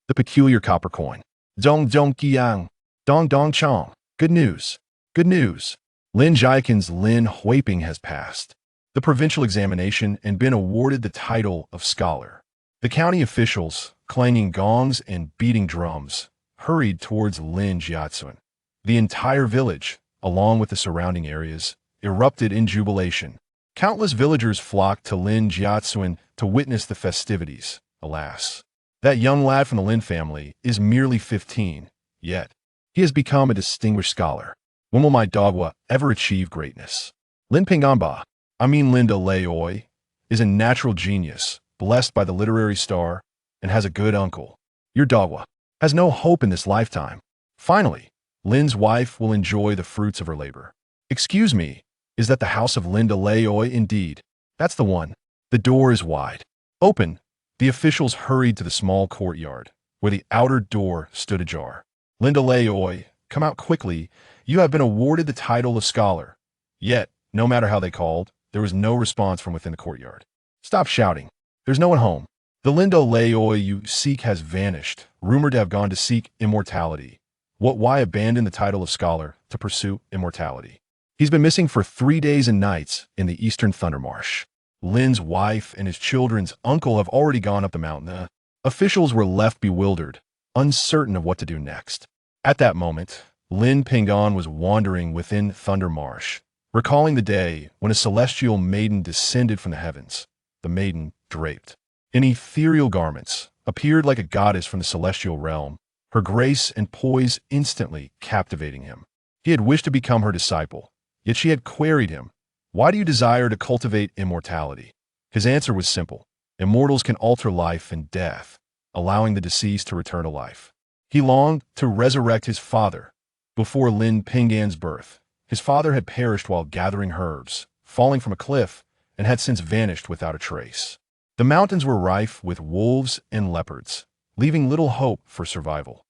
The peculiar copper coin. Dong dong qiang. Dong dong chong. Good news. Good news. Lin Jiakin's Lin Huiping has passed the provincial examination and been awarded the title of scholar. The county officials, clanging gongs and beating drums, hurried towards Lin Jiatsun. The entire village, along with the surrounding areas, erupted in jubilation. Countless villagers flocked to Lin Jiatsun to witness the festivities. Alas, that young lad from the Lin family is merely 15, yet he has become a distinguished scholar. When will my dogwa ever achieve greatness? Lin Ping'an, Linda Laoi, is a natural genius, blessed by the literary star, and has a good uncle. Your dogwa has no hope in this lifetime. Finally, Lin's wife will enjoy the fruits of her labor. Excuse me, is that the house of Linda Laoi indeed? That's the one. The door is wide open. The officials hurried to the small courtyard, where the outer door stood ajar. Linda Laoi, come out quickly. You have been awarded the title of scholar. Yet, no matter how they called, there was no response from within the courtyard. Stop shouting. There's no one home. The Linda Laoi you seek has vanished, rumored to have gone to seek immortality. Why abandon the title of scholar to pursue immortality? He's been missing for 3 days and nights in the eastern Thunder Marsh. Lin's wife and his children's uncle have already gone up the mountain. The officials were left bewildered, uncertain of what to do next. At that moment, Lin Ping'an was wandering within Thunder Marsh, recalling the day when a celestial maiden descended from the heavens. The maiden, draped in ethereal garments, appeared like a goddess from the celestial realm, her grace and poise instantly captivating him. He had wished to become her disciple, yet she had queried him, "Why do you desire to cultivate immortality?" His answer was simple: immortals can alter life and death, allowing the deceased to return to life. He longed to resurrect his father. Before Lin Ping'an's birth, his father had perished while gathering herbs, falling from a cliff, and had since vanished without a trace. The mountains were rife with wolves and leopards, leaving little hope for survival.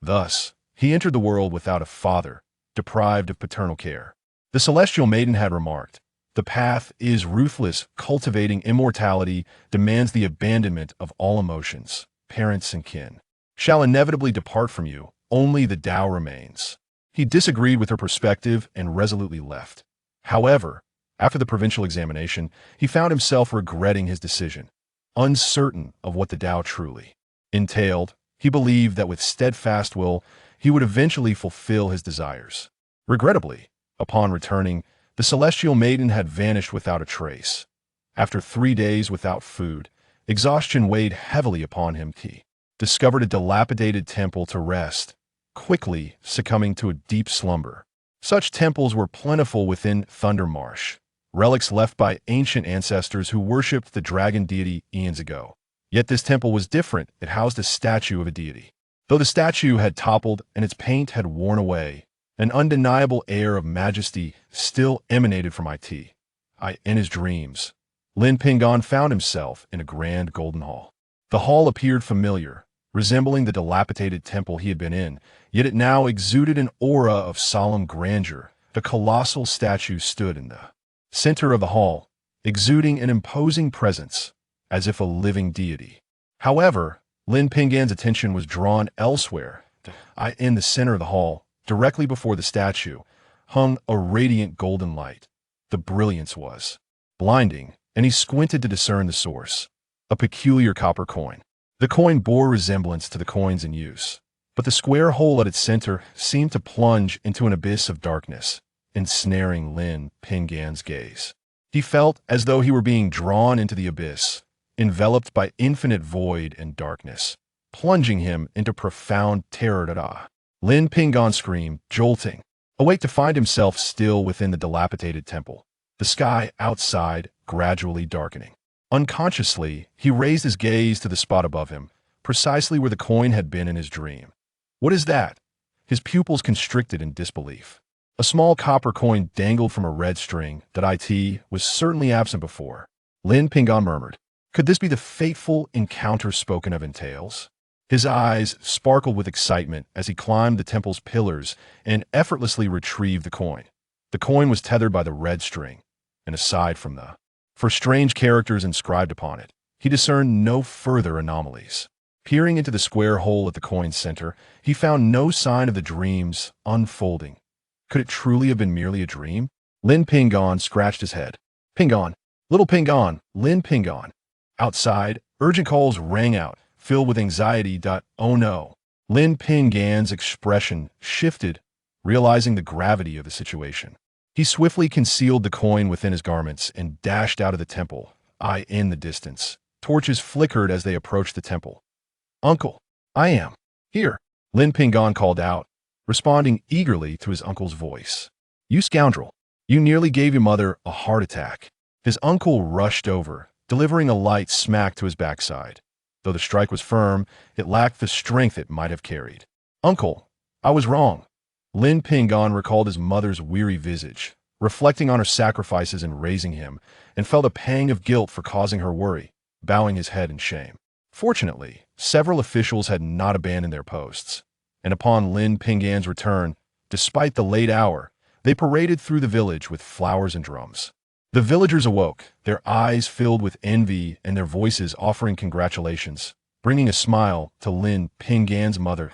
Thus, he entered the world without a father, deprived of paternal care. The celestial maiden had remarked, "The path is ruthless. Cultivating immortality demands the abandonment of all emotions. Parents and kin shall inevitably depart from you. Only the Tao remains." He disagreed with her perspective and resolutely left. However, after the provincial examination, he found himself regretting his decision. Uncertain of what the Tao truly entailed, he believed that with steadfast will, he would eventually fulfill his desires. Regrettably, upon returning, the celestial maiden had vanished without a trace. After 3 days without food, exhaustion weighed heavily upon him. He discovered a dilapidated temple to rest, quickly succumbing to a deep slumber. Such temples were plentiful within Thunder Marsh, relics left by ancient ancestors who worshipped the dragon deity eons ago. Yet this temple was different. It housed a statue of a deity. Though the statue had toppled and its paint had worn away, an undeniable air of majesty still emanated from it. In his dreams, Lin Ping'an found himself in a grand golden hall. The hall appeared familiar, resembling the dilapidated temple he had been in, yet it now exuded an aura of solemn grandeur. The colossal statue stood in the center of the hall, exuding an imposing presence, as if a living deity. However, Lin Ping'an's attention was drawn elsewhere. In the center of the hall, directly before the statue, hung a radiant golden light. The brilliance was blinding, and he squinted to discern the source: a peculiar copper coin. The coin bore resemblance to the coins in use, but the square hole at its center seemed to plunge into an abyss of darkness, ensnaring Lin Ping'an's gaze. He felt as though he were being drawn into the abyss, enveloped by infinite void and darkness, plunging him into profound terror. Lin Ping'an screamed, jolting, awake to find himself still within the dilapidated temple, the sky outside gradually darkening. Unconsciously, he raised his gaze to the spot above him, precisely where the coin had been in his dream. What is that? His pupils constricted in disbelief. A small copper coin dangled from a red string that was certainly absent before. Lin Ping'an murmured, "Could this be the fateful encounter spoken of in tales?" His eyes sparkled with excitement as he climbed the temple's pillars and effortlessly retrieved the coin. The coin was tethered by the red string, and aside from the strange characters inscribed upon it, he discerned no further anomalies. Peering into the square hole at the coin's center, he found no sign of the dreams unfolding. Could it truly have been merely a dream? Lin Ping'an scratched his head. Ping'an, little Ping'an, Lin Ping'an. Outside, urgent calls rang out, filled with anxiety. Oh no. Lin Ping'an's expression shifted, realizing the gravity of the situation. He swiftly concealed the coin within his garments and dashed out of the temple, eye in the distance. Torches flickered as they approached the temple. Uncle, I am here, Lin Ping'an called out, responding eagerly to his uncle's voice. You scoundrel, you nearly gave your mother a heart attack. His uncle rushed over, delivering a light smack to his backside. Though the strike was firm, it lacked the strength it might have carried. Uncle, I was wrong. Lin Ping'an recalled his mother's weary visage, reflecting on her sacrifices in raising him, and felt a pang of guilt for causing her worry, bowing his head in shame. Fortunately, several officials had not abandoned their posts, and upon Lin Ping'an's return, despite the late hour, they paraded through the village with flowers and drums. The villagers awoke, their eyes filled with envy and their voices offering congratulations, bringing a smile to Lin Ping'an's mother.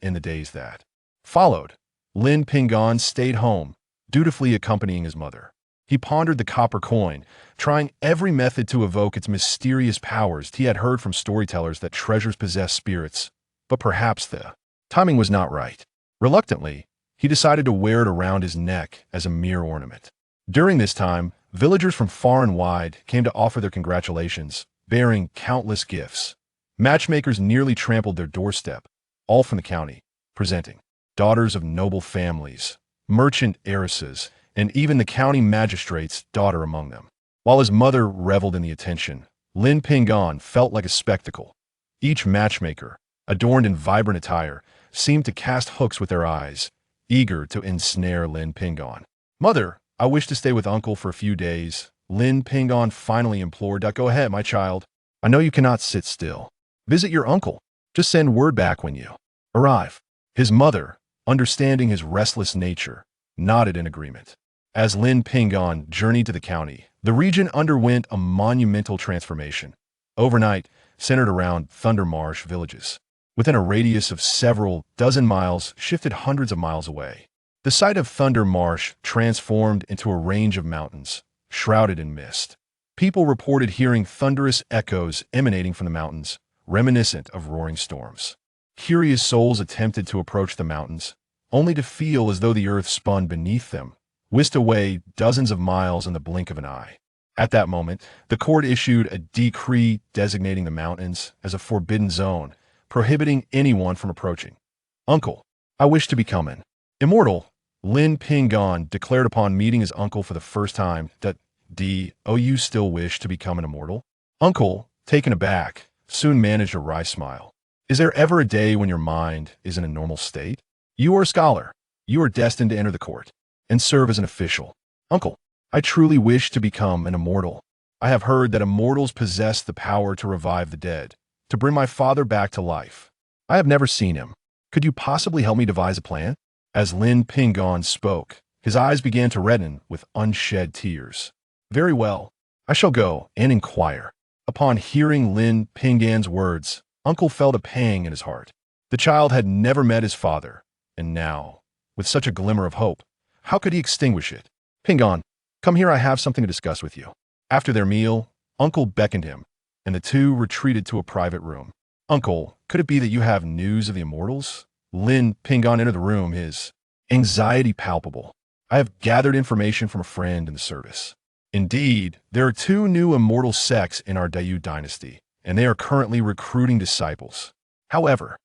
In the days that followed, Lin Ping'an stayed home, dutifully accompanying his mother. He pondered the copper coin, trying every method to evoke its mysterious powers. He had heard from storytellers that treasures possess spirits, but perhaps the timing was not right. Reluctantly, he decided to wear it around his neck as a mere ornament. During this time, villagers from far and wide came to offer their congratulations, bearing countless gifts. Matchmakers nearly trampled their doorstep, all from the county, presenting daughters of noble families, merchant heiresses, and even the county magistrate's daughter among them. While his mother reveled in the attention, Lin Ping'an felt like a spectacle. Each matchmaker, adorned in vibrant attire, seemed to cast hooks with their eyes, eager to ensnare Lin Ping'an. Mother, I wish to stay with Uncle for a few days, Lin Ping'an finally implored. Go ahead, my child. I know you cannot sit still. Visit your uncle. Just send word back when you arrive. His mother, understanding his restless nature, nodded in agreement. As Lin Ping'an journeyed to the county, the region underwent a monumental transformation. Overnight, centered around Thunder Marsh villages, within a radius of several dozen miles, shifted hundreds of miles away. The site of Thunder Marsh transformed into a range of mountains, shrouded in mist. People reported hearing thunderous echoes emanating from the mountains, reminiscent of roaring storms. Curious souls attempted to approach the mountains, only to feel as though the earth spun beneath them, whisked away dozens of miles in the blink of an eye. At that moment, the court issued a decree designating the mountains as a forbidden zone, prohibiting anyone from approaching. Uncle, I wish to become an immortal, Lin Ping'an declared upon meeting his uncle for the first time. You still wish to become an immortal? Uncle, taken aback, soon managed a wry smile. Is there ever a day when your mind is in a normal state? You are a scholar. You are destined to enter the court and serve as an official. Uncle, I truly wish to become an immortal. I have heard that immortals possess the power to revive the dead, to bring my father back to life. I have never seen him. Could you possibly help me devise a plan? As Lin Ping'an spoke, his eyes began to redden with unshed tears. Very well, I shall go and inquire. Upon hearing Lin Ping'an's words, Uncle felt a pang in his heart. The child had never met his father, and now, with such a glimmer of hope, how could he extinguish it? Ping'an, come here, I have something to discuss with you. After their meal, Uncle beckoned him, and the two retreated to a private room. Uncle, could it be that you have news of the Immortals? Lin Ping'an entered the room, his anxiety palpable. I have gathered information from a friend in the service. Indeed, there are 2 new immortal sects in our Dayu dynasty, and they are currently recruiting disciples. However,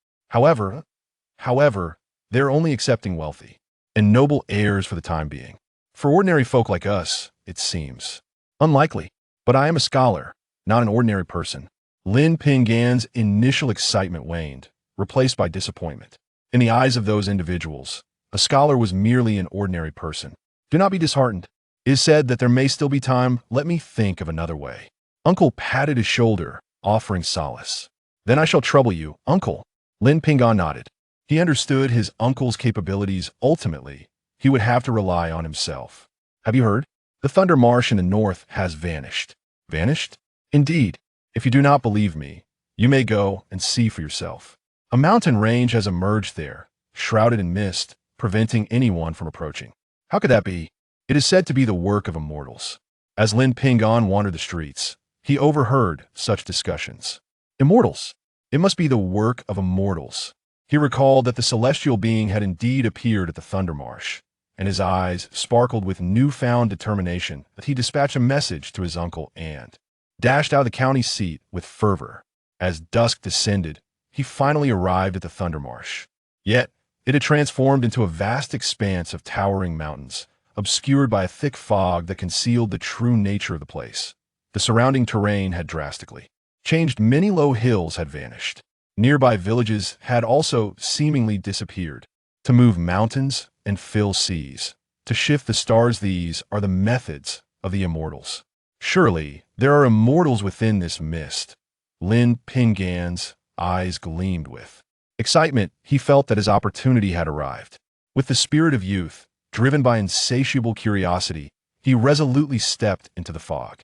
they're only accepting wealthy and noble heirs for the time being. For ordinary folk like us, it seems unlikely. But I am a scholar, not an ordinary person. Lin Ping'an's initial excitement waned, replaced by disappointment. In the eyes of those individuals, a scholar was merely an ordinary person. Do not be disheartened. It is said that there may still be time. Let me think of another way. Uncle patted his shoulder, offering solace. Then I shall trouble you, Uncle. Lin Ping'an nodded. He understood his uncle's capabilities. Ultimately, he would have to rely on himself. Have you heard? The Thunder Marsh in the north has vanished. Vanished? Indeed. If you do not believe me, You may go and see for yourself. A mountain range has emerged there, shrouded in mist, preventing anyone from approaching. How could that be? It is said to be the work of immortals. As Lin Ping'an wandered the streets, he overheard such discussions. Immortals. It must be the work of immortals. He recalled that the celestial being had indeed appeared at the Thunder Marsh, and his eyes sparkled with newfound determination that he dispatch a message to his uncle and dashed out of the county seat with fervor. As dusk descended, he finally arrived at the Thunder Marsh. Yet, it had transformed into a vast expanse of towering mountains, obscured by a thick fog that concealed the true nature of the place. The surrounding terrain had drastically changed. Many low hills had vanished. Nearby villages had also seemingly disappeared. To move mountains and fill seas, to shift the stars, these are the methods of the immortals. Surely, there are immortals within this mist. Lin Ping'an's eyes gleamed with excitement. He felt that his opportunity had arrived. With the spirit of youth, driven by insatiable curiosity, he resolutely stepped into the fog.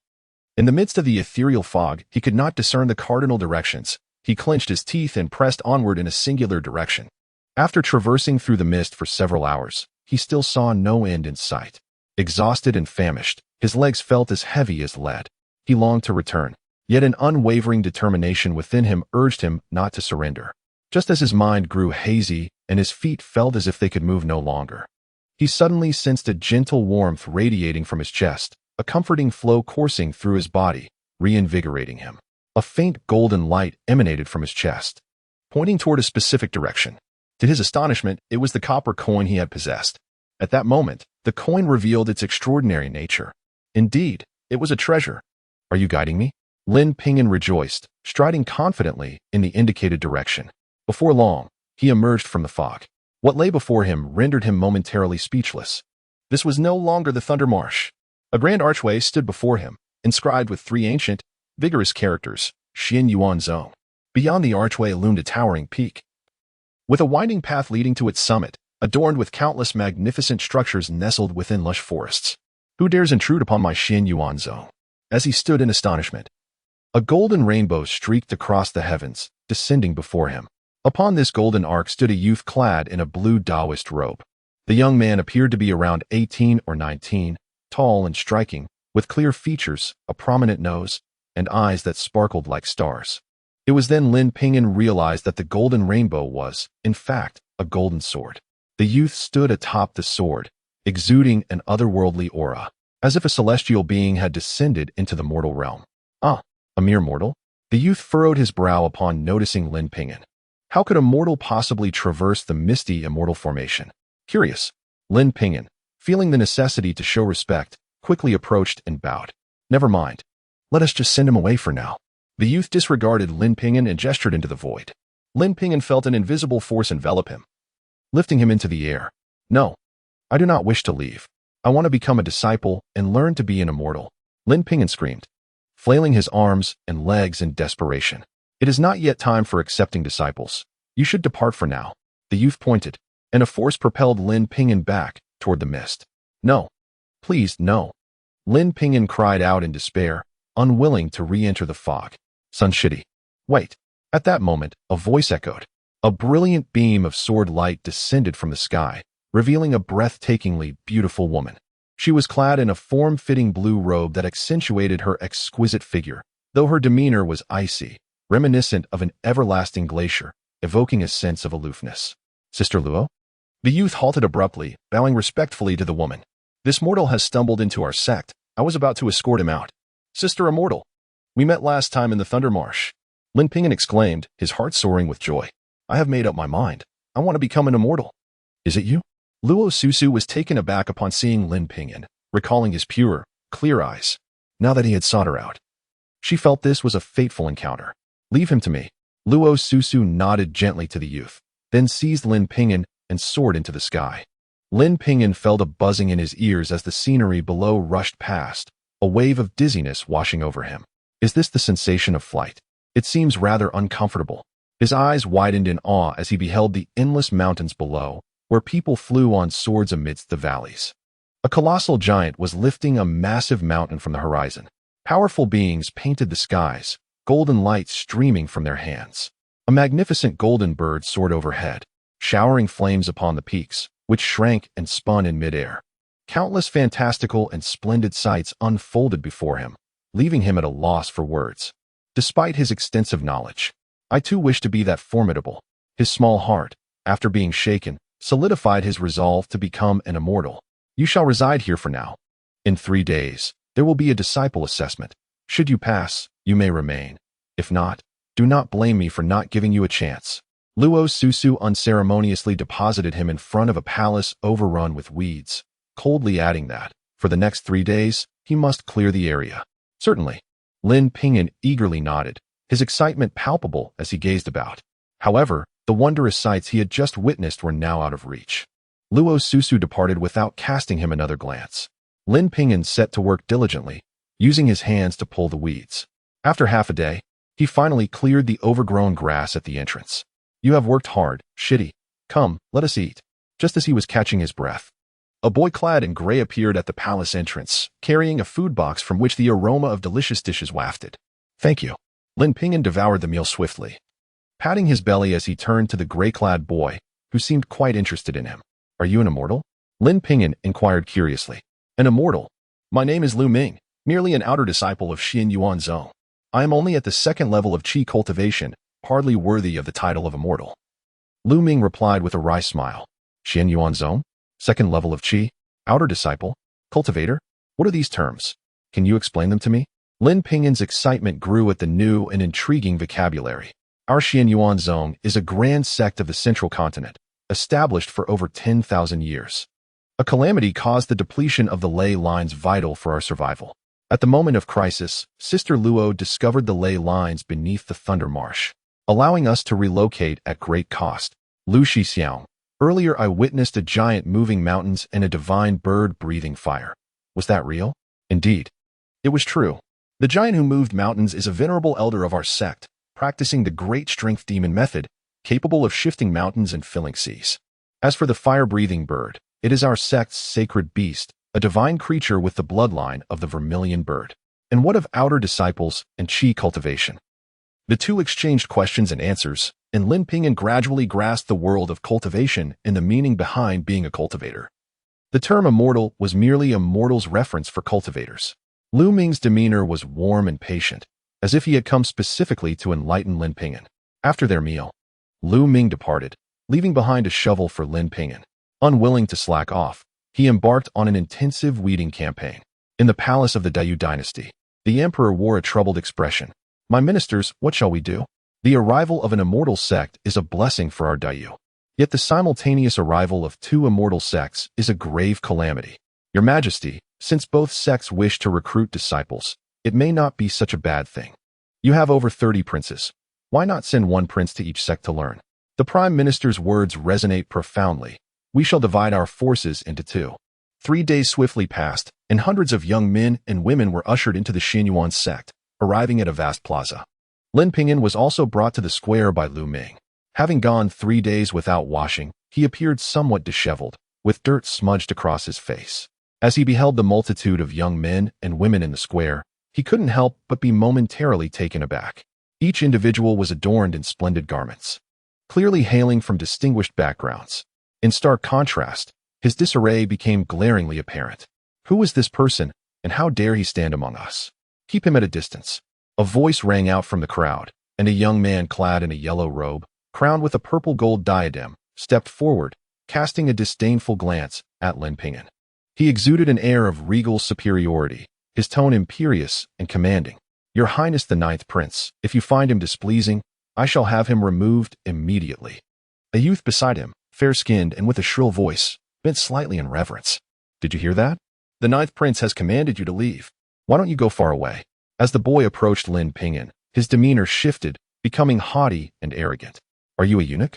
In the midst of the ethereal fog, he could not discern the cardinal directions. He clenched his teeth and pressed onward in a singular direction. After traversing through the mist for several hours, he still saw no end in sight. Exhausted and famished, his legs felt as heavy as lead. He longed to return, yet an unwavering determination within him urged him not to surrender. Just as his mind grew hazy and his feet felt as if they could move no longer, he suddenly sensed a gentle warmth radiating from his chest, a comforting flow coursing through his body, reinvigorating him. A faint golden light emanated from his chest, pointing toward a specific direction. To his astonishment, it was the copper coin he had possessed. At that moment, the coin revealed its extraordinary nature. Indeed, it was a treasure. Are you guiding me? Lin Ping'an rejoiced, striding confidently in the indicated direction. Before long, he emerged from the fog. What lay before him rendered him momentarily speechless. This was no longer the Thunder Marsh. A grand archway stood before him, inscribed with three ancient, vigorous characters, Xin Yuan Zong. Beyond the archway loomed a towering peak, with a winding path leading to its summit, adorned with countless magnificent structures nestled within lush forests. Who dares intrude upon my Xin Yuan Zong? As he stood in astonishment, a golden rainbow streaked across the heavens, descending before him. Upon this golden arc stood a youth clad in a blue Taoist robe. The young man appeared to be around 18 or 19, tall and striking, with clear features, a prominent nose, and eyes that sparkled like stars. It was then Lin Ping'an realized that the golden rainbow was, in fact, a golden sword. The youth stood atop the sword, exuding an otherworldly aura, as if a celestial being had descended into the mortal realm. Ah, a mere mortal? The youth furrowed his brow upon noticing Lin Ping'an. How could a mortal possibly traverse the misty immortal formation? Curious, Lin Ping'an, feeling the necessity to show respect, quickly approached and bowed. Never mind. Let us just send him away for now. The youth disregarded Lin Ping'an and gestured into the void. Lin Ping'an felt an invisible force envelop him, lifting him into the air. No, I do not wish to leave. I want to become a disciple and learn to be an immortal. Lin Ping'an screamed, flailing his arms and legs in desperation. It is not yet time for accepting disciples. You should depart for now. The youth pointed, and a force propelled Lin Ping'an back toward the mist. No, please, no. Lin Ping'an cried out in despair, unwilling to re-enter the fog. Sun Shidi. Wait. At that moment, a voice echoed. A brilliant beam of sword light descended from the sky, revealing a breathtakingly beautiful woman. She was clad in a form-fitting blue robe that accentuated her exquisite figure, though her demeanor was icy, reminiscent of an everlasting glacier, evoking a sense of aloofness. Sister Luo? The youth halted abruptly, bowing respectfully to the woman. This mortal has stumbled into our sect. I was about to escort him out. Sister Immortal, we met last time in the Thunder Marsh. Lin Ping'an exclaimed, his heart soaring with joy. I have made up my mind. I want to become an immortal. Is it you? Luo Susu was taken aback upon seeing Lin Ping'an, recalling his pure, clear eyes, now that he had sought her out. She felt this was a fateful encounter. Leave him to me. Luo Susu nodded gently to the youth, then seized Lin Ping'an and soared into the sky. Lin Ping'an felt a buzzing in his ears as the scenery below rushed past, a wave of dizziness washing over him. Is this the sensation of flight? It seems rather uncomfortable. His eyes widened in awe as he beheld the endless mountains below, where people flew on swords amidst the valleys. A colossal giant was lifting a massive mountain from the horizon. Powerful beings painted the skies, golden light streaming from their hands. A magnificent golden bird soared overhead, showering flames upon the peaks, which shrank and spun in midair. Countless fantastical and splendid sights unfolded before him, leaving him at a loss for words. Despite his extensive knowledge, I too wished to be that formidable. His small heart, after being shaken, solidified his resolve to become an immortal. You shall reside here for now. In 3 days, there will be a disciple assessment. Should you pass, you may remain. If not, do not blame me for not giving you a chance. Luo Susu unceremoniously deposited him in front of a palace overrun with weeds, coldly adding that, for the next 3 days, he must clear the area. Certainly. Lin Ping'an eagerly nodded, his excitement palpable as he gazed about. However, the wondrous sights he had just witnessed were now out of reach. Luo Susu departed without casting him another glance. Lin Ping'an set to work diligently, using his hands to pull the weeds. After half a day, he finally cleared the overgrown grass at the entrance. You have worked hard, Shitty. Come, let us eat. Just as he was catching his breath, a boy clad in gray appeared at the palace entrance, carrying a food box from which the aroma of delicious dishes wafted. Thank you. Lin Ping'an devoured the meal swiftly, patting his belly as he turned to the gray-clad boy, who seemed quite interested in him. Are you an immortal? Lin Ping'an inquired curiously. An immortal? My name is Lu Ming, merely an outer disciple of Xian Yuanzong. I am only at the 2nd level of qi cultivation, hardly worthy of the title of immortal. Lu Ming replied with a wry smile. Xian Yuanzong? 2nd level of qi? Outer disciple? Cultivator? What are these terms? Can you explain them to me? Lin Ping'an's excitement grew at the new and intriguing vocabulary. Our Xian Yuanzong is a grand sect of the central continent, established for over 10,000 years. A calamity caused the depletion of the ley lines vital for our survival. At the moment of crisis, Sister Luo discovered the ley lines beneath the Thunder Marsh, allowing us to relocate at great cost. Lu Shixiang. Earlier I witnessed a giant moving mountains and a divine bird breathing fire. Was that real? Indeed. It was true. The giant who moved mountains is a venerable elder of our sect, practicing the great strength demon method, capable of shifting mountains and filling seas. As for the fire-breathing bird, it is our sect's sacred beast, a divine creature with the bloodline of the vermilion bird. And what of outer disciples and qi cultivation? The two exchanged questions and answers, and Lin Ping'an gradually grasped the world of cultivation and the meaning behind being a cultivator. The term immortal was merely a mortal's reference for cultivators. Lu Ming's demeanor was warm and patient, as if he had come specifically to enlighten Lin Ping'an. After their meal, Lu Ming departed, leaving behind a shovel for Lin Ping'an. Unwilling to slack off, he embarked on an intensive weeding campaign. In the palace of the Dayu dynasty, the emperor wore a troubled expression. My ministers, what shall we do? The arrival of an immortal sect is a blessing for our Dayu. Yet the simultaneous arrival of 2 immortal sects is a grave calamity. Your Majesty, since both sects wish to recruit disciples, it may not be such a bad thing. You have over 30 princes. Why not send 1 prince to each sect to learn? The Prime Minister's words resonate profoundly. We shall divide our forces into 2. 3 days swiftly passed, and hundreds of young men and women were ushered into the Xianyuan sect, arriving at a vast plaza. Lin Ping'an was also brought to the square by Lu Ming. Having gone 3 days without washing, he appeared somewhat disheveled, with dirt smudged across his face. As he beheld the multitude of young men and women in the square, he couldn't help but be momentarily taken aback. Each individual was adorned in splendid garments, clearly hailing from distinguished backgrounds. In stark contrast, his disarray became glaringly apparent. Who was this person, and how dare he stand among us? Keep him at a distance. A voice rang out from the crowd, and a young man clad in a yellow robe, crowned with a purple gold diadem, stepped forward, casting a disdainful glance at Lin Ping'an. He exuded an air of regal superiority, his tone imperious and commanding. Your Highness the 9th Prince, if you find him displeasing, I shall have him removed immediately. A youth beside him, fair-skinned and with a shrill voice, bent slightly in reverence. Did you hear that? The 9th Prince has commanded you to leave. Why don't you go far away? As the boy approached Lin Ping'an, his demeanor shifted, becoming haughty and arrogant. Are you a eunuch?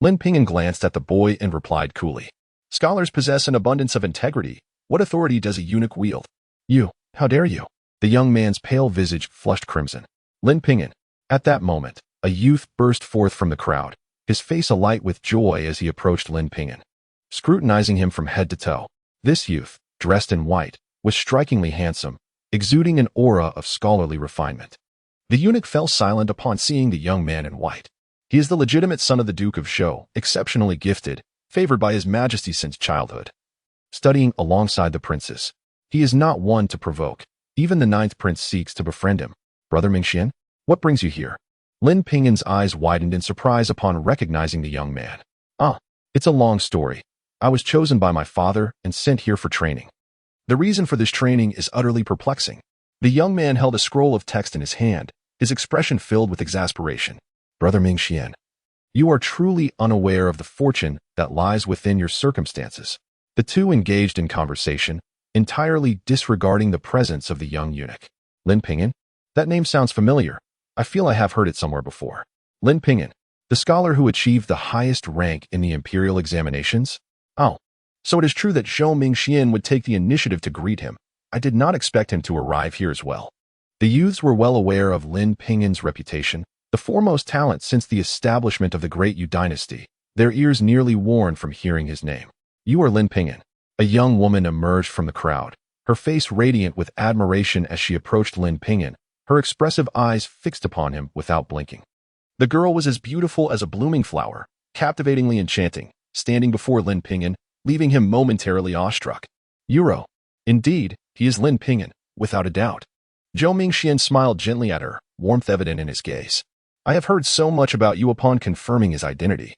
Lin Ping'an glanced at the boy and replied coolly. Scholars possess an abundance of integrity. What authority does a eunuch wield? You, how dare you? The young man's pale visage flushed crimson. Lin Ping'an. At that moment, a youth burst forth from the crowd, his face alight with joy as he approached Lin Ping'an, scrutinizing him from head to toe. This youth, dressed in white, was strikingly handsome, exuding an aura of scholarly refinement. The eunuch fell silent upon seeing the young man in white. He is the legitimate son of the Duke of Zhou, exceptionally gifted, favored by His Majesty since childhood. Studying alongside the princes, he is not one to provoke. Even the 9th prince seeks to befriend him. Brother Mingxian, what brings you here? Lin Ping'an's eyes widened in surprise upon recognizing the young man. It's a long story. I was chosen by my father and sent here for training. The reason for this training is utterly perplexing. The young man held a scroll of text in his hand, his expression filled with exasperation. Brother Mingxian, you are truly unaware of the fortune that lies within your circumstances. The two engaged in conversation, entirely disregarding the presence of the young eunuch. Lin Ping'an? That name sounds familiar. I feel I have heard it somewhere before. Lin Ping'an, the scholar who achieved the highest rank in the imperial examinations? Oh, so it is true that Zhou Mingxian would take the initiative to greet him. I did not expect him to arrive here as well. The youths were well aware of Lin Ping'an's reputation, the foremost talent since the establishment of the Great Yu dynasty, their ears nearly worn from hearing his name. You are Lin Ping'an. A young woman emerged from the crowd, her face radiant with admiration as she approached Lin Ping'an, her expressive eyes fixed upon him without blinking. The girl was as beautiful as a blooming flower, captivatingly enchanting, standing before Lin Ping'an, leaving him momentarily awestruck. Euro. Indeed, he is Lin Ping'an, without a doubt. Zhou Mingxian smiled gently at her, warmth evident in his gaze. I have heard so much about you upon confirming his identity.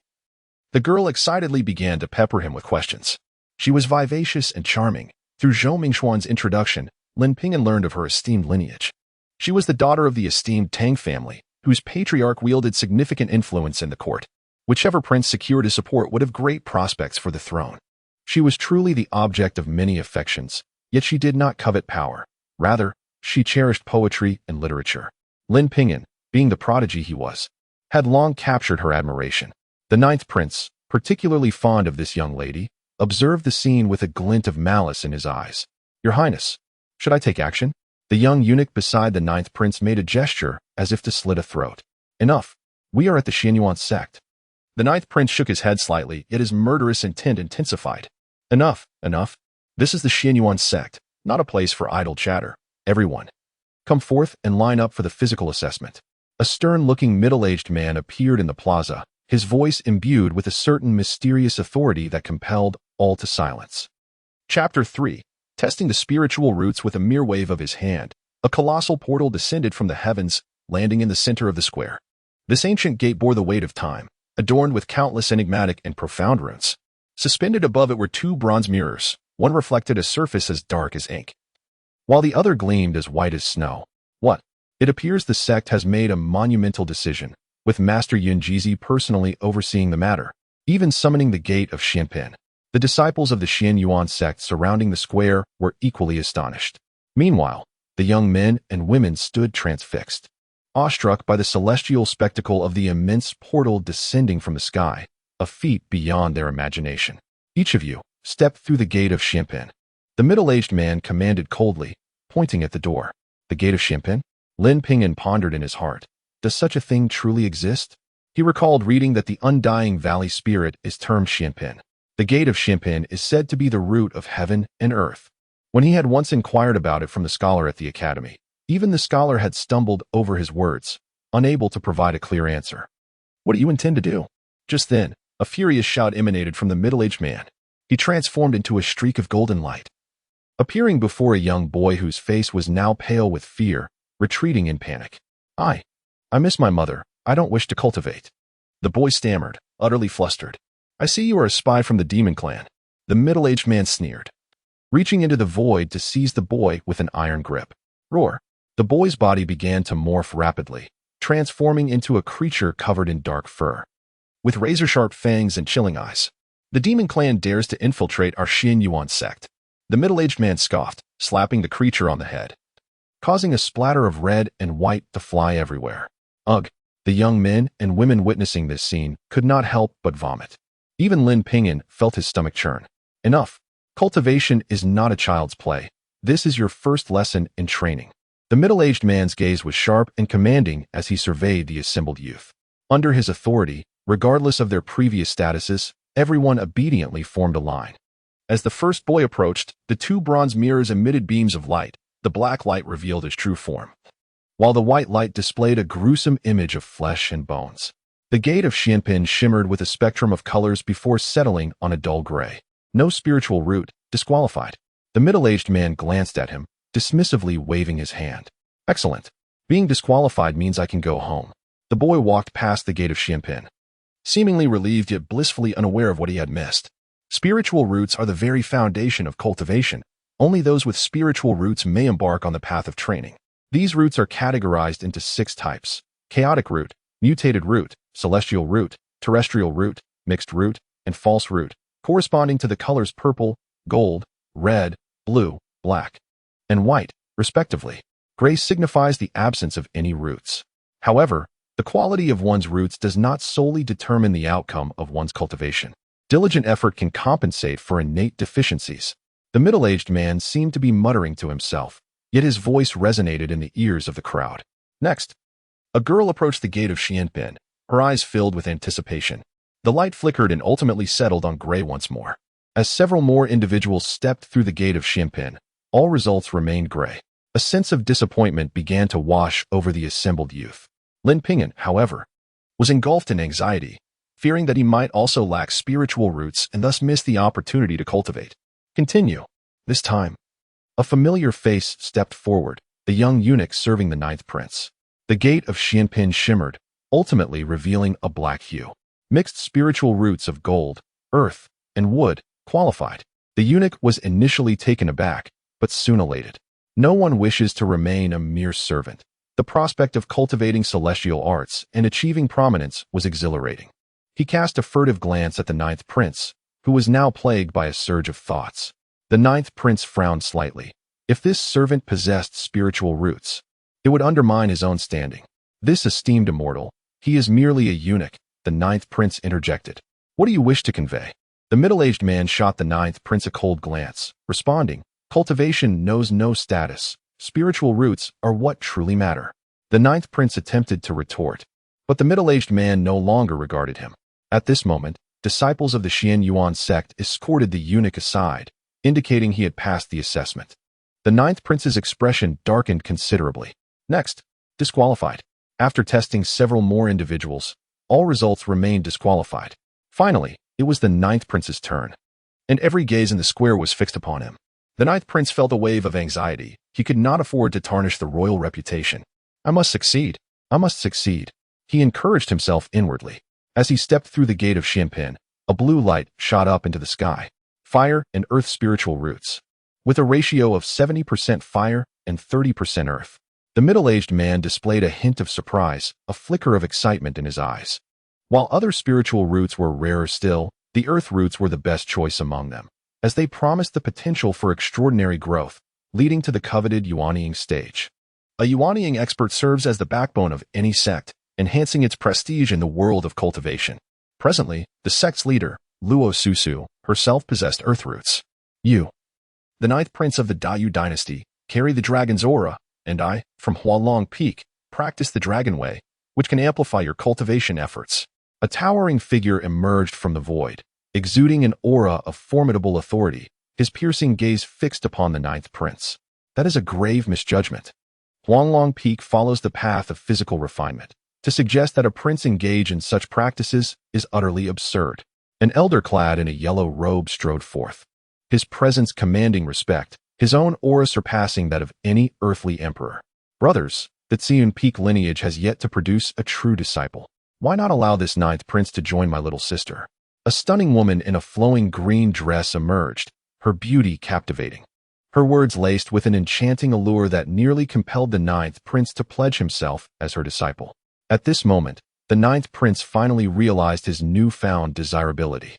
The girl excitedly began to pepper him with questions. She was vivacious and charming. Through Zhou Mingxian's introduction, Lin Ping'an learned of her esteemed lineage. She was the daughter of the esteemed Tang family, whose patriarch wielded significant influence in the court. Whichever prince secured his support would have great prospects for the throne. She was truly the object of many affections, yet she did not covet power. Rather, she cherished poetry and literature. Lin Ping'an, being the prodigy he was, had long captured her admiration. The 9th prince, particularly fond of this young lady, observed the scene with a glint of malice in his eyes. Your Highness, should I take action? The young eunuch beside the 9th prince made a gesture as if to slit a throat. Enough. We are at the Xianyuan sect. The 9th prince shook his head slightly, yet his murderous intent intensified. Enough. This is the Xianyuan sect, not a place for idle chatter. Everyone, come forth and line up for the physical assessment. A stern-looking middle-aged man appeared in the plaza, his voice imbued with a certain mysterious authority that compelled all to silence. Chapter 3. Testing the spiritual roots with a mere wave of his hand, a colossal portal descended from the heavens, landing in the center of the square. This ancient gate bore the weight of time, adorned with countless enigmatic and profound runes. Suspended above it were 2 bronze mirrors, one reflected a surface as dark as ink, while the other gleamed as white as snow. What? It appears the sect has made a monumental decision, with Master Yunjizi personally overseeing the matter, even summoning the gate of Xianpin. The disciples of the Xianyuan sect surrounding the square were equally astonished. Meanwhile, the young men and women stood transfixed, awestruck by the celestial spectacle of the immense portal descending from the sky, a feat beyond their imagination. Each of you, step through the gate of Xianpin. The middle-aged man commanded coldly, pointing at the door. The gate of Xianpin? Lin Ping'an pondered in his heart. Does such a thing truly exist? He recalled reading that the undying valley spirit is termed Xianpin. The gate of Xianpin is said to be the root of heaven and earth. When he had once inquired about it from the scholar at the academy, even the scholar had stumbled over his words, unable to provide a clear answer. What do you intend to do? Just then, a furious shout emanated from the middle-aged man. He transformed into a streak of golden light, appearing before a young boy whose face was now pale with fear, retreating in panic. I miss my mother. I don't wish to cultivate. The boy stammered, utterly flustered. I see you are a spy from the demon clan. The middle-aged man sneered, reaching into the void to seize the boy with an iron grip. Roar. The boy's body began to morph rapidly, transforming into a creature covered in dark fur, with razor-sharp fangs and chilling eyes. The demon clan dares to infiltrate our Xianyuan sect. The middle-aged man scoffed, slapping the creature on the head, causing a splatter of red and white to fly everywhere. Ugh! The young men and women witnessing this scene could not help but vomit. Even Lin Ping'an felt his stomach churn. Enough! Cultivation is not a child's play. This is your first lesson in training. The middle-aged man's gaze was sharp and commanding as he surveyed the assembled youth. Under his authority, regardless of their previous statuses, everyone obediently formed a line. As the first boy approached, the 2 bronze mirrors emitted beams of light. The black light revealed his true form. while the white light displayed a gruesome image of flesh and bones. The gate of Xianpin shimmered with a spectrum of colors before settling on a dull gray. No spiritual root, disqualified. The middle-aged man glanced at him, dismissively waving his hand. Excellent. Being disqualified means I can go home. The boy walked past the gate of Xianpin, seemingly relieved yet blissfully unaware of what he had missed. Spiritual roots are the very foundation of cultivation. Only those with spiritual roots may embark on the path of training. These roots are categorized into 6 types: chaotic root, mutated root, celestial root, terrestrial root, mixed root, and false root, corresponding to the colors purple, gold, red, blue, black, and white, respectively. Gray signifies the absence of any roots. However, the quality of one's roots does not solely determine the outcome of one's cultivation. Diligent effort can compensate for innate deficiencies. The middle-aged man seemed to be muttering to himself, yet his voice resonated in the ears of the crowd. Next, a girl approached the gate of Xianpin, her eyes filled with anticipation. The light flickered and ultimately settled on gray once more. As several more individuals stepped through the gate of Xianpin, all results remained gray. A sense of disappointment began to wash over the assembled youth. Lin Ping'an, however, was engulfed in anxiety, fearing that he might also lack spiritual roots and thus miss the opportunity to cultivate. Continue. This time, a familiar face stepped forward, the young eunuch serving the 9th prince. The gate of Xianpin shimmered, ultimately revealing a black hue. Mixed spiritual roots of gold, earth, and wood qualified. The eunuch was initially taken aback, but soon elated. No one wishes to remain a mere servant. The prospect of cultivating celestial arts and achieving prominence was exhilarating. He cast a furtive glance at the 9th prince, who was now plagued by a surge of thoughts. The 9th prince frowned slightly. If this servant possessed spiritual roots, it would undermine his own standing. This esteemed immortal, he is merely a eunuch, the 9th prince interjected. What do you wish to convey? The middle-aged man shot the 9th prince a cold glance, responding, cultivation knows no status. Spiritual roots are what truly matter. The 9th prince attempted to retort, but the middle-aged man no longer regarded him. At this moment, disciples of the Xian Yuan sect escorted the eunuch aside, indicating he had passed the assessment. The 9th prince's expression darkened considerably. Next, disqualified. After testing several more individuals, all results remained disqualified. Finally, it was the 9th prince's turn, and every gaze in the square was fixed upon him. The 9th prince felt a wave of anxiety. He could not afford to tarnish the royal reputation. I must succeed. I must succeed. He encouraged himself inwardly. As he stepped through the gate of Xianpin, a blue light shot up into the sky. Fire and earth spiritual roots, with a ratio of 70% fire and 30% earth. The middle-aged man displayed a hint of surprise, a flicker of excitement in his eyes. While other spiritual roots were rarer still, the earth roots were the best choice among them, as they promised the potential for extraordinary growth, leading to the coveted Yuanying stage. A Yuanying expert serves as the backbone of any sect, enhancing its prestige in the world of cultivation. Presently, the sect's leader, Luo Susu, herself possessed earth roots. You, the 9th prince of the Daiyu dynasty, carry the dragon's aura, and I, from Hualong Peak, practice the dragon way, which can amplify your cultivation efforts. A towering figure emerged from the void, exuding an aura of formidable authority, his piercing gaze fixed upon the 9th prince. That is a grave misjudgment. Hualong Peak follows the path of physical refinement. To suggest that a prince engage in such practices is utterly absurd. An elder clad in a yellow robe strode forth, his presence commanding respect, his own aura surpassing that of any earthly emperor. Brothers, the Tsiun Peak lineage has yet to produce a true disciple. Why not allow this 9th prince to join my little sister? A stunning woman in a flowing green dress emerged, her beauty captivating. Her words laced with an enchanting allure that nearly compelled the 9th prince to pledge himself as her disciple. At this moment, the 9th prince finally realized his newfound desirability.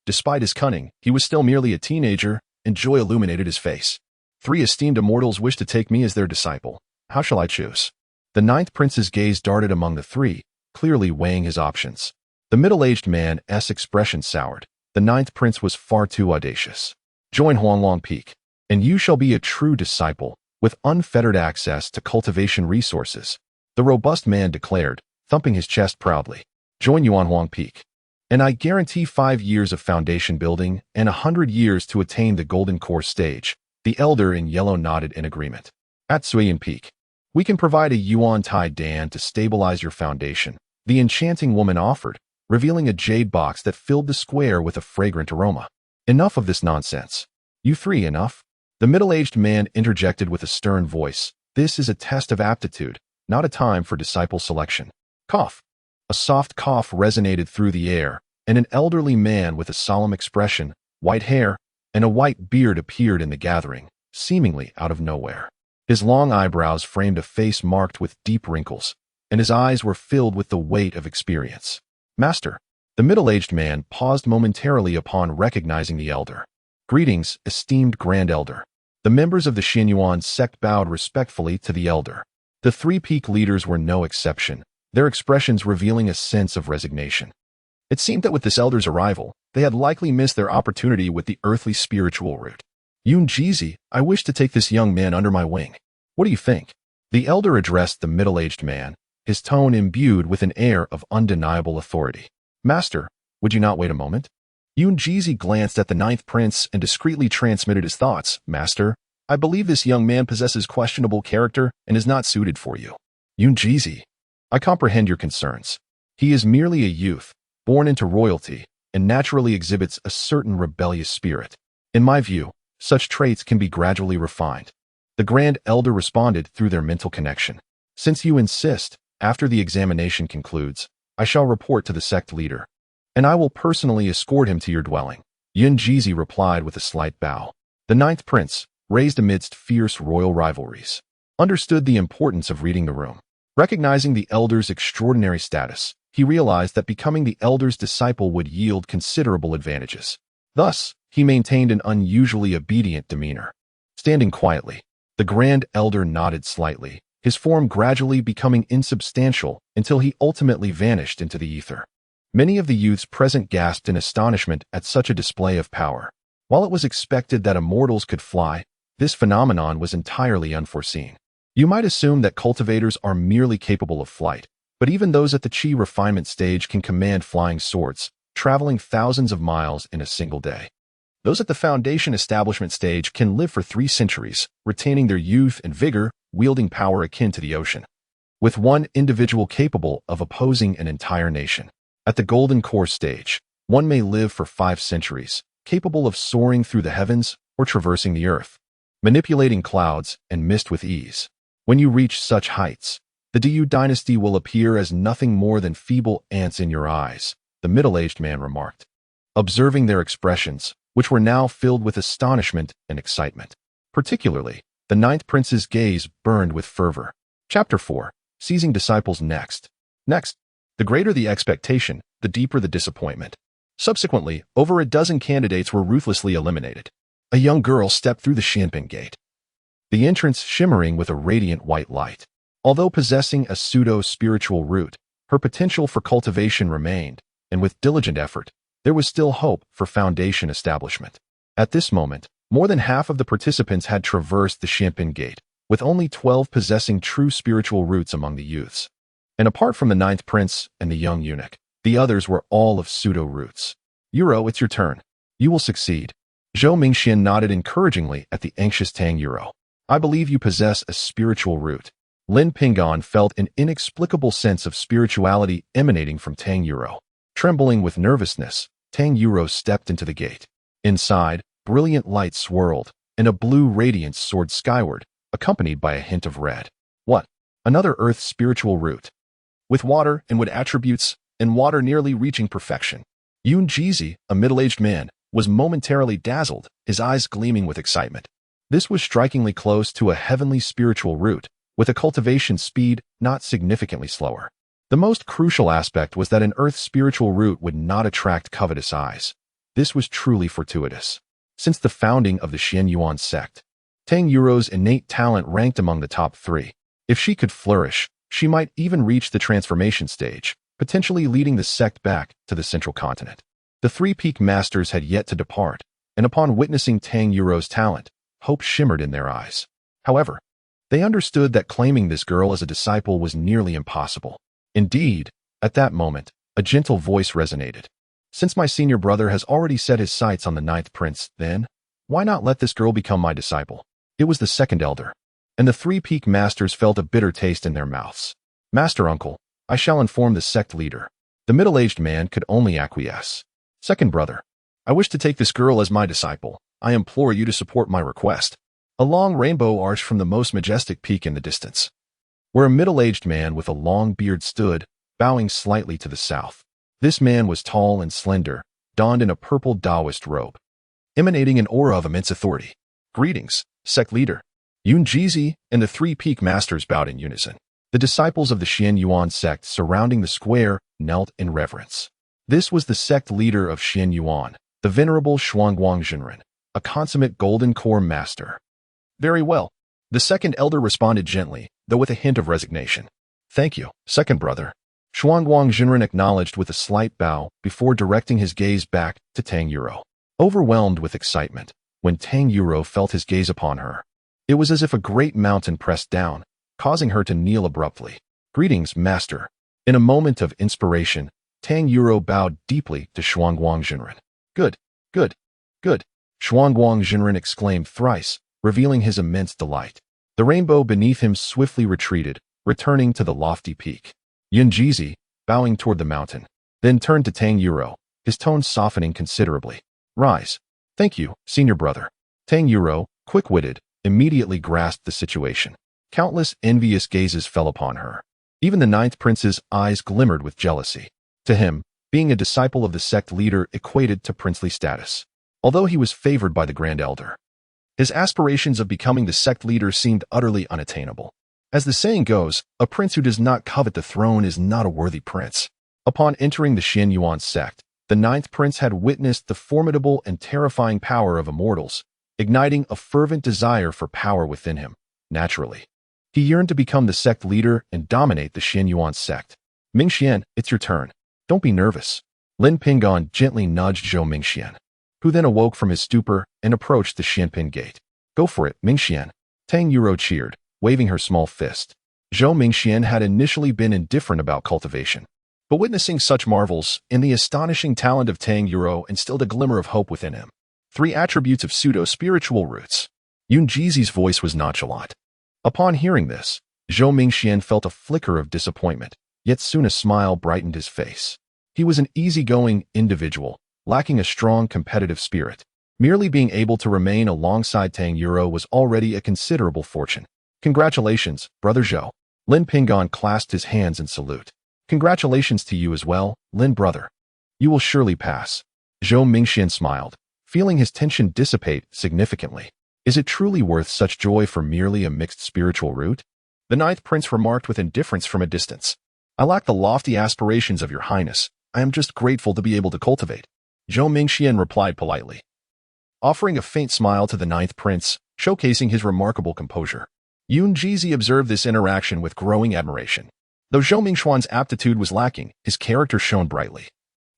Despite his cunning, he was still merely a teenager, and joy illuminated his face. 3 esteemed immortals wish to take me as their disciple. How shall I choose? The 9th prince's gaze darted among the 3, clearly weighing his options. The middle-aged man's expression soured. The 9th prince was far too audacious. Join Huanglong Peak, and you shall be a true disciple, with unfettered access to cultivation resources. The robust man declared, thumping his chest proudly. Join Yuanhuang Peak, and I guarantee 5 years of foundation building and 100 years to attain the golden core stage. The elder in yellow nodded in agreement. At Suiyan Peak, We can provide a yuan tai dan to stabilize your foundation, the enchanting woman offered, revealing a jade box that filled the square with a fragrant aroma. Enough of this nonsense. You three, enough? The middle-aged man interjected with a stern voice. This is a test of aptitude, not a time for disciple selection. Cough. A soft cough resonated through the air, and an elderly man with a solemn expression, white hair, and a white beard appeared in the gathering, seemingly out of nowhere. His long eyebrows framed a face marked with deep wrinkles, and his eyes were filled with the weight of experience. Master. The middle-aged man paused momentarily upon recognizing the elder. Greetings, esteemed Grand Elder. The members of the Xianyuan sect bowed respectfully to the elder. The three peak leaders were no exception, their expressions revealing a sense of resignation. It seemed that with this elder's arrival, they had likely missed their opportunity with the earthly spiritual route. Yunjizi, I wish to take this young man under my wing. What do you think? The elder addressed the middle-aged man, his tone imbued with an air of undeniable authority. Master, would you not wait a moment? Yunjizi glanced at the ninth prince and discreetly transmitted his thoughts. Master, I believe this young man possesses questionable character and is not suited for you. Yunjizi, I comprehend your concerns. He is merely a youth, born into royalty, and naturally exhibits a certain rebellious spirit. In my view, such traits can be gradually refined. The Grand Elder responded through their mental connection. Since you insist, after the examination concludes, I shall report to the sect leader, and I will personally escort him to your dwelling. Yunjizi replied with a slight bow. The ninth prince, raised amidst fierce royal rivalries, understood the importance of reading the room. Recognizing the elder's extraordinary status, he realized that becoming the elder's disciple would yield considerable advantages. Thus, he maintained an unusually obedient demeanor. Standing quietly, the Grand Elder nodded slightly, his form gradually becoming insubstantial until he ultimately vanished into the ether. Many of the youths present gasped in astonishment at such a display of power. While it was expected that immortals could fly, this phenomenon was entirely unforeseen. You might assume that cultivators are merely capable of flight, but even those at the chi refinement stage can command flying swords, traveling thousands of miles in a single day. Those at the foundation establishment stage can live for 3 centuries, retaining their youth and vigor, wielding power akin to the ocean, with one individual capable of opposing an entire nation. At the golden core stage, one may live for 5 centuries, capable of soaring through the heavens or traversing the earth, manipulating clouds and mist with ease. When you reach such heights, the Diyu dynasty will appear as nothing more than feeble ants in your eyes, the middle-aged man remarked, observing their expressions, which were now filled with astonishment and excitement. Particularly, the ninth prince's gaze burned with fervor. Chapter 4. Seizing disciples next. Next, the greater the expectation, the deeper the disappointment. Subsequently, over a dozen candidates were ruthlessly eliminated. A young girl stepped through the Xianping gate, the entrance shimmering with a radiant white light. Although possessing a pseudo-spiritual root, her potential for cultivation remained, and with diligent effort, there was still hope for foundation establishment. At this moment, more than half of the participants had traversed the Xianping gate, with only 12 possessing true spiritual roots among the youths. And apart from the ninth prince and the young eunuch, the others were all of pseudo-roots. Yuro, it's your turn. You will succeed. Zhou Mingxian nodded encouragingly at the anxious Tang Yuro. I believe you possess a spiritual root. Lin Ping'an felt an inexplicable sense of spirituality emanating from Tang Yuro. Trembling with nervousness, Tang Yuro stepped into the gate. Inside, brilliant light swirled, and a blue radiance soared skyward, accompanied by a hint of red. What? Another earth spiritual root. With water and wood attributes, and water nearly reaching perfection. Yunjizi, a middle-aged man, was momentarily dazzled, his eyes gleaming with excitement. This was strikingly close to a heavenly spiritual root, with a cultivation speed not significantly slower. The most crucial aspect was that an earth spiritual root would not attract covetous eyes. This was truly fortuitous. Since the founding of the Xianyuan sect, Tang Yuro's innate talent ranked among the top 3. If she could flourish, she might even reach the transformation stage, potentially leading the sect back to the central continent. The 3 peak masters had yet to depart, and upon witnessing Tang Yuro's talent, hope shimmered in their eyes. However, they understood that claiming this girl as a disciple was nearly impossible. Indeed, at that moment, a gentle voice resonated. Since my senior brother has already set his sights on the ninth prince, then, why not let this girl become my disciple? It was the second elder. and the three peak masters felt a bitter taste in their mouths. Master Uncle, I shall inform the sect leader. The middle-aged man could only acquiesce. Second brother, I wish to take this girl as my disciple. I implore you to support my request. A long rainbow arched from the most majestic peak in the distance, where a middle-aged man with a long beard stood, bowing slightly to the south. This man was tall and slender, donned in a purple Taoist robe, emanating an aura of immense authority. Greetings, sect leader. Yun Jizi and the three peak masters bowed in unison. The disciples of the Xian Yuan sect surrounding the square knelt in reverence. This was the sect leader of Xian Yuan, the venerable Shuangguang Zhenren, a consummate golden core master. Very well. The second elder responded gently, though with a hint of resignation. Thank you, second brother. Shuangguang Zhenren acknowledged with a slight bow before directing his gaze back to Tang Yuro. Overwhelmed with excitement, when Tang Yuro felt his gaze upon her, it was as if a great mountain pressed down, causing her to kneel abruptly. Greetings, master. In a moment of inspiration, Tang Yuro bowed deeply to Shuangguang Zhenren. Good, good, good. Shuangguang Zhenren exclaimed thrice, revealing his immense delight. The rainbow beneath him swiftly retreated, returning to the lofty peak. Yun Jizi, bowing toward the mountain, then turned to Tang Yuro, his tone softening considerably. Rise. Thank you, senior brother. Tang Yuro, quick-witted, immediately grasped the situation. Countless envious gazes fell upon her. Even the ninth prince's eyes glimmered with jealousy. To him, being a disciple of the sect leader equated to princely status. Although he was favored by the Grand Elder, his aspirations of becoming the sect leader seemed utterly unattainable. As the saying goes, a prince who does not covet the throne is not a worthy prince. Upon entering the Xian Yuan sect, the ninth prince had witnessed the formidable and terrifying power of immortals, igniting a fervent desire for power within him. Naturally, he yearned to become the sect leader and dominate the Xian Yuan sect. Mingxian, it's your turn. Don't be nervous. Lin Ping'an gently nudged Zhou Mingxian, who then awoke from his stupor and approached the Xianpin gate. Go for it, Mingxian. Tang Yuro cheered, waving her small fist. Zhou Mingxian had initially been indifferent about cultivation, but witnessing such marvels and the astonishing talent of Tang Yuro instilled a glimmer of hope within him. 3 attributes of pseudo-spiritual roots. Yun Jizi's voice was nonchalant. Upon hearing this, Zhou Mingxian felt a flicker of disappointment, yet soon a smile brightened his face. He was an easygoing individual, lacking a strong competitive spirit. Merely being able to remain alongside Tang Yuro was already a considerable fortune. Congratulations, Brother Zhou. Lin Ping'an clasped his hands in salute. Congratulations to you as well, Lin brother. You will surely pass. Zhou Mingxian smiled, feeling his tension dissipate significantly. Is it truly worth such joy for merely a mixed spiritual root? The ninth prince remarked with indifference from a distance. I lack the lofty aspirations of your highness. I am just grateful to be able to cultivate. Zhou Mingxian replied politely, offering a faint smile to the ninth prince, showcasing his remarkable composure. Yun Jizi observed this interaction with growing admiration. Though Zhou Mingxian's aptitude was lacking, his character shone brightly.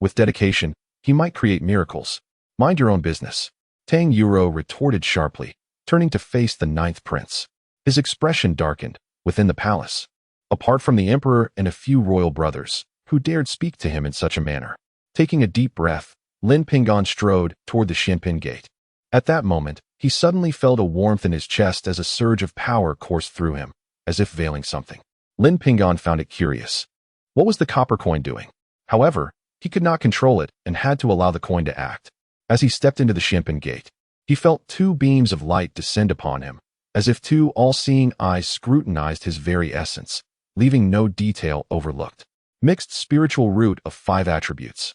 With dedication, he might create miracles. Mind your own business. Tang Yuro retorted sharply, turning to face the ninth prince. His expression darkened. Within the palace, apart from the emperor and a few royal brothers, who dared speak to him in such a manner. Taking a deep breath, Lin Ping'an strode toward the Xianpin gate. At that moment, he suddenly felt a warmth in his chest as a surge of power coursed through him, as if veiling something. Lin Ping'an found it curious. What was the copper coin doing? However, he could not control it and had to allow the coin to act. As he stepped into the Xianpin gate, he felt 2 beams of light descend upon him, as if 2 all-seeing eyes scrutinized his very essence, leaving no detail overlooked. Mixed spiritual root of 5 attributes.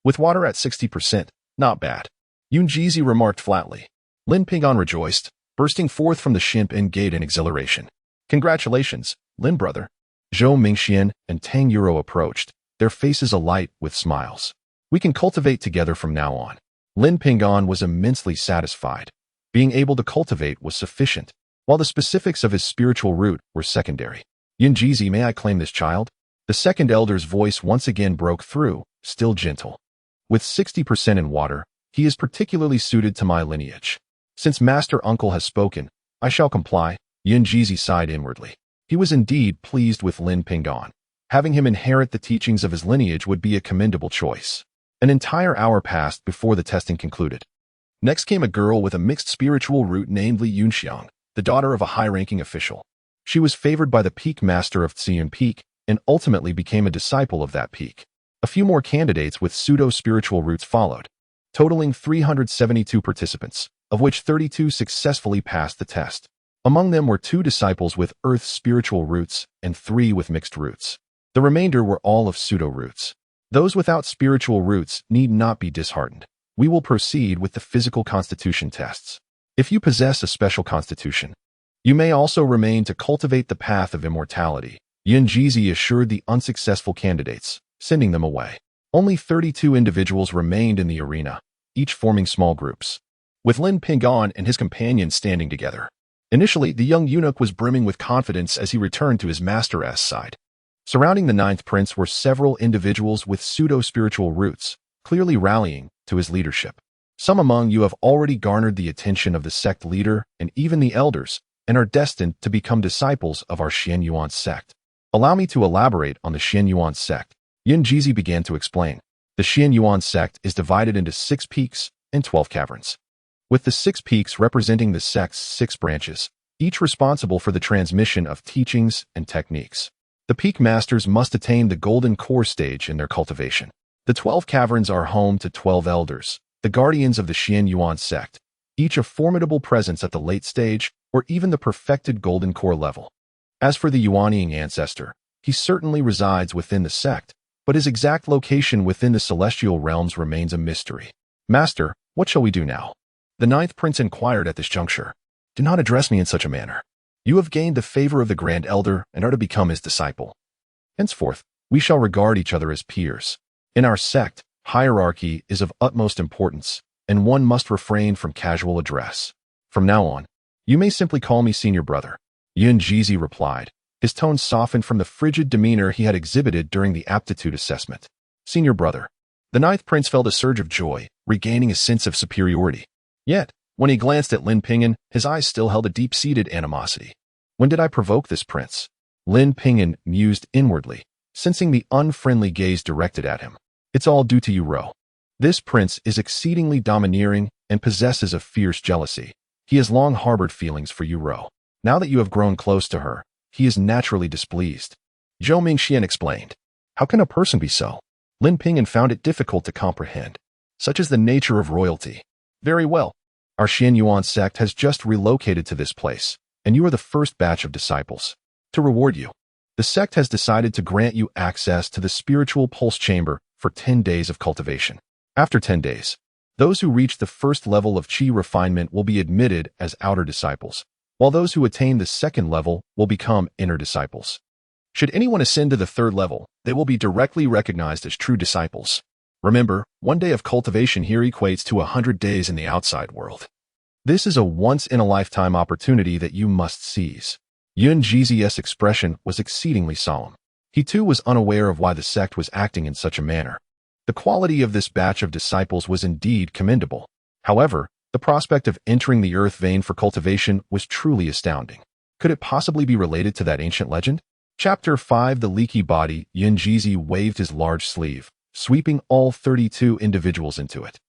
With water at 60%, not bad. Yun Jizi remarked flatly. Lin Ping'an rejoiced, bursting forth from the Xianpin gate in exhilaration. Congratulations, Lin brother. Zhou Mingxian and Tang Yuro approached, their faces alight with smiles. We can cultivate together from now on. Lin Ping'an was immensely satisfied. Being able to cultivate was sufficient, while the specifics of his spiritual root were secondary. Yun Jizi, may I claim this child? The second elder's voice once again broke through, still gentle. With 60% in water, he is particularly suited to my lineage. Since Master Uncle has spoken, I shall comply. Yun Jizi sighed inwardly. He was indeed pleased with Lin Ping'an. Having him inherit the teachings of his lineage would be a commendable choice. An entire hour passed before the testing concluded. Next came a girl with a mixed spiritual root named Li Yunxiang. the daughter of a high-ranking official. She was favored by the peak master of Xian Peak and ultimately became a disciple of that peak. A few more candidates with pseudo-spiritual roots followed, totaling 372 participants, of which 32 successfully passed the test. Among them were 2 disciples with Earth's spiritual roots and 3 with mixed roots. The remainder were all of pseudo-roots. Those without spiritual roots need not be disheartened. We will proceed with the physical constitution tests. If you possess a special constitution, you may also remain to cultivate the path of immortality, Yunjizi assured the unsuccessful candidates, sending them away. Only 32 individuals remained in the arena, each forming small groups, with Lin Ping'an and his companions standing together. Initially, the young eunuch was brimming with confidence as he returned to his master's side. Surrounding the 9th prince were several individuals with pseudo-spiritual roots, clearly rallying to his leadership. Some among you have already garnered the attention of the sect leader and even the elders, and are destined to become disciples of our Xianyuan sect. Allow me to elaborate on the Xianyuan sect. Yunjizi began to explain. The Xianyuan sect is divided into 6 peaks and 12 caverns, with the 6 peaks representing the sect's 6 branches, each responsible for the transmission of teachings and techniques. The peak masters must attain the golden core stage in their cultivation. The 12 caverns are home to 12 elders, the guardians of the Xianyuan sect, each a formidable presence at the late stage or even the perfected golden core level. As for the Yuanying ancestor, he certainly resides within the sect, but his exact location within the celestial realms remains a mystery. Master, what shall we do now? The 9th prince inquired at this juncture. Do not address me in such a manner. You have gained the favor of the Grand Elder and are to become his disciple. Henceforth, we shall regard each other as peers. In our sect, hierarchy is of utmost importance, and one must refrain from casual address. From now on, you may simply call me senior brother. Yunjizi replied. His tone softened from the frigid demeanor he had exhibited during the aptitude assessment. Senior brother. The 9th prince felt a surge of joy, regaining a sense of superiority. Yet, when he glanced at Lin Ping'an, his eyes still held a deep-seated animosity. When did I provoke this prince? Lin Ping'an mused inwardly, sensing the unfriendly gaze directed at him. It's all due to you, Ro. This prince is exceedingly domineering and possesses a fierce jealousy. He has long harbored feelings for you, Ro. Now that you have grown close to her, he is naturally displeased. Zhou Mingxian explained. How can a person be so? Lin Ping'an found it difficult to comprehend. Such is the nature of royalty. Very well. Our Xianyuan sect has just relocated to this place, and you are the first batch of disciples. To reward you, the sect has decided to grant you access to the spiritual pulse chamber for 10 days of cultivation. After 10 days, those who reach the first level of qi refinement will be admitted as outer disciples, while those who attain the second level will become inner disciples. Should anyone ascend to the 3rd level, they will be directly recognized as true disciples. Remember, 1 day of cultivation here equates to 100 days in the outside world. This is a once-in-a-lifetime opportunity that you must seize. Yunjizi's expression was exceedingly solemn. He too was unaware of why the sect was acting in such a manner. The quality of this batch of disciples was indeed commendable. However, the prospect of entering the earth vein for cultivation was truly astounding. Could it possibly be related to that ancient legend? Chapter 5 The Leaky Body. Yunjizi waved his large sleeve, sweeping all 32 individuals into it,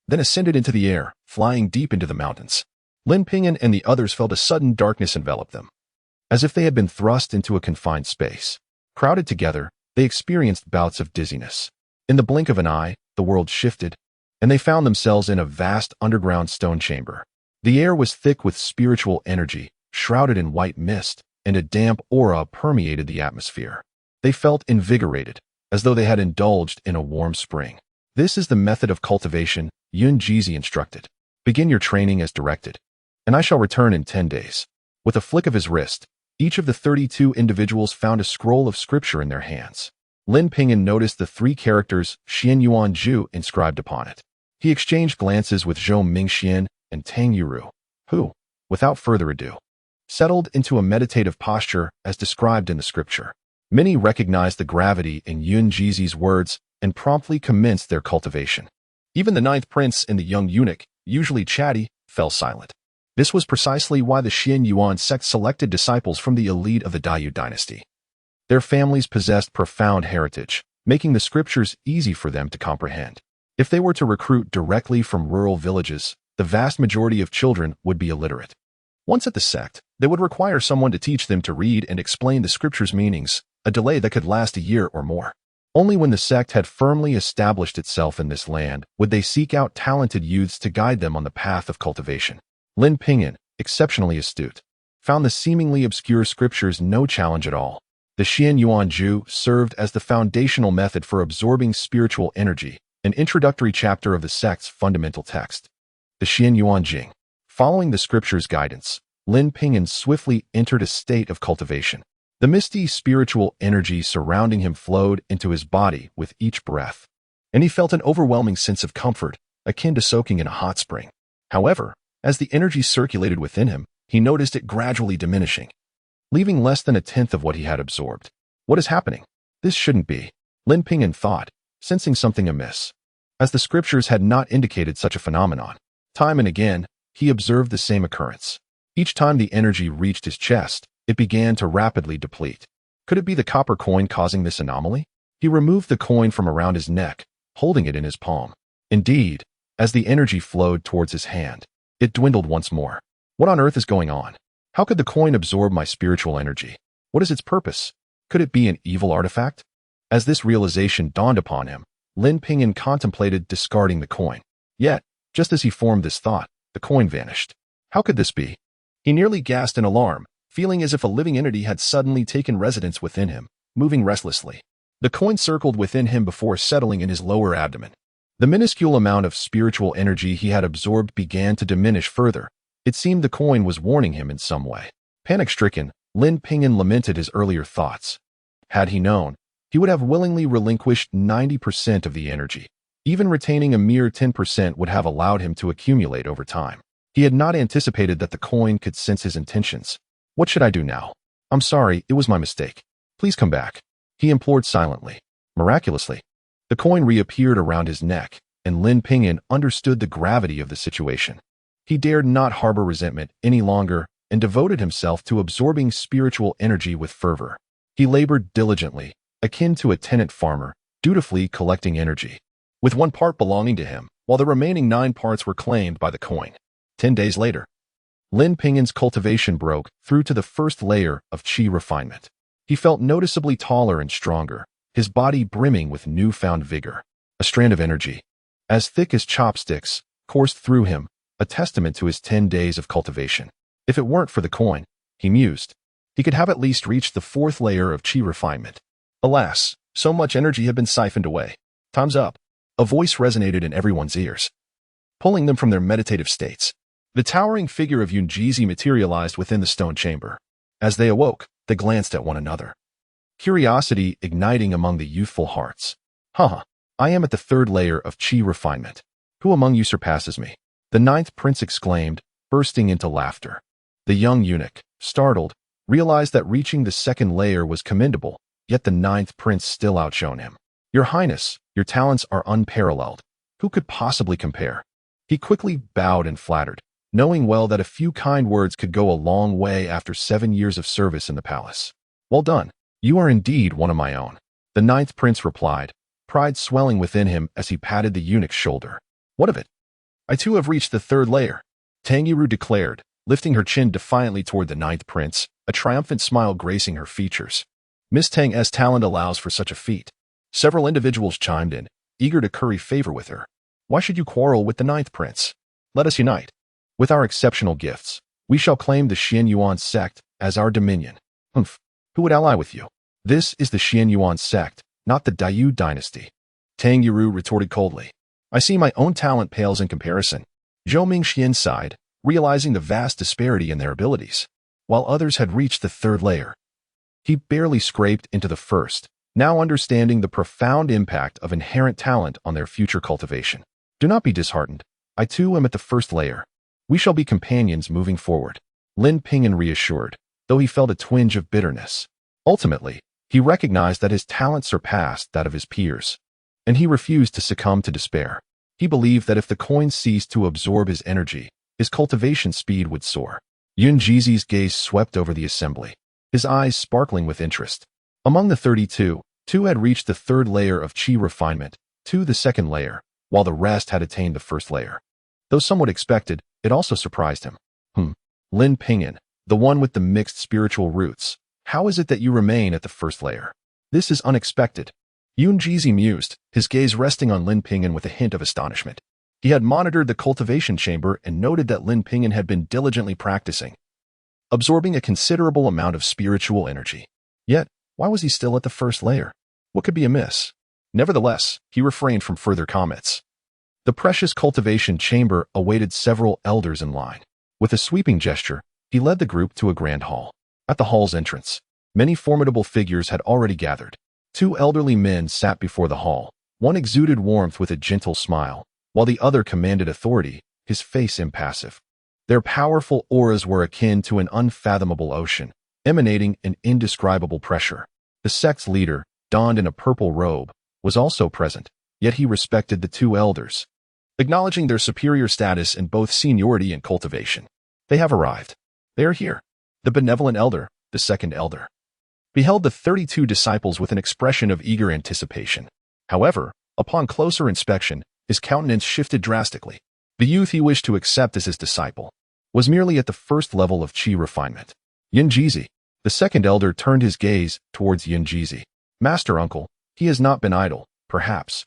then ascended into the air, flying deep into the mountains. Lin Ping'an and the others felt a sudden darkness envelop them, as if they had been thrust into a confined space. Crowded together, they experienced bouts of dizziness. In the blink of an eye, the world shifted, and they found themselves in a vast underground stone chamber. The air was thick with spiritual energy, shrouded in white mist, and a damp aura permeated the atmosphere. They felt invigorated, as though they had indulged in a warm spring. This is the method of cultivation, Yunjizi instructed. Begin your training as directed, and I shall return in 10 days. With a flick of his wrist, each of the 32 individuals found a scroll of scripture in their hands. Lin Ping'an noticed the 3 characters Xianyuan Zhu inscribed upon it. He exchanged glances with Zhou Mingxian and Tang Yuru, who, without further ado, settled into a meditative posture as described in the scripture. Many recognized the gravity in Yunjizi's words and promptly commenced their cultivation. Even the 9th prince and the young eunuch, usually chatty, fell silent. This was precisely why the Xianyuan sect selected disciples from the elite of the Daiyu dynasty. Their families possessed profound heritage, making the scriptures easy for them to comprehend. If they were to recruit directly from rural villages, the vast majority of children would be illiterate. Once at the sect, they would require someone to teach them to read and explain the scripture's meanings, a delay that could last a year or more. Only when the sect had firmly established itself in this land would they seek out talented youths to guide them on the path of cultivation. Lin Ping'an, exceptionally astute, found the seemingly obscure scriptures no challenge at all. The Xian Yuan Ju served as the foundational method for absorbing spiritual energy, an introductory chapter of the sect's fundamental text. The Xian Yuan Jing. Following the scripture's guidance, Lin Ping'an swiftly entered a state of cultivation. The misty spiritual energy surrounding him flowed into his body with each breath, and he felt an overwhelming sense of comfort, akin to soaking in a hot spring. However, as the energy circulated within him, he noticed it gradually diminishing, leaving less than a tenth of what he had absorbed. What is happening? This shouldn't be, Lin Ping'an thought, sensing something amiss, as the scriptures had not indicated such a phenomenon. Time and again, he observed the same occurrence. Each time the energy reached his chest, it began to rapidly deplete. Could it be the copper coin causing this anomaly? He removed the coin from around his neck, holding it in his palm. Indeed, as the energy flowed towards his hand, it dwindled once more. What on earth is going on? How could the coin absorb my spiritual energy? What is its purpose? Could it be an evil artifact? As this realization dawned upon him, Lin Ping'an contemplated discarding the coin. Yet, just as he formed this thought, the coin vanished. How could this be? He nearly gasped in alarm, feeling as if a living entity had suddenly taken residence within him, moving restlessly. The coin circled within him before settling in his lower abdomen. The minuscule amount of spiritual energy he had absorbed began to diminish further. It seemed the coin was warning him in some way. Panic-stricken, Lin Ping'an lamented his earlier thoughts. Had he known, he would have willingly relinquished 90% of the energy. Even retaining a mere 10% would have allowed him to accumulate over time. He had not anticipated that the coin could sense his intentions. What should I do now? I'm sorry, it was my mistake. Please come back, he implored silently. Miraculously, the coin reappeared around his neck, and Lin Ping'an understood the gravity of the situation. He dared not harbor resentment any longer and devoted himself to absorbing spiritual energy with fervor. He labored diligently, akin to a tenant farmer, dutifully collecting energy, with one part belonging to him, while the remaining 9 parts were claimed by the coin. 10 days later, Lin Ping'an's cultivation broke through to the first layer of qi refinement. He felt noticeably taller and stronger, his body brimming with newfound vigor. A strand of energy, as thick as chopsticks, coursed through him, a testament to his 10 days of cultivation. If it weren't for the coin, he mused, he could have at least reached the 4th layer of qi refinement. Alas, so much energy had been siphoned away. Time's up. A voice resonated in everyone's ears, pulling them from their meditative states. The towering figure of Yunjizi materialized within the stone chamber. As they awoke, they glanced at one another, curiosity igniting among the youthful hearts. I am at the 3rd layer of qi refinement. Who among you surpasses me? The 9th prince exclaimed, bursting into laughter. The young eunuch, startled, realized that reaching the 2nd layer was commendable, yet the 9th prince still outshone him. Your Highness, your talents are unparalleled. Who could possibly compare? He quickly bowed and flattered, knowing well that a few kind words could go a long way after 7 years of service in the palace. Well done. You are indeed one of my own, the 9th prince replied, pride swelling within him as he patted the eunuch's shoulder. What of it? I too have reached the 3rd layer, Tang Yiru declared, lifting her chin defiantly toward the 9th prince, a triumphant smile gracing her features. Miss Tang's talent allows for such a feat. Several individuals chimed in, eager to curry favor with her. Why should you quarrel with the 9th prince? Let us unite. With our exceptional gifts, we shall claim the Xian Yuan sect as our dominion. Who would ally with you? This is the Xian Yuan sect, not the Dayu dynasty. Tang Yiru retorted coldly. I see my own talent pales in comparison. Zhou Mingxian sighed, realizing the vast disparity in their abilities. While others had reached the 3rd layer, he barely scraped into the 1st, now understanding the profound impact of inherent talent on their future cultivation. Do not be disheartened. I too am at the 1st layer. We shall be companions moving forward, Lin Ping'an reassured, though he felt a twinge of bitterness. Ultimately, he recognized that his talent surpassed that of his peers, and he refused to succumb to despair. He believed that if the coin ceased to absorb his energy, his cultivation speed would soar. Yunjizi's gaze swept over the assembly, his eyes sparkling with interest. Among the 32, 2 had reached the 3rd layer of qi refinement, 2 the 2nd layer, while the rest had attained the 1st layer. Though somewhat expected, it also surprised him. Lin Ping'an, the one with the mixed spiritual roots. How is it that you remain at the first layer? This is unexpected. Yunjizi mused, his gaze resting on Lin Ping'an with a hint of astonishment. He had monitored the cultivation chamber and noted that Lin Ping'an had been diligently practicing, absorbing a considerable amount of spiritual energy. Yet, why was he still at the first layer? What could be amiss? Nevertheless, he refrained from further comments. The precious cultivation chamber awaited several elders in line. With a sweeping gesture, he led the group to a grand hall. At the hall's entrance, many formidable figures had already gathered. Two elderly men sat before the hall. One exuded warmth with a gentle smile, while the other commanded authority, his face impassive. Their powerful auras were akin to an unfathomable ocean, emanating an indescribable pressure. The sect's leader, donned in a purple robe, was also present, yet he respected the two elders, acknowledging their superior status in both seniority and cultivation. They have arrived. They are here. The benevolent elder, the second elder, beheld the 32 disciples with an expression of eager anticipation. However, upon closer inspection, his countenance shifted drastically. The youth he wished to accept as his disciple was merely at the first level of chi refinement. Yunjizi, the second elder, turned his gaze towards Yunjizi. Master uncle, he has not been idle, perhaps.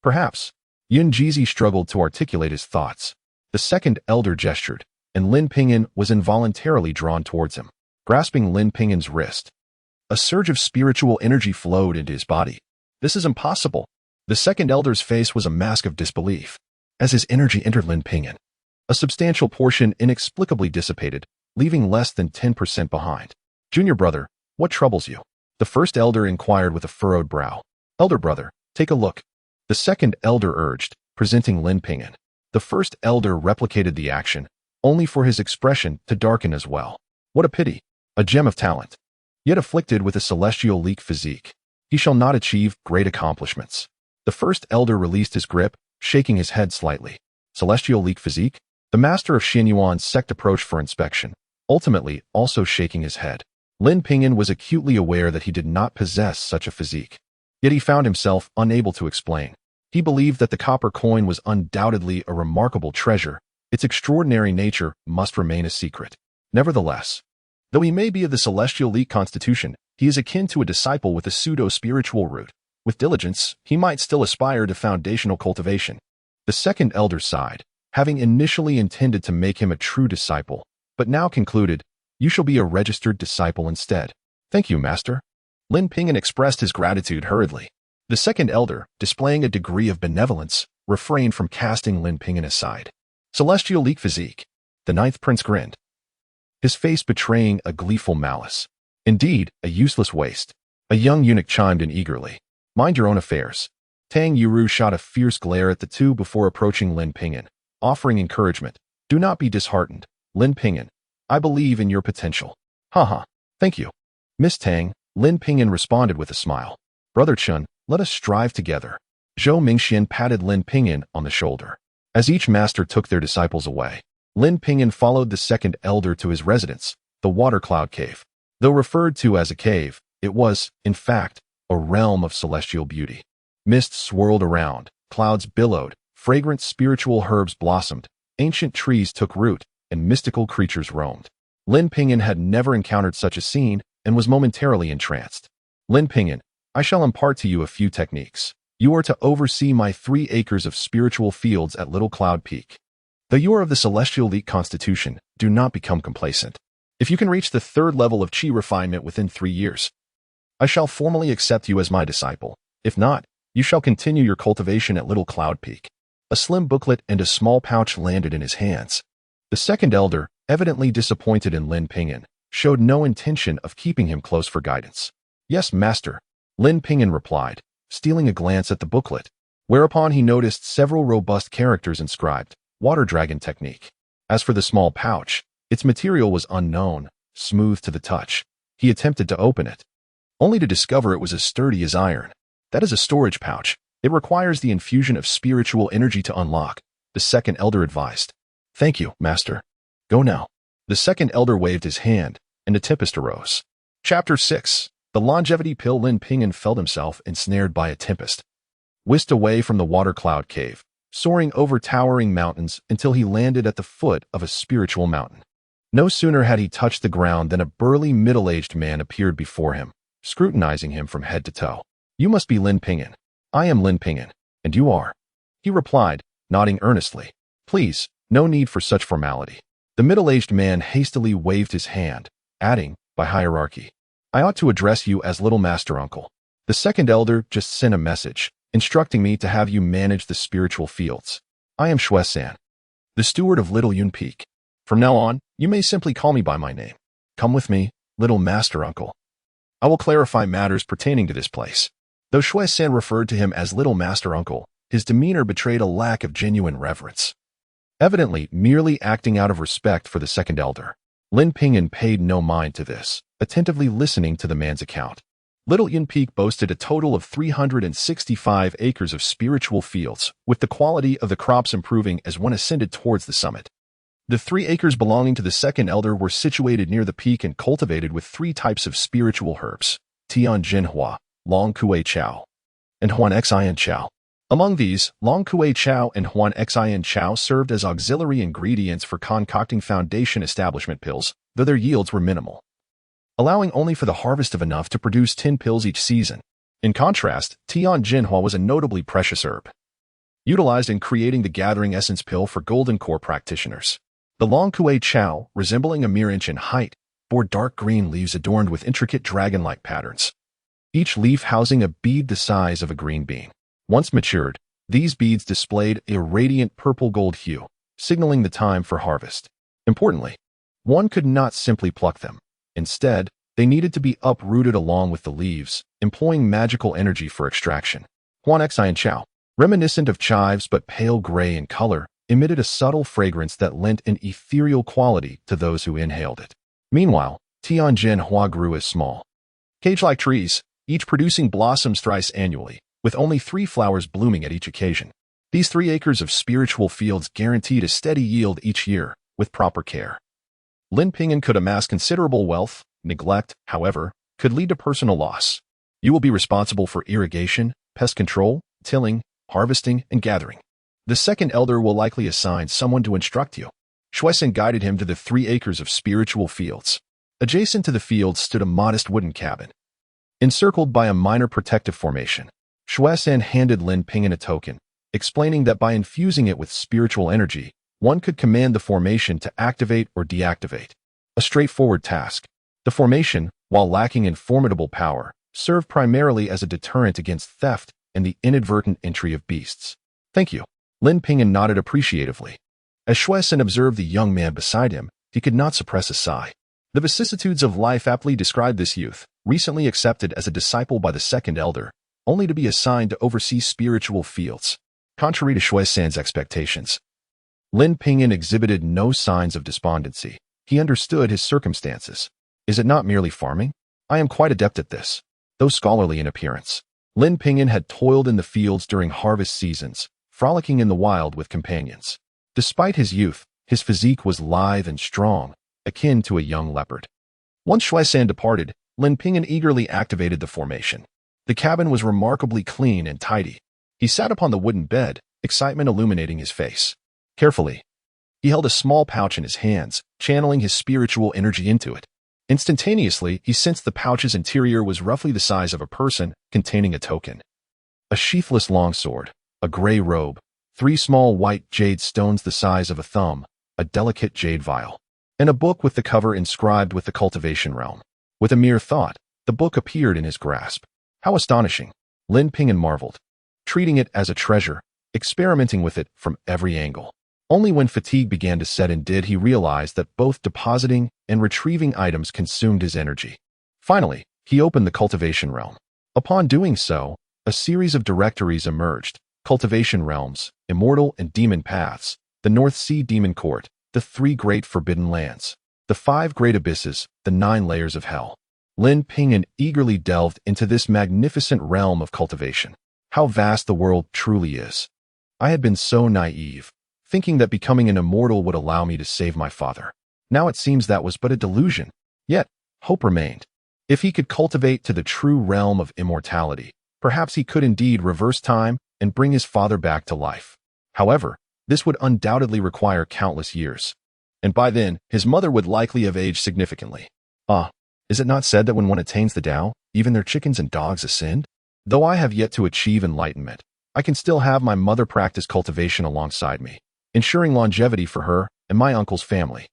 Perhaps. Yunjizi struggled to articulate his thoughts. The second elder gestured, and Lin Ping'an was involuntarily drawn towards him, grasping Lin Ping'an's wrist. A surge of spiritual energy flowed into his body. This is impossible. The second elder's face was a mask of disbelief. As his energy entered Lin Ping'an, a substantial portion inexplicably dissipated, leaving less than 10% behind. Junior brother, what troubles you? The first elder inquired with a furrowed brow. Elder brother, take a look. The second elder urged, presenting Lin Ping'an. The first elder replicated the action, only for his expression to darken as well. What a pity. A gem of talent. Yet afflicted with a celestial leak physique, he shall not achieve great accomplishments. The first elder released his grip, shaking his head slightly. Celestial leak physique? The master of Xianyuan's sect approached for inspection, ultimately also shaking his head. Lin Ping'an was acutely aware that he did not possess such a physique. Yet he found himself unable to explain. He believed that the copper coin was undoubtedly a remarkable treasure. Its extraordinary nature must remain a secret. Nevertheless, though he may be of the celestial leak constitution, he is akin to a disciple with a pseudo-spiritual root. With diligence, he might still aspire to foundational cultivation. The second elder sighed, having initially intended to make him a true disciple, but now concluded, you shall be a registered disciple instead. Thank you, master. Lin Ping'an expressed his gratitude hurriedly. The second elder, displaying a degree of benevolence, refrained from casting Lin Ping'an aside. Celestial leak physique. The ninth prince grinned, his face betraying a gleeful malice. Indeed, a useless waste. A young eunuch chimed in eagerly. Mind your own affairs. Tang Yuru shot a fierce glare at the two before approaching Lin Ping'an, offering encouragement. Do not be disheartened, Lin Ping'an. I believe in your potential. Haha, thank you. Miss Tang, Lin Ping'an responded with a smile. Brother Chun, let us strive together. Zhou Mingxian patted Lin Ping'an on the shoulder. As each master took their disciples away, Lin Ping'an followed the second elder to his residence, the Water Cloud Cave. Though referred to as a cave, it was, in fact, a realm of celestial beauty. Mist swirled around, clouds billowed, fragrant spiritual herbs blossomed, ancient trees took root, and mystical creatures roamed. Lin Ping'an had never encountered such a scene and was momentarily entranced. Lin Ping'an, I shall impart to you a few techniques. You are to oversee my 3 acres of spiritual fields at Little Cloud Peak. Though you are of the celestial leak constitution, do not become complacent. If you can reach the 3rd level of chi refinement within 3 years, I shall formally accept you as my disciple. If not, you shall continue your cultivation at Little Cloud Peak. A slim booklet and a small pouch landed in his hands. The second elder, evidently disappointed in Lin Ping'an, showed no intention of keeping him close for guidance. Yes, master, Lin Ping'an replied, stealing a glance at the booklet, whereupon he noticed several robust characters inscribed, Water Dragon Technique. As for the small pouch, its material was unknown, smooth to the touch. He attempted to open it, only to discover it was as sturdy as iron. That is a storage pouch. It requires the infusion of spiritual energy to unlock, the second elder advised. Thank you, master. Go now. The second elder waved his hand, and a tempest arose. Chapter 6. The longevity pill. Lin Ping'an felt himself ensnared by a tempest, whisked away from the water cloud cave, soaring over towering mountains until he landed at the foot of a spiritual mountain. No sooner had he touched the ground than a burly middle-aged man appeared before him, scrutinizing him from head to toe. "You must be Lin Ping'an." "I am Lin Ping'an, and you are?" he replied, nodding earnestly. "Please, no need for such formality." The middle-aged man hastily waved his hand, adding, by hierarchy, "I ought to address you as Little Master Uncle. The second elder just sent a message, instructing me to have you manage the spiritual fields. I am Shuesan, the steward of Little Yun Peak. From now on, you may simply call me by my name. Come with me, Little Master Uncle. I will clarify matters pertaining to this place." Though Shuesan referred to him as Little Master Uncle, his demeanor betrayed a lack of genuine reverence. Evidently, merely acting out of respect for the second elder, Lin Ping'an paid no mind to this, attentively listening to the man's account. Little Yun Peak boasted a total of 365 acres of spiritual fields, with the quality of the crops improving as one ascended towards the summit. The 3 acres belonging to the second elder were situated near the peak and cultivated with 3 types of spiritual herbs: Tian Jin Hua, Long Kue Chao, and Huan Xian Chao. Among these, Long Kue Chao and Huan Xian Chao served as auxiliary ingredients for concocting foundation establishment pills, though their yields were minimal, allowing only for the harvest of enough to produce 10 pills each season. In contrast, Tian Jinhua was a notably precious herb, utilized in creating the Gathering Essence pill for Golden Core practitioners. The Long Kue Chao, resembling a mere inch in height, bore dark green leaves adorned with intricate dragon-like patterns, each leaf housing a bead the size of a green bean. Once matured, these beads displayed a radiant purple-gold hue, signaling the time for harvest. Importantly, one could not simply pluck them. Instead, they needed to be uprooted along with the leaves, employing magical energy for extraction. Huan Xian Chao, reminiscent of chives but pale gray in color, emitted a subtle fragrance that lent an ethereal quality to those who inhaled it. Meanwhile, Tian Jin Hua grew as small, cage-like trees, each producing blossoms thrice annually, with only 3 flowers blooming at each occasion. These 3 acres of spiritual fields guaranteed a steady yield each year, with proper care. Lin Ping'an could amass considerable wealth. Neglect, however, could lead to personal loss. You will be responsible for irrigation, pest control, tilling, harvesting, and gathering. The second elder will likely assign someone to instruct you. Shuesan guided him to the 3 acres of spiritual fields. Adjacent to the fields stood a modest wooden cabin, encircled by a minor protective formation. Shuesan handed Lin Ping'an a token, explaining that by infusing it with spiritual energy, one could command the formation to activate or deactivate. A straightforward task. The formation, while lacking in formidable power, served primarily as a deterrent against theft and the inadvertent entry of beasts. "Thank you." Lin Ping'an nodded appreciatively. As Shuesan observed the young man beside him, he could not suppress a sigh. The vicissitudes of life aptly described this youth, recently accepted as a disciple by the second elder, only to be assigned to oversee spiritual fields. Contrary to Shuesan's expectations, Lin Ping'an exhibited no signs of despondency. He understood his circumstances. "Is it not merely farming? I am quite adept at this." Though scholarly in appearance, Lin Ping'an had toiled in the fields during harvest seasons, frolicking in the wild with companions. Despite his youth, his physique was lithe and strong, akin to a young leopard. Once Shuesan departed, Lin Ping'an eagerly activated the formation. The cabin was remarkably clean and tidy. He sat upon the wooden bed, excitement illuminating his face. Carefully, he held a small pouch in his hands, channeling his spiritual energy into it. Instantaneously, he sensed the pouch's interior was roughly the size of a person, containing a token: a sheathless longsword, a gray robe, 3 small white jade stones the size of a thumb, a delicate jade vial, and a book with the cover inscribed with the cultivation realm. With a mere thought, the book appeared in his grasp. How astonishing! Lin Ping'an marveled, treating it as a treasure, experimenting with it from every angle. Only when fatigue began to set in did he realize that both depositing and retrieving items consumed his energy. Finally, he opened the cultivation realm. Upon doing so, a series of directories emerged: cultivation realms, immortal and demon paths, the North Sea Demon Court, the 3 great forbidden lands, the 5 great abysses, the 9 layers of hell. Lin Ping'an eagerly delved into this magnificent realm of cultivation. How vast the world truly is. I had been so naive, thinking that becoming an immortal would allow me to save my father. Now it seems that was but a delusion. Yet, hope remained. If he could cultivate to the true realm of immortality, perhaps he could indeed reverse time and bring his father back to life. However, this would undoubtedly require countless years. and by then, his mother would likely have aged significantly. Ah, is it not said that when one attains the Tao, even their chickens and dogs ascend? Though I have yet to achieve enlightenment, I can still have my mother practice cultivation alongside me, ensuring longevity for her and my uncle's family.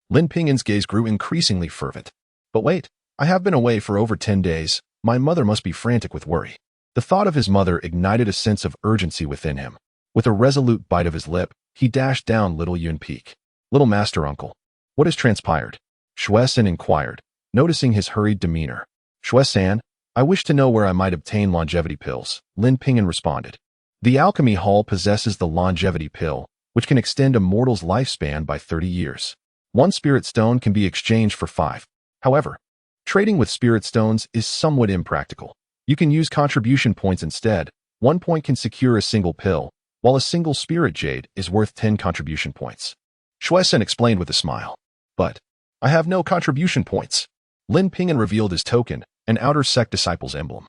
Lin Ping'an's gaze grew increasingly fervent. But wait, I have been away for over 10 days. My mother must be frantic with worry. The thought of his mother ignited a sense of urgency within him. With a resolute bite of his lip, he dashed down Little Yun Peak. Little Master Uncle, what has transpired? Shuesan inquired, noticing his hurried demeanor. Shuesan, I wish to know where I might obtain longevity pills, Lin Ping'an responded. The alchemy hall possesses the longevity pill, which can extend a mortal's lifespan by 30 years. One spirit stone can be exchanged for 5. However, trading with spirit stones is somewhat impractical. You can use contribution points instead. 1 point can secure a single pill, while a single spirit jade is worth 10 contribution points. Shuesan explained with a smile. But I have no contribution points. Lin Ping'an revealed his token, an outer sect disciple's emblem,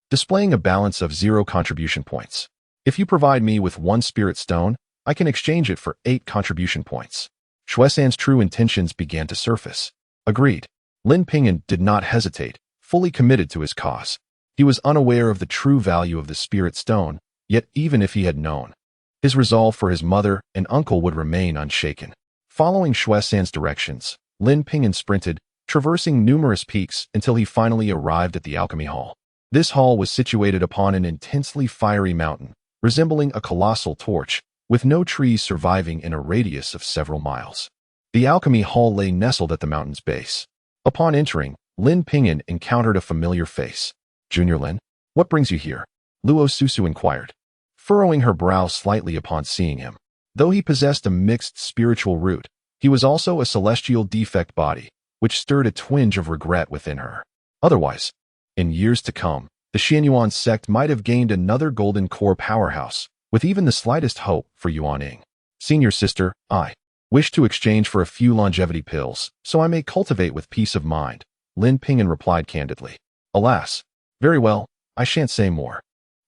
displaying a balance of 0 contribution points. If you provide me with 1 spirit stone, I can exchange it for 8 contribution points. Shuesan's true intentions began to surface. Agreed. Lin Ping'an did not hesitate, fully committed to his cause. He was unaware of the true value of the spirit stone, yet even if he had known, his resolve for his mother and uncle would remain unshaken. Following Shuesan's directions, Lin Ping'an sprinted, traversing numerous peaks until he finally arrived at the alchemy hall. This hall was situated upon an intensely fiery mountain, resembling a colossal torch, with no trees surviving in a radius of several miles. The alchemy hall lay nestled at the mountain's base. Upon entering, Lin Ping'an encountered a familiar face. Junior Lin, what brings you here? Luo Susu inquired, furrowing her brow slightly upon seeing him. Though he possessed a mixed spiritual root, he was also a celestial defect body, which stirred a twinge of regret within her. Otherwise, in years to come, the Xianyuan sect might have gained another golden core powerhouse, with even the slightest hope for Yuaning. Senior sister, I wish to exchange for a few longevity pills, so I may cultivate with peace of mind, Lin Ping'an replied candidly. Alas, very well, I shan't say more.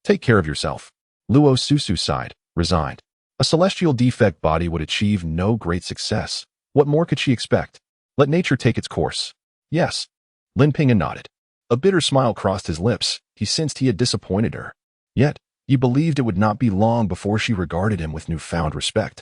Take care of yourself. Luo Susu sighed, resigned. A celestial defect body would achieve no great success. What more could she expect? Let nature take its course. Yes. Lin Ping'an nodded. A bitter smile crossed his lips. He sensed he had disappointed her. Yet, he believed it would not be long before she regarded him with newfound respect.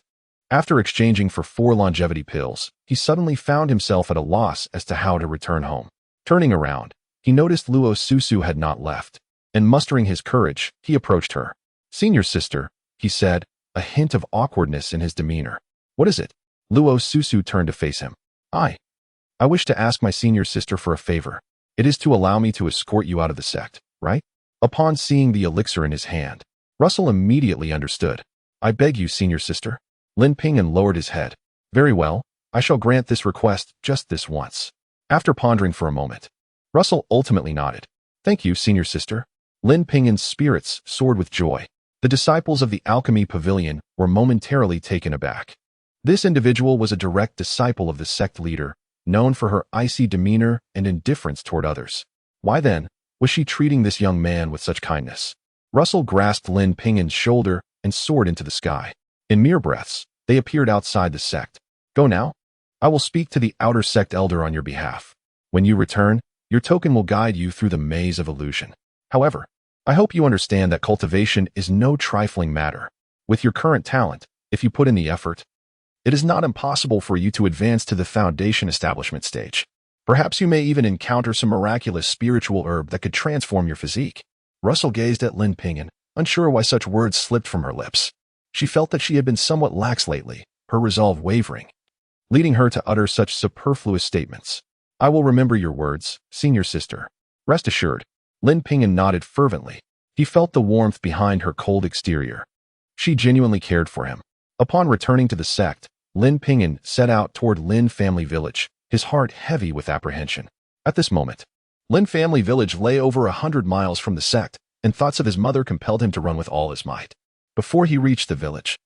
After exchanging for 4 longevity pills, he suddenly found himself at a loss as to how to return home. Turning around, he noticed Luo Susu had not left, and mustering his courage, he approached her. Senior sister, he said, a hint of awkwardness in his demeanor. What is it? Luo Susu turned to face him. I wish to ask my senior sister for a favor. It is to allow me to escort you out of the sect, right? Upon seeing the elixir in his hand, Russell immediately understood. I beg you, senior sister. Lin Ping'an lowered his head. Very well, I shall grant this request just this once. After pondering for a moment, Russell ultimately nodded. Thank you, senior sister. Lin Ping'an's spirits soared with joy. The disciples of the alchemy pavilion were momentarily taken aback. This individual was a direct disciple of the sect leader, known for her icy demeanor and indifference toward others. Why then was she treating this young man with such kindness? Russell grasped Lin Ping'an's shoulder and soared into the sky. In mere breaths, they appeared outside the sect. Go now. I will speak to the outer sect elder on your behalf. When you return, your token will guide you through the maze of illusion. However, I hope you understand that cultivation is no trifling matter. With your current talent, if you put in the effort, it is not impossible for you to advance to the foundation establishment stage. Perhaps you may even encounter some miraculous spiritual herb that could transform your physique. Russell gazed at Lin Ping'an, unsure why such words slipped from her lips. She felt that she had been somewhat lax lately, her resolve wavering, leading her to utter such superfluous statements. I will remember your words, senior sister. Rest assured. Lin Ping'an nodded fervently. He felt the warmth behind her cold exterior. She genuinely cared for him. Upon returning to the sect, Lin Ping'an set out toward Lin Family Village, his heart heavy with apprehension. At this moment, Lin Family Village lay over 100 miles from the sect, and thoughts of his mother compelled him to run with all his might. Before he reached the village,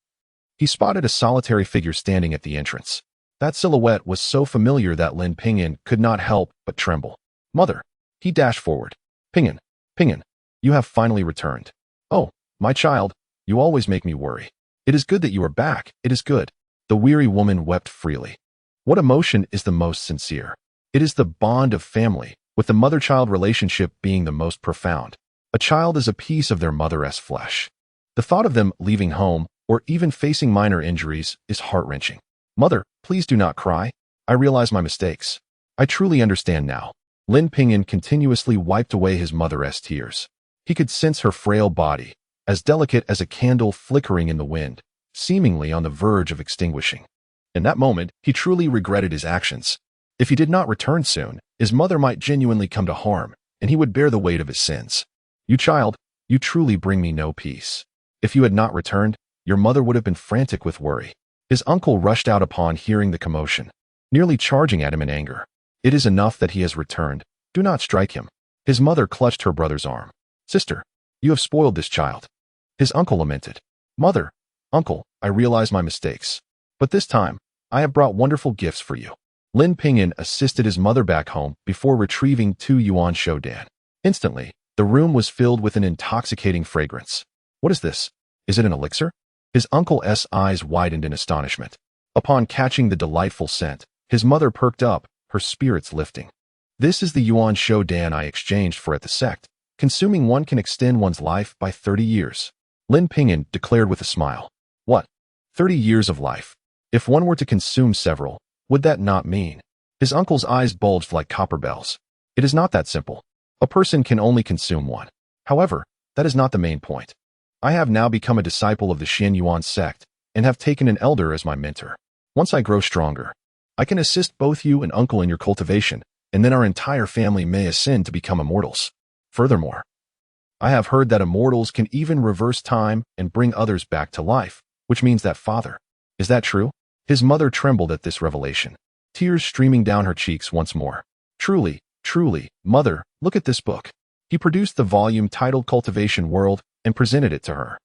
he spotted a solitary figure standing at the entrance. That silhouette was so familiar that Lin Ping'an could not help but tremble. Mother! He dashed forward. Ping'an, Ping'an, you have finally returned. Oh, my child, you always make me worry. It is good that you are back, it is good. The weary woman wept freely. What emotion is the most sincere? It is the bond of family, with the mother-child relationship being the most profound. A child is a piece of their mother's flesh. The thought of them leaving home or even facing minor injuries is heart-wrenching. Mother, please do not cry. I realize my mistakes. I truly understand now. Lin Ping'an continuously wiped away his mother's tears. He could sense her frail body, as delicate as a candle flickering in the wind, seemingly on the verge of extinguishing. In that moment, he truly regretted his actions. If he did not return soon, his mother might genuinely come to harm, and he would bear the weight of his sins. You child, you truly bring me no peace. If you had not returned, your mother would have been frantic with worry. His uncle rushed out upon hearing the commotion, nearly charging at him in anger. It is enough that he has returned. Do not strike him. His mother clutched her brother's arm. Sister, you have spoiled this child. His uncle lamented. Mother, uncle, I realize my mistakes. But this time, I have brought wonderful gifts for you. Lin Ping'an assisted his mother back home before retrieving 2 yuan shodan. Instantly, the room was filled with an intoxicating fragrance. What is this? Is it an elixir? His uncle's eyes widened in astonishment. Upon catching the delightful scent, his mother perked up, her spirits lifting. This is the yuan shodan I exchanged for at the sect. Consuming one can extend one's life by 30 years. Lin Ping'an declared with a smile. What? 30 years of life? If one were to consume several, would that not mean? His uncle's eyes bulged like copper bells. It is not that simple. A person can only consume one. However, that is not the main point. I have now become a disciple of the Xian Yuan sect and have taken an elder as my mentor. Once I grow stronger, I can assist both you and uncle in your cultivation, and then our entire family may ascend to become immortals. Furthermore, I have heard that immortals can even reverse time and bring others back to life, which means that father. Is that true? His mother trembled at this revelation, tears streaming down her cheeks once more. Truly, truly, mother, look at this book. He produced the volume titled Cultivation World and presented it to her.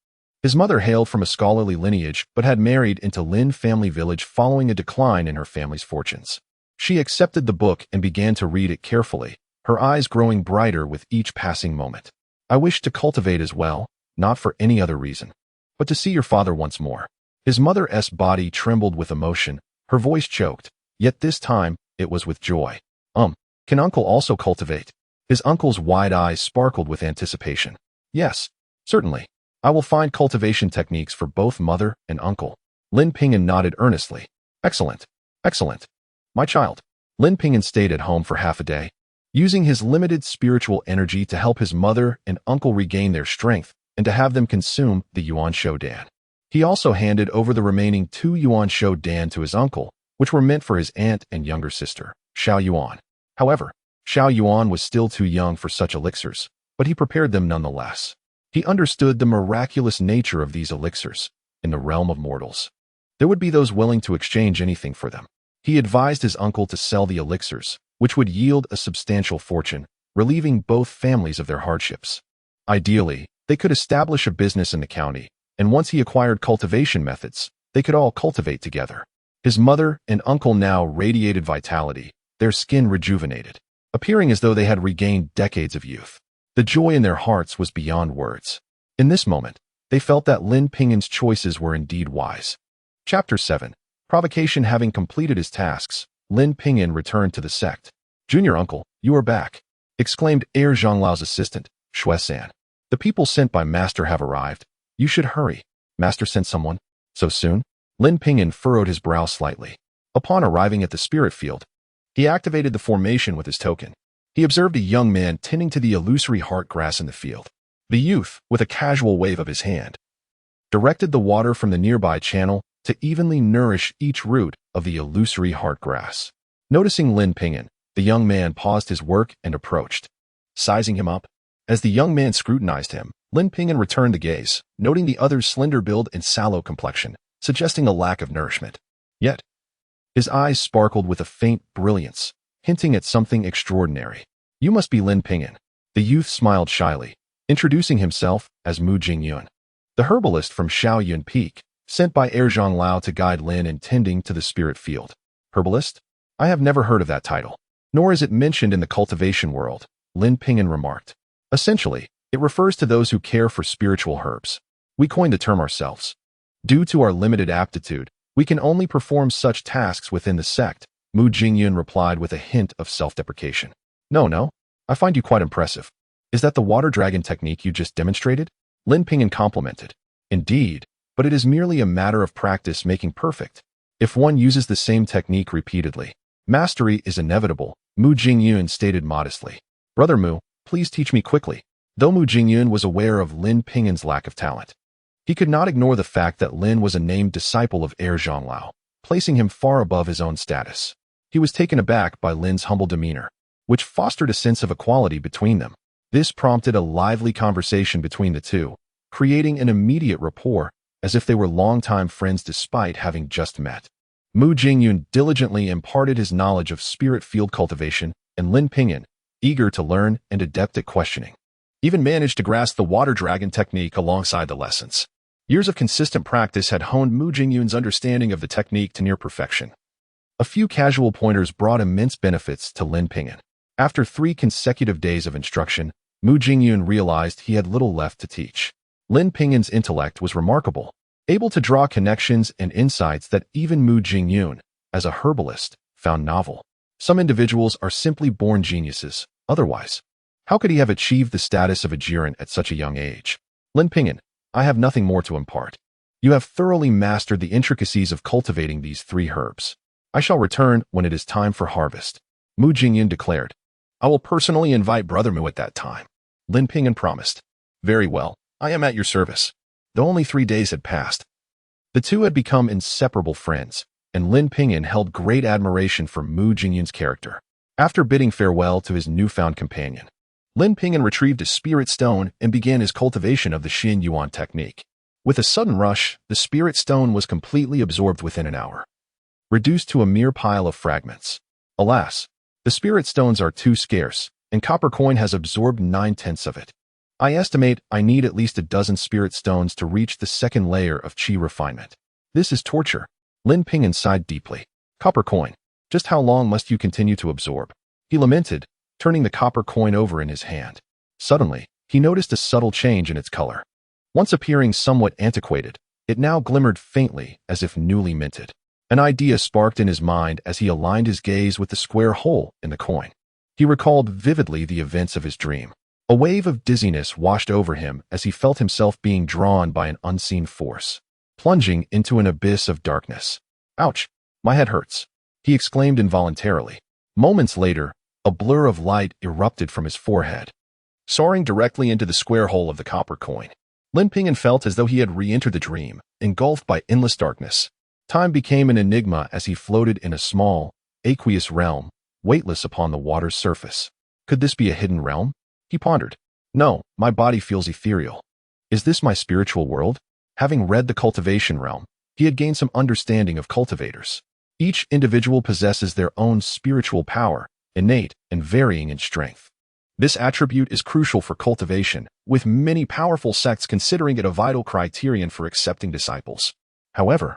His mother hailed from a scholarly lineage but had married into Lin family village following a decline in her family's fortunes. She accepted the book and began to read it carefully, her eyes growing brighter with each passing moment. I wish to cultivate as well, not for any other reason, but to see your father once more. His mother's body trembled with emotion, her voice choked, yet this time it was with joy. Can uncle also cultivate? His uncle's wide eyes sparkled with anticipation. Yes, certainly. I will find cultivation techniques for both mother and uncle. Lin Ping'an nodded earnestly. Excellent, excellent. My child. Lin Ping'an stayed at home for half a day, using his limited spiritual energy to help his mother and uncle regain their strength and to have them consume the yuan shodan. He also handed over the remaining 2 yuan shodan to his uncle, which were meant for his aunt and younger sister, Xiao Yuan. However, Xiao Yuan was still too young for such elixirs, but he prepared them nonetheless. He understood the miraculous nature of these elixirs. In the realm of mortals, there would be those willing to exchange anything for them. He advised his uncle to sell the elixirs, which would yield a substantial fortune, relieving both families of their hardships. Ideally, they could establish a business in the county, and once he acquired cultivation methods, they could all cultivate together. His mother and uncle now radiated vitality, their skin rejuvenated, appearing as though they had regained decades of youth. The joy in their hearts was beyond words. In this moment, they felt that Lin Ping'an's choices were indeed wise. Chapter 7. Provocation. Having completed his tasks, Lin Ping'an returned to the sect. Junior uncle, you are back, exclaimed Heir Zhonglau's assistant, Shuesan. The people sent by Master have arrived. You should hurry. Master sent someone? So soon? Lin Ping'an furrowed his brow slightly. Upon arriving at the spirit field, he activated the formation with his token. He observed a young man tending to the illusory heart grass in the field. The youth, with a casual wave of his hand, directed the water from the nearby channel to evenly nourish each root of the illusory heart grass. Noticing Lin Ping'an, the young man paused his work and approached, sizing him up. As the young man scrutinized him, Lin Ping'an returned the gaze, noting the other's slender build and sallow complexion, suggesting a lack of nourishment. Yet, his eyes sparkled with a faint brilliance, hinting at something extraordinary. You must be Lin Ping'an. The youth smiled shyly, introducing himself as Mu Jingyun, the herbalist from Shaoyun Peak, sent by Heir Zhonglao to guide Lin in tending to the spirit field. Herbalist? I have never heard of that title, nor is it mentioned in the cultivation world, Lin Ping'an remarked. Essentially, it refers to those who care for spiritual herbs. We coined the term ourselves. Due to our limited aptitude, we can only perform such tasks within the sect, Mu Jingyun replied with a hint of self-deprecation. No, I find you quite impressive. Is that the water dragon technique you just demonstrated? Lin Ping'an complimented. Indeed, but it is merely a matter of practice making perfect. If one uses the same technique repeatedly, mastery is inevitable, Mu Jingyun stated modestly. Brother Mu, please teach me quickly. Though Mu Jingyun was aware of Lin Ping'an's lack of talent, he could not ignore the fact that Lin was a named disciple of Heir Zhonglao, placing him far above his own status. He was taken aback by Lin's humble demeanor, which fostered a sense of equality between them. This prompted a lively conversation between the two, creating an immediate rapport, as if they were longtime friends despite having just met. Mu Jingyun diligently imparted his knowledge of spirit field cultivation, and Lin Ping'an, eager to learn and adept at questioning, even managed to grasp the water dragon technique alongside the lessons. Years of consistent practice had honed Mu Jingyun's understanding of the technique to near perfection. A few casual pointers brought immense benefits to Lin Ping'an. After 3 consecutive days of instruction, Mu Jingyun realized he had little left to teach. Lin Ping'an's intellect was remarkable, able to draw connections and insights that even Mu Jingyun, as a herbalist, found novel. Some individuals are simply born geniuses. Otherwise, how could he have achieved the status of a Jiren at such a young age? Lin Ping'an, I have nothing more to impart. You have thoroughly mastered the intricacies of cultivating these 3 herbs. I shall return when it is time for harvest, Mu Jingyun declared. I will personally invite Brother Mu at that time, Lin Ping'an promised. Very well, I am at your service. Though only 3 days had passed, the two had become inseparable friends, and Lin Ping'an held great admiration for Mu Jingyun's character. After bidding farewell to his newfound companion, Lin Ping'an retrieved a spirit stone and began his cultivation of the Xin Yuan technique. With a sudden rush, the spirit stone was completely absorbed within an hour, reduced to a mere pile of fragments. Alas, the spirit stones are too scarce, and copper coin has absorbed 9/10 of it. I estimate I need at least a dozen spirit stones to reach the second layer of chi refinement. This is torture. Lin Ping'an sighed deeply. Copper coin, just how long must you continue to absorb? He lamented, turning the copper coin over in his hand. Suddenly, he noticed a subtle change in its color. Once appearing somewhat antiquated, it now glimmered faintly as if newly minted. An idea sparked in his mind as he aligned his gaze with the square hole in the coin. He recalled vividly the events of his dream. A wave of dizziness washed over him as he felt himself being drawn by an unseen force, plunging into an abyss of darkness. Ouch! My head hurts, he exclaimed involuntarily. Moments later, a blur of light erupted from his forehead, soaring directly into the square hole of the copper coin. Lin Ping'an felt as though he had re-entered the dream, engulfed by endless darkness. Time became an enigma as he floated in a small, aqueous realm, weightless upon the water's surface. Could this be a hidden realm? He pondered. No, my body feels ethereal. Is this my spiritual world? Having read the cultivation realm, he had gained some understanding of cultivators. Each individual possesses their own spiritual power, innate and varying in strength. This attribute is crucial for cultivation, with many powerful sects considering it a vital criterion for accepting disciples. However,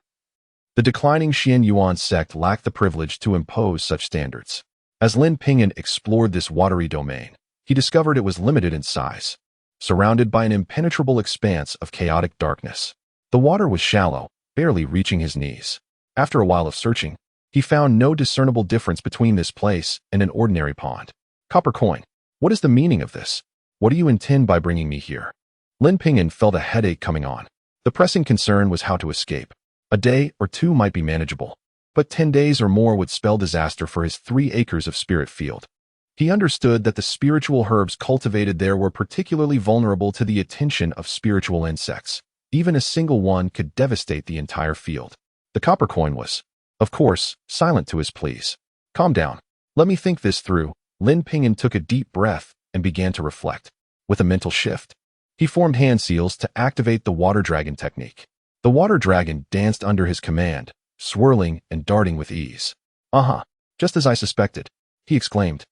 the declining Xin Yuan sect lacked the privilege to impose such standards. As Lin Ping'an explored this watery domain, he discovered it was limited in size, surrounded by an impenetrable expanse of chaotic darkness. The water was shallow, barely reaching his knees. After a while of searching, he found no discernible difference between this place and an ordinary pond. Copper coin, what is the meaning of this? What do you intend by bringing me here? Lin Ping'an felt a headache coming on. The pressing concern was how to escape. A day or 2 might be manageable, but 10 days or more would spell disaster for his 3 acres of spirit field. He understood that the spiritual herbs cultivated there were particularly vulnerable to the attention of spiritual insects. Even a single one could devastate the entire field. The copper coin was, of course, silent to his pleas. Calm down. Let me think this through. Lin Ping'an took a deep breath and began to reflect. With a mental shift, he formed hand seals to activate the water dragon technique. The water dragon danced under his command, swirling and darting with ease. Just as I suspected, he exclaimed,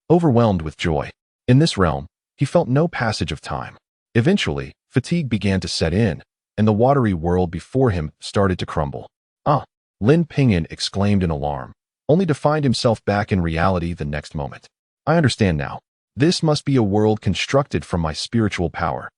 overwhelmed with joy. In this realm, he felt no passage of time. Eventually, fatigue began to set in, and the watery world before him started to crumble. Lin Ping'an exclaimed in alarm, only to find himself back in reality the next moment. I understand now. This must be a world constructed from my spiritual power.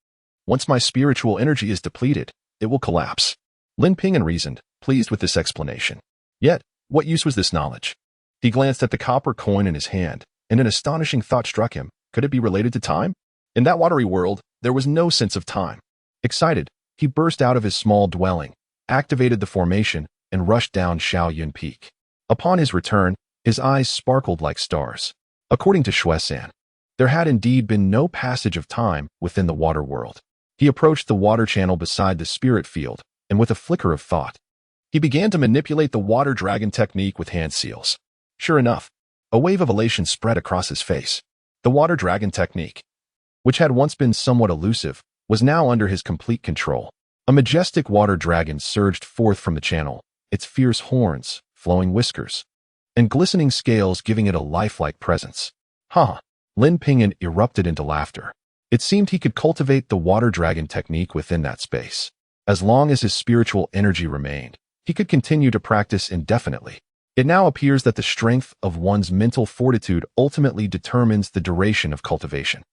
Once my spiritual energy is depleted, it will collapse. Lin Ping'an reasoned, pleased with this explanation. Yet, what use was this knowledge? He glanced at the copper coin in his hand, and an astonishing thought struck him. Could it be related to time? In that watery world, there was no sense of time. Excited, he burst out of his small dwelling, activated the formation, and rushed down Shaoyun Peak. Upon his return, his eyes sparkled like stars. According to Shuesan, there had indeed been no passage of time within the water world. He approached the water channel beside the spirit field, and with a flicker of thought, he began to manipulate the water dragon technique with hand seals. Sure enough, a wave of elation spread across his face. The water dragon technique, which had once been somewhat elusive, was now under his complete control. A majestic water dragon surged forth from the channel, its fierce horns, flowing whiskers, and glistening scales giving it a lifelike presence. Ha! Lin Ping'an erupted into laughter. It seemed he could cultivate the water dragon technique within that space. As long as his spiritual energy remained, he could continue to practice indefinitely. It now appears that the strength of one's mental fortitude ultimately determines the duration of cultivation.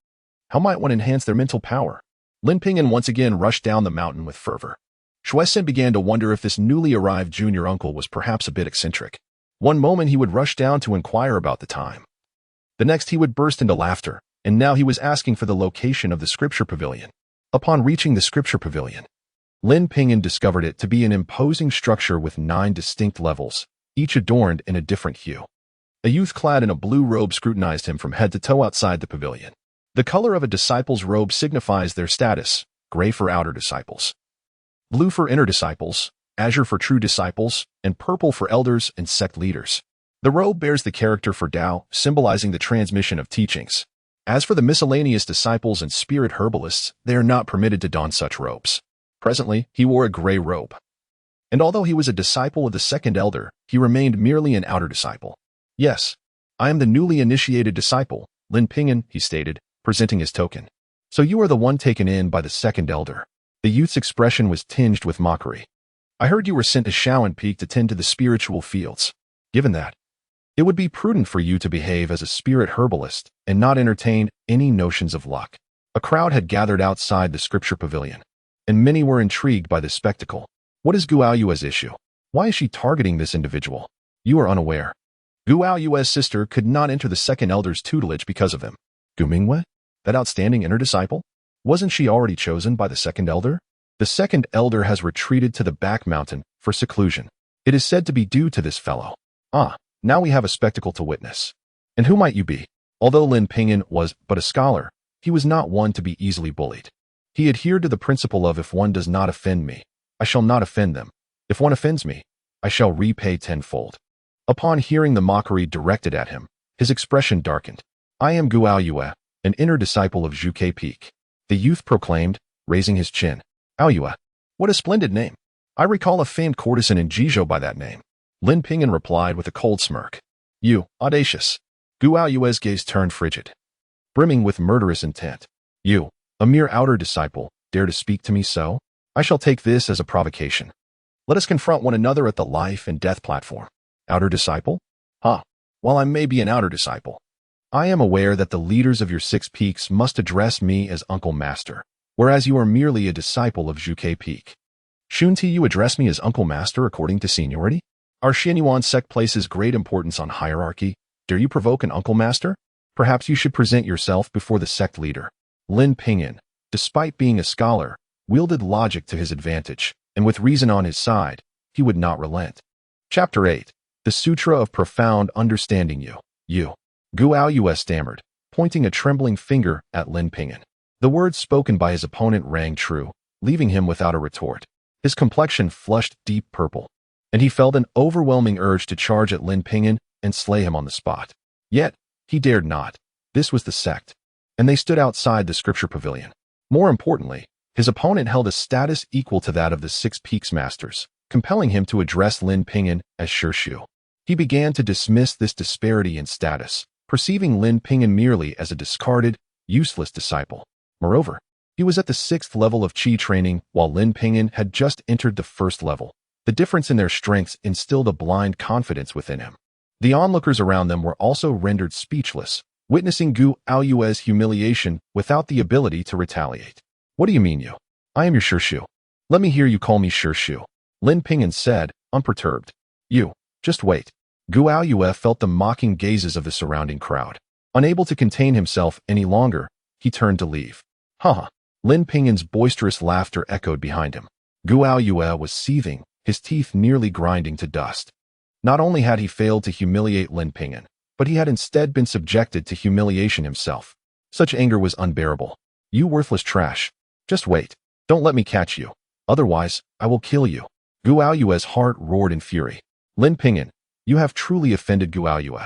How might one enhance their mental power? Lin Ping'an once again rushed down the mountain with fervor. Shuesan began to wonder if this newly arrived junior uncle was perhaps a bit eccentric. One moment he would rush down to inquire about the time. The next he would burst into laughter, and now he was asking for the location of the scripture pavilion. Upon reaching the scripture pavilion, Lin Ping'an discovered it to be an imposing structure with 9 distinct levels, each adorned in a different hue. A youth clad in a blue robe scrutinized him from head to toe outside the pavilion. The color of a disciple's robe signifies their status: gray for outer disciples, blue for inner disciples, azure for true disciples, and purple for elders and sect leaders. The robe bears the character for Tao, symbolizing the transmission of teachings. As for the miscellaneous disciples and spirit herbalists, they are not permitted to don such robes. Presently, he wore a gray robe. And although he was a disciple of the second elder, he remained merely an outer disciple. Yes, I am the newly initiated disciple, Lin Ping'an, he stated, presenting his token. So you are the one taken in by the second elder. The youth's expression was tinged with mockery. I heard you were sent to Shaoyun Peak to tend to the spiritual fields. Given that, it would be prudent for you to behave as a spirit herbalist and not entertain any notions of luck. A crowd had gathered outside the scripture pavilion, and many were intrigued by this spectacle. What is Guaoyue's issue? Why is she targeting this individual? You are unaware. Guaoyue's sister could not enter the second elder's tutelage because of him. Gu Mingwei? That outstanding inner disciple? Wasn't she already chosen by the second elder? The second elder has retreated to the back mountain for seclusion. It is said to be due to this fellow. Ah, now we have a spectacle to witness. And who might you be? Although Lin Ping'an was but a scholar, he was not one to be easily bullied. He adhered to the principle of if one does not offend me, I shall not offend them. If one offends me, I shall repay tenfold. Upon hearing the mockery directed at him, his expression darkened. I am Guaoyue, an inner disciple of Zhuke Peak, the youth proclaimed, raising his chin. Aoyue, what a splendid name. I recall a famed courtesan in Jizhou by that name. Lin Ping'an replied with a cold smirk. You, audacious. Guaoyue's gaze turned frigid, brimming with murderous intent. You, a mere outer disciple, dare to speak to me so? I shall take this as a provocation. Let us confront one another at the life and death platform. Outer disciple? While I may be an outer disciple, I am aware that the leaders of your 6 peaks must address me as Uncle Master, whereas you are merely a disciple of Zhuke Peak. Shouldn't you address me as Uncle Master according to seniority? Our Xianyuan sect places great importance on hierarchy. Dare you provoke an Uncle Master? Perhaps you should present yourself before the sect leader. Lin Ping'an, despite being a scholar, wielded logic to his advantage, and with reason on his side, he would not relent. Chapter 8. The Sutra of Profound Understanding You. Guaoyue stammered, pointing a trembling finger at Lin Ping'an. The words spoken by his opponent rang true, leaving him without a retort. His complexion flushed deep purple, and he felt an overwhelming urge to charge at Lin Ping'an and slay him on the spot. Yet, he dared not. This was the sect, and they stood outside the scripture pavilion. More importantly, his opponent held a status equal to that of the 6 Peaks Masters, compelling him to address Lin Ping'an as Shirshu. He began to dismiss this disparity in status, perceiving Lin Ping'an merely as a discarded, useless disciple. Moreover, he was at the 6th level of Qi training while Lin Ping'an had just entered the 1st level. The difference in their strengths instilled a blind confidence within him. The onlookers around them were also rendered speechless, witnessing Guaoyue's humiliation without the ability to retaliate. What do you mean you? I am your Shirshu. Let me hear you call me Shirshu. Lin Ping'an said, unperturbed. You, just wait. Guao Yue felt the mocking gazes of the surrounding crowd. Unable to contain himself any longer, he turned to leave. Haha. Lin Ping'an's boisterous laughter echoed behind him. Guao Yue was seething, his teeth nearly grinding to dust. Not only had he failed to humiliate Lin Ping'an, but he had instead been subjected to humiliation himself. Such anger was unbearable. You worthless trash. Just wait. Don't let me catch you. Otherwise, I will kill you. Guao Yue's heart roared in fury. Lin Ping'an, you have truly offended Guao Yue,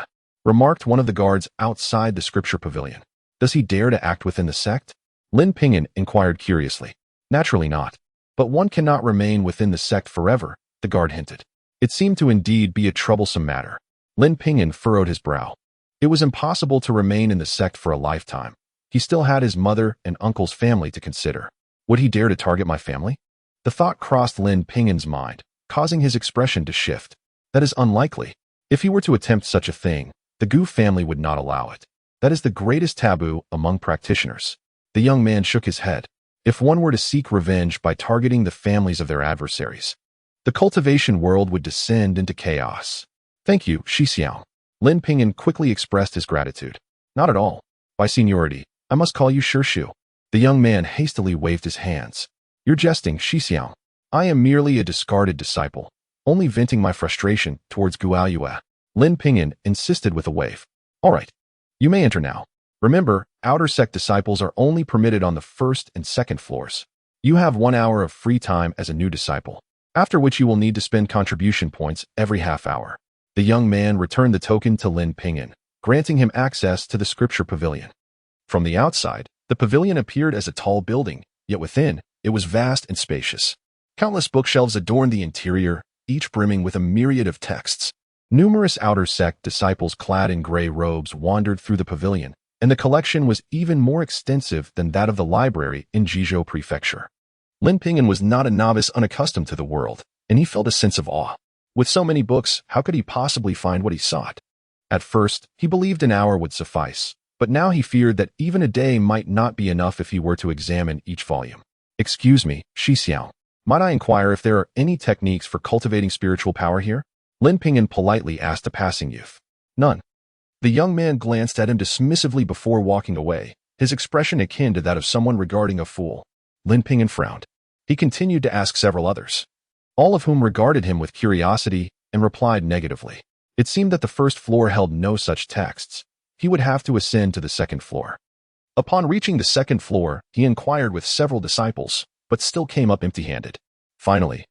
remarked one of the guards outside the scripture pavilion. Does he dare to act within the sect? Lin Ping'an inquired curiously. Naturally not. But one cannot remain within the sect forever, the guard hinted. It seemed to indeed be a troublesome matter. Lin Ping'an furrowed his brow. It was impossible to remain in the sect for a lifetime. He still had his mother and uncle's family to consider. Would he dare to target my family? The thought crossed Lin Ping'an's mind, causing his expression to shift. That is unlikely. If he were to attempt such a thing, the Gu family would not allow it. That is the greatest taboo among practitioners. The young man shook his head. If one were to seek revenge by targeting the families of their adversaries, the cultivation world would descend into chaos. Thank you, Xixiang. Lin Ping'an quickly expressed his gratitude. Not at all. By seniority, I must call you Shirshu. The young man hastily waved his hands. You're jesting, Xixiang. I am merely a discarded disciple, only venting my frustration towards Guao Yue. Lin Ping'an insisted with a wave. All right. You may enter now. Remember, outer sect disciples are only permitted on the first and second floors. You have 1 hour of free time as a new disciple, after which you will need to spend contribution points every half hour. The young man returned the token to Lin Ping'an, granting him access to the scripture pavilion. From the outside, the pavilion appeared as a tall building, yet within, it was vast and spacious. Countless bookshelves adorned the interior, each brimming with a myriad of texts. Numerous outer sect disciples clad in gray robes wandered through the pavilion, and the collection was even more extensive than that of the library in Jizhou Prefecture. Lin Ping'an was not a novice unaccustomed to the world, and he felt a sense of awe. With so many books, how could he possibly find what he sought? At first, he believed an hour would suffice, but now he feared that even a day might not be enough if he were to examine each volume. Excuse me, Xixiao. Might I inquire if there are any techniques for cultivating spiritual power here? Lin Ping'an politely asked a passing youth. None. The young man glanced at him dismissively before walking away, his expression akin to that of someone regarding a fool. Lin Ping'an frowned. He continued to ask several others, all of whom regarded him with curiosity and replied negatively. It seemed that the first floor held no such texts. He would have to ascend to the second floor. Upon reaching the second floor, he inquired with several disciples, but still came up empty-handed. Finally,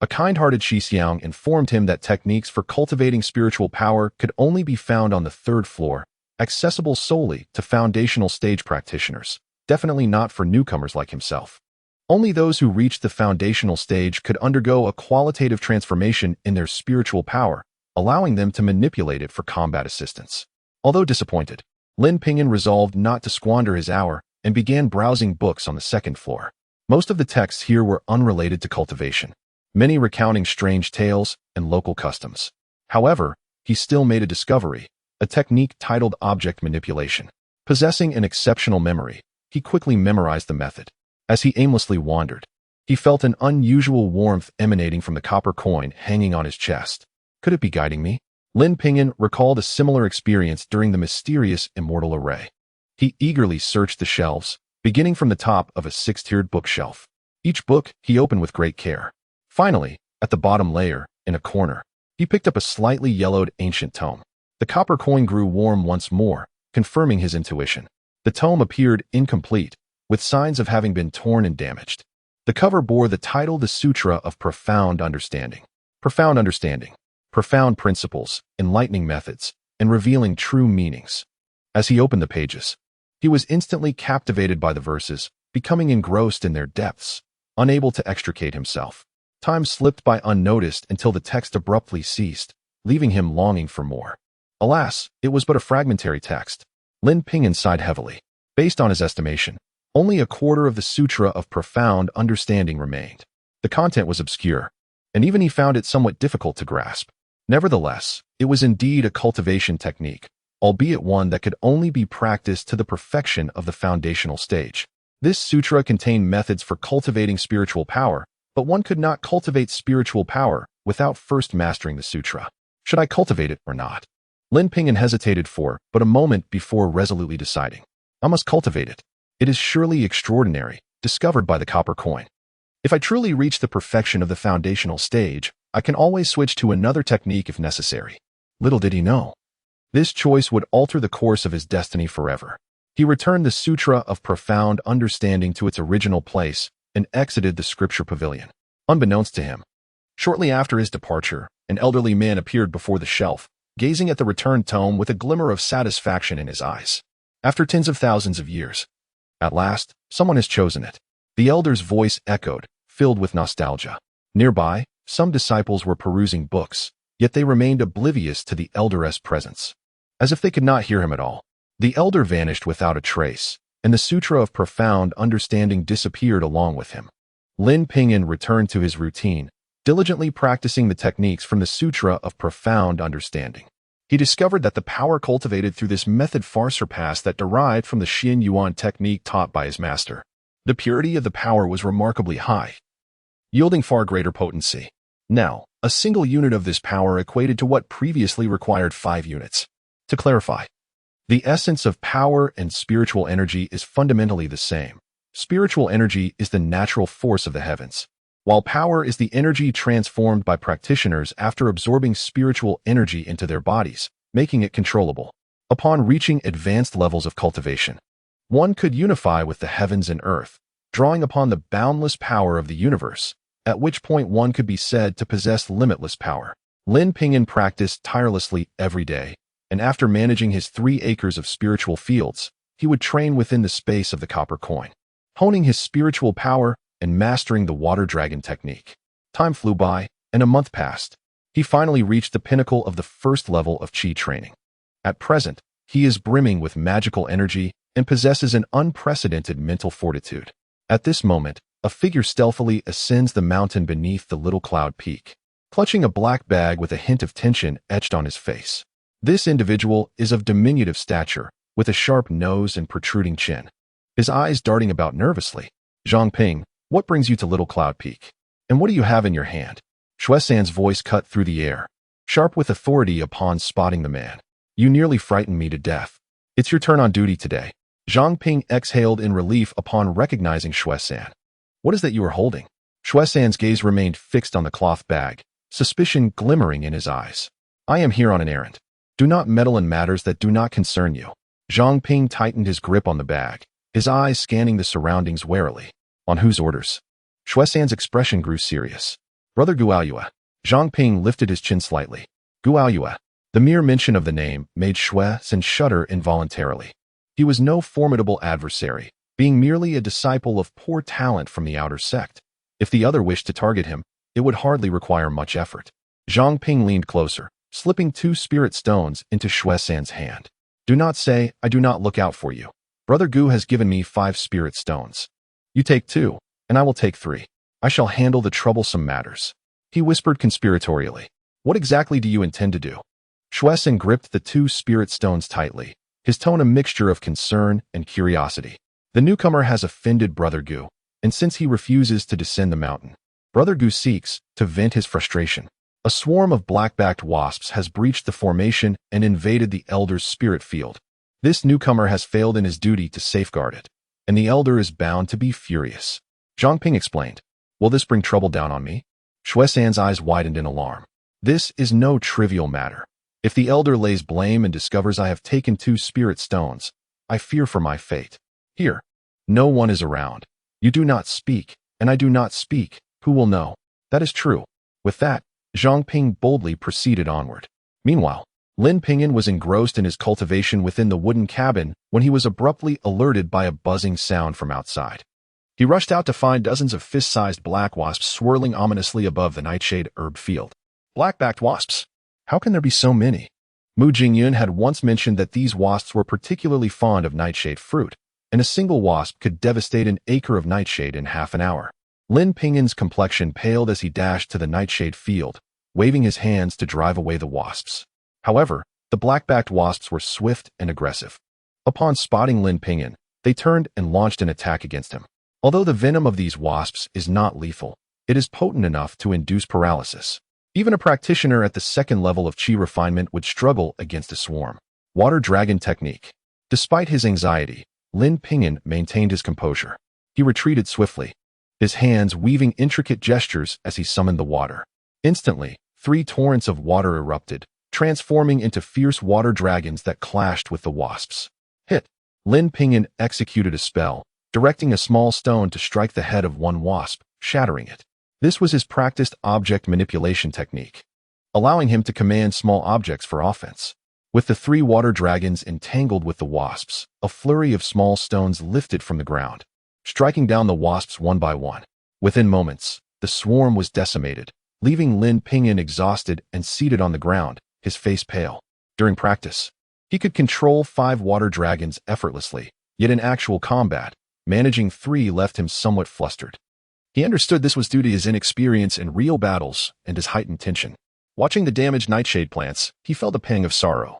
a kind-hearted Xixiang informed him that techniques for cultivating spiritual power could only be found on the third floor, accessible solely to foundational stage practitioners, definitely not for newcomers like himself. Only those who reached the foundational stage could undergo a qualitative transformation in their spiritual power, allowing them to manipulate it for combat assistance. Although disappointed, Lin Ping'an resolved not to squander his hour and began browsing books on the second floor. Most of the texts here were unrelated to cultivation, many recounting strange tales and local customs. However, he still made a discovery, a technique titled object manipulation. Possessing an exceptional memory, he quickly memorized the method. As he aimlessly wandered, he felt an unusual warmth emanating from the copper coin hanging on his chest. Could it be guiding me? Lin Ping'an recalled a similar experience during the mysterious immortal array. He eagerly searched the shelves, beginning from the top of a 6-tiered bookshelf. Each book he opened with great care. Finally, at the bottom layer, in a corner, he picked up a slightly yellowed ancient tome. The copper coin grew warm once more, confirming his intuition. The tome appeared incomplete, with signs of having been torn and damaged. The cover bore the title The Sutra of Profound Understanding. Profound understanding, profound principles, enlightening methods, and revealing true meanings. As he opened the pages, he was instantly captivated by the verses, becoming engrossed in their depths, unable to extricate himself. Time slipped by unnoticed until the text abruptly ceased, leaving him longing for more. Alas, it was but a fragmentary text. Lin Ping'an sighed heavily. Based on his estimation, only a quarter of the Sutra of Profound Understanding remained. The content was obscure, and even he found it somewhat difficult to grasp. Nevertheless, it was indeed a cultivation technique, albeit one that could only be practiced to the perfection of the foundational stage. This sutra contained methods for cultivating spiritual power, but one could not cultivate spiritual power without first mastering the sutra. Should I cultivate it or not? Lin Ping'an hesitated for but a moment before resolutely deciding. I must cultivate it. It is surely extraordinary, discovered by the copper coin. If I truly reach the perfection of the foundational stage, I can always switch to another technique if necessary. Little did he know. This choice would alter the course of his destiny forever. He returned the Sutra of Profound Understanding to its original place and exited the scripture pavilion. Unbeknownst to him, shortly after his departure, an elderly man appeared before the shelf, gazing at the returned tome with a glimmer of satisfaction in his eyes. After tens of thousands of years, at last, someone has chosen it. The elder's voice echoed, filled with nostalgia. Nearby, some disciples were perusing books, yet they remained oblivious to the elder's presence. As if they could not hear him at all, the elder vanished without a trace, and the Sutra of Profound Understanding disappeared along with him. Lin Ping'an returned to his routine, diligently practicing the techniques from the Sutra of Profound Understanding. He discovered that the power cultivated through this method far surpassed that derived from the Xian Yuan technique taught by his master. The purity of the power was remarkably high, yielding far greater potency. Now, a single unit of this power equated to what previously required 5 units. To clarify, the essence of power and spiritual energy is fundamentally the same. Spiritual energy is the natural force of the heavens, while power is the energy transformed by practitioners after absorbing spiritual energy into their bodies, making it controllable. Upon reaching advanced levels of cultivation, one could unify with the heavens and earth, drawing upon the boundless power of the universe, at which point one could be said to possess limitless power. Lin Ping'an practiced tirelessly every day, and after managing his 3 acres of spiritual fields, he would train within the space of the copper coin, honing his spiritual power and mastering the water dragon technique. Time flew by, and a month passed. He finally reached the pinnacle of the first level of Qi training. At present, he is brimming with magical energy and possesses an unprecedented mental fortitude. At this moment, a figure stealthily ascends the mountain beneath the little cloud peak, clutching a black bag with a hint of tension etched on his face. This individual is of diminutive stature, with a sharp nose and protruding chin, his eyes darting about nervously. Zhangping, what brings you to Little Cloud Peak? And what do you have in your hand? Shuesan's voice cut through the air, sharp with authority upon spotting the man. You nearly frightened me to death. It's your turn on duty today. Zhangping exhaled in relief upon recognizing Shuesan. What is that you are holding? Shuesan's gaze remained fixed on the cloth bag, suspicion glimmering in his eyes. I am here on an errand. Do not meddle in matters that do not concern you. Zhangping tightened his grip on the bag, his eyes scanning the surroundings warily. On whose orders? Shuesan's expression grew serious. Brother Guoyue. Zhangping lifted his chin slightly. Guoyue. The mere mention of the name made Shuesan shudder involuntarily. He was no formidable adversary, being merely a disciple of poor talent from the outer sect. If the other wished to target him, it would hardly require much effort. Zhangping leaned closer, slipping 2 spirit stones into Shuesan's hand. Do not say, I do not look out for you. Brother Gu has given me 5 spirit stones. You take 2, and I will take 3. I shall handle the troublesome matters. He whispered conspiratorially. What exactly do you intend to do? Shuesan gripped the 2 spirit stones tightly, his tone a mixture of concern and curiosity. The newcomer has offended Brother Gu, and since he refuses to descend the mountain, Brother Gu seeks to vent his frustration. A swarm of black-backed wasps has breached the formation and invaded the elder's spirit field. This newcomer has failed in his duty to safeguard it, and the elder is bound to be furious. Zhangping explained. Will this bring trouble down on me? Shuesan's eyes widened in alarm. This is no trivial matter. If the elder lays blame and discovers I have taken 2 spirit stones, I fear for my fate. Here, no one is around. You do not speak, and I do not speak. Who will know? That is true. With that, Zhangping boldly proceeded onward. Meanwhile, Lin Ping'an was engrossed in his cultivation within the wooden cabin when he was abruptly alerted by a buzzing sound from outside. He rushed out to find dozens of fist-sized black wasps swirling ominously above the nightshade herb field. Black-backed wasps? How can there be so many? Mu Jingyun had once mentioned that these wasps were particularly fond of nightshade fruit, and a single wasp could devastate an acre of nightshade in half an hour. Lin Ping'an's complexion paled as he dashed to the nightshade field, waving his hands to drive away the wasps. However, the black-backed wasps were swift and aggressive. Upon spotting Lin Ping'an, they turned and launched an attack against him. Although the venom of these wasps is not lethal, it is potent enough to induce paralysis. Even a practitioner at the second level of Qi refinement would struggle against a swarm. Water Dragon Technique. Despite his anxiety, Lin Ping'an maintained his composure. He retreated swiftly, his hands weaving intricate gestures as he summoned the water. Instantly, 3 torrents of water erupted, transforming into fierce water dragons that clashed with the wasps. Hit! Lin Ping'an executed a spell, directing a small stone to strike the head of one wasp, shattering it. This was his practiced object manipulation technique, allowing him to command small objects for offense. With the 3 water dragons entangled with the wasps, a flurry of small stones lifted from the ground, striking down the wasps one by one. Within moments, the swarm was decimated, leaving Lin Ping'an exhausted and seated on the ground, his face pale. During practice, he could control 5 water dragons effortlessly, yet in actual combat, managing 3 left him somewhat flustered. He understood this was due to his inexperience in real battles and his heightened tension. Watching the damaged nightshade plants, he felt a pang of sorrow,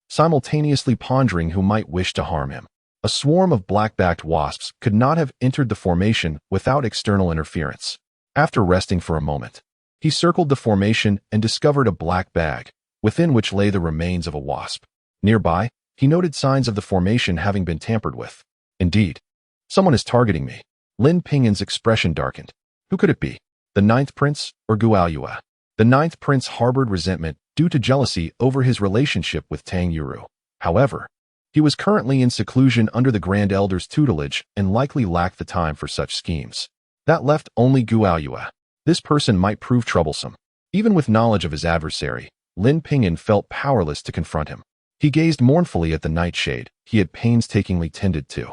simultaneously pondering who might wish to harm him. A swarm of black-backed wasps could not have entered the formation without external interference. After resting for a moment, he circled the formation and discovered a black bag, within which lay the remains of a wasp. Nearby, he noted signs of the formation having been tampered with. Indeed, someone is targeting me. Lin Ping'an's expression darkened. Who could it be? The 9th Prince or Guoyue? The 9th Prince harbored resentment due to jealousy over his relationship with Tang Yuru. However, he was currently in seclusion under the Grand Elder's tutelage and likely lacked the time for such schemes. That left only Guoyue. This person might prove troublesome. Even with knowledge of his adversary, Lin Ping'an felt powerless to confront him. He gazed mournfully at the nightshade he had painstakingly tended to,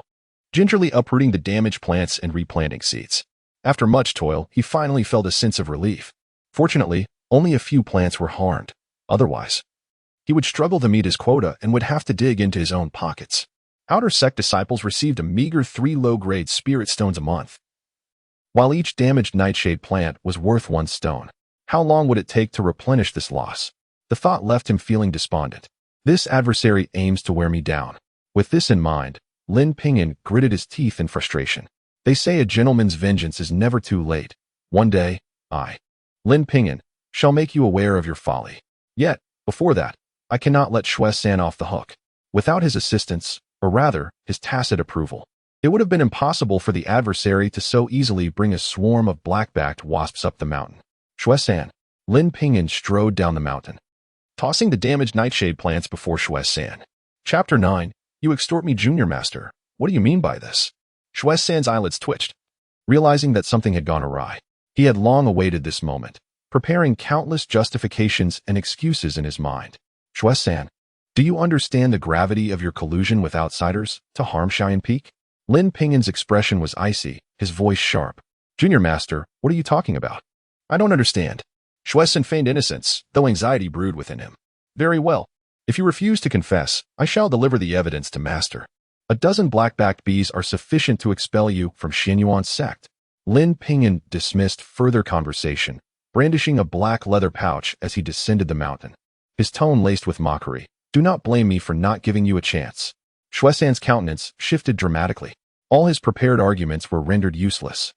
gingerly uprooting the damaged plants and replanting seeds. After much toil, he finally felt a sense of relief. Fortunately, only a few plants were harmed. Otherwise, he would struggle to meet his quota and would have to dig into his own pockets. Outer sect disciples received a meager 3 low-grade spirit stones a month, while each damaged nightshade plant was worth 1 stone. How long would it take to replenish this loss? The thought left him feeling despondent. This adversary aims to wear me down. With this in mind, Lin Ping'an gritted his teeth in frustration. They say a gentleman's vengeance is never too late. One day, I, Lin Ping'an, shall make you aware of your folly. Yet, before that, I cannot let Shuai-san off the hook. Without his assistance, or rather, his tacit approval, it would have been impossible for the adversary to so easily bring a swarm of black-backed wasps up the mountain. Shuai-san. Lin Ping'an strode down the mountain, tossing the damaged nightshade plants before Shuai-san. Chapter 9. You extort me, Junior Master. What do you mean by this? Shuai-san's eyelids twitched, realizing that something had gone awry. He had long awaited this moment, preparing countless justifications and excuses in his mind. Shuai-san, do you understand the gravity of your collusion with outsiders to harm Cheyenne Peak? Lin Ping'an's expression was icy, his voice sharp. Junior Master, what are you talking about? I don't understand. Shuai-san feigned innocence, though anxiety brewed within him. Very well. If you refuse to confess, I shall deliver the evidence to Master. A dozen black-backed bees are sufficient to expel you from Xianyuan's sect. Lin Ping'an dismissed further conversation, brandishing a black leather pouch as he descended the mountain, his tone laced with mockery. Do not blame me for not giving you a chance. Shuai-san's countenance shifted dramatically. All his prepared arguments were rendered useless.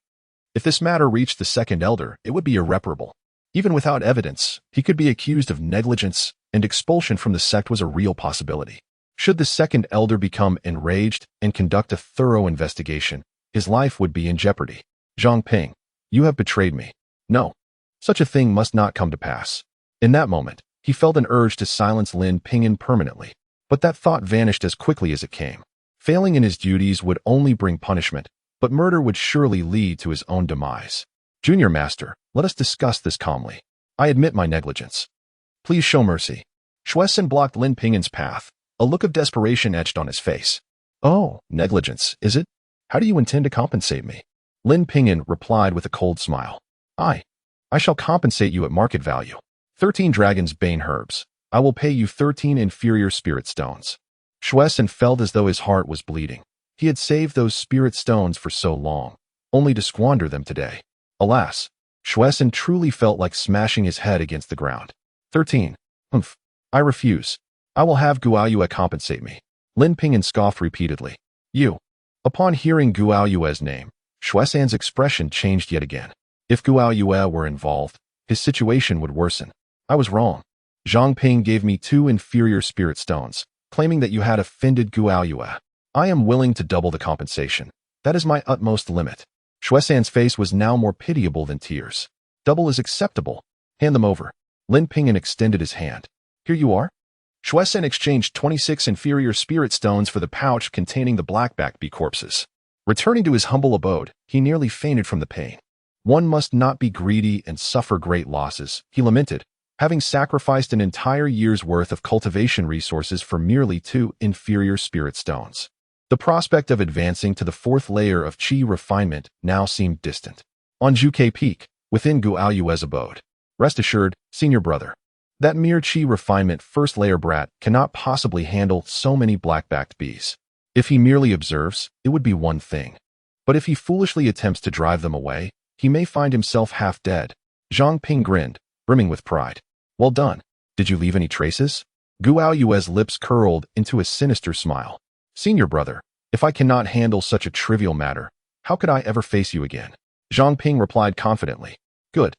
If this matter reached the second elder, it would be irreparable. Even without evidence, he could be accused of negligence, and expulsion from the sect was a real possibility. Should the second elder become enraged and conduct a thorough investigation, his life would be in jeopardy. Zhang Ping, you have betrayed me. No, such a thing must not come to pass. In that moment, he felt an urge to silence Lin Ping'an permanently, but that thought vanished as quickly as it came. Failing in his duties would only bring punishment, but murder would surely lead to his own demise. Junior Master, let us discuss this calmly. I admit my negligence. Please show mercy. Shuai-san blocked Lin Ping'an's path, a look of desperation etched on his face. Oh, negligence, is it? How do you intend to compensate me? Lin Ping'an replied with a cold smile. I shall compensate you at market value. 13 dragon's bane herbs. I will pay you 13 inferior spirit stones. Shuai-san felt as though his heart was bleeding. He had saved those spirit stones for so long, only to squander them today. Alas, Shuai-san truly felt like smashing his head against the ground. 13. Humph. I refuse. I will have Guoyue compensate me. Lin Ping'an scoffed repeatedly. You. Upon hearing Guoyue's name, Shuai-san's expression changed yet again. If Guoyue were involved, his situation would worsen. I was wrong. Zhang Ping gave me 2 inferior spirit stones, claiming that you had offended Guaoyue. I am willing to double the compensation. That is my utmost limit. Xuesan's face was now more pitiable than tears. Double is acceptable. Hand them over. Lin Ping'an extended his hand. Here you are. Xuesan exchanged 26 inferior spirit stones for the pouch containing the blackback bee corpses. Returning to his humble abode, he nearly fainted from the pain. One must not be greedy and suffer great losses, he lamented, having sacrificed an entire year's worth of cultivation resources for merely 2 inferior spirit stones. The prospect of advancing to the 4th layer of qi refinement now seemed distant. On Zhuke Peak, within Guaoyue's abode. Rest assured, senior brother, that mere qi refinement 1st layer brat cannot possibly handle so many black-backed bees. If he merely observes, it would be one thing. But if he foolishly attempts to drive them away, he may find himself half dead. Zhang Ping grinned, brimming with pride. Well done. Did you leave any traces? Guaoyue's lips curled into a sinister smile. Senior brother, if I cannot handle such a trivial matter, how could I ever face you again? Zhang Ping replied confidently. Good.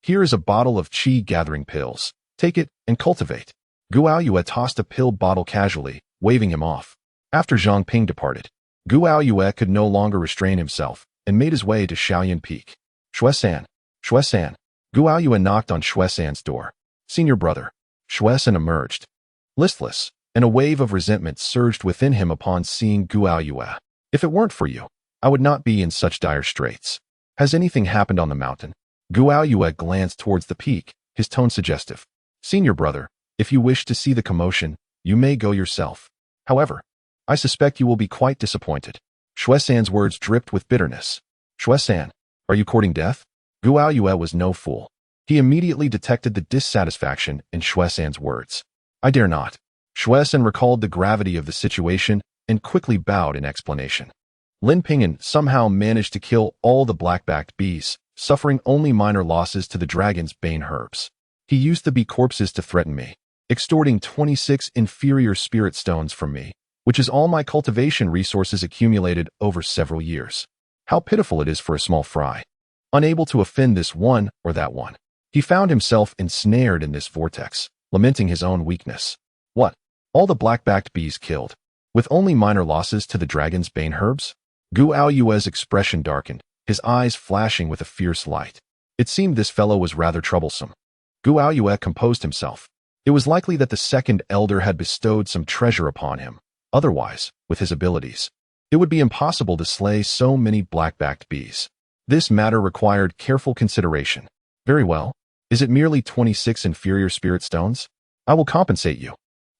Here is a bottle of qi gathering pills. Take it and cultivate. Guaoyue tossed a pill bottle casually, waving him off. After Zhang Ping departed, Guaoyue could no longer restrain himself and made his way to Shaoyan Peak. Xuesan. Xuesan. Guaoyue knocked on Xuesan's door. Senior brother. Xuesan emerged. Listless, and a wave of resentment surged within him upon seeing Guaoyue. If it weren't for you, I would not be in such dire straits. Has anything happened on the mountain? Guaoyue glanced towards the peak, his tone suggestive. Senior brother, if you wish to see the commotion, you may go yourself. However, I suspect you will be quite disappointed. Xuesan's words dripped with bitterness. Xuesan, are you courting death? Guaoyue was no fool. He immediately detected the dissatisfaction in Xuesan's words. I dare not. Xuesan recalled the gravity of the situation and quickly bowed in explanation. Lin Ping'an somehow managed to kill all the black-backed bees, suffering only minor losses to the dragon's bane herbs. He used the bee corpses to threaten me, extorting 26 inferior spirit stones from me, which is all my cultivation resources accumulated over several years. How pitiful it is for a small fry. Unable to offend this one or that one, he found himself ensnared in this vortex, lamenting his own weakness. What? All the black-backed bees killed, with only minor losses to the dragon's bane herbs? Guaoyue's expression darkened, his eyes flashing with a fierce light. It seemed this fellow was rather troublesome. Guaoyue composed himself. It was likely that the second elder had bestowed some treasure upon him. Otherwise, with his abilities, it would be impossible to slay so many black-backed bees. This matter required careful consideration. Very well. Is it merely 26 inferior spirit stones? I will compensate you.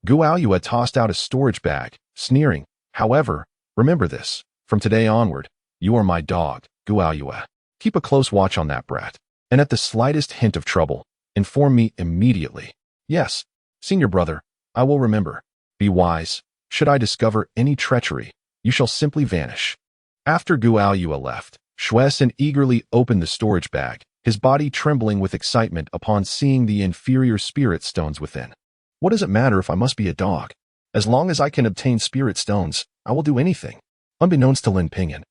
Guaoyue tossed out a storage bag, sneering. However, remember this. From today onward, you are my dog, Guaoyue. Keep a close watch on that brat. And at the slightest hint of trouble, inform me immediately. Yes, senior brother, I will remember. Be wise. Should I discover any treachery, you shall simply vanish. After Guaoyue left, Xuesan eagerly opened the storage bag, his body trembling with excitement upon seeing the inferior spirit stones within. What does it matter if I must be a dog? As long as I can obtain spirit stones, I will do anything. Unbeknownst to Lin Ping'an,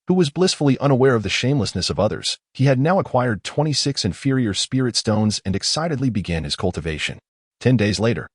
who was blissfully unaware of the shamelessness of others, he had now acquired 26 inferior spirit stones and excitedly began his cultivation. 10 days later,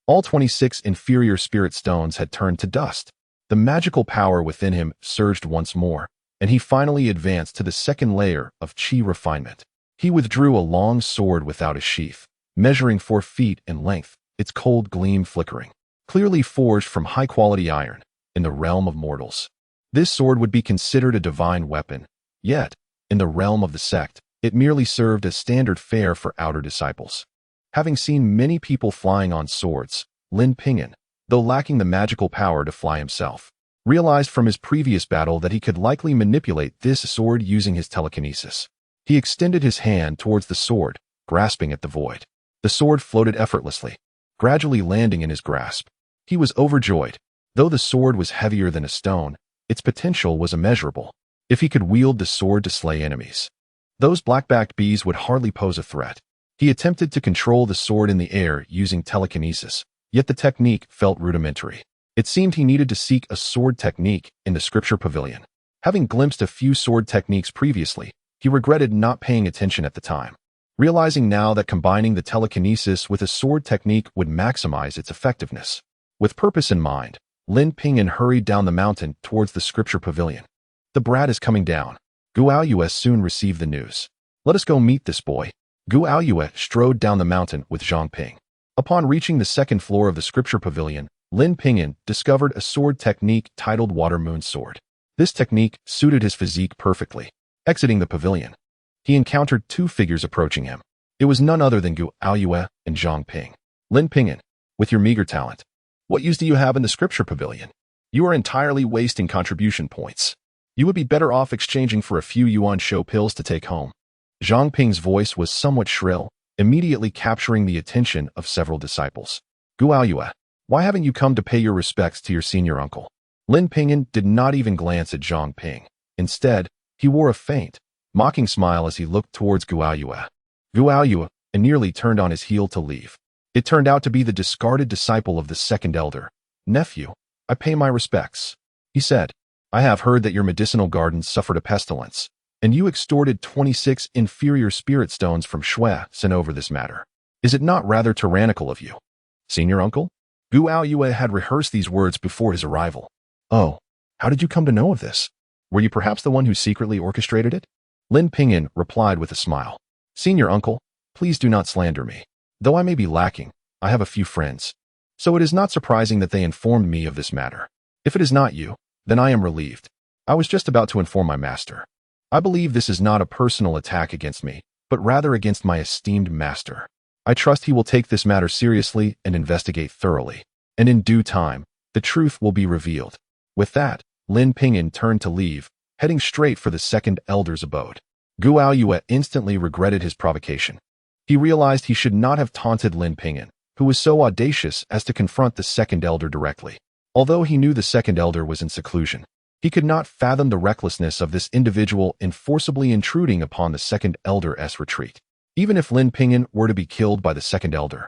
all 26 inferior spirit stones had turned to dust. The magical power within him surged once more, and he finally advanced to the 2nd layer of qi refinement. He withdrew a long sword without a sheath, measuring 4 feet in length, its cold gleam flickering. Clearly forged from high-quality iron, in the realm of mortals. This sword would be considered a divine weapon, yet, in the realm of the sect, it merely served as standard fare for outer disciples. Having seen many people flying on swords, Lin Ping'an, though lacking the magical power to fly himself, realized from his previous battle that he could likely manipulate this sword using his telekinesis. He extended his hand towards the sword, grasping at the void. The sword floated effortlessly, gradually landing in his grasp. He was overjoyed. Though the sword was heavier than a stone, its potential was immeasurable. If he could wield the sword to slay enemies, those black-backed bees would hardly pose a threat. He attempted to control the sword in the air using telekinesis, yet the technique felt rudimentary. It seemed he needed to seek a sword technique in the scripture pavilion. Having glimpsed a few sword techniques previously, he regretted not paying attention at the time. realizing now that combining the telekinesis with a sword technique would maximize its effectiveness. With purpose in mind, Lin Ping'an hurried down the mountain towards the scripture pavilion. The brat is coming down. Guoyue soon received the news. Let us go meet this boy. Guoyue strode down the mountain with Zhang Ping. Upon reaching the second floor of the scripture pavilion, Lin Ping'an discovered a sword technique titled Water Moon Sword. This technique suited his physique perfectly. Exiting the pavilion, he encountered two figures approaching him. It was none other than Guoyue and Zhang Ping. Lin Ping'an, with your meager talent, what use do you have in the scripture pavilion? You are entirely wasting contribution points. You would be better off exchanging for a few yuan show pills to take home. Zhang Ping's voice was somewhat shrill, immediately capturing the attention of several disciples. Guoyue, why haven't you come to pay your respects to your senior uncle? Lin Ping'an did not even glance at Zhang Ping. Instead, he wore a faint, mocking smile as he looked towards Guoyue. Guoyue nearly turned on his heel to leave. It turned out to be the discarded disciple of the second elder. Nephew, I pay my respects, he said. I have heard that your medicinal gardens suffered a pestilence, and you extorted 26 inferior spirit stones from Shui Sen over this matter. Is it not rather tyrannical of you? Senior uncle? Guoyue had rehearsed these words before his arrival. Oh, how did you come to know of this? Were you perhaps the one who secretly orchestrated it? Lin Ping'an replied with a smile. Senior uncle, please do not slander me. Though I may be lacking, I have a few friends. So it is not surprising that they informed me of this matter. If it is not you, then I am relieved. I was just about to inform my master. I believe this is not a personal attack against me, but rather against my esteemed master. I trust he will take this matter seriously and investigate thoroughly. And in due time, the truth will be revealed. With that, Lin Ping'an turned to leave, heading straight for the second elder's abode. Guoyue instantly regretted his provocation. He realized he should not have taunted Lin Ping'an, who was so audacious as to confront the second elder directly. Although he knew the second elder was in seclusion, he could not fathom the recklessness of this individual in forcibly intruding upon the second elder's retreat. Even if Lin Ping'an were to be killed by the second elder,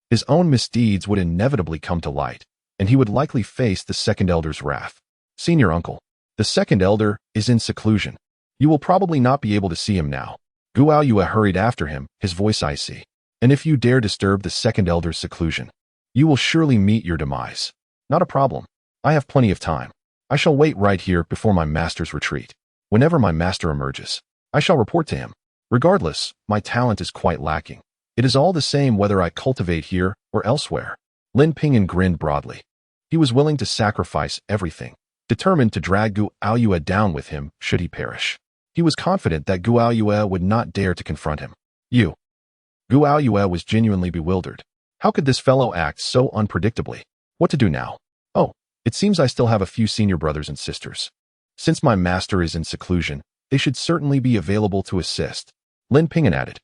his own misdeeds would inevitably come to light, and he would likely face the second elder's wrath. Senior uncle, the second elder is in seclusion. You will probably not be able to see him now. Guoyue hurried after him, his voice icy. And if you dare disturb the second elder's seclusion, you will surely meet your demise. Not a problem. I have plenty of time. I shall wait right here before my master's retreat. Whenever my master emerges, I shall report to him. Regardless, my talent is quite lacking. It is all the same whether I cultivate here or elsewhere. Lin Ping'an grinned broadly. He was willing to sacrifice everything, determined to drag Guoyue down with him should he perish. He was confident that Guoyue would not dare to confront him. Guoyue was genuinely bewildered. How could this fellow act so unpredictably? What to do now? Oh, it seems I still have a few senior brothers and sisters. Since my master is in seclusion, they should certainly be available to assist. Lin Ping'an added.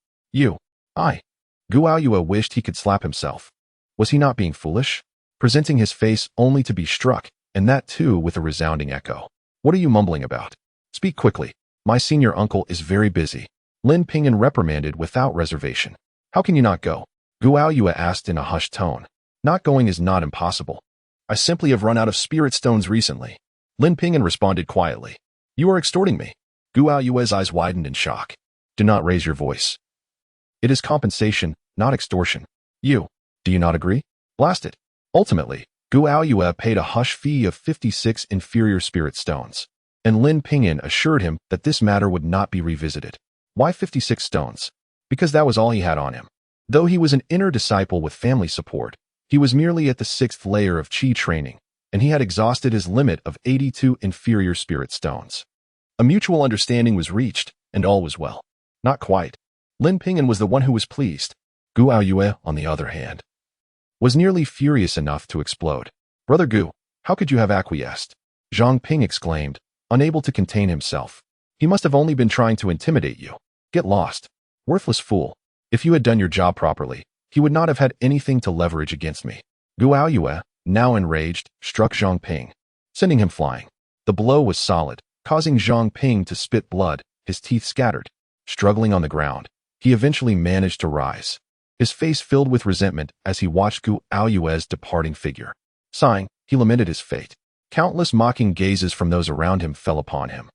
Guoyue wished he could slap himself. Was he not being foolish? Presenting his face only to be struck, and that too with a resounding echo. What are you mumbling about? Speak quickly. My senior uncle is very busy. Lin Ping'an reprimanded without reservation. How can you not go? Guoyue asked in a hushed tone. Not going is not impossible. I simply have run out of spirit stones recently. Lin Ping'an responded quietly. You are extorting me. Guoyue's eyes widened in shock. Do not raise your voice. It is compensation, not extortion. Do you not agree? Blast it. Ultimately, Guoyue paid a hush fee of 56 inferior spirit stones, and Lin Ping'an assured him that this matter would not be revisited. Why 56 stones? Because that was all he had on him. Though he was an inner disciple with family support, he was merely at the 6th layer of Qi training, and he had exhausted his limit of 82 inferior spirit stones. A mutual understanding was reached, and all was well. Not quite. Lin Ping'an was the one who was pleased. Guoyue, on the other hand, was nearly furious enough to explode. Brother Gu, how could you have acquiesced? Zhang Ping exclaimed, unable to contain himself. He must have only been trying to intimidate you. Get lost. Worthless fool. If you had done your job properly, he would not have had anything to leverage against me. Guoyue, now enraged, struck Zhang Ping, sending him flying. The blow was solid, causing Zhang Ping to spit blood, his teeth scattered. Struggling on the ground, he eventually managed to rise, his face filled with resentment as he watched Guoyue's departing figure. Sighing, he lamented his fate. Countless mocking gazes from those around him fell upon him,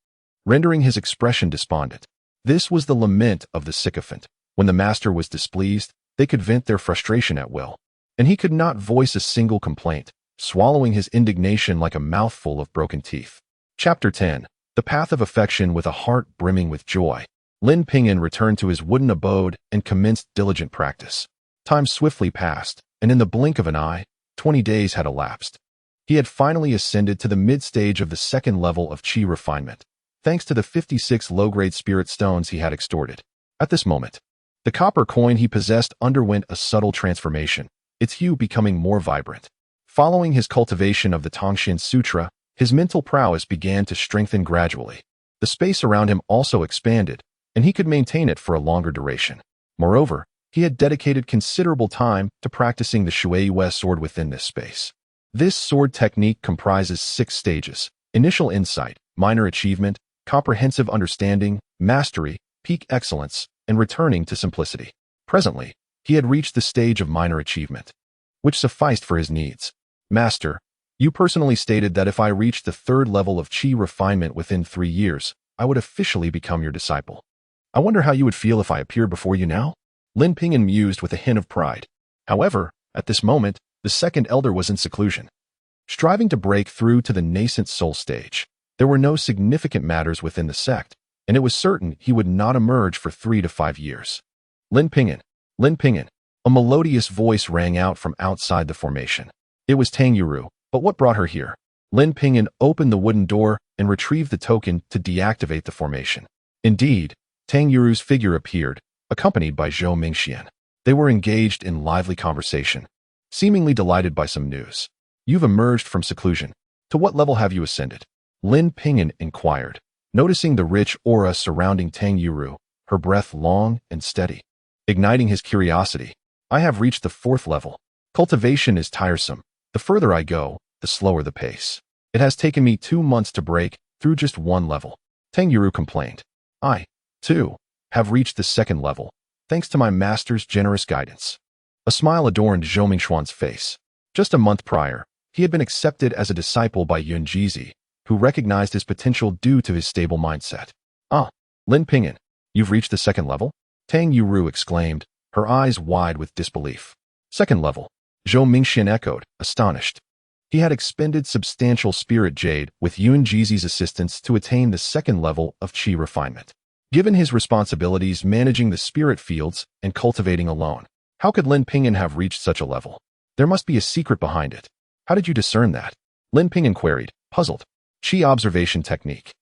rendering his expression despondent. This was the lament of the sycophant, When the master was displeased, they could vent their frustration at will. And he could not voice a single complaint, swallowing his indignation like a mouthful of broken teeth. Chapter 10. The Path of Affection. With a heart brimming with joy, Lin Ping'an returned to his wooden abode and commenced diligent practice. Time swiftly passed, and in the blink of an eye, 20 days had elapsed. He had finally ascended to the mid-stage of the second level of Qi refinement, thanks to the 56 low-grade spirit stones he had extorted. At this moment, the copper coin he possessed underwent a subtle transformation, its hue becoming more vibrant. Following his cultivation of the Tongxin Sutra, his mental prowess began to strengthen gradually. The space around him also expanded, and he could maintain it for a longer duration. Moreover, he had dedicated considerable time to practicing the Shuei sword within this space. This sword technique comprises 6 stages: initial insight, minor achievement, comprehensive understanding, mastery, peak excellence, and returning to simplicity. Presently, he had reached the stage of minor achievement, which sufficed for his needs. Master, you personally stated that if I reached the 3rd level of Qi refinement within 3 years, I would officially become your disciple. I wonder how you would feel if I appeared before you now? Lin Ping'an mused with a hint of pride. However, at this moment, the second elder was in seclusion, striving to break through to the nascent soul stage. There were no significant matters within the sect, and it was certain he would not emerge for 3 to 5 years. Lin Ping'an, a melodious voice rang out from outside the formation. It was Tang Yuru, but what brought her here? Lin Ping'an opened the wooden door and retrieved the token to deactivate the formation. Indeed, Tang Yuru's figure appeared, accompanied by Zhou Mingxian. They were engaged in lively conversation, seemingly delighted by some news. You've emerged from seclusion. To what level have you ascended? Lin Ping'an inquired, noticing the rich aura surrounding Tang Yuru, her breath long and steady, igniting his curiosity. I have reached the 4th level. Cultivation is tiresome. The further I go, the slower the pace. It has taken me 2 months to break through just 1 level. Tang Yuru complained. I, too, have reached the 2nd level, thanks to my master's generous guidance. A smile adorned Zhou Mingxuan's face. Just a month prior, he had been accepted as a disciple by Yun Jizi, who recognized his potential due to his stable mindset. Ah, Lin Ping'an, you've reached the 2nd level? Tang Yuru exclaimed, her eyes wide with disbelief. 2nd level, Zhou Mingxian echoed, astonished. He had expended substantial spirit jade with Yun Jizi's assistance to attain the 2nd level of Qi refinement. Given his responsibilities managing the spirit fields and cultivating alone, how could Lin Ping'an have reached such a level? There must be a secret behind it. How did you discern that? Lin Ping'an queried, puzzled. Qi observation technique.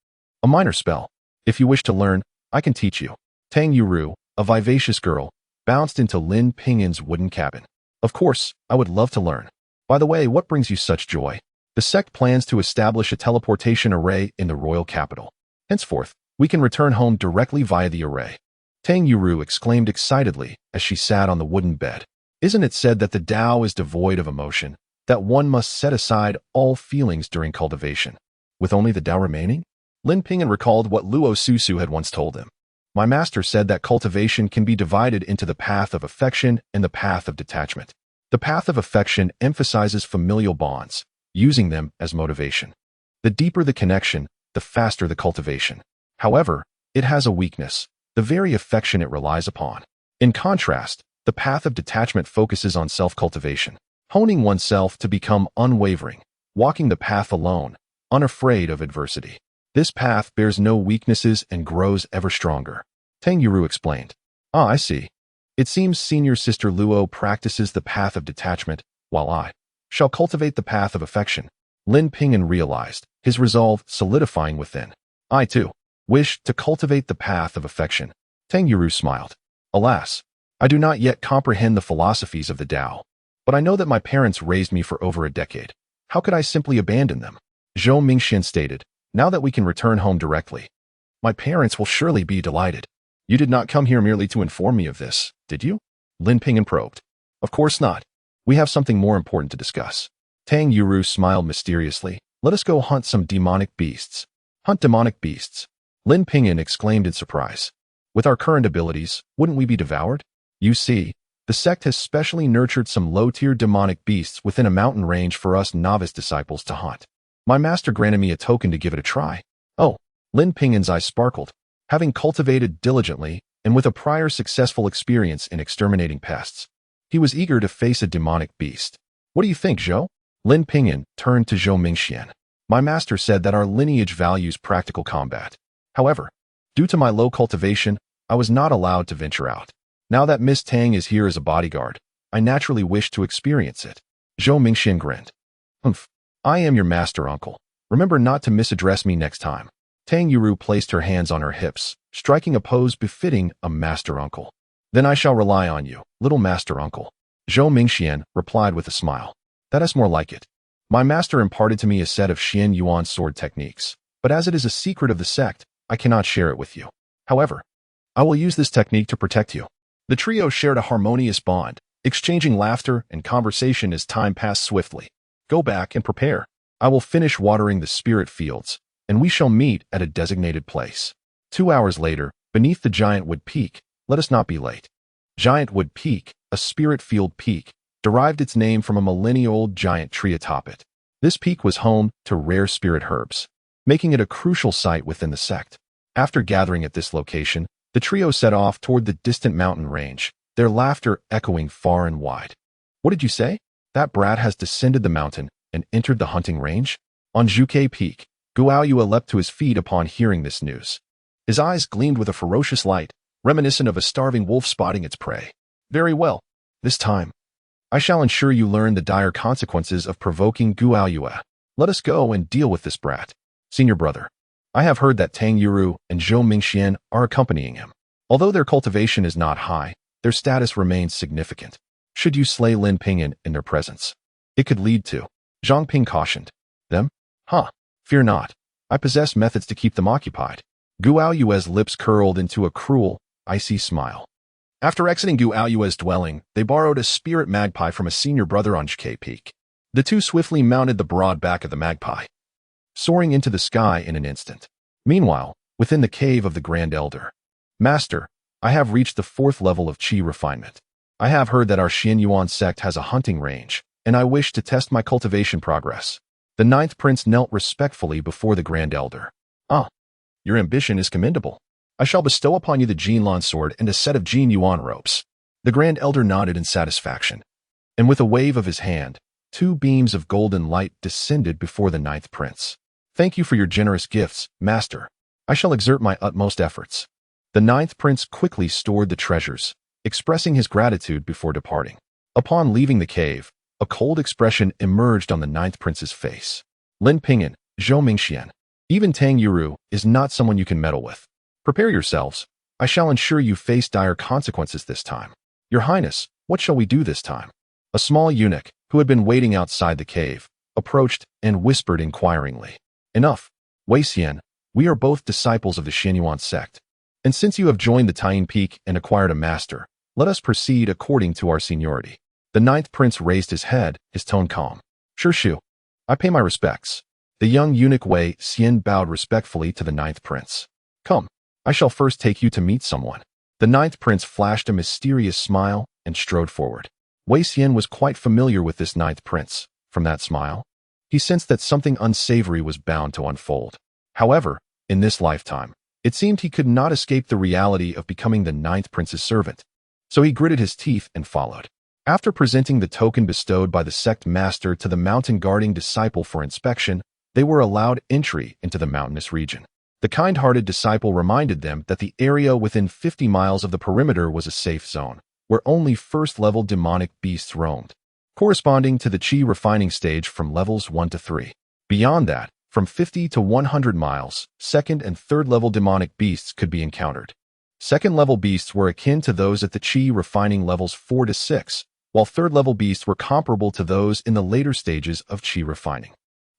A minor spell. If you wish to learn, I can teach you. Tang Yuru, a vivacious girl, bounced into Lin Ping'an's wooden cabin. Of course, I would love to learn. By the way, what brings you such joy? The sect plans to establish a teleportation array in the royal capital. Henceforth, we can return home directly via the array. Tang Yuru exclaimed excitedly as she sat on the wooden bed. Isn't it said that the Tao is devoid of emotion, that one must set aside all feelings during cultivation? With only the Tao remaining? Lin Ping'an recalled what Luo Susu had once told him. My master said that cultivation can be divided into the path of affection and the path of detachment. The path of affection emphasizes familial bonds, using them as motivation. The deeper the connection, the faster the cultivation. However, it has a weakness, the very affection it relies upon. In contrast, the path of detachment focuses on self-cultivation, honing oneself to become unwavering, walking the path alone, unafraid of adversity. This path bears no weaknesses and grows ever stronger. Tang Yuru explained. Ah, I see. It seems senior sister Luo practices the path of detachment, while I shall cultivate the path of affection. Lin Ping'an realized, his resolve solidifying within. I, too, wish to cultivate the path of affection. Tang Yuru smiled. Alas, I do not yet comprehend the philosophies of the Tao, but I know that my parents raised me for over a decade. How could I simply abandon them? Zhou Mingxian stated. Now that we can return home directly, my parents will surely be delighted. You did not come here merely to inform me of this, did you? Lin Ping'an probed. Of course not. We have something more important to discuss. Tang Yuru smiled mysteriously. Let us go hunt some demonic beasts. Hunt demonic beasts. Lin Ping'an exclaimed in surprise. With our current abilities, wouldn't we be devoured? You see, the sect has specially nurtured some low-tier demonic beasts within a mountain range for us novice disciples to hunt. My master granted me a token to give it a try. Oh, Lin Ping'an's eyes sparkled. Having cultivated diligently, and with a prior successful experience in exterminating pests, he was eager to face a demonic beast. What do you think, Zhou? Lin Ping'an turned to Zhou Mingxian. My master said that our lineage values practical combat. However, due to my low cultivation, I was not allowed to venture out. Now that Miss Tang is here as a bodyguard, I naturally wish to experience it. Zhou Mingxian grinned. Humph. I am your master uncle. Remember not to misaddress me next time. Tang Yuru placed her hands on her hips, striking a pose befitting a master uncle. Then I shall rely on you, little master uncle. Zhou Mingxian replied with a smile. That is more like it. My master imparted to me a set of Xian Yuan sword techniques, but as it is a secret of the sect, I cannot share it with you. However, I will use this technique to protect you. The trio shared a harmonious bond, exchanging laughter and conversation as time passed swiftly. Go back and prepare. I will finish watering the spirit fields, and we shall meet at a designated place. 2 hours later, beneath the Giant Wood Peak, let us not be late. Giant Wood Peak, a spirit field peak, derived its name from a millennia-old giant tree atop it. This peak was home to rare spirit herbs, making it a crucial site within the sect. After gathering at this location, the trio set off toward the distant mountain range, their laughter echoing far and wide. What did you say? That brat has descended the mountain and entered the hunting range? On Zhuke Peak, Guaoyue leapt to his feet upon hearing this news. His eyes gleamed with a ferocious light, reminiscent of a starving wolf spotting its prey. Very well. This time, I shall ensure you learn the dire consequences of provoking Guaoyue. Let us go and deal with this brat. Senior brother, I have heard that Tang Yuru and Zhou Mingxian are accompanying him. Although their cultivation is not high, their status remains significant. Should you slay Lin Ping'an in their presence, it could lead to... Zhang Ping cautioned. Them? Huh. Fear not. I possess methods to keep them occupied. Guaoyue's lips curled into a cruel, icy smile. After exiting Guaoyue's dwelling, they borrowed a spirit magpie from a senior brother on Zhuke Peak. The two swiftly mounted the broad back of the magpie, soaring into the sky in an instant. Meanwhile, within the cave of the Grand Elder. Master, I have reached the 4th level of Qi refinement. I have heard that our Xian Yuan sect has a hunting range, and I wish to test my cultivation progress. The 9th prince knelt respectfully before the Grand Elder. Ah, your ambition is commendable. I shall bestow upon you the Jinlan sword and a set of Jin Yuan ropes. The Grand Elder nodded in satisfaction, and with a wave of his hand, 2 beams of golden light descended before the 9th prince. Thank you for your generous gifts, master. I shall exert my utmost efforts. The 9th prince quickly stored the treasures, expressing his gratitude before departing. Upon leaving the cave, a cold expression emerged on the 9th prince's face. Lin Ping'an, Zhou Mingxian, even Tang Yuru is not someone you can meddle with. Prepare yourselves. I shall ensure you face dire consequences this time. Your Highness, what shall we do this time? A small eunuch, who had been waiting outside the cave, approached and whispered inquiringly. Enough. Wei Xian, we are both disciples of the Xianyuan sect. And since you have joined the Taiyin Peak and acquired a master, let us proceed according to our seniority. The 9th prince raised his head, his tone calm. Sure, Shu. I pay my respects. The young eunuch Wei Xian bowed respectfully to the 9th prince. Come, I shall first take you to meet someone. The 9th prince flashed a mysterious smile and strode forward. Wei Xian was quite familiar with this 9th prince. From that smile, he sensed that something unsavory was bound to unfold. However, in this lifetime, it seemed he could not escape the reality of becoming the 9th prince's servant. So he gritted his teeth and followed. After presenting the token bestowed by the sect master to the mountain-guarding disciple for inspection, they were allowed entry into the mountainous region. The kind-hearted disciple reminded them that the area within 50 miles of the perimeter was a safe zone, where only first-level demonic beasts roamed, corresponding to the Qi refining stage from levels 1 to 3. Beyond that, from 50 to 100 miles, second and third-level demonic beasts could be encountered. Second-level beasts were akin to those at the Qi refining levels 4 to 6, while third-level beasts were comparable to those in the later stages of Qi refining.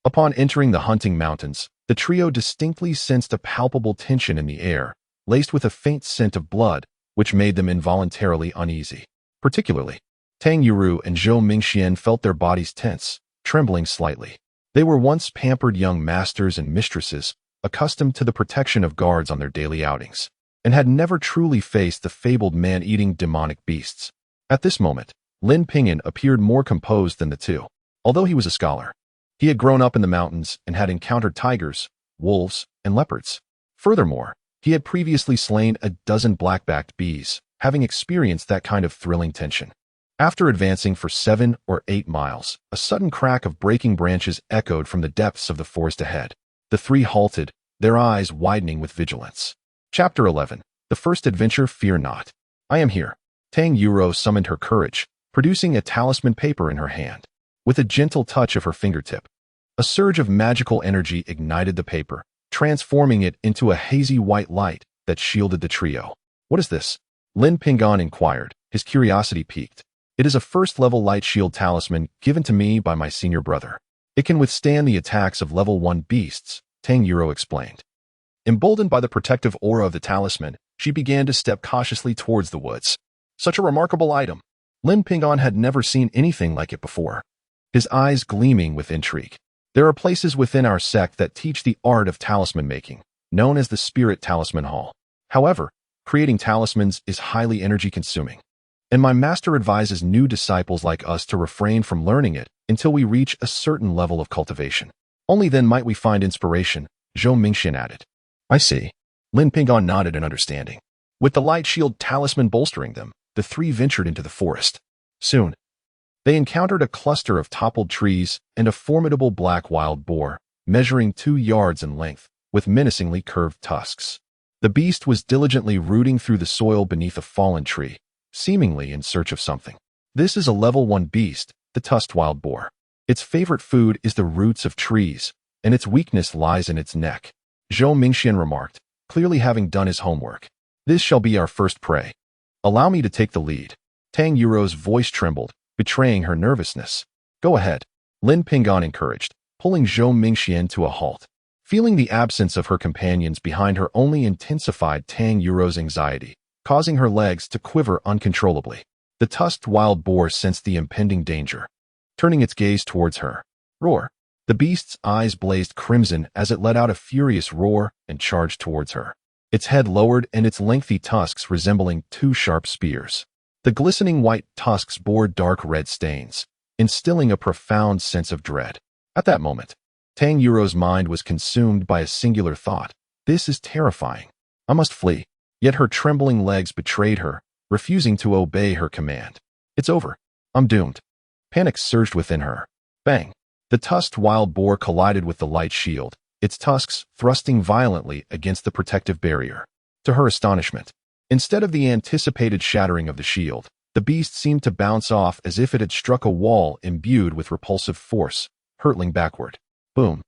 Upon entering the hunting mountains, the trio distinctly sensed a palpable tension in the air, laced with a faint scent of blood, which made them involuntarily uneasy. Particularly, Tang Yuru and Zhou Mingxian felt their bodies tense, trembling slightly. They were once pampered young masters and mistresses, accustomed to the protection of guards on their daily outings, and had never truly faced the fabled man-eating demonic beasts. At this moment, Lin Ping'an appeared more composed than the two. Although he was a scholar, he had grown up in the mountains and had encountered tigers, wolves, and leopards. Furthermore, He had previously slain a dozen black-backed bees, having experienced that kind of thrilling tension. After advancing for 7 or 8 miles, a sudden crack of breaking branches echoed from the depths of the forest ahead. The three halted, their eyes widening with vigilance. Chapter 11. The First Adventure. Fear not. I am here. Tang Yuro summoned her courage, producing a talisman paper in her hand. With a gentle touch of her fingertip, a surge of magical energy ignited the paper, transforming it into a hazy white light that shielded the trio. What is this? Lin Ping'an inquired, his curiosity piqued. It is a first-level light shield talisman given to me by my senior brother. It can withstand the attacks of level 1 beasts, Tang Yuro explained. Emboldened by the protective aura of the talisman, she began to step cautiously towards the woods. Such a remarkable item. Lin Ping'an had never seen anything like it before, his eyes gleaming with intrigue. There are places within our sect that teach the art of talisman making, known as the Spirit Talisman Hall. However, creating talismans is highly energy-consuming, and my master advises new disciples like us to refrain from learning it until we reach a certain level of cultivation. Only then might we find inspiration, Zhou Mingxian added. I see. Lin Ping'an nodded in understanding. With the light shield talisman bolstering them, the three ventured into the forest. Soon, they encountered a cluster of toppled trees and a formidable black wild boar, measuring 2 yards in length, with menacingly curved tusks. The beast was diligently rooting through the soil beneath a fallen tree, seemingly in search of something. This is a level 1 beast, the tusked wild boar. Its favorite food is the roots of trees, and its weakness lies in its neck, Zhou Mingxian remarked, clearly having done his homework. This shall be our first prey. Allow me to take the lead. Tang Yuro's voice trembled, betraying her nervousness. Go ahead, Lin Ping'an encouraged, pulling Zhou Mingxian to a halt. Feeling the absence of her companions behind her only intensified Tang Yuro's anxiety, causing her legs to quiver uncontrollably. The tusked wild boar sensed the impending danger, turning its gaze towards her. Roar! The beast's eyes blazed crimson as it let out a furious roar and charged towards her. Its head lowered and its lengthy tusks resembling 2 sharp spears. The glistening white tusks bore dark red stains, instilling a profound sense of dread. At that moment, Tang Yuro's mind was consumed by a singular thought. This is terrifying. I must flee. Yet her trembling legs betrayed her, refusing to obey her command. It's over. I'm doomed. Panic surged within her. Bang! The tusked wild boar collided with the light shield, its tusks thrusting violently against the protective barrier. To her astonishment, instead of the anticipated shattering of the shield, the beast seemed to bounce off as if it had struck a wall imbued with repulsive force, hurtling backward. Boom!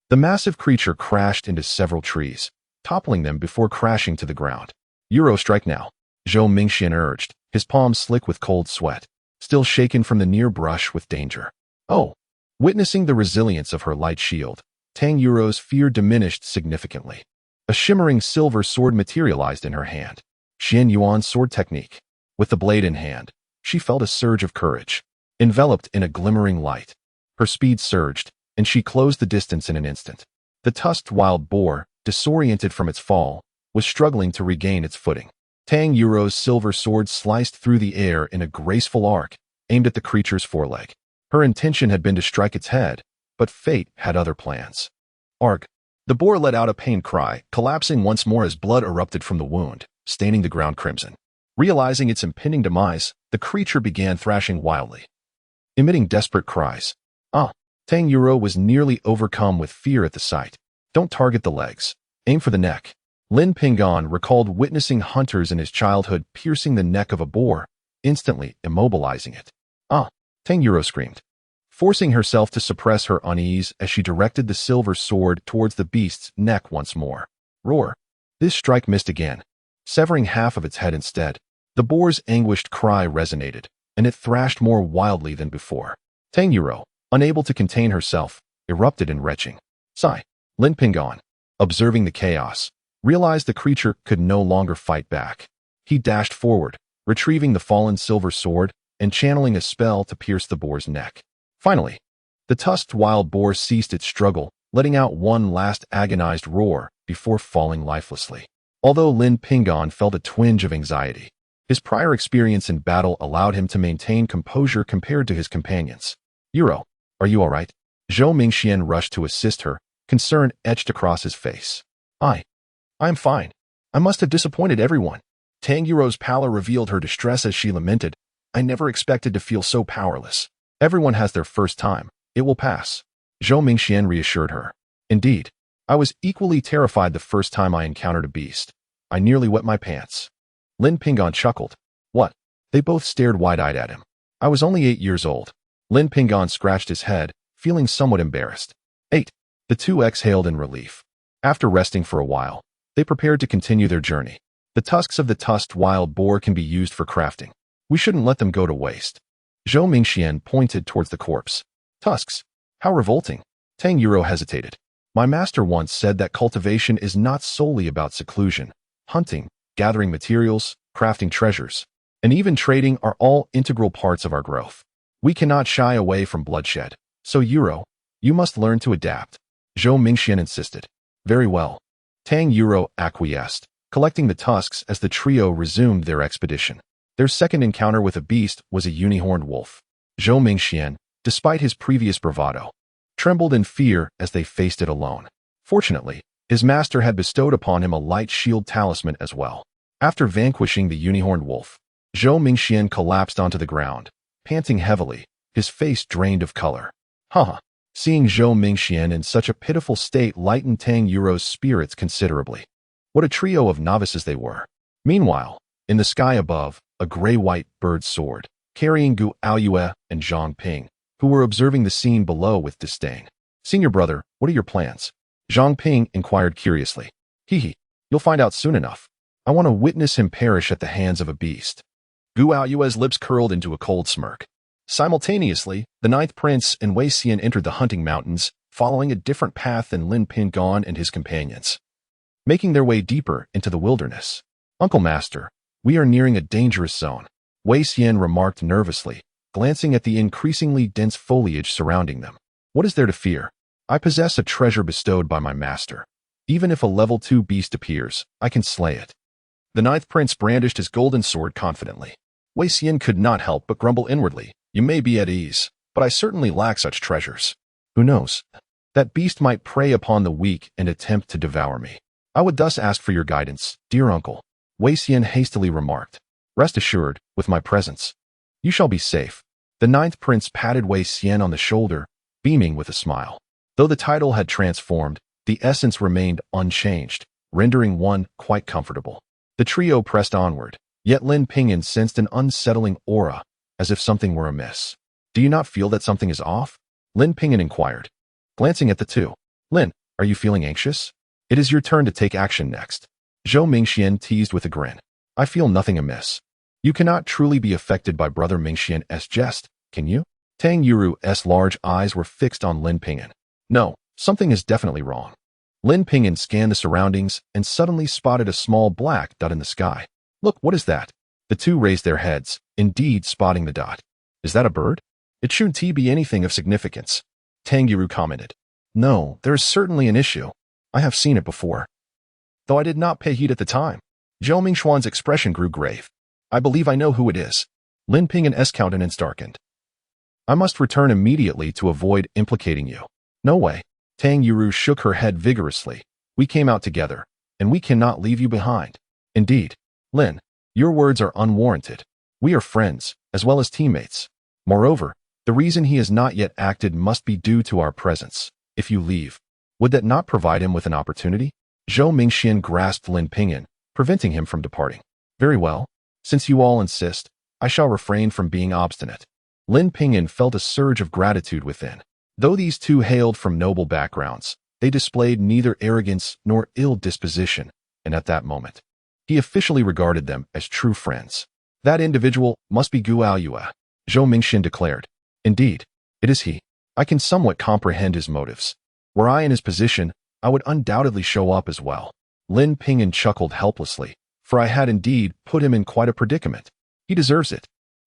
The massive creature crashed into several trees, toppling them before crashing to the ground. Euro strike now, Zhou Mingxian urged, his palms slick with cold sweat, still shaken from the near brush with danger. Oh! Witnessing the resilience of her light shield, Tang Yuro's fear diminished significantly. A shimmering silver sword materialized in her hand. Xian Yuan's sword technique. With the blade in hand, she felt a surge of courage. Enveloped in a glimmering light, her speed surged, and she closed the distance in an instant. The tusked wild boar, disoriented from its fall, was struggling to regain its footing. Tang Yuro's silver sword sliced through the air in a graceful arc, aimed at the creature's foreleg. Her intention had been to strike its head, but fate had other plans. Arg! The boar let out a pained cry, collapsing once more as blood erupted from the wound, staining the ground crimson. Realizing its impending demise, the creature began thrashing wildly, emitting desperate cries. Tang Yuro was nearly overcome with fear at the sight. Don't target the legs. Aim for the neck. Lin Ping'an recalled witnessing hunters in his childhood piercing the neck of a boar, instantly immobilizing it. Tang Yuro screamed, forcing herself to suppress her unease as she directed the silver sword towards the beast's neck once more. Roar! This strike missed again, severing half of its head instead. The boar's anguished cry resonated, and it thrashed more wildly than before. Tang Yuro, unable to contain herself, erupted in retching. Sigh. Lin Ping'an, observing the chaos, realized the creature could no longer fight back. He dashed forward, retrieving the fallen silver sword and channeling a spell to pierce the boar's neck. Finally, the tusked wild boar ceased its struggle, letting out one last agonized roar before falling lifelessly. Although Lin Ping'an felt a twinge of anxiety, his prior experience in battle allowed him to maintain composure compared to his companions. Yuro, are you all right? Zhou Mingxian rushed to assist her, concern etched across his face. I'm fine. I must have disappointed everyone. Tang Yuro's pallor revealed her distress as she lamented, I never expected to feel so powerless. Everyone has their first time. It will pass. Zhou Mingxian reassured her. Indeed, I was equally terrified the first time I encountered a beast. I nearly wet my pants. Lin Ping'an chuckled. What? They both stared wide-eyed at him. I was only 8 years old. Lin Ping'an scratched his head, feeling somewhat embarrassed. 8. The two exhaled in relief. After resting for a while, they prepared to continue their journey. The tusks of the tusked wild boar can be used for crafting. We shouldn't let them go to waste. Zhou Mingxian pointed towards the corpse. Tusks? How revolting. Tang Yuro hesitated. My master once said that cultivation is not solely about seclusion. Hunting, gathering materials, crafting treasures, and even trading are all integral parts of our growth. We cannot shy away from bloodshed. So Yuro, you must learn to adapt. Zhou Mingxian insisted. Very well. Tang Yuro acquiesced, collecting the tusks as the trio resumed their expedition. Their second encounter with a beast was a unihorned wolf. Zhou Mingxian, despite his previous bravado, trembled in fear as they faced it alone. Fortunately, his master had bestowed upon him a light shield talisman as well. After vanquishing the unihorned wolf, Zhou Mingxian collapsed onto the ground, panting heavily, his face drained of color. Haha. Seeing Zhou Mingxian in such a pitiful state lightened Tang Yuro's spirits considerably. What a trio of novices they were. Meanwhile, in the sky above, a gray-white bird soared, carrying Gu Aoyue and Zhang Ping, who were observing the scene below with disdain. Senior brother, what are your plans? Zhang Ping inquired curiously. Hee, you'll find out soon enough. I want to witness him perish at the hands of a beast. Gu Aoyue's lips curled into a cold smirk. Simultaneously, the ninth prince and Wei Xian entered the hunting mountains, following a different path than Lin Ping'an and his companions, making their way deeper into the wilderness. Uncle Master, we are nearing a dangerous zone, Wei Xian remarked nervously, glancing at the increasingly dense foliage surrounding them. What is there to fear? I possess a treasure bestowed by my master. Even if a level 2 beast appears, I can slay it. The ninth prince brandished his golden sword confidently. Wei Xian could not help but grumble inwardly. You may be at ease, but I certainly lack such treasures. Who knows? That beast might prey upon the weak and attempt to devour me. I would thus ask for your guidance, dear uncle. Wei Xian hastily remarked. Rest assured, with my presence, you shall be safe. The ninth prince patted Wei Xian on the shoulder, beaming with a smile. Though the title had transformed, the essence remained unchanged, rendering one quite comfortable. The trio pressed onward, yet Lin Ping'an sensed an unsettling aura, as if something were amiss. Do you not feel that something is off? Lin Ping'an inquired, glancing at the two. Lin, are you feeling anxious? It is your turn to take action next. Zhou Mingxian teased with a grin. I feel nothing amiss. You cannot truly be affected by Brother Mingxian's jest, can you? Tang Yuru's large eyes were fixed on Lin Ping'an. No, something is definitely wrong. Lin Ping'an scanned the surroundings and suddenly spotted a small black dot in the sky. Look, what is that? The two raised their heads, indeed spotting the dot. Is that a bird? It shouldn't be anything of significance. Tang Yuru commented. No, there is certainly an issue. I have seen it before. Though I did not pay heed at the time. Zhou Mingxuan's expression grew grave. I believe I know who it is. Lin Ping'an's countenance darkened. I must return immediately to avoid implicating you. No way. Tang Yuru shook her head vigorously. We came out together, and we cannot leave you behind. Indeed, Lin, your words are unwarranted. We are friends, as well as teammates. Moreover, the reason he has not yet acted must be due to our presence. If you leave, would that not provide him with an opportunity? Zhou Mingxian grasped Lin Ping'an, preventing him from departing. Very well. Since you all insist, I shall refrain from being obstinate. Lin Ping'an felt a surge of gratitude within. Though these two hailed from noble backgrounds, they displayed neither arrogance nor ill disposition, and at that moment, he officially regarded them as true friends. That individual must be Gu Aoyue, Zhou Mingxian declared. Indeed, it is he. I can somewhat comprehend his motives. Were I in his position, I would undoubtedly show up as well. Lin Ping'an chuckled helplessly, for I had indeed put him in quite a predicament. He deserves it.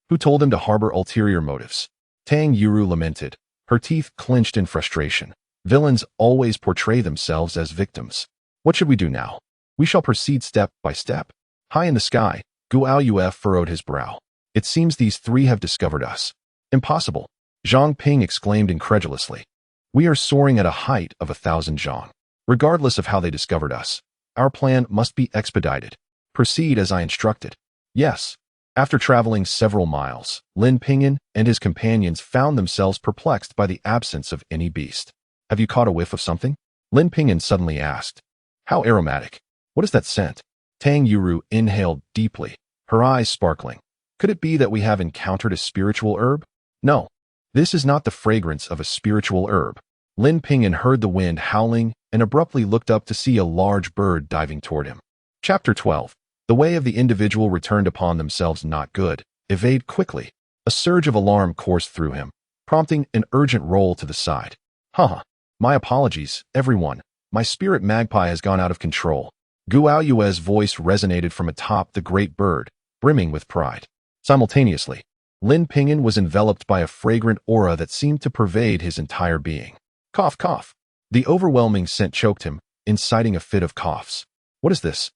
Who told him to harbor ulterior motives? Tang Yuru lamented, her teeth clenched in frustration. Villains always portray themselves as victims. What should we do now? We shall proceed step by step. High in the sky, Gu Aoyue furrowed his brow. It seems these three have discovered us. Impossible. Zhang Ping exclaimed incredulously. We are soaring at a height of 1,000 zhang. Regardless of how they discovered us, Our plan must be expedited. Proceed as I instructed. Yes. After traveling several miles, Lin Ping'an and his companions found themselves perplexed by the absence of any beast. Have you caught a whiff of something? Lin Ping'an suddenly asked. How aromatic. What is that scent? Tang Yuru inhaled deeply, her eyes sparkling. Could it be that we have encountered a spiritual herb? No. This is not the fragrance of a spiritual herb. Lin Ping'an heard the wind howling and abruptly looked up to see a large bird diving toward him. Chapter 12. The way of the individual returned upon themselves not good. Evade quickly. A surge of alarm coursed through him, prompting an urgent roll to the side. Haha. My apologies, everyone. My spirit magpie has gone out of control. Guao Yue's voice resonated from atop the great bird, brimming with pride. Simultaneously, Lin Ping'an was enveloped by a fragrant aura that seemed to pervade his entire being. Cough, cough. The overwhelming scent choked him, inciting a fit of coughs. What is this?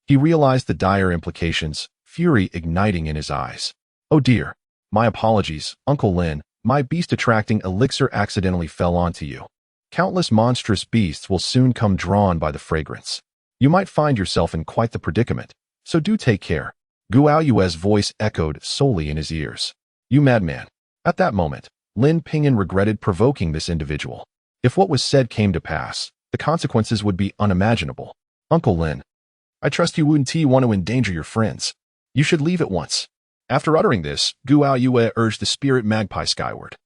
He realized the dire implications, fury igniting in his eyes. Oh dear. My apologies, Uncle Lin. My beast-attracting elixir accidentally fell onto you. Countless monstrous beasts will soon come drawn by the fragrance. You might find yourself in quite the predicament, so do take care. Guao Yue's voice echoed solely in his ears. You madman. At that moment, Lin Ping'an regretted provoking this individual. If what was said came to pass, the consequences would be unimaginable. Uncle Lin, I trust you wouldn't want to endanger your friends. You should leave at once. After uttering this, Guao Yue urged the spirit magpie skyward,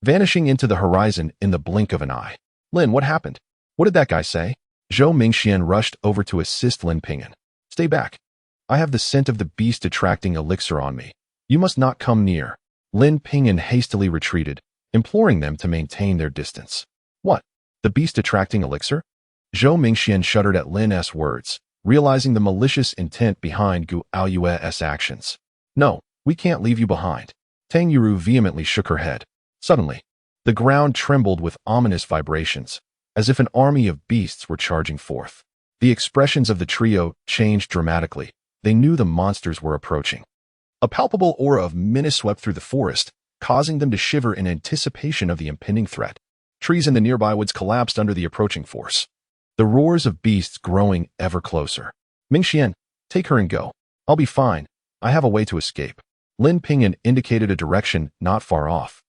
vanishing into the horizon in the blink of an eye. Lin, what happened? What did that guy say? Zhou Mingxian rushed over to assist Lin Ping'an. Stay back. I have the scent of the beast-attracting elixir on me. You must not come near. Lin Ping'an hastily retreated, imploring them to maintain their distance. What? The beast-attracting elixir? Zhou Mingxian shuddered at Lin's words, realizing the malicious intent behind Guao Yue's actions. No, we can't leave you behind. Tang Yuru vehemently shook her head. Suddenly, the ground trembled with ominous vibrations, as if an army of beasts were charging forth. The expressions of the trio changed dramatically. They knew the monsters were approaching. A palpable aura of menace swept through the forest, causing them to shiver in anticipation of the impending threat. Trees in the nearby woods collapsed under the approaching force. The roars of beasts growing ever closer. Mingxian, take her and go. I'll be fine. I have a way to escape. Lin Ping'an indicated a direction not far off,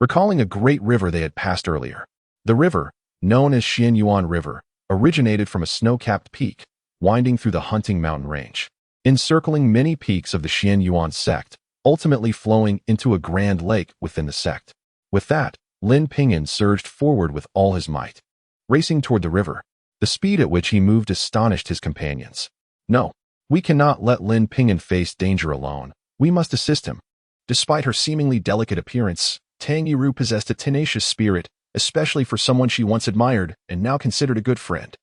recalling a great river they had passed earlier. The river, known as Xianyuan River, originated from a snow-capped peak, winding through the Hunting Mountain Range, encircling many peaks of the Xianyuan sect, ultimately flowing into a grand lake within the sect. With that, Lin Ping'an surged forward with all his might. Racing toward the river, the speed at which he moved astonished his companions. No, we cannot let Lin Ping'an face danger alone. We must assist him. Despite her seemingly delicate appearance, Tang Yuru possessed a tenacious spirit, especially for someone she once admired and now considered a good friend.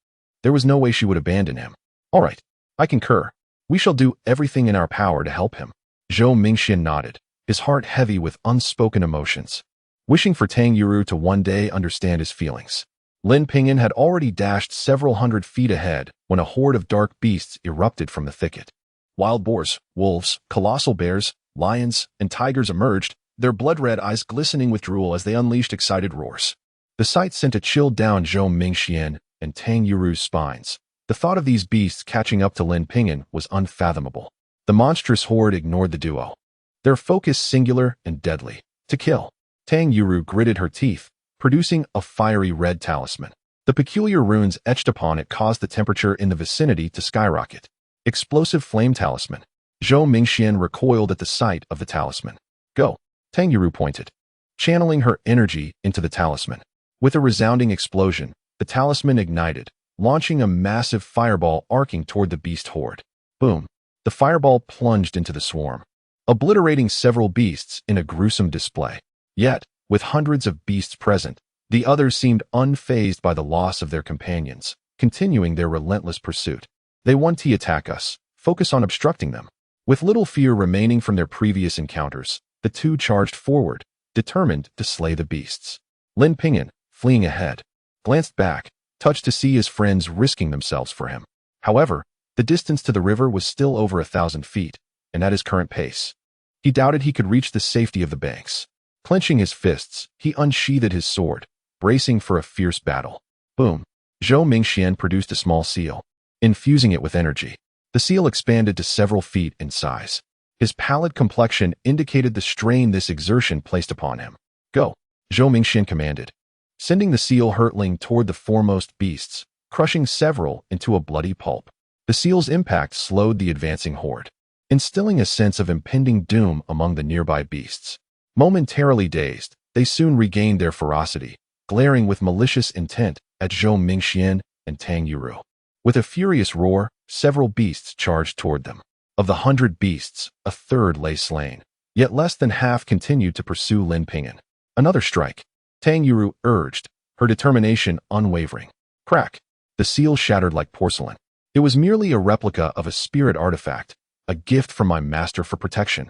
There was no way she would abandon him. All right, I concur. We shall do everything in our power to help him. Zhou Mingxian nodded, his heart heavy with unspoken emotions, wishing for Tang Yuru to one day understand his feelings. Lin Ping'an had already dashed several hundred feet ahead when a horde of dark beasts erupted from the thicket. Wild boars, wolves, colossal bears, lions, and tigers emerged, their blood-red eyes glistening with drool as they unleashed excited roars. The sight sent a chill down Zhou Mingxian and Tang Yuru's spines. The thought of these beasts catching up to Lin Ping'an was unfathomable. The monstrous horde ignored the duo, their focus singular and deadly. To kill. Tang Yuru gritted her teeth, producing a fiery red talisman. The peculiar runes etched upon it caused the temperature in the vicinity to skyrocket. Explosive flame talisman. Zhou Mingxian recoiled at the sight of the talisman. Go. Tang Yuru pointed, channeling her energy into the talisman. With a resounding explosion, the talisman ignited, launching a massive fireball arcing toward the beast horde. Boom. The fireball plunged into the swarm, obliterating several beasts in a gruesome display. Yet, with hundreds of beasts present, the others seemed unfazed by the loss of their companions, continuing their relentless pursuit. They want to attack us. Focus on obstructing them. With little fear remaining from their previous encounters, the two charged forward, determined to slay the beasts. Lin Ping'an, fleeing ahead, glanced back, touched to see his friends risking themselves for him. However, the distance to the river was still over 1,000 feet, and at his current pace, he doubted he could reach the safety of the banks. Clenching his fists, he unsheathed his sword, bracing for a fierce battle. Boom. Zhou Mingxian produced a small seal, infusing it with energy. The seal expanded to several feet in size. His pallid complexion indicated the strain this exertion placed upon him. Go, Zhou Mingxian commanded, sending the seal hurtling toward the foremost beasts, crushing several into a bloody pulp. The seal's impact slowed the advancing horde, instilling a sense of impending doom among the nearby beasts. Momentarily dazed, they soon regained their ferocity, glaring with malicious intent at Zhou Mingxian and Tang Yuru. With a furious roar, several beasts charged toward them. Of the 100 beasts, a third lay slain, yet less than half continued to pursue Lin Ping'an. Another strike, Tang Yuru urged, her determination unwavering. Crack! The seal shattered like porcelain. It was merely a replica of a spirit artifact, a gift from my master for protection.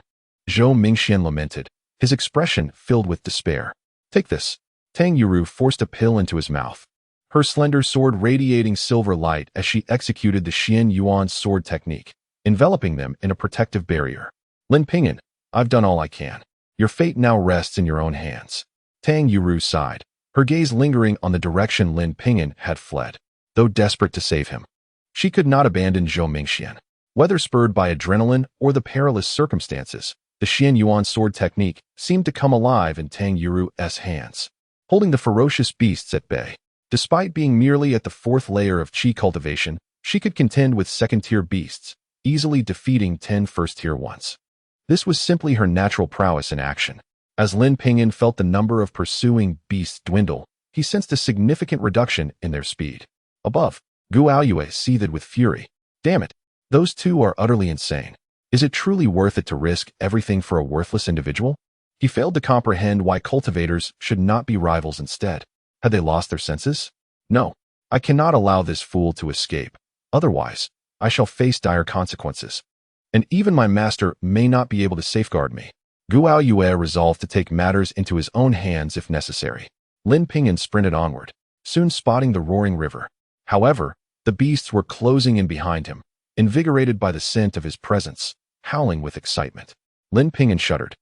Zhou Mingxian lamented, his expression filled with despair. Take this. Tang Yuru forced a pill into his mouth, her slender sword radiating silver light as she executed the Xian Yuan sword technique, enveloping them in a protective barrier. Lin Ping'an, I've done all I can. Your fate now rests in your own hands. Tang Yuru sighed, her gaze lingering on the direction Lin Ping'an had fled, though desperate to save him. She could not abandon Zhou Mingxian. Whether spurred by adrenaline or the perilous circumstances, the Xian Yuan sword technique seemed to come alive in Tang Yuru's hands, holding the ferocious beasts at bay. Despite being merely at the 4th layer of Qi cultivation, she could contend with second-tier beasts, easily defeating 10 first-tier ones. This was simply her natural prowess in action. As Lin Ping'an felt the number of pursuing beasts dwindle, he sensed a significant reduction in their speed. Above, Guoyue seethed with fury. Damn it, those two are utterly insane. Is it truly worth it to risk everything for a worthless individual? He failed to comprehend why cultivators should not be rivals instead. Had they lost their senses? No, I cannot allow this fool to escape. Otherwise, I shall face dire consequences. And even my master may not be able to safeguard me. Guoyue resolved to take matters into his own hands if necessary. Lin Ping'an sprinted onward, soon spotting the roaring river. However, the beasts were closing in behind him, invigorated by the scent of his presence, howling with excitement. Lin Ping'an shuddered,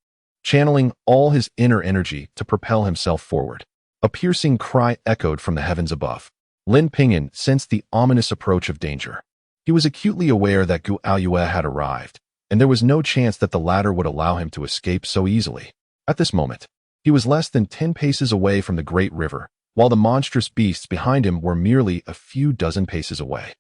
channeling all his inner energy to propel himself forward. A piercing cry echoed from the heavens above. Lin Ping'an sensed the ominous approach of danger. He was acutely aware that Guoyue had arrived, and there was no chance that the latter would allow him to escape so easily. At this moment, he was less than 10 paces away from the great river, while the monstrous beasts behind him were merely a few dozen paces away.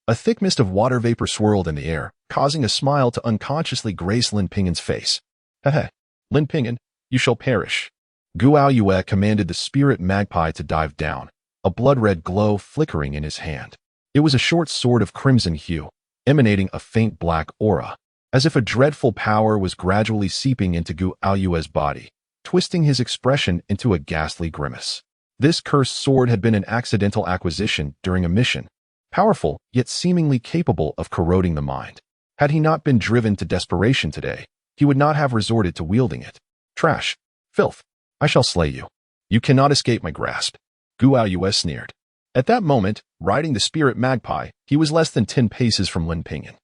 A thick mist of water vapor swirled in the air, causing a smile to unconsciously grace Lin Ping'an's face. Heh, Lin Ping'an, you shall perish. Guoyue commanded the spirit magpie to dive down, a blood-red glow flickering in his hand. It was a short sword of crimson hue, emanating a faint black aura, as if a dreadful power was gradually seeping into Guoyue's body, twisting his expression into a ghastly grimace. This cursed sword had been an accidental acquisition during a mission, powerful yet seemingly capable of corroding the mind. Had he not been driven to desperation today, he would not have resorted to wielding it. Trash. Filth. I shall slay you. You cannot escape my grasp. Guoyue sneered. At that moment, riding the spirit magpie, he was less than 10 paces from Lin Ping'an,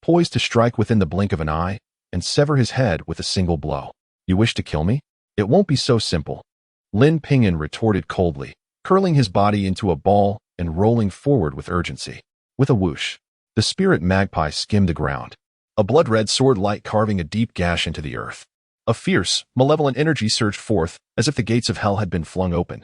poised to strike within the blink of an eye and sever his head with a single blow. You wish to kill me? It won't be so simple. Lin Ping'an retorted coldly, curling his body into a ball and rolling forward with urgency. With a whoosh, the spirit magpie skimmed the ground, a blood-red sword light carving a deep gash into the earth. A fierce, malevolent energy surged forth as if the gates of hell had been flung open,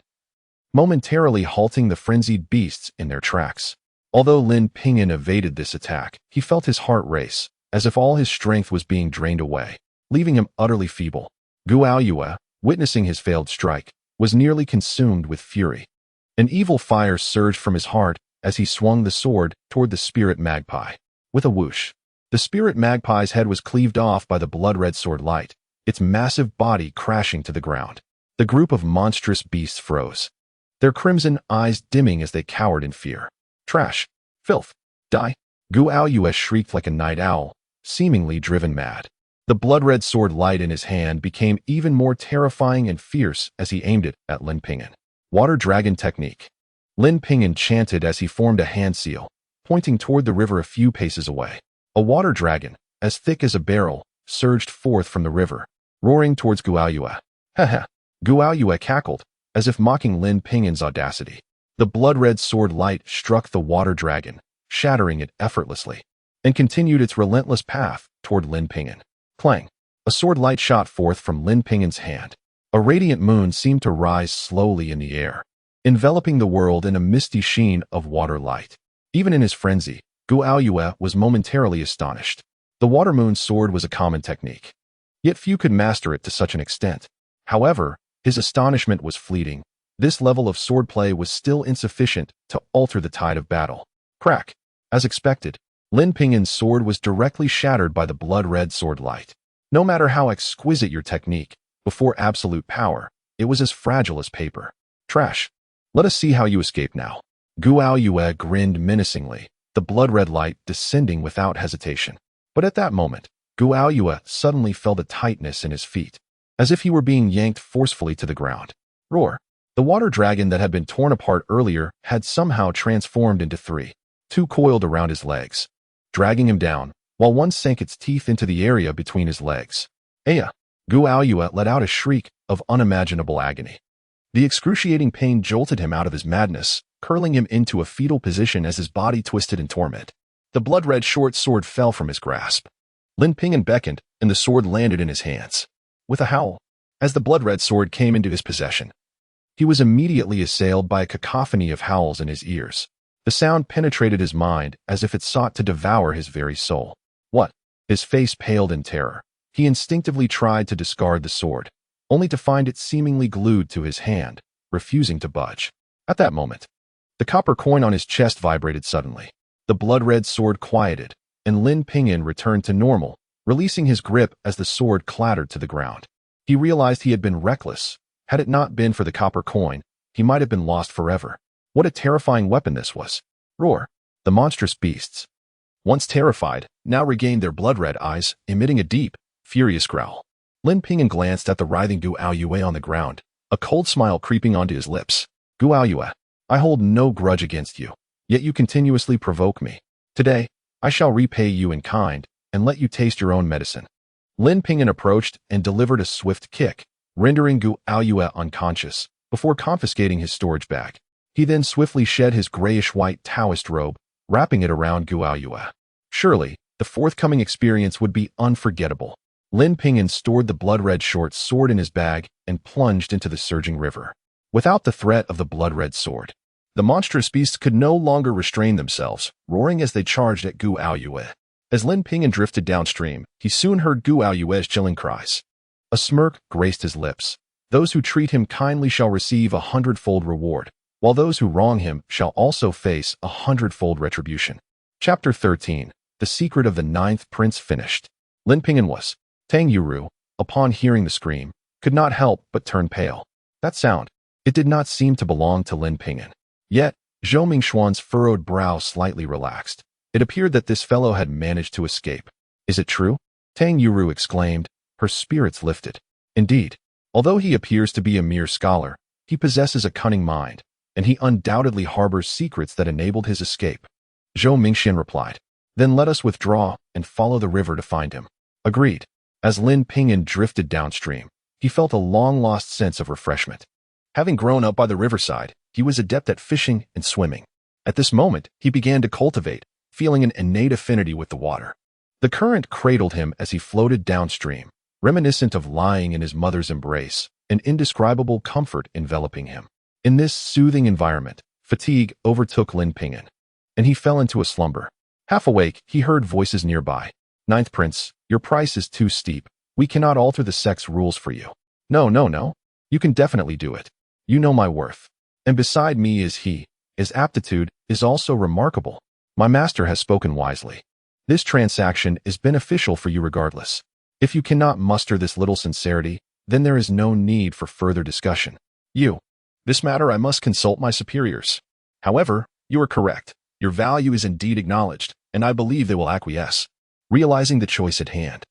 momentarily halting the frenzied beasts in their tracks. Although Lin Ping'an evaded this attack, he felt his heart race, as if all his strength was being drained away, leaving him utterly feeble. Guoyue, witnessing his failed strike, was nearly consumed with fury. An evil fire surged from his heart as he swung the sword toward the spirit magpie. With a whoosh, the spirit magpie's head was cleaved off by the blood-red sword light, its massive body crashing to the ground. The group of monstrous beasts froze, their crimson eyes dimming as they cowered in fear. Trash. Filth. Die. Guoyue shrieked like a night owl, seemingly driven mad. The blood-red sword light in his hand became even more terrifying and fierce as he aimed it at Lin Ping'an. Water Dragon Technique. Lin Ping'an chanted as he formed a hand seal, pointing toward the river a few paces away. A water dragon, as thick as a barrel, surged forth from the river, roaring towards Guoyue. Haha. Guoyue cackled, as if mocking Lin Ping'an's audacity. The blood-red sword light struck the water dragon, shattering it effortlessly, and continued its relentless path toward Lin Ping'an. Clang! A sword light shot forth from Lin Ping'an's hand. A radiant moon seemed to rise slowly in the air, enveloping the world in a misty sheen of water light. Even in his frenzy, Guoyue was momentarily astonished. The water moon sword was a common technique, yet few could master it to such an extent. However, his astonishment was fleeting. This level of swordplay was still insufficient to alter the tide of battle. Crack! As expected, Lin Ping'an's sword was directly shattered by the blood-red sword light. No matter how exquisite your technique, before absolute power, it was as fragile as paper. Trash! Let us see how you escape now. Guoyue grinned menacingly, the blood-red light descending without hesitation. But at that moment, Guoyue suddenly felt a tightness in his feet, as if he were being yanked forcefully to the ground. Roar! The water dragon that had been torn apart earlier had somehow transformed into three. Two coiled around his legs, dragging him down, while one sank its teeth into the area between his legs. Aya! Guoyue let out a shriek of unimaginable agony. The excruciating pain jolted him out of his madness, curling him into a fetal position as his body twisted in torment. The blood-red short sword fell from his grasp. Lin Ping'an beckoned, and the sword landed in his hands. With a howl, as the blood-red sword came into his possession, he was immediately assailed by a cacophony of howls in his ears. The sound penetrated his mind as if it sought to devour his very soul. What? His face paled in terror. He instinctively tried to discard the sword, only to find it seemingly glued to his hand, refusing to budge. At that moment, the copper coin on his chest vibrated suddenly. The blood-red sword quieted, and Lin Ping'an returned to normal, releasing his grip as the sword clattered to the ground. He realized he had been reckless. Had it not been for the copper coin, he might have been lost forever. What a terrifying weapon this was. Roar! The monstrous beasts, once terrified, now regained their blood-red eyes, emitting a deep, furious growl. Lin Ping'an glanced at the writhing Guoyue on the ground, a cold smile creeping onto his lips. Guoyue, I hold no grudge against you, yet you continuously provoke me. Today, I shall repay you in kind, and let you taste your own medicine. Lin Ping'an approached and delivered a swift kick, rendering Guoyue unconscious, before confiscating his storage bag. He then swiftly shed his grayish-white Taoist robe, wrapping it around Guoyue. Surely, the forthcoming experience would be unforgettable. Lin Ping'an stored the blood-red short sword in his bag and plunged into the surging river. Without the threat of the blood-red sword, the monstrous beasts could no longer restrain themselves, roaring as they charged at Guoyue. As Lin Ping'an drifted downstream, he soon heard Guoyue's chilling cries. A smirk graced his lips. Those who treat him kindly shall receive 100-fold reward, while those who wrong him shall also face 100-fold retribution. Chapter 13. The Secret of the Ninth Prince finished. Lin Ping'an was. Tang Yuru, upon hearing the scream, could not help but turn pale. That sound, it did not seem to belong to Lin Ping'an. Yet, Zhou Mingxuan's furrowed brow slightly relaxed. It appeared that this fellow had managed to escape. Is it true? Tang Yuru exclaimed, her spirits lifted. Indeed, although he appears to be a mere scholar, he possesses a cunning mind, and he undoubtedly harbors secrets that enabled his escape. Zhou Mingxian replied. Then let us withdraw and follow the river to find him. Agreed. As Lin Ping'an drifted downstream, he felt a long-lost sense of refreshment. Having grown up by the riverside, he was adept at fishing and swimming. At this moment, he began to cultivate, feeling an innate affinity with the water. The current cradled him as he floated downstream, reminiscent of lying in his mother's embrace, an indescribable comfort enveloping him. In this soothing environment, fatigue overtook Lin Ping'an, and he fell into a slumber. Half awake, he heard voices nearby. Ninth Prince, your price is too steep. We cannot alter the sex rules for you. No. You can definitely do it. You know my worth. And beside me is he. His aptitude is also remarkable. My master has spoken wisely. This transaction is beneficial for you regardless. If you cannot muster this little sincerity, then there is no need for further discussion. This matter I must consult my superiors. However, you are correct. Your value is indeed acknowledged, and I believe they will acquiesce, realizing the choice at hand.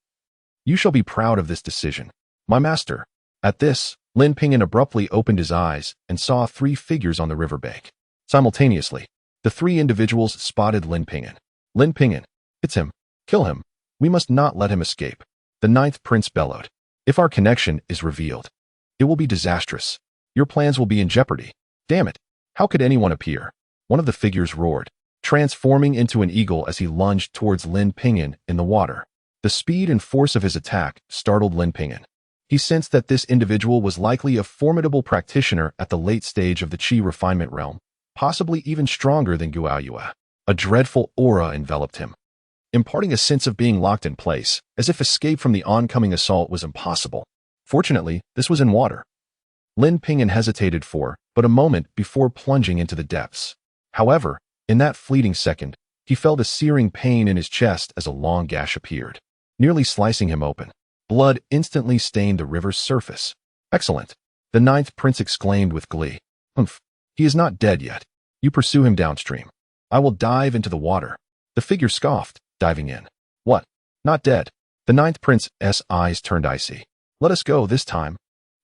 You shall be proud of this decision, my master. At this, Lin Ping'an abruptly opened his eyes and saw three figures on the riverbank. Simultaneously, the three individuals spotted Lin Ping'an. Lin Ping'an, it's him. Kill him. We must not let him escape. The ninth prince bellowed. If our connection is revealed, it will be disastrous. Your plans will be in jeopardy. Damn it. How could anyone appear? One of the figures roared. transforming into an eagle as he lunged towards Lin Ping'an in the water. The speed and force of his attack startled Lin Ping'an. He sensed that this individual was likely a formidable practitioner at the late stage of the Qi refinement realm, possibly even stronger than Guoyue. A dreadful aura enveloped him, imparting a sense of being locked in place, as if escape from the oncoming assault was impossible. Fortunately, this was in water. Lin Ping'an hesitated for but a moment before plunging into the depths. However, in that fleeting second, he felt a searing pain in his chest as a long gash appeared, nearly slicing him open. Blood instantly stained the river's surface. Excellent, the ninth prince exclaimed with glee. Humph, he is not dead yet. You pursue him downstream. I will dive into the water. The figure scoffed, diving in. What? Not dead? The ninth prince's eyes turned icy. Let us go this time.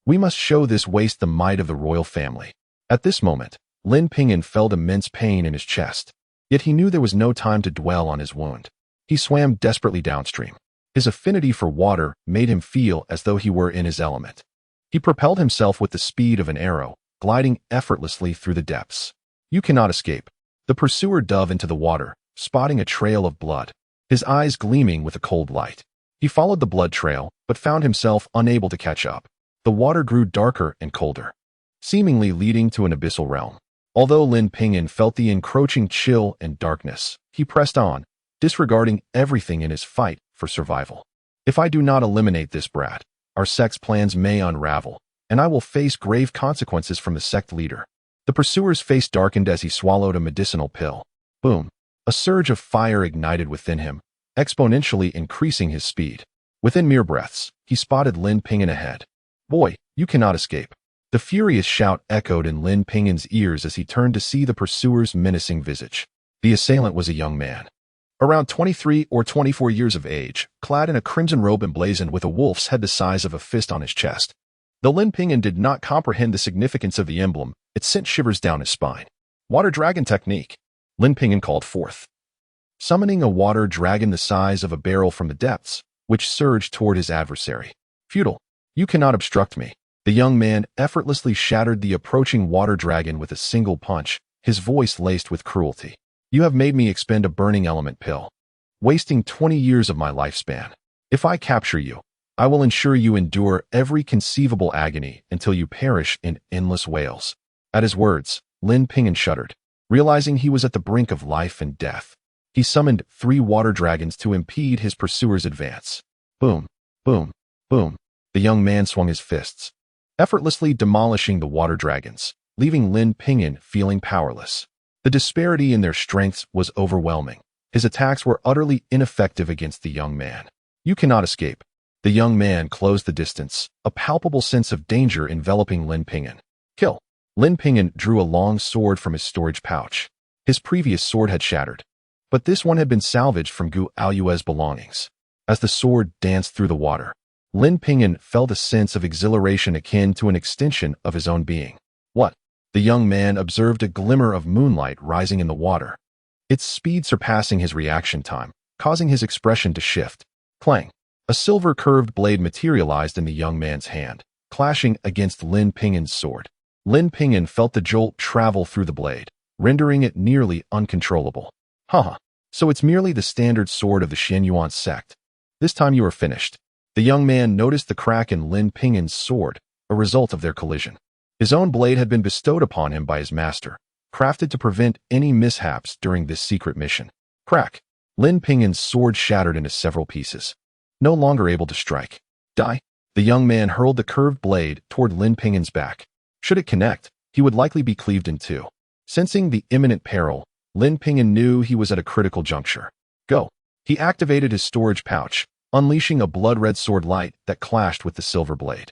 We must show this waste the might of the royal family. At this moment, Lin Ping'an felt immense pain in his chest. Yet he knew there was no time to dwell on his wound. He swam desperately downstream. His affinity for water made him feel as though he were in his element. He propelled himself with the speed of an arrow, gliding effortlessly through the depths. You cannot escape. The pursuer dove into the water, spotting a trail of blood, his eyes gleaming with a cold light. He followed the blood trail, but found himself unable to catch up. The water grew darker and colder, seemingly leading to an abyssal realm. Although Lin Ping'an felt the encroaching chill and darkness, he pressed on, disregarding everything in his fight for survival. If I do not eliminate this brat, our sect's plans may unravel, and I will face grave consequences from the sect leader. The pursuer's face darkened as he swallowed a medicinal pill. Boom! A surge of fire ignited within him, exponentially increasing his speed. Within mere breaths, he spotted Lin Ping'an ahead. Boy, you cannot escape. The furious shout echoed in Lin Ping'an's ears as he turned to see the pursuer's menacing visage. The assailant was a young man, around 23 or 24 years of age, clad in a crimson robe emblazoned with a wolf's head the size of a fist on his chest. Though Lin Ping'an did not comprehend the significance of the emblem, it sent shivers down his spine. Water dragon technique, Lin Ping'an called forth, summoning a water dragon the size of a barrel from the depths, which surged toward his adversary. Futile. You cannot obstruct me. The young man effortlessly shattered the approaching water dragon with a single punch, his voice laced with cruelty. You have made me expend a burning element pill, wasting 20 years of my lifespan. If I capture you, I will ensure you endure every conceivable agony until you perish in endless wails. At his words, Lin Ping'an shuddered, realizing he was at the brink of life and death. He summoned 3 water dragons to impede his pursuer's advance. Boom, boom, boom. The young man swung his fists, effortlessly demolishing the water dragons, leaving Lin Ping'an feeling powerless. The disparity in their strengths was overwhelming. His attacks were utterly ineffective against the young man. You cannot escape. The young man closed the distance, a palpable sense of danger enveloping Lin Ping'an. Kill. Lin Ping'an drew a long sword from his storage pouch. His previous sword had shattered, but this one had been salvaged from Guoyue's belongings. As the sword danced through the water, Lin Ping'an felt a sense of exhilaration akin to an extension of his own being. What? The young man observed a glimmer of moonlight rising in the water, its speed surpassing his reaction time, causing his expression to shift. Clang! A silver curved blade materialized in the young man's hand, clashing against Lin Ping'an's sword. Lin Ping'an felt the jolt travel through the blade, rendering it nearly uncontrollable. Haha, so it's merely the standard sword of the Xianyuan sect. This time you are finished. The young man noticed the crack in Lin Ping'an's sword, a result of their collision. His own blade had been bestowed upon him by his master, crafted to prevent any mishaps during this secret mission. Crack! Lin Ping'an's sword shattered into several pieces. No longer able to strike. Die! The young man hurled the curved blade toward Lin Ping'an's back. Should it connect, he would likely be cleaved in two. Sensing the imminent peril, Lin Ping'an knew he was at a critical juncture. Go! He activated his storage pouch, unleashing a blood-red sword light that clashed with the silver blade.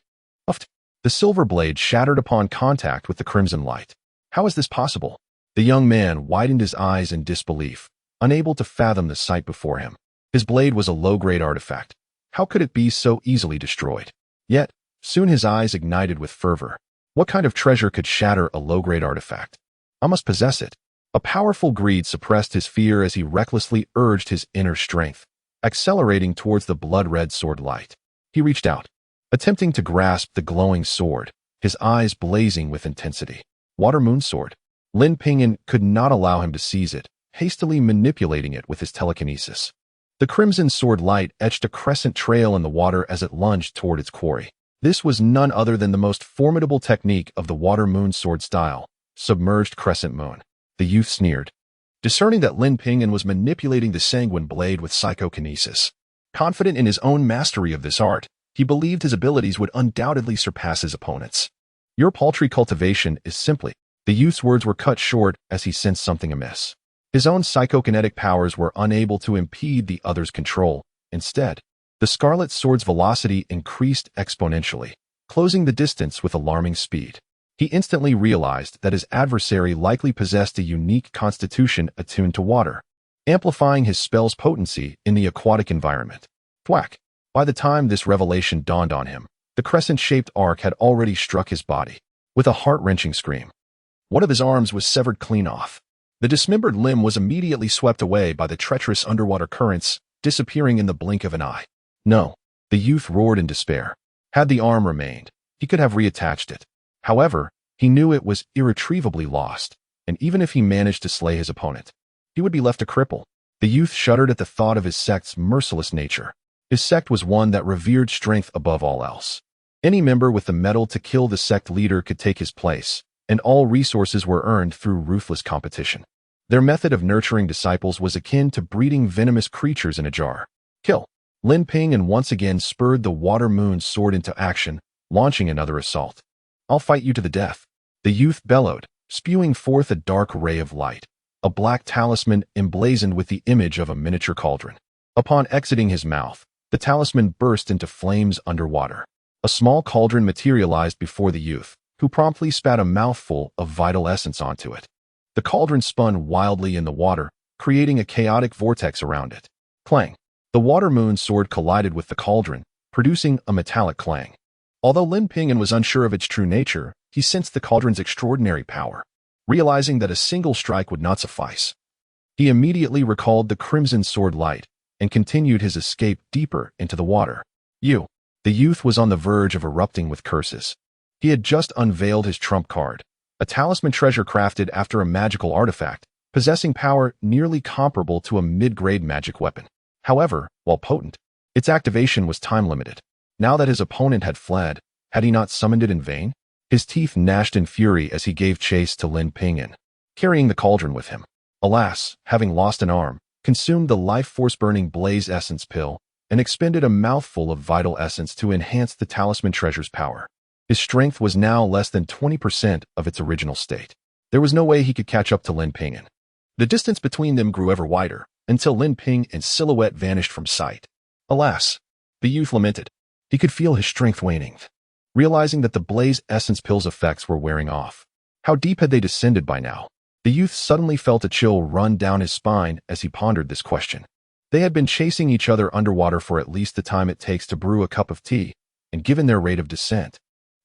Uft! The silver blade shattered upon contact with the crimson light. How is this possible? The young man widened his eyes in disbelief, unable to fathom the sight before him. His blade was a low-grade artifact. How could it be so easily destroyed? Yet, soon his eyes ignited with fervor. What kind of treasure could shatter a low-grade artifact? I must possess it. A powerful greed suppressed his fear as he recklessly urged his inner strength, accelerating towards the blood-red sword light. He reached out, attempting to grasp the glowing sword, his eyes blazing with intensity. Water Moon Sword. Lin Ping'an could not allow him to seize it, hastily manipulating it with his telekinesis. The crimson sword light etched a crescent trail in the water as it lunged toward its quarry. This was none other than the most formidable technique of the water moon sword style, submerged crescent moon. The youth sneered, discerning that Lin Ping'an was manipulating the sanguine blade with psychokinesis. Confident in his own mastery of this art, he believed his abilities would undoubtedly surpass his opponents. Your paltry cultivation is simply— The youth's words were cut short as he sensed something amiss. His own psychokinetic powers were unable to impede the other's control. Instead, the scarlet sword's velocity increased exponentially, closing the distance with alarming speed. He instantly realized that his adversary likely possessed a unique constitution attuned to water, amplifying his spell's potency in the aquatic environment. Thwack! By the time this revelation dawned on him, the crescent-shaped arc had already struck his body. With a heart-wrenching scream, one of his arms was severed clean off. The dismembered limb was immediately swept away by the treacherous underwater currents, disappearing in the blink of an eye. No, the youth roared in despair. Had the arm remained, he could have reattached it. However, he knew it was irretrievably lost, and even if he managed to slay his opponent, he would be left a cripple. The youth shuddered at the thought of his sect's merciless nature. His sect was one that revered strength above all else. Any member with the mettle to kill the sect leader could take his place, and all resources were earned through ruthless competition. Their method of nurturing disciples was akin to breeding venomous creatures in a jar. Kill! Lin Ping'an once again spurred the water moon sword into action, launching another assault. I'll fight you to the death. The youth bellowed, spewing forth a dark ray of light, a black talisman emblazoned with the image of a miniature cauldron. Upon exiting his mouth, the talisman burst into flames underwater. A small cauldron materialized before the youth, who promptly spat a mouthful of vital essence onto it. The cauldron spun wildly in the water, creating a chaotic vortex around it. Clang! The water moon sword collided with the cauldron, producing a metallic clang. Although Lin Ping'an was unsure of its true nature, he sensed the cauldron's extraordinary power. Realizing that a single strike would not suffice, he immediately recalled the crimson sword light and continued his escape deeper into the water. The youth was on the verge of erupting with curses. He had just unveiled his trump card, a talisman treasure crafted after a magical artifact, possessing power nearly comparable to a mid-grade magic weapon. However, while potent, its activation was time-limited. Now that his opponent had fled, had he not summoned it in vain? His teeth gnashed in fury as he gave chase to Lin Ping'an, carrying the cauldron with him. Alas, having lost an arm, consumed the life-force-burning blaze essence pill, and expended a mouthful of vital essence to enhance the talisman treasure's power. His strength was now less than 20% of its original state. There was no way he could catch up to Lin Ping'an. The distance between them grew ever wider, until Lin Ping'an's silhouette vanished from sight. Alas, the youth lamented. He could feel his strength waning, realizing that the blaze essence pill's effects were wearing off. How deep had they descended by now? The youth suddenly felt a chill run down his spine as he pondered this question. They had been chasing each other underwater for at least the time it takes to brew a cup of tea, and given their rate of descent,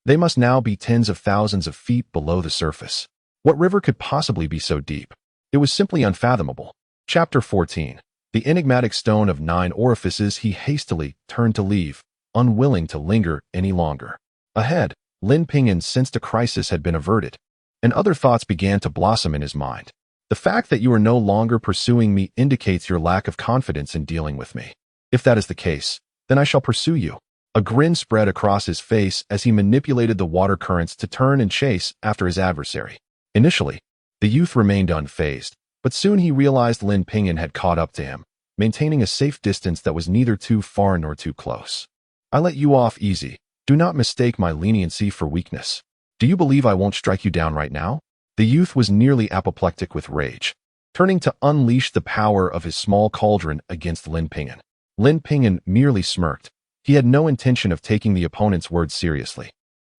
they must now be tens of thousands of feet below the surface. What river could possibly be so deep? It was simply unfathomable. Chapter 14. The enigmatic stone of 9 orifices. He hastily turned to leave, unwilling to linger any longer. Ahead, Lin Ping'an sensed a crisis had been averted, and other thoughts began to blossom in his mind. The fact that you are no longer pursuing me indicates your lack of confidence in dealing with me. If that is the case, then I shall pursue you. A grin spread across his face as he manipulated the water currents to turn and chase after his adversary. Initially, the youth remained unfazed, but soon he realized Lin Ping'an had caught up to him, maintaining a safe distance that was neither too far nor too close. I let you off easy. Do not mistake my leniency for weakness. Do you believe I won't strike you down right now? The youth was nearly apoplectic with rage, turning to unleash the power of his small cauldron against Lin Ping'an. Lin Ping'an merely smirked. He had no intention of taking the opponent's words seriously.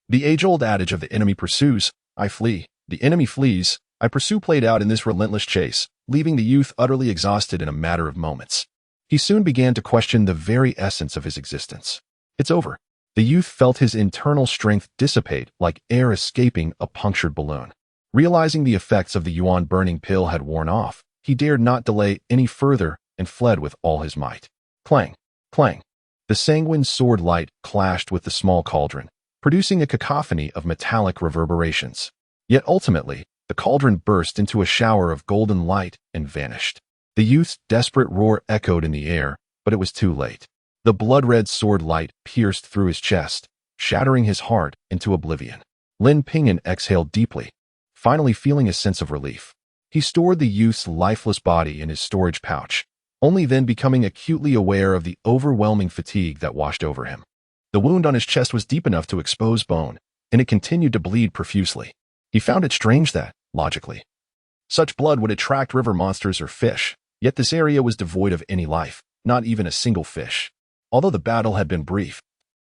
The age-old adage of the enemy pursues, I flee. The enemy flees, I pursue played out in this relentless chase, leaving the youth utterly exhausted in a matter of moments. He soon began to question the very essence of his existence. It's over. The youth felt his internal strength dissipate like air escaping a punctured balloon. Realizing the effects of the yuan-burning pill had worn off, he dared not delay any further and fled with all his might. Clang! Clang! The sanguine sword light clashed with the small cauldron, producing a cacophony of metallic reverberations. Yet ultimately, The cauldron burst into a shower of golden light and vanished. The youth's desperate roar echoed in the air, but it was too late. The blood-red sword light pierced through his chest, shattering his heart into oblivion. Lin Ping'an exhaled deeply, finally feeling a sense of relief. He stored the youth's lifeless body in his storage pouch, only then becoming acutely aware of the overwhelming fatigue that washed over him. The wound on his chest was deep enough to expose bone, and it continued to bleed profusely. He found it strange that, logically, such blood would attract river monsters or fish, yet this area was devoid of any life, not even a single fish. Although the battle had been brief,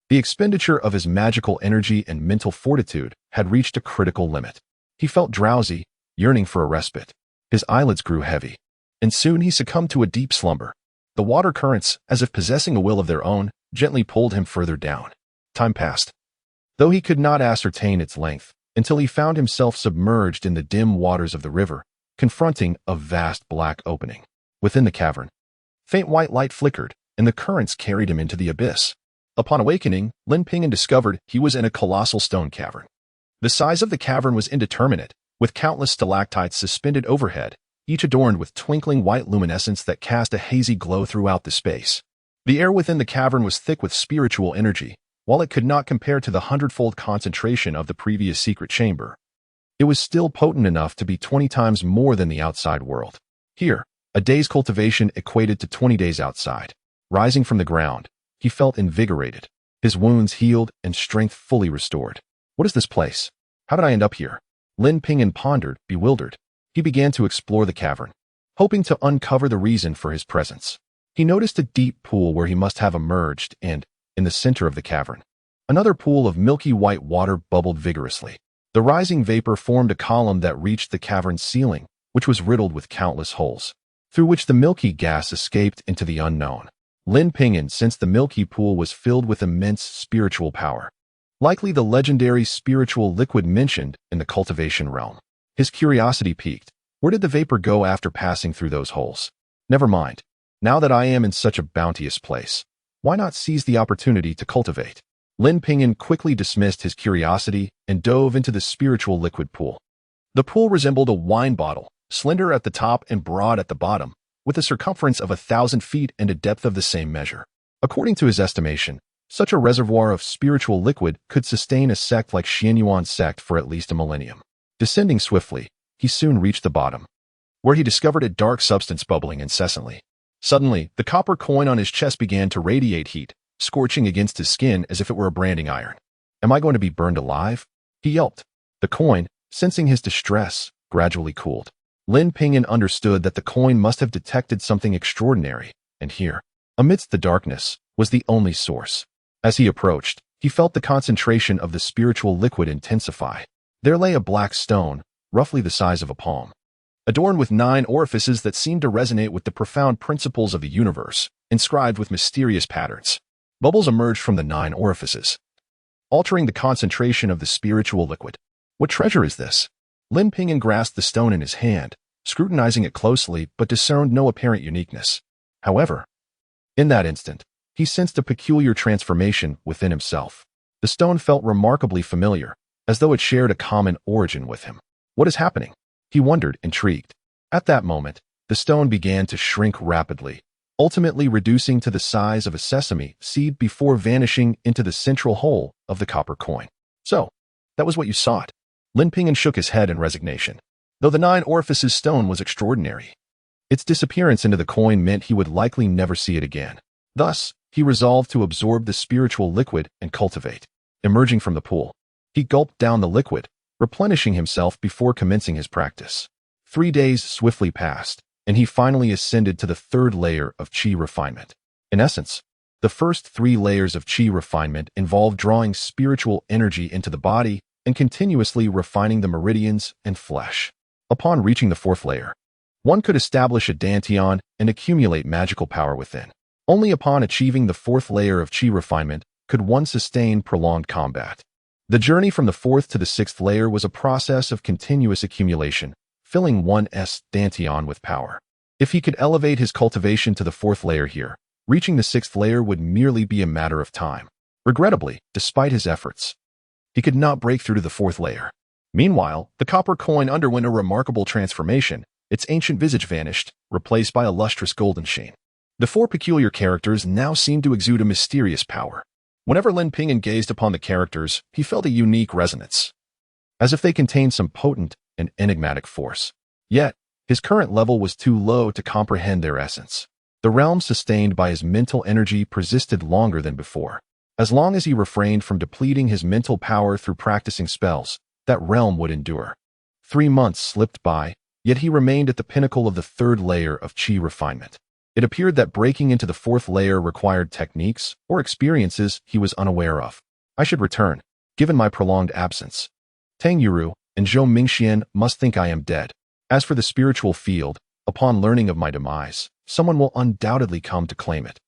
the expenditure of his magical energy and mental fortitude had reached a critical limit. He felt drowsy, yearning for a respite. His eyelids grew heavy, and soon he succumbed to a deep slumber. The water currents, as if possessing a will of their own, gently pulled him further down. Time passed, though he could not ascertain its length, until he found himself submerged in the dim waters of the river, confronting a vast black opening. Within the cavern, faint white light flickered, and the currents carried him into the abyss. Upon awakening, Lin Ping'an discovered he was in a colossal stone cavern. The size of the cavern was indeterminate, with countless stalactites suspended overhead, each adorned with twinkling white luminescence that cast a hazy glow throughout the space. The air within the cavern was thick with spiritual energy, while it could not compare to the 100-fold concentration of the previous secret chamber. It was still potent enough to be 20 times more than the outside world. Here, a day's cultivation equated to 20 days outside. Rising from the ground, he felt invigorated, his wounds healed and strength fully restored. What is this place? How did I end up here? Lin Ping'an pondered, bewildered. He began to explore the cavern, hoping to uncover the reason for his presence. He noticed a deep pool where he must have emerged, and, in the center of the cavern, another pool of milky white water bubbled vigorously. The rising vapor formed a column that reached the cavern's ceiling, which was riddled with countless holes, through which the milky gas escaped into the unknown. Lin Ping'an sensed the milky pool was filled with immense spiritual power, likely the legendary spiritual liquid mentioned in the cultivation realm. His curiosity piqued. Where did the vapor go after passing through those holes? Never mind. Now that I am in such a bounteous place, why not seize the opportunity to cultivate? Lin Ping'an quickly dismissed his curiosity and dove into the spiritual liquid pool. The pool resembled a wine bottle, slender at the top and broad at the bottom, with a circumference of 1,000 feet and a depth of the same measure. According to his estimation, such a reservoir of spiritual liquid could sustain a sect like Xianyuan's sect for at least a millennium. Descending swiftly, he soon reached the bottom, where he discovered a dark substance bubbling incessantly. Suddenly, the copper coin on his chest began to radiate heat, scorching against his skin as if it were a branding iron. Am I going to be burned alive? He yelped. The coin, sensing his distress, gradually cooled. Lin Ping'an understood that the coin must have detected something extraordinary, and here, amidst the darkness, was the only source. As he approached, he felt the concentration of the spiritual liquid intensify. There lay a black stone, roughly the size of a palm, adorned with 9 orifices that seemed to resonate with the profound principles of the universe, inscribed with mysterious patterns. Bubbles emerged from the 9 orifices, altering the concentration of the spiritual liquid. What treasure is this? Lin Ping'an grasped the stone in his hand, scrutinizing it closely but discerned no apparent uniqueness. However, in that instant, he sensed a peculiar transformation within himself. The stone felt remarkably familiar, as though it shared a common origin with him. What is happening? He wondered, intrigued. At that moment, the stone began to shrink rapidly, ultimately reducing to the size of a sesame seed before vanishing into the central hole of the copper coin. So, that was what you sought. Lin Ping'an shook his head in resignation. Though the 9 orifices stone was extraordinary, its disappearance into the coin meant he would likely never see it again. Thus, he resolved to absorb the spiritual liquid and cultivate. Emerging from the pool, he gulped down the liquid, replenishing himself before commencing his practice. 3 days swiftly passed, and he finally ascended to the 3rd layer of qi refinement. In essence, the first 3 layers of qi refinement involved drawing spiritual energy into the body and continuously refining the meridians and flesh. Upon reaching the 4th layer, one could establish a dantian and accumulate magical power within. Only upon achieving the 4th layer of qi refinement could one sustain prolonged combat. The journey from the 4th to the 6th layer was a process of continuous accumulation, filling one's dantian with power. If he could elevate his cultivation to the 4th layer here, reaching the 6th layer would merely be a matter of time. Regrettably, despite his efforts, he could not break through to the 4th layer. Meanwhile, the copper coin underwent a remarkable transformation. Its ancient visage vanished, replaced by a lustrous golden sheen. The four peculiar characters now seemed to exude a mysterious power. Whenever Lin Ping'an gazed upon the characters, he felt a unique resonance, as if they contained some potent and enigmatic force. Yet, his current level was too low to comprehend their essence. The realm sustained by his mental energy persisted longer than before. As long as he refrained from depleting his mental power through practicing spells, that realm would endure. 3 months slipped by, yet he remained at the pinnacle of the third layer of qi refinement. It appeared that breaking into the fourth layer required techniques or experiences he was unaware of. I should return, given my prolonged absence. Tang Yuru and Zhou Mingxian must think I am dead. As for the spiritual field, upon learning of my demise, someone will undoubtedly come to claim it.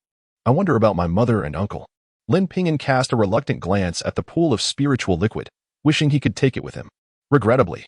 I wonder about my mother and uncle. Lin Ping'an cast a reluctant glance at the pool of spiritual liquid, wishing he could take it with him. Regrettably,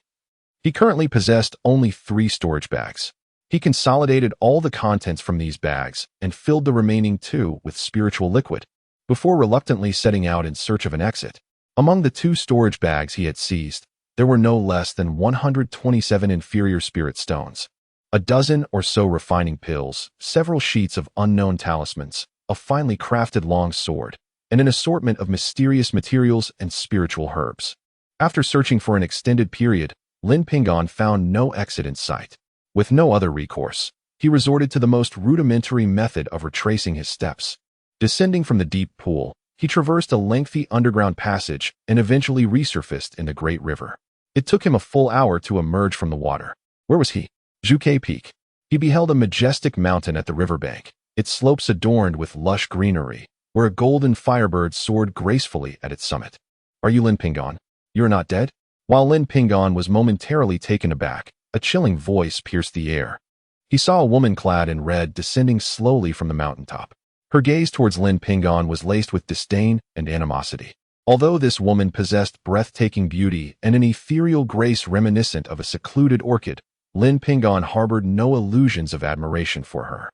he currently possessed only 3 storage bags. He consolidated all the contents from these bags and filled the remaining 2 with spiritual liquid, before reluctantly setting out in search of an exit. Among the 2 storage bags he had seized, there were no less than 127 inferior spirit stones, a dozen or so refining pills, several sheets of unknown talismans, a finely crafted long sword, and an assortment of mysterious materials and spiritual herbs. After searching for an extended period, Lin Ping'an found no exit in sight. With no other recourse, he resorted to the most rudimentary method of retracing his steps. Descending from the deep pool, he traversed a lengthy underground passage and eventually resurfaced in the great river. It took him a full hour to emerge from the water. Where was he? Zhuke Peak. He beheld a majestic mountain at the riverbank, its slopes adorned with lush greenery, where a golden firebird soared gracefully at its summit. Are you Lin Ping'an? You're not dead? While Lin Ping'an was momentarily taken aback, a chilling voice pierced the air. He saw a woman clad in red descending slowly from the mountaintop. Her gaze towards Lin Ping'an was laced with disdain and animosity. Although this woman possessed breathtaking beauty and an ethereal grace reminiscent of a secluded orchid, Lin Ping'an harbored no illusions of admiration for her.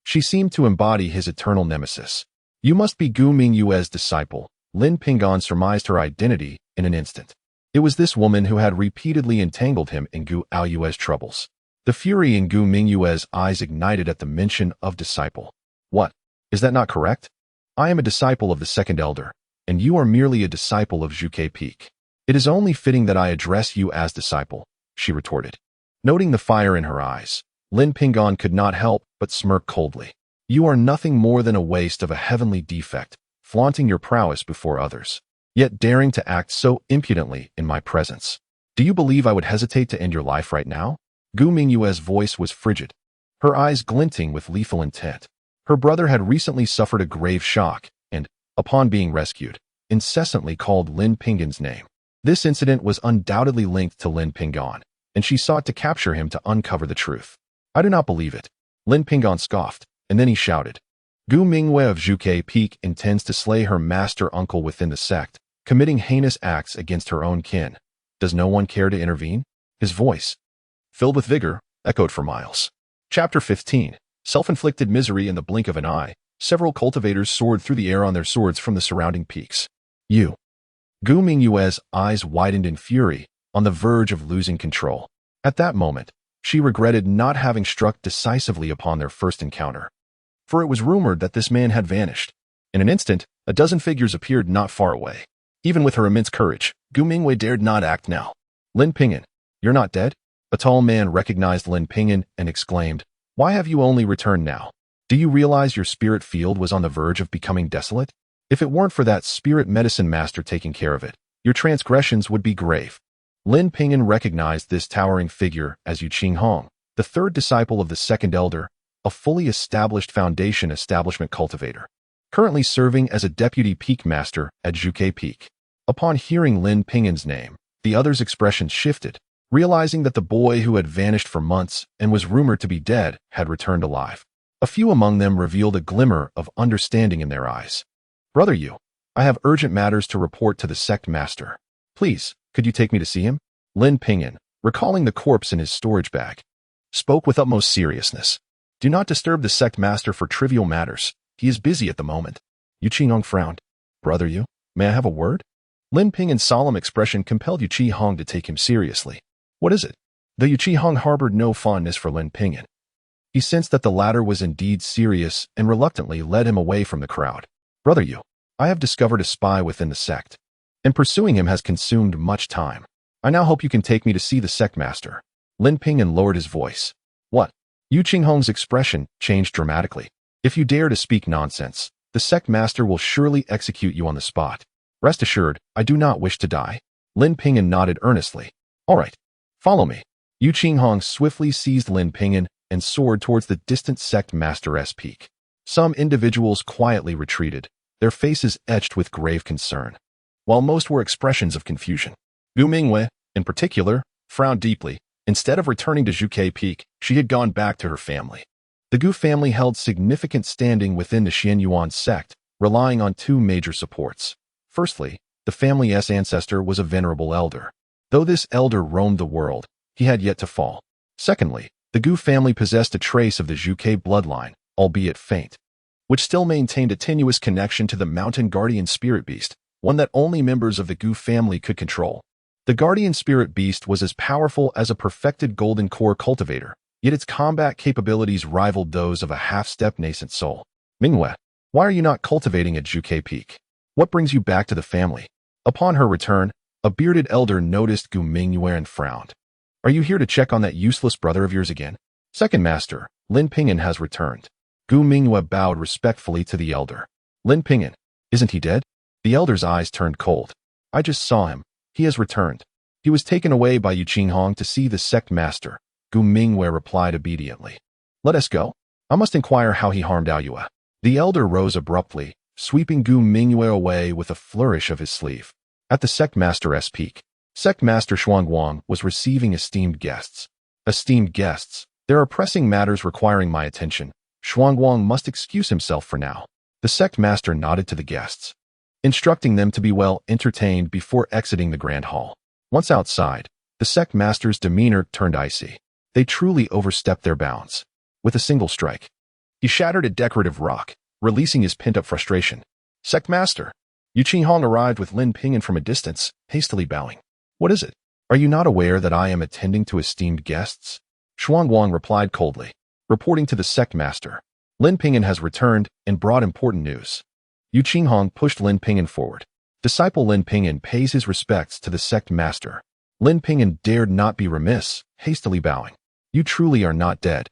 She seemed to embody his eternal nemesis. You must be Gu Mingyue's disciple. Lin Ping'an surmised her identity in an instant. It was this woman who had repeatedly entangled him in Gu Aoyue's troubles. The fury in Gu Mingyue's eyes ignited at the mention of disciple. What? Is that not correct? I am a disciple of the second elder, and you are merely a disciple of Zhuke Peak. It is only fitting that I address you as disciple, she retorted. Noting the fire in her eyes, Lin Ping'an could not help but smirk coldly. You are nothing more than a waste of a heavenly defect, flaunting your prowess before others, yet daring to act so impudently in my presence. Do you believe I would hesitate to end your life right now? Gu Mingyue's voice was frigid, her eyes glinting with lethal intent. Her brother had recently suffered a grave shock and, upon being rescued, incessantly called Lin Ping'an's name. This incident was undoubtedly linked to Lin Ping'an, and she sought to capture him to uncover the truth. I do not believe it. Lin Ping'an scoffed, and then he shouted. Gu Mingyue of Zhuke Peak intends to slay her master uncle within the sect, committing heinous acts against her own kin. Does no one care to intervene? His voice, filled with vigor, echoed for miles. Chapter 15. Self-inflicted misery in the blink of an eye. Several cultivators soared through the air on their swords from the surrounding peaks. You. Gu Mingyue's eyes widened in fury, on the verge of losing control. At that moment, she regretted not having struck decisively upon their first encounter. For it was rumored that this man had vanished. In an instant, a dozen figures appeared not far away. Even with her immense courage, Gu Mingyue dared not act now. Lin Ping'an, you're not dead? A tall man recognized Lin Ping'an and exclaimed, why have you only returned now? Do you realize your spirit field was on the verge of becoming desolate? If it weren't for that spirit medicine master taking care of it, your transgressions would be grave. Lin Ping'an recognized this towering figure as Yu Qinghong, the third disciple of the second elder, a fully established foundation establishment cultivator, currently serving as a deputy peak master at Zhuke Peak. Upon hearing Lin Ping'an's name, the other's expression shifted, realizing that the boy who had vanished for months and was rumored to be dead had returned alive. A few among them revealed a glimmer of understanding in their eyes. Brother Yu, I have urgent matters to report to the sect master. Please, could you take me to see him? Lin Ping'an, recalling the corpse in his storage bag, spoke with utmost seriousness. Do not disturb the sect master for trivial matters. He is busy at the moment. Yu Qinghong frowned. Brother Yu, may I have a word? Lin Ping'an's solemn expression compelled Yu Qi-hong to take him seriously. What is it? Though Yu Qi-hong harbored no fondness for Lin Ping'an, he sensed that the latter was indeed serious and reluctantly led him away from the crowd. Brother Yu, I have discovered a spy within the sect, and pursuing him has consumed much time. I now hope you can take me to see the sect master. Lin Ping'an lowered his voice. What? Yu Qi-hong's expression changed dramatically. If you dare to speak nonsense, the sect master will surely execute you on the spot. Rest assured, I do not wish to die. Lin Ping'an nodded earnestly. All right, follow me. Yu Qi-hong swiftly seized Lin Ping'an and soared towards the distant sect master's peak. Some individuals quietly retreated, their faces etched with grave concern, while most were expressions of confusion. Gu Mingwei, in particular, frowned deeply. Instead of returning to Zhuke Peak, she had gone back to her family. The Gu family held significant standing within the Xianyuan sect, relying on two major supports. Firstly, the family's ancestor was a venerable elder. Though this elder roamed the world, he had yet to fall. Secondly, the Gu family possessed a trace of the Zhuke bloodline, albeit faint, which still maintained a tenuous connection to the mountain guardian spirit beast, one that only members of the Gu family could control. The guardian spirit beast was as powerful as a perfected golden core cultivator, yet its combat capabilities rivaled those of a half-step nascent soul. Mingwei, why are you not cultivating at Zhuke Peak? What brings you back to the family? Upon her return, a bearded elder noticed Gu Mingwei and frowned. Are you here to check on that useless brother of yours again? Second master, Lin Ping'an has returned. Gu Mingwei bowed respectfully to the elder. Lin Ping'an, isn't he dead? The elder's eyes turned cold. I just saw him. He has returned. He was taken away by Yu Qi-hong to see the sect master. Gu Mingwei replied obediently. Let us go. I must inquire how he harmed Aoyue. The elder rose abruptly, sweeping Gu Mingwei away with a flourish of his sleeve. At the sect master's peak, Sect Master Xuanguang was receiving esteemed guests. Esteemed guests, there are pressing matters requiring my attention. Xuanguang must excuse himself for now. The sect master nodded to the guests, instructing them to be well entertained before exiting the grand hall. Once outside, the sect master's demeanor turned icy. They truly overstepped their bounds. With a single strike, he shattered a decorative rock, releasing his pent-up frustration. Sect master. Yu Qi-hong arrived with Lin Ping'an from a distance, hastily bowing. What is it? Are you not aware that I am attending to esteemed guests? Xuanguang replied coldly, reporting to the sect master. Lin Ping'an has returned and brought important news. Yu Qi-hong pushed Lin Ping'an forward. Disciple Lin Ping'an pays his respects to the sect master. Lin Ping'an dared not be remiss, hastily bowing. You truly are not dead.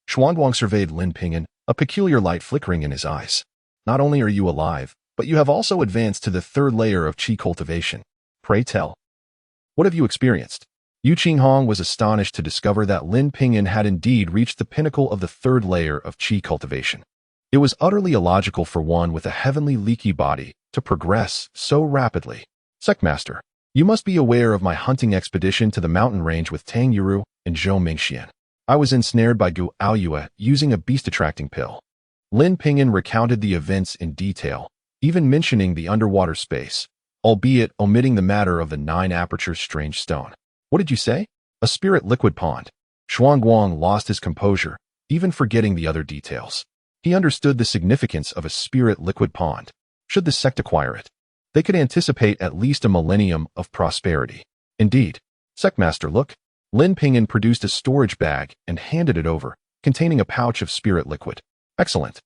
Xuanguang surveyed Lin Ping'an, a peculiar light flickering in his eyes. Not only are you alive, but you have also advanced to the third layer of qi cultivation. Pray tell. What have you experienced? Yu Qi-hong was astonished to discover that Lin Ping'an had indeed reached the pinnacle of the third layer of qi cultivation. It was utterly illogical for one with a heavenly leaky body to progress so rapidly. Sectmaster, you must be aware of my hunting expedition to the mountain range with Tang Yuru and Zhou Mingxian. I was ensnared by Gu Aoyue using a beast-attracting pill. Lin Ping'an recounted the events in detail, even mentioning the underwater space, albeit omitting the matter of the 9-aperture strange stone. What did you say? A spirit liquid pond. Xuanguang lost his composure, even forgetting the other details. He understood the significance of a spirit liquid pond. Should the sect acquire it, they could anticipate at least a millennium of prosperity. Indeed. Sectmaster, look. Lin Ping'an produced a storage bag and handed it over, containing a pouch of spirit liquid. Excellent.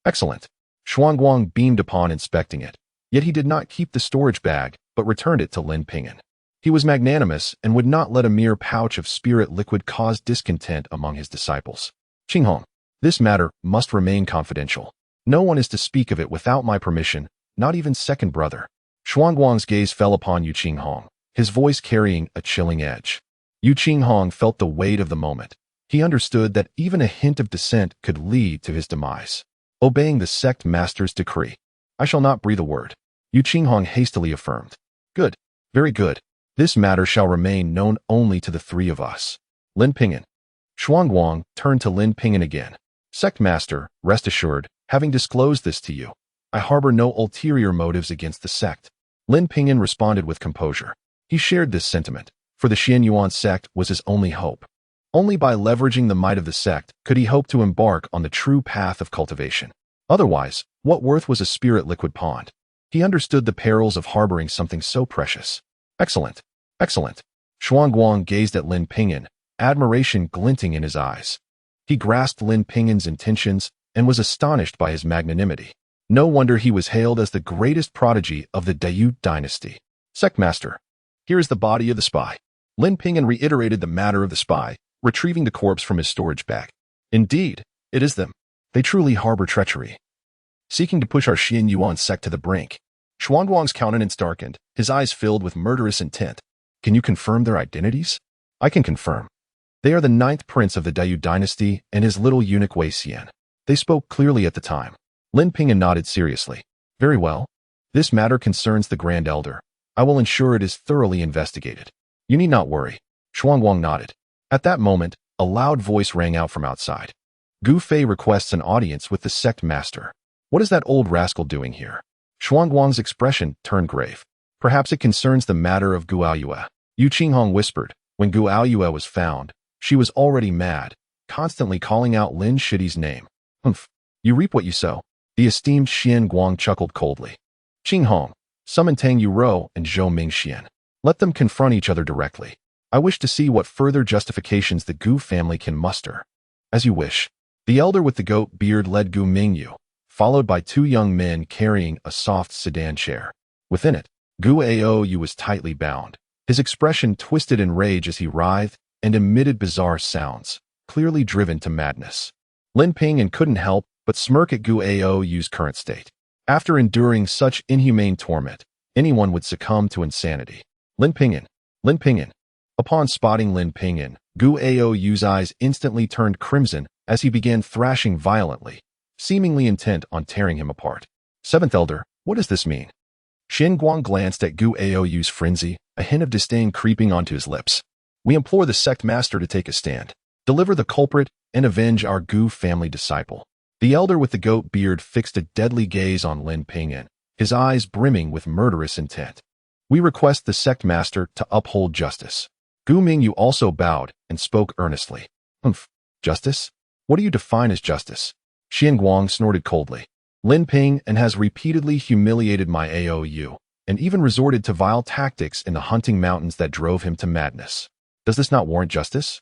Excellent. Xuanguang beamed upon inspecting it. Yet he did not keep the storage bag, but returned it to Lin Ping'an. He was magnanimous and would not let a mere pouch of spirit liquid cause discontent among his disciples. Qinghong, this matter must remain confidential. No one is to speak of it without my permission, not even second brother. Xuanguang's gaze fell upon Yu Qi-hong, his voice carrying a chilling edge. Yu Qi-hong felt the weight of the moment. He understood that even a hint of dissent could lead to his demise. Obeying the sect master's decree, I shall not breathe a word. Yu Qi-hong hastily affirmed. Good. Very good. This matter shall remain known only to the three of us. Lin Ping'an. Xuanguang turned to Lin Ping'an again. Sect master, rest assured, having disclosed this to you, I harbor no ulterior motives against the sect. Lin Ping'an responded with composure. He shared this sentiment, for the Xianyuan sect was his only hope. Only by leveraging the might of the sect could he hope to embark on the true path of cultivation. Otherwise, what worth was a spirit liquid pond? He understood the perils of harboring something so precious. Excellent, excellent. Xuanguang gazed at Lin Ping'an, admiration glinting in his eyes. He grasped Lin Ping'an's intentions and was astonished by his magnanimity. No wonder he was hailed as the greatest prodigy of the Dayut dynasty. Sectmaster, here is the body of the spy. Lin Ping'an reiterated the matter of the spy, retrieving the corpse from his storage bag. Indeed, it is them. They truly harbor treachery, seeking to push our Xian Yuan sect to the brink. Xuanguang's countenance darkened, his eyes filled with murderous intent. Can you confirm their identities? I can confirm. They are the 9th prince of the Dayut dynasty and his little eunuch Wei Xian. They spoke clearly at the time. Lin Ping'an nodded seriously. Very well. This matter concerns the Grand Elder. I will ensure it is thoroughly investigated. You need not worry. Xuanguang nodded. At that moment, a loud voice rang out from outside. Gu Fei requests an audience with the sect master. What is that old rascal doing here? Xuanguang's expression turned grave. Perhaps it concerns the matter of Gu Aoyue. Yu Qinghong whispered. When Gu Aoyue was found, she was already mad, constantly calling out Lin Shidi's name. Humph. You reap what you sow. The esteemed Xian Guang chuckled coldly. Qinghong, summon Tang Yuro and Zhou Mingxian. Let them confront each other directly. I wish to see what further justifications the Gu family can muster. As you wish. The elder with the goat beard led Gu Mingyu, followed by 2 young men carrying a soft sedan chair. Within it, Gu Aoyu was tightly bound. His expression twisted in rage as he writhed and emitted bizarre sounds, clearly driven to madness. Lin Ping'an couldn't help but smirk at Gu Aoyu's current state. After enduring such inhumane torment, anyone would succumb to insanity. Lin Ping'an. Lin Ping'an. Upon spotting Lin Ping'an, Gu Aoyu's eyes instantly turned crimson as he began thrashing violently, seemingly intent on tearing him apart. 7th Elder, what does this mean? Xian Guang glanced at Gu Aoyu's frenzy, a hint of disdain creeping onto his lips. We implore the sect master to take a stand, deliver the culprit, and avenge our Gu family disciple. The elder with the goat beard fixed a deadly gaze on Lin Ping'an, his eyes brimming with murderous intent. We request the sect master to uphold justice. Gu Mingyu also bowed and spoke earnestly. Humph. Justice? What do you define as justice? Xian Guang snorted coldly. Lin Ping'an has repeatedly humiliated my Aou, and even resorted to vile tactics in the hunting mountains that drove him to madness. Does this not warrant justice?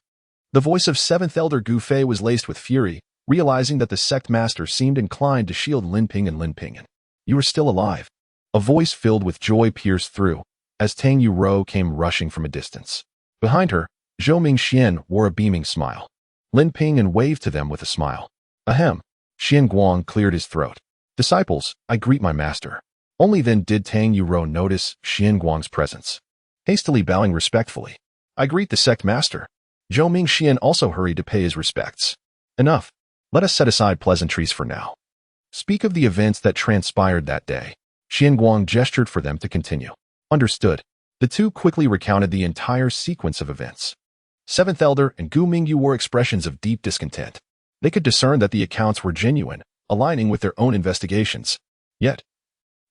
The voice of 7th Elder Gu Fei was laced with fury, realizing that the sect master seemed inclined to shield Lin Ping'an. Lin Ping'an, you are still alive. A voice filled with joy pierced through, as Tang Yuro came rushing from a distance. Behind her, Zhou Mingxian wore a beaming smile. Lin Ping'an waved to them with a smile. Ahem. Xian Guang cleared his throat. Disciples, I greet my master. Only then did Tang Yuro notice Xian Guang's presence. Hastily bowing respectfully, I greet the sect master. Zhou Mingxian also hurried to pay his respects. Enough. Let us set aside pleasantries for now. Speak of the events that transpired that day. Xian Guang gestured for them to continue. Understood. The two quickly recounted the entire sequence of events. 7th Elder and Gu Mingyu wore expressions of deep discontent. They could discern that the accounts were genuine, aligning with their own investigations. Yet,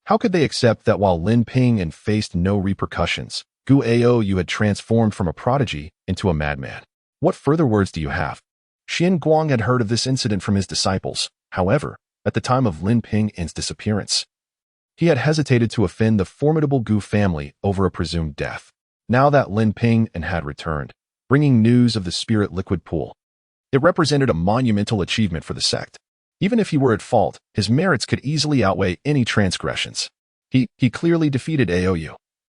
how could they accept that while Lin Ping'an faced no repercussions, Gu Aoyu had transformed from a prodigy into a madman? What further words do you have? Xian Guang had heard of this incident from his disciples. However, at the time of Lin Ping'an's disappearance, he had hesitated to offend the formidable Gu family over a presumed death. Now that Lin Ping'an had returned, bringing news of the spirit liquid pool, it represented a monumental achievement for the sect. Even if he were at fault, his merits could easily outweigh any transgressions. He clearly defeated Aoyu.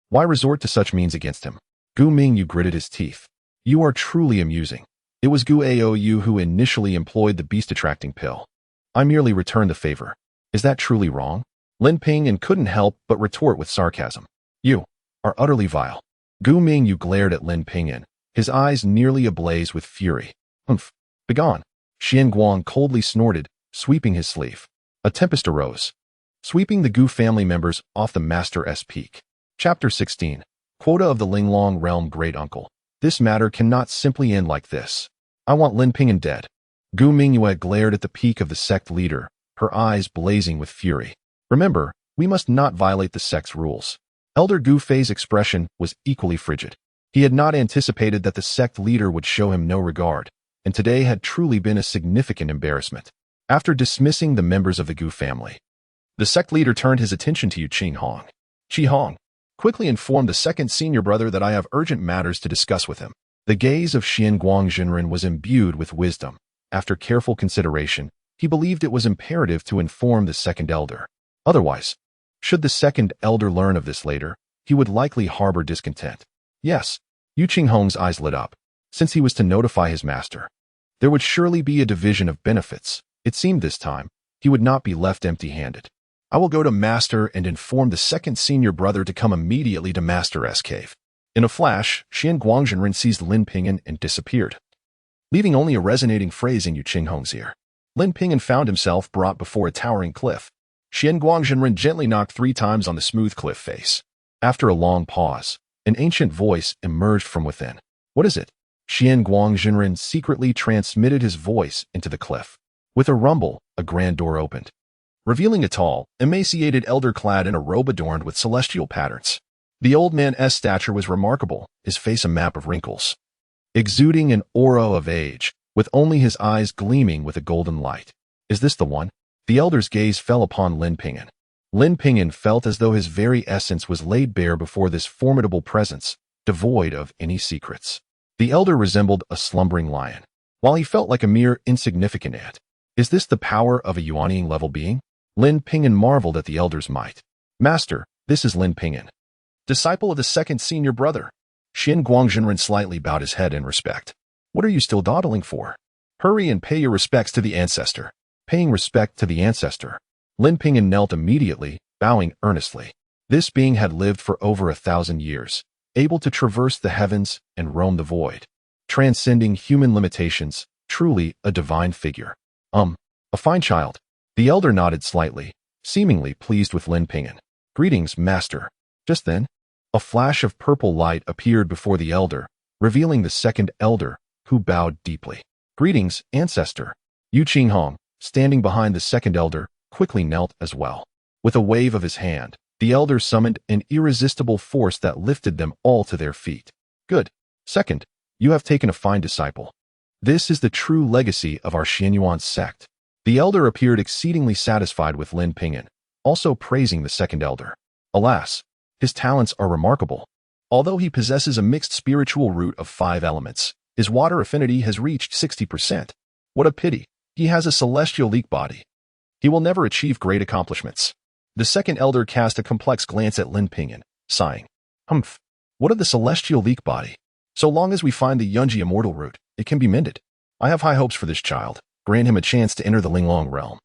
Why resort to such means against him? Gu Mingyu gritted his teeth. You are truly amusing. It was Gu Aoyu who initially employed the beast-attracting pill. I merely returned the favor. Is that truly wrong? Lin Ping'an couldn't help but retort with sarcasm. You are utterly vile. Gu Mingyu glared at Lin Ping'an, his eyes nearly ablaze with fury. Humph. Begone. Xian Guang coldly snorted, sweeping his sleeve. A tempest arose, sweeping the Gu family members off the master's peak. Chapter 16. Quota of the Linglong Realm Great Uncle. This matter cannot simply end like this. I want Lin Ping'an dead. Gu Mingyue glared at the peak of the sect leader, her eyes blazing with fury. Remember, we must not violate the sect's rules. Elder Gu Fei's expression was equally frigid. He had not anticipated that the sect leader would show him no regard, and today had truly been a significant embarrassment. After dismissing the members of the Gu family, The sect leader turned his attention to Yu Hong. Qi Hong quickly informed the second senior brother that I have urgent matters to discuss with him. The gaze of Xian Guangjinren was imbued with wisdom. After careful consideration, he believed it was imperative to inform the second elder. Otherwise, should the second elder learn of this later, he would likely harbor discontent. Yes, Yu Hong's eyes lit up. Since he was to notify his master, there would surely be a division of benefits. It seemed this time, he would not be left empty-handed. I will go to Master and inform the second senior brother to come immediately to Master's cave. In a flash, Xian Guangjinren seized Lin Ping'an and disappeared, leaving only a resonating phrase in Yu Hong's ear. Lin Ping'an found himself brought before a towering cliff. Xian Guangjinren gently knocked 3 times on the smooth cliff face. After a long pause, an ancient voice emerged from within. What is it? Xian Guangjinren secretly transmitted his voice into the cliff. With a rumble, a grand door opened, revealing a tall, emaciated elder clad in a robe adorned with celestial patterns. The old man's stature was remarkable, his face a map of wrinkles, exuding an aura of age, with only his eyes gleaming with a golden light. Is this the one? The elder's gaze fell upon Lin Ping'an. Lin Ping'an felt as though his very essence was laid bare before this formidable presence, devoid of any secrets. The elder resembled a slumbering lion, while he felt like a mere insignificant ant. Is this the power of a Yuanying-level being? Lin Ping'an marveled at the elder's might. Master, this is Lin Ping'an, disciple of the second senior brother. Xian Guangjinren slightly bowed his head in respect. What are you still dawdling for? Hurry and pay your respects to the ancestor. Paying respect to the ancestor. Lin Ping'an knelt immediately, bowing earnestly. This being had lived for over 1,000 years, able to traverse the heavens and roam the void, transcending human limitations, truly a divine figure. A fine child. The elder nodded slightly, seemingly pleased with Lin Ping'an. Greetings, master. Just then, a flash of purple light appeared before the elder, revealing the second elder, who bowed deeply. Greetings, ancestor. Yu Hong, standing behind the second elder, quickly knelt as well. With a wave of his hand, the elder summoned an irresistible force that lifted them all to their feet. Good. Second, you have taken a fine disciple. This is the true legacy of our Xianyuan sect. The elder appeared exceedingly satisfied with Lin Ping'an, also praising the second elder. Alas, his talents are remarkable. Although he possesses a mixed spiritual root of 5 elements, his water affinity has reached 60%. What a pity. He has a celestial leak body. He will never achieve great accomplishments. The second elder cast a complex glance at Lin Ping'an, sighing. Humph. What of the celestial leak body? So long as we find the Yunji immortal root, it can be mended. I have high hopes for this child. Grant him a chance to enter the Linglong realm.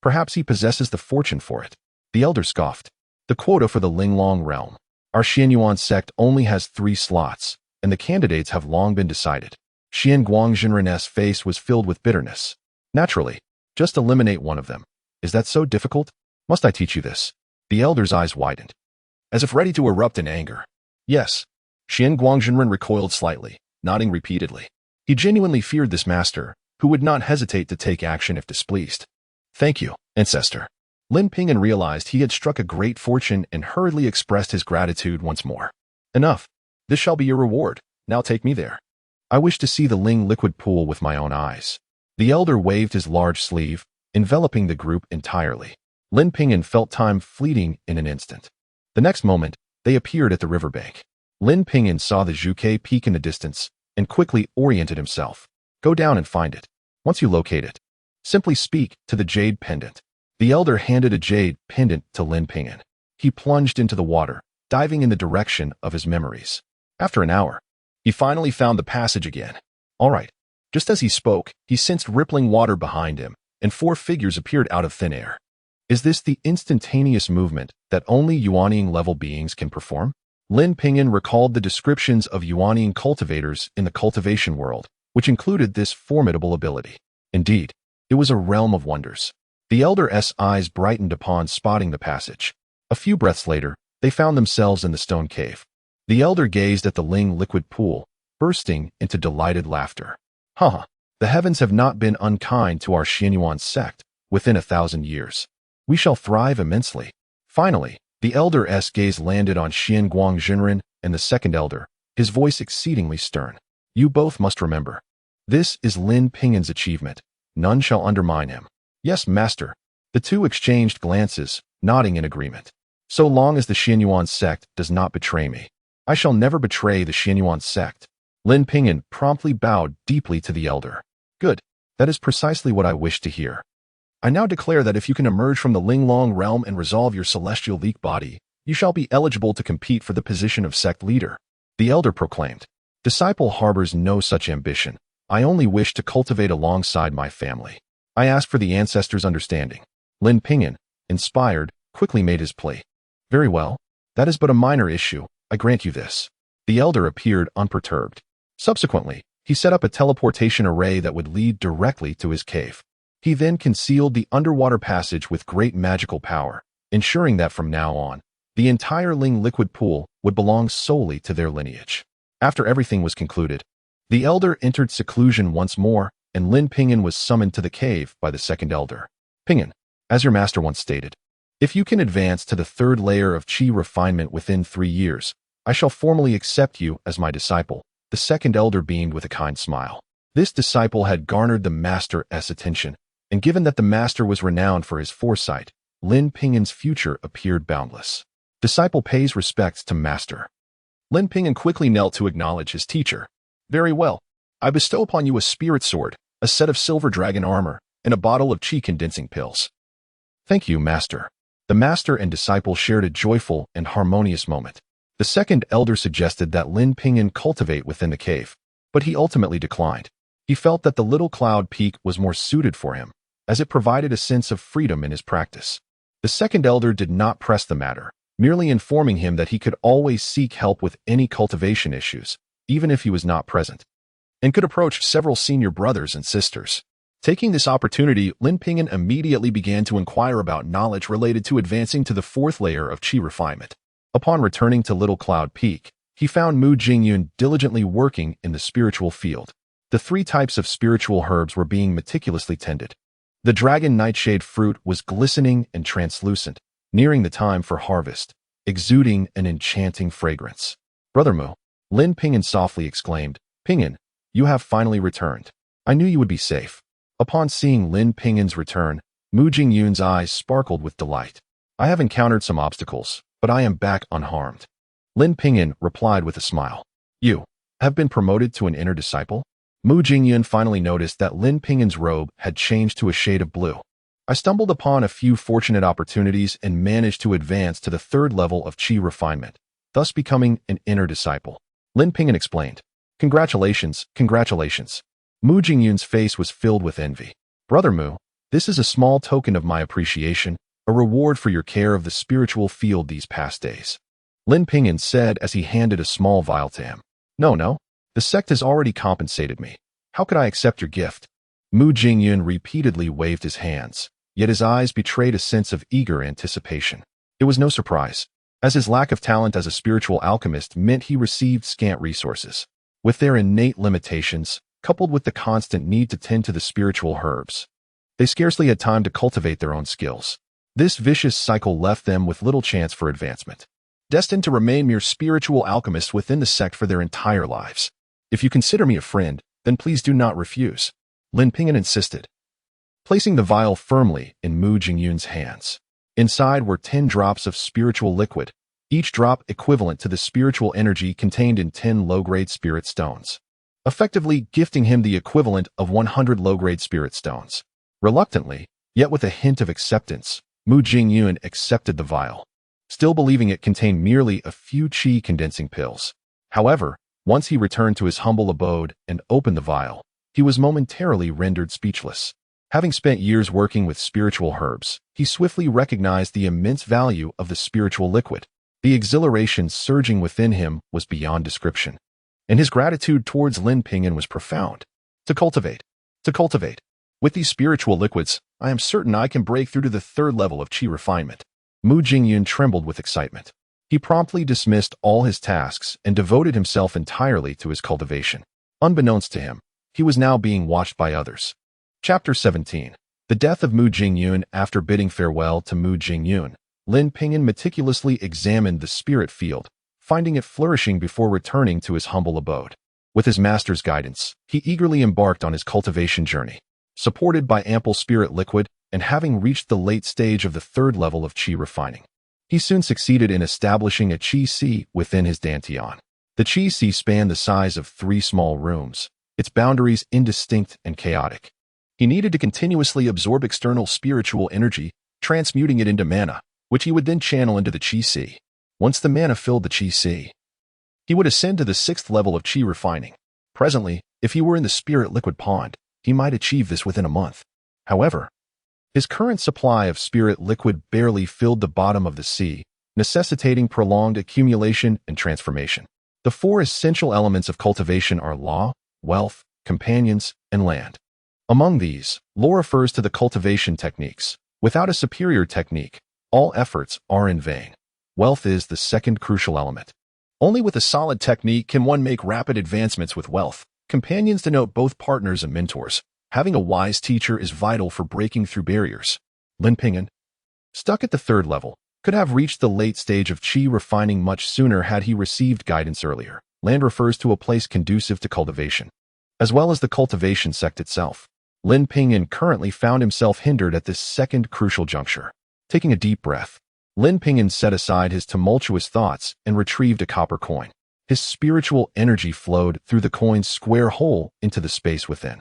Perhaps he possesses the fortune for it. The elder scoffed. The quota for the Linglong realm. Our Xianyuan sect only has 3 slots, and the candidates have long been decided. Xian Guangjinren's face was filled with bitterness. Naturally, just eliminate one of them. Is that so difficult? Must I teach you this? The elder's eyes widened, as if ready to erupt in anger. Yes. Xian Guangjinren recoiled slightly, nodding repeatedly. He genuinely feared this master, who would not hesitate to take action if displeased. Thank you, ancestor. Lin Ping'an realized he had struck a great fortune and hurriedly expressed his gratitude once more. Enough. This shall be your reward. Now take me there. I wish to see the Ling liquid pool with my own eyes. The elder waved his large sleeve, enveloping the group entirely. Lin Ping'an felt time fleeting in an instant. The next moment, they appeared at the riverbank. Lin Ping'an saw the Zhuke peak in the distance and quickly oriented himself. Go down and find it. Once you locate it, simply speak to the jade pendant. The elder handed a jade pendant to Lin Ping'an. He plunged into the water, diving in the direction of his memories. After an hour, he finally found the passage again. All right. Just as he spoke, he sensed rippling water behind him, and 4 figures appeared out of thin air. Is this the instantaneous movement that only Yuanying-level beings can perform? Lin Ping'an recalled the descriptions of Yuanying cultivators in the cultivation world, which included this formidable ability. Indeed, it was a realm of wonders. The elder's eyes brightened upon spotting the passage. A few breaths later, they found themselves in the stone cave. The elder gazed at the Ling liquid pool, bursting into delighted laughter. The heavens have not been unkind to our Xianyuan sect within 1,000 years. We shall thrive immensely. Finally, the elder's gaze landed on Xian Guangjinren and the second elder, his voice exceedingly stern. You both must remember. This is Lin Ping'an's achievement. None shall undermine him. Yes, master. The two exchanged glances, nodding in agreement. So long as the Xianyuan sect does not betray me, I shall never betray the Xianyuan sect. Lin Ping'an promptly bowed deeply to the elder. Good. That is precisely what I wish to hear. I now declare that if you can emerge from the Linglong realm and resolve your celestial leak body, you shall be eligible to compete for the position of sect leader. The elder proclaimed. Disciple harbors no such ambition. I only wish to cultivate alongside my family. I ask for the ancestors' understanding. Lin Ping'an, inspired, quickly made his plea. Very well. That is but a minor issue. I grant you this. The elder appeared unperturbed. Subsequently, he set up a teleportation array that would lead directly to his cave. He then concealed the underwater passage with great magical power, ensuring that from now on, the entire Ling liquid pool would belong solely to their lineage. After everything was concluded, the elder entered seclusion once more, and Lin Ping'an was summoned to the cave by the second elder. Ping'an, as your master once stated, if you can advance to the third layer of Qi refinement within 3 years, I shall formally accept you as my disciple. The second elder beamed with a kind smile. This disciple had garnered the master's attention, and given that the master was renowned for his foresight, Lin Ping'an's future appeared boundless. Disciple pays respects to master. Lin Ping'an quickly knelt to acknowledge his teacher. Very well. I bestow upon you a spirit sword, a set of silver dragon armor, and a bottle of Qi condensing pills. Thank you, master. The master and disciple shared a joyful and harmonious moment. The second elder suggested that Lin Ping'an cultivate within the cave, but he ultimately declined. He felt that the little cloud peak was more suited for him, as it provided a sense of freedom in his practice. The second elder did not press the matter, merely informing him that he could always seek help with any cultivation issues, even if he was not present, and could approach several senior brothers and sisters. Taking this opportunity, Lin Ping'an immediately began to inquire about knowledge related to advancing to the fourth layer of Qi refinement. Upon returning to Little Cloud Peak, he found Mu Jingyun diligently working in the spiritual field. The 3 types of spiritual herbs were being meticulously tended. The dragon nightshade fruit was glistening and translucent, nearing the time for harvest, exuding an enchanting fragrance. Brother Mu, Lin Ping'an softly exclaimed, Ping'an, you have finally returned. I knew you would be safe. Upon seeing Lin Ping'an's return, Mu Jingyun's eyes sparkled with delight. I have encountered some obstacles, but I am back unharmed. Lin Ping'an replied with a smile. You have been promoted to an inner disciple? Mu Jingyun finally noticed that Lin Ping'an's robe had changed to a shade of blue. I stumbled upon a few fortunate opportunities and managed to advance to the 3rd level of Qi refinement, thus becoming an inner disciple. Lin Ping'an explained. Congratulations, congratulations. Mu Jingyun's face was filled with envy. Brother Mu, this is a small token of my appreciation, a reward for your care of the spiritual field these past days. Lin Ping'an said as he handed a small vial to him. No, the sect has already compensated me. How could I accept your gift? Mu Jingyun repeatedly waved his hands, yet his eyes betrayed a sense of eager anticipation. It was no surprise, as his lack of talent as a spiritual alchemist meant he received scant resources. With their innate limitations, coupled with the constant need to tend to the spiritual herbs, they scarcely had time to cultivate their own skills. This vicious cycle left them with little chance for advancement, destined to remain mere spiritual alchemists within the sect for their entire lives. If you consider me a friend, then please do not refuse, Lin Ping'an insisted, placing the vial firmly in Mu Jingyun's hands. Inside were 10 drops of spiritual liquid, each drop equivalent to the spiritual energy contained in 10 low-grade spirit stones, effectively gifting him the equivalent of 100 low-grade spirit stones. Reluctantly, yet with a hint of acceptance, Mu Jingyun accepted the vial, still believing it contained merely a few Qi condensing pills. However, once he returned to his humble abode and opened the vial, he was momentarily rendered speechless. Having spent years working with spiritual herbs, he swiftly recognized the immense value of the spiritual liquid. The exhilaration surging within him was beyond description, and his gratitude towards Lin Ping'an was profound. To cultivate. With these spiritual liquids, I am certain I can break through to the 3rd level of Qi refinement. Mu Jingyun trembled with excitement. He promptly dismissed all his tasks and devoted himself entirely to his cultivation. Unbeknownst to him, he was now being watched by others. Chapter 17. The death of Mu Jingyun. After bidding farewell to Mu Jingyun, Lin Ping'an meticulously examined the spirit field, finding it flourishing before returning to his humble abode. With his master's guidance, he eagerly embarked on his cultivation journey. Supported by ample spirit liquid, and having reached the late stage of the third level of qi refining. He soon succeeded in establishing a qi sea within his dantian. The qi sea spanned the size of 3 small rooms, its boundaries indistinct and chaotic. He needed to continuously absorb external spiritual energy, transmuting it into mana, which he would then channel into the qi sea. Once the mana filled the qi sea, he would ascend to the 6th level of qi refining. Presently, if he were in the spirit liquid pond, he might achieve this within a month. However, his current supply of spirit liquid barely filled the bottom of the sea, necessitating prolonged accumulation and transformation. The 4 essential elements of cultivation are law, wealth, companions, and land. Among these, law refers to the cultivation techniques. Without a superior technique, all efforts are in vain. Wealth is the second crucial element. Only with a solid technique can one make rapid advancements with wealth. Companions denote both partners and mentors. Having a wise teacher is vital for breaking through barriers. Lin Ping'an, stuck at the 3rd level, could have reached the late stage of qi refining much sooner had he received guidance earlier. Land refers to a place conducive to cultivation, as well as the cultivation sect itself. Lin Ping'an currently found himself hindered at this second crucial juncture. Taking a deep breath, Lin Ping'an set aside his tumultuous thoughts and retrieved a copper coin. His spiritual energy flowed through the coin's square hole into the space within.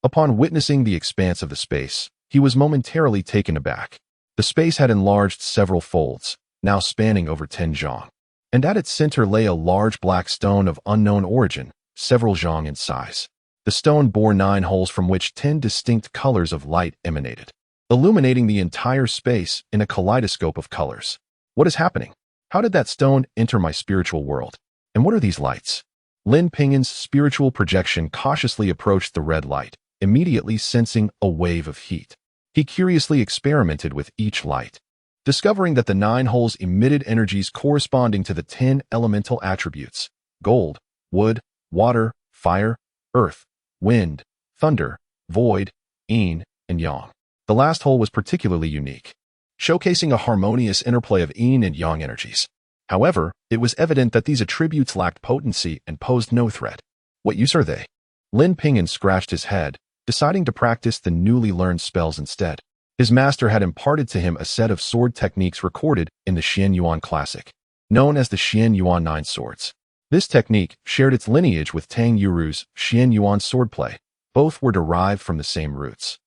Upon witnessing the expanse of the space, he was momentarily taken aback. The space had enlarged several folds, now spanning over 10 zhang. And at its center lay a large black stone of unknown origin, several zhang in size. The stone bore 9 holes from which 10 distinct colors of light emanated, illuminating the entire space in a kaleidoscope of colors. What is happening? How did that stone enter my spiritual world? And what are these lights? Lin Ping'an's spiritual projection cautiously approached the red light, immediately sensing a wave of heat. He curiously experimented with each light, discovering that the 9 holes emitted energies corresponding to the 10 elemental attributes: gold, wood, water, fire, earth, wind, thunder, void, yin, and yang. The last hole was particularly unique, showcasing a harmonious interplay of yin and yang energies. However, it was evident that these attributes lacked potency and posed no threat. What use are they? Lin Ping'an scratched his head, deciding to practice the newly learned spells instead. His master had imparted to him a set of sword techniques recorded in the Xian Yuan Classic, known as the Xian Yuan 9 Swords. This technique shared its lineage with Tang Yuru's Xian Yuan swordplay. Both were derived from the same roots.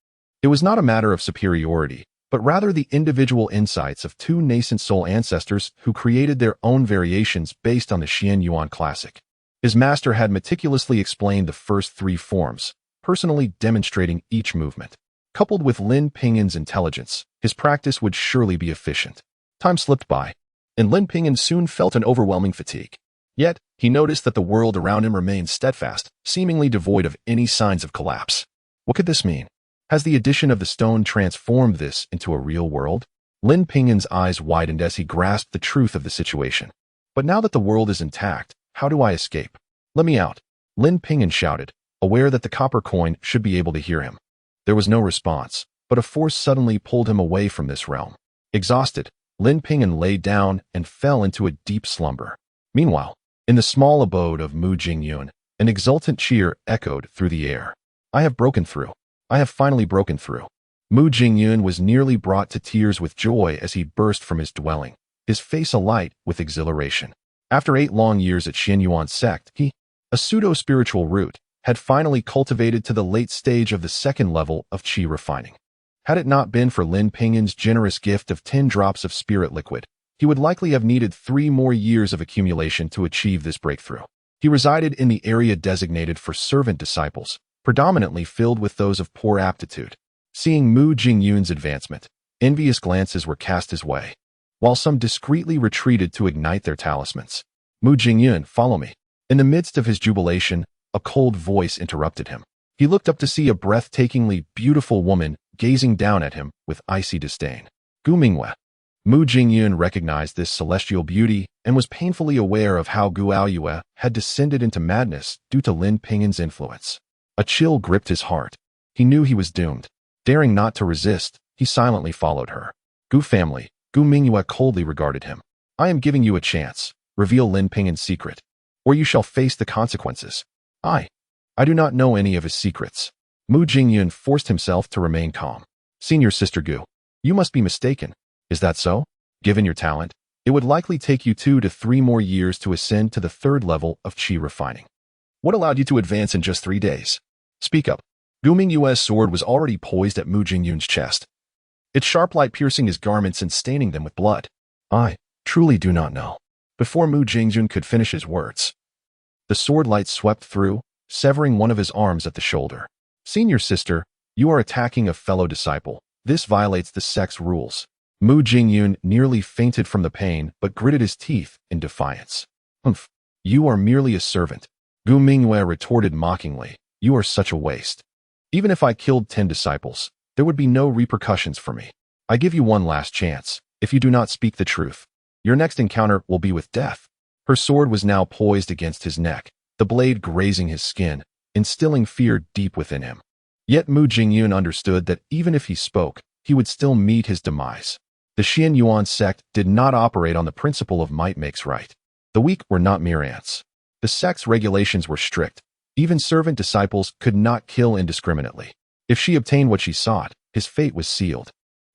It was not a matter of superiority, but rather the individual insights of 2 nascent soul ancestors who created their own variations based on the Xian Yuan Classic. His master had meticulously explained the first 3 forms, personally demonstrating each movement. Coupled with Lin Ping'an's intelligence, his practice would surely be efficient. Time slipped by, and Lin Ping'an soon felt an overwhelming fatigue. Yet, he noticed that the world around him remained steadfast, seemingly devoid of any signs of collapse. What could this mean? Has the addition of the stone transformed this into a real world? Lin Ping'an's eyes widened as he grasped the truth of the situation. But now that the world is intact, how do I escape? Let me out, Lin Ping'an shouted, aware that the copper coin should be able to hear him. There was no response, but a force suddenly pulled him away from this realm. Exhausted, Lin Ping'an lay down and fell into a deep slumber. Meanwhile, in the small abode of Mu Jingyun, an exultant cheer echoed through the air. I have broken through. I have finally broken through. Mu Jingyun was nearly brought to tears with joy as he burst from his dwelling, his face alight with exhilaration. After 8 long years at Xian Yuan sect, he, a pseudo-spiritual root, had finally cultivated to the late stage of the 2nd level of qi refining. Had it not been for Lin Ping'an's generous gift of 10 drops of spirit liquid, he would likely have needed 3 more years of accumulation to achieve this breakthrough. He resided in the area designated for servant disciples, predominantly filled with those of poor aptitude. Seeing Mu Jingyun's advancement, envious glances were cast his way, while some discreetly retreated to ignite their talismans. Mu Jingyun, follow me. In the midst of his jubilation, a cold voice interrupted him. He looked up to see a breathtakingly beautiful woman gazing down at him with icy disdain. Gu Mingwe. Mu Jingyun recognized this celestial beauty and was painfully aware of how Gu Aoyue had descended into madness due to Lin Ping'an's influence. A chill gripped his heart. He knew he was doomed. Daring not to resist, he silently followed her. Gu family. Gu Mingwe coldly regarded him. I am giving you a chance. Reveal Lin Ping'an's secret, or you shall face the consequences. I do not know any of his secrets. Mu Jingyun forced himself to remain calm. Senior Sister Gu, you must be mistaken. Is that so? Given your talent, it would likely take you 2 to 3 more years to ascend to the 3rd level of Qi refining. What allowed you to advance in just 3 days? Speak up. Gu Mingyue's sword was already poised at Mu Jingyun's chest, its sharp light piercing his garments and staining them with blood. I truly do not know. Before Mu Jingyun could finish his words, the sword light swept through, severing one of his arms at the shoulder. Senior Sister, you are attacking a fellow disciple. This violates the sect's rules. Mu Jingyun nearly fainted from the pain but gritted his teeth in defiance. Humph, you are merely a servant. Gu Mingyue retorted mockingly. You are such a waste. Even if I killed 10 disciples, there would be no repercussions for me. I give you one last chance. If you do not speak the truth, your next encounter will be with death. Her sword was now poised against his neck, the blade grazing his skin, instilling fear deep within him. Yet Mu Jingyun understood that even if he spoke, he would still meet his demise. The Xian Yuan sect did not operate on the principle of might makes right. The weak were not mere ants. The sect's regulations were strict. Even servant disciples could not kill indiscriminately. If she obtained what she sought, his fate was sealed.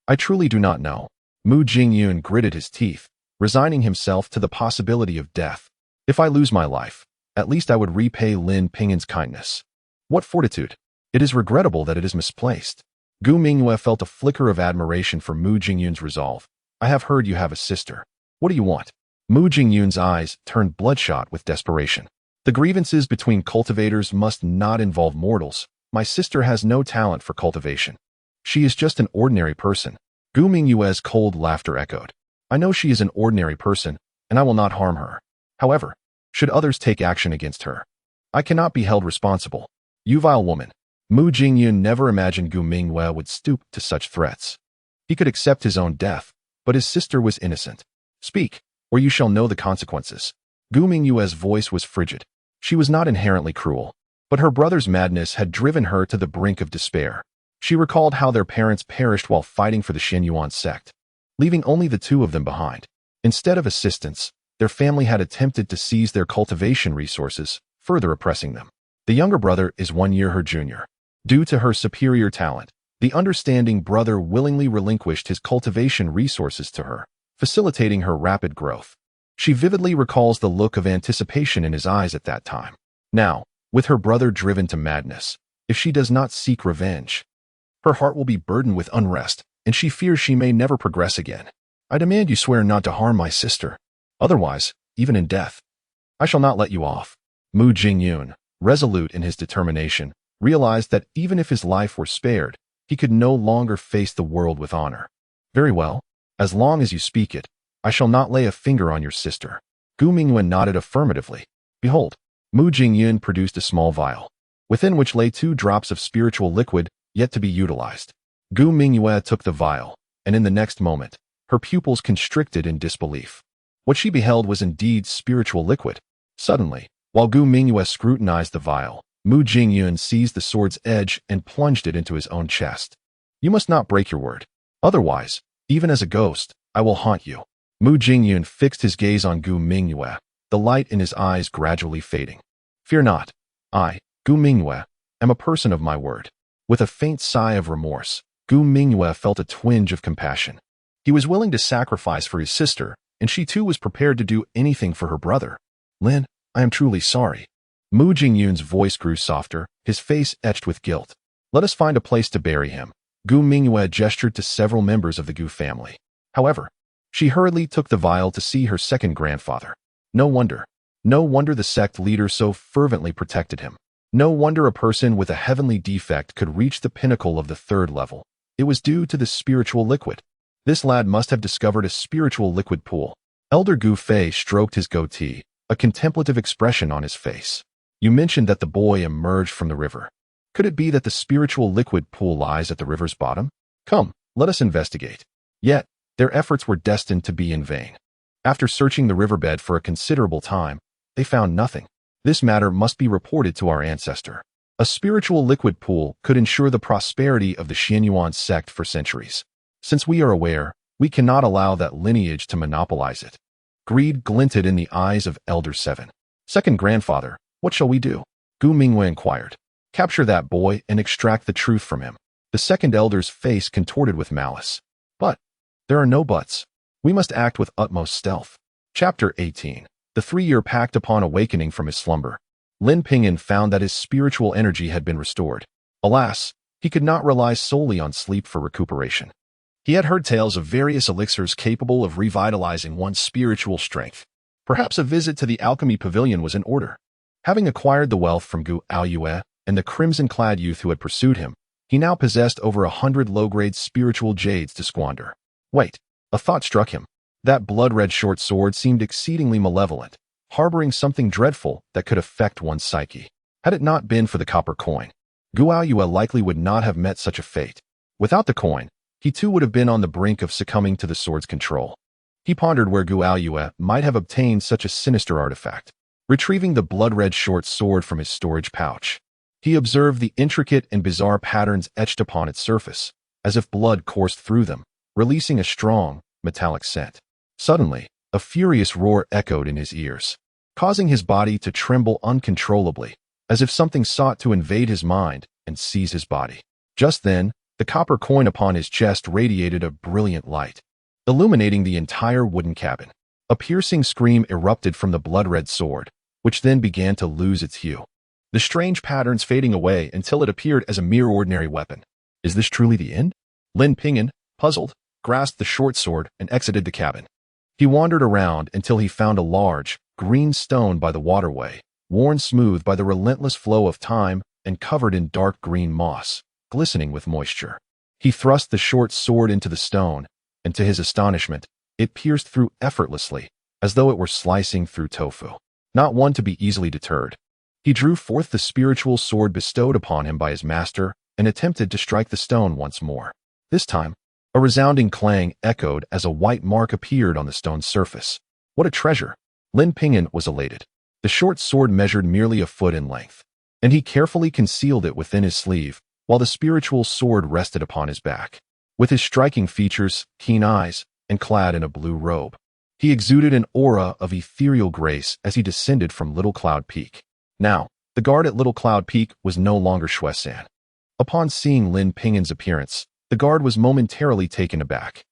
I truly do not know. Mu Jingyun gritted his teeth, resigning himself to the possibility of death. If I lose my life, at least I would repay Lin Ping'an's kindness. What fortitude! It is regrettable that it is misplaced. Gu Mingyue felt a flicker of admiration for Mu Jingyun's resolve. I have heard you have a sister. What do you want? Mu Jingyun's eyes turned bloodshot with desperation. The grievances between cultivators must not involve mortals. My sister has no talent for cultivation. She is just an ordinary person. Gu Mingyue's cold laughter echoed. I know she is an ordinary person, and I will not harm her. However, should others take action against her, I cannot be held responsible. You vile woman. Mu Jingyun never imagined Gu Mingyue would stoop to such threats. He could accept his own death, but his sister was innocent. Speak, or you shall know the consequences. Gu Mingyue's voice was frigid. She was not inherently cruel, but her brother's madness had driven her to the brink of despair. She recalled how their parents perished while fighting for the Xian Yuan sect, leaving only the 2 of them behind. Instead of assistance, their family had attempted to seize their cultivation resources, further oppressing them. The younger brother is 1 year her junior. Due to her superior talent, the understanding brother willingly relinquished his cultivation resources to her, facilitating her rapid growth. She vividly recalls the look of anticipation in his eyes at that time. Now, with her brother driven to madness, if she does not seek revenge, her heart will be burdened with unrest, and she fears she may never progress again. I demand you swear not to harm my sister. Otherwise, even in death, I shall not let you off. Mu Jingyun, resolute in his determination, realized that even if his life were spared, he could no longer face the world with honor. Very well. As long as you speak it, I shall not lay a finger on your sister. Gu Mingyue nodded affirmatively. Behold, Mu Jingyun produced a small vial, within which lay 2 drops of spiritual liquid yet to be utilized. Gu Mingyue took the vial, and in the next moment, her pupils constricted in disbelief. What she beheld was indeed spiritual liquid. Suddenly, while Gu Mingyue scrutinized the vial, Mu Jingyun seized the sword's edge and plunged it into his own chest. You must not break your word. Otherwise, even as a ghost, I will haunt you. Mu Jingyun fixed his gaze on Gu Mingyue, the light in his eyes gradually fading. Fear not. I, Gu Mingyue, am a person of my word. With a faint sigh of remorse, Gu Mingyue felt a twinge of compassion. He was willing to sacrifice for his sister, and she too was prepared to do anything for her brother. Lin, I am truly sorry. Mu Jingyun's voice grew softer, his face etched with guilt. Let us find a place to bury him. Gu Mingyue gestured to several members of the Gu family. However, she hurriedly took the vial to see her second grandfather. No wonder the sect leader so fervently protected him. No wonder a person with a heavenly defect could reach the pinnacle of the 3rd level. It was due to the spiritual liquid. This lad must have discovered a spiritual liquid pool. Elder Gu Fei stroked his goatee, a contemplative expression on his face. You mentioned that the boy emerged from the river. Could it be that the spiritual liquid pool lies at the river's bottom? Come, let us investigate. Yet, their efforts were destined to be in vain. After searching the riverbed for a considerable time, they found nothing. This matter must be reported to our ancestor. A spiritual liquid pool could ensure the prosperity of the Xian Yuan sect for centuries. Since we are aware, we cannot allow that lineage to monopolize it. Greed glinted in the eyes of Elder 7. Second grandfather, what shall we do? Gu Mingyue inquired. Capture that boy and extract the truth from him. The second elder's face contorted with malice. But there are no buts. We must act with utmost stealth. Chapter 18. The 3-year pact. Upon awakening from his slumber, Lin Ping'an found that his spiritual energy had been restored. Alas, he could not rely solely on sleep for recuperation. He had heard tales of various elixirs capable of revitalizing one's spiritual strength. Perhaps a visit to the alchemy pavilion was in order. Having acquired the wealth from Gu Aoyue and the crimson-clad youth who had pursued him, he now possessed over 100 low-grade spiritual jades to squander. Wait, a thought struck him. That blood-red short sword seemed exceedingly malevolent, harboring something dreadful that could affect one's psyche. Had it not been for the copper coin, Gu Aoyue likely would not have met such a fate. Without the coin, he too would have been on the brink of succumbing to the sword's control. He pondered where Gu Aoyue might have obtained such a sinister artifact. Retrieving the blood-red short sword from his storage pouch, he observed the intricate and bizarre patterns etched upon its surface, as if blood coursed through them, releasing a strong, metallic scent. Suddenly, a furious roar echoed in his ears, causing his body to tremble uncontrollably, as if something sought to invade his mind and seize his body. Just then, the copper coin upon his chest radiated a brilliant light, illuminating the entire wooden cabin. A piercing scream erupted from the blood-red sword, which then began to lose its hue, the strange patterns fading away until it appeared as a mere ordinary weapon. Is this truly the end? Lin Ping'an, puzzled, grasped the short sword and exited the cabin. He wandered around until he found a large, green stone by the waterway, worn smooth by the relentless flow of time and covered in dark green moss, glistening with moisture. He thrust the short sword into the stone, and to his astonishment, it pierced through effortlessly, as though it were slicing through tofu. Not one to be easily deterred, he drew forth the spiritual sword bestowed upon him by his master and attempted to strike the stone once more. This time, a resounding clang echoed as a white mark appeared on the stone's surface. What a treasure! Lin Ping'an was elated. The short sword measured merely a foot in length, and he carefully concealed it within his sleeve, while the spiritual sword rested upon his back. With his striking features, keen eyes, and clad in a blue robe, he exuded an aura of ethereal grace as he descended from Little Cloud Peak. Now, the guard at Little Cloud Peak was no longer Shuesan. Upon seeing Lin Ping'an's appearance, the guard was momentarily taken aback.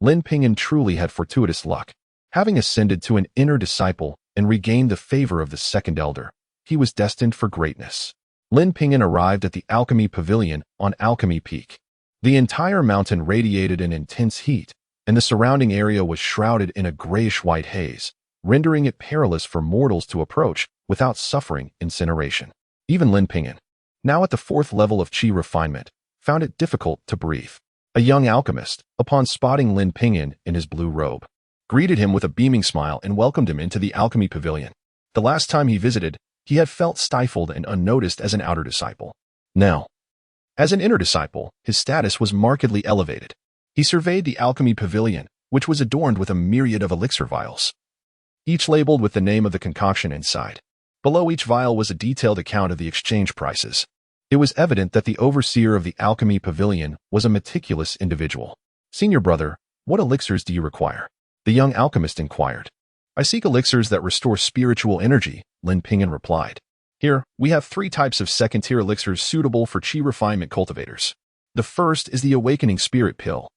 Lin Ping'an truly had fortuitous luck. Having ascended to an inner disciple and regained the favor of the second elder, he was destined for greatness. Lin Ping'an arrived at the Alchemy Pavilion on Alchemy Peak. The entire mountain radiated an intense heat, and the surrounding area was shrouded in a grayish-white haze, rendering it perilous for mortals to approach without suffering incineration. Even Lin Ping'an, now at the 4th level of Qi refinement, found it difficult to breathe. A young alchemist, upon spotting Lin Ping'an in his blue robe, greeted him with a beaming smile and welcomed him into the Alchemy Pavilion. The last time he visited, he had felt stifled and unnoticed as an outer disciple. Now, as an inner disciple, his status was markedly elevated. He surveyed the Alchemy Pavilion, which was adorned with a myriad of elixir vials, each labeled with the name of the concoction inside. Below each vial was a detailed account of the exchange prices. It was evident that the overseer of the Alchemy Pavilion was a meticulous individual. "Senior brother, what elixirs do you require?" the young alchemist inquired. "I seek elixirs that restore spiritual energy," Lin Ping'an replied. "Here, we have 3 types of second-tier elixirs suitable for Qi refinement cultivators. The first is the Awakening Spirit Pill,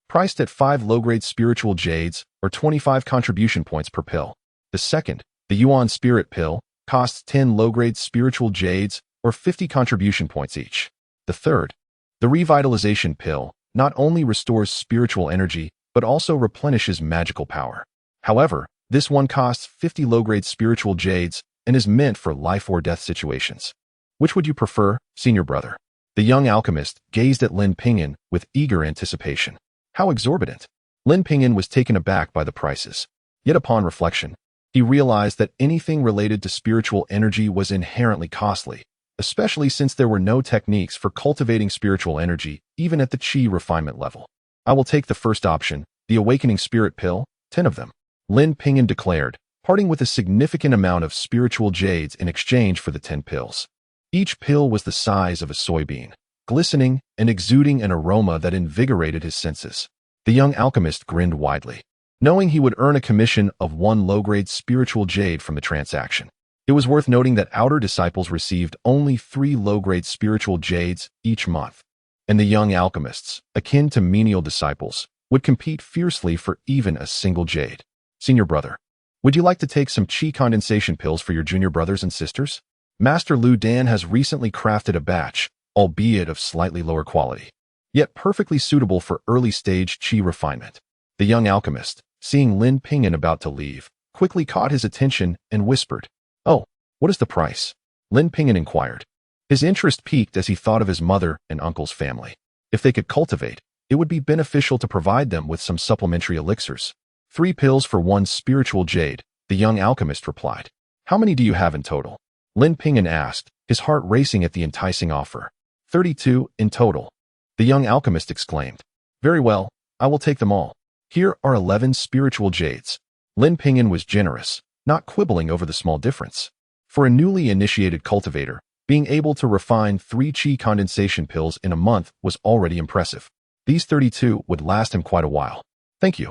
priced at 5 low-grade spiritual jades or 25 contribution points per pill. The second, the Yuan Spirit Pill, costs 10 low-grade spiritual jades or 50 contribution points each. The third, the Revitalization Pill, not only restores spiritual energy, but also replenishes magical power. However, this one costs 50 low-grade spiritual jades and is meant for life or death situations. Which would you prefer, senior brother?" The young alchemist gazed at Lin Ping'an with eager anticipation. How exorbitant! Lin Ping'an was taken aback by the prices. Yet upon reflection, he realized that anything related to spiritual energy was inherently costly, especially since there were no techniques for cultivating spiritual energy even at the Qi refinement level. "I will take the first option, the Awakening Spirit Pill, 10 of them," Lin Ping'an declared, parting with a significant amount of spiritual jades in exchange for the 10 pills. Each pill was the size of a soybean, glistening and exuding an aroma that invigorated his senses. The young alchemist grinned widely, knowing he would earn a commission of 1 low-grade spiritual jade from the transaction. It was worth noting that outer disciples received only 3 low-grade spiritual jades each month. and the young alchemists, akin to menial disciples, would compete fiercely for even a single jade. Senior brother, would you like to take some chi condensation pills for your junior brothers and sisters? Master Lu Dan has recently crafted a batch, albeit of slightly lower quality, yet perfectly suitable for early-stage chi refinement. The young alchemist, seeing Lin Ping'an about to leave, quickly caught his attention and whispered, "Oh, what is the price?" Lin Ping'an inquired. His interest piqued as he thought of his mother and uncle's family. If they could cultivate, it would be beneficial to provide them with some supplementary elixirs. 3 pills for 1 spiritual jade, the young alchemist replied. How many do you have in total? Lin Ping'an asked, his heart racing at the enticing offer. 32 in total. The young alchemist exclaimed. Very well, I will take them all. Here are 11 spiritual jades. Lin Ping'an was generous, not quibbling over the small difference. For a newly initiated cultivator, being able to refine 3 chi condensation pills in a month was already impressive. These 32 would last him quite a while. Thank you.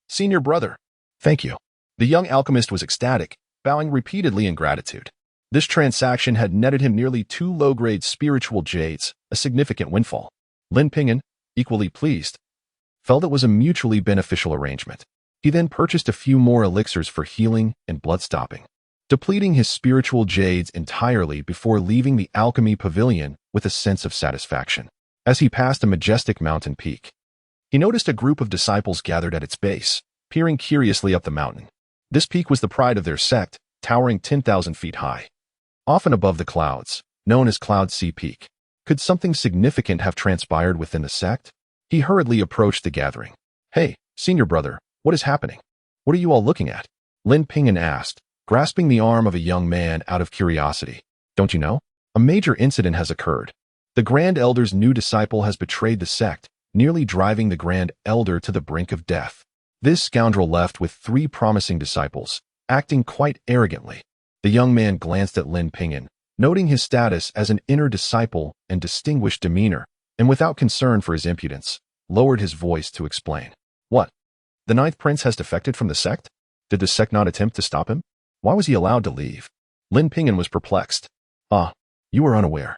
Senior brother. Thank you. The young alchemist was ecstatic, bowing repeatedly in gratitude. This transaction had netted him nearly 2 low-grade spiritual jades, a significant windfall. Lin Ping'an, equally pleased, felt it was a mutually beneficial arrangement. He then purchased a few more elixirs for healing and blood stopping, depleting his spiritual jades entirely before leaving the alchemy pavilion with a sense of satisfaction. As he passed a majestic mountain peak, he noticed a group of disciples gathered at its base, peering curiously up the mountain. This peak was the pride of their sect, towering 10,000 feet high. Often above the clouds, known as Cloud Sea Peak. Could something significant have transpired within the sect? He hurriedly approached the gathering. Hey, senior brother, what is happening? What are you all looking at? Lin Ping'an asked, grasping the arm of a young man out of curiosity. Don't you know? A major incident has occurred. The Grand Elder's new disciple has betrayed the sect, nearly driving the Grand Elder to the brink of death. This scoundrel left with 3 promising disciples, acting quite arrogantly. The young man glanced at Lin Ping'an, noting his status as an inner disciple and distinguished demeanor, and without concern for his impudence, lowered his voice to explain. What? The 9th prince has defected from the sect? Did the sect not attempt to stop him? Why was he allowed to leave? Lin Ping'an was perplexed. Ah, you are unaware.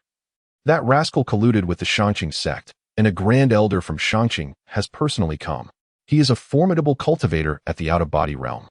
That rascal colluded with the Shangqing sect, and a Grand Elder from Shangqing has personally come. He is a formidable cultivator at the out-of-body realm,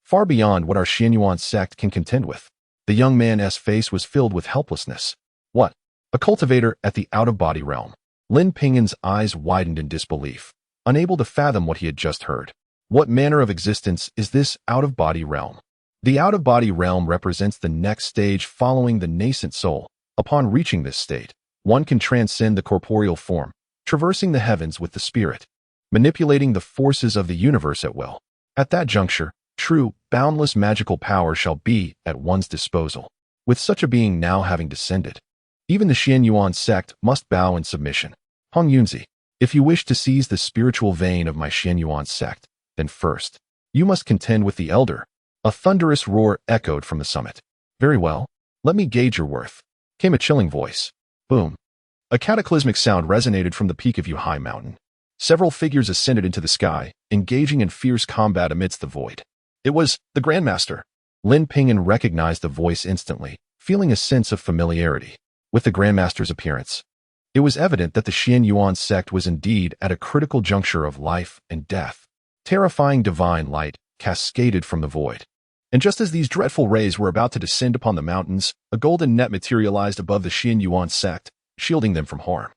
far beyond what our Xianyuan sect can contend with. The young man's face was filled with helplessness. What? A cultivator at the out-of-body realm? Lin Ping'an's eyes widened in disbelief, unable to fathom what he had just heard. What manner of existence is this out-of-body realm? The out-of-body realm represents the next stage following the nascent soul. Upon reaching this state, one can transcend the corporeal form, traversing the heavens with the spirit, manipulating the forces of the universe at will. At that juncture, true, boundless magical power shall be at one's disposal. With such a being now having descended, even the Xianyuan sect must bow in submission. Hong Yunzi, if you wish to seize the spiritual vein of my Xianyuan sect, then first, you must contend with the elder. A thunderous roar echoed from the summit. Very well, let me gauge your worth. Came a chilling voice. Boom. A cataclysmic sound resonated from the peak of Yuhai Mountain. Several figures ascended into the sky, engaging in fierce combat amidst the void. It was the Grandmaster. Lin Ping'an recognized the voice instantly, feeling a sense of familiarity with the Grandmaster's appearance. It was evident that the Xianyuan sect was indeed at a critical juncture of life and death. Terrifying divine light cascaded from the void. And just as these dreadful rays were about to descend upon the mountains, a golden net materialized above the Xianyuan sect, shielding them from harm.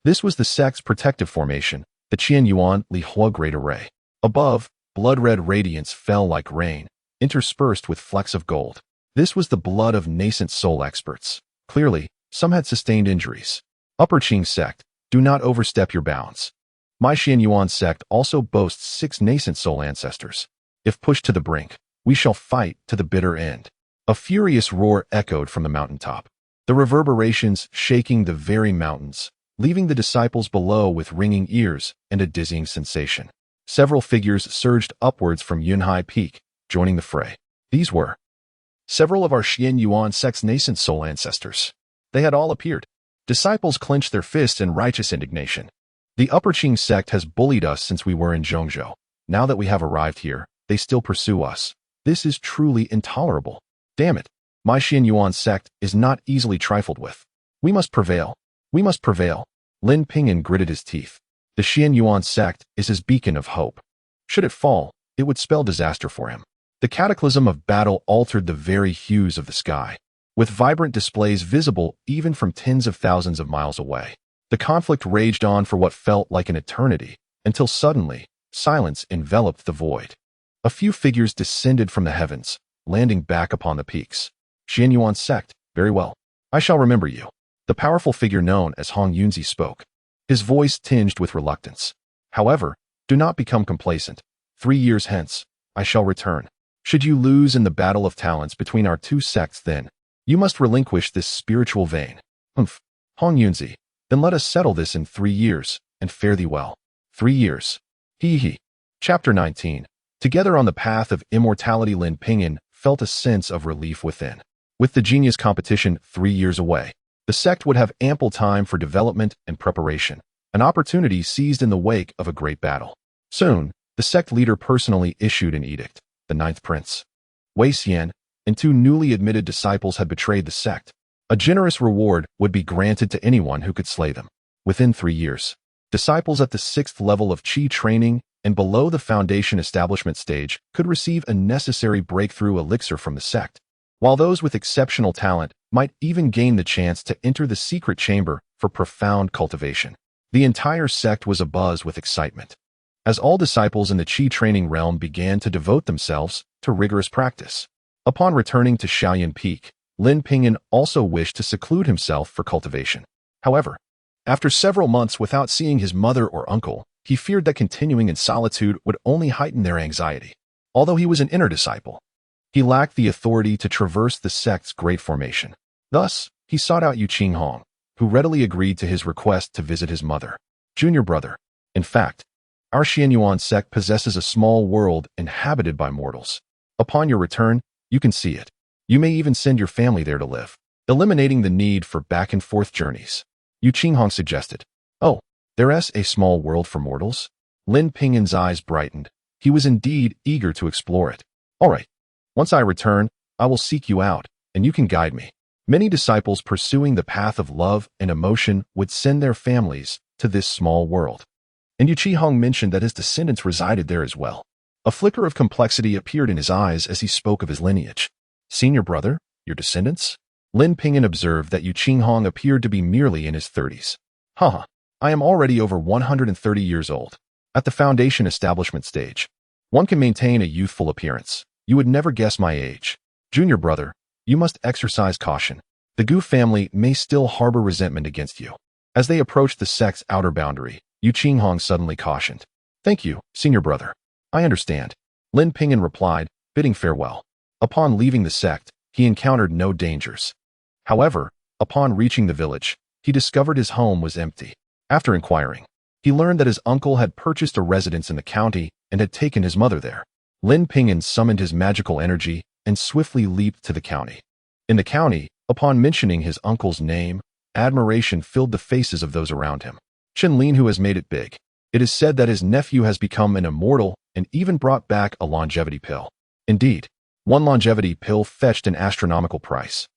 This was the sect's protective formation, the Qianyuan Lihua Great Array. Above, blood-red radiance fell like rain, interspersed with flecks of gold. This was the blood of nascent soul experts. Clearly, some had sustained injuries. Upper Qing sect, do not overstep your bounds. My Xianyuan sect also boasts 6 nascent soul ancestors. If pushed to the brink, we shall fight to the bitter end. A furious roar echoed from the mountaintop, the reverberations shaking the very mountains, leaving the disciples below with ringing ears and a dizzying sensation. Several figures surged upwards from Yunhai Peak, joining the fray. These were several of our Xianyuan sect's nascent soul ancestors. They had all appeared. Disciples clenched their fists in righteous indignation. The Upper Qing sect has bullied us since we were in Zhongzhou. Now that we have arrived here, they still pursue us. This is truly intolerable. Damn it. My Xianyuan sect is not easily trifled with. We must prevail. We must prevail. Lin Ping'an gritted his teeth. The Xianyuan sect is his beacon of hope. Should it fall, it would spell disaster for him. The cataclysm of battle altered the very hues of the sky, with vibrant displays visible even from tens of thousands of miles away. The conflict raged on for what felt like an eternity, until suddenly, silence enveloped the void. A few figures descended from the heavens, landing back upon the peaks. Xianyuan sect, very well. I shall remember you. The powerful figure known as Hong Yunzi spoke, his voice tinged with reluctance. However, do not become complacent. 3 years hence, I shall return. Should you lose in the battle of talents between our two sects, then you must relinquish this spiritual vein. Humph, Hong Yunzi, then let us settle this in 3 years, and fare thee well. 3 years. Hee hee. Chapter 19. Together on the path of immortality, Lin Ping'an felt a sense of relief within. With the genius competition 3 years away, the sect would have ample time for development and preparation, an opportunity seized in the wake of a great battle. Soon, the sect leader personally issued an edict. The 9th prince, Wei Xian, and 2 newly admitted disciples had betrayed the sect. A generous reward would be granted to anyone who could slay them. Within 3 years, disciples at the 6th level of Qi training and below the foundation establishment stage could receive a necessary breakthrough elixir from the sect, while those with exceptional talent might even gain the chance to enter the secret chamber for profound cultivation. The entire sect was abuzz with excitement, as all disciples in the Qi training realm began to devote themselves to rigorous practice. Upon returning to Shaoyan Peak, Lin Ping'an also wished to seclude himself for cultivation. However, after several months without seeing his mother or uncle, he feared that continuing in solitude would only heighten their anxiety. Although he was an inner disciple, he lacked the authority to traverse the sect's great formation. Thus, he sought out Yu Qinghong, who readily agreed to his request to visit his mother. Junior brother, in fact, our Xianyuan sect possesses a small world inhabited by mortals. Upon your return, you can see it. You may even send your family there to live, eliminating the need for back-and-forth journeys. Yu Qinghong suggested. Oh, there's a small world for mortals? Lin Ping'an's eyes brightened. He was indeed eager to explore it. All right. Once I return, I will seek you out, and you can guide me. Many disciples pursuing the path of love and emotion would send their families to this small world. And Yu Qinghong mentioned that his descendants resided there as well. A flicker of complexity appeared in his eyes as he spoke of his lineage. Senior brother, your descendants? Lin Ping'an observed that Yu Qinghong appeared to be merely in his 30s. Haha, I am already over 130 years old. At the foundation establishment stage, one can maintain a youthful appearance. You would never guess my age. Junior brother, you must exercise caution. The Gu family may still harbor resentment against you. As they approached the sect's outer boundary, Yu Qinghong suddenly cautioned. Thank you, senior brother. I understand. Lin Ping'an replied, bidding farewell. Upon leaving the sect, he encountered no dangers. However, upon reaching the village, he discovered his home was empty. After inquiring, he learned that his uncle had purchased a residence in the county and had taken his mother there. Lin Ping'an summoned his magical energy and swiftly leaped to the county. In the county, upon mentioning his uncle's name, admiration filled the faces of those around him. Chen Lin, who has made it big. It is said that his nephew has become an immortal and even brought back a longevity pill. Indeed, one longevity pill fetched an astronomical price.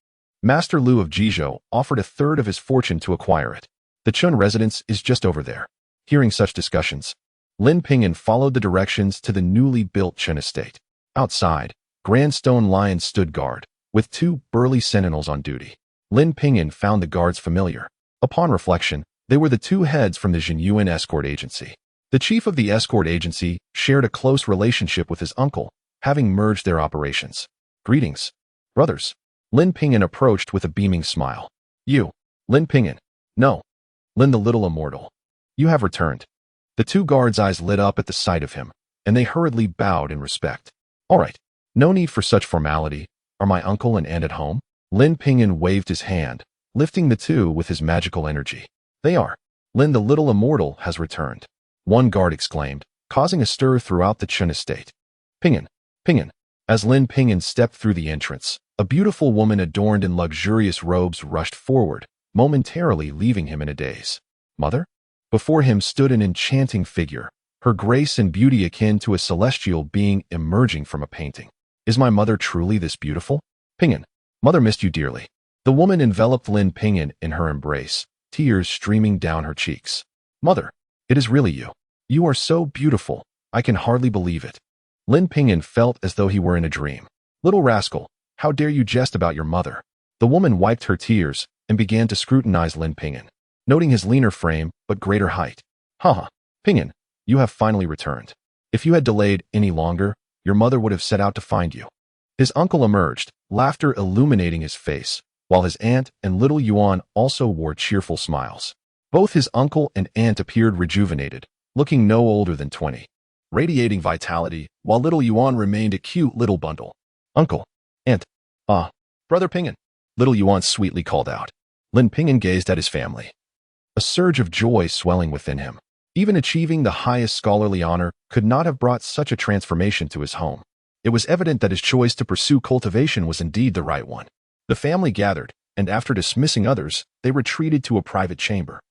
Master Liu of Jizhou offered a third of his fortune to acquire it. The Chun residence is just over there. Hearing such discussions, Lin Ping'an followed the directions to the newly built Chun estate. Outside, grand stone lions stood guard, with 2 burly sentinels on duty. Lin Ping'an found the guards familiar. Upon reflection, they were the 2 heads from the Jinyuan escort agency. The chief of the escort agency shared a close relationship with his uncle, having merged their operations. Greetings, brothers. Lin Ping'an approached with a beaming smile. You, Lin Ping'an. No, Lin the little immortal. You have returned. The 2 guards' eyes lit up at the sight of him, and they hurriedly bowed in respect. All right, no need for such formality. Are my uncle and aunt at home? Lin Ping'an waved his hand, lifting the 2 with his magical energy. They are. Lin the little immortal has returned. One guard exclaimed, causing a stir throughout the Chun estate. Ping'an, Ping'an. As Lin Ping'an stepped through the entrance, a beautiful woman adorned in luxurious robes rushed forward, momentarily leaving him in a daze. Mother? Before him stood an enchanting figure, her grace and beauty akin to a celestial being emerging from a painting. Is my mother truly this beautiful? Ping'an, mother missed you dearly. The woman enveloped Lin Ping'an in her embrace, tears streaming down her cheeks. Mother, it is really you. You are so beautiful. I can hardly believe it. Lin Ping'an felt as though he were in a dream. Little rascal, how dare you jest about your mother? The woman wiped her tears and began to scrutinize Lin Ping'an, noting his leaner frame but greater height. Haha, Ping'an, you have finally returned. If you had delayed any longer, your mother would have set out to find you. His uncle emerged, laughter illuminating his face, while his aunt and little Yuan also wore cheerful smiles. Both his uncle and aunt appeared rejuvenated, looking no older than 20, radiating vitality, while little Yuan remained a cute little bundle. Uncle, aunt, Brother Ping'an, little Yuan sweetly called out. Lin Ping'an gazed at his family, a surge of joy swelling within him. Even achieving the highest scholarly honor could not have brought such a transformation to his home. It was evident that his choice to pursue cultivation was indeed the right one. The family gathered, and after dismissing others, they retreated to a private chamber.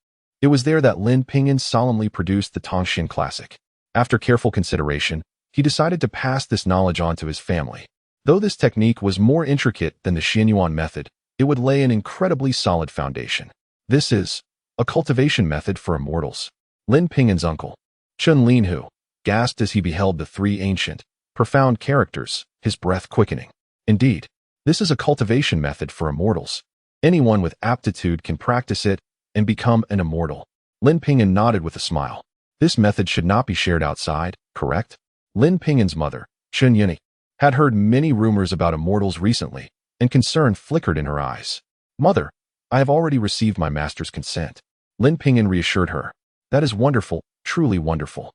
It was there that Lin Ping'an solemnly produced the Tongxin Classic. After careful consideration, he decided to pass this knowledge on to his family. Though this technique was more intricate than the Xianyuan method, it would lay an incredibly solid foundation. This is a cultivation method for immortals. Lin Ping'an's uncle, Chun Linhu, gasped as he beheld the three ancient, profound characters, his breath quickening. Indeed, this is a cultivation method for immortals. Anyone with aptitude can practice it and become an immortal. Lin Ping'an nodded with a smile. This method should not be shared outside, correct? Lin Ping'an's mother, Chun Yini, had heard many rumors about immortals recently, and concern flickered in her eyes. Mother, I have already received my master's consent. Lin Ping'an reassured her. That is wonderful, truly wonderful.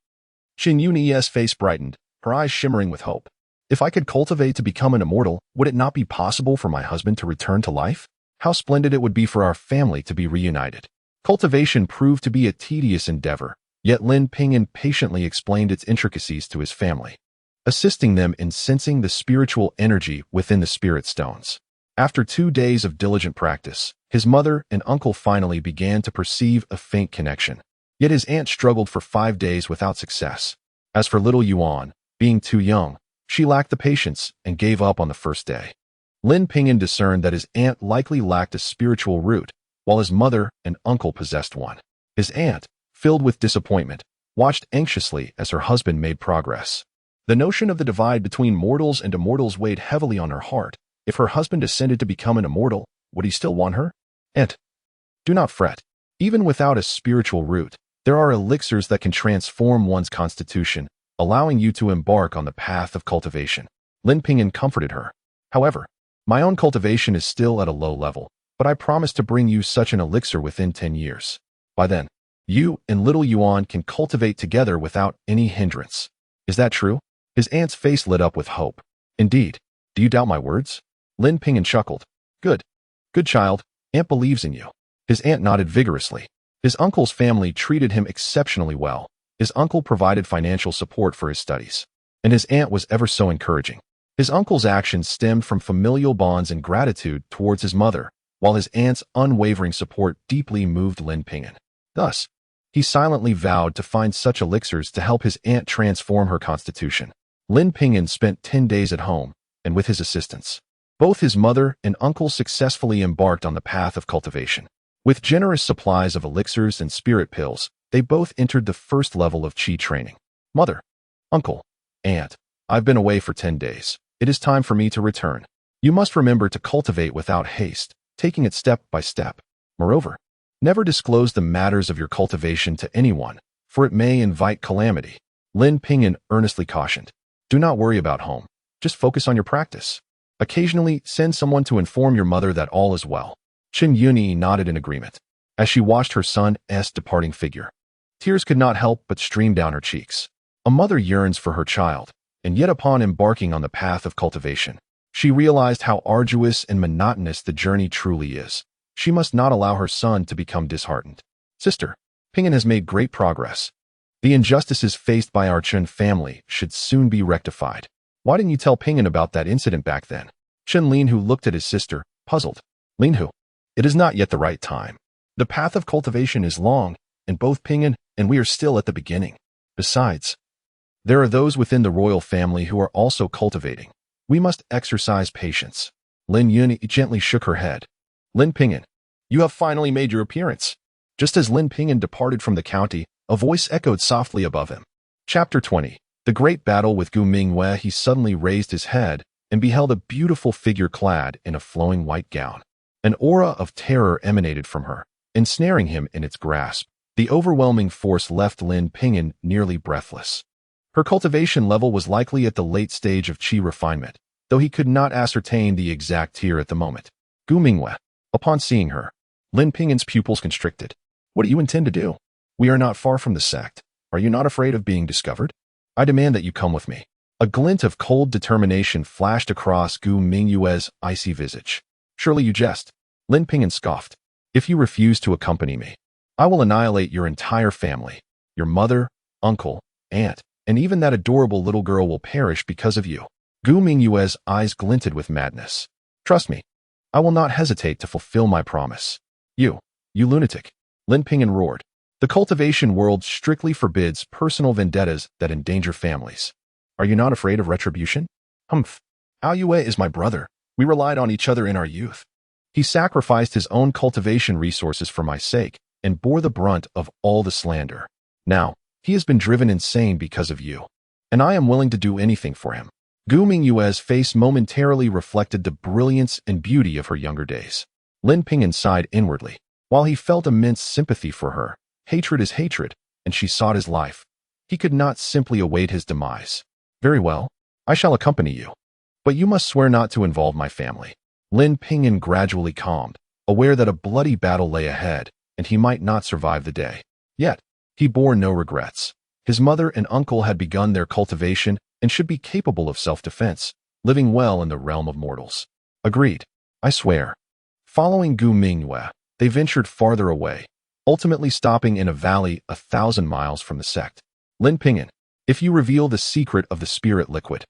Chun Yini's face brightened, her eyes shimmering with hope. If I could cultivate to become an immortal, would it not be possible for my husband to return to life? How splendid it would be for our family to be reunited. Cultivation proved to be a tedious endeavor, yet Lin Ping'an patiently explained its intricacies to his family, assisting them in sensing the spiritual energy within the spirit stones. After 2 days of diligent practice, his mother and uncle finally began to perceive a faint connection. Yet his aunt struggled for 5 days without success. As for little Yuan, being too young, she lacked the patience and gave up on the first day. Lin Ping'an discerned that his aunt likely lacked a spiritual root, while his mother and uncle possessed one. His aunt, filled with disappointment, watched anxiously as her husband made progress. The notion of the divide between mortals and immortals weighed heavily on her heart. If her husband ascended to become an immortal, would he still want her? Aunt, do not fret. Even without a spiritual root, there are elixirs that can transform one's constitution, allowing you to embark on the path of cultivation. Lin Ping'an comforted her. However, my own cultivation is still at a low level, but I promise to bring you such an elixir within 10 years. By then, you and little Yuan can cultivate together without any hindrance. Is that true? His aunt's face lit up with hope. Indeed. Do you doubt my words? Lin Ping'an chuckled. Good. Good child. Aunt believes in you. His aunt nodded vigorously. His uncle's family treated him exceptionally well. His uncle provided financial support for his studies, and his aunt was ever so encouraging. His uncle's actions stemmed from familial bonds and gratitude towards his mother, while his aunt's unwavering support deeply moved Lin Ping'an. Thus, he silently vowed to find such elixirs to help his aunt transform her constitution. Lin Ping'an spent 10 days at home, and with his assistance, both his mother and uncle successfully embarked on the path of cultivation. With generous supplies of elixirs and spirit pills, they both entered the first level of Qi training. Mother, uncle, aunt, I've been away for 10 days. It is time for me to return. You must remember to cultivate without haste, taking it step by step. Moreover, never disclose the matters of your cultivation to anyone, for it may invite calamity. Lin Ping'an earnestly cautioned. Do not worry about home. Just focus on your practice. Occasionally, send someone to inform your mother that all is well. Chun Yuni nodded in agreement, as she watched her son's departing figure. Tears could not help but stream down her cheeks. A mother yearns for her child, and yet upon embarking on the path of cultivation, she realized how arduous and monotonous the journey truly is. She must not allow her son to become disheartened. Sister, Ping'an has made great progress. The injustices faced by our Chun family should soon be rectified. Why didn't you tell Ping'an about that incident back then? Chun Linhu looked at his sister, puzzled. Linhu, it is not yet the right time. The path of cultivation is long, and both Ping'an and we are still at the beginning. Besides, there are those within the royal family who are also cultivating. We must exercise patience. Lin Yuni gently shook her head. Lin Ping'an, you have finally made your appearance. Just as Lin Ping'an departed from the county, a voice echoed softly above him. Chapter 20. The Great Battle with Gu Mingwei. He suddenly raised his head and beheld a beautiful figure clad in a flowing white gown. An aura of terror emanated from her, ensnaring him in its grasp. The overwhelming force left Lin Ping'an nearly breathless. Her cultivation level was likely at the late stage of qi refinement, though he could not ascertain the exact tier at the moment. Gu Mingwei. Upon seeing her, Lin Ping'an's pupils constricted. What do you intend to do? We are not far from the sect. Are you not afraid of being discovered? I demand that you come with me. A glint of cold determination flashed across Gu Mingwei's icy visage. Surely you jest. Lin Ping'an scoffed. If you refuse to accompany me, I will annihilate your entire family. Your mother, uncle, aunt, and even that adorable little girl will perish because of you. Gu Mingwei's eyes glinted with madness. Trust me, I will not hesitate to fulfill my promise. You lunatic. Lin Ping'an roared. The cultivation world strictly forbids personal vendettas that endanger families. Are you not afraid of retribution? Humph. Yue is my brother. We relied on each other in our youth. He sacrificed his own cultivation resources for my sake and bore the brunt of all the slander. Now, he has been driven insane because of you, and I am willing to do anything for him. Gu Mingwei's face momentarily reflected the brilliance and beauty of her younger days. Lin Ping'an sighed inwardly. While he felt immense sympathy for her, hatred is hatred, and she sought his life. He could not simply await his demise. Very well, I shall accompany you. But you must swear not to involve my family. Lin Ping'an gradually calmed, aware that a bloody battle lay ahead, and he might not survive the day. Yet, he bore no regrets. His mother and uncle had begun their cultivation and should be capable of self-defense, living well in the realm of mortals. Agreed. I swear. Following Gu Mingwei, they ventured farther away, ultimately stopping in a valley 1,000 miles from the sect. Lin Ping'an, if you reveal the secret of the spirit liquid,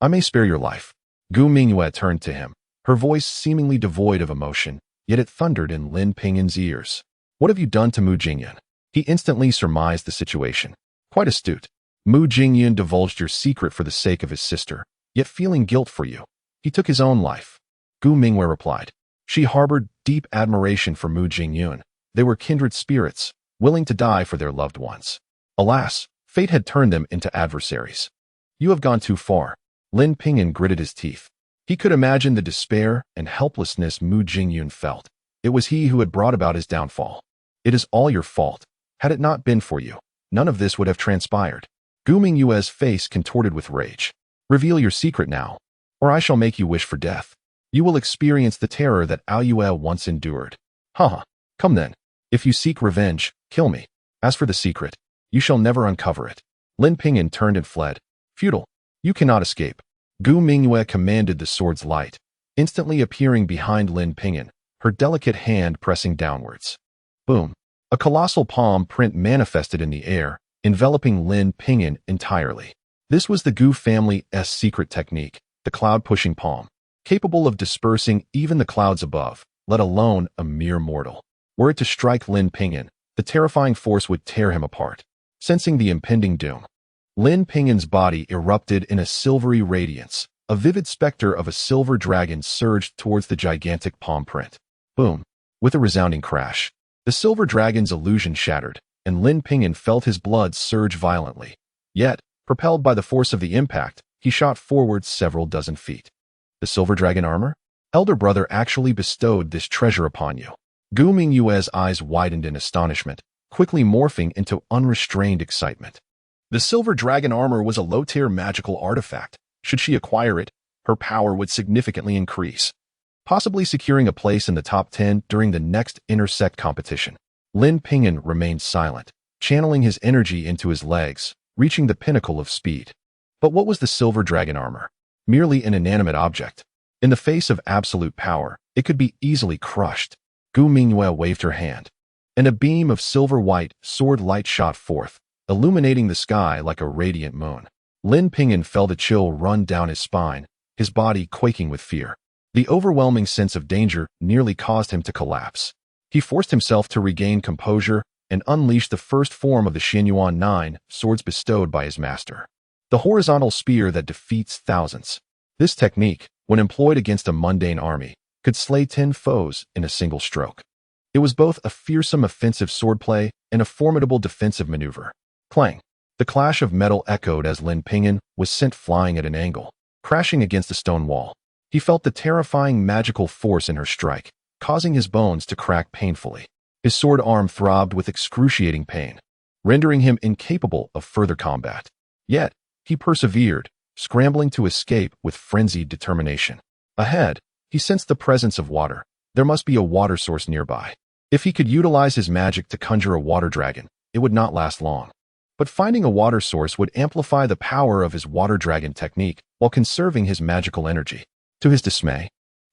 I may spare your life. Gu Mingwei turned to him, her voice seemingly devoid of emotion, yet it thundered in Lin Ping'an's ears. What have you done to Mu Jingyan? He instantly surmised the situation. Quite astute. Mu Jingyan divulged your secret for the sake of his sister, yet feeling guilt for you, he took his own life. Gu Mingwei replied. She harbored deep admiration for Mu Jingyan. They were kindred spirits, willing to die for their loved ones. Alas, fate had turned them into adversaries. You have gone too far. Lin Ping'an gritted his teeth. He could imagine the despair and helplessness Mu Jingyan felt. It was he who had brought about his downfall. It is all your fault. Had it not been for you, none of this would have transpired. Gu Mingwei's face contorted with rage. Reveal your secret now, or I shall make you wish for death. You will experience the terror that Yue once endured. Haha. Come then. If you seek revenge, kill me. As for the secret, you shall never uncover it. Lin Ping'an turned and fled. Futile. You cannot escape. Gu Mingwei commanded the sword's light, instantly appearing behind Lin Ping'an, her delicate hand pressing downwards. Boom. A colossal palm print manifested in the air, enveloping Lin Ping'an entirely. This was the Gu family's secret technique, the cloud-pushing palm, capable of dispersing even the clouds above, let alone a mere mortal. Were it to strike Lin Ping'an, the terrifying force would tear him apart. Sensing the impending doom, Lin Ping'an's body erupted in a silvery radiance. A vivid specter of a silver dragon surged towards the gigantic palm print. Boom. With a resounding crash, the silver dragon's illusion shattered, and Lin Ping'an felt his blood surge violently. Yet, propelled by the force of the impact, he shot forward several dozen feet. The silver dragon armor? Elder brother actually bestowed this treasure upon you. Gu Mingwei's eyes widened in astonishment, quickly morphing into unrestrained excitement. The silver dragon armor was a low-tier magical artifact. Should she acquire it, her power would significantly increase, possibly securing a place in the top 10 during the next intersect competition. Lin Ping'an remained silent, channeling his energy into his legs, reaching the pinnacle of speed. But what was the silver dragon armor? Merely an inanimate object. In the face of absolute power, it could be easily crushed. Gu Mingwei waved her hand, and a beam of silver-white sword light shot forth, illuminating the sky like a radiant moon. Lin Ping'an felt a chill run down his spine, his body quaking with fear. The overwhelming sense of danger nearly caused him to collapse. He forced himself to regain composure and unleashed the first form of the Xianyuan 9 swords bestowed by his master. The horizontal spear that defeats thousands. This technique, when employed against a mundane army, could slay 10 foes in a single stroke. It was both a fearsome offensive swordplay and a formidable defensive maneuver. Clang! The clash of metal echoed as Lin Ping'an was sent flying at an angle, crashing against a stone wall. He felt the terrifying magical force in her strike, causing his bones to crack painfully. His sword arm throbbed with excruciating pain, rendering him incapable of further combat. Yet, he persevered, scrambling to escape with frenzied determination. Ahead, he sensed the presence of water. There must be a water source nearby. If he could utilize his magic to conjure a water dragon, it would not last long. But finding a water source would amplify the power of his water dragon technique while conserving his magical energy. To his dismay,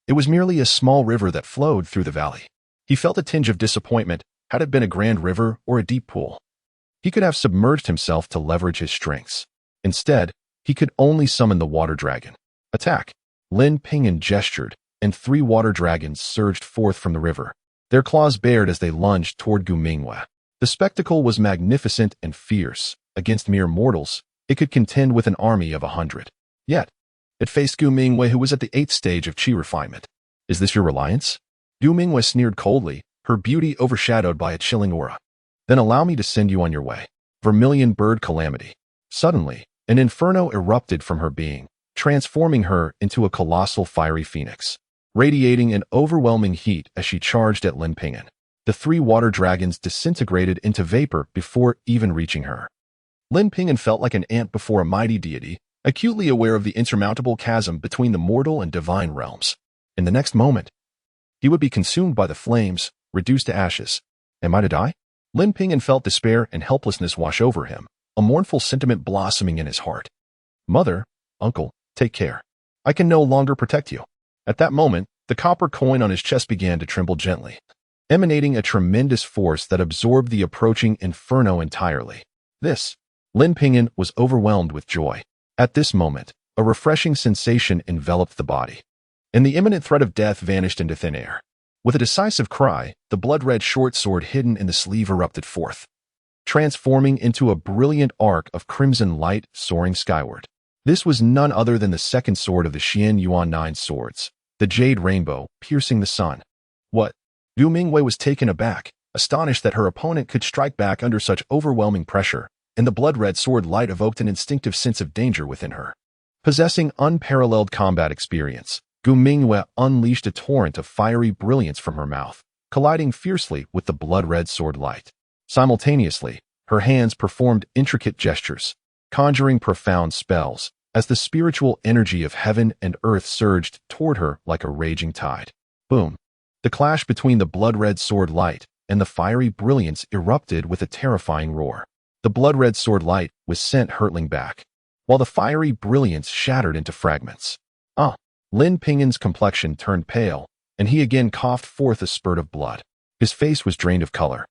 it was merely a small river that flowed through the valley. He felt a tinge of disappointment had it been a grand river or a deep pool. He could have submerged himself to leverage his strengths. Instead, he could only summon the water dragon. Attack! Lin Ping'an gestured, and 3 water dragons surged forth from the river, their claws bared as they lunged toward Gu Mingwei. The spectacle was magnificent and fierce. Against mere mortals, it could contend with an army of 100. Yet, it faced Gu Mingwei, who was at the 8th stage of chi refinement. Is this your reliance? Gu Mingwei sneered coldly, her beauty overshadowed by a chilling aura. Then allow me to send you on your way. Vermilion bird calamity. Suddenly, an inferno erupted from her being, transforming her into a colossal fiery phoenix, radiating an overwhelming heat as she charged at Lin Ping'an. The 3 water dragons disintegrated into vapor before even reaching her. Lin Ping'an felt like an ant before a mighty deity, acutely aware of the insurmountable chasm between the mortal and divine realms. In the next moment, he would be consumed by the flames, reduced to ashes. Am I to die? Lin Ping'an felt despair and helplessness wash over him, a mournful sentiment blossoming in his heart. Mother, uncle, take care. I can no longer protect you. At that moment, the copper coin on his chest began to tremble gently, emanating a tremendous force that absorbed the approaching inferno entirely. Lin Ping'an was overwhelmed with joy. At this moment, a refreshing sensation enveloped the body, and the imminent threat of death vanished into thin air. With a decisive cry, the blood-red short sword hidden in the sleeve erupted forth, transforming into a brilliant arc of crimson light soaring skyward. This was none other than the second sword of the Xian Yuan 9 swords, the Jade Rainbow, piercing the sun. What? Gu Mingwei was taken aback, astonished that her opponent could strike back under such overwhelming pressure, and the blood-red sword light evoked an instinctive sense of danger within her. Possessing unparalleled combat experience, Gu Mingwei unleashed a torrent of fiery brilliance from her mouth, colliding fiercely with the blood-red sword light. Simultaneously, her hands performed intricate gestures, conjuring profound spells, as the spiritual energy of heaven and earth surged toward her like a raging tide. Boom! The clash between the blood-red sword light and the fiery brilliance erupted with a terrifying roar. The blood-red sword light was sent hurtling back, while the fiery brilliance shattered into fragments. Lin Ping'an's complexion turned pale, and he again coughed forth a spurt of blood. His face was drained of color,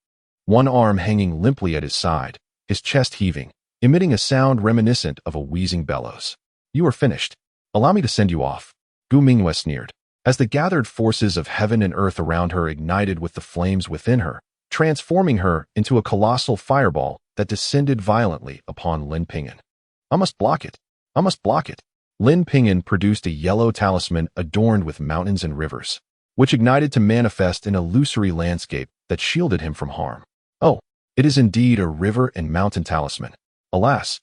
one arm hanging limply at his side, his chest heaving, emitting a sound reminiscent of a wheezing bellows. You are finished. Allow me to send you off. Gu Mingwei sneered, as the gathered forces of heaven and earth around her ignited with the flames within her, transforming her into a colossal fireball that descended violently upon Lin Ping'an. I must block it. I must block it. Lin Ping'an produced a yellow talisman adorned with mountains and rivers, which ignited to manifest an illusory landscape that shielded him from harm. Oh, it is indeed a river and mountain talisman. Alas,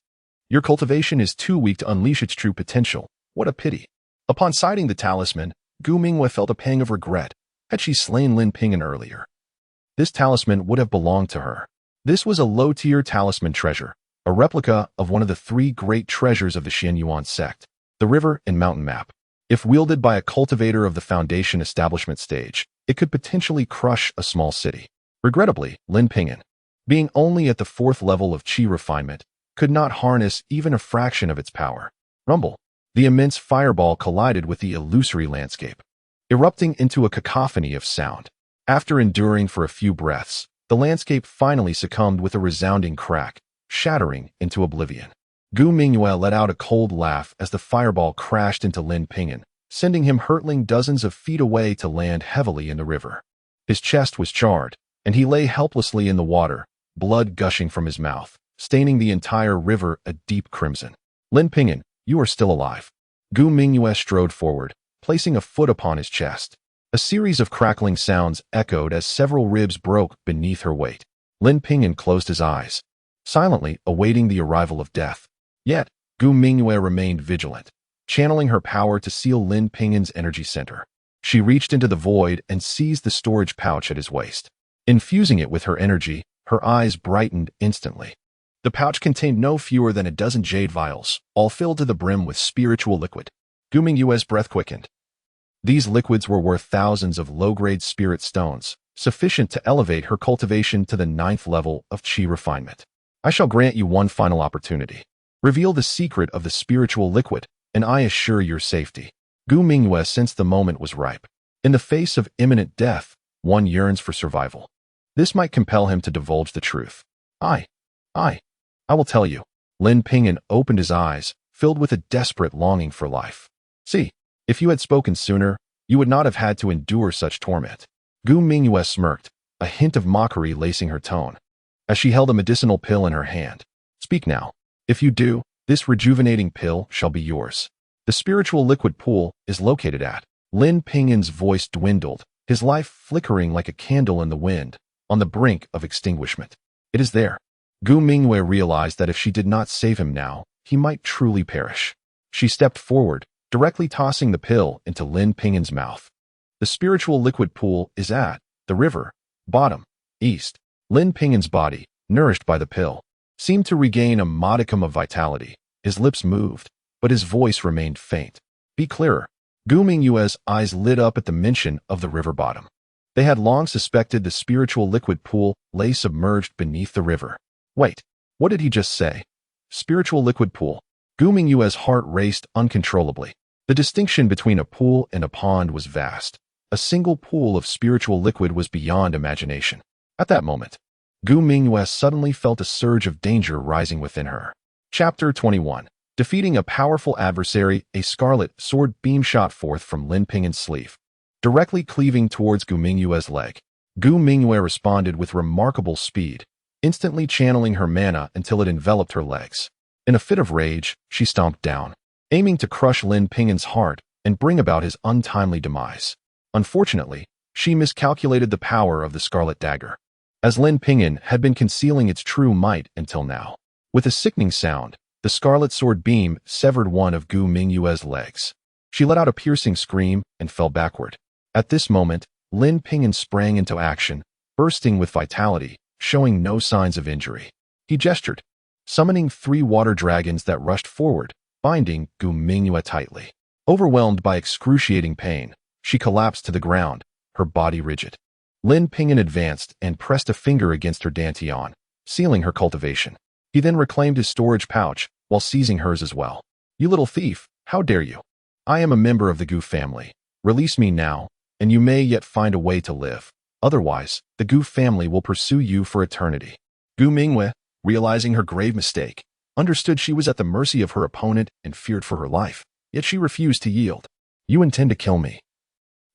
your cultivation is too weak to unleash its true potential. What a pity. Upon sighting the talisman, Gu Mingwei felt a pang of regret. Had she slain Lin Ping'an earlier, this talisman would have belonged to her. This was a low-tier talisman treasure, a replica of one of the 3 great treasures of the Xian Yuan sect, the river and mountain map. If wielded by a cultivator of the Foundation establishment stage, it could potentially crush a small city. Regrettably, Lin Ping'an, being only at the 4th level of chi refinement, could not harness even a fraction of its power. Rumble! The immense fireball collided with the illusory landscape, erupting into a cacophony of sound. After enduring for a few breaths, the landscape finally succumbed with a resounding crack, shattering into oblivion. Gu Mingwei let out a cold laugh as the fireball crashed into Lin Ping'an, sending him hurtling dozens of feet away to land heavily in the river. His chest was charred, and he lay helplessly in the water, blood gushing from his mouth, staining the entire river a deep crimson. Lin Ping'an, you are still alive. Gu Mingwei strode forward, placing a foot upon his chest. A series of crackling sounds echoed as several ribs broke beneath her weight. Lin Ping'an closed his eyes, silently awaiting the arrival of death. Yet, Gu Mingyue remained vigilant, channeling her power to seal Lin Ping'an's energy center. She reached into the void and seized the storage pouch at his waist. Infusing it with her energy, her eyes brightened instantly. The pouch contained no fewer than a dozen jade vials, all filled to the brim with spiritual liquid. Gu Mingyue's breath quickened. These liquids were worth thousands of low-grade spirit stones, sufficient to elevate her cultivation to the 9th level of qi refinement. I shall grant you one final opportunity. Reveal the secret of the spiritual liquid, and I assure your safety. Gu Mingyue sensed the moment was ripe. In the face of imminent death, one yearns for survival. This might compel him to divulge the truth. I will tell you. Lin Ping'an opened his eyes, filled with a desperate longing for life. See, if you had spoken sooner, you would not have had to endure such torment. Gu Mingyue smirked, a hint of mockery lacing her tone, as she held a medicinal pill in her hand. Speak now. If you do, this rejuvenating pill shall be yours. The spiritual liquid pool is located at. Lin Ping'an's voice dwindled, his life flickering like a candle in the wind, on the brink of extinguishment. It is there. Gu Mingyue realized that if she did not save him now, he might truly perish. She stepped forward, directly tossing the pill into Lin Ping'an's mouth. The spiritual liquid pool is at the river, bottom, east. Lin Ping'an's body, nourished by the pill, seemed to regain a modicum of vitality. His lips moved, but his voice remained faint. Be clearer. Gu Mingyue's eyes lit up at the mention of the river bottom. They had long suspected the spiritual liquid pool lay submerged beneath the river. Wait, what did he just say? Spiritual liquid pool. Gu Mingyue's heart raced uncontrollably. The distinction between a pool and a pond was vast. A single pool of spiritual liquid was beyond imagination. At that moment, Gu Mingyue suddenly felt a surge of danger rising within her. Chapter 21. Defeating a powerful adversary, a scarlet sword beam shot forth from Lin Ping'an's sleeve, directly cleaving towards Gu Mingyue's leg. Gu Mingyue responded with remarkable speed, instantly channeling her mana until it enveloped her legs. In a fit of rage, she stomped down, aiming to crush Lin Ping'an's heart and bring about his untimely demise. Unfortunately, she miscalculated the power of the scarlet dagger, as Lin Ping'an had been concealing its true might until now. With a sickening sound, the scarlet sword beam severed one of Gu Mingyue's legs. She let out a piercing scream and fell backward. At this moment, Lin Ping'an sprang into action, bursting with vitality, showing no signs of injury. He gestured, summoning 3 water dragons that rushed forward, binding Gu Mingyue tightly. Overwhelmed by excruciating pain, she collapsed to the ground, her body rigid. Lin Ping'an advanced and pressed a finger against her dantian, sealing her cultivation. He then reclaimed his storage pouch, while seizing hers as well. You little thief, how dare you? I am a member of the Gu family. Release me now, and you may yet find a way to live. Otherwise, the Gu family will pursue you for eternity. Gu Mingyue, realizing her grave mistake, understood she was at the mercy of her opponent and feared for her life, yet she refused to yield. You intend to kill me.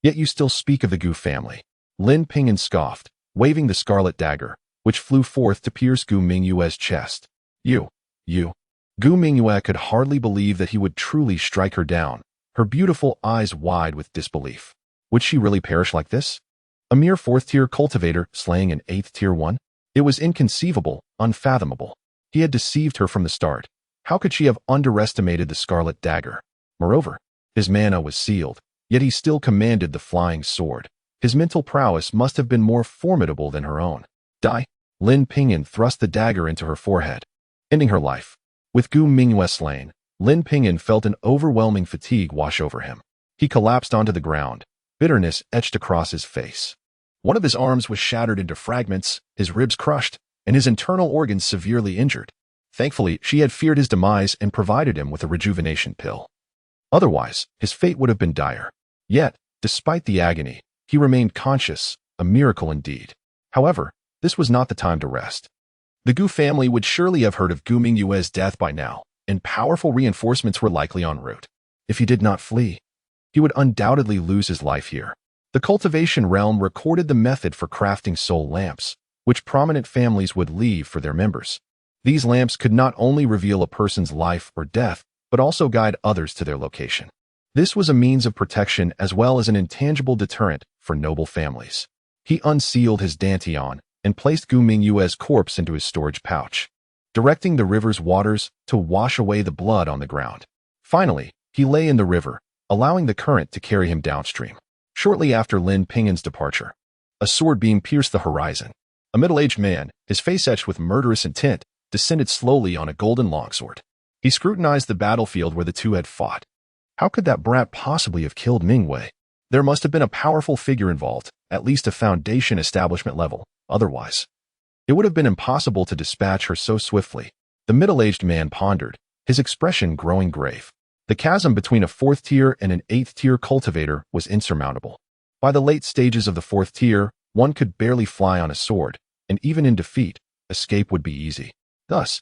Yet you still speak of the Gu family. Lin Ping'an scoffed, waving the scarlet dagger, which flew forth to pierce Gu Mingyue's chest. You. Gu Mingyue could hardly believe that he would truly strike her down, her beautiful eyes wide with disbelief. Would she really perish like this? A mere 4th-tier cultivator slaying an 8th-tier one? It was inconceivable, unfathomable. He had deceived her from the start. How could she have underestimated the scarlet dagger? Moreover, his mana was sealed, yet he still commanded the flying sword. His mental prowess must have been more formidable than her own. Die! Lin Ping'an thrust the dagger into her forehead, ending her life. With Gu Mingyue slain, Lin Ping'an felt an overwhelming fatigue wash over him. He collapsed onto the ground, bitterness etched across his face. One of his arms was shattered into fragments, his ribs crushed, and his internal organs severely injured. Thankfully, she had feared his demise and provided him with a rejuvenation pill. Otherwise, his fate would have been dire. Yet, despite the agony, he remained conscious, a miracle indeed. However, this was not the time to rest. The Gu family would surely have heard of Gu Mingyue's death by now, and powerful reinforcements were likely en route. If he did not flee, he would undoubtedly lose his life here. The cultivation realm recorded the method for crafting soul lamps, which prominent families would leave for their members. These lamps could not only reveal a person's life or death, but also guide others to their location. This was a means of protection as well as an intangible deterrent for noble families. He unsealed his dantian and placed Gu Mingyue's corpse into his storage pouch, directing the river's waters to wash away the blood on the ground. Finally, he lay in the river, allowing the current to carry him downstream. Shortly after Lin Ping'an's departure, a sword beam pierced the horizon. A middle-aged man, his face etched with murderous intent, descended slowly on a golden longsword. He scrutinized the battlefield where the two had fought. How could that brat possibly have killed Mingwei? There must have been a powerful figure involved, at least a Foundation establishment level. Otherwise, it would have been impossible to dispatch her so swiftly. The middle-aged man pondered, his expression growing grave. The chasm between a 4th tier and an 8th tier cultivator was insurmountable. By the late stages of the 4th tier, one could barely fly on a sword, and even in defeat, escape would be easy. Thus,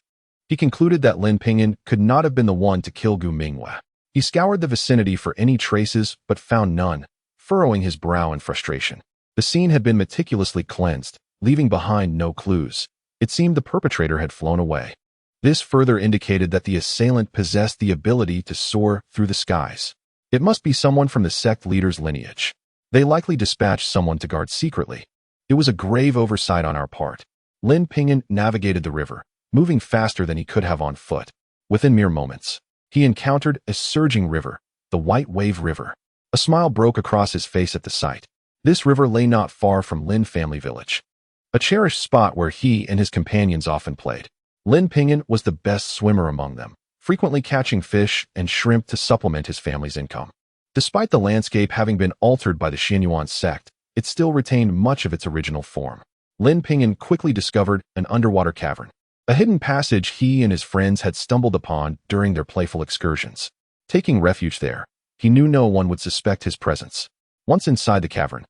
he concluded that Lin Ping'an could not have been the one to kill Gu Mingyue. He scoured the vicinity for any traces but found none, furrowing his brow in frustration. The scene had been meticulously cleansed, leaving behind no clues. It seemed the perpetrator had flown away. This further indicated that the assailant possessed the ability to soar through the skies. It must be someone from the sect leader's lineage. They likely dispatched someone to guard secretly. It was a grave oversight on our part. Lin Ping'an navigated the river, moving faster than he could have on foot. Within mere moments, he encountered a surging river, the White Wave River. A smile broke across his face at the sight. This river lay not far from Lin family village, a cherished spot where he and his companions often played. Lin Ping'an was the best swimmer among them, frequently catching fish and shrimp to supplement his family's income. Despite the landscape having been altered by the Xianyuan sect, it still retained much of its original form. Lin Ping'an quickly discovered an underwater cavern, a hidden passage he and his friends had stumbled upon during their playful excursions. Taking refuge there, he knew no one would suspect his presence. Once inside the cavern,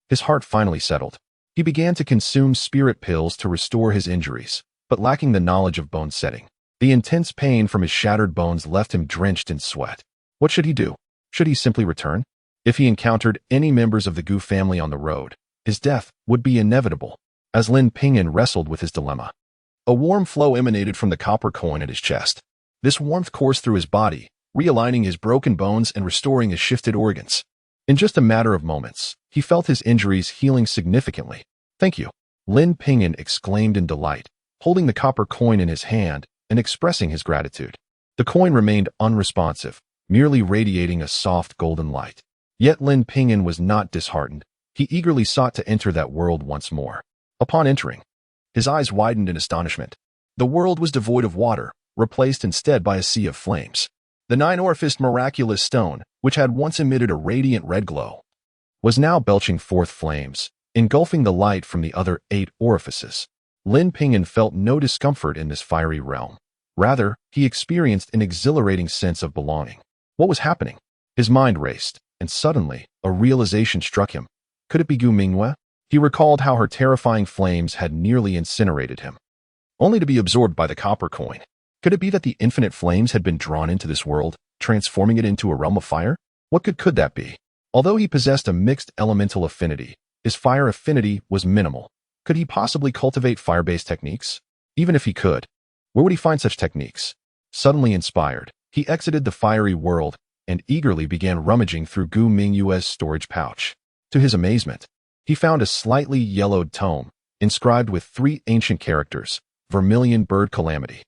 his heart finally settled. He began to consume spirit pills to restore his injuries, but lacking the knowledge of bone setting. The intense pain from his shattered bones left him drenched in sweat. What should he do? Should he simply return? If he encountered any members of the Gu family on the road, his death would be inevitable. As Lin Ping'an wrestled with his dilemma, a warm flow emanated from the copper coin at his chest. This warmth coursed through his body, realigning his broken bones and restoring his shifted organs. In just a matter of moments, he felt his injuries healing significantly. "Thank you," Lin Ping'an exclaimed in delight, holding the copper coin in his hand and expressing his gratitude. The coin remained unresponsive, merely radiating a soft golden light. Yet Lin Ping'an was not disheartened. He eagerly sought to enter that world once more. Upon entering, his eyes widened in astonishment. The world was devoid of water, replaced instead by a sea of flames. The 9-orificed miraculous stone, which had once emitted a radiant red glow, was now belching forth flames, engulfing the light from the other 8 orifices. Lin Ping'an felt no discomfort in this fiery realm. Rather, he experienced an exhilarating sense of belonging. What was happening? His mind raced, and suddenly, a realization struck him. Could it be Gu Mingyue? He recalled how her terrifying flames had nearly incinerated him, only to be absorbed by the copper coin. Could it be that the infinite flames had been drawn into this world, transforming it into a realm of fire? What could that be? Although he possessed a mixed elemental affinity, his fire affinity was minimal. Could he possibly cultivate fire-based techniques? Even if he could, where would he find such techniques? Suddenly inspired, he exited the fiery world and eagerly began rummaging through Gu Mingyue's storage pouch. To his amazement, he found a slightly yellowed tome, inscribed with 3 ancient characters, Vermilion Bird Calamity.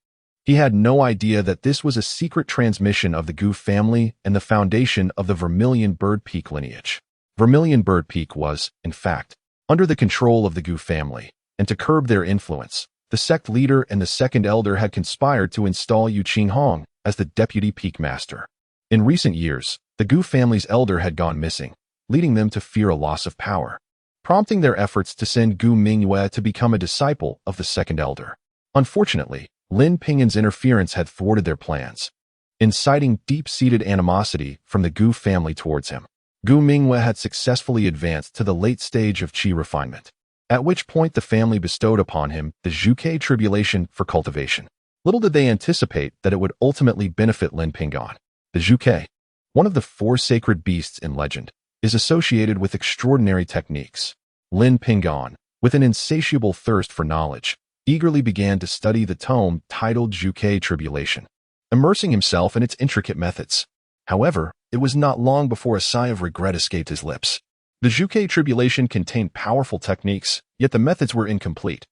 He had no idea that this was a secret transmission of the Gu family and the foundation of the Vermilion Bird Peak lineage. Vermilion Bird Peak was, in fact, under the control of the Gu family, and to curb their influence, the sect leader and the second elder had conspired to install Yu Qinghong as the deputy peak master. In recent years, the Gu family's elder had gone missing, leading them to fear a loss of power, prompting their efforts to send Gu Mingyue to become a disciple of the second elder. Unfortunately, Lin Ping'an's interference had thwarted their plans, inciting deep-seated animosity from the Gu family towards him. Gu Mingyue had successfully advanced to the late stage of qi refinement, at which point the family bestowed upon him the Zhuke tribulation for cultivation. Little did they anticipate that it would ultimately benefit Lin Ping'an. The Zhuke, one of the 4 sacred beasts in legend, is associated with extraordinary techniques. Lin Ping'an, with an insatiable thirst for knowledge, eagerly began to study the tome titled Zhuke Tribulation, immersing himself in its intricate methods. However, it was not long before a sigh of regret escaped his lips. The Zhuge tribulation contained powerful techniques, yet the methods were incomplete,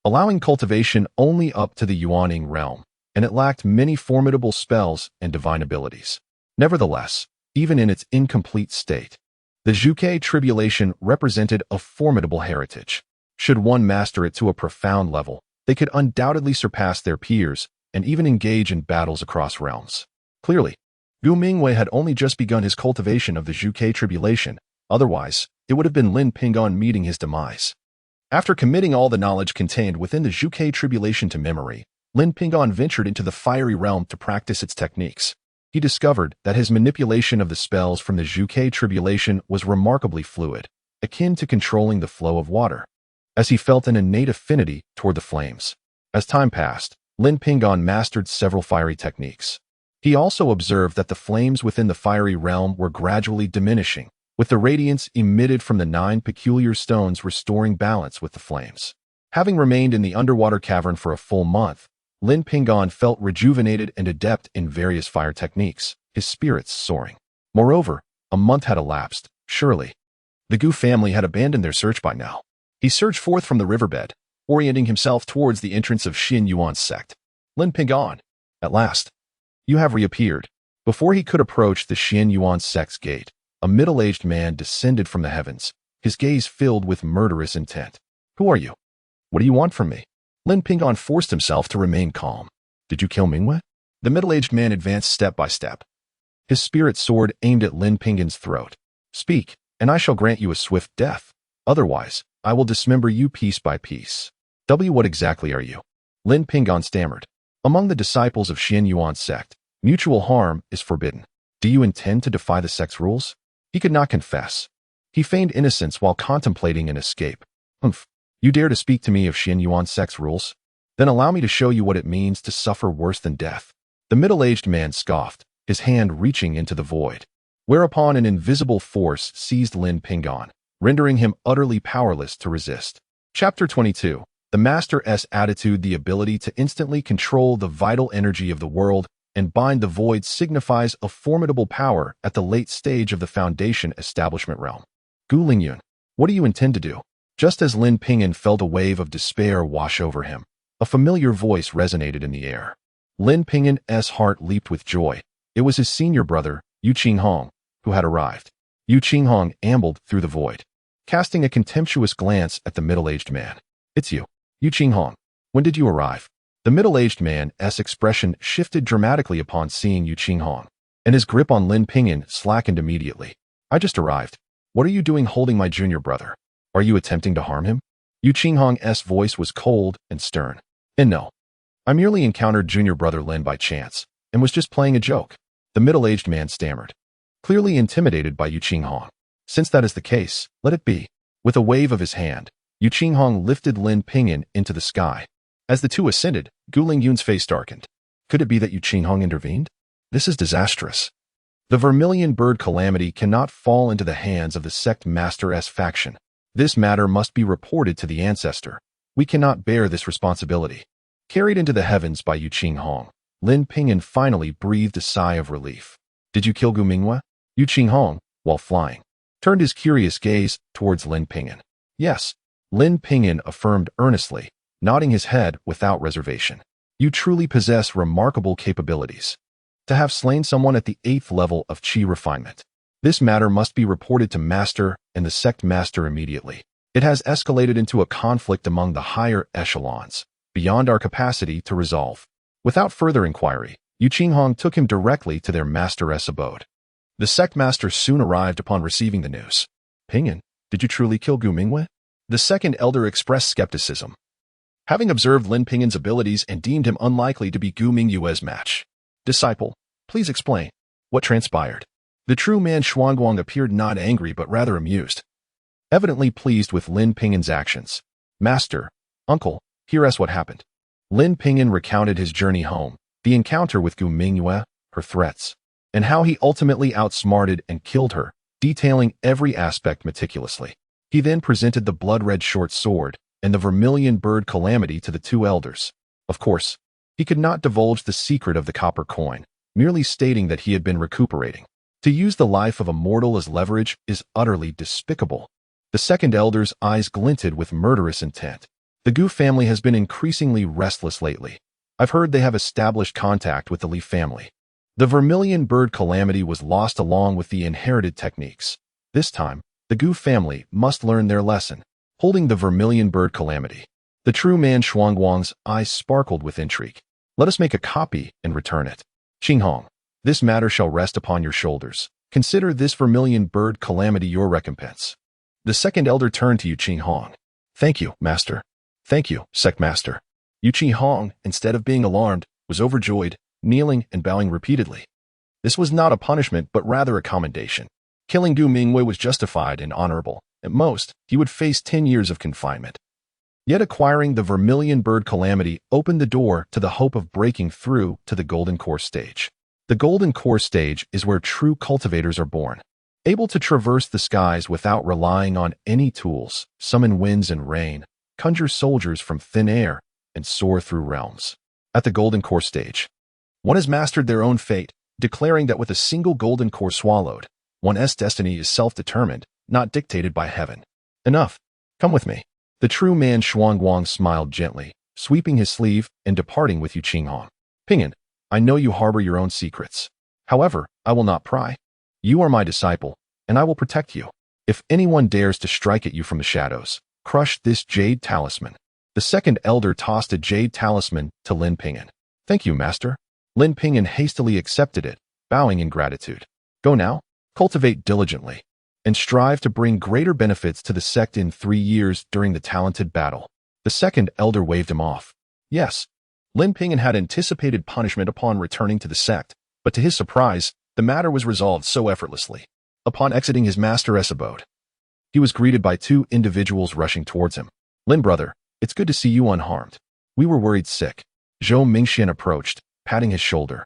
allowing cultivation only up to the Yuaning realm, and it lacked many formidable spells and divine abilities. Nevertheless, even in its incomplete state, the Zhuge tribulation represented a formidable heritage. Should one master it to a profound level, they could undoubtedly surpass their peers and even engage in battles across realms. Clearly, Gu Mingwei had only just begun his cultivation of the Zhuge tribulation, otherwise, it would have been Lin Ping'an meeting his demise. After committing all the knowledge contained within the Zhuge tribulation to memory, Lin Ping'an ventured into the fiery realm to practice its techniques. He discovered that his manipulation of the spells from the Zhuge tribulation was remarkably fluid, akin to controlling the flow of water, as he felt an innate affinity toward the flames. As time passed, Lin Ping'an mastered several fiery techniques. He also observed that the flames within the fiery realm were gradually diminishing, with the radiance emitted from the 9 peculiar stones restoring balance with the flames. Having remained in the underwater cavern for a full month, Lin Ping'an felt rejuvenated and adept in various fire techniques, his spirits soaring. Moreover, a month had elapsed, surely. The Gu family had abandoned their search by now. He surged forth from the riverbed, orienting himself towards the entrance of Xin Yuan's sect. Lin Ping'an, at last, you have reappeared. Before he could approach the Xin Yuan sect's gate, a middle-aged man descended from the heavens, his gaze filled with murderous intent. Who are you? What do you want from me? Lin Ping'an forced himself to remain calm. Did you kill Mingwei? The middle-aged man advanced step by step, his spirit sword aimed at Lin Ping'an's throat. Speak, and I shall grant you a swift death. Otherwise, I will dismember you piece by piece. What exactly are you? Lin Ping'an stammered. Among the disciples of Xin Yuan's sect, mutual harm is forbidden. Do you intend to defy the sect's rules? He could not confess. He feigned innocence while contemplating an escape. Humph. You dare to speak to me of Xin Yuan's sect's rules? Then allow me to show you what it means to suffer worse than death. The middle-aged man scoffed, his hand reaching into the void, whereupon an invisible force seized Lin Ping'an, rendering him utterly powerless to resist. Chapter 22. The Master's attitude. The ability to instantly control the vital energy of the world and bind the void signifies a formidable power at the late stage of the Foundation establishment realm. Gu Lingyun, what do you intend to do? Just as Lin Ping'an felt a wave of despair wash over him, a familiar voice resonated in the air. Lin Ping'an's heart leaped with joy. It was his senior brother, Yu Qinghong, who had arrived. Yu Qinghong ambled through the void, casting a contemptuous glance at the middle-aged man. It's you, Yu Qinghong. When did you arrive? The middle-aged man's expression shifted dramatically upon seeing Yu Qinghong, and his grip on Lin Ping'an slackened immediately. I just arrived. What are you doing holding my junior brother? Are you attempting to harm him? Yu Qinghong's voice was cold and stern. And no, I merely encountered junior brother Lin by chance, and was just playing a joke. The middle-aged man stammered, clearly intimidated by Yu Qinghong. Since that is the case, let it be. With a wave of his hand, Yu Qinghong lifted Lin Ping'an into the sky. As the two ascended, Gu Lingyun's face darkened. Could it be that Yu Qinghong intervened? This is disastrous. The vermilion bird calamity cannot fall into the hands of the sect master's faction. This matter must be reported to the ancestor. We cannot bear this responsibility. Carried into the heavens by Yu Qinghong, Lin Ping'an finally breathed a sigh of relief. Did you kill Gu Mingwei? Yu Qinghong, while flying, turned his curious gaze towards Lin Ping'an. Yes, Lin Ping'an affirmed earnestly, nodding his head without reservation. You truly possess remarkable capabilities. To have slain someone at the 8th level of Qi refinement. This matter must be reported to Master and the sect master immediately. It has escalated into a conflict among the higher echelons, beyond our capacity to resolve. Without further inquiry, Yu Qinghong took him directly to their master's abode. The sect master soon arrived upon receiving the news. Ping'an, did you truly kill Gu Mingwei? The second elder expressed skepticism, having observed Lin Ping'an's abilities and deemed him unlikely to be Gu Mingyue's match. Disciple, please explain. What transpired? The true man Xuanguang appeared not angry but rather amused, evidently pleased with Lin Ping'an's actions. Master, uncle, hear us what happened. Lin Ping'an recounted his journey home, the encounter with Gu Mingyue, her threats, and how he ultimately outsmarted and killed her, detailing every aspect meticulously. He then presented the blood-red short sword and the vermilion bird calamity to the two elders. Of course, he could not divulge the secret of the copper coin, merely stating that he had been recuperating. To use the life of a mortal as leverage is utterly despicable. The second elder's eyes glinted with murderous intent. The Gu family has been increasingly restless lately. I've heard they have established contact with the Li family. The vermilion bird calamity was lost along with the inherited techniques. This time, the Gu family must learn their lesson. Holding the vermilion bird calamity, the true man Shuangguang's eyes sparkled with intrigue. Let us make a copy and return it. Qinghong, this matter shall rest upon your shoulders. Consider this vermilion bird calamity your recompense. The second elder turned to Yu Qinghong. Thank you, master. Thank you, sect master. Yu Qinghong, instead of being alarmed, was overjoyed, kneeling and bowing repeatedly. This was not a punishment, but rather a commendation. Killing Du Mingwei was justified and honorable. At most, he would face 10 years of confinement. Yet acquiring the vermilion bird calamity opened the door to the hope of breaking through to the golden core stage. The golden core stage is where true cultivators are born, able to traverse the skies without relying on any tools, summon winds and rain, conjure soldiers from thin air, and soar through realms. At the golden core stage, one has mastered their own fate, declaring that with a single golden core swallowed, one's destiny is self-determined, not dictated by heaven. Enough. Come with me. The true man Shuangguang smiled gently, sweeping his sleeve and departing with Yu Qinghong. Ping'an, I know you harbor your own secrets. However, I will not pry. You are my disciple, and I will protect you. If anyone dares to strike at you from the shadows, crush this jade talisman. The second elder tossed a jade talisman to Lin Ping'an. Thank you, master. Lin Ping'an hastily accepted it, bowing in gratitude. Go now, cultivate diligently, and strive to bring greater benefits to the sect in 3 years during the talented battle. The second elder waved him off. Yes, Lin Ping'an had anticipated punishment upon returning to the sect, but to his surprise, the matter was resolved so effortlessly. Upon exiting his master's abode, he was greeted by 2 individuals rushing towards him. Lin brother, it's good to see you unharmed. We were worried sick. Zhou Mingxian approached, patting his shoulder,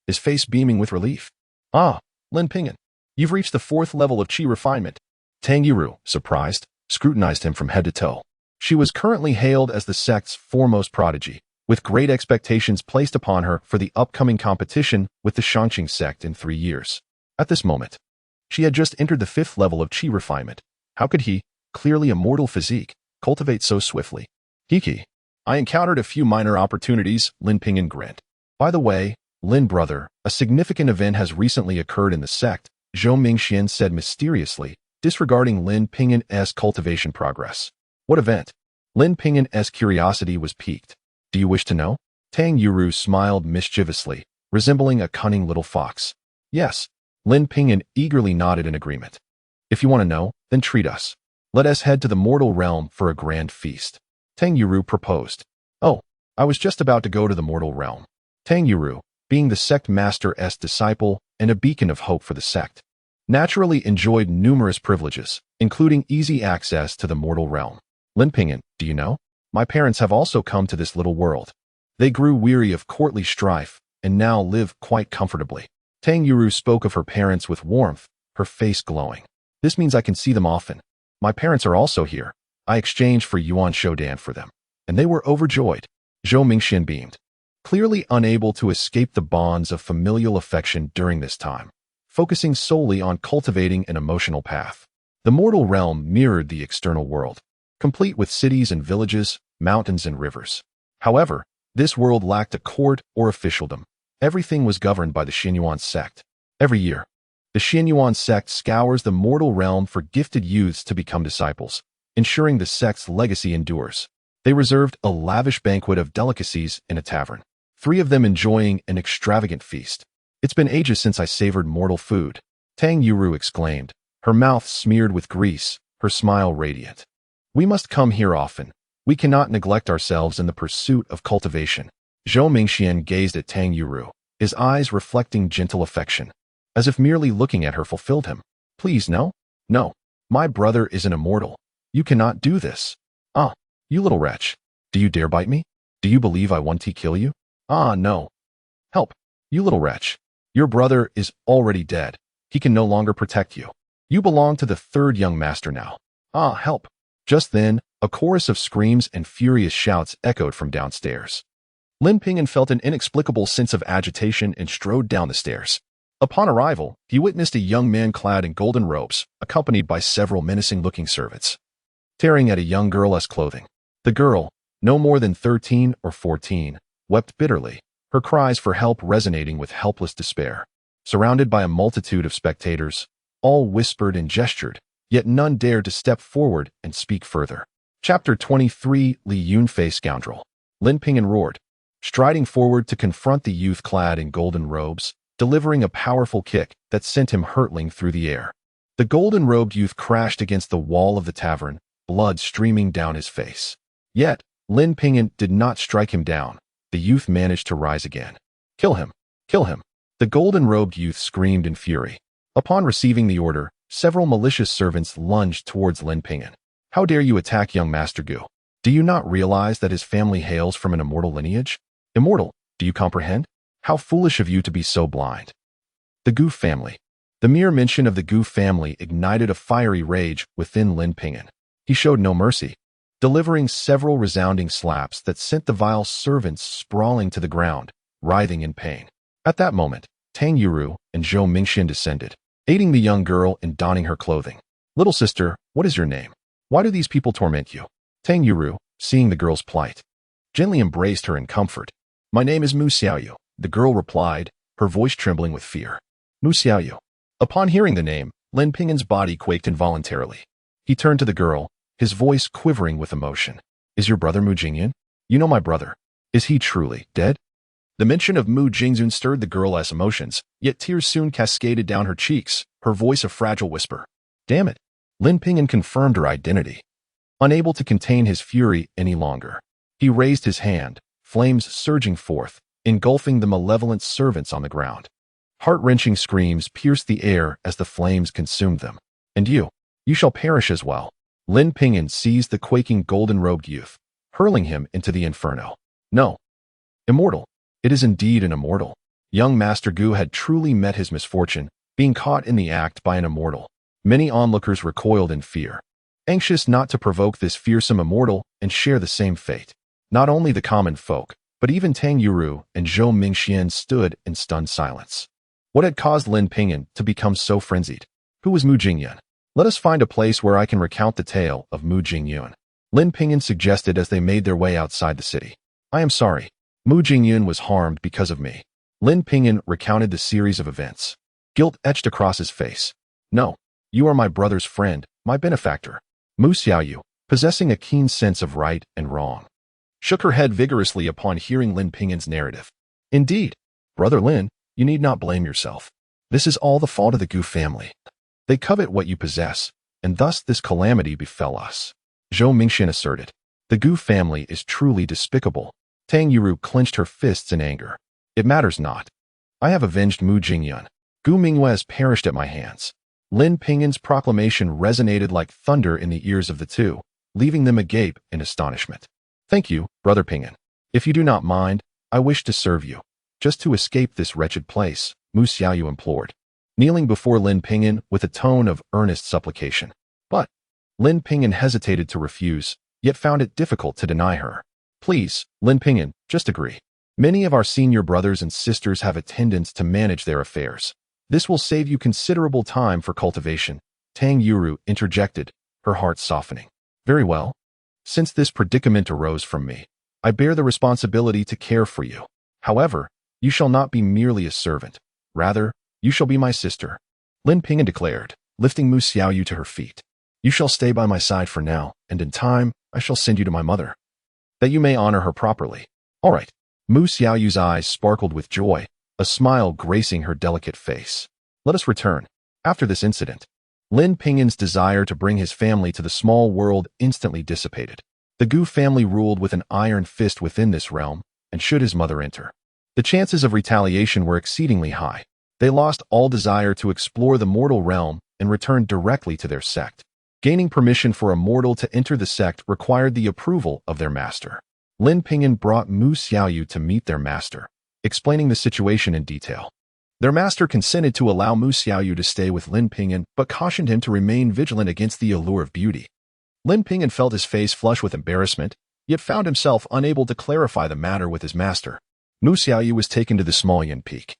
his face beaming with relief. Ah, Lin Ping'an, you've reached the 4th level of qi refinement. Tang Yiru, surprised, scrutinized him from head to toe. She was currently hailed as the sect's foremost prodigy, with great expectations placed upon her for the upcoming competition with the Shangqing sect in 3 years. At this moment, she had just entered the 5th level of qi refinement. How could he, clearly a mortal physique, cultivate so swiftly? Kiki, I encountered a few minor opportunities, Lin Ping'an grinned. By the way, Lin brother, a significant event has recently occurred in the sect, Zhou Mingxian said mysteriously, disregarding Lin Ping'an's cultivation progress. What event? Lin Ping'an's curiosity was piqued. Do you wish to know? Tang Yiru smiled mischievously, resembling a cunning little fox. Yes. Lin Ping'an eagerly nodded in agreement. If you want to know, then treat us. Let us head to the mortal realm for a grand feast. Tang Yiru proposed. Oh, I was just about to go to the mortal realm. Tang Yiru, being the sect master's disciple and a beacon of hope for the sect, naturally enjoyed numerous privileges, including easy access to the mortal realm. Lin Ping'an, do you know? My parents have also come to this little world. They grew weary of courtly strife and now live quite comfortably. Tang Yiru spoke of her parents with warmth, her face glowing. This means I can see them often. My parents are also here. I exchanged for Yuan Shoudan for them, and they were overjoyed. Zhou Mingxian beamed, clearly unable to escape the bonds of familial affection during this time, focusing solely on cultivating an emotional path. The mortal realm mirrored the external world, complete with cities and villages, mountains and rivers. However, this world lacked a court or officialdom. Everything was governed by the Xinyuan sect. Every year, the Xinyuan sect scours the mortal realm for gifted youths to become disciples, ensuring the sect's legacy endures. They reserved a lavish banquet of delicacies in a tavern, 3 of them enjoying an extravagant feast. It's been ages since I savored mortal food, Tang Yiru exclaimed, her mouth smeared with grease, her smile radiant. We must come here often. We cannot neglect ourselves in the pursuit of cultivation. Zhou Mingxian gazed at Tang Yiru, his eyes reflecting gentle affection, as if merely looking at her fulfilled him. Please, no. No. My brother is an immortal. You cannot do this. Ah, you little wretch. Do you dare bite me? Do you believe I want to kill you? Ah, no. Help, you little wretch. Your brother is already dead. He can no longer protect you. You belong to the 3rd young master now. Ah, help. Just then, a chorus of screams and furious shouts echoed from downstairs. Lin Ping'an felt an inexplicable sense of agitation and strode down the stairs. Upon arrival, he witnessed a young man clad in golden robes, accompanied by several menacing-looking servants, tearing at a young girl's clothing. The girl, no more than 13 or 14, wept bitterly, her cries for help resonating with helpless despair. Surrounded by a multitude of spectators, all whispered and gestured, yet none dared to step forward and speak further. Chapter 23. Li Yunfei Scoundrel. Lin Ping'an roared, striding forward to confront the youth clad in golden robes, delivering a powerful kick that sent him hurtling through the air. The golden-robed youth crashed against the wall of the tavern, blood streaming down his face. Yet, Lin Ping'an did not strike him down. The youth managed to rise again. "Kill him! Kill him!" The golden-robed youth screamed in fury. Upon receiving the order, several malicious servants lunged towards Lin Ping'an. "How dare you attack young Master Gu? Do you not realize that his family hails from an immortal lineage? Immortal, do you comprehend? How foolish of you to be so blind." The Gu family. The mere mention of the Gu family ignited a fiery rage within Lin Ping'an. He showed no mercy, delivering several resounding slaps that sent the vile servants sprawling to the ground, writhing in pain. At that moment, Tang Yuru and Zhou Mingxian descended, aiding the young girl in donning her clothing. "Little sister, what is your name? Why do these people torment you?" Tang Yuru, seeing the girl's plight, gently embraced her in comfort. "My name is Mu Xiaoyu," the girl replied, her voice trembling with fear. Mu Xiaoyu. Upon hearing the name, Lin Ping'an's body quaked involuntarily. He turned to the girl, his voice quivering with emotion. "Is your brother Mu Jingyan? You know my brother. Is he truly dead?" The mention of Mu Jingzun stirred the girl's emotions, yet tears soon cascaded down her cheeks, her voice a fragile whisper. "Damn it!" Lin Ping'an confirmed her identity. Unable to contain his fury any longer, he raised his hand, flames surging forth, engulfing the malevolent servants on the ground. Heart-wrenching screams pierced the air as the flames consumed them. "And you shall perish as well." Lin Ping'an seized the quaking golden-robed youth, hurling him into the inferno. "No. Immortal. It is indeed an immortal." Young Master Gu had truly met his misfortune, being caught in the act by an immortal. Many onlookers recoiled in fear, anxious not to provoke this fearsome immortal and share the same fate. Not only the common folk, but even Tang Yuru and Zhou Mingxian stood in stunned silence. What had caused Lin Ping'an to become so frenzied? Who was Mu Jingyan? "Let us find a place where I can recount the tale of Mu Jingyun," Lin Ping'an suggested as they made their way outside the city. "I am sorry. Mu Jingyun was harmed because of me." Lin Ping'an recounted the series of events. Guilt etched across his face. "No, you are my brother's friend, my benefactor." Mu Xiaoyu, possessing a keen sense of right and wrong, shook her head vigorously upon hearing Lin Ping'an's narrative. "Indeed, Brother Lin, you need not blame yourself. This is all the fault of the Gu family. They covet what you possess, and thus this calamity befell us," Zhou Mingxian asserted. "The Gu family is truly despicable." Tang Yuru clenched her fists in anger. "It matters not. I have avenged Mu Jingyan. Gu Mingwei has perished at my hands." Lin Ping'an's proclamation resonated like thunder in the ears of the two, leaving them agape in astonishment. "Thank you, Brother Ping'an. If you do not mind, I wish to serve you. Just to escape this wretched place," Mu Xiaoyu implored, kneeling before Lin Ping'an with a tone of earnest supplication. But Lin Ping'an hesitated to refuse, yet found it difficult to deny her. "Please, Lin Ping'an, just agree. Many of our senior brothers and sisters have attendants to manage their affairs. This will save you considerable time for cultivation," Tang Yuru interjected, her heart softening. "Very well. Since this predicament arose from me, I bear the responsibility to care for you. However, you shall not be merely a servant. Rather, you shall be my sister," Lin Ping'an declared, lifting Mu Xiaoyu to her feet. "You shall stay by my side for now, and in time, I shall send you to my mother, that you may honor her properly." "All right." Mu Xiaoyu's eyes sparkled with joy, a smile gracing her delicate face. "Let us return." After this incident, Lin Ping'an's desire to bring his family to the small world instantly dissipated. The Gu family ruled with an iron fist within this realm, and should his mother enter, the chances of retaliation were exceedingly high. They lost all desire to explore the mortal realm and returned directly to their sect. Gaining permission for a mortal to enter the sect required the approval of their master. Lin Ping'an brought Mu Xiaoyu to meet their master, explaining the situation in detail. Their master consented to allow Mu Xiaoyu to stay with Lin Ping'an, but cautioned him to remain vigilant against the allure of beauty. Lin Ping'an felt his face flush with embarrassment, yet found himself unable to clarify the matter with his master. Mu Xiaoyu was taken to the small Yin Peak,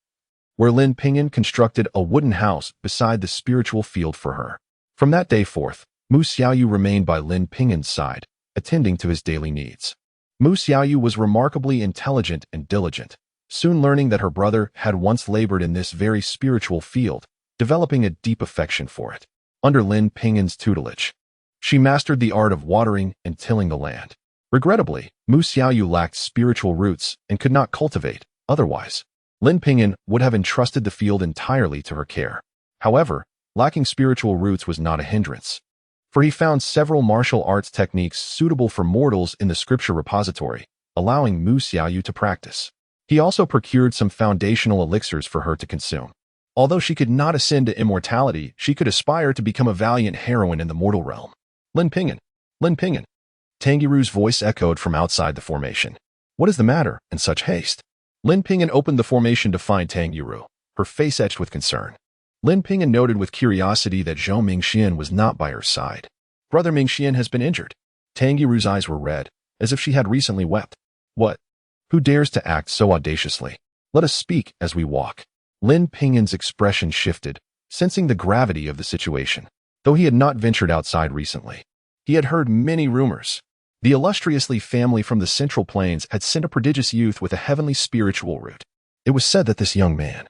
where Lin Ping'an constructed a wooden house beside the spiritual field for her. From that day forth, Mu Xiaoyu remained by Lin Ping'an's side, attending to his daily needs. Mu Xiaoyu was remarkably intelligent and diligent, soon learning that her brother had once labored in this very spiritual field, developing a deep affection for it. Under Lin Ping'an's tutelage, she mastered the art of watering and tilling the land. Regrettably, Mu Xiaoyu lacked spiritual roots and could not cultivate. Otherwise, Lin Ping'an would have entrusted the field entirely to her care. However, lacking spiritual roots was not a hindrance, for he found several martial arts techniques suitable for mortals in the scripture repository, allowing Mu Xiaoyu to practice. He also procured some foundational elixirs for her to consume. Although she could not ascend to immortality, she could aspire to become a valiant heroine in the mortal realm. Lin Ping'an, Lin Ping'an. Tangiru's voice echoed from outside the formation. What is the matter in such haste? Lin Ping'an opened the formation to find Tangiru, her face etched with concern. Lin Ping'an noted with curiosity that Zhou Mingxian was not by her side. Brother Mingxian has been injured. Tangiru's eyes were red, as if she had recently wept. What? Who dares to act so audaciously? Let us speak as we walk. Lin Ping'an's expression shifted, sensing the gravity of the situation. Though he had not ventured outside recently, he had heard many rumors. The illustrious Li family from the Central Plains had sent a prodigious youth with a heavenly spiritual root. It was said that this young man,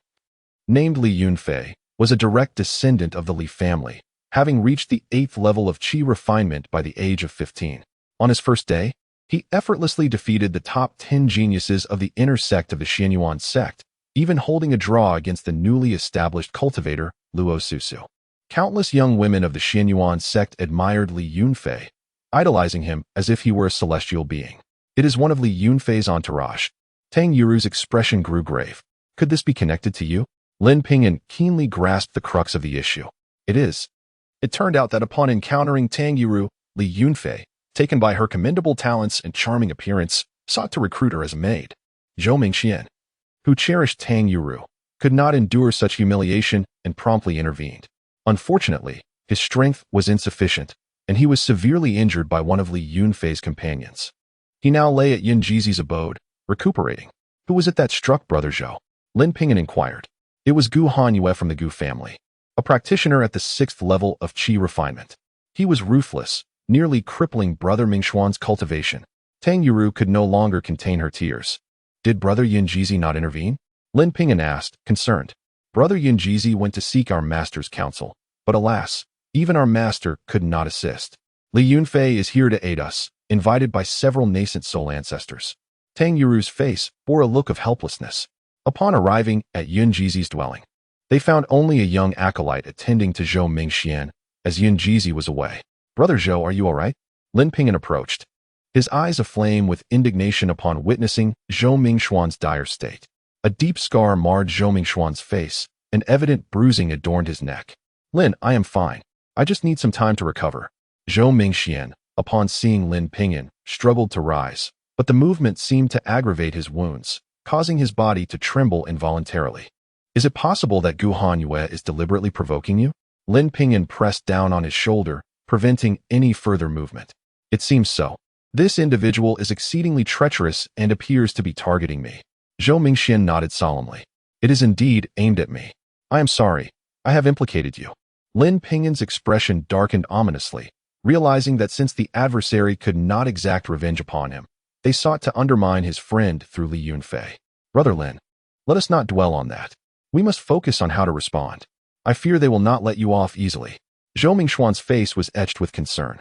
named Li Yunfei, was a direct descendant of the Li family, having reached the 8th level of qi refinement by the age of 15. On his first day, he effortlessly defeated the top 10 geniuses of the inner sect of the Xianyuan sect, even holding a draw against the newly established cultivator, Luo Susu. Countless young women of the Xianyuan sect admired Li Yunfei, idolizing him as if he were a celestial being. It is one of Li Yunfei's entourage. Tang Yuru's expression grew grave. Could this be connected to you? Lin Ping'an keenly grasped the crux of the issue. It is. It turned out that upon encountering Tang Yuru, Li Yunfei, taken by her commendable talents and charming appearance, sought to recruit her as a maid. Zhou Mingxian, who cherished Tang Yuru, could not endure such humiliation and promptly intervened. Unfortunately, his strength was insufficient, and he was severely injured by one of Li Yunfei's companions. He now lay at Yunjizi's abode, recuperating. Who was it that struck Brother Zhou? Lin Ping'an inquired. It was Gu Hanyue from the Gu family, a practitioner at the 6th level of qi refinement. He was ruthless, nearly crippling Brother Mingxuan's cultivation. Tang Yuru could no longer contain her tears. Did Brother Yunjizi not intervene? Lin Ping'an asked, concerned. Brother Yunjizi went to seek our master's counsel, but alas, even our master could not assist. Li Yunfei is here to aid us, invited by several nascent soul ancestors. Tang Yuru's face bore a look of helplessness. Upon arriving at Yunjizi's dwelling, they found only a young acolyte attending to Zhou Mingxian, as Yunjizi was away. Brother Zhou, are you all right? Lin Ping'an approached, his eyes aflame with indignation upon witnessing Zhou Mingxuan's dire state. A deep scar marred Zhou Mingxuan's face, and evident bruising adorned his neck. Lin, I am fine. I just need some time to recover. Zhou Mingxian, upon seeing Lin Ping'an, struggled to rise, but the movement seemed to aggravate his wounds, causing his body to tremble involuntarily. Is it possible that Gu Hanyue is deliberately provoking you? Lin Ping'an pressed down on his shoulder, preventing any further movement. It seems so. This individual is exceedingly treacherous and appears to be targeting me. Zhou Mingxian nodded solemnly. It is indeed aimed at me. I am sorry. I have implicated you. Lin Ping'an's expression darkened ominously, realizing that since the adversary could not exact revenge upon him, they sought to undermine his friend through Li Yunfei. Brother Lin, let us not dwell on that. We must focus on how to respond. I fear they will not let you off easily. Zhou Mingxuan's face was etched with concern.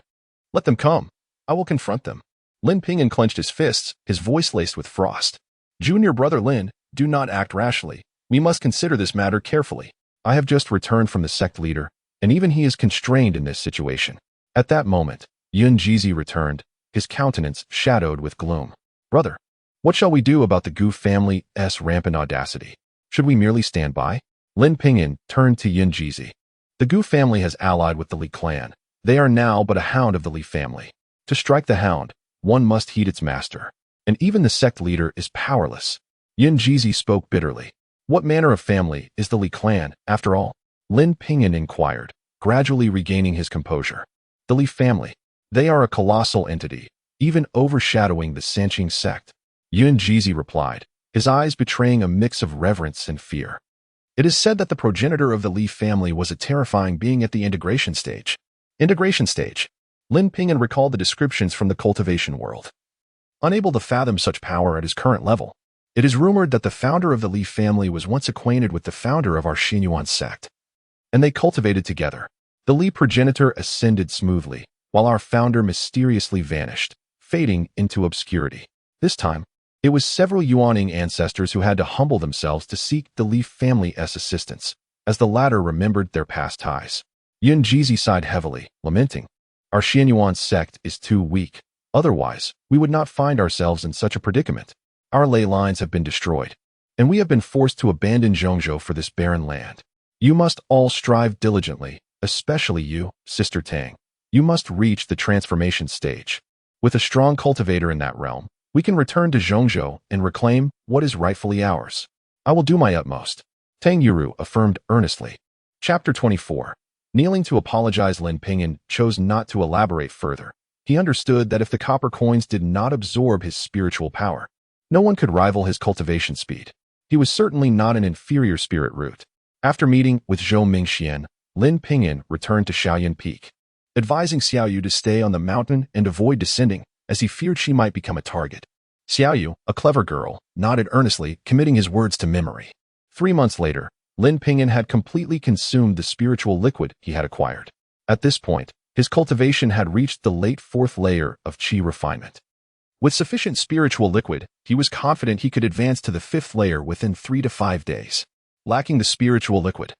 Let them come. I will confront them. Lin Ping'an clenched his fists, his voice laced with frost. Junior Brother Lin, do not act rashly. We must consider this matter carefully. I have just returned from the sect leader, and even he is constrained in this situation. At that moment, Yunjizi returned, his countenance shadowed with gloom. Brother, what shall we do about the Gu family's rampant audacity? Should we merely stand by? Lin Ping'an turned to Yunjizi. The Gu family has allied with the Li clan. They are now but a hound of the Li family. To strike the hound, one must heed its master. And even the sect leader is powerless. Yunjizi spoke bitterly. What manner of family is the Li clan, after all? Lin Ping'an inquired, gradually regaining his composure. The Li family. They are a colossal entity, even overshadowing the Sanqing sect. Yunjizi replied, his eyes betraying a mix of reverence and fear. It is said that the progenitor of the Li family was a terrifying being at the integration stage. Integration stage. Lin Ping'an recalled the descriptions from the cultivation world. Unable to fathom such power at his current level, it is rumored that the founder of the Li family was once acquainted with the founder of our Xingyuan sect, and they cultivated together. The Li progenitor ascended smoothly, while our founder mysteriously vanished, fading into obscurity. This time, it was several Yuaning ancestors who had to humble themselves to seek the Li family's assistance, as the latter remembered their past ties. Yun Jizi sighed heavily, lamenting, "Our Xingyuan sect is too weak. Otherwise, we would not find ourselves in such a predicament. Our ley lines have been destroyed, and we have been forced to abandon Zhongzhou for this barren land. You must all strive diligently, especially you, Sister Tang. You must reach the transformation stage. With a strong cultivator in that realm, we can return to Zhongzhou and reclaim what is rightfully ours. I will do my utmost," Tang Yuru affirmed earnestly. Chapter 24. Kneeling to apologize, Lin Ping'an chose not to elaborate further. He understood that if the copper coins did not absorb his spiritual power, no one could rival his cultivation speed. He was certainly not an inferior spirit root. After meeting with Zhou Mingxian, Lin Ping'an returned to Shaoyan Peak, advising Xiaoyu to stay on the mountain and avoid descending, as he feared she might become a target. Xiaoyu, a clever girl, nodded earnestly, committing his words to memory. 3 months later, Lin Ping'an had completely consumed the spiritual liquid he had acquired. At this point, his cultivation had reached the late 4th layer of qi refinement. With sufficient spiritual liquid, he was confident he could advance to the 5th layer within 3 to 5 days. Lacking the spiritual liquid,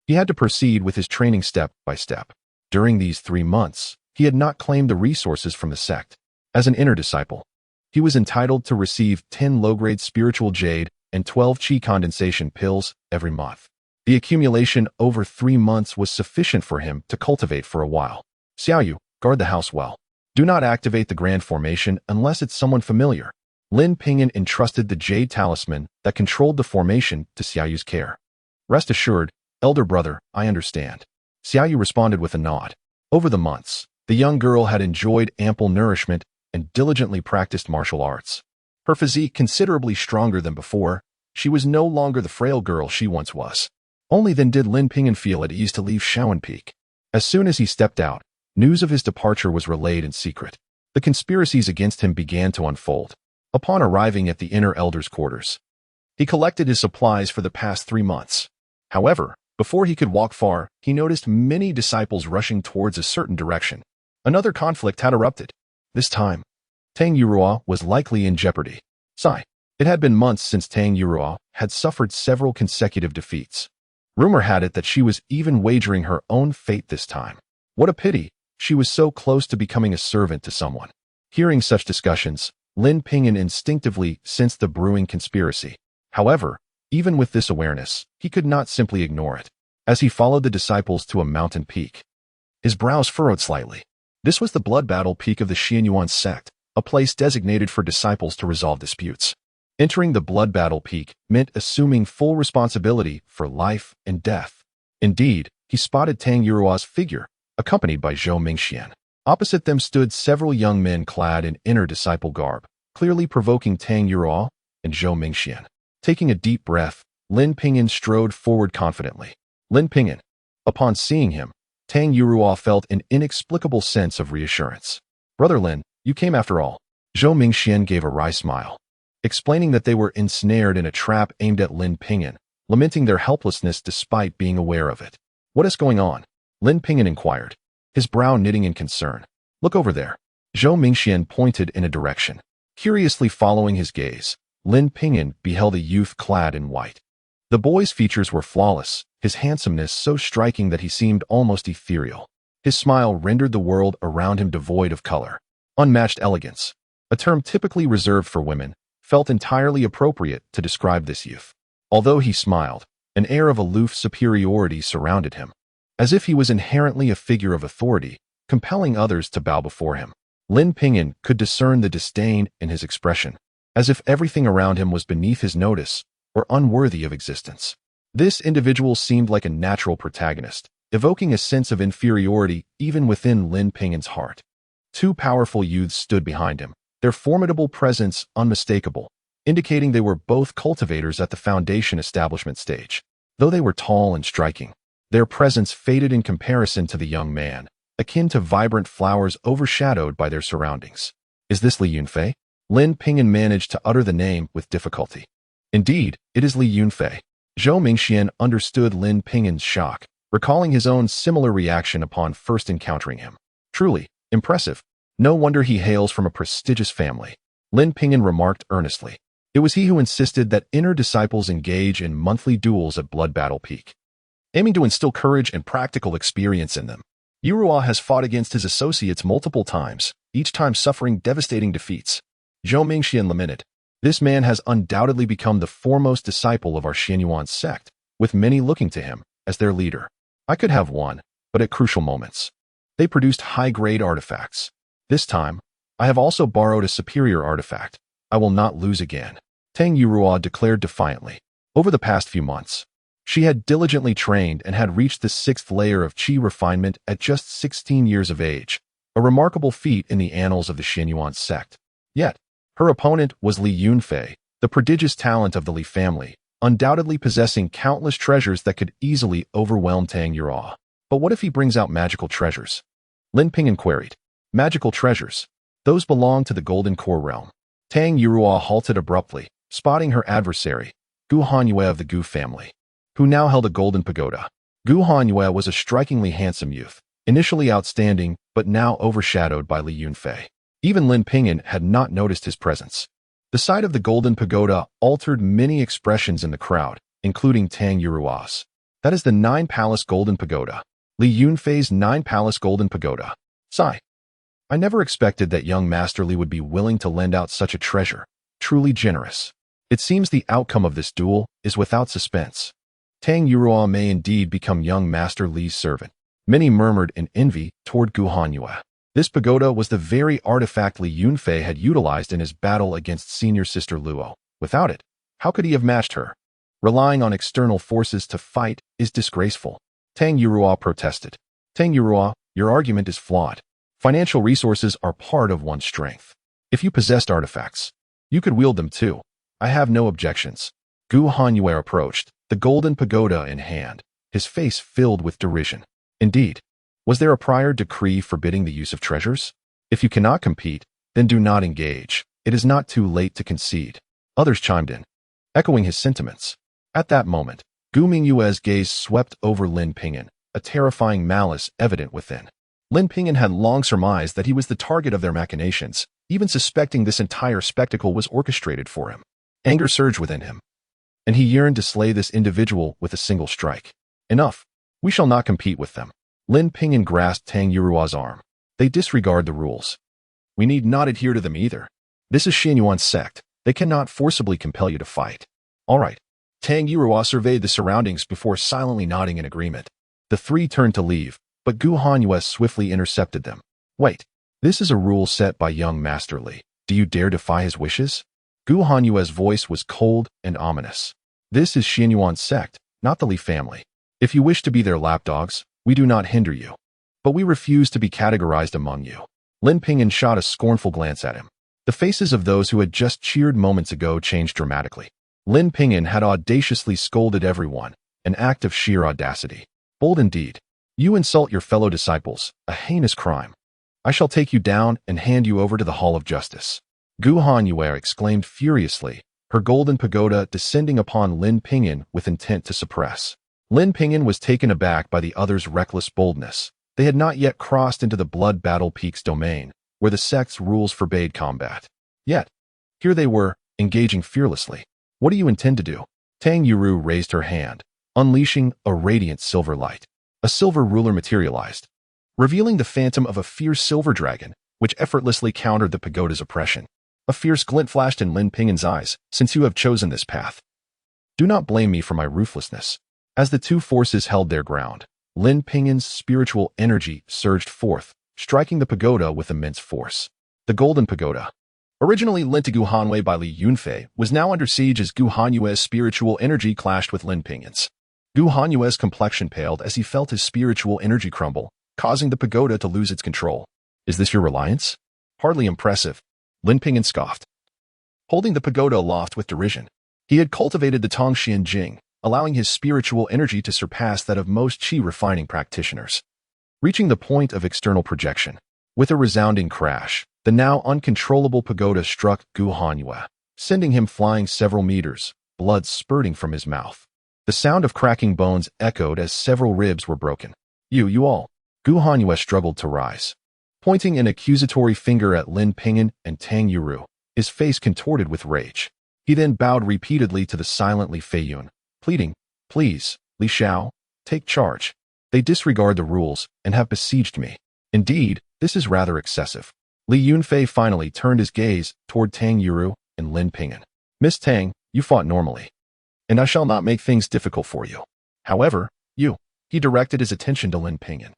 he had to proceed with his training step by step. During these 3 months, he had not claimed the resources from the sect. As an inner disciple, he was entitled to receive 10 low-grade spiritual jade and 12 qi condensation pills every month. The accumulation over 3 months was sufficient for him to cultivate for a while. Xiaoyu, guard the house well. Do not activate the grand formation unless it's someone familiar. Lin Ping'an entrusted the jade talisman that controlled the formation to Xiaoyu's care. Rest assured, elder brother, I understand. Xiaoyu responded with a nod. Over the months, the young girl had enjoyed ample nourishment and diligently practiced martial arts. Her physique considerably stronger than before, she was no longer the frail girl she once was. Only then did Lin Ping'an feel at ease to leave Shaoyan Peak. As soon as he stepped out, news of his departure was relayed in secret. The conspiracies against him began to unfold. Upon arriving at the inner elder's quarters, he collected his supplies for the past 3 months. However, before he could walk far, he noticed many disciples rushing towards a certain direction. Another conflict had erupted. This time, Tang Yurua was likely in jeopardy. Sigh. It had been months since Tang Yurua had suffered several consecutive defeats. Rumor had it that she was even wagering her own fate this time. What a pity, she was so close to becoming a servant to someone. Hearing such discussions, Lin Ping'an instinctively sensed the brewing conspiracy. However, even with this awareness, he could not simply ignore it. As he followed the disciples to a mountain peak, his brows furrowed slightly. This was the blood battle peak of the Xingyuan sect, a place designated for disciples to resolve disputes. Entering the blood battle peak meant assuming full responsibility for life and death. Indeed, he spotted Tang Yurua's figure, accompanied by Zhou Mingxian. Opposite them stood several young men clad in inner disciple garb, clearly provoking Tang Yurua and Zhou Mingxian. Taking a deep breath, Lin Ping'an strode forward confidently. Lin Ping'an. Upon seeing him, Tang Yurua felt an inexplicable sense of reassurance. Brother Lin, you came after all. Zhou Mingxian gave a wry smile, explaining that they were ensnared in a trap aimed at Lin Ping'an, lamenting their helplessness despite being aware of it. What is going on? Lin Ping'an inquired, his brow knitting in concern. Look over there. Zhou Mingxian pointed in a direction. Curiously following his gaze, Lin Ping'an beheld a youth clad in white. The boy's features were flawless, his handsomeness so striking that he seemed almost ethereal. His smile rendered the world around him devoid of color. Unmatched elegance, a term typically reserved for women, felt entirely appropriate to describe this youth. Although he smiled, an air of aloof superiority surrounded him, as if he was inherently a figure of authority, compelling others to bow before him. Lin Ping'an could discern the disdain in his expression, as if everything around him was beneath his notice or unworthy of existence. This individual seemed like a natural protagonist, evoking a sense of inferiority even within Lin Ping'an's heart. 2 powerful youths stood behind him, their formidable presence unmistakable, indicating they were both cultivators at the foundation establishment stage. Though they were tall and striking, their presence faded in comparison to the young man, akin to vibrant flowers overshadowed by their surroundings. Is this Li Yunfei? Lin Ping'an managed to utter the name with difficulty. Indeed, it is Li Yunfei. Zhou Mingxian understood Lin Ping'an's shock, recalling his own similar reaction upon first encountering him. Truly impressive. No wonder he hails from a prestigious family. Lin Ping'an remarked earnestly. It was he who insisted that inner disciples engage in monthly duels at Blood Battle Peak, aiming to instill courage and practical experience in them. Yurua has fought against his associates multiple times, each time suffering devastating defeats. Zhou Mingxian lamented. This man has undoubtedly become the foremost disciple of our Xianyuan sect, with many looking to him as their leader. I could have won, but at crucial moments. They produced high-grade artifacts. This time, I have also borrowed a superior artifact. I will not lose again, Tang Yurua declared defiantly. Over the past few months, she had diligently trained and had reached the 6th layer of qi refinement at just 16 years of age, a remarkable feat in the annals of the Xianyuan sect. Yet, her opponent was Li Yunfei, the prodigious talent of the Li family, undoubtedly possessing countless treasures that could easily overwhelm Tang Yurua. But what if he brings out magical treasures? Lin Ping'an queried. Magical treasures. Those belong to the Golden Core realm. Tang Yurua halted abruptly, spotting her adversary, Gu Hanyue of the Gu family, who now held a golden pagoda. Gu Hanyue was a strikingly handsome youth, initially outstanding but now overshadowed by Li Yunfei. Even Lin Ping'an had not noticed his presence. The sight of the golden pagoda altered many expressions in the crowd, including Tang Yurua's. That is the 9-palace golden pagoda. Li Yunfei's 9-palace golden pagoda. Sigh. I never expected that young Master Li would be willing to lend out such a treasure. Truly generous. It seems the outcome of this duel is without suspense. Tang Yurua may indeed become young Master Li's servant. Many murmured in envy toward Gu Hanyue. This pagoda was the very artifact Li Yunfei had utilized in his battle against senior sister Luo. Without it, how could he have matched her? Relying on external forces to fight is disgraceful. Tang Yurua protested. Tang Yurua, your argument is flawed. Financial resources are part of one's strength. If you possessed artifacts, you could wield them too. I have no objections. Gu Hanyue approached, the golden pagoda in hand, his face filled with derision. Indeed, was there a prior decree forbidding the use of treasures? If you cannot compete, then do not engage. It is not too late to concede. Others chimed in, echoing his sentiments. At that moment, Gu Mingyue's gaze swept over Lin Ping'an, a terrifying malice evident within. Lin Ping'an had long surmised that he was the target of their machinations, even suspecting this entire spectacle was orchestrated for him. Anger surged within him, and he yearned to slay this individual with a single strike. Enough. We shall not compete with them. Lin Ping'an grasped Tang Yurua's arm. They disregard the rules. We need not adhere to them either. This is Xianyuan's sect. They cannot forcibly compel you to fight. All right. Tang Yurua surveyed the surroundings before silently nodding in agreement. The three turned to leave, but Gu Hanyue swiftly intercepted them. Wait. This is a rule set by young Master Li. Do you dare defy his wishes? Gu Hanyue's voice was cold and ominous. This is Xianyuan's sect, not the Li family. If you wish to be their lapdogs, we do not hinder you. But we refuse to be categorized among you. Lin Ping'an shot a scornful glance at him. The faces of those who had just cheered moments ago changed dramatically. Lin Ping'an had audaciously scolded everyone, an act of sheer audacity. Bold indeed. You insult your fellow disciples, a heinous crime. I shall take you down and hand you over to the Hall of Justice. Gu Hanyue exclaimed furiously, her golden pagoda descending upon Lin Ping'an with intent to suppress. Lin Ping'an was taken aback by the others' reckless boldness. They had not yet crossed into the Blood Battle Peak's domain, where the sect's rules forbade combat. Yet, here they were, engaging fearlessly. What do you intend to do? Tang Yuru raised her hand, unleashing a radiant silver light. A silver ruler materialized, revealing the phantom of a fierce silver dragon, which effortlessly countered the pagoda's oppression. A fierce glint flashed in Lin Ping'an's eyes. Since you have chosen this path, do not blame me for my ruthlessness. As the two forces held their ground, Lin Ping'an's spiritual energy surged forth, striking the pagoda with immense force. The Golden Pagoda, originally lent to Gu Hanyue by Li Yunfei, was now under siege as Gu Hanyue's spiritual energy clashed with Lin Ping'an's. Gu Hanyue's complexion paled as he felt his spiritual energy crumble, causing the pagoda to lose its control. Is this your reliance? Hardly impressive. Lin Ping'an scoffed, holding the pagoda aloft with derision. He had cultivated the Tongxian Jing, allowing his spiritual energy to surpass that of most qi refining practitioners. Reaching the point of external projection, with a resounding crash, the now uncontrollable pagoda struck Gu Hanyue, sending him flying several meters, blood spurting from his mouth. The sound of cracking bones echoed as several ribs were broken. You all. Gu Hanyue struggled to rise. Pointing an accusatory finger at Lin Ping'an and Tang Yuru, his face contorted with rage. He then bowed repeatedly to the silent Li Feiyun, pleading, "Please, Li Xiao, take charge. They disregard the rules and have besieged me. Indeed, this is rather excessive." Li Yunfei finally turned his gaze toward Tang Yuru and Lin Ping'an. "Miss Tang, you fought normally, and I shall not make things difficult for you. However, he directed his attention to Lin Ping'an.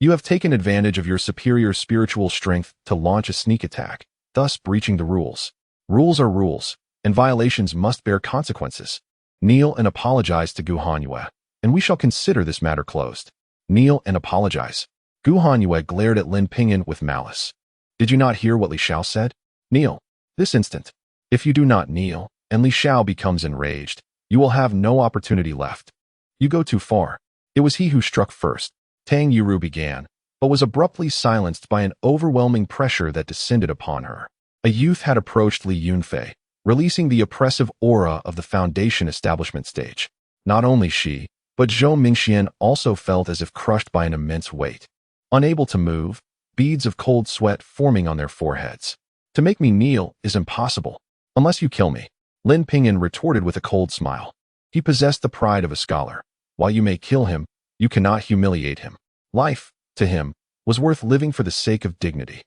"You have taken advantage of your superior spiritual strength to launch a sneak attack, thus breaching the rules. Rules are rules, and violations must bear consequences. Kneel and apologize to Gu Hanyue, and we shall consider this matter closed." Kneel and apologize. Gu Hanyue glared at Lin Ping'an with malice. "Did you not hear what Li Xiao said? Kneel, this instant. If you do not kneel, and Li Xiao becomes enraged, you will have no opportunity left. You go too far." It was he who struck first. Tang Yuru began, but was abruptly silenced by an overwhelming pressure that descended upon her. A youth had approached Li Yunfei, releasing the oppressive aura of the foundation establishment stage. Not only she, but Zhou Mingxian also felt as if crushed by an immense weight. Unable to move, beads of cold sweat forming on their foreheads. "To make me kneel is impossible, unless you kill me," Lin Ping'an retorted with a cold smile. He possessed the pride of a scholar. While you may kill him, you cannot humiliate him. Life, to him, was worth living for the sake of dignity.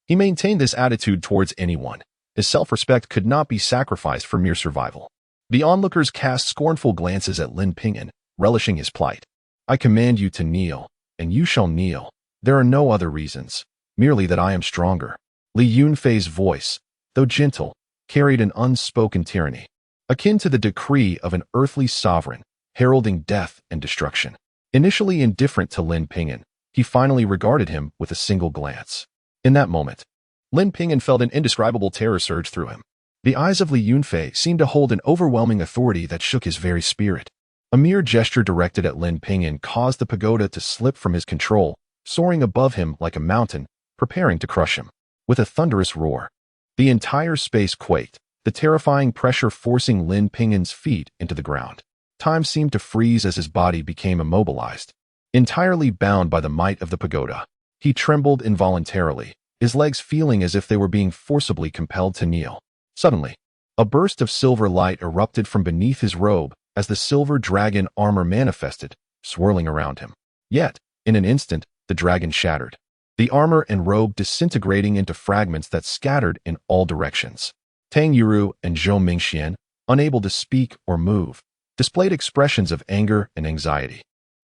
He maintained this attitude towards anyone. His self-respect could not be sacrificed for mere survival. The onlookers cast scornful glances at Lin Ping'an, relishing his plight. "I command you to kneel, and you shall kneel. There are no other reasons, merely that I am stronger." Li Yunfei's voice, though gentle, carried an unspoken tyranny, akin to the decree of an earthly sovereign, heralding death and destruction. Initially indifferent to Lin Ping'an, he finally regarded him with a single glance. In that moment, Lin Ping'an felt an indescribable terror surge through him. The eyes of Li Yunfei seemed to hold an overwhelming authority that shook his very spirit. A mere gesture directed at Lin Ping'an caused the pagoda to slip from his control, soaring above him like a mountain, preparing to crush him. With a thunderous roar, the entire space quaked, the terrifying pressure forcing Lin Ping'an's feet into the ground. Time seemed to freeze as his body became immobilized. Entirely bound by the might of the pagoda, he trembled involuntarily, his legs feeling as if they were being forcibly compelled to kneel. Suddenly, a burst of silver light erupted from beneath his robe as the silver dragon armor manifested, swirling around him. Yet, in an instant, the dragon shattered, the armor and robe disintegrating into fragments that scattered in all directions. Tang Yuru and Zhou Mingxian, unable to speak or move, displayed expressions of anger and anxiety.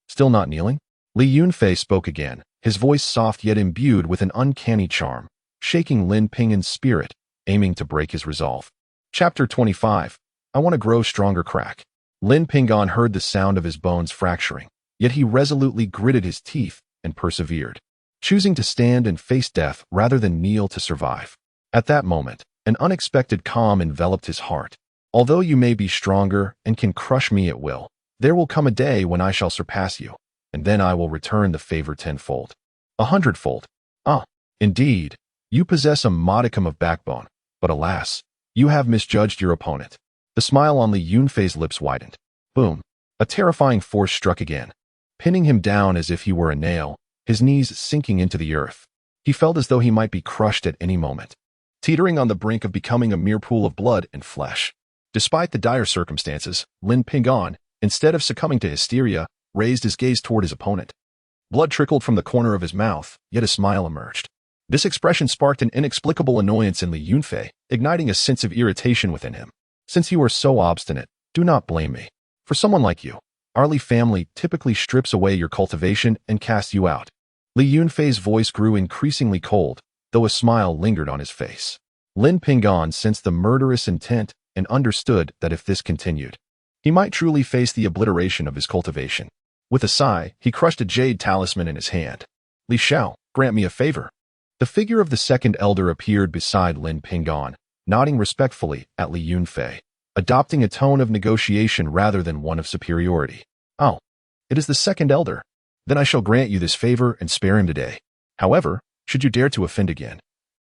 "Still not kneeling?" Li Yunfei spoke again, his voice soft yet imbued with an uncanny charm, shaking Lin Ping'an's spirit, aiming to break his resolve. Chapter 25. I want to grow stronger. Crack. Lin Ping'an heard the sound of his bones fracturing, yet he resolutely gritted his teeth and persevered, choosing to stand and face death rather than kneel to survive. At that moment, an unexpected calm enveloped his heart. "Although you may be stronger and can crush me at will, there will come a day when I shall surpass you, and then I will return the favor tenfold. 100-fold. Ah, indeed, you possess a modicum of backbone, but alas, you have misjudged your opponent." The smile on Li Yunfei's lips widened. Boom. A terrifying force struck again, pinning him down as if he were a nail, his knees sinking into the earth. He felt as though he might be crushed at any moment, teetering on the brink of becoming a mere pool of blood and flesh. Despite the dire circumstances, Lin Ping'an, instead of succumbing to hysteria, raised his gaze toward his opponent. Blood trickled from the corner of his mouth, yet a smile emerged. This expression sparked an inexplicable annoyance in Li Yunfei, igniting a sense of irritation within him. "Since you are so obstinate, do not blame me. For someone like you, our Li family typically strips away your cultivation and casts you out." Li Yunfei's voice grew increasingly cold, though a smile lingered on his face. Lin Ping'an sensed the murderous intent and understood that if this continued, he might truly face the obliteration of his cultivation. With a sigh, he crushed a jade talisman in his hand. "Li Xiao, grant me a favor." The figure of the second elder appeared beside Lin Ping'an, nodding respectfully at Li Yunfei. adopting a tone of negotiation rather than one of superiority. "Oh, it is the second elder. Then I shall grant you this favor and spare him today. However, should you dare to offend again,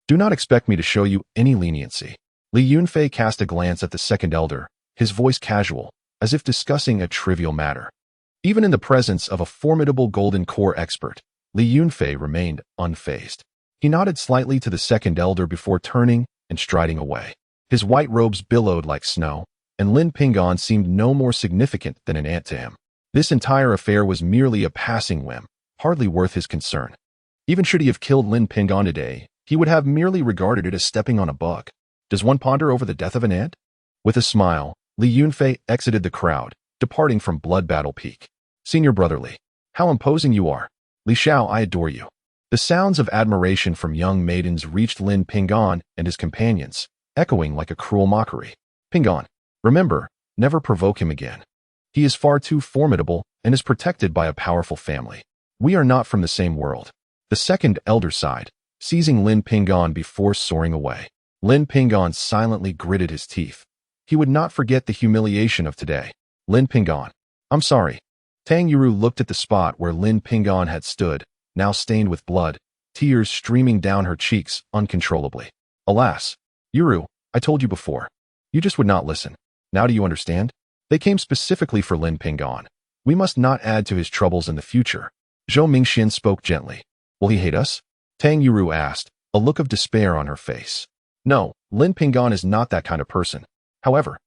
do not expect me to show you any leniency." Li Yunfei cast a glance at the second elder, his voice casual, as if discussing a trivial matter. Even in the presence of a formidable golden core expert, Li Yunfei remained unfazed. He nodded slightly to the second elder before turning and striding away. His white robes billowed like snow, and Lin Ping'an seemed no more significant than an ant to him. This entire affair was merely a passing whim, hardly worth his concern. Even should he have killed Lin Ping'an today, he would have merely regarded it as stepping on a bug. Does one ponder over the death of an ant? With a smile, Li Yunfei exited the crowd, departing from Blood Battle Peak. "Senior Brother Li, how imposing you are. Li Xiao, I adore you." The sounds of admiration from young maidens reached Lin Ping'an and his companions, echoing like a cruel mockery. "Ping'an, remember, never provoke him again. He is far too formidable and is protected by a powerful family. We are not from the same world." The second elder sighed, seizing Lin Ping'an before soaring away. Lin Ping'an silently gritted his teeth. He would not forget the humiliation of today. "Lin Ping'an, I'm sorry." Tang Yuru looked at the spot where Lin Ping'an had stood, now stained with blood, tears streaming down her cheeks uncontrollably. "Alas, Yuru, I told you before. You just would not listen. Now do you understand? They came specifically for Lin Ping'an. We must not add to his troubles in the future." Zhou Mingxian spoke gently. "Will he hate us?" Tang Yuru asked, a look of despair on her face. "No, Lin Ping'an is not that kind of person. However,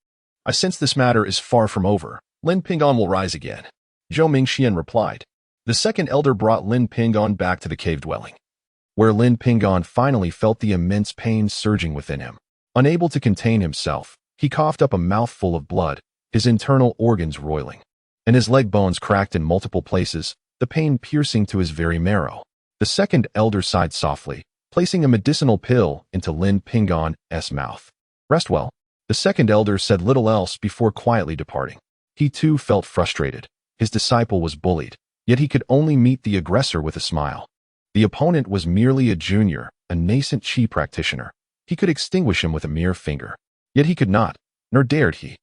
I sense this matter is far from over. Lin Ping'an will rise again." Zhou Mingxian replied. The second elder brought Lin Ping'an back to the cave dwelling, where Lin Ping'an finally felt the immense pain surging within him. Unable to contain himself, he coughed up a mouthful of blood, his internal organs roiling, and his leg bones cracked in multiple places, the pain piercing to his very marrow. The second elder sighed softly, placing a medicinal pill into Lin Ping'an's mouth. "Rest well." The second elder said little else before quietly departing. He too felt frustrated. His disciple was bullied, yet he could only meet the aggressor with a smile. The opponent was merely a junior, a nascent chi practitioner. He could extinguish him with a mere finger. Yet he could not, nor dared he.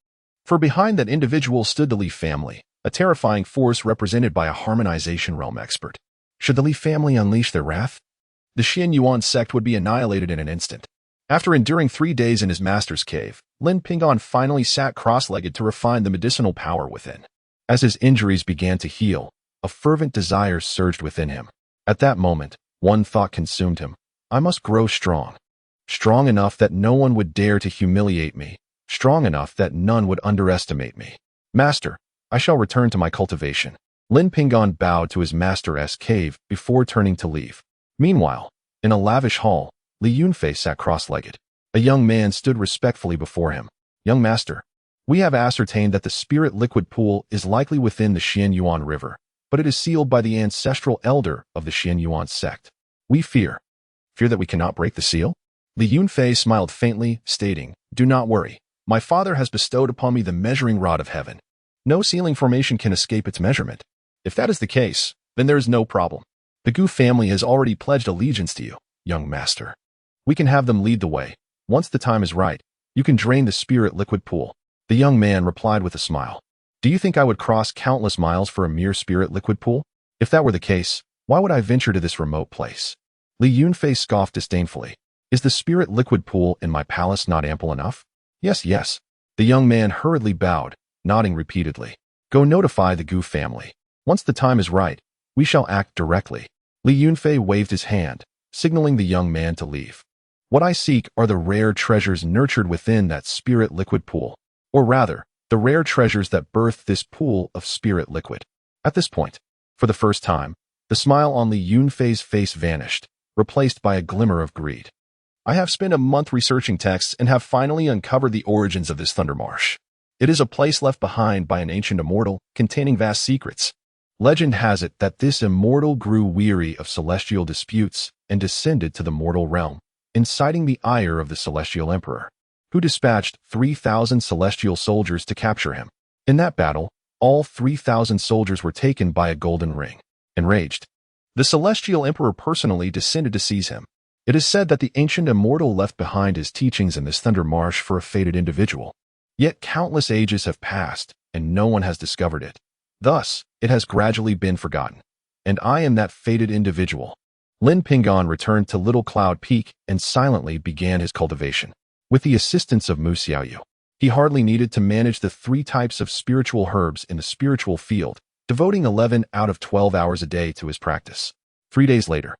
For behind that individual stood the Li family, a terrifying force represented by a harmonization realm expert. Should the Li family unleash their wrath, the Xian Yuan sect would be annihilated in an instant. After enduring 3 days in his master's cave, Lin Ping'an finally sat cross-legged to refine the medicinal power within. As his injuries began to heal, a fervent desire surged within him. At that moment, one thought consumed him. I must grow strong. Strong enough that no one would dare to humiliate me. Strong enough that none would underestimate me. "Master, I shall return to my cultivation." Lin Ping'an bowed to his master's cave before turning to leave. Meanwhile, in a lavish hall, Li Yunfei sat cross-legged. A young man stood respectfully before him. "Young master, we have ascertained that the spirit liquid pool is likely within the Xian Yuan River, but it is sealed by the ancestral elder of the Xian Yuan sect. We fear that we cannot break the seal?" Li Yunfei smiled faintly, stating, "Do not worry. My father has bestowed upon me the measuring rod of heaven. No ceiling formation can escape its measurement. If that is the case, then there is no problem. The Gu family has already pledged allegiance to you, young master. We can have them lead the way. Once the time is right, you can drain the spirit liquid pool." The young man replied with a smile. "Do you think I would cross countless miles for a mere spirit liquid pool? If that were the case, why would I venture to this remote place?" Li Yunfei scoffed disdainfully. "Is the spirit liquid pool in my palace not ample enough?" Yes. The young man hurriedly bowed, nodding repeatedly. "Go notify the Gu family. Once the time is right, we shall act directly." Li Yunfei waved his hand, signaling the young man to leave. "What I seek are the rare treasures nurtured within that spirit liquid pool. Or rather, the rare treasures that birthed this pool of spirit liquid." At this point, for the first time, the smile on Li Yunfei's face vanished, replaced by a glimmer of greed. "I have spent a month researching texts and have finally uncovered the origins of this Thunder Marsh. It is a place left behind by an ancient immortal containing vast secrets. Legend has it that this immortal grew weary of celestial disputes and descended to the mortal realm, inciting the ire of the celestial emperor, who dispatched 3,000 celestial soldiers to capture him. In that battle, all 3,000 soldiers were taken by a golden ring. Enraged, the celestial emperor personally descended to seize him. It is said that the ancient immortal left behind his teachings in this Thunder Marsh for a fated individual. Yet countless ages have passed, and no one has discovered it. Thus, it has gradually been forgotten. And I am that fated individual. Lin Ping'an returned to Little Cloud Peak and silently began his cultivation. With the assistance of Mu Xiaoyu, he hardly needed to manage the 3 types of spiritual herbs in the spiritual field, devoting 11 out of 12 hours a day to his practice. 3 days later,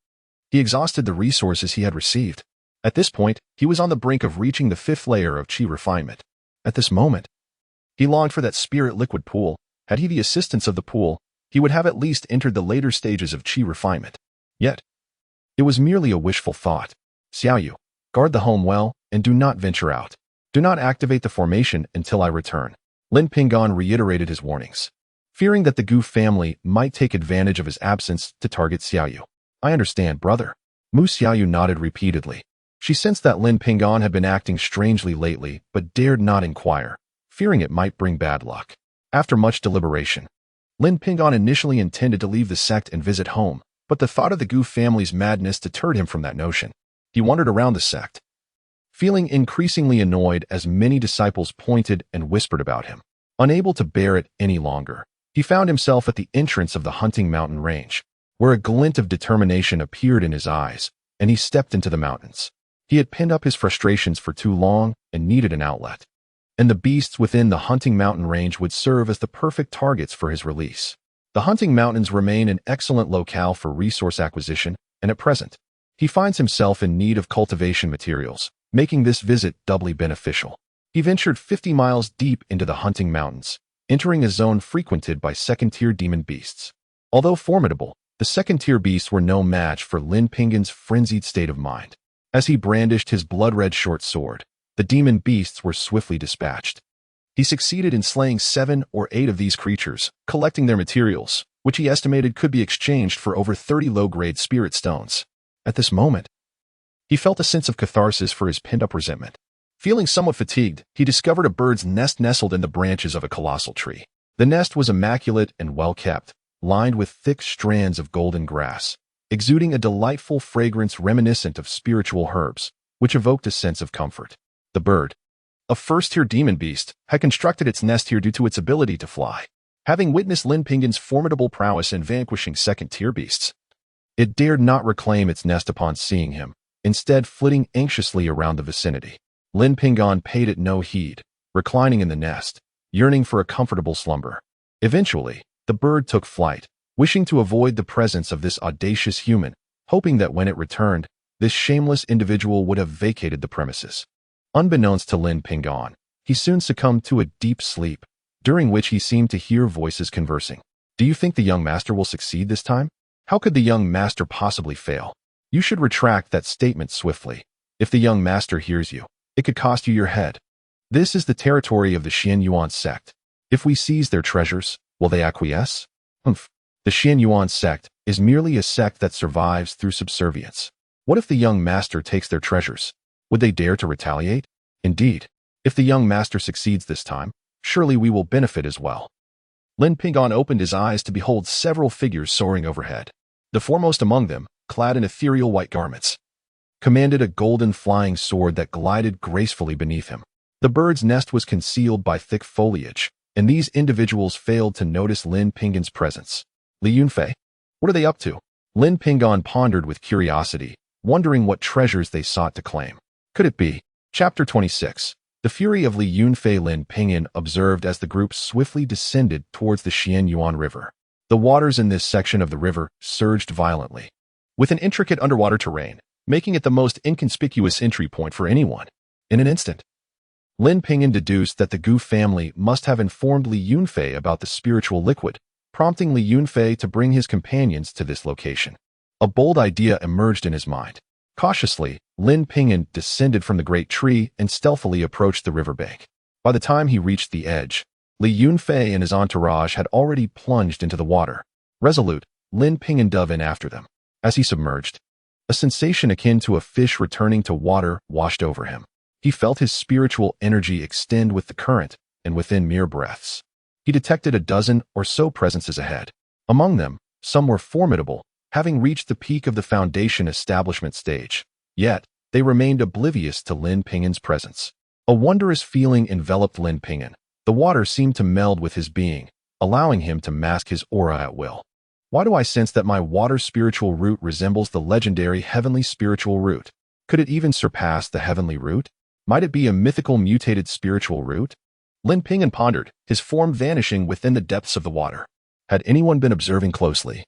he exhausted the resources he had received. At this point, he was on the brink of reaching the 5th layer of qi refinement. At this moment, he longed for that spirit liquid pool. Had he the assistance of the pool, he would have at least entered the later stages of qi refinement. Yet, it was merely a wishful thought. Xiaoyu, guard the home well, and do not venture out. Do not activate the formation until I return. Lin Ping'an reiterated his warnings, fearing that the Gu family might take advantage of his absence to target Xiaoyu. I understand, brother. Mu Xiaoyu nodded repeatedly. She sensed that Lin Ping'an had been acting strangely lately, but dared not inquire, fearing it might bring bad luck. After much deliberation, Lin Ping'an initially intended to leave the sect and visit home, but the thought of the Gu family's madness deterred him from that notion. He wandered around the sect, feeling increasingly annoyed as many disciples pointed and whispered about him. Unable to bear it any longer, he found himself at the entrance of the hunting mountain range, where a glint of determination appeared in his eyes, and he stepped into the mountains. He had pinned up his frustrations for too long and needed an outlet, and the beasts within the hunting mountain range would serve as the perfect targets for his release. The hunting mountains remain an excellent locale for resource acquisition, and at present, he finds himself in need of cultivation materials, making this visit doubly beneficial. He ventured 50 miles deep into the hunting mountains, entering a zone frequented by second-tier demon beasts. Although formidable, the second-tier beasts were no match for Lin Ping'an's frenzied state of mind. As he brandished his blood-red short sword, the demon beasts were swiftly dispatched. He succeeded in slaying 7 or 8 of these creatures, collecting their materials, which he estimated could be exchanged for over 30 low-grade spirit stones. At this moment, he felt a sense of catharsis for his pent-up resentment. Feeling somewhat fatigued, he discovered a bird's nest nestled in the branches of a colossal tree. The nest was immaculate and well-kept, lined with thick strands of golden grass, exuding a delightful fragrance reminiscent of spiritual herbs, which evoked a sense of comfort. The bird, a first-tier demon beast, had constructed its nest here due to its ability to fly. Having witnessed Lin Ping'an's formidable prowess in vanquishing second-tier beasts, it dared not reclaim its nest upon seeing him, instead flitting anxiously around the vicinity. Lin Ping'an paid it no heed, reclining in the nest, yearning for a comfortable slumber. Eventually, the bird took flight, wishing to avoid the presence of this audacious human, hoping that when it returned, this shameless individual would have vacated the premises. Unbeknownst to Lin Ping'an, he soon succumbed to a deep sleep, during which he seemed to hear voices conversing. Do you think the young master will succeed this time? How could the young master possibly fail? You should retract that statement swiftly. If the young master hears you, it could cost you your head. This is the territory of the Xianyuan sect. If we seize their treasures, will they acquiesce? Humph. The Xianyuan sect is merely a sect that survives through subservience. What if the young master takes their treasures? Would they dare to retaliate? Indeed, if the young master succeeds this time, surely we will benefit as well. Lin Ping'an opened his eyes to behold several figures soaring overhead. The foremost among them, clad in ethereal white garments, commanded a golden flying sword that glided gracefully beneath him. The bird's nest was concealed by thick foliage, and these individuals failed to notice Lin Ping'an's presence. Li Yunfei, what are they up to? Lin Ping'an pondered with curiosity, wondering what treasures they sought to claim. Could it be? Chapter 26. The fury of Li Yunfei. Lin Ping'an observed as the group swiftly descended towards the Xianyuan River. The waters in this section of the river surged violently, with an intricate underwater terrain, making it the most inconspicuous entry point for anyone. In an instant, Lin Ping'an deduced that the Gu family must have informed Li Yunfei about the spiritual liquid, prompting Li Yunfei to bring his companions to this location. A bold idea emerged in his mind. Cautiously, Lin Ping'an descended from the great tree and stealthily approached the riverbank. By the time he reached the edge, Li Yunfei and his entourage had already plunged into the water. Resolute, Lin Ping'an dove in after them. As he submerged, a sensation akin to a fish returning to water washed over him. He felt his spiritual energy extend with the current, and within mere breaths, he detected a dozen or so presences ahead. Among them, some were formidable, having reached the peak of the foundation establishment stage. Yet, they remained oblivious to Lin Ping'an's presence. A wondrous feeling enveloped Lin Ping'an. The water seemed to meld with his being, allowing him to mask his aura at will. Why do I sense that my water spiritual root resembles the legendary heavenly spiritual root? Could it even surpass the heavenly root? Might it be a mythical mutated spiritual root? Lin Ping'an pondered, his form vanishing within the depths of the water. Had anyone been observing closely,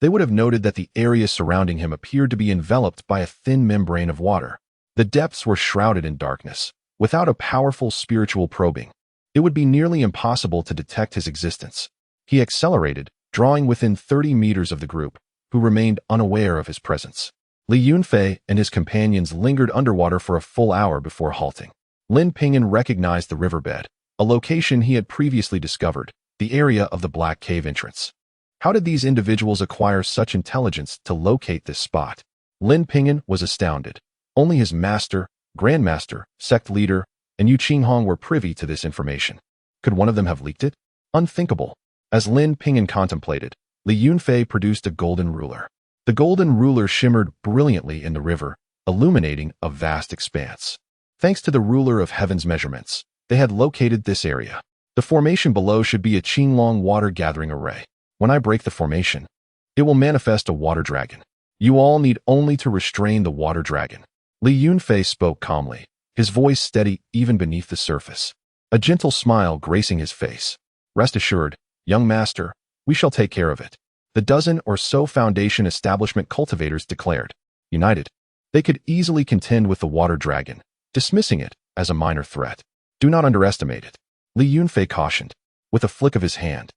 they would have noted that the area surrounding him appeared to be enveloped by a thin membrane of water. The depths were shrouded in darkness. Without a powerful spiritual probing, it would be nearly impossible to detect his existence. He accelerated, drawing within 30 meters of the group, who remained unaware of his presence. Li Yunfei and his companions lingered underwater for a full hour before halting. Lin Ping'an recognized the riverbed, a location he had previously discovered, the area of the Black Cave entrance. How did these individuals acquire such intelligence to locate this spot? Lin Ping'an was astounded. Only his master, grandmaster, sect leader, and Yu Qinghong were privy to this information. Could one of them have leaked it? Unthinkable. As Lin Ping'an contemplated, Li Yunfei produced a golden ruler. The golden ruler shimmered brilliantly in the river, illuminating a vast expanse. Thanks to the ruler of heaven's measurements, they had located this area. The formation below should be a Qinglong water gathering array. When I break the formation, it will manifest a water dragon. You all need only to restrain the water dragon. Li Yunfei spoke calmly, his voice steady even beneath the surface, a gentle smile gracing his face. Rest assured, young master, we shall take care of it. The dozen or so Foundation establishment cultivators declared. United, they could easily contend with the water dragon, dismissing it as a minor threat. Do not underestimate it, Li Yunfei cautioned, with a flick of his hand.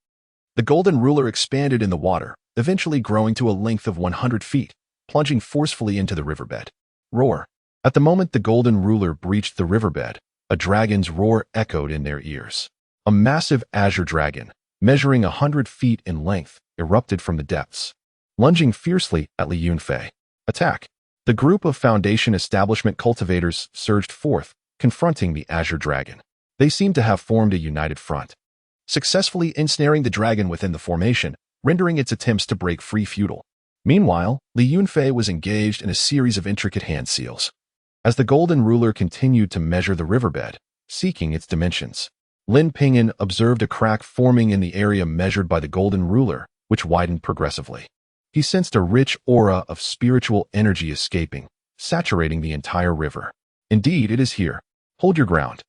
The golden ruler expanded in the water, eventually growing to a length of 100 feet, plunging forcefully into the riverbed. Roar. At the moment the golden ruler breached the riverbed, a dragon's roar echoed in their ears. A massive azure dragon, measuring 100 feet in length, erupted from the depths, lunging fiercely at Li Yunfei. Attack! The group of Foundation establishment cultivators surged forth, confronting the azure dragon. They seemed to have formed a united front, successfully ensnaring the dragon within the formation, rendering its attempts to break free futile. Meanwhile, Li Yunfei was engaged in a series of intricate hand seals. As the golden ruler continued to measure the riverbed, seeking its dimensions, Lin Ping'an observed a crack forming in the area measured by the golden ruler, which widened progressively. He sensed a rich aura of spiritual energy escaping, saturating the entire river. Indeed, it is here. Hold your ground.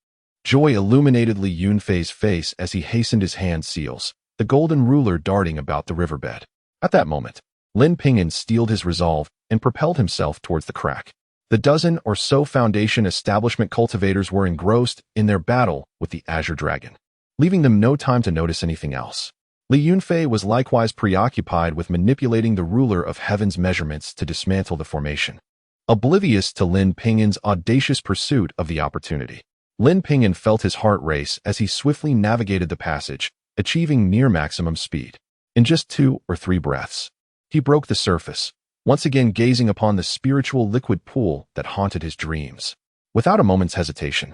Joy illuminated Li Yunfei's face as he hastened his hand seals, the golden ruler darting about the riverbed. At that moment, Lin Ping'an steeled his resolve and propelled himself towards the crack. The dozen or so Foundation establishment cultivators were engrossed in their battle with the azure dragon, leaving them no time to notice anything else. Li Yunfei was likewise preoccupied with manipulating the ruler of heaven's measurements to dismantle the formation, oblivious to Lin Ping'an's audacious pursuit of the opportunity. Lin Ping'an felt his heart race as he swiftly navigated the passage, achieving near maximum speed. In just 2 or 3 breaths, he broke the surface, once again gazing upon the spiritual liquid pool that haunted his dreams. Without a moment's hesitation,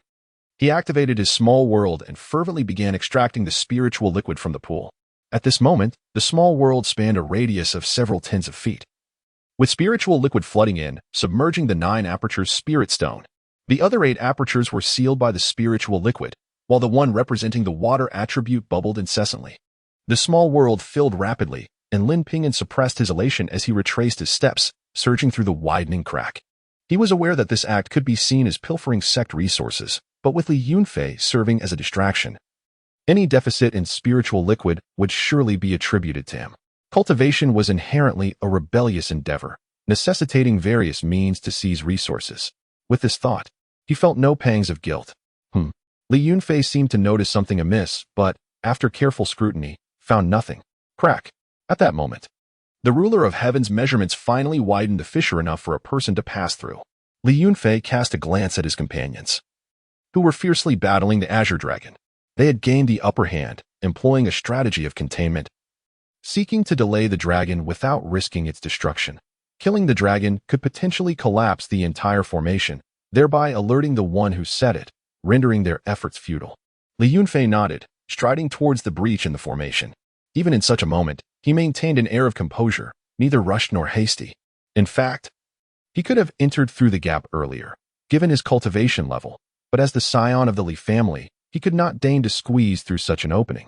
he activated his small world and fervently began extracting the spiritual liquid from the pool. At this moment, the small world spanned a radius of several tens of feet, with spiritual liquid flooding in, submerging the 9 apertures spirit stone. The other 8 apertures were sealed by the spiritual liquid, while the one representing the water attribute bubbled incessantly. The small world filled rapidly, and Lin Ping'an suppressed his elation as he retraced his steps, surging through the widening crack. He was aware that this act could be seen as pilfering sect resources, but with Li Yunfei serving as a distraction, any deficit in spiritual liquid would surely be attributed to him. Cultivation was inherently a rebellious endeavor, necessitating various means to seize resources. With this thought, he felt no pangs of guilt. Li Yunfei seemed to notice something amiss, but, after careful scrutiny, found nothing. Crack. At that moment, the ruler of heaven's measurements finally widened the fissure enough for a person to pass through. Li Yunfei cast a glance at his companions, who were fiercely battling the azure dragon. They had gained the upper hand, employing a strategy of containment, seeking to delay the dragon without risking its destruction. Killing the dragon could potentially collapse the entire formation, thereby alerting the one who set it, rendering their efforts futile. Li Yunfei nodded, striding towards the breach in the formation. Even in such a moment, he maintained an air of composure, neither rushed nor hasty. In fact, he could have entered through the gap earlier, given his cultivation level, But as the scion of the Li family, he could not deign to squeeze through such an opening,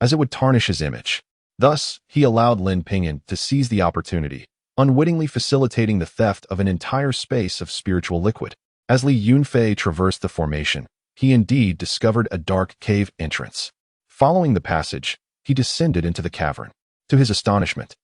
as it would tarnish his image. Thus, he allowed Lin Ping'an to seize the opportunity, unwittingly facilitating the theft of an entire space of spiritual liquid. As Li Yunfei traversed the formation, he indeed discovered a dark cave entrance. Following the passage, he descended into the cavern. To his astonishment,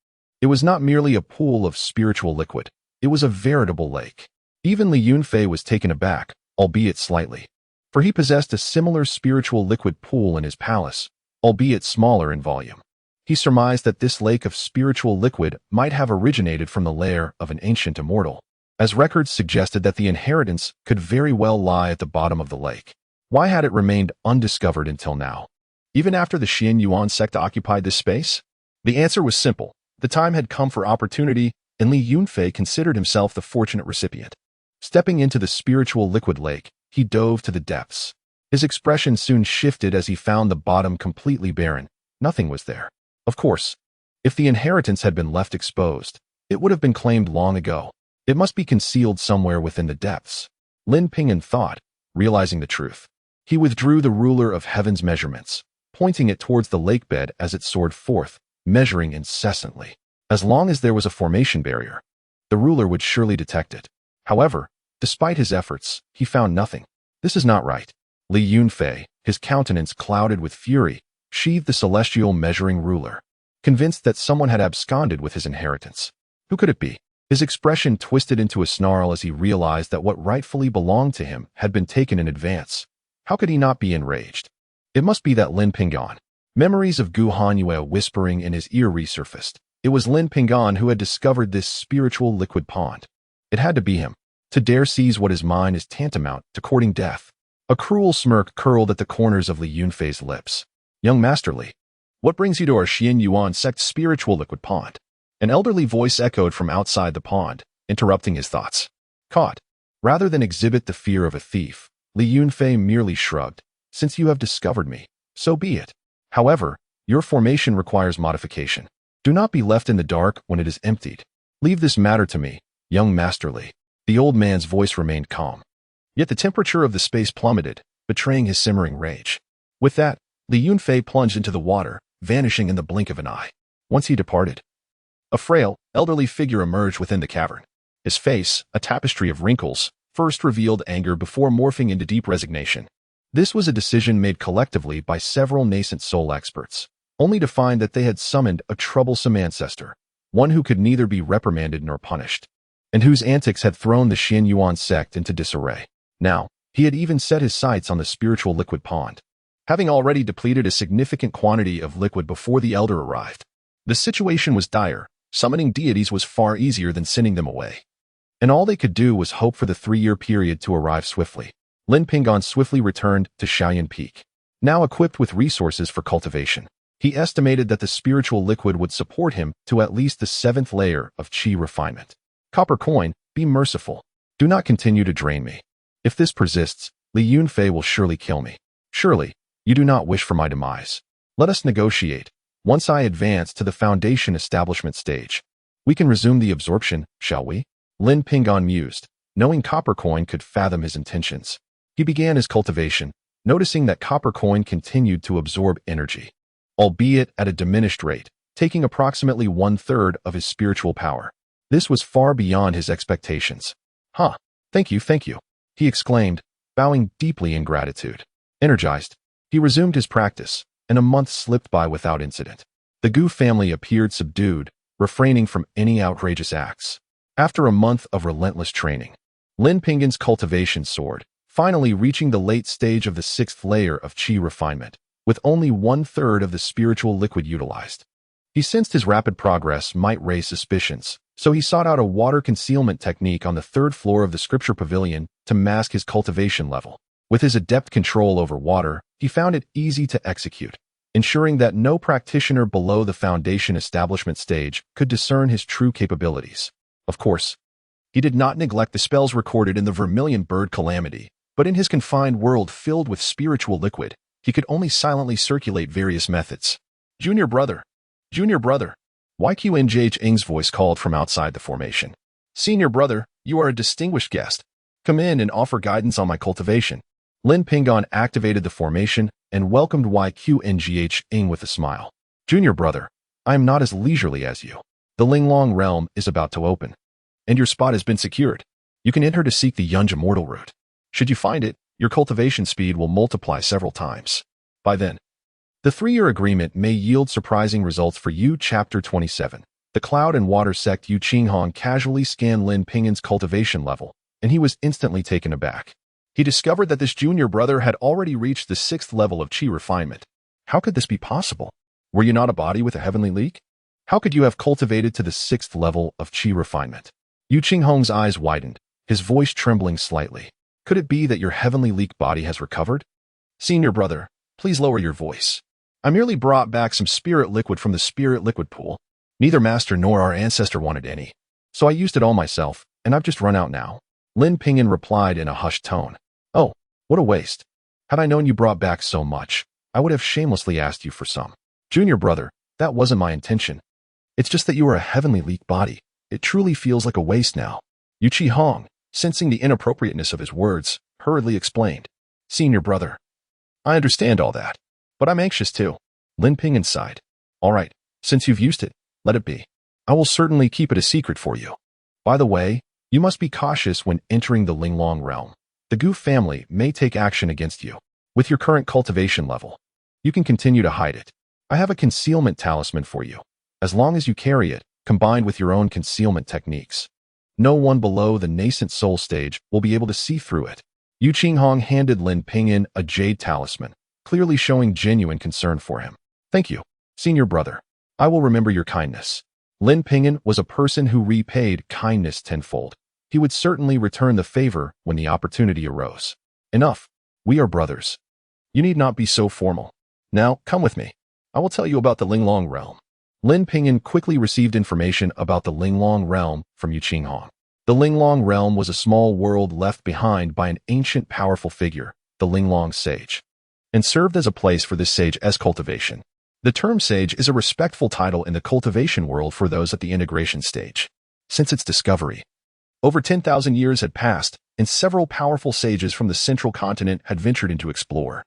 it was not merely a pool of spiritual liquid, it was a veritable lake. Even Li Yunfei was taken aback, albeit slightly, for he possessed a similar spiritual liquid pool in his palace, albeit smaller in volume. He surmised that this lake of spiritual liquid might have originated from the lair of an ancient immortal, as records suggested that the inheritance could very well lie at the bottom of the lake. Why had it remained undiscovered until now, even after the Xian Yuan sect occupied this space? The answer was simple. The time had come for opportunity, and Li Yunfei considered himself the fortunate recipient. Stepping into the spiritual liquid lake, he dove to the depths. His expression soon shifted as he found the bottom completely barren. Nothing was there. Of course, if the inheritance had been left exposed, it would have been claimed long ago. It must be concealed somewhere within the depths. Lin Ping'an thought, realizing the truth. He withdrew the ruler of heaven's measurements, pointing it towards the lake bed as it soared forth, measuring incessantly. As long as there was a formation barrier, the ruler would surely detect it. However, despite his efforts, he found nothing. This is not right. Li Yunfei, his countenance clouded with fury, sheathed the celestial measuring ruler, convinced that someone had absconded with his inheritance. Who could it be? His expression twisted into a snarl as he realized that what rightfully belonged to him had been taken in advance. How could he not be enraged? It must be that Lin Ping'an. Memories of Gu Hanyue whispering in his ear resurfaced. It was Lin Ping'an who had discovered this spiritual liquid pond. It had to be him. To dare seize what is mine is tantamount to courting death. A cruel smirk curled at the corners of Li Yunfei's lips. Young Master Li, what brings you to our Xian Yuan sect spiritual liquid pond? An elderly voice echoed from outside the pond, interrupting his thoughts. Caught. Rather than exhibit the fear of a thief, Li Yunfei merely shrugged. Since you have discovered me, so be it. However, your formation requires modification. Do not be left in the dark when it is emptied. Leave this matter to me, young Master Li. The old man's voice remained calm. Yet the temperature of the space plummeted, betraying his simmering rage. With that, Li Yunfei plunged into the water, vanishing in the blink of an eye. Once he departed, a frail, elderly figure emerged within the cavern. His face, a tapestry of wrinkles, first revealed anger before morphing into deep resignation. This was a decision made collectively by several nascent soul experts, only to find that they had summoned a troublesome ancestor, one who could neither be reprimanded nor punished, and whose antics had thrown the Xian Yuan sect into disarray. Now, he had even set his sights on the spiritual liquid pond, having already depleted a significant quantity of liquid before the elder arrived. The situation was dire. Summoning deities was far easier than sending them away, and all they could do was hope for the 3-year period to arrive swiftly. Lin Ping'an swiftly returned to Shaoyan Peak, now equipped with resources for cultivation. He estimated that the spiritual liquid would support him to at least the 7th layer of qi refinement. Copper coin, be merciful. Do not continue to drain me. If this persists, Li Yunfei will surely kill me. Surely, you do not wish for my demise. Let us negotiate. Once I advance to the foundation establishment stage, we can resume the absorption, shall we? Lin Ping'an mused, knowing Copper Coin could fathom his intentions. He began his cultivation, noticing that Copper Coin continued to absorb energy, albeit at a diminished rate, taking approximately 1/3 of his spiritual power. This was far beyond his expectations. Thank you, he exclaimed, bowing deeply in gratitude. Energized, he resumed his practice, and a month slipped by without incident. The Gu family appeared subdued, refraining from any outrageous acts. After a month of relentless training, Lin Ping'an's cultivation soared, finally reaching the late stage of the 6th layer of qi refinement, with only 1/3 of the spiritual liquid utilized. He sensed his rapid progress might raise suspicions, so he sought out a water concealment technique on the 3rd floor of the scripture pavilion to mask his cultivation level. With his adept control over water, he found it easy to execute, ensuring that no practitioner below the foundation establishment stage could discern his true capabilities. Of course, he did not neglect the spells recorded in the Vermilion Bird Calamity, but in his confined world filled with spiritual liquid, he could only silently circulate various methods. Junior brother, YQNJH Ng's voice called from outside the formation. Senior brother, you are a distinguished guest. Come in and offer guidance on my cultivation. Lin Ping'an activated the formation and welcomed Yqngh with a smile. Junior brother, I am not as leisurely as you. The Linglong realm is about to open, and your spot has been secured. You can enter to seek the Yunge immortal route. Should you find it, your cultivation speed will multiply several times. By then, the 3-year agreement may yield surprising results for you. Chapter 27. The Cloud and Water sect. Yu Qinghong casually scanned Lin Ping'an's cultivation level, and he was instantly taken aback. He discovered that this junior brother had already reached the 6th level of qi refinement. How could this be possible? Were you not a body with a heavenly leak? How could you have cultivated to the 6th level of qi refinement? Yu Qinghong's eyes widened, his voice trembling slightly. Could it be that your heavenly leak body has recovered? Senior brother, please lower your voice. I merely brought back some spirit liquid from the spirit liquid pool. Neither master nor our ancestor wanted any, so I used it all myself, and I've just run out now. Lin Ping'an replied in a hushed tone. Oh, what a waste. Had I known you brought back so much, I would have shamelessly asked you for some. Junior brother, that wasn't my intention. It's just that you are a heavenly leak body. It truly feels like a waste now. Yu Qinghong, sensing the inappropriateness of his words, hurriedly explained. Senior brother, I understand all that, but I'm anxious too. Lin Ping'an sighed. All right, since you've used it, let it be. I will certainly keep it a secret for you. By the way, you must be cautious when entering the Linglong realm. The Gu family may take action against you. With your current cultivation level, you can continue to hide it. I have a concealment talisman for you. As long as you carry it, combined with your own concealment techniques, no one below the nascent soul stage will be able to see through it. Yu Qinghong handed Lin Ping'an a jade talisman, clearly showing genuine concern for him. Thank you, senior brother. I will remember your kindness. Lin Ping'an was a person who repaid kindness tenfold. He would certainly return the favor when the opportunity arose. Enough. We are brothers. You need not be so formal. Now, come with me. I will tell you about the Linglong realm. Lin Ping'an quickly received information about the Linglong realm from Yu Qinghong. The Linglong realm was a small world left behind by an ancient powerful figure, the Linglong sage, and served as a place for this sage's cultivation. The term sage is a respectful title in the cultivation world for those at the integration stage. Since its discovery, over 10,000 years had passed, and several powerful sages from the central continent had ventured into explore,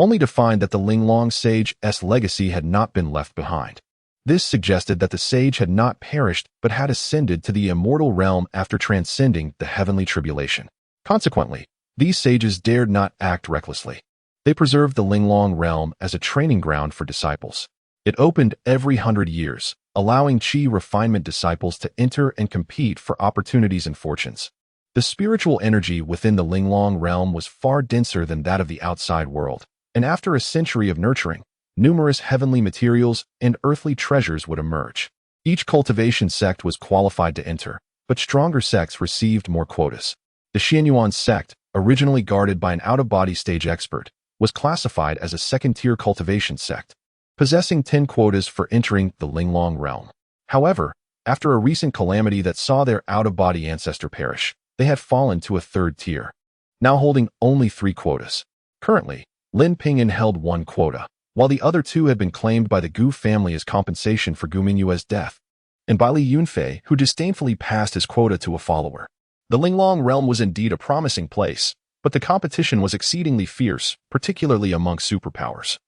only to find that the Linglong sage's legacy had not been left behind. This suggested that the sage had not perished but had ascended to the immortal realm after transcending the heavenly tribulation. Consequently, these sages dared not act recklessly. They preserved the Linglong realm as a training ground for disciples. It opened every 100 years, allowing qi refinement disciples to enter and compete for opportunities and fortunes. The spiritual energy within the Linglong realm was far denser than that of the outside world, and after a century of nurturing, numerous heavenly materials and earthly treasures would emerge. Each cultivation sect was qualified to enter, but stronger sects received more quotas. The Xianyuan sect, originally guarded by an out-of-body stage expert, was classified as a second-tier cultivation sect, possessing 10 quotas for entering the Linglong realm. However, after a recent calamity that saw their out-of-body ancestor perish, they had fallen to a 3rd tier, now holding only 3 quotas. Currently, Lin Ping'an held 1 quota, while the other 2 had been claimed by the Gu family as compensation for Gu Mingyue's death, and by Li Yunfei, who disdainfully passed his quota to a follower. The Linglong realm was indeed a promising place, but the competition was exceedingly fierce, particularly among superpowers,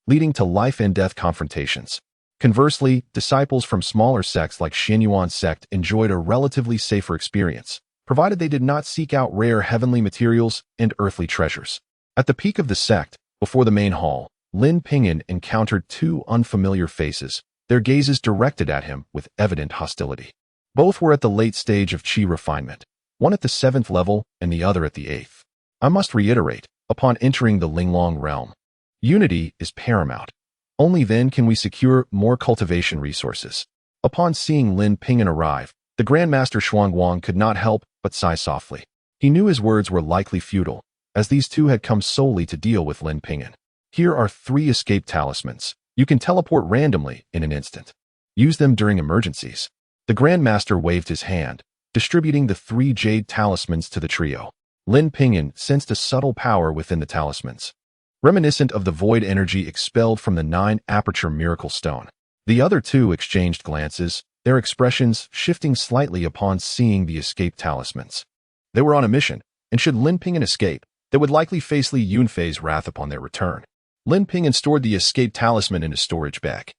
leading to life-and-death confrontations. Conversely, disciples from smaller sects like Xianyuan sect enjoyed a relatively safer experience, provided they did not seek out rare heavenly materials and earthly treasures. At the peak of the sect, before the main hall, Lin Ping'an encountered 2 unfamiliar faces, their gazes directed at him with evident hostility. Both were at the late stage of qi refinement, one at the 7th level and the other at the 8th. I must reiterate, upon entering the Linglong realm, unity is paramount. Only then can we secure more cultivation resources. Upon seeing Lin Ping'an arrive, the Grandmaster Shuangguang could not help but sigh softly. He knew his words were likely futile, as these 2 had come solely to deal with Lin Ping'an. Here are 3 escape talismans. You can teleport randomly in an instant. Use them during emergencies. The Grandmaster waved his hand, distributing the 3 jade talismans to the trio. Lin Ping'an sensed a subtle power within the talismans, reminiscent of the void energy expelled from the 9 aperture miracle stone. The other 2 exchanged glances, their expressions shifting slightly upon seeing the escape talismans. They were on a mission, and should Lin Ping'an escape, that would likely face Li Yunfei's wrath upon their return. Lin Ping'an stored the escape talisman in his storage bag,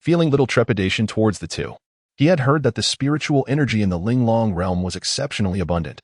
feeling little trepidation towards the two. He had heard that the spiritual energy in the Linglong realm was exceptionally abundant,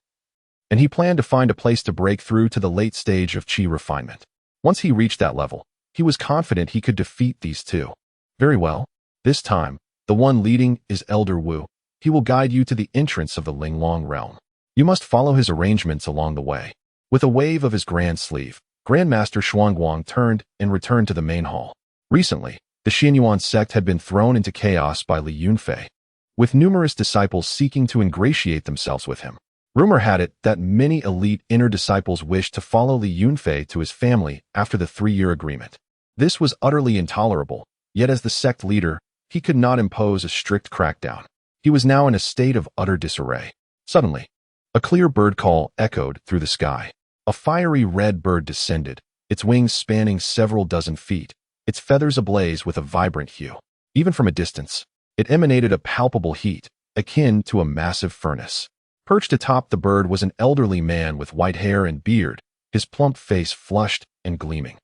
and he planned to find a place to break through to the late stage of qi refinement. Once he reached that level, he was confident he could defeat these two. Very well. This time, the one leading is Elder Wu. He will guide you to the entrance of the Linglong realm. You must follow his arrangements along the way. With a wave of his grand sleeve, Grandmaster Xuanguang turned and returned to the main hall. Recently, the Xianyuan sect had been thrown into chaos by Li Yunfei, with numerous disciples seeking to ingratiate themselves with him. Rumor had it that many elite inner disciples wished to follow Li Yunfei to his family after the 3-year agreement. This was utterly intolerable, yet as the sect leader, he could not impose a strict crackdown. He was now in a state of utter disarray. Suddenly, a clear bird call echoed through the sky. A fiery red bird descended, its wings spanning several dozen feet, its feathers ablaze with a vibrant hue. Even from a distance, it emanated a palpable heat, akin to a massive furnace. Perched atop the bird was an elderly man with white hair and beard, his plump face flushed and gleaming.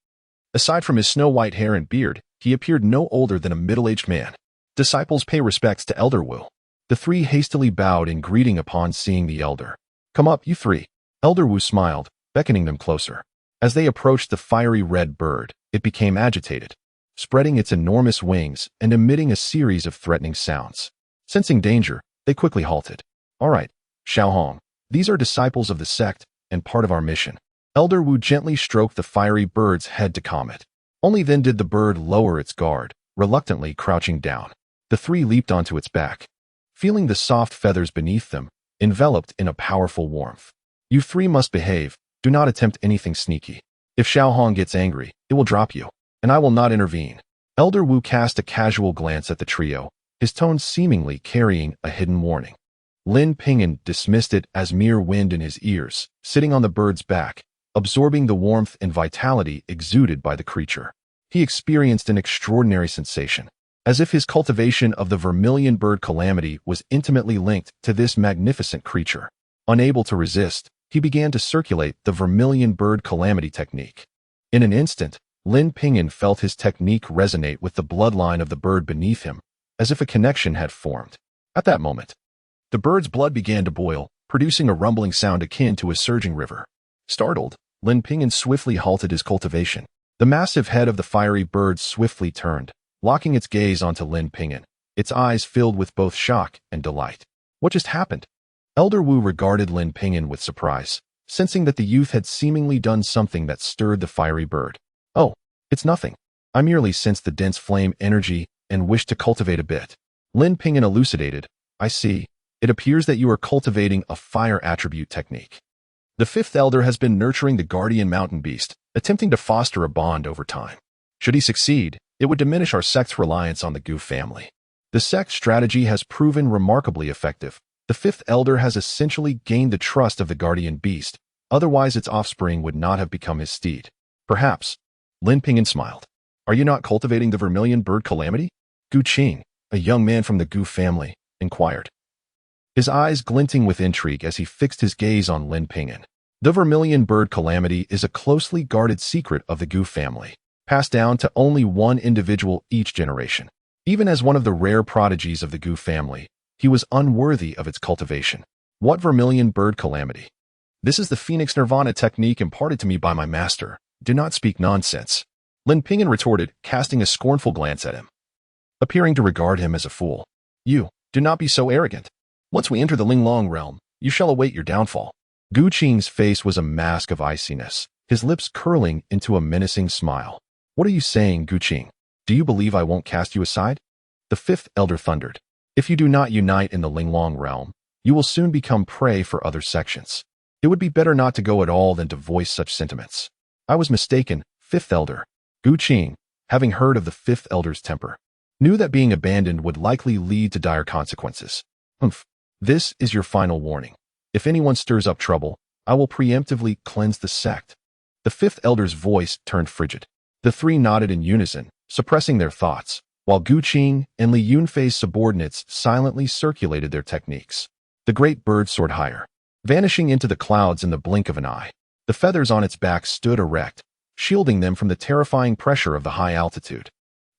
Aside from his snow-white hair and beard, he appeared no older than a middle-aged man. Disciples pay respects to Elder Wu. The three hastily bowed in greeting upon seeing the elder. Come up, you three. Elder Wu smiled, beckoning them closer. As they approached the fiery red bird, it became agitated, spreading its enormous wings and emitting a series of threatening sounds. Sensing danger, they quickly halted. All right, Xiaohong, these are disciples of the sect and part of our mission. Elder Wu gently stroked the fiery bird's head to calm it. Only then did the bird lower its guard, reluctantly crouching down. The three leaped onto its back, feeling the soft feathers beneath them, enveloped in a powerful warmth. You three must behave. Do not attempt anything sneaky. If Xiaohong gets angry, it will drop you, and I will not intervene. Elder Wu cast a casual glance at the trio, his tone seemingly carrying a hidden warning. Lin Ping'an dismissed it as mere wind in his ears, sitting on the bird's back, absorbing the warmth and vitality exuded by the creature. He experienced an extraordinary sensation, as if his cultivation of the vermilion bird calamity was intimately linked to this magnificent creature. Unable to resist, he began to circulate the vermilion bird calamity technique. In an instant, Lin Ping'an felt his technique resonate with the bloodline of the bird beneath him, as if a connection had formed. At that moment, the bird's blood began to boil, producing a rumbling sound akin to a surging river. Startled, Lin Ping'an swiftly halted his cultivation. The massive head of the fiery bird swiftly turned, locking its gaze onto Lin Ping'an, its eyes filled with both shock and delight. What just happened? Elder Wu regarded Lin Ping'an with surprise, sensing that the youth had seemingly done something that stirred the fiery bird. Oh, it's nothing. I merely sensed the dense flame energy and wished to cultivate a bit. Lin Ping'an elucidated. I see. It appears that you are cultivating a fire attribute technique. The fifth elder has been nurturing the guardian mountain beast, attempting to foster a bond over time. Should he succeed, it would diminish our sect's reliance on the Gu family. The sect's strategy has proven remarkably effective. The fifth elder has essentially gained the trust of the guardian beast, otherwise its offspring would not have become his steed. Perhaps. Lin Ping'an smiled. Are you not cultivating the vermilion bird calamity? Gu Qing, a young man from the Gu family, inquired, his eyes glinting with intrigue as he fixed his gaze on Lin Ping'an. The vermilion bird calamity is a closely guarded secret of the Gu family, passed down to only one individual each generation. Even as one of the rare prodigies of the Gu family, he was unworthy of its cultivation. What vermilion bird calamity? This is the Phoenix Nirvana technique imparted to me by my master. Do not speak nonsense. Lin Ping'an retorted, casting a scornful glance at him, appearing to regard him as a fool. You, do not be so arrogant. Once we enter the Linglong realm, you shall await your downfall. Gu Qing's face was a mask of iciness, his lips curling into a menacing smile. What are you saying, Gu Qing? Do you believe I won't cast you aside? The fifth elder thundered. If you do not unite in the Linglong realm, you will soon become prey for other sections. It would be better not to go at all than to voice such sentiments. I was mistaken, fifth elder. Gu Qing, having heard of the fifth elder's temper, knew that being abandoned would likely lead to dire consequences. This is your final warning. If anyone stirs up trouble, I will preemptively cleanse the sect. The fifth elder's voice turned frigid. The three nodded in unison, suppressing their thoughts, while Gu Qing and Li Yunfei's subordinates silently circulated their techniques. The great bird soared higher, vanishing into the clouds in the blink of an eye. The feathers on its back stood erect, shielding them from the terrifying pressure of the high altitude,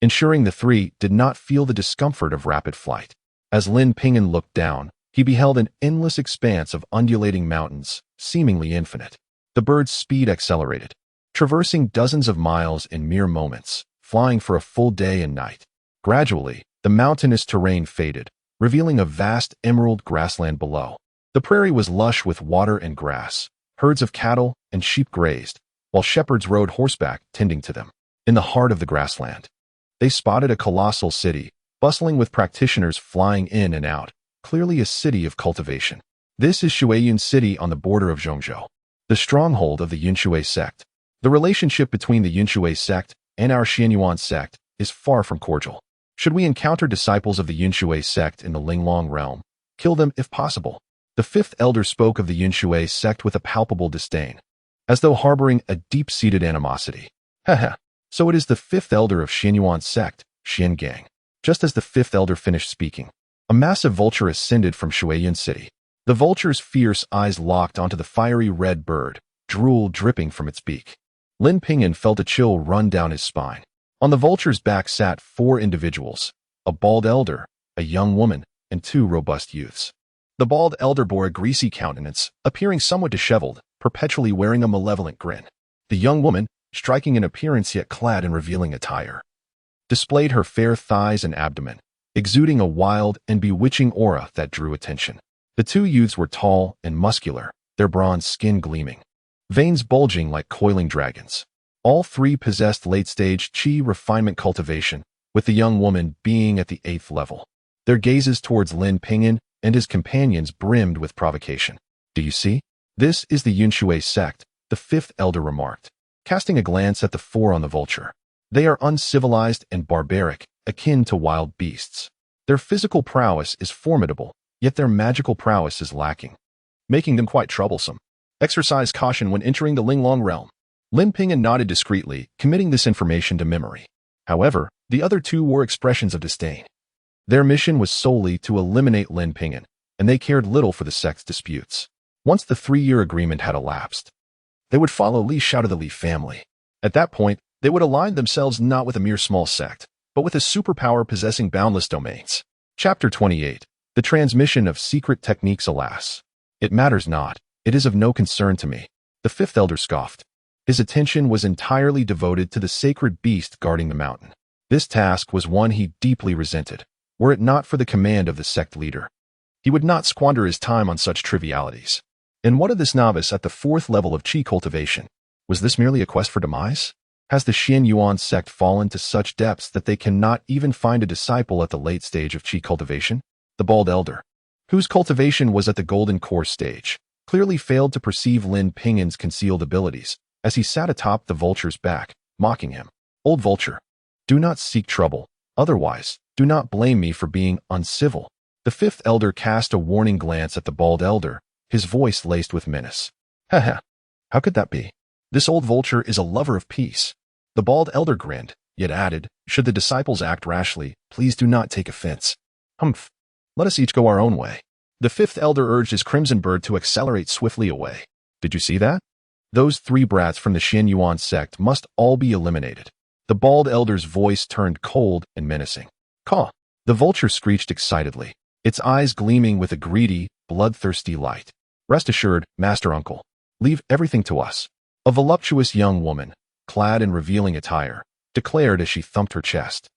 ensuring the three did not feel the discomfort of rapid flight. As Lin Ping'an looked down, he beheld an endless expanse of undulating mountains, seemingly infinite. The bird's speed accelerated, traversing dozens of miles in mere moments, flying for a full day and night. Gradually, the mountainous terrain faded, revealing a vast emerald grassland below. The prairie was lush with water and grass. Herds of cattle and sheep grazed, while shepherds rode horseback tending to them. In the heart of the grassland, they spotted a colossal city, bustling with practitioners flying in and out, clearly a city of cultivation. This is Shuiyun City on the border of Zhongzhou, the stronghold of the Yunshui sect. The relationship between the Yunshui sect and our Xianyuan sect is far from cordial. Should we encounter disciples of the Yunshui sect in the Linglong realm, kill them if possible. The fifth elder spoke of the Yunshui sect with a palpable disdain, as though harboring a deep-seated animosity. Haha, so it is the fifth elder of Xianyuan sect, Xiangang. Just as the fifth elder finished speaking, a massive vulture ascended from Shuiyun City. The vulture's fierce eyes locked onto the fiery red bird, drool dripping from its beak. Lin Ping'an felt a chill run down his spine. On the vulture's back sat 4 individuals, a bald elder, a young woman, and 2 robust youths. The bald elder bore a greasy countenance, appearing somewhat disheveled, perpetually wearing a malevolent grin. The young woman, striking in appearance yet clad in revealing attire, displayed her fair thighs and abdomen, exuding a wild and bewitching aura that drew attention. The 2 youths were tall and muscular, their bronze skin gleaming, veins bulging like coiling dragons. All 3 possessed late-stage qi refinement cultivation, with the young woman being at the 8th level. Their gazes towards Lin Ping'an and his companions brimmed with provocation. Do you see? This is the Yunshui sect, the 5th elder remarked, casting a glance at the 4 on the vulture. They are uncivilized and barbaric, akin to wild beasts. Their physical prowess is formidable, yet their magical prowess is lacking, making them quite troublesome. Exercise caution when entering the Linglong realm. Lin Ping'an nodded discreetly, committing this information to memory. However, the other 2 wore expressions of disdain. Their mission was solely to eliminate Lin Ping'an, and they cared little for the sect's disputes. Once the 3-year agreement had elapsed, they would follow Li Shao to the Li family. At that point, they would align themselves not with a mere small sect, but with a superpower possessing boundless domains. Chapter 28. The transmission of secret techniques. Alas, it matters not. It is of no concern to me. The 5th elder scoffed. His attention was entirely devoted to the sacred beast guarding the mountain. This task was one he deeply resented. Were it not for the command of the sect leader, he would not squander his time on such trivialities. And what of this novice at the 4th level of qi cultivation? Was this merely a quest for demise? Has the Xianyuan sect fallen to such depths that they cannot even find a disciple at the late stage of qi cultivation? The bald elder, whose cultivation was at the golden core stage, clearly failed to perceive Lin Ping'an's concealed abilities as he sat atop the vulture's back, mocking him. Old vulture, do not seek trouble, otherwise, do not blame me for being uncivil. The 5th elder cast a warning glance at the bald elder, his voice laced with menace. Haha, how could that be? This old vulture is a lover of peace. The bald elder grinned, yet added, should the disciples act rashly, please do not take offense. Humph. Let us each go our own way. The 5th elder urged his crimson bird to accelerate swiftly away. Did you see that? Those 3 brats from the Xianyuan sect must all be eliminated. The bald elder's voice turned cold and menacing. Caw! The vulture screeched excitedly, its eyes gleaming with a greedy, bloodthirsty light. Rest assured, Master Uncle. Leave everything to us. A voluptuous young woman, clad in revealing attire, declared as she thumped her chest.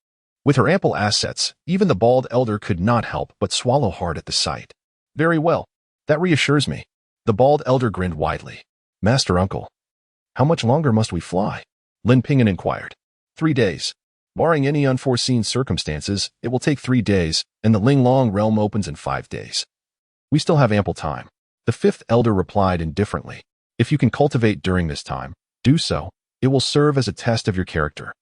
With her ample assets, even the bald elder could not help but swallow hard at the sight. Very well. That reassures me. The bald elder grinned widely. Master Uncle, how much longer must we fly? Lin Ping'an inquired. 3 days. Barring any unforeseen circumstances, it will take 3 days, and the Linglong realm opens in 5 days. We still have ample time. The 5th elder replied indifferently. If you can cultivate during this time, do so. It will serve as a test of your character.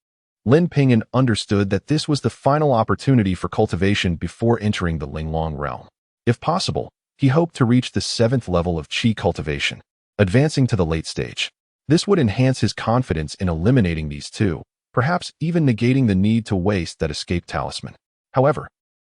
Lin Ping'an understood that this was the final opportunity for cultivation before entering the Linglong realm. If possible, he hoped to reach the 7th level of qi cultivation, advancing to the late stage. This would enhance his confidence in eliminating these 2, perhaps even negating the need to waste that escape talisman. However,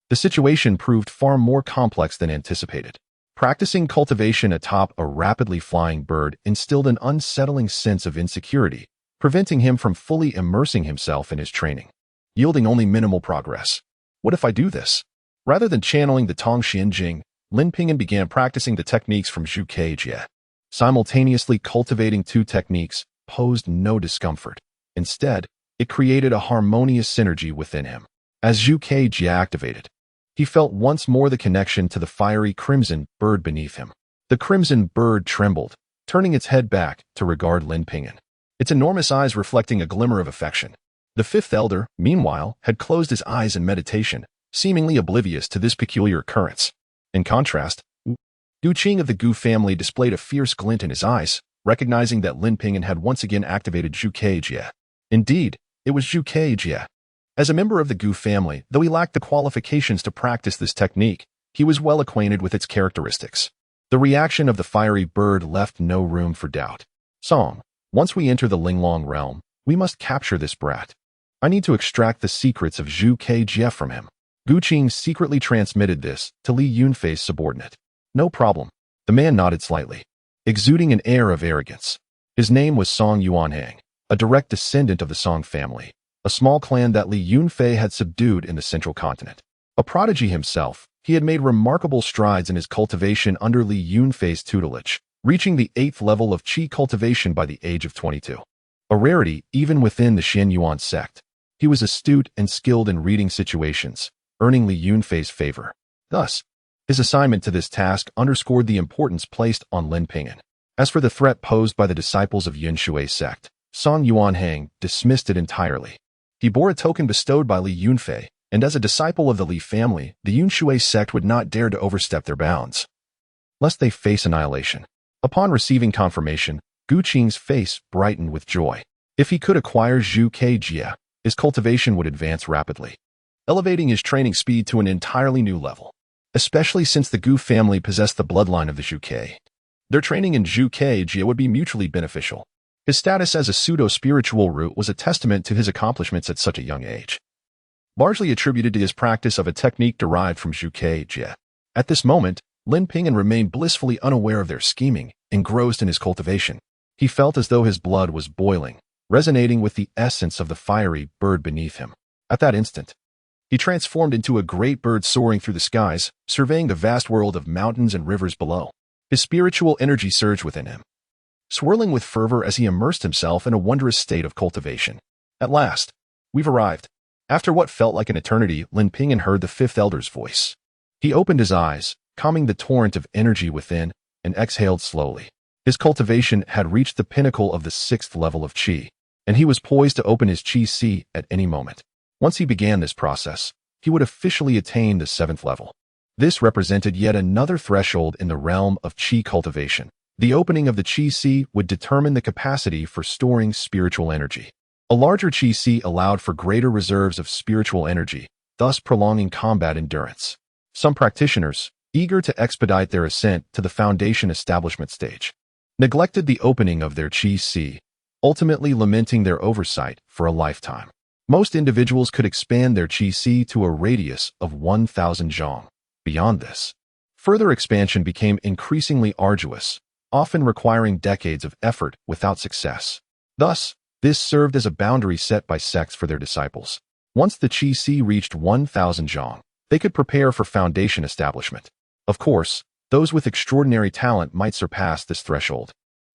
the situation proved far more complex than anticipated. Practicing cultivation atop a rapidly flying bird instilled an unsettling sense of insecurity, preventing him from fully immersing himself in his training, yielding only minimal progress. What if I do this? Rather than channeling the Tongxian Jing, Lin Ping'an began practicing the techniques from Zhu Keijie. Simultaneously cultivating two techniques posed no discomfort. Instead, it created a harmonious synergy within him. As Zhu Keijie activated, he felt once more the connection to the fiery crimson bird beneath him. The crimson bird trembled, turning its head back to regard Lin Ping'an, its enormous eyes reflecting a glimmer of affection. The fifth elder, meanwhile, had closed his eyes in meditation, seemingly oblivious to this peculiar occurrence. In contrast, Gu Qing of the Gu family displayed a fierce glint in his eyes, recognizing that Lin Ping'an had once again activated Zhu Keijie. Indeed, it was Zhu Keijie. As a member of the Gu family, though he lacked the qualifications to practice this technique, he was well acquainted with its characteristics. The reaction of the fiery bird left no room for doubt. Song, once we enter the Linglong realm, we must capture this brat. I need to extract the secrets of Zhu Keijie from him. Gu Qing secretly transmitted this to Li Yunfei's subordinate. No problem. The man nodded slightly, exuding an air of arrogance. His name was Song Yuanhang, a direct descendant of the Song family, a small clan that Li Yunfei had subdued in the central continent. A prodigy himself, he had made remarkable strides in his cultivation under Li Yunfei's tutelage, reaching the 8th level of qi cultivation by the age of 22. A rarity even within the Xianyuan sect. He was astute and skilled in reading situations, earning Li Yunfei's favor. Thus, his assignment to this task underscored the importance placed on Lin Ping'an. As for the threat posed by the disciples of Yunshui sect, Song Yuanhang dismissed it entirely. He bore a token bestowed by Li Yunfei, and as a disciple of the Li family, the Yunshui sect would not dare to overstep their bounds, lest they face annihilation. Upon receiving confirmation, Gu Qing's face brightened with joy. If he could acquire Zhu Keijie, his cultivation would advance rapidly, elevating his training speed to an entirely new level, especially since the Gu family possessed the bloodline of the Zhu Kei. Their training in Zhu Keijie would be mutually beneficial. His status as a pseudo-spiritual root was a testament to his accomplishments at such a young age, largely attributed to his practice of a technique derived from Zhu Keijie. At this moment, Lin Ping'an remained blissfully unaware of their scheming, engrossed in his cultivation. He felt as though his blood was boiling, resonating with the essence of the fiery bird beneath him. At that instant, he transformed into a great bird soaring through the skies, surveying the vast world of mountains and rivers below. His spiritual energy surged within him, swirling with fervor as he immersed himself in a wondrous state of cultivation. At last, we've arrived. After what felt like an eternity, Lin Ping'an heard the fifth elder's voice. He opened his eyes, calming the torrent of energy within, and exhaled slowly. His cultivation had reached the pinnacle of the 6th level of qi, and he was poised to open his qi si at any moment. Once he began this process, he would officially attain the 7th level. This represented yet another threshold in the realm of qi cultivation. The opening of the qi si would determine the capacity for storing spiritual energy. A larger qi si allowed for greater reserves of spiritual energy, thus prolonging combat endurance. Some practitioners, eager to expedite their ascent to the foundation establishment stage, neglected the opening of their qi si, ultimately lamenting their oversight for a lifetime. Most individuals could expand their qi si to a radius of 1,000 zhong. Beyond this, further expansion became increasingly arduous, often requiring decades of effort without success. Thus, this served as a boundary set by sects for their disciples. Once the qi si reached 1,000 zhong, they could prepare for foundation establishment. Of course, those with extraordinary talent might surpass this threshold,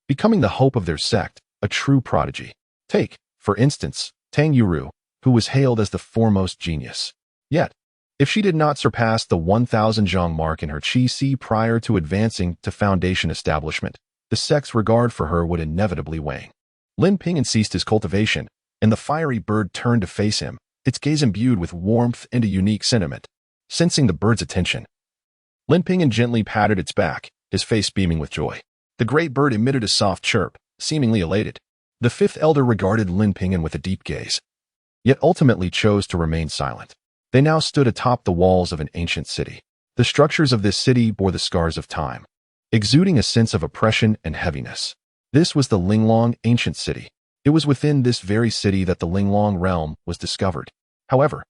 becoming the hope of their sect, a true prodigy. Take, for instance, Tang Yuru, who was hailed as the foremost genius. Yet, if she did not surpass the 1,000 zhong mark in her qi si prior to advancing to foundation establishment, the sect's regard for her would inevitably wane. Lin Ping'an ceased his cultivation, and the fiery bird turned to face him, its gaze imbued with warmth and a unique sentiment. Sensing the bird's attention, Lin Ping'an gently patted its back, his face beaming with joy. The great bird emitted a soft chirp, seemingly elated. The fifth elder regarded Lin Ping'an with a deep gaze, yet ultimately chose to remain silent. They now stood atop the walls of an ancient city. The structures of this city bore the scars of time, exuding a sense of oppression and heaviness. This was the Linglong ancient city. It was within this very city that the Linglong realm was discovered. However,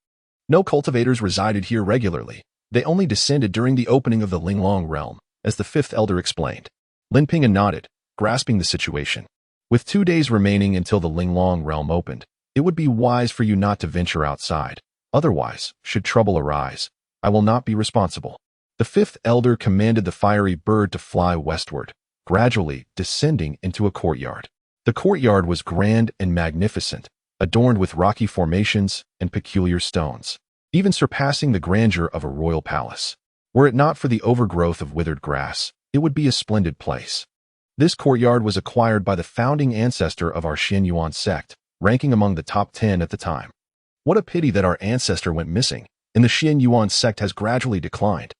no cultivators resided here regularly. They only descended during the opening of the Linglong realm, as the fifth elder explained. Lin Ping'an nodded, grasping the situation. With 2 days remaining until the Linglong realm opened, it would be wise for you not to venture outside. Otherwise, should trouble arise, I will not be responsible. The fifth elder commanded the fiery bird to fly westward, gradually descending into a courtyard. The courtyard was grand and magnificent, adorned with rocky formations and peculiar stones, even surpassing the grandeur of a royal palace. Were it not for the overgrowth of withered grass, it would be a splendid place. This courtyard was acquired by the founding ancestor of our Xianyuan sect, ranking among the top 10 at the time. What a pity that our ancestor went missing, and the Xianyuan sect has gradually declined.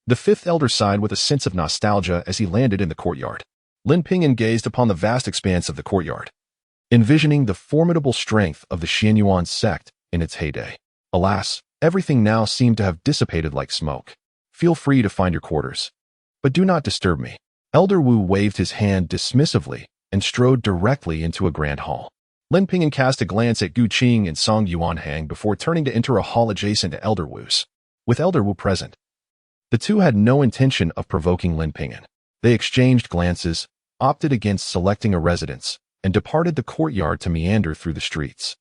The fifth elder sighed with a sense of nostalgia as he landed in the courtyard. Lin Ping'an gazed upon the vast expanse of the courtyard, envisioning the formidable strength of the Xianyuan sect in its heyday. Alas, everything now seemed to have dissipated like smoke. Feel free to find your quarters, but do not disturb me. Elder Wu waved his hand dismissively and strode directly into a grand hall. Lin Ping'an cast a glance at Gu Qing and Song Yuanhang before turning to enter a hall adjacent to Elder Wu's. With Elder Wu present, the two had no intention of provoking Lin Ping'an. They exchanged glances, opted against selecting a residence, and departed the courtyard to meander through the streets.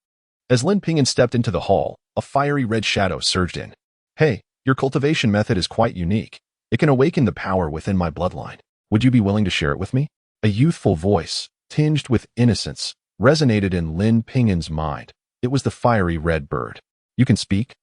As Lin Ping'an stepped into the hall, a fiery red shadow surged in. Hey, your cultivation method is quite unique. It can awaken the power within my bloodline. Would you be willing to share it with me? A youthful voice, tinged with innocence, resonated in Lin Ping'an's mind. It was the fiery red bird. You can speak?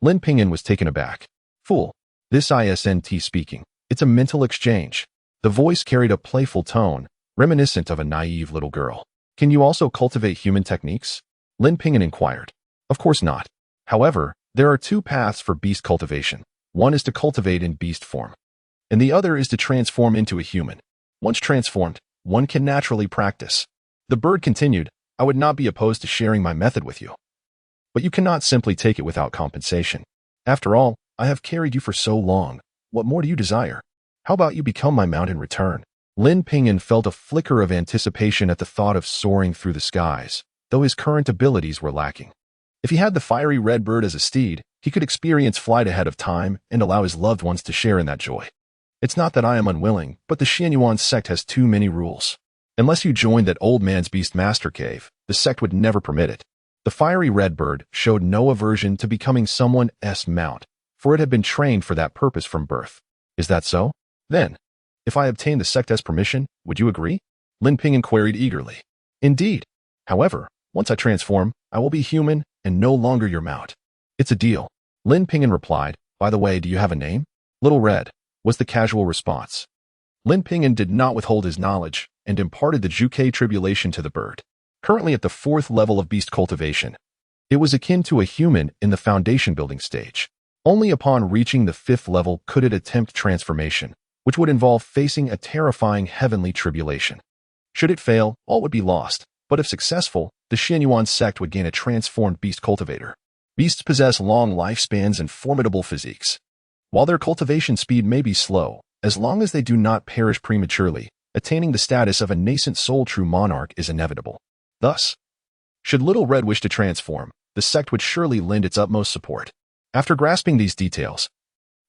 Lin Ping'an was taken aback. Fool. This isn't speaking. It's a mental exchange. The voice carried a playful tone, reminiscent of a naive little girl. Can you also cultivate human techniques? Lin Ping'an inquired. Of course not. However, there are 2 paths for beast cultivation. One is to cultivate in beast form, and the other is to transform into a human. Once transformed, one can naturally practice. The bird continued, I would not be opposed to sharing my method with you, but you cannot simply take it without compensation. After all, I have carried you for so long. What more do you desire? How about you become my mount in return? Lin Ping'an felt a flicker of anticipation at the thought of soaring through the skies, though his current abilities were lacking. If he had the fiery red bird as a steed, he could experience flight ahead of time and allow his loved ones to share in that joy. It's not that I am unwilling, but the Xianyuan sect has too many rules. Unless you joined that old man's beast master cave, the sect would never permit it. The fiery red bird showed no aversion to becoming someone's mount, for it had been trained for that purpose from birth. Is that so? Then, if I obtained the sect's permission, would you agree? Lin Ping'an queried eagerly. Indeed. However, once I transform, I will be human and no longer your mount. It's a deal. Lin Ping'an replied, by the way, do you have a name? Little Red, was the casual response. Lin Ping'an did not withhold his knowledge and imparted the Zhuke tribulation to the bird. Currently at the 4th level of beast cultivation, it was akin to a human in the foundation building stage. Only upon reaching the 5th level could it attempt transformation, which would involve facing a terrifying heavenly tribulation. Should it fail, all would be lost, but if successful, the Xianyuan sect would gain a transformed beast cultivator. Beasts possess long lifespans and formidable physiques. While their cultivation speed may be slow, as long as they do not perish prematurely, attaining the status of a nascent soul-true monarch is inevitable. Thus, should Little Red wish to transform, the sect would surely lend its utmost support. After grasping these details,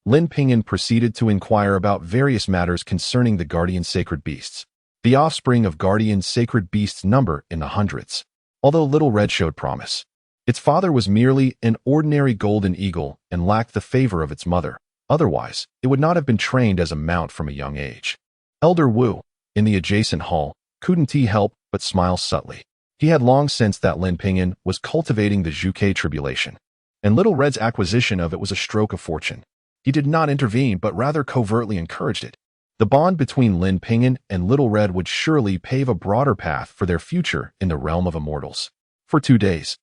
Lin Ping'an proceeded to inquire about various matters concerning the guardian sacred beasts. The offspring of guardian sacred beasts number in the hundreds. Although Little Red showed promise, its father was merely an ordinary golden eagle and lacked the favor of its mother. Otherwise, it would not have been trained as a mount from a young age. Elder Wu, in the adjacent hall, couldn't help but smile subtly. He had long sensed that Lin Ping'an was cultivating the Zhuke tribulation, and Little Red's acquisition of it was a stroke of fortune. He did not intervene, but rather covertly encouraged it. The bond between Lin Ping'an and Little Red would surely pave a broader path for their future in the realm of immortals. For 2 days,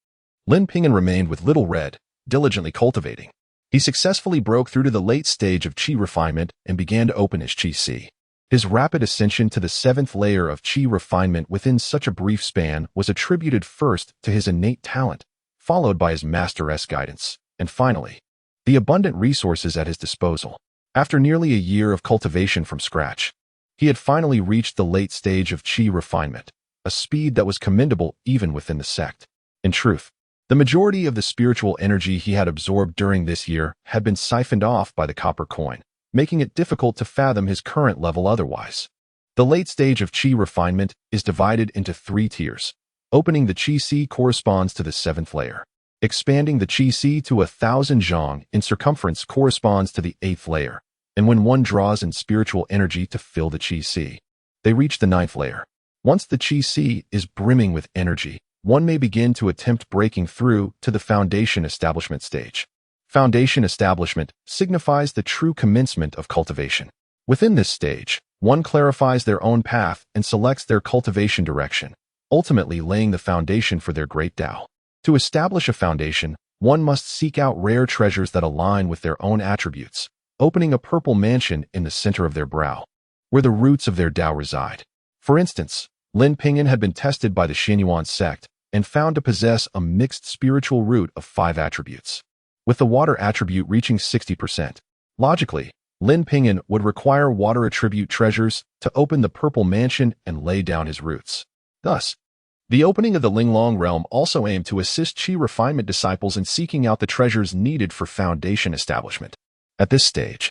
Lin Ping'an remained with Little Red, diligently cultivating. He successfully broke through to the late stage of Qi refinement and began to open his Qi Sea. His rapid ascension to the 7th layer of Qi refinement within such a brief span was attributed first to his innate talent, followed by his master's guidance, and finally, the abundant resources at his disposal. After nearly a year of cultivation from scratch, he had finally reached the late stage of Qi refinement, a speed that was commendable even within the sect. In truth, the majority of the spiritual energy he had absorbed during this year had been siphoned off by the copper coin, making it difficult to fathom his current level otherwise. The late stage of qi refinement is divided into 3 tiers. Opening the qi C corresponds to the 7th layer. Expanding the qi C to 1,000 zhang in circumference corresponds to the 8th layer. And when one draws in spiritual energy to fill the qi C, they reach the 9th layer. Once the qi C is brimming with energy, one may begin to attempt breaking through to the foundation establishment stage. Foundation establishment signifies the true commencement of cultivation. Within this stage, one clarifies their own path and selects their cultivation direction, ultimately laying the foundation for their great Tao. To establish a foundation, one must seek out rare treasures that align with their own attributes, opening a purple mansion in the center of their brow, where the roots of their Tao reside. For instance, Lin Ping'an had been tested by the Xianyuan sect and found to possess a mixed spiritual root of 5 attributes, with the water attribute reaching 60%. Logically, Lin Ping'an would require water attribute treasures to open the purple mansion and lay down his roots. Thus, the opening of the Linglong realm also aimed to assist qi refinement disciples in seeking out the treasures needed for foundation establishment. At this stage,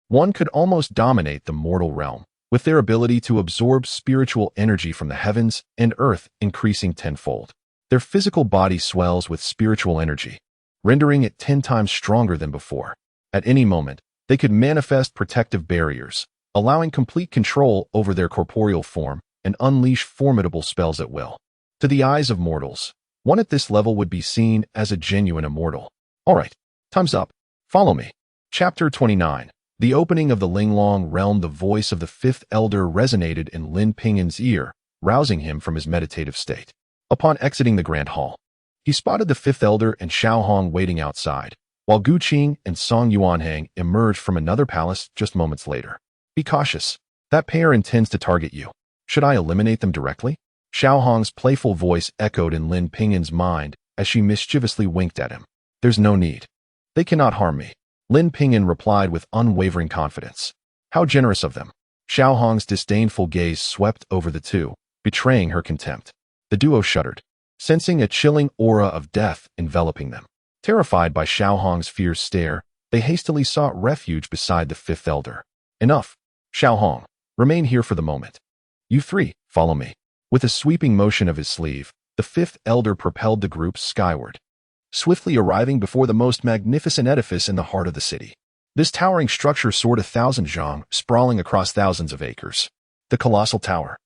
one could almost dominate the mortal realm, with their ability to absorb spiritual energy from the heavens and earth increasing tenfold. Their physical body swells with spiritual energy, rendering it 10 times stronger than before. At any moment, they could manifest protective barriers, allowing complete control over their corporeal form and unleash formidable spells at will. To the eyes of mortals, one at this level would be seen as a genuine immortal. Alright, time's up. Follow me. Chapter 29. The opening of the Linglong realm. The voice of the 5th elder resonated in Lin Ping'an's ear, rousing him from his meditative state. Upon exiting the grand hall, he spotted the 5th elder and Xiao Hong waiting outside, while Gu Qing and Song Yuanhang emerged from another palace just moments later. Be cautious. That pair intends to target you. Should I eliminate them directly? Xiao Hong's playful voice echoed in Lin Ping'an's mind as she mischievously winked at him. There's no need. They cannot harm me. Lin Ping'an replied with unwavering confidence. How generous of them. Xiao Hong's disdainful gaze swept over the two, betraying her contempt. The duo shuddered, sensing a chilling aura of death enveloping them. Terrified by Xiao Hong's fierce stare, they hastily sought refuge beside the 5th elder. Enough. Xiao Hong, remain here for the moment. You 3, follow me. With a sweeping motion of his sleeve, the 5th elder propelled the group skyward, swiftly arriving before the most magnificent edifice in the heart of the city. This towering structure soared 1,000 zhang, sprawling across thousands of acres. The colossal tower,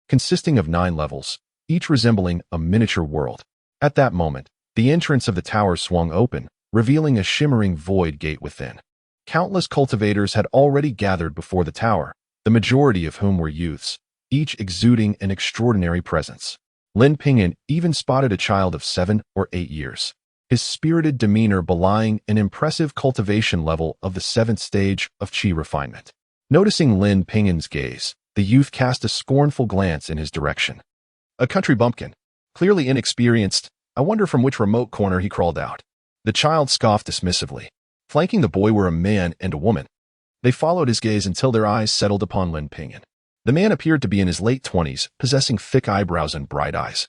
consisting of 9 levels, each resembling a miniature world. At that moment, the entrance of the tower swung open, revealing a shimmering void gate within. Countless cultivators had already gathered before the tower, the majority of whom were youths, each exuding an extraordinary presence. Lin Ping'an even spotted a child of 7 or 8 years, his spirited demeanor belying an impressive cultivation level of the 7th stage of qi refinement. Noticing Lin Ping'an's gaze, the youth cast a scornful glance in his direction. A country bumpkin, clearly inexperienced. I wonder from which remote corner he crawled out. The child scoffed dismissively. Flanking the boy were a man and a woman. They followed his gaze until their eyes settled upon Lin Ping'an. The man appeared to be in his late 20s, possessing thick eyebrows and bright eyes,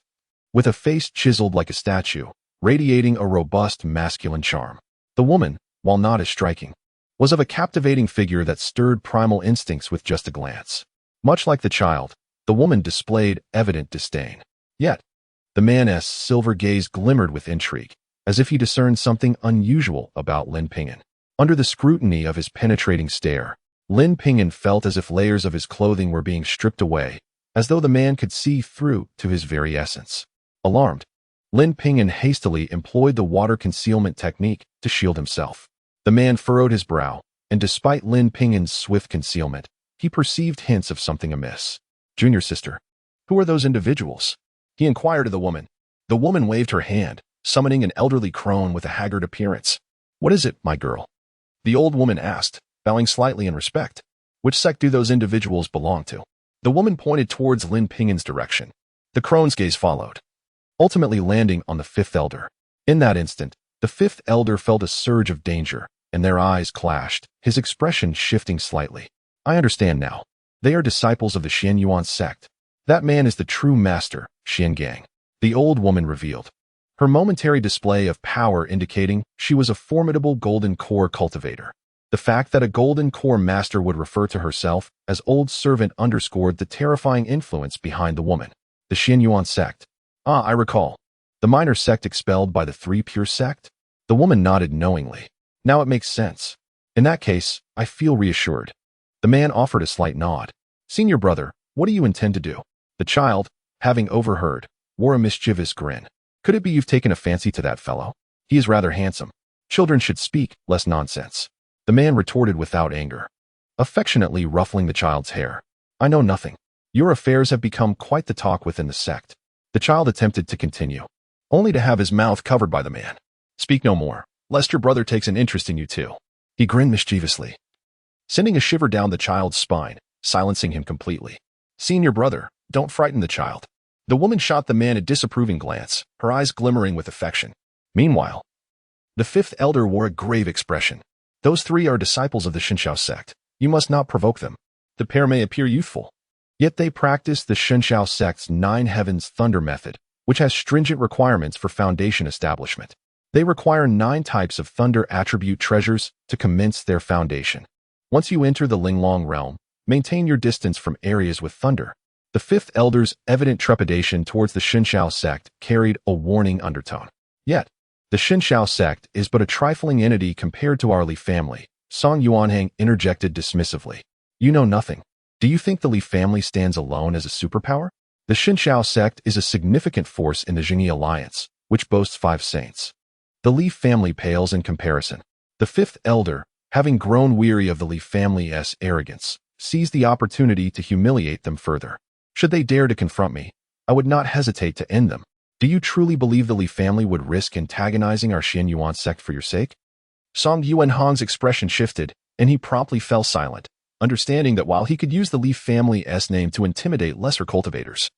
with a face chiseled like a statue, radiating a robust masculine charm. The woman, while not as striking, was of a captivating figure that stirred primal instincts with just a glance. Much like the child, the woman displayed evident disdain. Yet, the man's silver gaze glimmered with intrigue, as if he discerned something unusual about Lin Ping'an. Under the scrutiny of his penetrating stare, Lin Ping'an felt as if layers of his clothing were being stripped away, as though the man could see through to his very essence. Alarmed, Lin Ping'an hastily employed the water concealment technique to shield himself. The man furrowed his brow, and despite Lin Ping'an's swift concealment, he perceived hints of something amiss. Junior sister, who are those individuals? He inquired of the woman. The woman waved her hand, summoning an elderly crone with a haggard appearance. What is it, my girl? The old woman asked, bowing slightly in respect. Which sect do those individuals belong to? The woman pointed towards Lin Ping'an's direction. The crone's gaze followed, ultimately landing on the 5th elder. In that instant, the 5th elder felt a surge of danger, and their eyes clashed, his expression shifting slightly. I understand now. They are disciples of the Xianyuan sect. That man is the true master, Xiangang, the old woman revealed, her momentary display of power indicating she was a formidable golden core cultivator. The fact that a golden core master would refer to herself as old servant underscored the terrifying influence behind the woman. The Xianyuan sect. Ah, I recall. The minor sect expelled by the Three Pure sect? The woman nodded knowingly. Now it makes sense. In that case, I feel reassured. The man offered a slight nod. Senior brother, what do you intend to do? The child, having overheard, wore a mischievous grin. Could it be you've taken a fancy to that fellow? He is rather handsome. Children should speak less nonsense. The man retorted without anger, affectionately ruffling the child's hair. I know nothing. Your affairs have become quite the talk within the sect. The child attempted to continue, only to have his mouth covered by the man. Speak no more, lest your brother takes an interest in you too. He grinned mischievously, sending a shiver down the child's spine, silencing him completely. Senior brother, don't frighten the child. The woman shot the man a disapproving glance, her eyes glimmering with affection. Meanwhile, the fifth elder wore a grave expression. Those three are disciples of the Shenxiao sect. You must not provoke them. The pair may appear youthful, yet they practice the Shenxiao sect's Nine Heavens Thunder method, which has stringent requirements for foundation establishment. They require 9 types of thunder attribute treasures to commence their foundation. Once you enter the Linglong realm, maintain your distance from areas with thunder. The fifth elder's evident trepidation towards the Shenxiao sect carried a warning undertone. Yet, the Shenxiao sect is but a trifling entity compared to our Li family, Song Yuanhang interjected dismissively. You know nothing. Do you think the Li family stands alone as a superpower? The Shenxiao sect is a significant force in the Jingyi alliance, which boasts 5 saints. The Li family pales in comparison. The fifth elder, having grown weary of the Li family's arrogance, seized the opportunity to humiliate them further. Should they dare to confront me, I would not hesitate to end them. Do you truly believe the Li family would risk antagonizing our Xianyuan sect for your sake? Song Yuanhang's expression shifted, and he promptly fell silent, understanding that while he could use the Li family's name to intimidate lesser cultivators,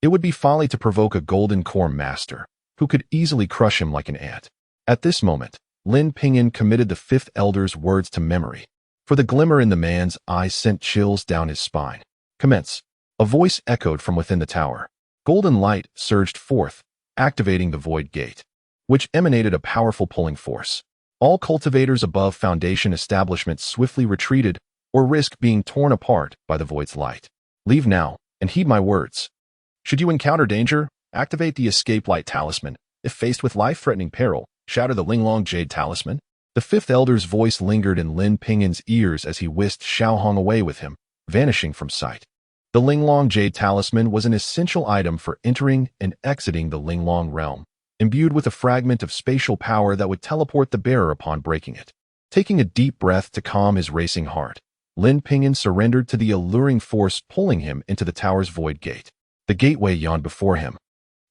it would be folly to provoke a golden core master, who could easily crush him like an ant. At this moment, Lin Ping'an committed the fifth elder's words to memory, for the glimmer in the man's eyes sent chills down his spine. Commence. A voice echoed from within the tower. Golden light surged forth, activating the void gate, which emanated a powerful pulling force. All cultivators above foundation establishments swiftly retreated or risked being torn apart by the void's light. Leave now, and heed my words. Should you encounter danger, activate the escape light talisman. If faced with life-threatening peril, shatter the Linglong Jade talisman. The fifth elder's voice lingered in Lin Ping'an's ears as he whisked Xiaohong away with him, vanishing from sight. The Linglong Jade talisman was an essential item for entering and exiting the Linglong realm, imbued with a fragment of spatial power that would teleport the bearer upon breaking it. Taking a deep breath to calm his racing heart, Lin Ping'an surrendered to the alluring force pulling him into the tower's void gate. The gateway yawned before him,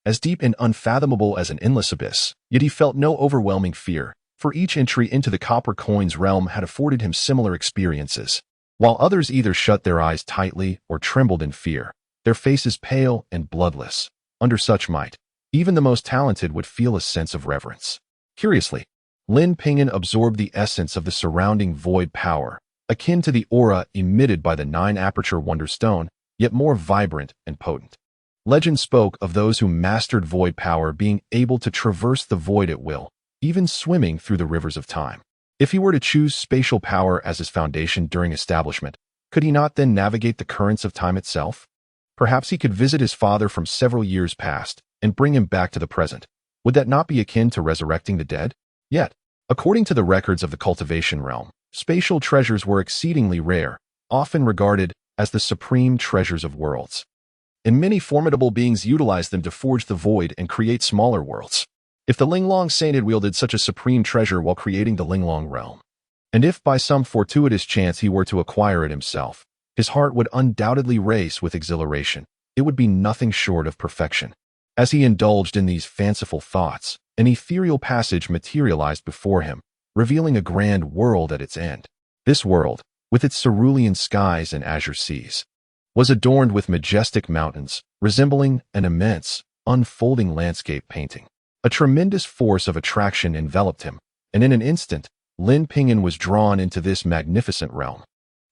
as deep and unfathomable as an endless abyss, yet he felt no overwhelming fear, for each entry into the copper coin's realm had afforded him similar experiences. While others either shut their eyes tightly or trembled in fear, their faces pale and bloodless. Under such might, even the most talented would feel a sense of reverence. Curiously, Lin Ping'an absorbed the essence of the surrounding void power, akin to the aura emitted by the 9-aperture Wonderstone, yet more vibrant and potent. Legend spoke of those who mastered void power being able to traverse the void at will, even swimming through the rivers of time. If he were to choose spatial power as his foundation during establishment, could he not then navigate the currents of time itself? Perhaps he could visit his father from several years past and bring him back to the present. Would that not be akin to resurrecting the dead? Yet, according to the records of the cultivation realm, spatial treasures were exceedingly rare, often regarded as the supreme treasures of worlds. And many formidable beings utilized them to forge the void and create smaller worlds. If the Linglong Saint had wielded such a supreme treasure while creating the Linglong realm, and if by some fortuitous chance he were to acquire it himself, his heart would undoubtedly race with exhilaration. It would be nothing short of perfection. As he indulged in these fanciful thoughts, an ethereal passage materialized before him, revealing a grand world at its end. This world, with its cerulean skies and azure seas, was adorned with majestic mountains, resembling an immense, unfolding landscape painting. A tremendous force of attraction enveloped him, and in an instant, Lin Ping'an was drawn into this magnificent realm.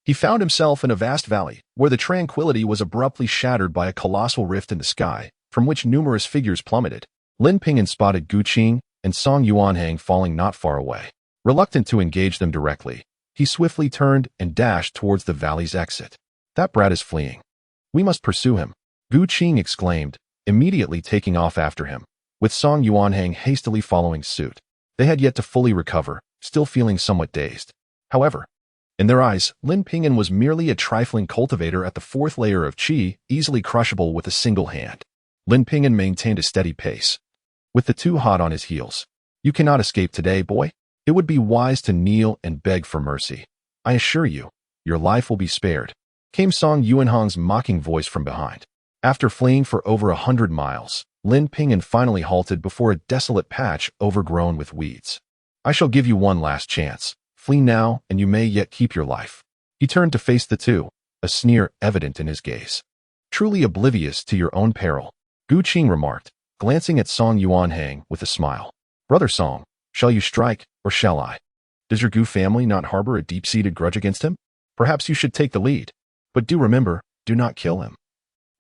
He found himself in a vast valley, where the tranquility was abruptly shattered by a colossal rift in the sky, from which numerous figures plummeted. Lin Ping'an spotted Guqing and Song Yuanhang falling not far away. Reluctant to engage them directly, He swiftly turned and dashed towards the valley's exit. That brat is fleeing. We must pursue him, Gu Qing exclaimed, immediately taking off after him, with Song Yuanhang hastily following suit. They had yet to fully recover, still feeling somewhat dazed. However, in their eyes, Lin Ping'an was merely a trifling cultivator at the fourth layer of qi, easily crushable with a single hand. Lin Ping'an maintained a steady pace, with the two hot on his heels. You cannot escape today, boy. It would be wise to kneel and beg for mercy. I assure you, your life will be spared, came Song Yuanhang's mocking voice from behind. After fleeing for over 100 miles, Lin Ping'an finally halted before a desolate patch overgrown with weeds. I shall give you one last chance. Flee now, and you may yet keep your life. He turned to face the two, a sneer evident in his gaze. Truly oblivious to your own peril, Gu Qing remarked, glancing at Song Yuanhang with a smile. Brother Song, shall you strike, or shall I? Does your Gu family not harbor a deep-seated grudge against him? Perhaps you should take the lead. But do remember, do not kill him.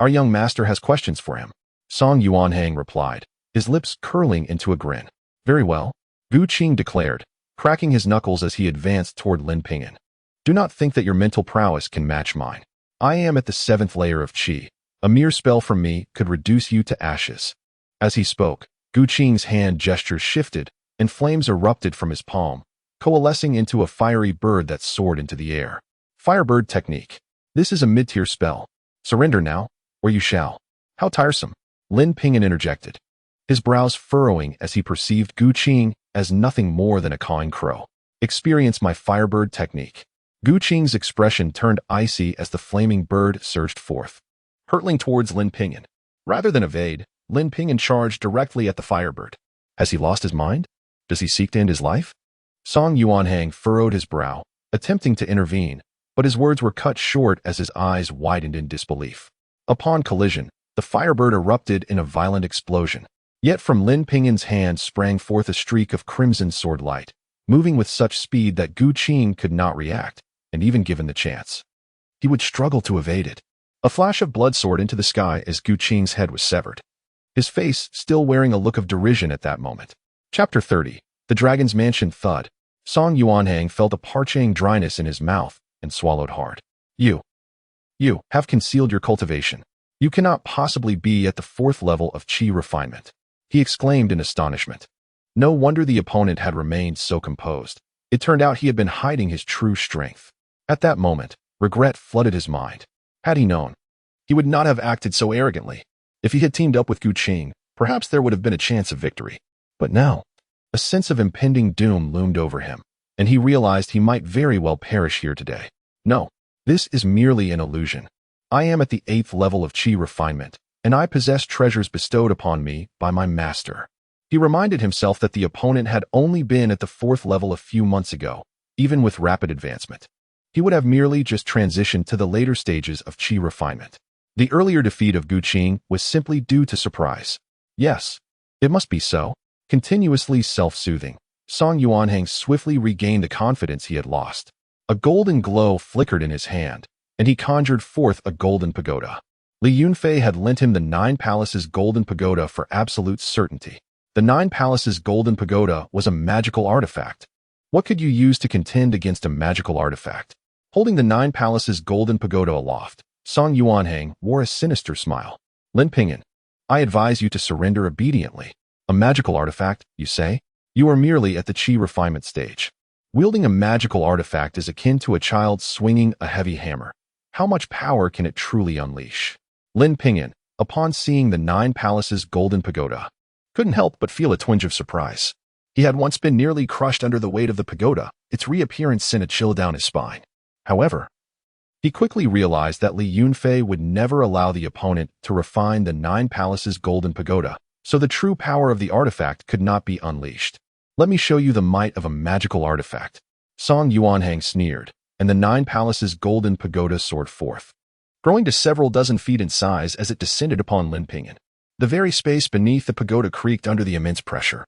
Our young master has questions for him, Song Yuanhang replied, his lips curling into a grin. Very well, Gu Qing declared, cracking his knuckles as he advanced toward Lin Ping'an. Do not think that your mental prowess can match mine. I am at the 7th layer of qi. A mere spell from me could reduce you to ashes. As he spoke, Gu Qing's hand gestures shifted, and flames erupted from his palm, coalescing into a fiery bird that soared into the air. Firebird technique. This is a mid-tier spell. Surrender now, or you shall. How tiresome, Lin Ping'an interjected, his brows furrowing as he perceived Gu Qing as nothing more than a cawing crow. Experience my firebird technique. Gu Qing's expression turned icy as the flaming bird surged forth, hurtling towards Lin Ping'an. Rather than evade, Lin Ping'an charged directly at the firebird. Has he lost his mind? Does he seek to end his life? Song Yuanhang furrowed his brow, attempting to intervene, but his words were cut short as his eyes widened in disbelief. Upon collision, the firebird erupted in a violent explosion. Yet from Lin Ping'an's hand sprang forth a streak of crimson sword light, moving with such speed that Gu Qing could not react, and even given the chance, he would struggle to evade it. A flash of blood soared into the sky as Gu Qing's head was severed, his face still wearing a look of derision at that moment. Chapter 30. The Dragon's Mansion thud. Song Yuanhang felt a parching dryness in his mouth and swallowed hard. You have concealed your cultivation. You cannot possibly be at the 4th level of qi refinement, he exclaimed in astonishment. No wonder the opponent had remained so composed. It turned out he had been hiding his true strength. At that moment, regret flooded his mind. Had he known, he would not have acted so arrogantly. If he had teamed up with Gu Qing, perhaps there would have been a chance of victory. But now, a sense of impending doom loomed over him, and he realized he might very well perish here today. No, this is merely an illusion. I am at the 8th level of qi refinement, and I possess treasures bestowed upon me by my master. He reminded himself that the opponent had only been at the 4th level a few months ago, even with rapid advancement. He would have merely just transitioned to the later stages of qi refinement. The earlier defeat of Gu Qing was simply due to surprise. Yes, it must be so. Continuously self-soothing, Song Yuanhang swiftly regained the confidence he had lost. A golden glow flickered in his hand, and he conjured forth a golden pagoda. Li Yunfei had lent him the 9 Palaces golden pagoda for absolute certainty. The 9 Palaces golden pagoda was a magical artifact. What could you use to contend against a magical artifact? Holding the 9 Palaces golden pagoda aloft, Song Yuanhang wore a sinister smile. Lin Ping'an, I advise you to surrender obediently. A magical artifact, you say? You are merely at the qi refinement stage. Wielding a magical artifact is akin to a child swinging a heavy hammer. How much power can it truly unleash? Lin Ping'an, upon seeing the 9 Palaces golden pagoda, couldn't help but feel a twinge of surprise. He had once been nearly crushed under the weight of the pagoda. Its reappearance sent a chill down his spine. However, he quickly realized that Li Yunfei would never allow the opponent to refine the 9 Palaces golden pagoda, so the true power of the artifact could not be unleashed. Let me show you the might of a magical artifact. Song Yuanhang sneered, and the 9 Palaces golden pagoda soared forth, growing to several dozen feet in size as it descended upon Lin Ping'an. The very space beneath the pagoda creaked under the immense pressure,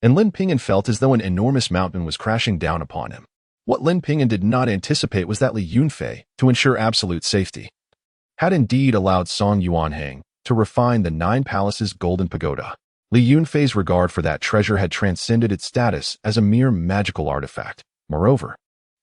and Lin Ping'an felt as though an enormous mountain was crashing down upon him. What Lin Ping'an did not anticipate was that Li Yunfei, to ensure absolute safety, had indeed allowed Song Yuanhang to refine the 9 Palaces golden pagoda. Li Yunfei's regard for that treasure had transcended its status as a mere magical artifact. Moreover,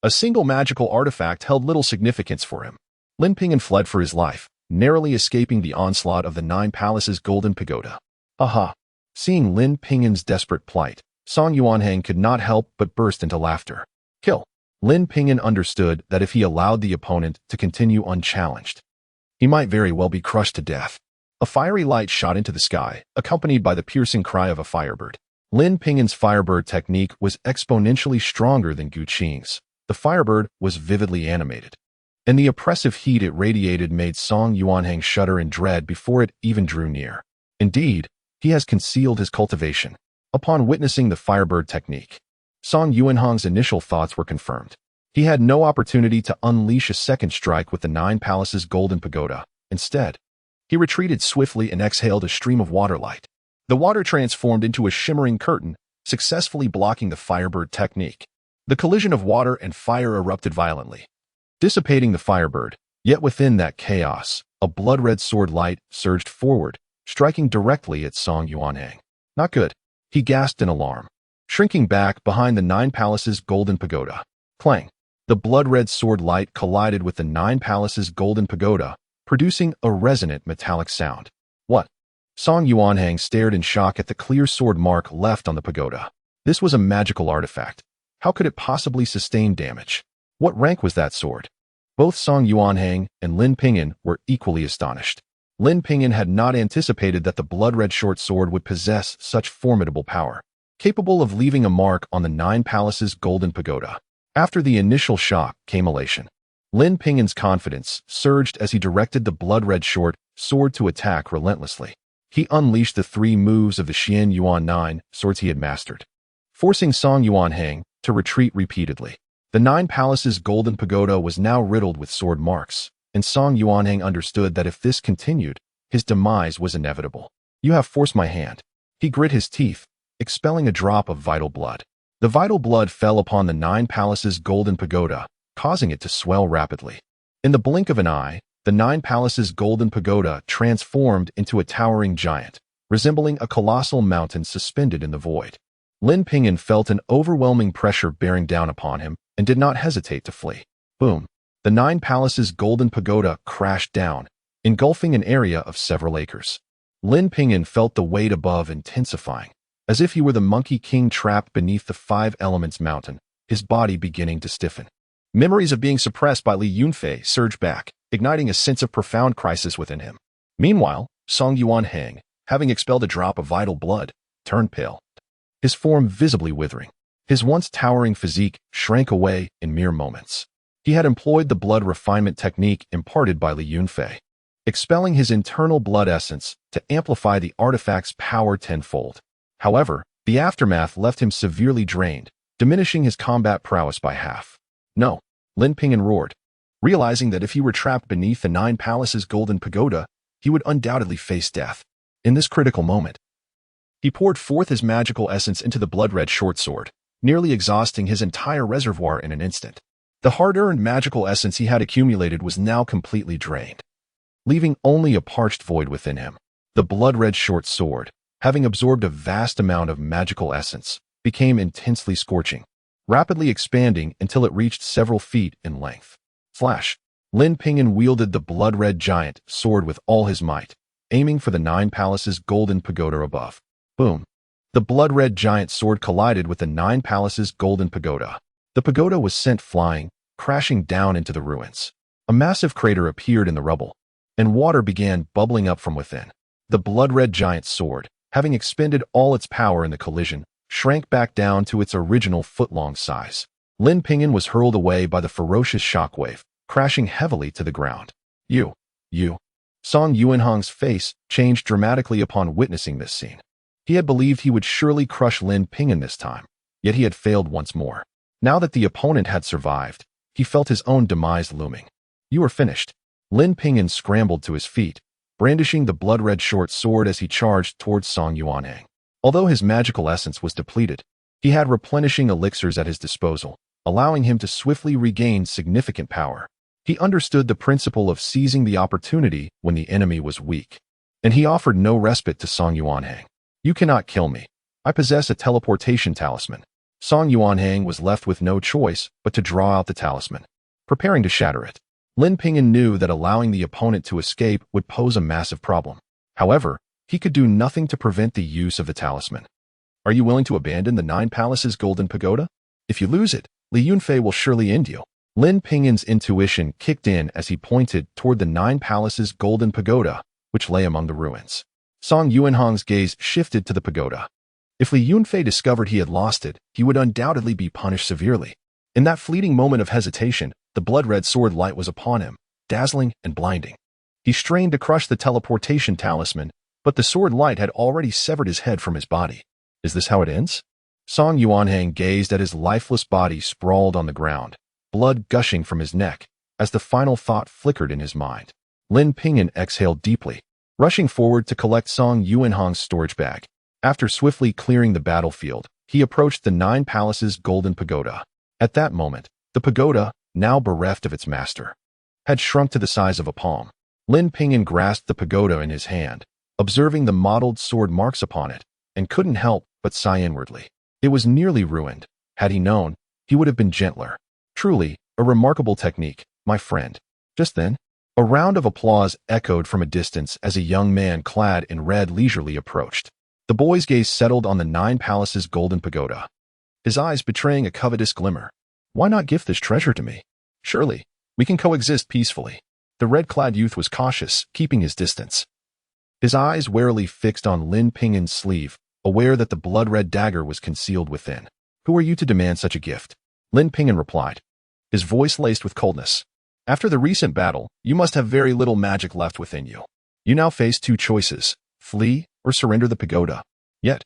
A single magical artifact held little significance for him. Lin Ping'an fled for his life, narrowly escaping the onslaught of the Nine Palaces' golden pagoda. Aha! Seeing Lin Ping'an's desperate plight, Song Yuanhang could not help but burst into laughter. Kill. Lin Ping'an understood that if he allowed the opponent to continue unchallenged, he might very well be crushed to death. A fiery light shot into the sky, accompanied by the piercing cry of a firebird. Lin Ping'an's firebird technique was exponentially stronger than Gu Qing's. The firebird was vividly animated, and the oppressive heat it radiated made Song Yuanhang shudder in dread before it even drew near. Indeed, he has concealed his cultivation. Upon witnessing the firebird technique, Song Yuanhang's initial thoughts were confirmed. He had no opportunity to unleash a second strike with the Nine Palaces' golden pagoda. Instead, he retreated swiftly and exhaled a stream of water light. The water transformed into a shimmering curtain, successfully blocking the firebird technique. The collision of water and fire erupted violently, dissipating the firebird. Yet within that chaos, a blood-red sword light surged forward, striking directly at Song Yuanhang. Not good. He gasped in alarm, shrinking back behind the Nine Palaces' golden pagoda. Clang! The blood-red sword light collided with the Nine Palaces' golden pagoda, producing a resonant metallic sound. What? Song Yuanhang stared in shock at the clear sword mark left on the pagoda. This was a magical artifact. How could it possibly sustain damage? What rank was that sword? Both Song Yuanhang and Lin Ping'an were equally astonished. Lin Ping'an had not anticipated that the blood-red short sword would possess such formidable power, capable of leaving a mark on the Nine Palaces' golden pagoda. After the initial shock came elation. Lin Ping'an's confidence surged as he directed the blood-red short sword to attack relentlessly. He unleashed the three moves of the Xian Yuan 9 swords he had mastered, forcing Song Yuanhang to retreat repeatedly. The Nine Palaces' golden pagoda was now riddled with sword marks, and Song Yuanhang understood that if this continued, his demise was inevitable. You have forced my hand. He grit his teeth, expelling a drop of vital blood. The vital blood fell upon the Nine Palaces' golden pagoda, causing it to swell rapidly. In the blink of an eye, the Nine Palaces' golden pagoda transformed into a towering giant, resembling a colossal mountain suspended in the void. Lin Ping'an felt an overwhelming pressure bearing down upon him and did not hesitate to flee. Boom! The Nine Palaces' golden pagoda crashed down, engulfing an area of several acres. Lin Ping'an felt the weight above intensifying, as if he were the Monkey King trapped beneath the Five Elements mountain, his body beginning to stiffen. Memories of being suppressed by Li Yunfei surged back, igniting a sense of profound crisis within him. Meanwhile, Song Yuanhang, having expelled a drop of vital blood, turned pale, his form visibly withering. His once towering physique shrank away in mere moments. He had employed the blood refinement technique imparted by Li Yunfei, expelling his internal blood essence to amplify the artifact's power tenfold. However, the aftermath left him severely drained, diminishing his combat prowess by half. No, Lin Ping'an roared, realizing that if he were trapped beneath the Nine Palaces' golden pagoda, he would undoubtedly face death. In this critical moment, he poured forth his magical essence into the blood-red short sword, nearly exhausting his entire reservoir in an instant. The hard-earned magical essence he had accumulated was now completely drained, leaving only a parched void within him. The blood-red short sword, having absorbed a vast amount of magical essence, became intensely scorching, rapidly expanding until it reached several feet in length. Flash! Lin Ping'an wielded the blood-red giant sword with all his might, aiming for the Nine Palaces' golden pagoda above. Boom! The blood-red giant sword collided with the Nine Palaces' golden pagoda. The pagoda was sent flying, crashing down into the ruins. A massive crater appeared in the rubble, and water began bubbling up from within. The blood-red giant sword, having expended all its power in the collision, shrank back down to its original foot-long size. Lin Ping'an was hurled away by the ferocious shockwave, crashing heavily to the ground. You. Song Yuanhang's face changed dramatically upon witnessing this scene. He had believed he would surely crush Lin Ping'an this time, yet he had failed once more. Now that the opponent had survived, he felt his own demise looming. You are finished. Lin Ping'an scrambled to his feet, brandishing the blood-red short sword as he charged towards Song Yuanhang. Although his magical essence was depleted, he had replenishing elixirs at his disposal, allowing him to swiftly regain significant power. He understood the principle of seizing the opportunity when the enemy was weak, and he offered no respite to Song Yuanhang. You cannot kill me. I possess a teleportation talisman. Song Yuanhang was left with no choice but to draw out the talisman, preparing to shatter it. Lin Ping'an knew that allowing the opponent to escape would pose a massive problem. However, he could do nothing to prevent the use of the talisman. Are you willing to abandon the Nine Palaces Golden Pagoda? If you lose it, Li Yunfei will surely end you. Lin Ping'an's intuition kicked in as he pointed toward the Nine Palaces Golden Pagoda, which lay among the ruins. Song Yuanhang's gaze shifted to the pagoda. If Li Yunfei discovered he had lost it, he would undoubtedly be punished severely. In that fleeting moment of hesitation, the blood-red sword light was upon him, dazzling and blinding. He strained to crush the teleportation talisman, but the sword light had already severed his head from his body. Is this how it ends? Song Yuanhang gazed at his lifeless body sprawled on the ground, blood gushing from his neck, as the final thought flickered in his mind. Lin Ping'an exhaled deeply, rushing forward to collect Song Yuanhang's storage bag. After swiftly clearing the battlefield, he approached the Nine Palaces Golden Pagoda. At that moment, the pagoda, now bereft of its master, had shrunk to the size of a palm. Lin Ping'an grasped the pagoda in his hand, observing the mottled sword marks upon it, and couldn't help but sigh inwardly. It was nearly ruined. Had he known, he would have been gentler. Truly, a remarkable technique, my friend. Just then, a round of applause echoed from a distance as a young man clad in red leisurely approached. The boy's gaze settled on the Nine Palaces Golden Pagoda, his eyes betraying a covetous glimmer. Why not gift this treasure to me? Surely, we can coexist peacefully. The red-clad youth was cautious, keeping his distance. His eyes warily fixed on Lin Ping'an's sleeve, aware that the blood-red dagger was concealed within. Who are you to demand such a gift? Lin Ping'an replied, his voice laced with coldness. After the recent battle, you must have very little magic left within you. You now face two choices, flee or surrender the pagoda. Yet,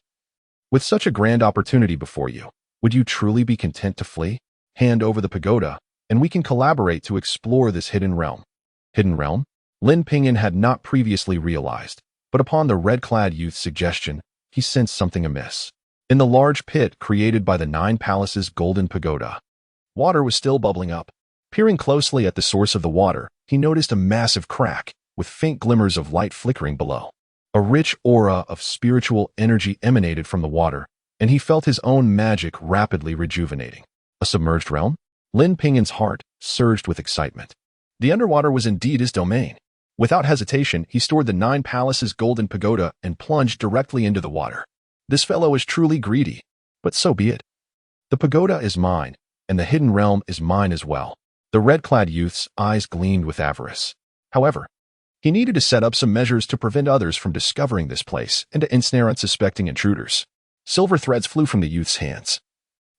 with such a grand opportunity before you, would you truly be content to flee? Hand over the pagoda, and we can collaborate to explore this hidden realm. Hidden realm? Lin Ping'an had not previously realized, but upon the red-clad youth's suggestion, he sensed something amiss. In the large pit created by the Nine Palaces Golden Pagoda, water was still bubbling up. Peering closely at the source of the water, he noticed a massive crack, with faint glimmers of light flickering below. A rich aura of spiritual energy emanated from the water, and he felt his own magic rapidly rejuvenating. A submerged realm? Lin Ping'an's heart surged with excitement. The underwater was indeed his domain. Without hesitation, he stored the Nine Palaces Golden Pagoda and plunged directly into the water. This fellow is truly greedy, but so be it. The pagoda is mine, and the hidden realm is mine as well. The red-clad youth's eyes gleamed with avarice. However, he needed to set up some measures to prevent others from discovering this place and to ensnare unsuspecting intruders. Silver threads flew from the youth's hands,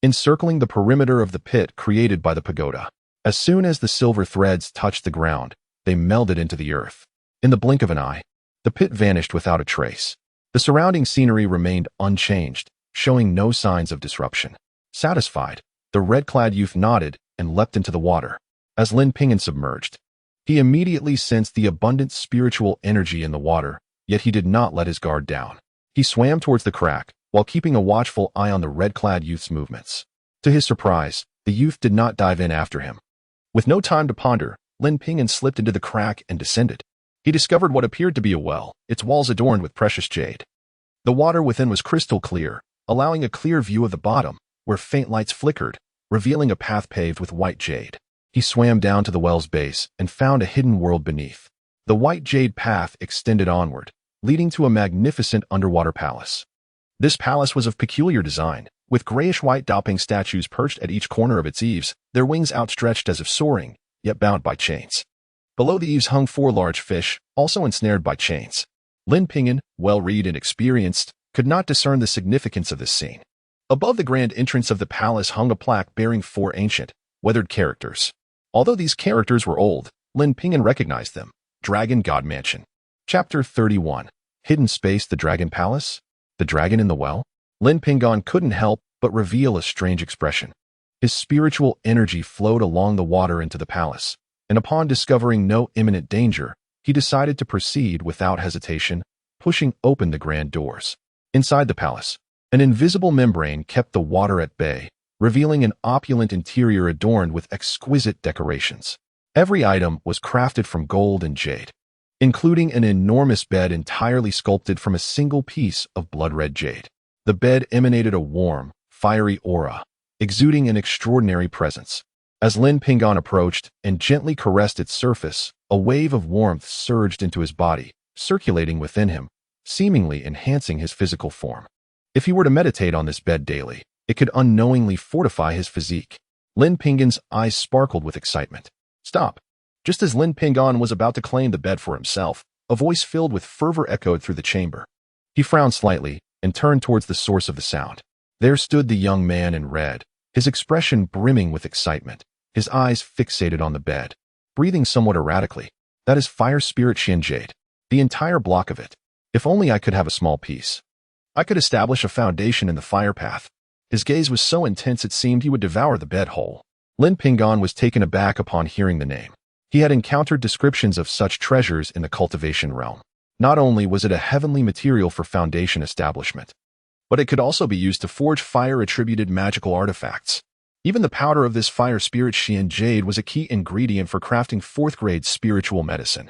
encircling the perimeter of the pit created by the pagoda. As soon as the silver threads touched the ground, they melded into the earth. In the blink of an eye, the pit vanished without a trace. The surrounding scenery remained unchanged, showing no signs of disruption. Satisfied, the red-clad youth nodded and leapt into the water. As Lin Ping'an submerged, he immediately sensed the abundant spiritual energy in the water, yet he did not let his guard down. He swam towards the crack, while keeping a watchful eye on the red-clad youth's movements. To his surprise, the youth did not dive in after him. With no time to ponder, Lin Ping'an slipped into the crack and descended. He discovered what appeared to be a well, its walls adorned with precious jade. The water within was crystal clear, allowing a clear view of the bottom, where faint lights flickered, revealing a path paved with white jade. He swam down to the well's base and found a hidden world beneath. The white jade path extended onward, leading to a magnificent underwater palace. This palace was of peculiar design, with grayish-white dopping statues perched at each corner of its eaves, their wings outstretched as if soaring, yet bound by chains. Below the eaves hung 4 large fish, also ensnared by chains. Lin Ping'an, well-read and experienced, could not discern the significance of this scene. Above the grand entrance of the palace hung a plaque bearing 4 ancient, weathered characters. Although these characters were old, Lin Ping'an recognized them. Dragon God Mansion. Chapter 31. Hidden Space, the Dragon Palace? The dragon in the well? Lin Ping'an couldn't help but reveal a strange expression. His spiritual energy flowed along the water into the palace, and upon discovering no imminent danger, he decided to proceed without hesitation, pushing open the grand doors. Inside the palace, an invisible membrane kept the water at bay, revealing an opulent interior adorned with exquisite decorations. Every item was crafted from gold and jade, including an enormous bed entirely sculpted from a single piece of blood-red jade. The bed emanated a warm, fiery aura, exuding an extraordinary presence. As Lin Ping'an approached and gently caressed its surface, a wave of warmth surged into his body, circulating within him, seemingly enhancing his physical form. If he were to meditate on this bed daily, it could unknowingly fortify his physique. Lin Ping'an's eyes sparkled with excitement. Stop! Just as Lin Ping'an was about to claim the bed for himself, a voice filled with fervor echoed through the chamber. He frowned slightly and turned towards the source of the sound. There stood the young man in red, his expression brimming with excitement, his eyes fixated on the bed, breathing somewhat erratically. That is fire spirit Xianjade. The entire block of it. If only I could have a small piece. I could establish a foundation in the fire path. His gaze was so intense it seemed he would devour the bed whole. Lin Ping'an was taken aback upon hearing the name. He had encountered descriptions of such treasures in the cultivation realm. Not only was it a heavenly material for foundation establishment, but it could also be used to forge fire-attributed magical artifacts. Even the powder of this fire spirit Xianjade was a key ingredient for crafting 4th-grade spiritual medicine.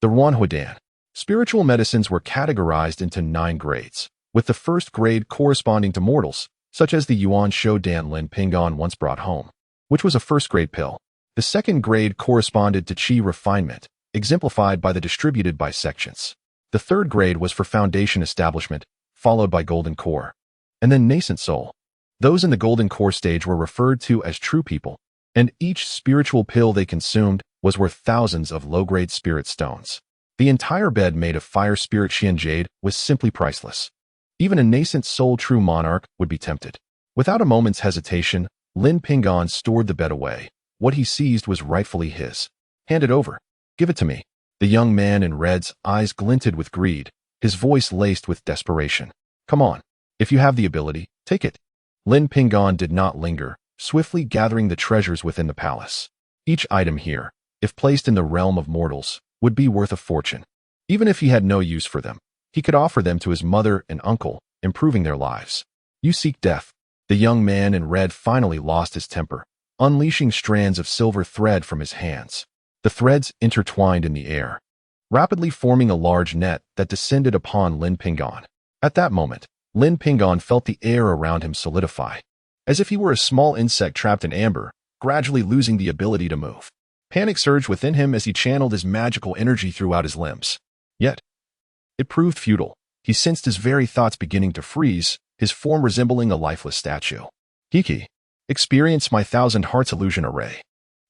The Ruanhuidan. Spiritual medicines were categorized into 9 grades, with the 1st grade corresponding to mortals, such as the Yuan Shoudan Lin Ping'an once brought home, which was a 1st-grade pill. The 2nd grade corresponded to Qi refinement, exemplified by the distributed bisections. The 3rd grade was for foundation establishment, followed by golden core, and then nascent soul. Those in the golden core stage were referred to as true people, and each spiritual pill they consumed was worth thousands of low-grade spirit stones. The entire bed made of fire spirit Xianjade was simply priceless. Even a nascent soul true monarch would be tempted. Without a moment's hesitation, Lin Ping'an stored the bed away. What he seized was rightfully his. Hand it over. Give it to me. The young man in red's eyes glinted with greed, his voice laced with desperation. Come on. If you have the ability, take it. Lin Ping'an did not linger, swiftly gathering the treasures within the palace. Each item here, if placed in the realm of mortals, would be worth a fortune. Even if he had no use for them, he could offer them to his mother and uncle, improving their lives. You seek death. The young man in red finally lost his temper, unleashing strands of silver thread from his hands. The threads intertwined in the air, rapidly forming a large net that descended upon Lin Ping'an. At that moment, Lin Ping'an felt the air around him solidify, as if he were a small insect trapped in amber, gradually losing the ability to move. Panic surged within him as he channeled his magical energy throughout his limbs. Yet, it proved futile. He sensed his very thoughts beginning to freeze, his form resembling a lifeless statue. Hiki, experience my 1,000 Hearts illusion array.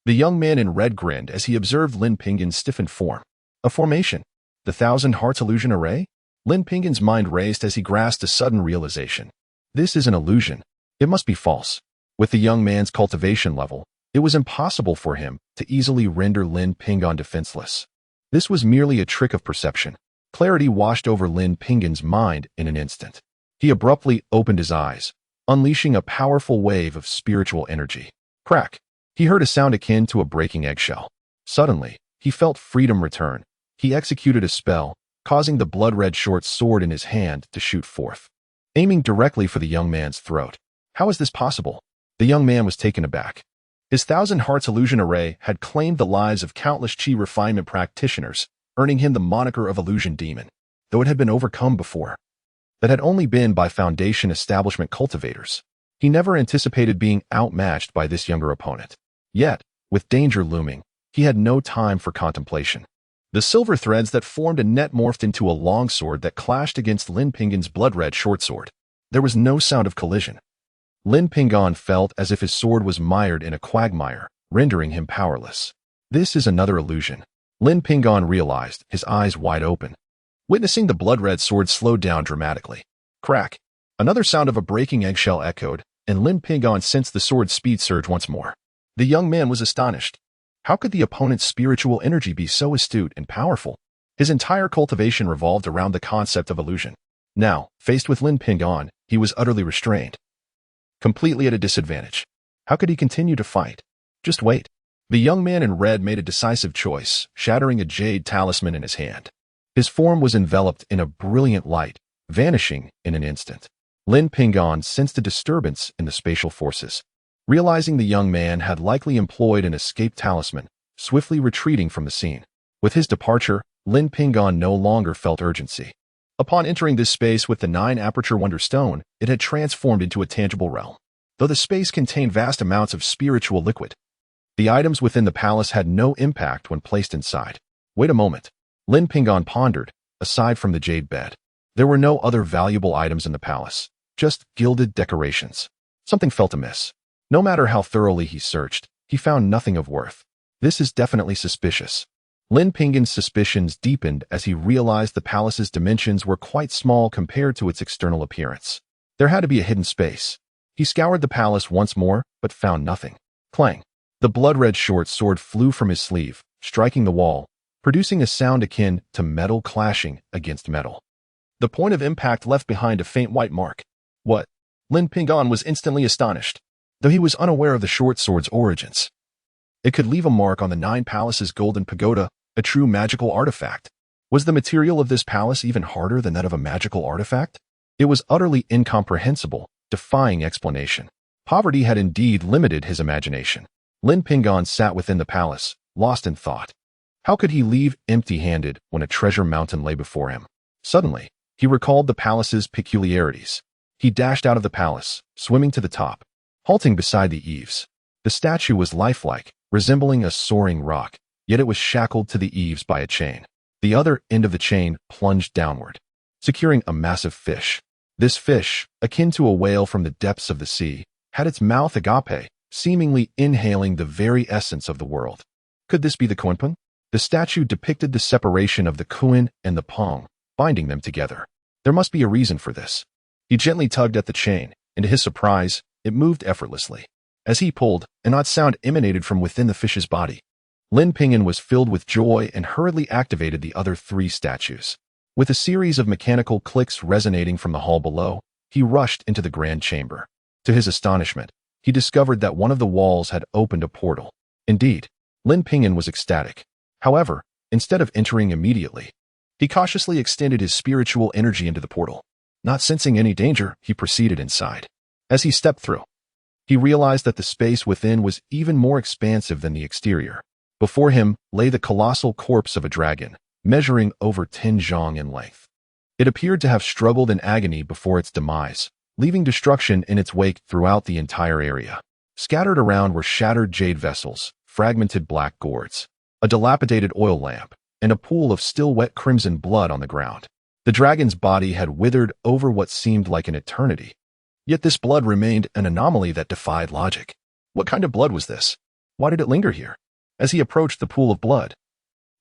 The young man in red grinned as he observed Lin Ping'an's stiffened form. A formation. The 1,000 Hearts illusion array? Lin Ping'an's mind raced as he grasped a sudden realization. This is an illusion. It must be false. With the young man's cultivation level, it was impossible for him to easily render Lin Ping'an defenseless. This was merely a trick of perception. Clarity washed over Lin Ping'an's mind in an instant. He abruptly opened his eyes, unleashing a powerful wave of spiritual energy. Crack! He heard a sound akin to a breaking eggshell. Suddenly, he felt freedom return. He executed a spell, causing the blood-red short sword in his hand to shoot forth, aiming directly for the young man's throat. How is this possible? The young man was taken aback. His 1,000 Hearts illusion array had claimed the lives of countless Qi refinement practitioners, earning him the moniker of Illusion Demon, though it had been overcome before. That had only been by Foundation Establishment cultivators. He never anticipated being outmatched by this younger opponent. Yet, with danger looming, he had no time for contemplation. The silver threads that formed a net morphed into a long sword that clashed against Lin Ping'an's blood-red short sword. There was no sound of collision. Lin Ping'an felt as if his sword was mired in a quagmire, rendering him powerless. This is another illusion. Lin Ping'an realized, his eyes wide open. Witnessing the blood-red sword slow down dramatically. Crack! Another sound of a breaking eggshell echoed, and Lin Ping'an sensed the sword's speed surge once more. The young man was astonished. How could the opponent's spiritual energy be so astute and powerful? His entire cultivation revolved around the concept of illusion. Now, faced with Lin Ping'an, he was utterly restrained. Completely at a disadvantage. How could he continue to fight? Just wait. The young man in red made a decisive choice, shattering a jade talisman in his hand. His form was enveloped in a brilliant light, vanishing in an instant. Lin Ping'an sensed a disturbance in the spatial forces. Realizing the young man had likely employed an escape talisman, swiftly retreating from the scene. With his departure, Lin Ping'an no longer felt urgency. Upon entering this space with the 9-aperture Wonder Stone, it had transformed into a tangible realm. Though the space contained vast amounts of spiritual liquid, the items within the palace had no impact when placed inside. Wait a moment. Lin Ping'an pondered. Aside from the jade bed, there were no other valuable items in the palace, just gilded decorations. Something felt amiss. No matter how thoroughly he searched, he found nothing of worth. This is definitely suspicious. Lin Ping'an's suspicions deepened as he realized the palace's dimensions were quite small compared to its external appearance. There had to be a hidden space. He scoured the palace once more, but found nothing. Clang! The blood-red short sword flew from his sleeve, striking the wall, producing a sound akin to metal clashing against metal. The point of impact left behind a faint white mark. What? Lin Ping'an was instantly astonished, though he was unaware of the short sword's origins. It could leave a mark on the 9 Palaces' golden pagoda, a true magical artifact. Was the material of this palace even harder than that of a magical artifact? It was utterly incomprehensible, defying explanation. Poverty had indeed limited his imagination. Lin Ping'an sat within the palace, lost in thought. How could he leave empty-handed when a treasure mountain lay before him? Suddenly, he recalled the palace's peculiarities. He dashed out of the palace, swimming to the top, halting beside the eaves. The statue was lifelike, resembling a soaring rock, yet it was shackled to the eaves by a chain. The other end of the chain plunged downward, securing a massive fish. This fish, akin to a whale from the depths of the sea, had its mouth agape, seemingly inhaling the very essence of the world. Could this be the Kunpeng? The statue depicted the separation of the Kun and the Peng, binding them together. There must be a reason for this. He gently tugged at the chain, and to his surprise, it moved effortlessly. As he pulled, an odd sound emanated from within the fish's body. Lin Ping'an was filled with joy and hurriedly activated the other 3 statues. With a series of mechanical clicks resonating from the hall below, he rushed into the grand chamber. To his astonishment, he discovered that one of the walls had opened a portal. Indeed, Lin Ping'an was ecstatic. However, instead of entering immediately, he cautiously extended his spiritual energy into the portal. Not sensing any danger, he proceeded inside. As he stepped through, he realized that the space within was even more expansive than the exterior. Before him lay the colossal corpse of a dragon, measuring over 10 zhang in length. It appeared to have struggled in agony before its demise, leaving destruction in its wake throughout the entire area. Scattered around were shattered jade vessels, fragmented black gourds, a dilapidated oil lamp, and a pool of still wet crimson blood on the ground. The dragon's body had withered over what seemed like an eternity. Yet this blood remained an anomaly that defied logic. What kind of blood was this? Why did it linger here? As he approached the pool of blood,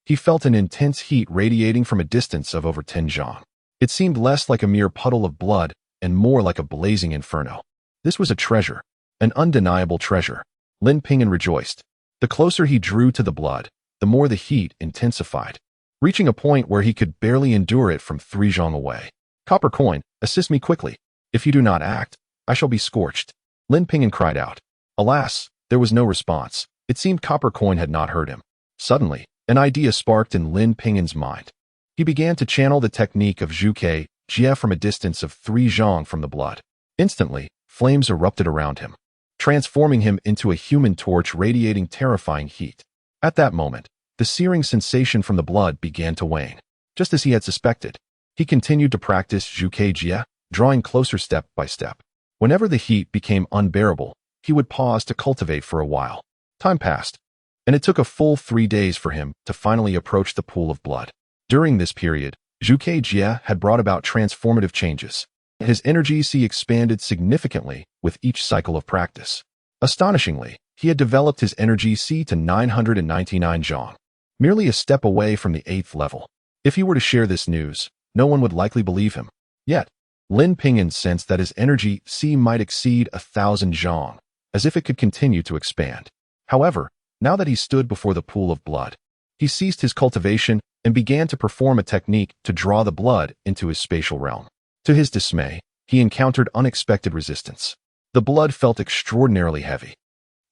he felt an intense heat radiating from a distance of over 10 zhang. It seemed less like a mere puddle of blood and more like a blazing inferno. This was a treasure, an undeniable treasure. Lin Ping'an rejoiced. The closer he drew to the blood, the more the heat intensified, reaching a point where he could barely endure it from 3 zhang away. Copper coin, assist me quickly. If you do not act, I shall be scorched. Lin Ping'an cried out. Alas, there was no response. It seemed Copper Coin had not heard him. Suddenly, an idea sparked in Lin Ping'an's mind. He began to channel the technique of Zhuke Jie from a distance of 3 zhang from the blood. Instantly, flames erupted around him, transforming him into a human torch radiating terrifying heat. At that moment, the searing sensation from the blood began to wane. Just as he had suspected, he continued to practice Zhuke Jie, drawing closer step by step. Whenever the heat became unbearable, he would pause to cultivate for a while. Time passed, and it took a full 3 days for him to finally approach the pool of blood. During this period, Zhuke Jie had brought about transformative changes. His energy expanded significantly with each cycle of practice. Astonishingly, he had developed his energy to 999 zhang, merely a step away from the 8th level. If he were to share this news, no one would likely believe him. Yet, Lin Ping'an sensed that his energy might exceed 1,000 zhang, as if it could continue to expand. However, now that he stood before the pool of blood, he ceased his cultivation and began to perform a technique to draw the blood into his spatial realm. To his dismay, he encountered unexpected resistance. The blood felt extraordinarily heavy,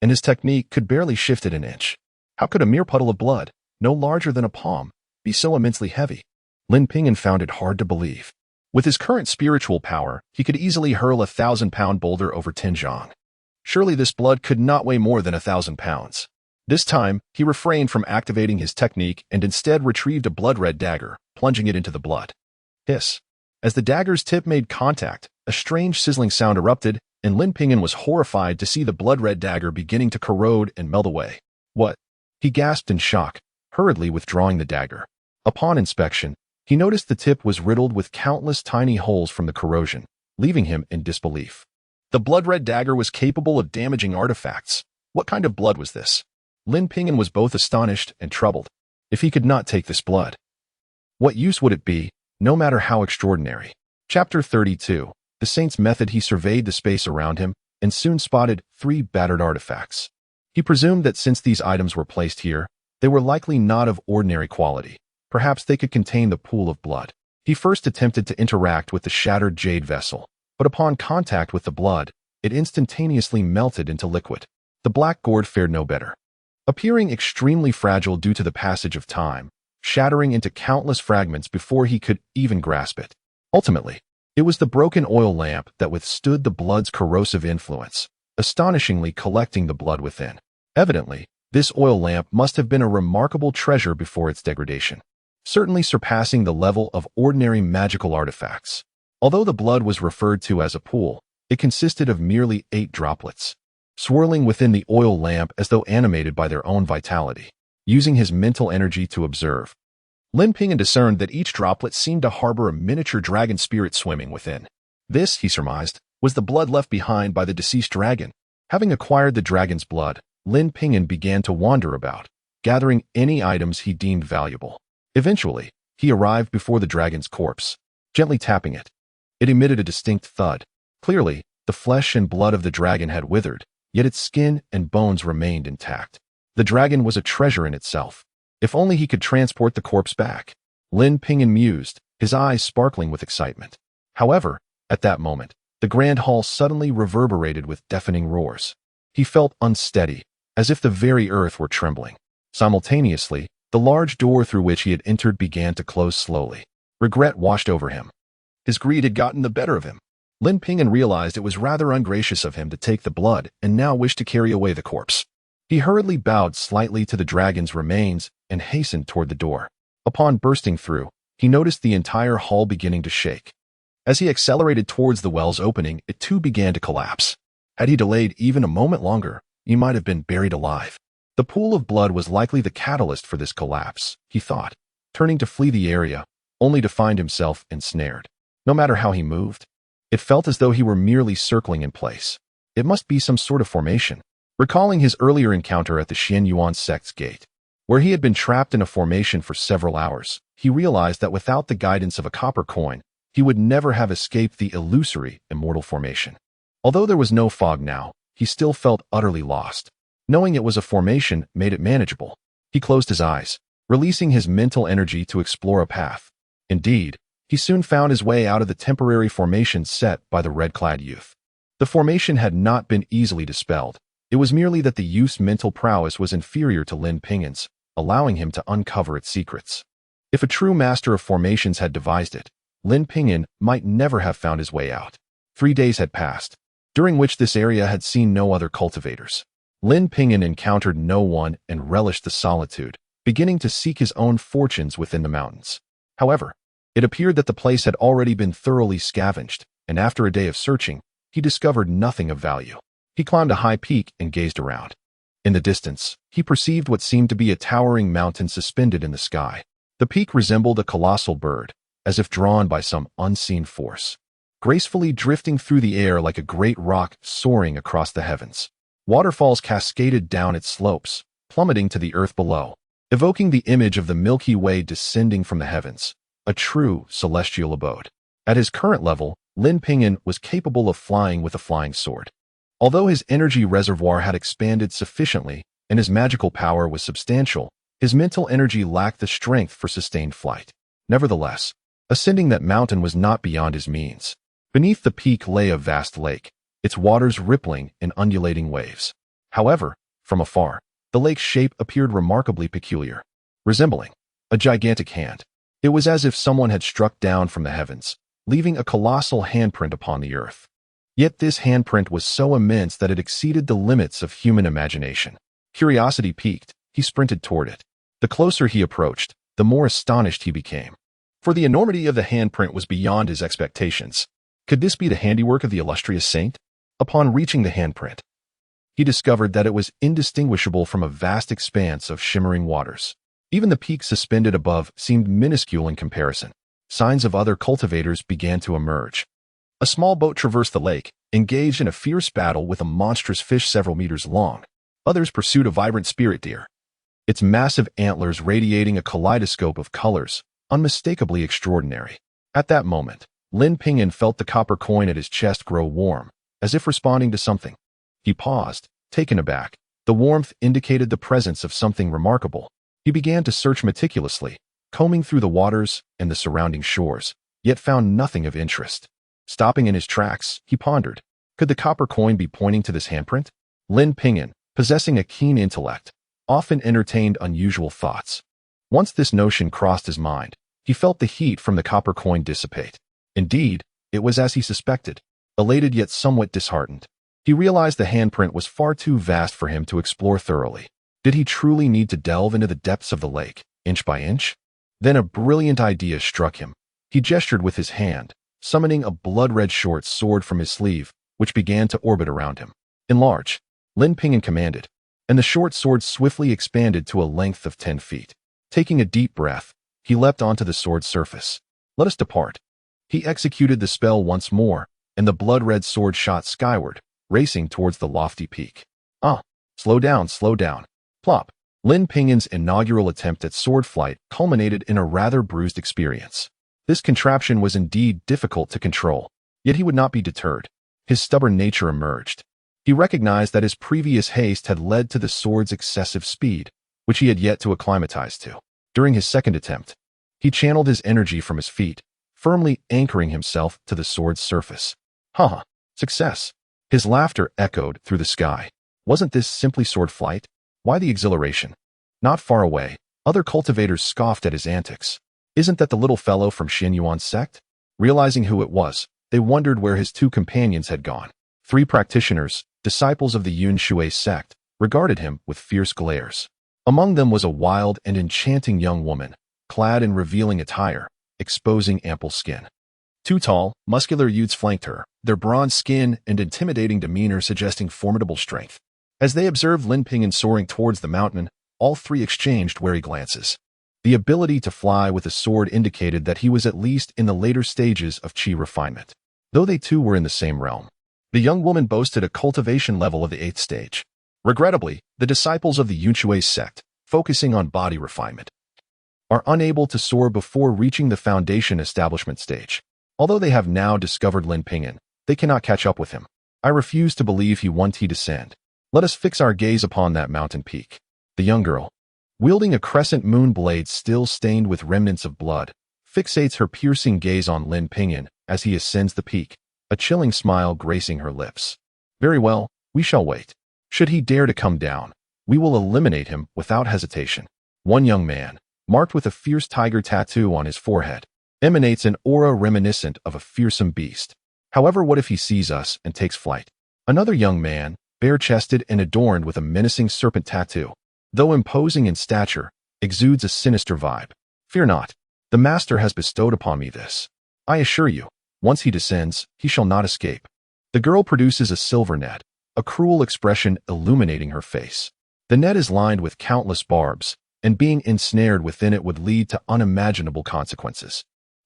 and his technique could barely shift it an inch. How could a mere puddle of blood, no larger than a palm, be so immensely heavy? Lin Ping'an found it hard to believe. With his current spiritual power, he could easily hurl a 1,000-pound boulder over 10 zhang. Surely this blood could not weigh more than 1,000 pounds. This time, he refrained from activating his technique and instead retrieved a blood-red dagger, plunging it into the blood. Hiss. As the dagger's tip made contact, a strange sizzling sound erupted, and Lin Ping'an was horrified to see the blood-red dagger beginning to corrode and melt away. What? He gasped in shock, hurriedly withdrawing the dagger. Upon inspection, he noticed the tip was riddled with countless tiny holes from the corrosion, leaving him in disbelief. The blood-red dagger was capable of damaging artifacts. What kind of blood was this? Lin Ping'an was both astonished and troubled. If he could not take this blood, what use would it be, no matter how extraordinary? Chapter 32. The Saint's Method. He surveyed the space around him and soon spotted 3 battered artifacts. He presumed that since these items were placed here, they were likely not of ordinary quality. Perhaps they could contain the pool of blood. He first attempted to interact with the shattered jade vessel, but upon contact with the blood, it instantaneously melted into liquid. The black gourd fared no better. Appearing extremely fragile due to the passage of time, shattering into countless fragments before he could even grasp it. Ultimately, it was the broken oil lamp that withstood the blood's corrosive influence, astonishingly collecting the blood within. Evidently, this oil lamp must have been a remarkable treasure before its degradation, certainly surpassing the level of ordinary magical artifacts. Although the blood was referred to as a pool, it consisted of merely 8 droplets, swirling within the oil lamp as though animated by their own vitality. Using his mental energy to observe, Lin Ping'an discerned that each droplet seemed to harbor a miniature dragon spirit swimming within. This, he surmised, was the blood left behind by the deceased dragon. Having acquired the dragon's blood, Lin Ping'an began to wander about, gathering any items he deemed valuable. Eventually, he arrived before the dragon's corpse, gently tapping it. It emitted a distinct thud. Clearly, the flesh and blood of the dragon had withered, yet its skin and bones remained intact. The dragon was a treasure in itself. If only he could transport the corpse back. Lin Ping'an mused, his eyes sparkling with excitement. However, at that moment, the grand hall suddenly reverberated with deafening roars. He felt unsteady, as if the very earth were trembling. Simultaneously, the large door through which he had entered began to close slowly. Regret washed over him. His greed had gotten the better of him. Lin Ping'an realized it was rather ungracious of him to take the blood and now wished to carry away the corpse. He hurriedly bowed slightly to the dragon's remains and hastened toward the door. Upon bursting through, he noticed the entire hall beginning to shake. As he accelerated towards the well's opening, it too began to collapse. Had he delayed even a moment longer, he might have been buried alive. The pool of blood was likely the catalyst for this collapse, he thought, turning to flee the area, only to find himself ensnared. No matter how he moved, it felt as though he were merely circling in place. It must be some sort of formation. Recalling his earlier encounter at the Xianyuan sect's gate, where he had been trapped in a formation for several hours, he realized that without the guidance of a copper coin, he would never have escaped the illusory immortal formation. Although there was no fog now, he still felt utterly lost. Knowing it was a formation made it manageable. He closed his eyes, releasing his mental energy to explore a path. Indeed, he soon found his way out of the temporary formation set by the red-clad youth. The formation had not been easily dispelled. It was merely that the youth's mental prowess was inferior to Lin Ping'an's, allowing him to uncover its secrets. If a true master of formations had devised it, Lin Ping'an might never have found his way out. 3 days had passed, during which this area had seen no other cultivators. Lin Ping'an encountered no one and relished the solitude, beginning to seek his own fortunes within the mountains. However, it appeared that the place had already been thoroughly scavenged, and after a day of searching, he discovered nothing of value. He climbed a high peak and gazed around. In the distance, he perceived what seemed to be a towering mountain suspended in the sky. The peak resembled a colossal bird, as if drawn by some unseen force, gracefully drifting through the air like a great rock soaring across the heavens. Waterfalls cascaded down its slopes, plummeting to the earth below, evoking the image of the Milky Way descending from the heavens, a true celestial abode. At his current level, Lin Ping'an was capable of flying with a flying sword. Although his energy reservoir had expanded sufficiently and his magical power was substantial, his mental energy lacked the strength for sustained flight. Nevertheless, ascending that mountain was not beyond his means. Beneath the peak lay a vast lake, its waters rippling in undulating waves. However, from afar, the lake's shape appeared remarkably peculiar, resembling a gigantic hand. It was as if someone had struck down from the heavens, leaving a colossal handprint upon the earth. Yet this handprint was so immense that it exceeded the limits of human imagination. Curiosity piqued, he sprinted toward it. The closer he approached, the more astonished he became. for the enormity of the handprint was beyond his expectations. Could this be the handiwork of the illustrious saint? Upon reaching the handprint, he discovered that it was indistinguishable from a vast expanse of shimmering waters. Even the peak suspended above seemed minuscule in comparison. Signs of other cultivators began to emerge. A small boat traversed the lake, engaged in a fierce battle with a monstrous fish several meters long. Others pursued a vibrant spirit deer, its massive antlers radiating a kaleidoscope of colors, unmistakably extraordinary. At that moment, Lin Ping'an felt the copper coin at his chest grow warm, as if responding to something. He paused, taken aback. The warmth indicated the presence of something remarkable. He began to search meticulously, combing through the waters and the surrounding shores, yet found nothing of interest. Stopping in his tracks, he pondered. Could the copper coin be pointing to this handprint? Lin Ping'an, possessing a keen intellect, often entertained unusual thoughts. Once this notion crossed his mind, he felt the heat from the copper coin dissipate. Indeed, it was as he suspected. Elated yet somewhat disheartened, he realized the handprint was far too vast for him to explore thoroughly. Did he truly need to delve into the depths of the lake, inch by inch? Then a brilliant idea struck him. He gestured with his hand, summoning a blood-red short sword from his sleeve, which began to orbit around him. Enlarge, Lin Ping'an commanded, and the short sword swiftly expanded to a length of 10 feet. Taking a deep breath, he leapt onto the sword's surface. Let us depart. He executed the spell once more, and the blood-red sword shot skyward, racing towards the lofty peak. Slow down, slow down. Plop. Lin Ping'an's inaugural attempt at sword flight culminated in a rather bruised experience. This contraption was indeed difficult to control, yet he would not be deterred. His stubborn nature emerged. He recognized that his previous haste had led to the sword's excessive speed, which he had yet to acclimatize to. During his second attempt, he channeled his energy from his feet, firmly anchoring himself to the sword's surface. Success! His laughter echoed through the sky. Wasn't this simply sword flight? Why the exhilaration? Not far away, other cultivators scoffed at his antics. Isn't that the little fellow from Xin Yuan's sect? Realizing who it was, they wondered where his two companions had gone. 3 practitioners, disciples of the Yun Shui sect, regarded him with fierce glares. Among them was a wild and enchanting young woman, clad in revealing attire, exposing ample skin. 2 tall, muscular youths flanked her, their bronze skin and intimidating demeanor suggesting formidable strength. As they observed Lin Ping'an soaring towards the mountain, all 3 exchanged wary glances. The ability to fly with a sword indicated that he was at least in the later stages of chi refinement, though they too were in the same realm. The young woman boasted a cultivation level of the 8th stage. Regrettably, the disciples of the Yun Shui sect, focusing on body refinement, are unable to soar before reaching the foundation establishment stage. Although they have now discovered Lin Ping'an, they cannot catch up with him. I refuse to believe he won't descend. Let us fix our gaze upon that mountain peak. The young girl, wielding a crescent moon blade still stained with remnants of blood, fixates her piercing gaze on Lin Ping'an as he ascends the peak, a chilling smile gracing her lips. Very well, we shall wait. Should he dare to come down, we will eliminate him without hesitation. One young man, marked with a fierce tiger tattoo on his forehead, emanates an aura reminiscent of a fearsome beast. However, what if he sees us and takes flight? Another young man, bare-chested and adorned with a menacing serpent tattoo, though imposing in stature, exudes a sinister vibe. Fear not. The master has bestowed upon me this. I assure you, once he descends, he shall not escape. The girl produces a silver net, a cruel expression illuminating her face. The net is lined with countless barbs, and being ensnared within it would lead to unimaginable consequences.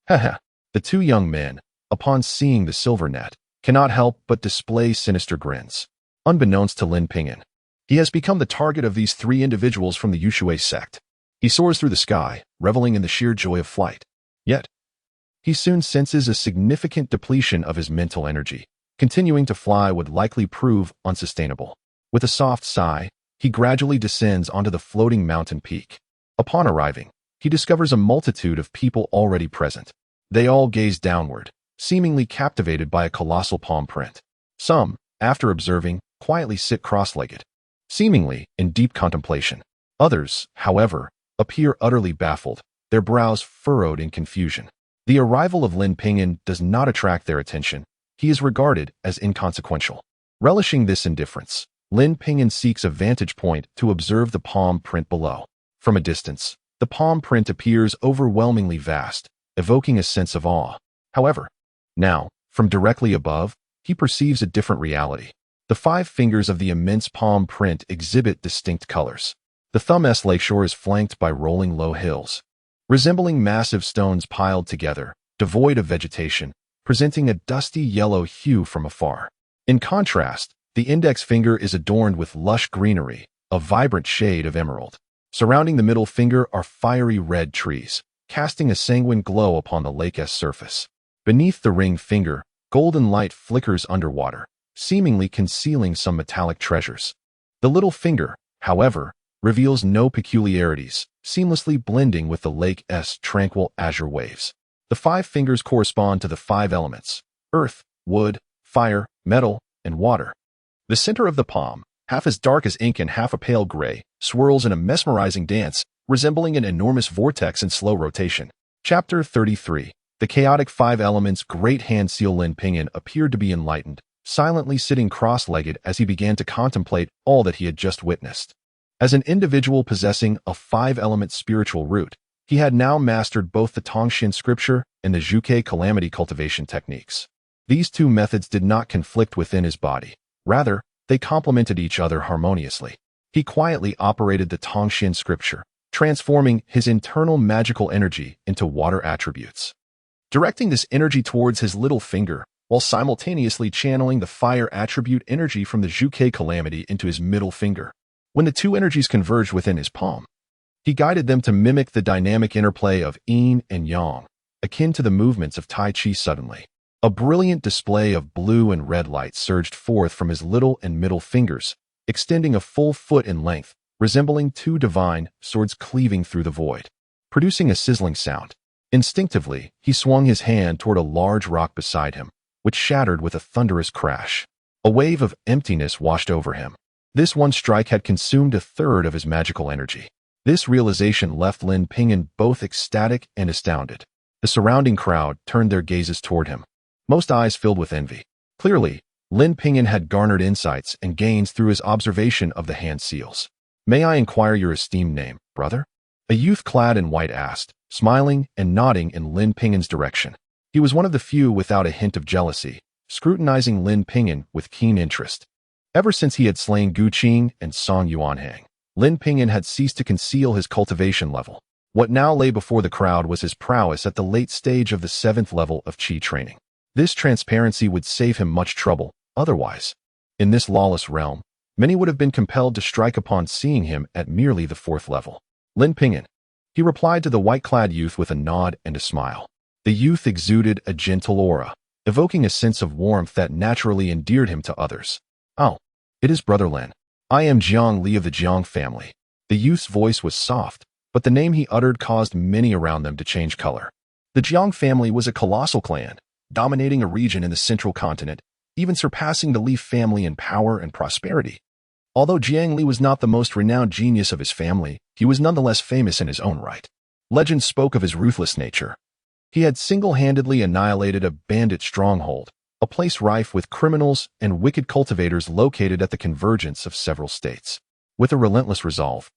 The 2 young men, upon seeing the silver net, cannot help but display sinister grins. Unbeknownst to Lin Ping'an, he has become the target of these 3 individuals from the Yun Shui sect. He soars through the sky, reveling in the sheer joy of flight. Yet, he soon senses a significant depletion of his mental energy. Continuing to fly would likely prove unsustainable. With a soft sigh, he gradually descends onto the floating mountain peak. Upon arriving, he discovers a multitude of people already present. They all gaze downward, seemingly captivated by a colossal palm print. Some, after observing, quietly sit cross-legged, seemingly in deep contemplation. Others, however, appear utterly baffled, their brows furrowed in confusion. The arrival of Lin Ping'an does not attract their attention. He is regarded as inconsequential. Relishing this indifference, Lin Ping'an seeks a vantage point to observe the palm print below. From a distance, the palm print appears overwhelmingly vast, evoking a sense of awe. However, now, from directly above, he perceives a different reality. The 5 fingers of the immense palm print exhibit distinct colors. The thumb's lakeshore is flanked by rolling low hills, resembling massive stones piled together, devoid of vegetation, presenting a dusty yellow hue from afar. In contrast, the index finger is adorned with lush greenery, a vibrant shade of emerald. Surrounding the middle finger are fiery red trees, casting a sanguine glow upon the lake's surface. Beneath the ring finger, golden light flickers underwater, seemingly concealing some metallic treasures. The little finger, however, reveals no peculiarities, seamlessly blending with the lake's tranquil azure waves. The 5 fingers correspond to the 5 elements: earth, wood, fire, metal, and water. The center of the palm, half as dark as ink and half a pale gray, swirls in a mesmerizing dance, resembling an enormous vortex in slow rotation. Chapter 33. The chaotic 5 elements great hand seal. Lin Ping'an appeared to be enlightened, silently sitting cross-legged as he began to contemplate all that he had just witnessed. As an individual possessing a 5-element spiritual root, he had now mastered both the Tongxin scripture and the Zhuke calamity cultivation techniques. These 2 methods did not conflict within his body. Rather, they complemented each other harmoniously. He quietly operated the Tongxin scripture, transforming his internal magical energy into water attributes, directing this energy towards his little finger, while simultaneously channeling the fire attribute energy from the Zhuke calamity into his middle finger. When the 2 energies converged within his palm, he guided them to mimic the dynamic interplay of yin and yang, akin to the movements of Tai Chi. Suddenly, a brilliant display of blue and red light surged forth from his little and middle fingers, extending a full foot in length, resembling 2 divine swords cleaving through the void, producing a sizzling sound. Instinctively, he swung his hand toward a large rock beside him, which shattered with a thunderous crash. A wave of emptiness washed over him. This one strike had consumed a third of his magical energy. This realization left Lin Ping'an both ecstatic and astounded. The surrounding crowd turned their gazes toward him, most eyes filled with envy. Clearly, Lin Ping'an had garnered insights and gains through his observation of the hand seals. "May I inquire your esteemed name, brother?" A youth clad in white asked, smiling and nodding in Lin Ping'an's direction. He was one of the few without a hint of jealousy, scrutinizing Lin Ping'an with keen interest. Ever since he had slain Gu Qing and Song Yuanhang, Lin Ping'an had ceased to conceal his cultivation level. What now lay before the crowd was his prowess at the late stage of the 7th level of Qi training. This transparency would save him much trouble, otherwise. In this lawless realm, many would have been compelled to strike upon seeing him at merely the 4th level. "Lin Ping'an," he replied to the white-clad youth with a nod and a smile. The youth exuded a gentle aura, evoking a sense of warmth that naturally endeared him to others. "Oh, it is Brother Lin. I am Jiang Li of the Jiang family." The youth's voice was soft, but the name he uttered caused many around them to change color. The Jiang family was a colossal clan, dominating a region in the central continent, even surpassing the Li family in power and prosperity. Although Jiang Li was not the most renowned genius of his family, he was nonetheless famous in his own right. Legend spoke of his ruthless nature. He had single-handedly annihilated a bandit stronghold, a place rife with criminals and wicked cultivators located at the convergence of several states. With a relentless resolve,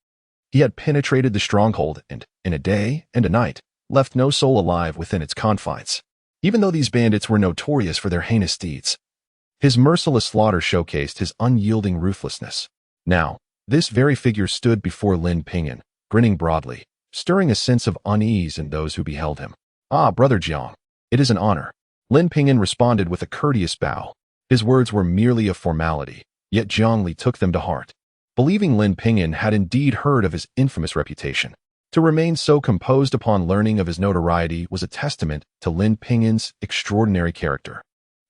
he had penetrated the stronghold and, in a day and a night, left no soul alive within its confines. Even though these bandits were notorious for their heinous deeds, his merciless slaughter showcased his unyielding ruthlessness. Now, this very figure stood before Lin Ping'an, grinning broadly, stirring a sense of unease in those who beheld him. "Ah, Brother Jiang, it is an honor." Lin Ping'an responded with a courteous bow. His words were merely a formality, yet Jiang Li took them to heart, believing Lin Ping'an had indeed heard of his infamous reputation. To remain so composed upon learning of his notoriety was a testament to Lin Ping'an's extraordinary character.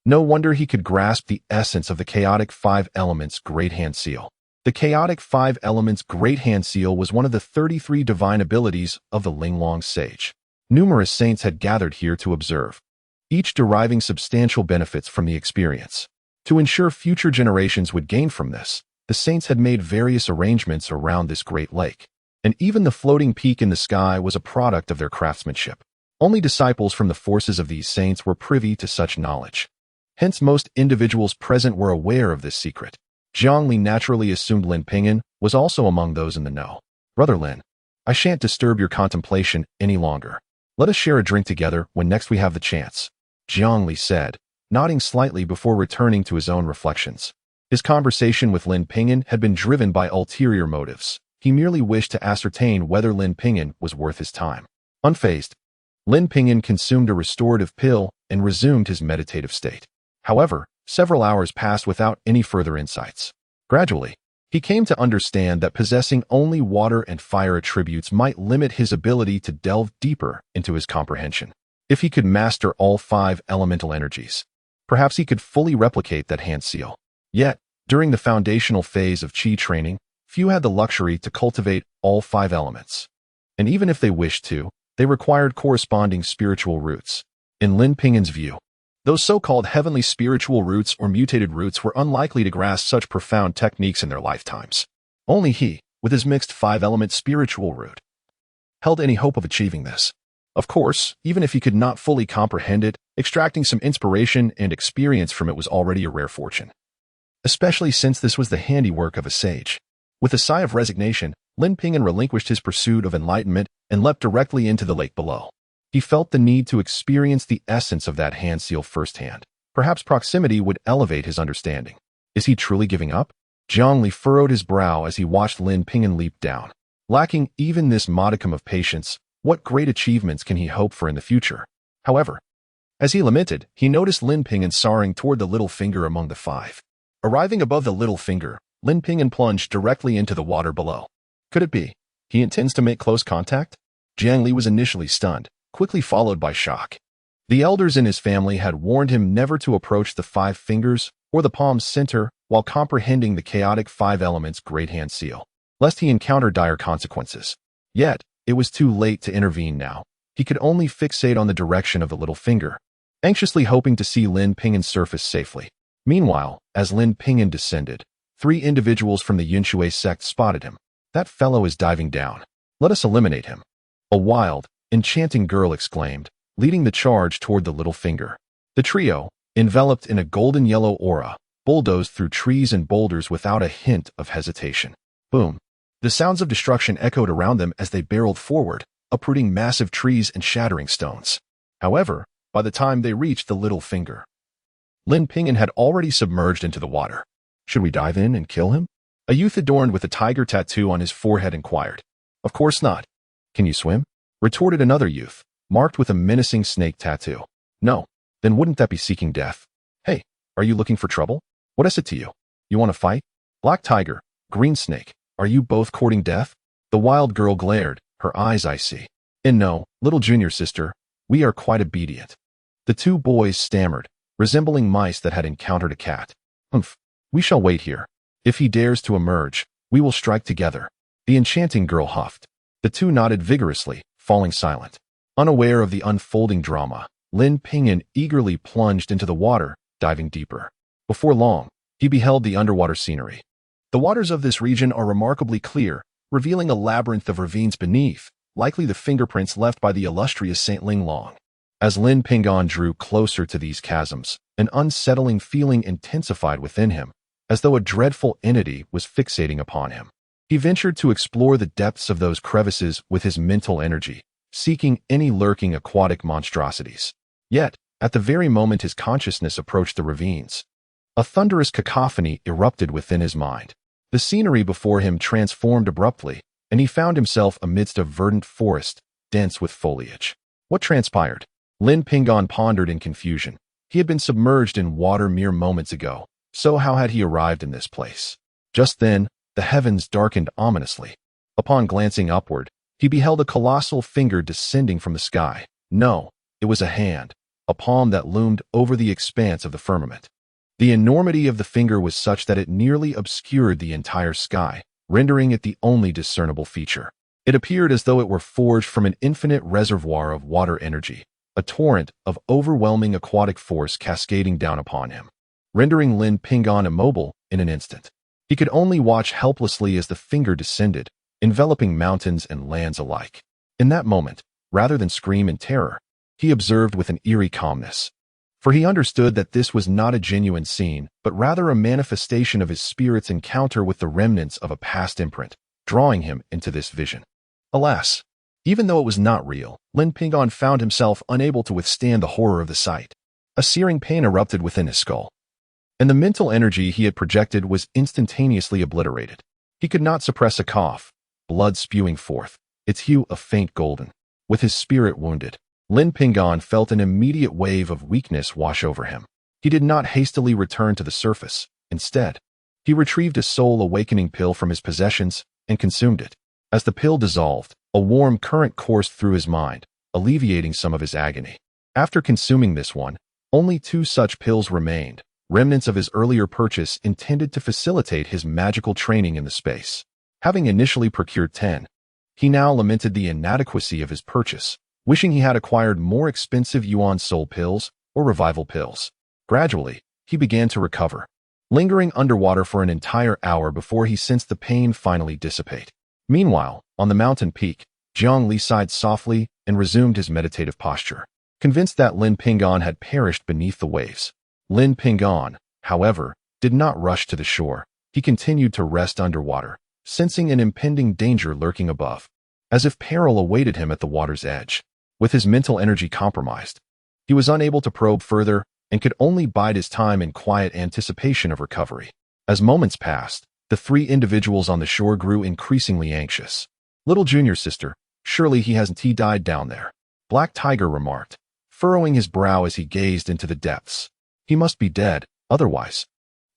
No wonder he could grasp the essence of the chaotic 5 elements Great Hand Seal. The chaotic 5 elements Great Hand Seal was one of the 33 divine abilities of the Linglong sage. Numerous saints had gathered here to observe, each deriving substantial benefits from the experience. To ensure future generations would gain from this, the saints had made various arrangements around this great lake, and even the floating peak in the sky was a product of their craftsmanship. Only disciples from the forces of these saints were privy to such knowledge. Hence most individuals present were aware of this secret. Jiang Li naturally assumed Lin Ping'an was also among those in the know. "Brother Lin, I shan't disturb your contemplation any longer." Let us share a drink together when next we have the chance, Zhongli said, nodding slightly before returning to his own reflections. His conversation with Lin Ping'an had been driven by ulterior motives. He merely wished to ascertain whether Lin Ping'an was worth his time. Unfazed, Lin Ping'an consumed a restorative pill and resumed his meditative state. However, several hours passed without any further insights. Gradually, he came to understand that possessing only water and fire attributes might limit his ability to delve deeper into his comprehension. If he could master all 5 elemental energies, perhaps he could fully replicate that hand seal. Yet, during the foundational phase of Qi training, few had the luxury to cultivate all 5 elements. And even if they wished to, they required corresponding spiritual roots. In Lin Ping'an's view, those so-called heavenly spiritual roots or mutated roots were unlikely to grasp such profound techniques in their lifetimes. Only he, with his mixed 5-element spiritual root, held any hope of achieving this. Of course, even if he could not fully comprehend it, extracting some inspiration and experience from it was already a rare fortune. Especially since this was the handiwork of a sage. With a sigh of resignation, Lin Ping'an relinquished his pursuit of enlightenment and leapt directly into the lake below. He felt the need to experience the essence of that hand seal firsthand. Perhaps proximity would elevate his understanding. Is he truly giving up? Zhongli furrowed his brow as he watched Lin Ping'an leap down. Lacking even this modicum of patience, what great achievements can he hope for in the future? However, as he lamented, he noticed Lin Ping'an soaring toward the little finger among the 5. Arriving above the little finger, Lin Ping'an plunged directly into the water below. Could it be he intends to make close contact? Jiang Li was initially stunned, quickly followed by shock. The elders in his family had warned him never to approach the 5 fingers or the palm's center while comprehending the chaotic 5 elements great hand seal, lest he encounter dire consequences. Yet, it was too late to intervene now. He could only fixate on the direction of the little finger, anxiously hoping to see Lin Ping'an surface safely. Meanwhile, as Lin Ping'an descended, 3 individuals from the Yunshui sect spotted him. That fellow is diving down. Let us eliminate him. A wild, enchanting girl exclaimed, leading the charge toward the little finger. The trio, enveloped in a golden yellow aura, bulldozed through trees and boulders without a hint of hesitation. Boom. The sounds of destruction echoed around them as they barreled forward, uprooting massive trees and shattering stones. However, by the time they reached the little finger, Lin Ping'an had already submerged into the water. Should we dive in and kill him? A youth adorned with a tiger tattoo on his forehead inquired. Of course not. Can you swim? Retorted another youth, marked with a menacing snake tattoo. No. Then wouldn't that be seeking death? Hey, are you looking for trouble? What is it to you? You want to fight? Black tiger, green snake, are you both courting death? The wild girl glared, her eyes icy. And no, little junior sister, we are quite obedient. The 2 boys stammered, resembling mice that had encountered a cat. Humph, we shall wait here. If he dares to emerge, we will strike together. The enchanting girl huffed. The 2 nodded vigorously, falling silent. Unaware of the unfolding drama, Lin Ping'an eagerly plunged into the water, diving deeper. Before long, he beheld the underwater scenery. The waters of this region are remarkably clear, revealing a labyrinth of ravines beneath, likely the fingerprints left by the illustrious Saint Linglong. As Lin Ping'an drew closer to these chasms, an unsettling feeling intensified within him, as though a dreadful entity was fixating upon him. He ventured to explore the depths of those crevices with his mental energy, seeking any lurking aquatic monstrosities. Yet, at the very moment his consciousness approached the ravines, a thunderous cacophony erupted within his mind. The scenery before him transformed abruptly, and he found himself amidst a verdant forest, dense with foliage. What transpired? Lin Ping'an pondered in confusion. He had been submerged in water mere moments ago, so how had he arrived in this place? Just then, the heavens darkened ominously. Upon glancing upward, he beheld a colossal finger descending from the sky. No, it was a hand, a palm that loomed over the expanse of the firmament. The enormity of the finger was such that it nearly obscured the entire sky, rendering it the only discernible feature. It appeared as though it were forged from an infinite reservoir of water energy, a torrent of overwhelming aquatic force cascading down upon him, rendering Lin Ping'an immobile in an instant. He could only watch helplessly as the finger descended, enveloping mountains and lands alike. In that moment, rather than scream in terror, he observed with an eerie calmness. For he understood that this was not a genuine scene, but rather a manifestation of his spirit's encounter with the remnants of a past imprint, drawing him into this vision. Alas! Even though it was not real, Lin Ping'an found himself unable to withstand the horror of the sight. A searing pain erupted within his skull, and the mental energy he had projected was instantaneously obliterated. He could not suppress a cough, blood spewing forth, its hue a faint golden. With his spirit wounded, Lin Ping'an felt an immediate wave of weakness wash over him. He did not hastily return to the surface. Instead, he retrieved a soul-awakening pill from his possessions and consumed it. As the pill dissolved, a warm current coursed through his mind, alleviating some of his agony. After consuming this one, only 2 such pills remained, remnants of his earlier purchase intended to facilitate his magical training in the space. Having initially procured 10, he now lamented the inadequacy of his purchase, wishing he had acquired more expensive Yuan soul pills or revival pills. Gradually, he began to recover, lingering underwater for an entire hour before he sensed the pain finally dissipate. Meanwhile, on the mountain peak, Jiang Li sighed softly and resumed his meditative posture, convinced that Lin Ping'an had perished beneath the waves. Lin Ping'an, however, did not rush to the shore. He continued to rest underwater, sensing an impending danger lurking above, as if peril awaited him at the water's edge. With his mental energy compromised, he was unable to probe further and could only bide his time in quiet anticipation of recovery. As moments passed, the 3 individuals on the shore grew increasingly anxious. "Little junior sister, surely he hasn't died down there," Black Tiger remarked, furrowing his brow as he gazed into the depths. "He must be dead, otherwise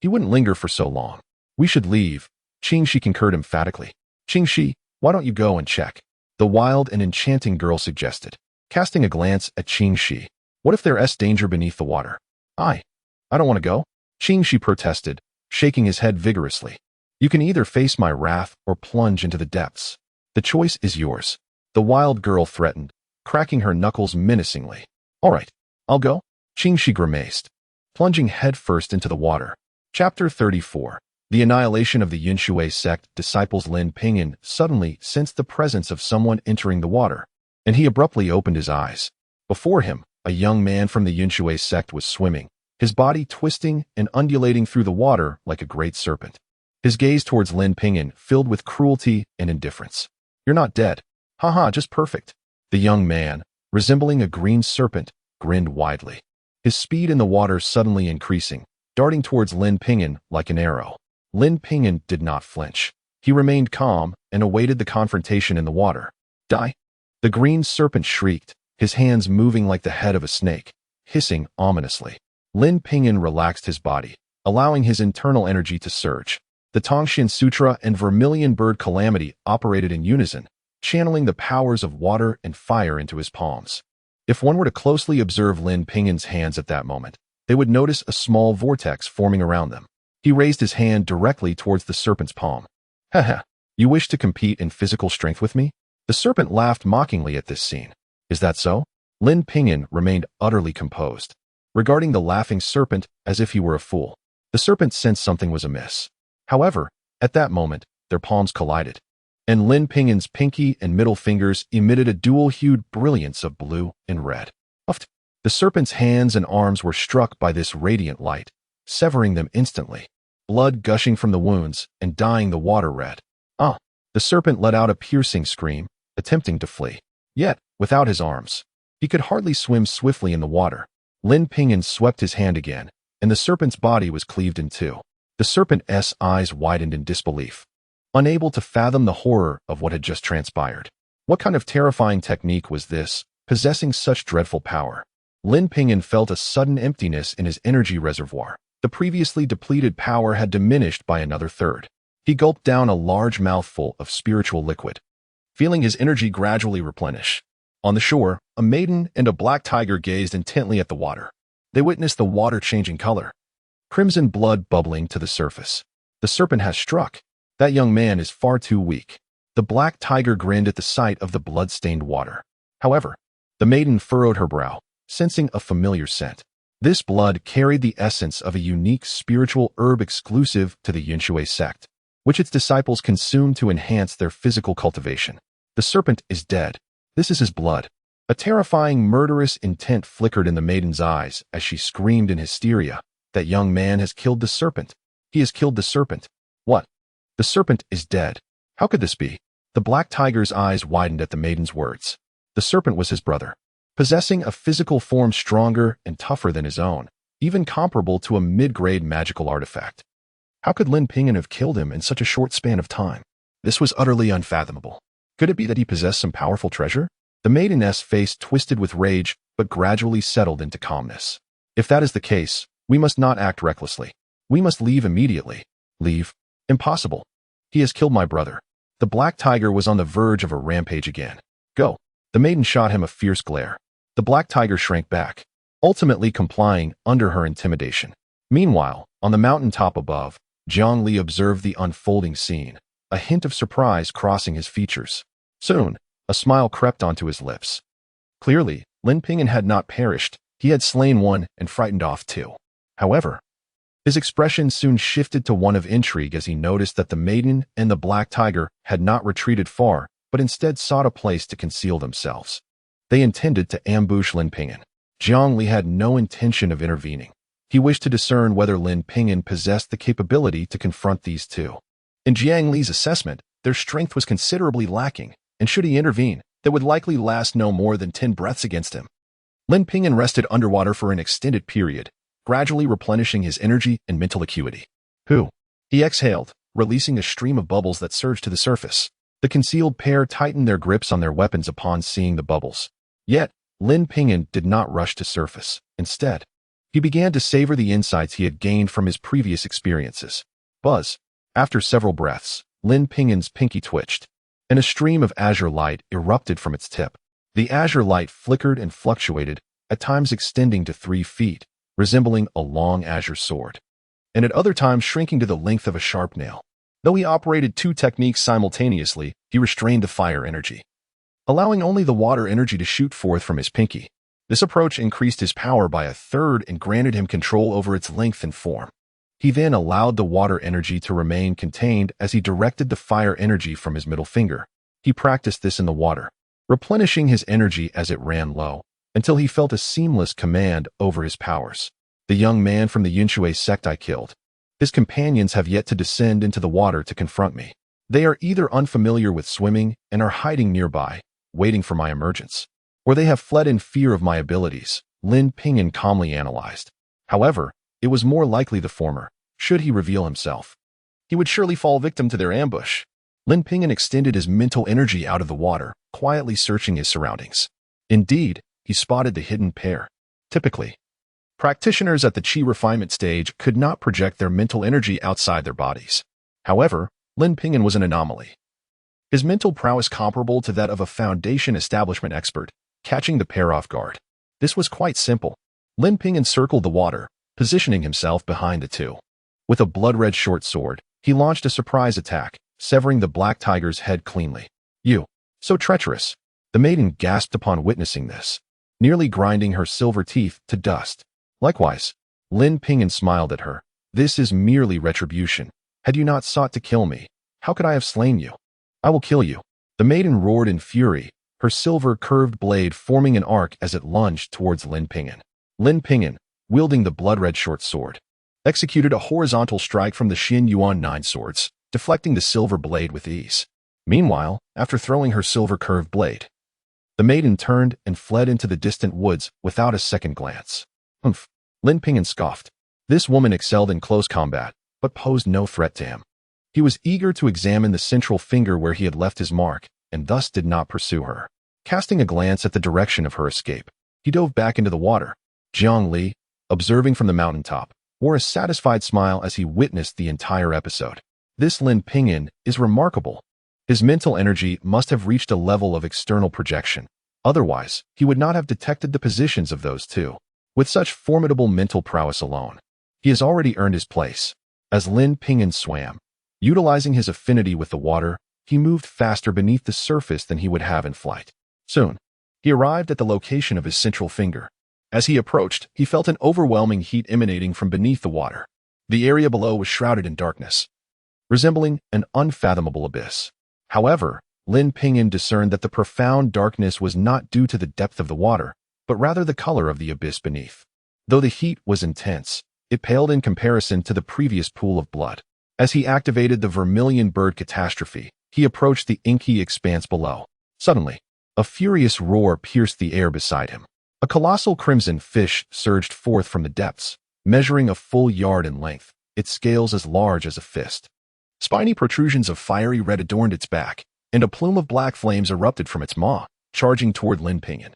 he wouldn't linger for so long." "We should leave," Qingxi concurred emphatically. "Qingxi, why don't you go and check?" the wild and enchanting girl suggested, casting a glance at Qingxi. "What if there's danger beneath the water?" I don't want to go," Qingxi protested, shaking his head vigorously. "You can either face my wrath or plunge into the depths. The choice is yours," the wild girl threatened, cracking her knuckles menacingly. "All right, I'll go," Qingxi grimaced, plunging headfirst into the water. Chapter 34. The annihilation of the Yunshui sect. Disciples. Lin Ping'an suddenly sensed the presence of someone entering the water, and he abruptly opened his eyes. Before him, a young man from the Yunshui sect was swimming, his body twisting and undulating through the water like a great serpent. His gaze towards Lin Ping'an filled with cruelty and indifference. "You're not dead. Haha, just perfect." The young man, resembling a green serpent, grinned widely, his speed in the water suddenly increasing, darting towards Lin Ping'an like an arrow. Lin Ping'an did not flinch. He remained calm and awaited the confrontation in the water. "Die!" The green serpent shrieked, his hands moving like the head of a snake, hissing ominously. Lin Ping'an relaxed his body, allowing his internal energy to surge. The Tongxian Sutra and Vermilion Bird Calamity operated in unison, channeling the powers of water and fire into his palms. If one were to closely observe Lin Ping'an's hands at that moment, they would notice a small vortex forming around them. He raised his hand directly towards the serpent's palm. "Haha, you wish to compete in physical strength with me?" The serpent laughed mockingly at this scene. "Is that so?" Lin Ping'an remained utterly composed, regarding the laughing serpent as if he were a fool. The serpent sensed something was amiss. However, at that moment, their palms collided, and Lin Ping'an's pinky and middle fingers emitted a dual-hued brilliance of blue and red. The serpent's hands and arms were struck by this radiant light, severing them instantly, blood gushing from the wounds and dyeing the water red. The serpent let out a piercing scream, attempting to flee. Yet, without his arms, he could hardly swim swiftly in the water. Lin Ping'an swept his hand again, and the serpent's body was cleaved in 2. The serpent's eyes widened in disbelief, unable to fathom the horror of what had just transpired. What kind of terrifying technique was this, possessing such dreadful power? Lin Ping'an felt a sudden emptiness in his energy reservoir. The previously depleted power had diminished by another third. He gulped down a large mouthful of spiritual liquid, feeling his energy gradually replenish. On the shore, a maiden and a black tiger gazed intently at the water. They witnessed the water changing color, crimson blood bubbling to the surface. "The serpent has struck. That young man is far too weak." The black tiger grinned at the sight of the blood-stained water. However, the maiden furrowed her brow, sensing a familiar scent. This blood carried the essence of a unique spiritual herb exclusive to the Yunshui sect, which its disciples consume to enhance their physical cultivation. "The serpent is dead. This is his blood." A terrifying, murderous intent flickered in the maiden's eyes as she screamed in hysteria. "That young man has killed the serpent. He has killed the serpent." "What? The serpent is dead. How could this be?" The black tiger's eyes widened at the maiden's words. The serpent was his brother, possessing a physical form stronger and tougher than his own, even comparable to a mid-grade magical artifact. How could Lin Ping'an have killed him in such a short span of time? This was utterly unfathomable. Could it be that he possessed some powerful treasure? The maiden's face twisted with rage, but gradually settled into calmness. If that is the case, we must not act recklessly. We must leave immediately. Leave? Impossible. He has killed my brother. The black tiger was on the verge of a rampage again. Go. The maiden shot him a fierce glare. The black tiger shrank back, ultimately complying under her intimidation. Meanwhile, on the mountaintop above, Jiang Li observed the unfolding scene, a hint of surprise crossing his features. Soon, a smile crept onto his lips. Clearly, Lin Ping'an had not perished. He had slain one and frightened off two. However, his expression soon shifted to one of intrigue as he noticed that the maiden and the black tiger had not retreated far, but instead sought a place to conceal themselves. They intended to ambush Lin Ping'an. Jiang Li had no intention of intervening. He wished to discern whether Lin Ping'an possessed the capability to confront these two. In Jiang Li's assessment, their strength was considerably lacking, and should he intervene, that would likely last no more than 10 breaths against him. Lin Ping'an rested underwater for an extended period, gradually replenishing his energy and mental acuity. He exhaled, releasing a stream of bubbles that surged to the surface. The concealed pair tightened their grips on their weapons upon seeing the bubbles. Yet, Lin Ping'an did not rush to surface. Instead, he began to savor the insights he had gained from his previous experiences. Buzz. After several breaths, Lin Ping'an's pinky twitched, and a stream of azure light erupted from its tip. The azure light flickered and fluctuated, at times extending to 3 feet, resembling a long azure sword, and at other times shrinking to the length of a sharp nail. Though he operated 2 techniques simultaneously, he restrained the fire energy, allowing only the water energy to shoot forth from his pinky. This approach increased his power by 1/3 and granted him control over its length and form. He then allowed the water energy to remain contained as he directed the fire energy from his middle finger. He practiced this in the water, replenishing his energy as it ran low, until he felt a seamless command over his powers. The young man from the Yunshui sect I killed. His companions have yet to descend into the water to confront me. They are either unfamiliar with swimming and are hiding nearby, waiting for my emergence, or they have fled in fear of my abilities, Lin Ping'an calmly analyzed. However, it was more likely the former. Should he reveal himself, he would surely fall victim to their ambush. Lin Ping'an extended his mental energy out of the water, quietly searching his surroundings. Indeed, he spotted the hidden pair. Typically, practitioners at the Qi refinement stage could not project their mental energy outside their bodies. However, Lin Ping'an was an anomaly. His mental prowess comparable to that of a foundation establishment expert, catching the pair off guard. This was quite simple. Lin Ping'an circled the water, positioning himself behind the two. With a blood-red short sword, he launched a surprise attack, severing the black tiger's head cleanly. You, so treacherous. The maiden gasped upon witnessing this, nearly grinding her silver teeth to dust. Likewise, Lin Ping'an smiled at her. This is merely retribution. Had you not sought to kill me, how could I have slain you? I will kill you. The maiden roared in fury, her silver curved blade forming an arc as it lunged towards Lin Ping'an. Lin Ping'an, wielding the blood-red short sword, executed a horizontal strike from the Xin Yuan 9 swords, deflecting the silver blade with ease. Meanwhile, after throwing her silver curved blade, the maiden turned and fled into the distant woods without a second glance. Humph. Lin Ping'an scoffed. This woman excelled in close combat, but posed no threat to him. He was eager to examine the central finger where he had left his mark, and thus did not pursue her. Casting a glance at the direction of her escape, he dove back into the water. Jiang Li, observing from the mountaintop, wore a satisfied smile as he witnessed the entire episode. This Lin Ping'an is remarkable. His mental energy must have reached a level of external projection. Otherwise, he would not have detected the positions of those two. With such formidable mental prowess alone, he has already earned his place. As Lin Ping'an swam, utilizing his affinity with the water, he moved faster beneath the surface than he would have in flight. Soon, he arrived at the location of his central finger. As he approached, he felt an overwhelming heat emanating from beneath the water. The area below was shrouded in darkness, resembling an unfathomable abyss. However, Lin Ping'an discerned that the profound darkness was not due to the depth of the water, but rather the color of the abyss beneath. Though the heat was intense, it paled in comparison to the previous pool of blood. As he activated the vermilion bird catastrophe, He approached the inky expanse below. Suddenly, a furious roar pierced the air beside him. A colossal crimson fish surged forth from the depths, measuring a full yard in length, its scales as large as a fist. Spiny protrusions of fiery red adorned its back, and a plume of black flames erupted from its maw, charging toward Lin Ping'an.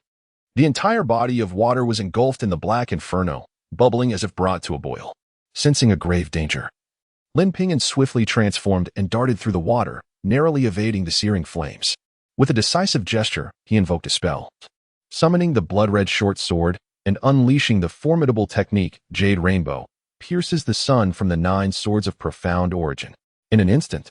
The entire body of water was engulfed in the black inferno, bubbling as if brought to a boil. Sensing a grave danger, Lin Ping'an swiftly transformed and darted through the water, narrowly evading the searing flames. With a decisive gesture, he invoked a spell. Summoning the blood-red short sword and unleashing the formidable technique, Jade Rainbow, pierces the sun from the 9 swords of profound origin. In an instant,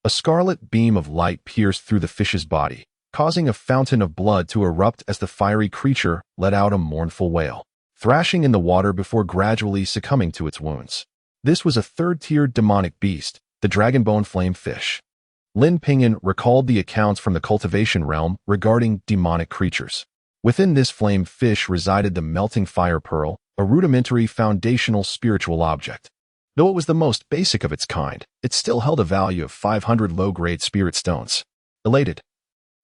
a scarlet beam of light pierced through the fish's body, causing a fountain of blood to erupt as the fiery creature let out a mournful wail, thrashing in the water before gradually succumbing to its wounds. This was a third-tiered demonic beast, the dragonbone flame fish. Lin Ping'an recalled the accounts from the cultivation realm regarding demonic creatures. Within this flame fish resided the melting fire pearl, a rudimentary foundational spiritual object. Though it was the most basic of its kind, it still held a value of 500 low-grade spirit stones. Elated,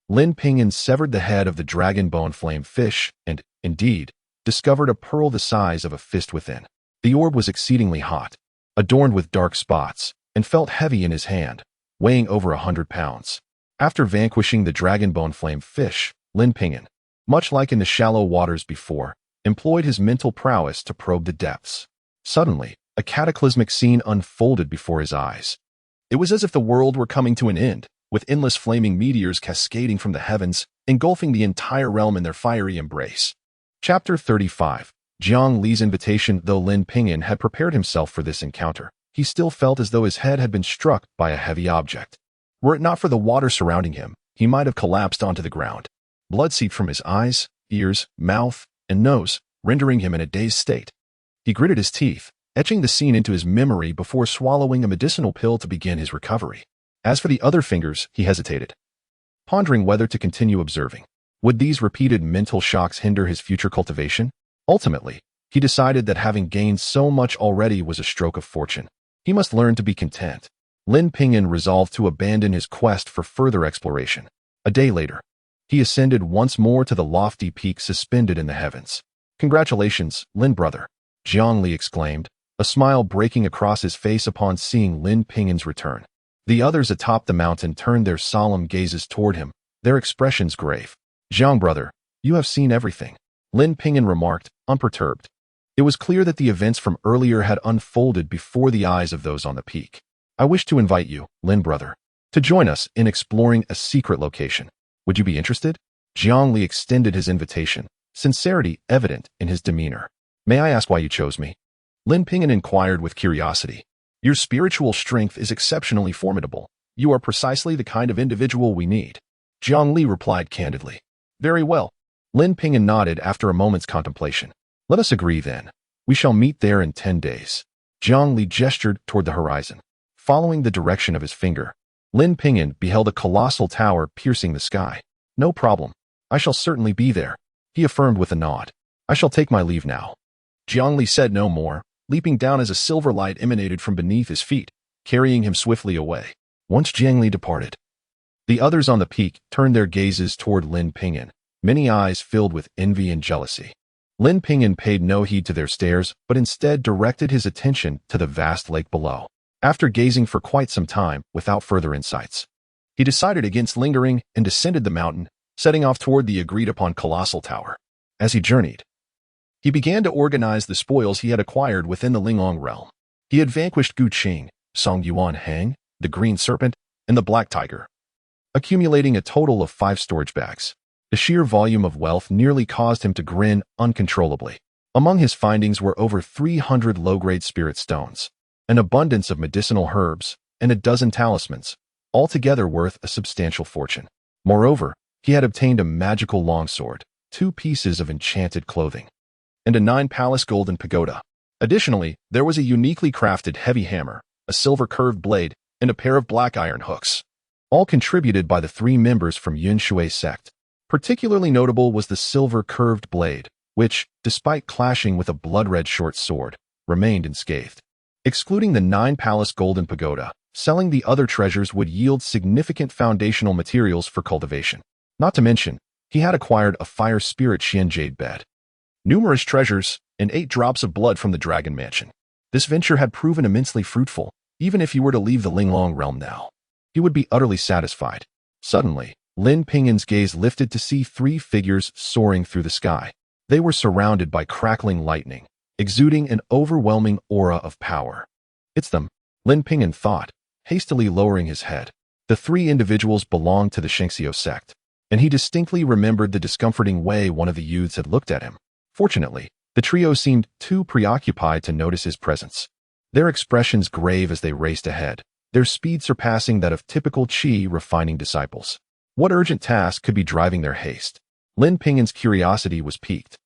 Lin Ping'an severed the head of the dragonbone flame fish and, indeed, discovered a pearl the size of a fist within. The orb was exceedingly hot, adorned with dark spots, and felt heavy in his hand, weighing over 100 pounds. After vanquishing the dragonbone flame fish, Lin Ping'an, much like in the shallow waters before, employed his mental prowess to probe the depths. Suddenly, a cataclysmic scene unfolded before his eyes. It was as if the world were coming to an end, with endless flaming meteors cascading from the heavens, engulfing the entire realm in their fiery embrace. Chapter 35. Jiang Li's invitation. Though Lin Ping'an had prepared himself for this encounter, he still felt as though his head had been struck by a heavy object. Were it not for the water surrounding him, he might have collapsed onto the ground. Blood seeped from his eyes, ears, mouth, and nose, rendering him in a dazed state. He gritted his teeth, etching the scene into his memory before swallowing a medicinal pill to begin his recovery. As for the other fingers, he hesitated, pondering whether to continue observing. Would these repeated mental shocks hinder his future cultivation? Ultimately, he decided that having gained so much already was a stroke of fortune. He must learn to be content. Lin Ping'an resolved to abandon his quest for further exploration. A day later, he ascended once more to the lofty peak suspended in the heavens. "Congratulations, Lin brother," Jiang Li exclaimed, a smile breaking across his face upon seeing Lin Ping'an's return. The others atop the mountain turned their solemn gazes toward him, their expressions grave. "Jiang brother, you have seen everything," Lin Ping'an remarked, unperturbed. It was clear that the events from earlier had unfolded before the eyes of those on the peak. "I wish to invite you, Lin brother, to join us in exploring a secret location. Would you be interested?" Jiang Li extended his invitation, sincerity evident in his demeanor. "May I ask why you chose me?" Lin Ping'an inquired with curiosity. "Your spiritual strength is exceptionally formidable. You are precisely the kind of individual we need," Jiang Li replied candidly. "Very well." Lin Ping'an nodded after a moment's contemplation. "Let us agree then. We shall meet there in 10 days. Jiang Li gestured toward the horizon. Following the direction of his finger, Lin Ping'an beheld a colossal tower piercing the sky. "No problem. I shall certainly be there," he affirmed with a nod. "I shall take my leave now." Jiang Li said no more, leaping down as a silver light emanated from beneath his feet, carrying him swiftly away. Once Jiang Li departed, the others on the peak turned their gazes toward Lin Ping'an, many eyes filled with envy and jealousy. Lin Ping'an paid no heed to their stares, but instead directed his attention to the vast lake below. After gazing for quite some time without further insights, he decided against lingering and descended the mountain, setting off toward the agreed-upon colossal tower. As he journeyed, he began to organize the spoils he had acquired within the Linglong realm. He had vanquished Gu Qing, Song Yuan Hang, the Green Serpent, and the Black Tiger, accumulating a total of 5 storage bags. The sheer volume of wealth nearly caused him to grin uncontrollably. Among his findings were over 300 low-grade spirit stones, an abundance of medicinal herbs, and a dozen talismans, altogether worth a substantial fortune. Moreover, he had obtained a magical longsword, 2 pieces of enchanted clothing, and a 9-palace golden pagoda. Additionally, there was a uniquely crafted heavy hammer, a silver curved blade, and a pair of black iron hooks, all contributed by the 3 members from Yun Shui sect. Particularly notable was the silver curved blade, which, despite clashing with a blood-red short sword, remained unscathed. Excluding the 9-palace golden pagoda, Selling the other treasures would yield significant foundational materials for cultivation. Not to mention, he had acquired a fire spirit Xian jade bed, numerous treasures, and 8 drops of blood from the Dragon Mansion. This venture had proven immensely fruitful. Even if he were to leave the Linglong realm now, he would be utterly satisfied. Suddenly, Lin Ping'an's gaze lifted to see 3 figures soaring through the sky. They were surrounded by crackling lightning, exuding an overwhelming aura of power. It's them, Lin Ping'an thought, hastily lowering his head. The 3 individuals belonged to the Shengxiu sect, and he distinctly remembered the discomforting way one of the youths had looked at him. Fortunately, the trio seemed too preoccupied to notice his presence, their expressions grave as they raced ahead, their speed surpassing that of typical qi refining disciples. What urgent task could be driving their haste? Lin Ping'an's curiosity was piqued,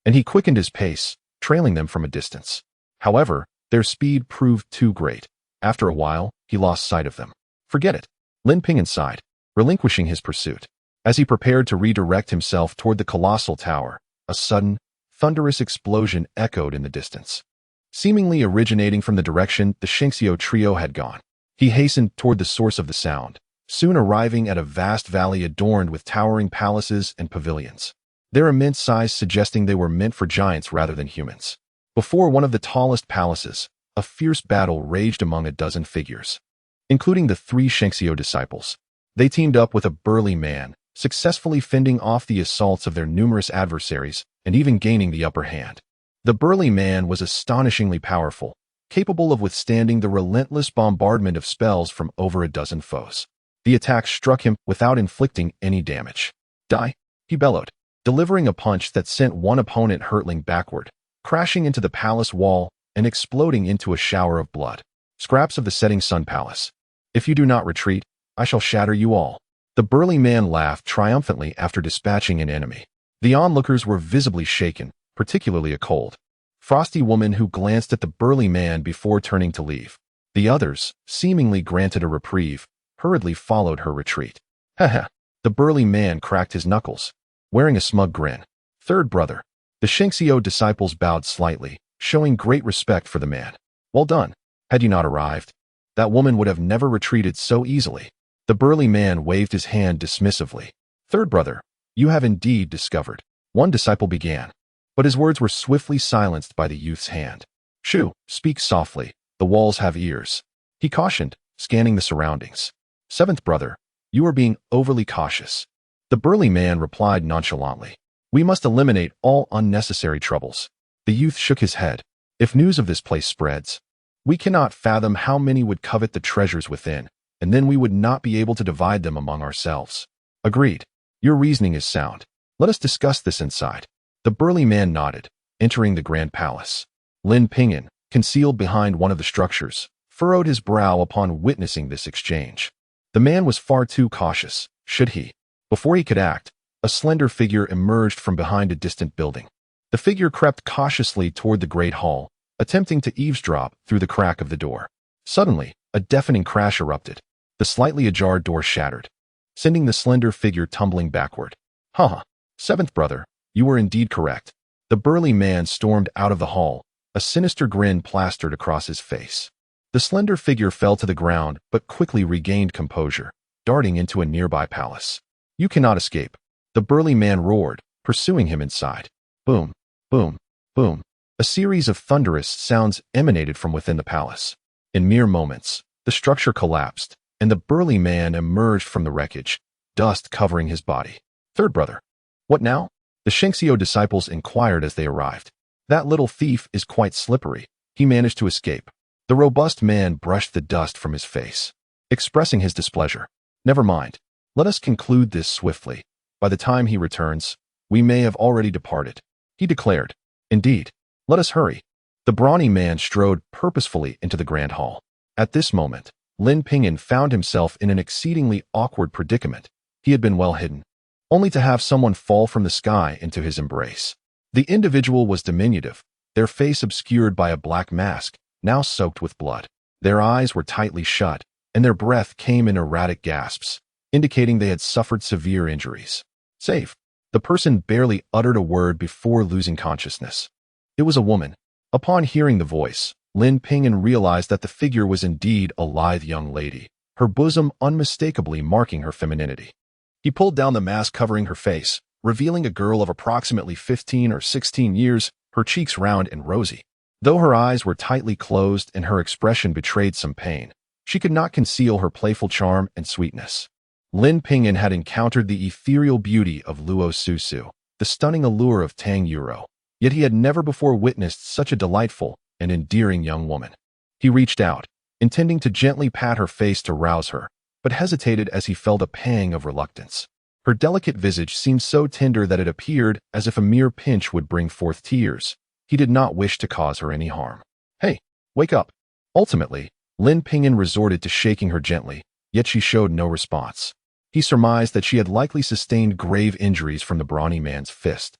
and he quickened his pace, trailing them from a distance. However, their speed proved too great. After a while, he lost sight of them. Forget it, Lin Ping'an sighed, relinquishing his pursuit. As he prepared to redirect himself toward the colossal tower, a sudden, thunderous explosion echoed in the distance, seemingly originating from the direction the Shengxiu trio had gone. He hastened toward the source of the sound, soon arriving at a vast valley adorned with towering palaces and pavilions, their immense size suggesting they were meant for giants rather than humans. Before one of the tallest palaces, a fierce battle raged among a dozen figures, including the 3 Shengxiu disciples. They teamed up with a burly man, successfully fending off the assaults of their numerous adversaries and even gaining the upper hand. The burly man was astonishingly powerful, capable of withstanding the relentless bombardment of spells from over a dozen foes. The attack struck him without inflicting any damage. Die, he bellowed, delivering a punch that sent one opponent hurtling backward, crashing into the palace wall and exploding into a shower of blood. Scraps of the setting sun palace. If you do not retreat, I shall shatter you all. The burly man laughed triumphantly after dispatching an enemy. The onlookers were visibly shaken, particularly a cold, frosty woman who glanced at the burly man before turning to leave. The others, seemingly granted a reprieve, hurriedly followed her retreat. Haha, the burly man cracked his knuckles, wearing a smug grin. Third brother. The Shengxiu disciples bowed slightly, showing great respect for the man. Well done. Had you not arrived, that woman would have never retreated so easily. The burly man waved his hand dismissively. Third brother, you have indeed discovered. One disciple began, but his words were swiftly silenced by the youth's hand. Shoo, speak softly, the walls have ears, he cautioned, scanning the surroundings. Seventh brother, you are being overly cautious. The burly man replied nonchalantly. We must eliminate all unnecessary troubles. The youth shook his head. If news of this place spreads, we cannot fathom how many would covet the treasures within, and then we would not be able to divide them among ourselves. Agreed. Your reasoning is sound. Let us discuss this inside. The burly man nodded, entering the grand palace. Lin Ping'an, concealed behind one of the structures, furrowed his brow upon witnessing this exchange. The man was far too cautious, should he? Before he could act, a slender figure emerged from behind a distant building. The figure crept cautiously toward the great hall, attempting to eavesdrop through the crack of the door. Suddenly, a deafening crash erupted. The slightly ajar door shattered, sending the slender figure tumbling backward. Haha, seventh brother, you were indeed correct. The burly man stormed out of the hall, a sinister grin plastered across his face. The slender figure fell to the ground but quickly regained composure, darting into a nearby palace. You cannot escape. The burly man roared, pursuing him inside. Boom, boom, boom. A series of thunderous sounds emanated from within the palace. In mere moments, the structure collapsed, and the burly man emerged from the wreckage, dust covering his body. Third brother. What now? The Shengxiu disciples inquired as they arrived. That little thief is quite slippery. He managed to escape. The robust man brushed the dust from his face, expressing his displeasure. Never mind. Let us conclude this swiftly. By the time he returns, we may have already departed, he declared. Indeed. Let us hurry. The brawny man strode purposefully into the grand hall. At this moment, Lin Ping'an found himself in an exceedingly awkward predicament. He had been well hidden, only to have someone fall from the sky into his embrace. The individual was diminutive, their face obscured by a black mask, now soaked with blood. Their eyes were tightly shut, and their breath came in erratic gasps, indicating they had suffered severe injuries. Safe. The person barely uttered a word before losing consciousness. It was a woman. Upon hearing the voice, Lin Ping'an realized that the figure was indeed a lithe young lady, her bosom unmistakably marking her femininity. He pulled down the mask covering her face, revealing a girl of approximately 15 or 16 years, her cheeks round and rosy. Though her eyes were tightly closed and her expression betrayed some pain, she could not conceal her playful charm and sweetness. Lin Ping'an had encountered the ethereal beauty of Luo Susu, the stunning allure of Tang Yuro, yet he had never before witnessed such a delightful and endearing young woman. He reached out, intending to gently pat her face to rouse her, but hesitated as he felt a pang of reluctance. Her delicate visage seemed so tender that it appeared as if a mere pinch would bring forth tears. He did not wish to cause her any harm. "Hey, wake up." Ultimately, Lin Ping'an resorted to shaking her gently, yet she showed no response. He surmised that she had likely sustained grave injuries from the brawny man's fist,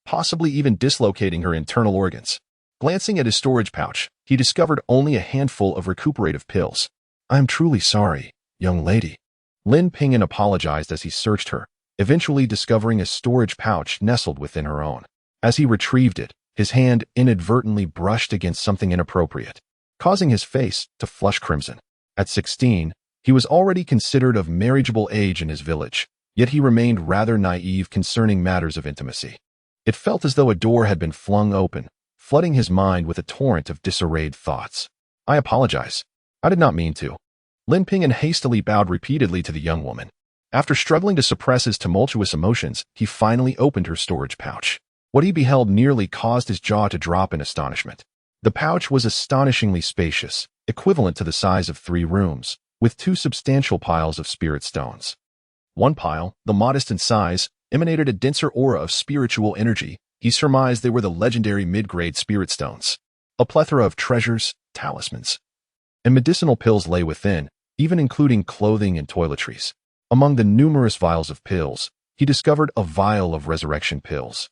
possibly even dislocating her internal organs. Glancing at his storage pouch, he discovered only a handful of recuperative pills. "I am truly sorry, young lady." Lin Ping'an apologized as he searched her, eventually discovering a storage pouch nestled within her own. As he retrieved it, his hand inadvertently brushed against something inappropriate, causing his face to flush crimson. At 16, he was already considered of marriageable age in his village, yet he remained rather naive concerning matters of intimacy. It felt as though a door had been flung open, flooding his mind with a torrent of disarrayed thoughts. "I apologize. I did not mean to." Lin Ping'an hastily bowed repeatedly to the young woman. After struggling to suppress his tumultuous emotions, he finally opened her storage pouch. What he beheld nearly caused his jaw to drop in astonishment. The pouch was astonishingly spacious, equivalent to the size of 3 rooms, with 2 substantial piles of spirit stones. One pile, though modest in size, emanated a denser aura of spiritual energy. He surmised they were the legendary mid-grade spirit stones. A plethora of treasures, talismans, and medicinal pills lay within, even including clothing and toiletries. Among the numerous vials of pills, he discovered a vial of resurrection pills,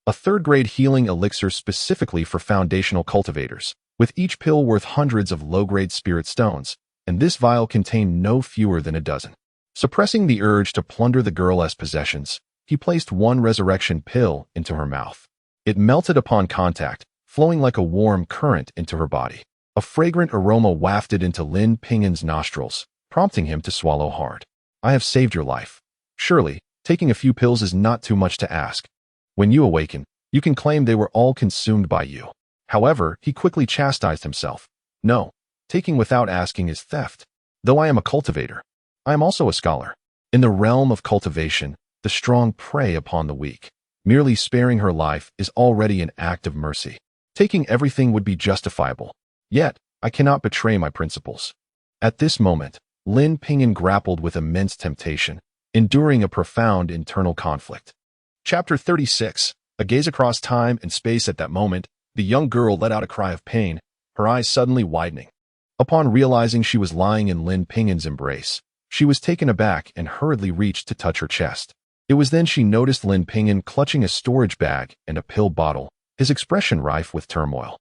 a 3rd-grade healing elixir specifically for foundational cultivators, with each pill worth hundreds of low-grade spirit stones, and this vial contained no fewer than a dozen. Suppressing the urge to plunder the girl's possessions, he placed one resurrection pill into her mouth. It melted upon contact, flowing like a warm current into her body. A fragrant aroma wafted into Lin Ping'an's nostrils, prompting him to swallow hard. "I have saved your life. Surely, taking a few pills is not too much to ask. When you awaken, you can claim they were all consumed by you." However, he quickly chastised himself. "No, taking without asking is theft. Though I am a cultivator, I am also a scholar. In the realm of cultivation, the strong prey upon the weak. Merely sparing her life is already an act of mercy. Taking everything would be justifiable. Yet, I cannot betray my principles." At this moment, Lin Ping'an grappled with immense temptation, enduring a profound internal conflict. Chapter 36. A gaze across time and space. At that moment, the young girl let out a cry of pain, her eyes suddenly widening. Upon realizing she was lying in Lin Ping'an's embrace, she was taken aback and hurriedly reached to touch her chest. It was then she noticed Lin Ping'an clutching a storage bag and a pill bottle, his expression rife with turmoil.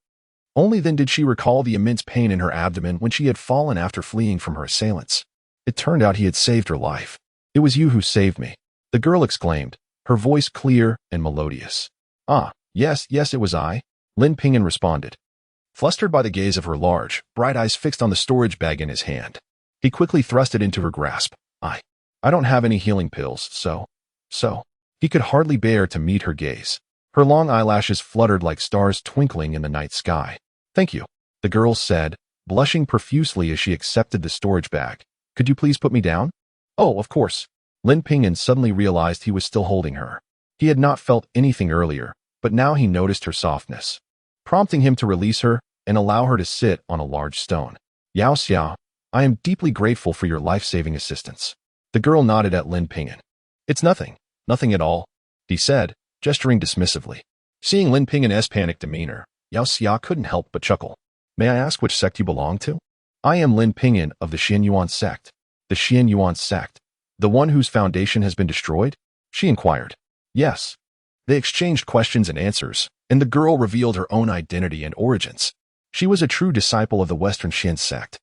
Only then did she recall the immense pain in her abdomen when she had fallen after fleeing from her assailants. It turned out he had saved her life. "It was you who saved me," the girl exclaimed, her voice clear and melodious. "Ah, yes, it was I," Lin Ping'an responded, flustered by the gaze of her large, bright eyes fixed on the storage bag in his hand. He quickly thrust it into her grasp. I don't have any healing pills, so. He could hardly bear to meet her gaze. Her long eyelashes fluttered like stars twinkling in the night sky. "Thank you," the girl said, blushing profusely as she accepted the storage bag. "Could you please put me down?" "Oh, of course." Lin Ping'an suddenly realized he was still holding her. He had not felt anything earlier, but now he noticed her softness, prompting him to release her and allow her to sit on a large stone. "Yao Xia, I am deeply grateful for your life-saving assistance." The girl nodded at Lin Ping'an. "It's nothing at all," he said, gesturing dismissively. Seeing Lin Ping'an's panicked demeanor, Yao Xia couldn't help but chuckle. "May I ask which sect you belong to?" "I am Lin Ping'an of the Xianyuan sect." "The Xianyuan sect? The one whose foundation has been destroyed?" she inquired. "Yes." They exchanged questions and answers, and the girl revealed her own identity and origins. She was a true disciple of the Western Xian sect,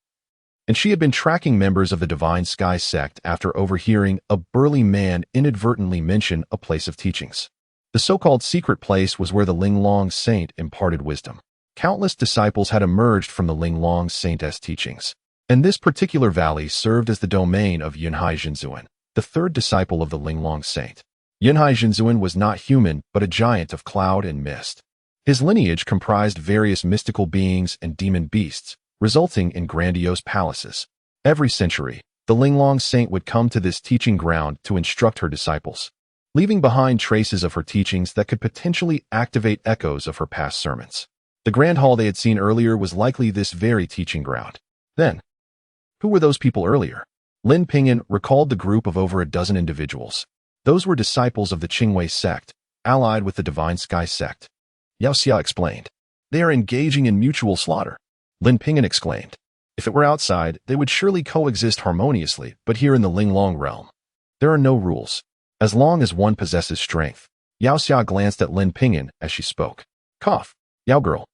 and she had been tracking members of the Divine Sky sect after overhearing a burly man inadvertently mention a place of teachings. The so-called secret place was where the Linglong saint imparted wisdom. Countless disciples had emerged from the Linglong Saint's teachings, and this particular valley served as the domain of Yunhai Jinzuan, the third disciple of the Linglong Saint. Yunhai Jinzuan was not human, but a giant of cloud and mist. His lineage comprised various mystical beings and demon beasts, resulting in grandiose palaces. Every century, the Linglong Saint would come to this teaching ground to instruct her disciples, leaving behind traces of her teachings that could potentially activate echoes of her past sermons. The grand hall they had seen earlier was likely this very teaching ground. Then, who were those people earlier? Lin Ping'an recalled the group of over a dozen individuals. Those were disciples of the Qingwei sect, allied with the Divine Sky sect. Yao Xia explained. They are engaging in mutual slaughter. Lin Ping'an exclaimed. If it were outside, they would surely coexist harmoniously, but here in the Linglong realm, there are no rules. As long as one possesses strength. Yao Xia glanced at Lin Ping'an as she spoke. Cough. Yao girl.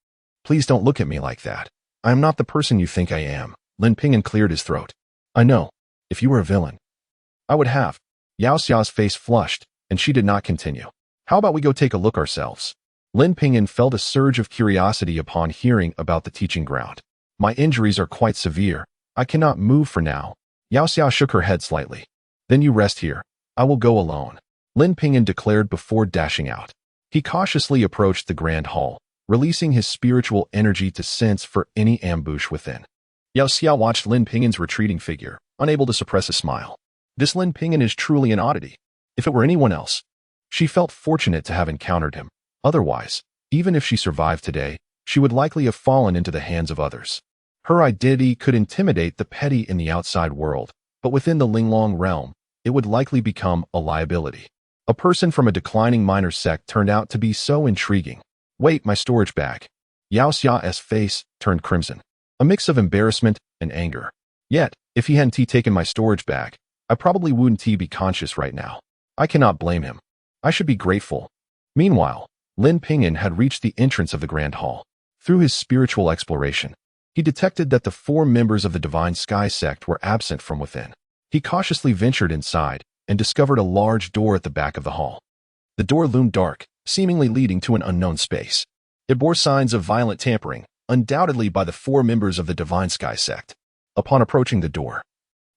Please don't look at me like that. I am not the person you think I am. Lin Ping'an cleared his throat. I know. If you were a villain, I would have. Yao Xia's face flushed, and she did not continue. How about we go take a look ourselves? Lin Ping'an felt a surge of curiosity upon hearing about the teaching ground. My injuries are quite severe. I cannot move for now. Yao Xia shook her head slightly. Then you rest here. I will go alone. Lin Ping'an declared before dashing out. He cautiously approached the grand hall, releasing his spiritual energy to sense for any ambush within. Yao Xia watched Lin Ping'an's retreating figure, unable to suppress a smile. This Lin Ping'an is truly an oddity. If it were anyone else, she felt fortunate to have encountered him. Otherwise, even if she survived today, she would likely have fallen into the hands of others. Her identity could intimidate the petty in the outside world, but within the Linglong realm, it would likely become a liability. A person from a declining minor sect turned out to be so intriguing. Wait, my storage bag. Yao Xia's face turned crimson, a mix of embarrassment and anger. Yet, if he hadn't taken my storage bag, I probably wouldn't be conscious right now. I cannot blame him. I should be grateful. Meanwhile, Lin Ping'an had reached the entrance of the grand hall. Through his spiritual exploration, he detected that the 4 members of the Divine Sky sect were absent from within. He cautiously ventured inside and discovered a large door at the back of the hall. The door loomed dark, seemingly leading to an unknown space. It bore signs of violent tampering, undoubtedly by the 4 members of the Divine Sky sect. Upon approaching the door,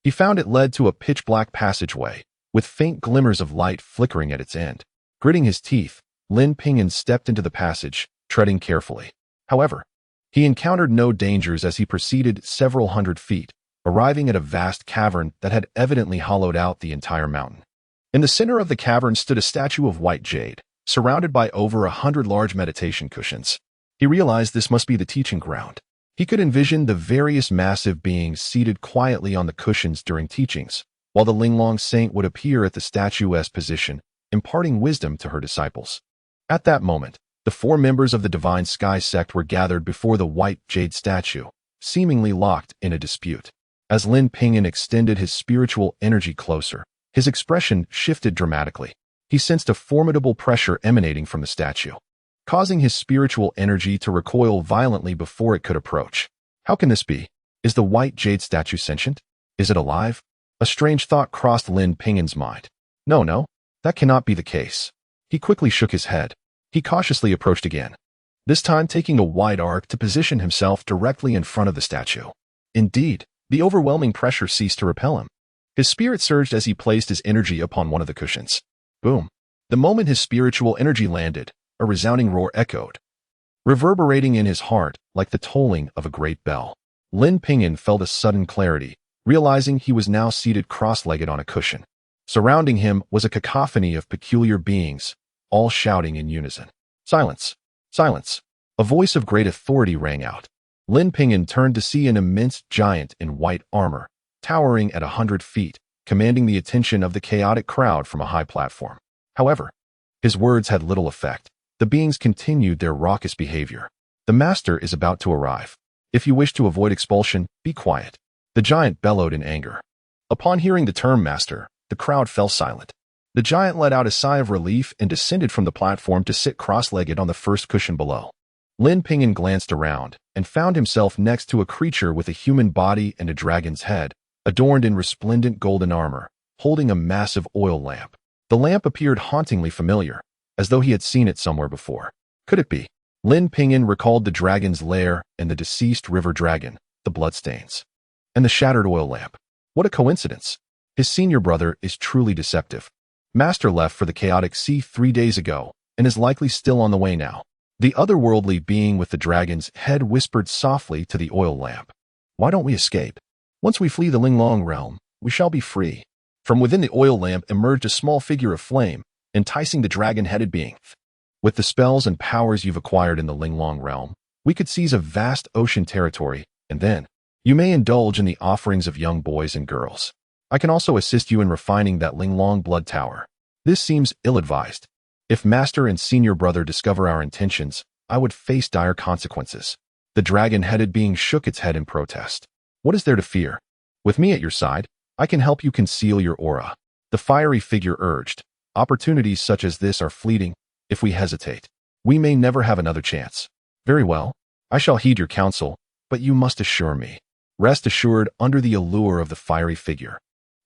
he found it led to a pitch-black passageway, with faint glimmers of light flickering at its end. Gritting his teeth, Lin Ping'an stepped into the passage, treading carefully. However, he encountered no dangers as he proceeded several hundred feet, arriving at a vast cavern that had evidently hollowed out the entire mountain. In the center of the cavern stood a statue of white jade, surrounded by over 100 large meditation cushions. He realized this must be the teaching ground. He could envision the various massive beings seated quietly on the cushions during teachings, while the Linglong Saint would appear at the statue's position, imparting wisdom to her disciples. At that moment, the 4 members of the Divine Sky sect were gathered before the white jade statue, seemingly locked in a dispute. As Lin Ping'an extended his spiritual energy closer, his expression shifted dramatically. He sensed a formidable pressure emanating from the statue, causing his spiritual energy to recoil violently before it could approach. How can this be? Is the white jade statue sentient? Is it alive? A strange thought crossed Lin Ping'an's mind. No, that cannot be the case. He quickly shook his head. He cautiously approached again, this time taking a wide arc to position himself directly in front of the statue. Indeed, the overwhelming pressure ceased to repel him. His spirit surged as he placed his energy upon one of the cushions. Boom. The moment his spiritual energy landed, a resounding roar echoed, reverberating in his heart like the tolling of a great bell. Lin Ping'an felt a sudden clarity, realizing he was now seated cross-legged on a cushion. Surrounding him was a cacophony of peculiar beings, all shouting in unison. Silence! Silence! A voice of great authority rang out. Lin Ping'an turned to see an immense giant in white armor, towering at 100 feet, commanding the attention of the chaotic crowd from a high platform. However, his words had little effect. The beings continued their raucous behavior. The master is about to arrive. If you wish to avoid expulsion, be quiet. The giant bellowed in anger. Upon hearing the term master, the crowd fell silent. The giant let out a sigh of relief and descended from the platform to sit cross-legged on the first cushion below. Lin Ping'an glanced around and found himself next to a creature with a human body and a dragon's head, adorned in resplendent golden armor, holding a massive oil lamp. The lamp appeared hauntingly familiar, as though he had seen it somewhere before. Could it be? Lin Ping'an recalled the dragon's lair and the deceased river dragon, the bloodstains, and the shattered oil lamp. What a coincidence. His senior brother is truly deceptive. Master left for the chaotic sea 3 days ago and is likely still on the way now. The otherworldly being with the dragon's head whispered softly to the oil lamp. Why don't we escape? Once we flee the Linglong realm, we shall be free. From within the oil lamp emerged a small figure of flame, enticing the dragon-headed being. With the spells and powers you've acquired in the Linglong realm, we could seize a vast ocean territory, and then you may indulge in the offerings of young boys and girls. I can also assist you in refining that Linglong blood tower. This seems ill-advised. If Master and Senior Brother discover our intentions, I would face dire consequences. The dragon-headed being shook its head in protest. What is there to fear? With me at your side, I can help you conceal your aura. The fiery figure urged. Opportunities such as this are fleeting. If we hesitate, we may never have another chance. Very well. I shall heed your counsel, but you must assure me. Rest assured under the allure of the fiery figure.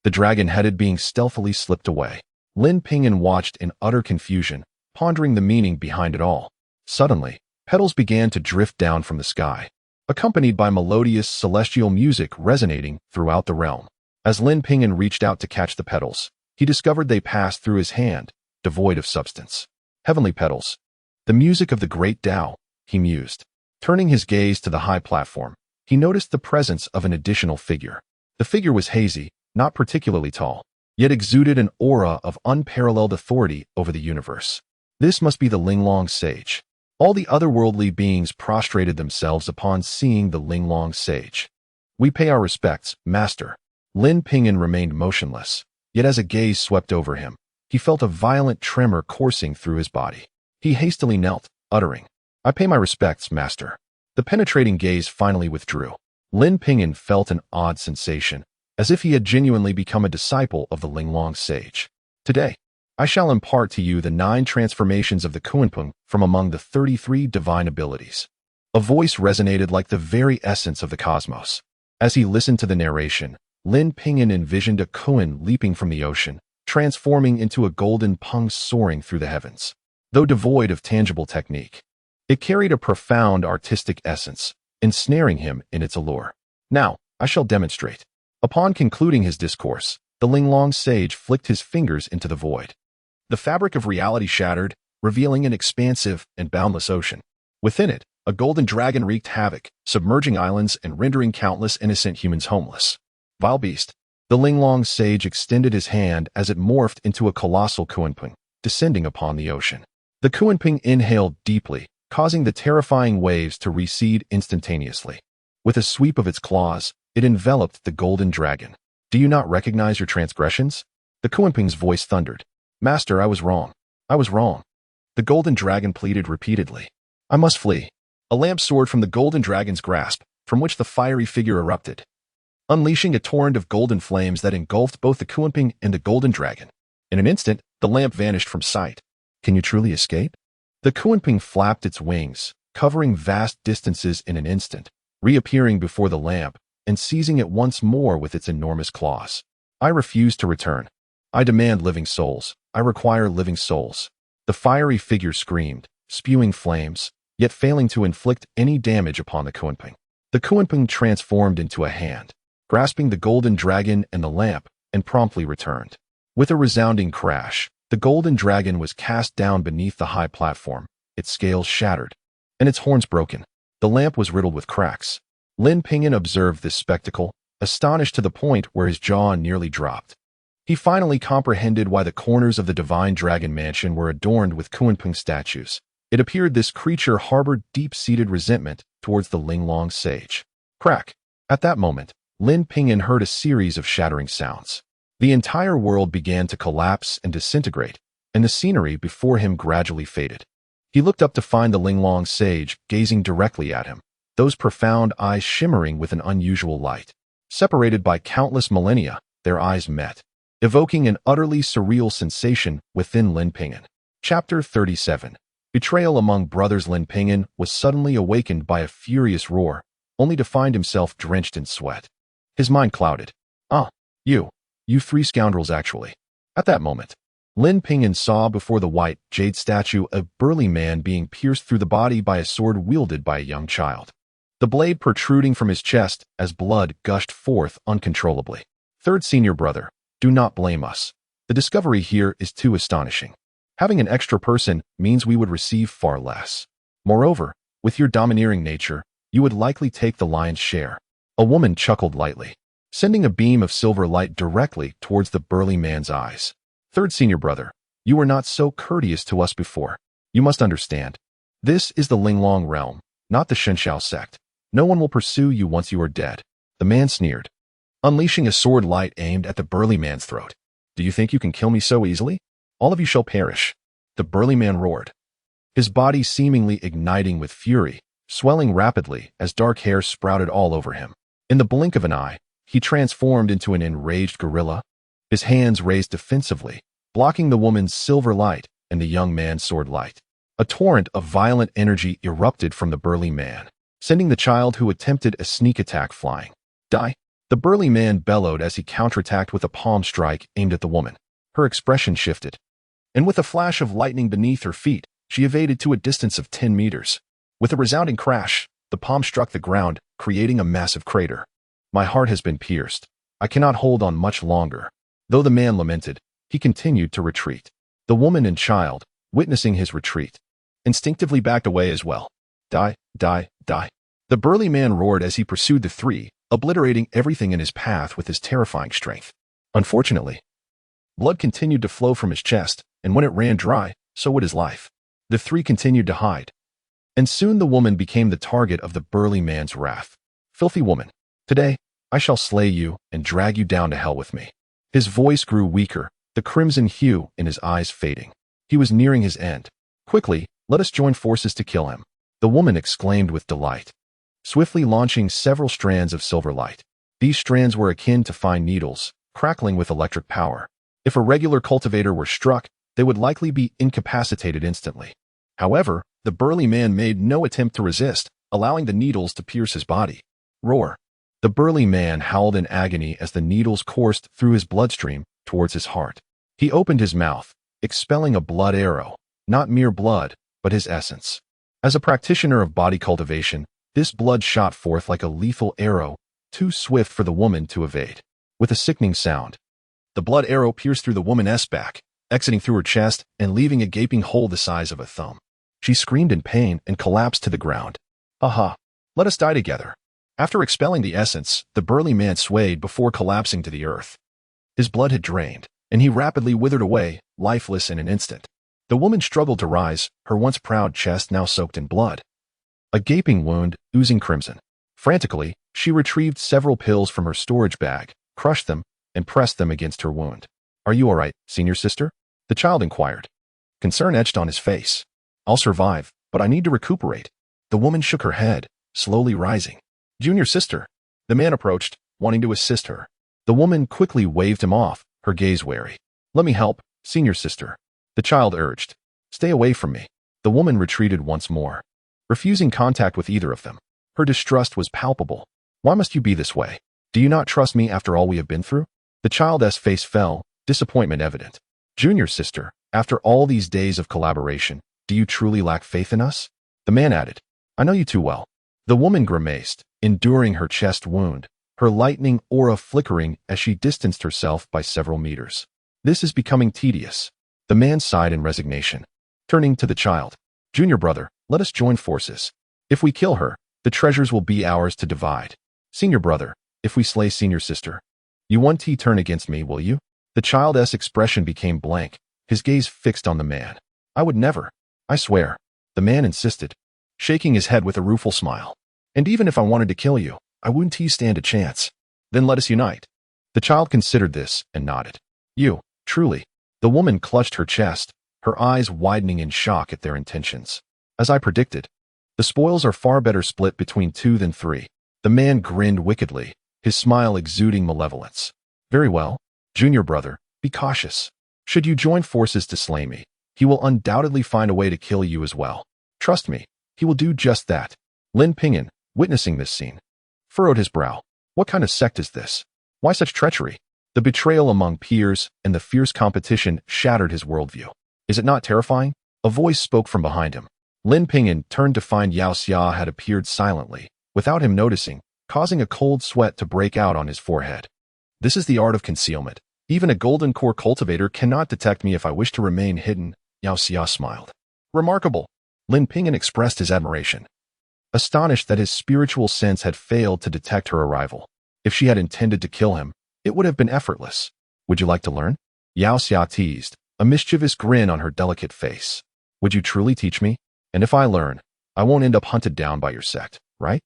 The dragon-headed being stealthily slipped away. Lin Ping'an watched in utter confusion, pondering the meaning behind it all. Suddenly, petals began to drift down from the sky, accompanied by melodious celestial music resonating throughout the realm. As Lin Ping'an reached out to catch the petals, he discovered they passed through his hand, devoid of substance. Heavenly petals. The music of the great Tao, he mused. Turning his gaze to the high platform, he noticed the presence of an additional figure. The figure was hazy, not particularly tall, yet exuded an aura of unparalleled authority over the universe. This must be the Linglong sage. All the otherworldly beings prostrated themselves upon seeing the Linglong sage. We pay our respects, Master. Lin Ping'an remained motionless, yet as a gaze swept over him, he felt a violent tremor coursing through his body. He hastily knelt, uttering, I pay my respects, Master. The penetrating gaze finally withdrew. Lin Ping'an felt an odd sensation, as if he had genuinely become a disciple of the Linglong sage. Today, I shall impart to you the 9 transformations of the Kunpeng from among the 33 divine abilities. A voice resonated like the very essence of the cosmos. As he listened to the narration, Lin Ping'an envisioned a Kun leaping from the ocean, transforming into a golden pung soaring through the heavens. Though devoid of tangible technique, it carried a profound artistic essence, ensnaring him in its allure. Now, I shall demonstrate. Upon concluding his discourse, the Linglong sage flicked his fingers into the void. The fabric of reality shattered, revealing an expansive and boundless ocean. Within it, a golden dragon wreaked havoc, submerging islands and rendering countless innocent humans homeless. Vile beast. The Linglong sage extended his hand as it morphed into a colossal Kunpeng, descending upon the ocean. The Kunpeng inhaled deeply, causing the terrifying waves to recede instantaneously. With a sweep of its claws, it enveloped the golden dragon. Do you not recognize your transgressions? The Kunpeng's voice thundered. Master, I was wrong. I was wrong. The golden dragon pleaded repeatedly. I must flee. A lamp soared from the golden dragon's grasp, from which the fiery figure erupted, unleashing a torrent of golden flames that engulfed both the Kunpeng and the golden dragon. In an instant, the lamp vanished from sight. Can you truly escape? The Kunpeng flapped its wings, covering vast distances in an instant, reappearing before the lamp and seizing it once more with its enormous claws. I refuse to return. I demand living souls. I require living souls. The fiery figure screamed, spewing flames, yet failing to inflict any damage upon the Kunpeng. The Kunpeng transformed into a hand, grasping the golden dragon and the lamp, and promptly returned. With a resounding crash, the golden dragon was cast down beneath the high platform, its scales shattered, and its horns broken. The lamp was riddled with cracks. Lin Ping'an observed this spectacle, astonished to the point where his jaw nearly dropped. He finally comprehended why the corners of the divine dragon mansion were adorned with Kunpeng statues. It appeared this creature harbored deep-seated resentment towards the Linglong sage. Crack! At that moment, Lin Ping'an heard a series of shattering sounds. The entire world began to collapse and disintegrate, and the scenery before him gradually faded. He looked up to find the Linglong sage gazing directly at him, those profound eyes shimmering with an unusual light. Separated by countless millennia, their eyes met, evoking an utterly surreal sensation within Lin Ping'an. Chapter 37. Betrayal among brothers. Lin Ping'an was suddenly awakened by a furious roar, only to find himself drenched in sweat. His mind clouded. You 3 scoundrels actually. At that moment, Lin Ping'an saw before the white jade statue a burly man being pierced through the body by a sword wielded by a young child, the blade protruding from his chest as blood gushed forth uncontrollably. Third senior brother, do not blame us. The discovery here is too astonishing. Having an extra person means we would receive far less. Moreover, with your domineering nature, you would likely take the lion's share. A woman chuckled lightly, sending a beam of silver light directly towards the burly man's eyes. Third senior brother, you were not so courteous to us before. You must understand. This is the Linglong realm, not the Shenxiao sect. No one will pursue you once you are dead. The man sneered, unleashing a sword light aimed at the burly man's throat. Do you think you can kill me so easily? All of you shall perish. The burly man roared, his body seemingly igniting with fury, swelling rapidly as dark hair sprouted all over him. In the blink of an eye, he transformed into an enraged gorilla, his hands raised defensively, blocking the woman's silver light and the young man's sword light. A torrent of violent energy erupted from the burly man, sending the child who attempted a sneak attack flying. Die! The burly man bellowed as he counterattacked with a palm strike aimed at the woman. Her expression shifted, and with a flash of lightning beneath her feet, she evaded to a distance of 10 meters. With a resounding crash, the palm struck the ground, creating a massive crater. My heart has been pierced. I cannot hold on much longer. Though the man lamented, he continued to retreat. The woman and child, witnessing his retreat, instinctively backed away as well. Die, die, die. The burly man roared as he pursued the three, obliterating everything in his path with his terrifying strength. Unfortunately, blood continued to flow from his chest, and when it ran dry, so would his life. The three continued to hide, and soon the woman became the target of the burly man's wrath. Filthy woman, today I shall slay you and drag you down to hell with me. His voice grew weaker, the crimson hue in his eyes fading. He was nearing his end. Quickly, let us join forces to kill him, the woman exclaimed with delight, swiftly launching several strands of silver light. These strands were akin to fine needles, crackling with electric power. If a regular cultivator were struck, they would likely be incapacitated instantly. However, the burly man made no attempt to resist, allowing the needles to pierce his body. Roar! The burly man howled in agony as the needles coursed through his bloodstream towards his heart. He opened his mouth, expelling a blood arrow, not mere blood, but his essence. As a practitioner of body cultivation, this blood shot forth like a lethal arrow, too swift for the woman to evade. With a sickening sound, the blood arrow pierced through the woman's back, exiting through her chest and leaving a gaping hole the size of a thumb. She screamed in pain and collapsed to the ground. Aha! Let us die together. After expelling the essence, the burly man swayed before collapsing to the earth. His blood had drained, and he rapidly withered away, lifeless in an instant. The woman struggled to rise, her once proud chest now soaked in blood, a gaping wound oozing crimson. Frantically, she retrieved several pills from her storage bag, crushed them, and pressed them against her wound. Are you all right, senior sister? The child inquired. Concern etched on his face. I'll survive, but I need to recuperate. The woman shook her head, slowly rising. Junior sister. The man approached, wanting to assist her. The woman quickly waved him off, her gaze wary. Let me help, senior sister. The child urged. Stay away from me. The woman retreated once more, refusing contact with either of them. Her distrust was palpable. Why must you be this way? Do you not trust me after all we have been through? The child's face fell, disappointment evident. Junior sister, after all these days of collaboration, do you truly lack faith in us? The man added. I know you too well. The woman grimaced, enduring her chest wound, her lightning aura flickering as she distanced herself by several meters. This is becoming tedious. The man sighed in resignation. Turning to the child. Junior brother, let us join forces. If we kill her, the treasures will be ours to divide. Senior brother, if we slay senior sister, you won't turn against me, will you? The child's expression became blank, his gaze fixed on the man. I would never. I swear. The man insisted, shaking his head with a rueful smile. And even if I wanted to kill you, I wouldn't stand a chance. Then let us unite. The child considered this and nodded. You, truly. The woman clutched her chest, her eyes widening in shock at their intentions. As I predicted, the spoils are far better split between two than three. The man grinned wickedly, his smile exuding malevolence. Very well, junior brother, be cautious. Should you join forces to slay me, he will undoubtedly find a way to kill you as well. Trust me, he will do just that. Lin Ping'an, witnessing this scene, furrowed his brow. What kind of sect is this? Why such treachery? The betrayal among peers and the fierce competition shattered his worldview. Is it not terrifying? A voice spoke from behind him. Lin Ping'an turned to find Yao Xia had appeared silently, without him noticing, causing a cold sweat to break out on his forehead. This is the art of concealment. Even a golden core cultivator cannot detect me if I wish to remain hidden, Yao Xia smiled. Remarkable. Lin Ping'an expressed his admiration, astonished that his spiritual sense had failed to detect her arrival. If she had intended to kill him, it would have been effortless. Would you like to learn? Yao Xia teased, a mischievous grin on her delicate face. Would you truly teach me? And if I learn, I won't end up hunted down by your sect, right?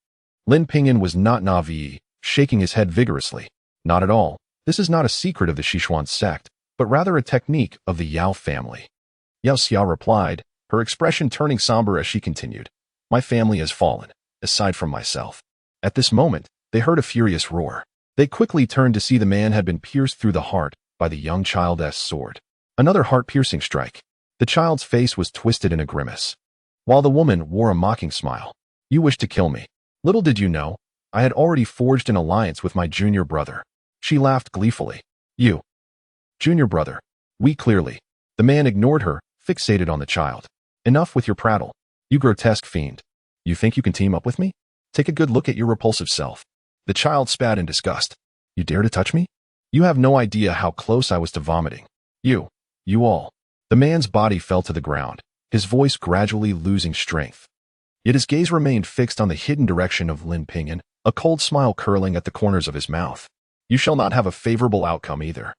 Lin Ping'an was not naive, shaking his head vigorously. Not at all. This is not a secret of the Sichuan sect, but rather a technique of the Yao family. Yao Xia replied, her expression turning somber as she continued. My family has fallen, aside from myself. At this moment, they heard a furious roar. They quickly turned to see the man had been pierced through the heart by the young child's sword. Another heart-piercing strike. The child's face was twisted in a grimace, while the woman wore a mocking smile. You wish to kill me. Little did you know, I had already forged an alliance with my junior brother. She laughed gleefully. You. Junior brother. We clearly. The man ignored her, fixated on the child. Enough with your prattle. You grotesque fiend. You think you can team up with me? Take a good look at your repulsive self. The child spat in disgust. You dare to touch me? You have no idea how close I was to vomiting. You all. The man's body fell to the ground, his voice gradually losing strength. Yet his gaze remained fixed on the hidden direction of Lin Ping'an, a cold smile curling at the corners of his mouth. You shall not have a favorable outcome either.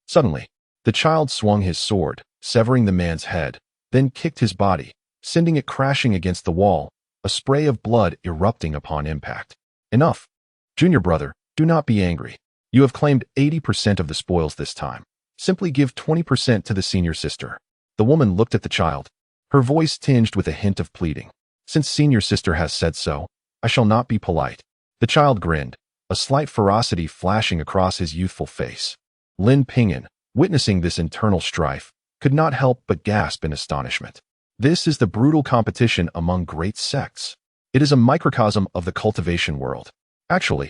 Suddenly, the child swung his sword, severing the man's head, then kicked his body, sending it crashing against the wall, a spray of blood erupting upon impact. Enough. Junior brother, do not be angry. You have claimed 80% of the spoils this time. Simply give 20% to the senior sister. The woman looked at the child, her voice tinged with a hint of pleading. Since senior sister has said so, I shall not be polite. The child grinned, a slight ferocity flashing across his youthful face. Lin Ping'an, witnessing this internal strife, could not help but gasp in astonishment. This is the brutal competition among great sects. It is a microcosm of the cultivation world. Actually,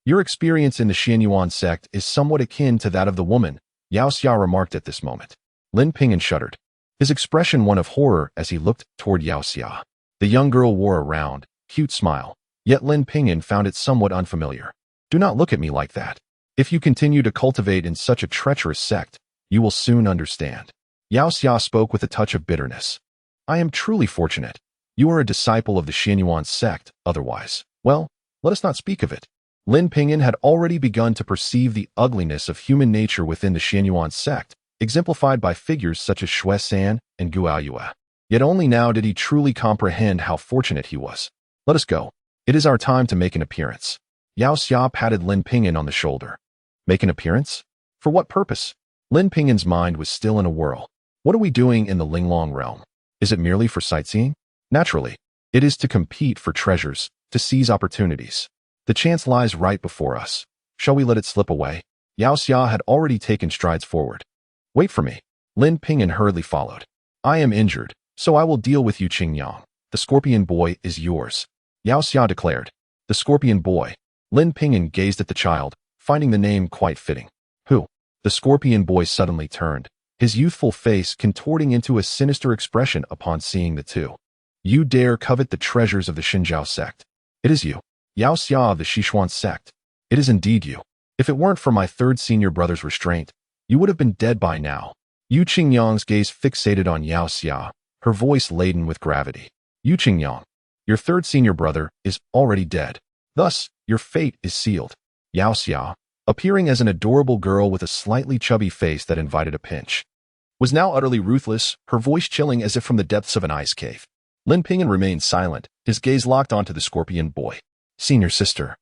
your experience in the Xianyuan sect is somewhat akin to that of the woman, Yao Xia remarked at this moment. Lin Ping'an shuddered, his expression one of horror as he looked toward Yao Xia. The young girl wore a round, cute smile, yet Lin Ping'an found it somewhat unfamiliar. Do not look at me like that. If you continue to cultivate in such a treacherous sect, you will soon understand. Yao Xia spoke with a touch of bitterness. I am truly fortunate. You are a disciple of the Xianyuan sect, otherwise, well, let us not speak of it. Lin Ping'an had already begun to perceive the ugliness of human nature within the Xianyuan sect, exemplified by figures such as Shui San and Guoyue. Yet only now did he truly comprehend how fortunate he was. Let us go. It is our time to make an appearance. Yao Xia patted Lin Ping'an on the shoulder. Make an appearance? For what purpose? Lin Ping'an's mind was still in a whirl. What are we doing in the Linglong realm? Is it merely for sightseeing? Naturally. It is to compete for treasures, to seize opportunities. The chance lies right before us. Shall we let it slip away? Yao Xia had already taken strides forward. Wait for me. Lin Ping'an hurriedly followed. I am injured, so I will deal with you, Qingyang. The scorpion boy is yours. Yao Xia declared. The scorpion boy. Lin Ping'an gazed at the child, finding the name quite fitting. Who? The scorpion boy suddenly turned, his youthful face contorting into a sinister expression upon seeing the two. You dare covet the treasures of the Xinjiao sect. It is you. Yao Xia of the Sichuan sect. It is indeed you. If it weren't for my third senior brother's restraint, you would have been dead by now. Yu Qingyang's gaze fixated on Yao Xia, her voice laden with gravity. Yu Qingyang, your third senior brother is already dead. Thus, your fate is sealed. Yao Xia, appearing as an adorable girl with a slightly chubby face that invited a pinch, was now utterly ruthless, her voice chilling as if from the depths of an ice cave. Lin Ping'an remained silent, his gaze locked onto the scorpion boy. Senior sister.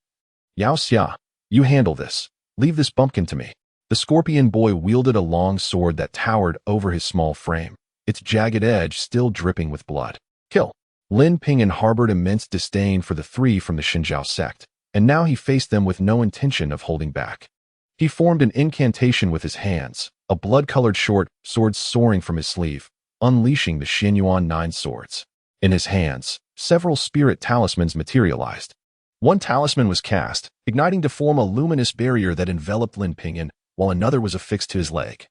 Yao Xia, you handle this. Leave this bumpkin to me. The scorpion boy wielded a long sword that towered over his small frame, its jagged edge still dripping with blood. Kill. Lin Ping'an harbored immense disdain for the three from the Xinjiao sect, and now he faced them with no intention of holding back. He formed an incantation with his hands, a blood-colored short sword soaring from his sleeve, unleashing the Xianyuan 9 swords. In his hands, several spirit talismans materialized. One talisman was cast, igniting to form a luminous barrier that enveloped Lin Ping'an, while another was affixed to his leg,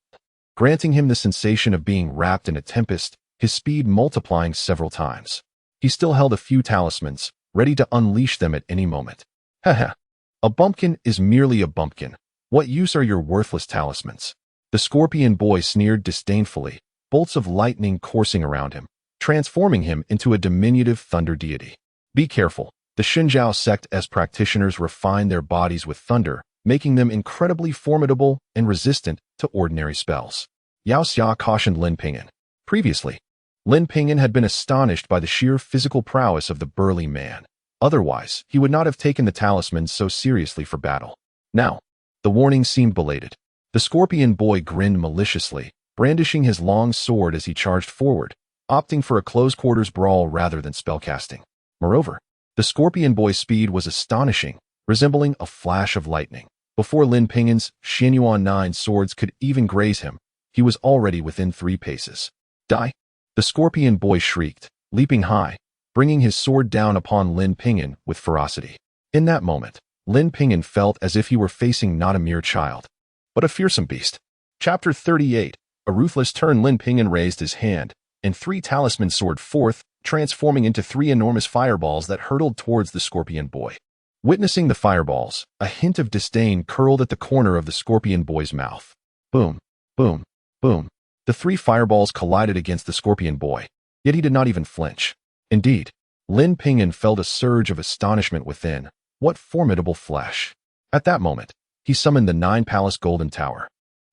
granting him the sensation of being wrapped in a tempest, his speed multiplying several times. He still held a few talismans, ready to unleash them at any moment. Haha. A bumpkin is merely a bumpkin. What use are your worthless talismans? The scorpion boy sneered disdainfully, bolts of lightning coursing around him, transforming him into a diminutive thunder deity. Be careful. The Xinjiao sect's practitioners refine their bodies with thunder, making them incredibly formidable and resistant to ordinary spells. Yao Xia cautioned Lin Ping'an. Previously, Lin Ping'an had been astonished by the sheer physical prowess of the burly man. Otherwise, he would not have taken the talismans so seriously for battle. Now, the warning seemed belated. The scorpion boy grinned maliciously, brandishing his long sword as he charged forward, opting for a close-quarters brawl rather than spellcasting. Moreover, the scorpion boy's speed was astonishing, resembling a flash of lightning. Before Lin Ping'an's Xianyuan 9 swords could even graze him, he was already within 3 paces. Die! The scorpion boy shrieked, leaping high, bringing his sword down upon Lin Ping'an with ferocity. In that moment, Lin Ping'an felt as if he were facing not a mere child, but a fearsome beast. Chapter 38. A ruthless turn. Lin Ping'an raised his hand, and 3 talismans soared forth, transforming into 3 enormous fireballs that hurtled towards the scorpion boy. Witnessing the fireballs, a hint of disdain curled at the corner of the scorpion boy's mouth. Boom, boom, boom. The 3 fireballs collided against the scorpion boy, yet he did not even flinch. Indeed, Lin Ping'an felt a surge of astonishment within. What formidable flesh! At that moment, he summoned the 9-palace golden tower,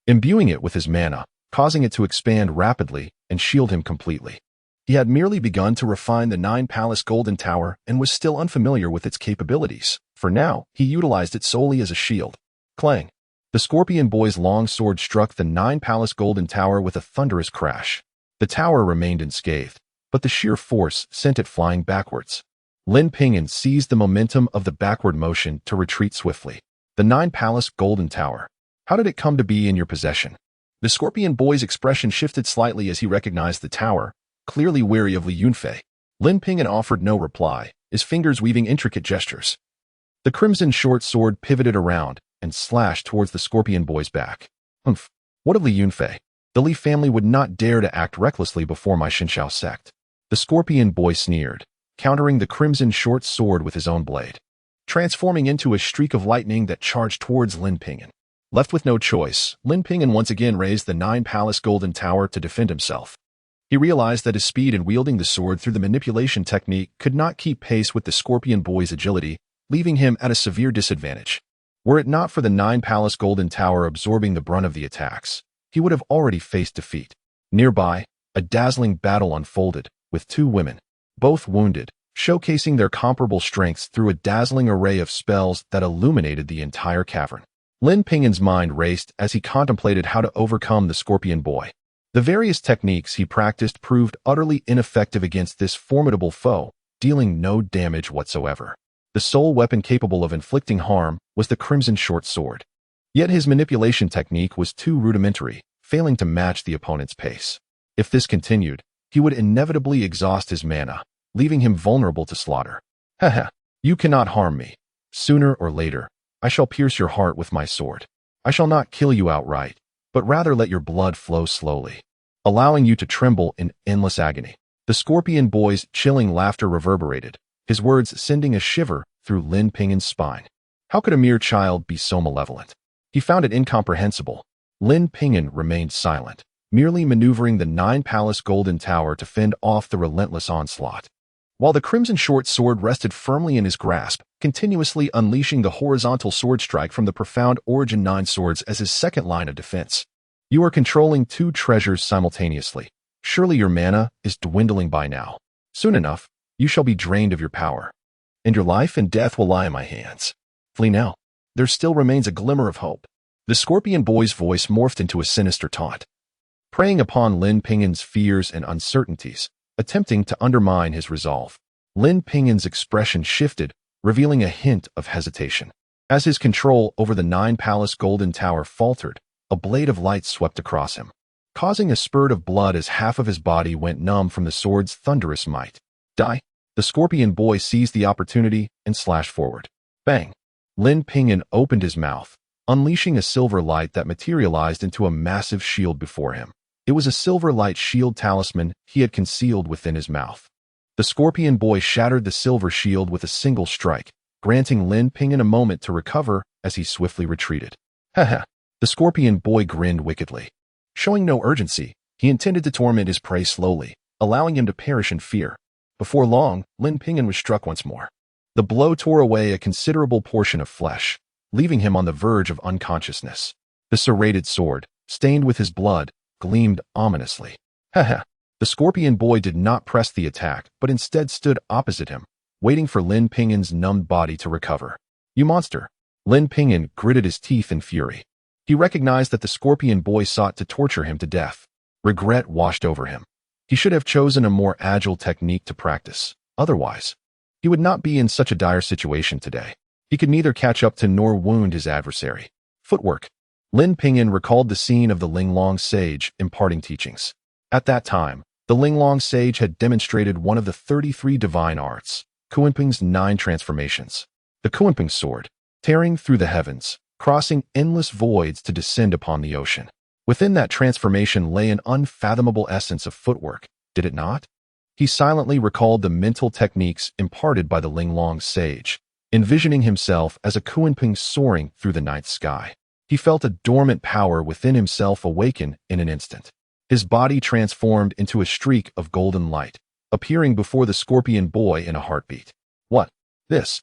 imbuing it with his mana, causing it to expand rapidly and shield him completely. He had merely begun to refine the 9-palace golden tower and was still unfamiliar with its capabilities. For now, he utilized it solely as a shield. Clang! The scorpion boy's long sword struck the 9-palace golden tower with a thunderous crash. The tower remained unscathed, but the sheer force sent it flying backwards. Lin Ping'an seized the momentum of the backward motion to retreat swiftly. The 9-palace golden tower. How did it come to be in your possession? The scorpion boy's expression shifted slightly as he recognized the tower, clearly weary of Li Yunfei. Lin Ping'an offered no reply, his fingers weaving intricate gestures. The crimson short sword pivoted around and slashed towards the scorpion boy's back. Humph! What of Li Yunfei? The Li family would not dare to act recklessly before my Xinjiao sect. The scorpion boy sneered, countering the crimson short sword with his own blade, transforming into a streak of lightning that charged towards Lin Ping'an. Left with no choice, Lin Ping'an once again raised the 9-palace golden tower to defend himself. He realized that his speed in wielding the sword through the manipulation technique could not keep pace with the scorpion boy's agility, leaving him at a severe disadvantage. Were it not for the 9-palace golden tower absorbing the brunt of the attacks, he would have already faced defeat. Nearby, a dazzling battle unfolded, with 2 women, both wounded, showcasing their comparable strengths through a dazzling array of spells that illuminated the entire cavern. Lin Ping'an's mind raced as he contemplated how to overcome the scorpion boy. The various techniques he practiced proved utterly ineffective against this formidable foe, dealing no damage whatsoever. The sole weapon capable of inflicting harm was the crimson short sword. Yet his manipulation technique was too rudimentary, failing to match the opponent's pace. If this continued, he would inevitably exhaust his mana, leaving him vulnerable to slaughter. Haha, you cannot harm me. Sooner or later, I shall pierce your heart with my sword. I shall not kill you outright, but rather let your blood flow slowly, allowing you to tremble in endless agony. The scorpion boy's chilling laughter reverberated, his words sending a shiver through Lin Ping'an's spine. How could a mere child be so malevolent? He found it incomprehensible. Lin Ping'an remained silent, merely maneuvering the 9-palace golden tower to fend off the relentless onslaught, while the crimson short sword rested firmly in his grasp, continuously unleashing the horizontal sword strike from the profound origin 9 swords as his second line of defense. You are controlling 2 treasures simultaneously. Surely your mana is dwindling by now. Soon enough, you shall be drained of your power, and your life and death will lie in my hands. Flee now. There still remains a glimmer of hope. The scorpion boy's voice morphed into a sinister taunt, preying upon Lin Ping'an's fears and uncertainties, attempting to undermine his resolve. Lin Ping'an's expression shifted, revealing a hint of hesitation. As his control over the 9-palace golden tower faltered, a blade of light swept across him, causing a spurt of blood as half of his body went numb from the sword's thunderous might. Die! The scorpion boy seized the opportunity and slashed forward. Bang! Lin Ping'an opened his mouth, unleashing a silver light that materialized into a massive shield before him. It was a silver light shield talisman he had concealed within his mouth. The Scorpion Boy shattered the silver shield with a single strike, granting Lin Ping'an a moment to recover as he swiftly retreated. Haha, the Scorpion Boy grinned wickedly. Showing no urgency, he intended to torment his prey slowly, allowing him to perish in fear. Before long, Lin Ping'an was struck once more. The blow tore away a considerable portion of flesh, leaving him on the verge of unconsciousness. The serrated sword, stained with his blood, gleamed ominously. Haha. The Scorpion Boy did not press the attack, but instead stood opposite him, waiting for Lin Ping'an's numbed body to recover. You monster! Lin Ping'an gritted his teeth in fury. He recognized that the Scorpion Boy sought to torture him to death. Regret washed over him. He should have chosen a more agile technique to practice. Otherwise, he would not be in such a dire situation today. He could neither catch up to nor wound his adversary. Footwork. Lin Ping'an recalled the scene of the Linglong sage imparting teachings. At that time, the Linglong sage had demonstrated one of the 33 divine arts, Kunping's 9 transformations. The Kunping sword, tearing through the heavens, crossing endless voids to descend upon the ocean. Within that transformation lay an unfathomable essence of footwork, did it not? He silently recalled the mental techniques imparted by the Linglong sage, envisioning himself as a Kunping soaring through the night sky. He felt a dormant power within himself awaken in an instant. His body transformed into a streak of golden light, appearing before the Scorpion Boy in a heartbeat. What? This?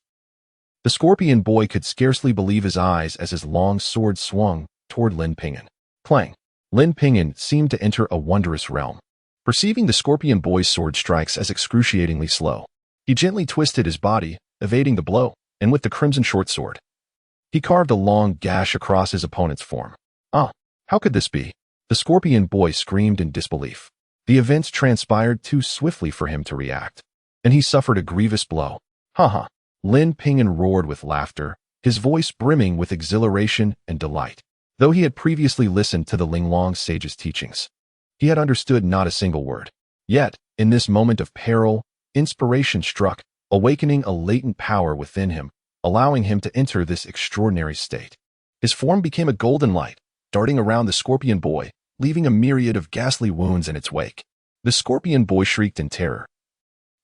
The Scorpion Boy could scarcely believe his eyes as his long sword swung toward Lin Ping'an. Clang! Lin Ping'an seemed to enter a wondrous realm. Perceiving the Scorpion Boy's sword strikes as excruciatingly slow, he gently twisted his body, evading the blow, and with the crimson short sword, he carved a long gash across his opponent's form. Ah, how could this be? The Scorpion Boy screamed in disbelief. The events transpired too swiftly for him to react, and he suffered a grievous blow. Haha! Lin Ping'an roared with laughter, his voice brimming with exhilaration and delight. Though he had previously listened to the Linglong sage's teachings, he had understood not a single word. Yet, in this moment of peril, inspiration struck, awakening a latent power within him, allowing him to enter this extraordinary state. His form became a golden light, darting around the Scorpion Boy, leaving a myriad of ghastly wounds in its wake. The Scorpion Boy shrieked in terror,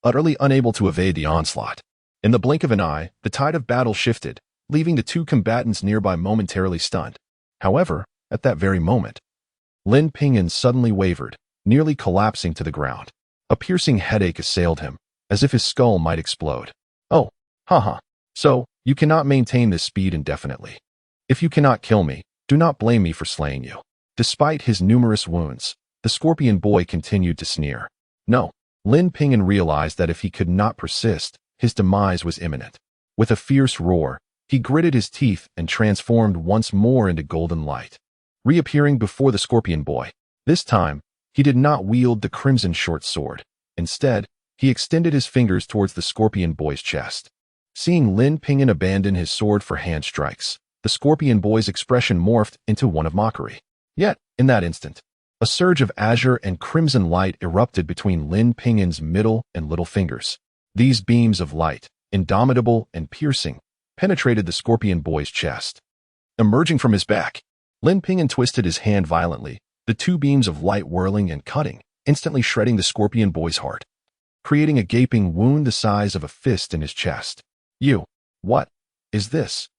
utterly unable to evade the onslaught. In the blink of an eye, the tide of battle shifted, leaving the two combatants nearby momentarily stunned. However, at that very moment, Lin Ping'an suddenly wavered, nearly collapsing to the ground. A piercing headache assailed him, as if his skull might explode. Oh, haha. So, you cannot maintain this speed indefinitely. If you cannot kill me, do not blame me for slaying you. Despite his numerous wounds, the Scorpion Boy continued to sneer. No, Lin Ping'an realized that if he could not persist, his demise was imminent. With a fierce roar, he gritted his teeth and transformed once more into golden light. Reappearing before the Scorpion Boy, this time, he did not wield the crimson short sword. Instead, he extended his fingers towards the Scorpion Boy's chest. Seeing Lin Ping'an abandon his sword for hand strikes, the Scorpion Boy's expression morphed into one of mockery. Yet, in that instant, a surge of azure and crimson light erupted between Lin Ping'an's middle and little fingers. These beams of light, indomitable and piercing, penetrated the Scorpion Boy's chest. Emerging from his back, Lin Ping'an twisted his hand violently, the two beams of light whirling and cutting, instantly shredding the Scorpion Boy's heart, creating a gaping wound the size of a fist in his chest. What is this?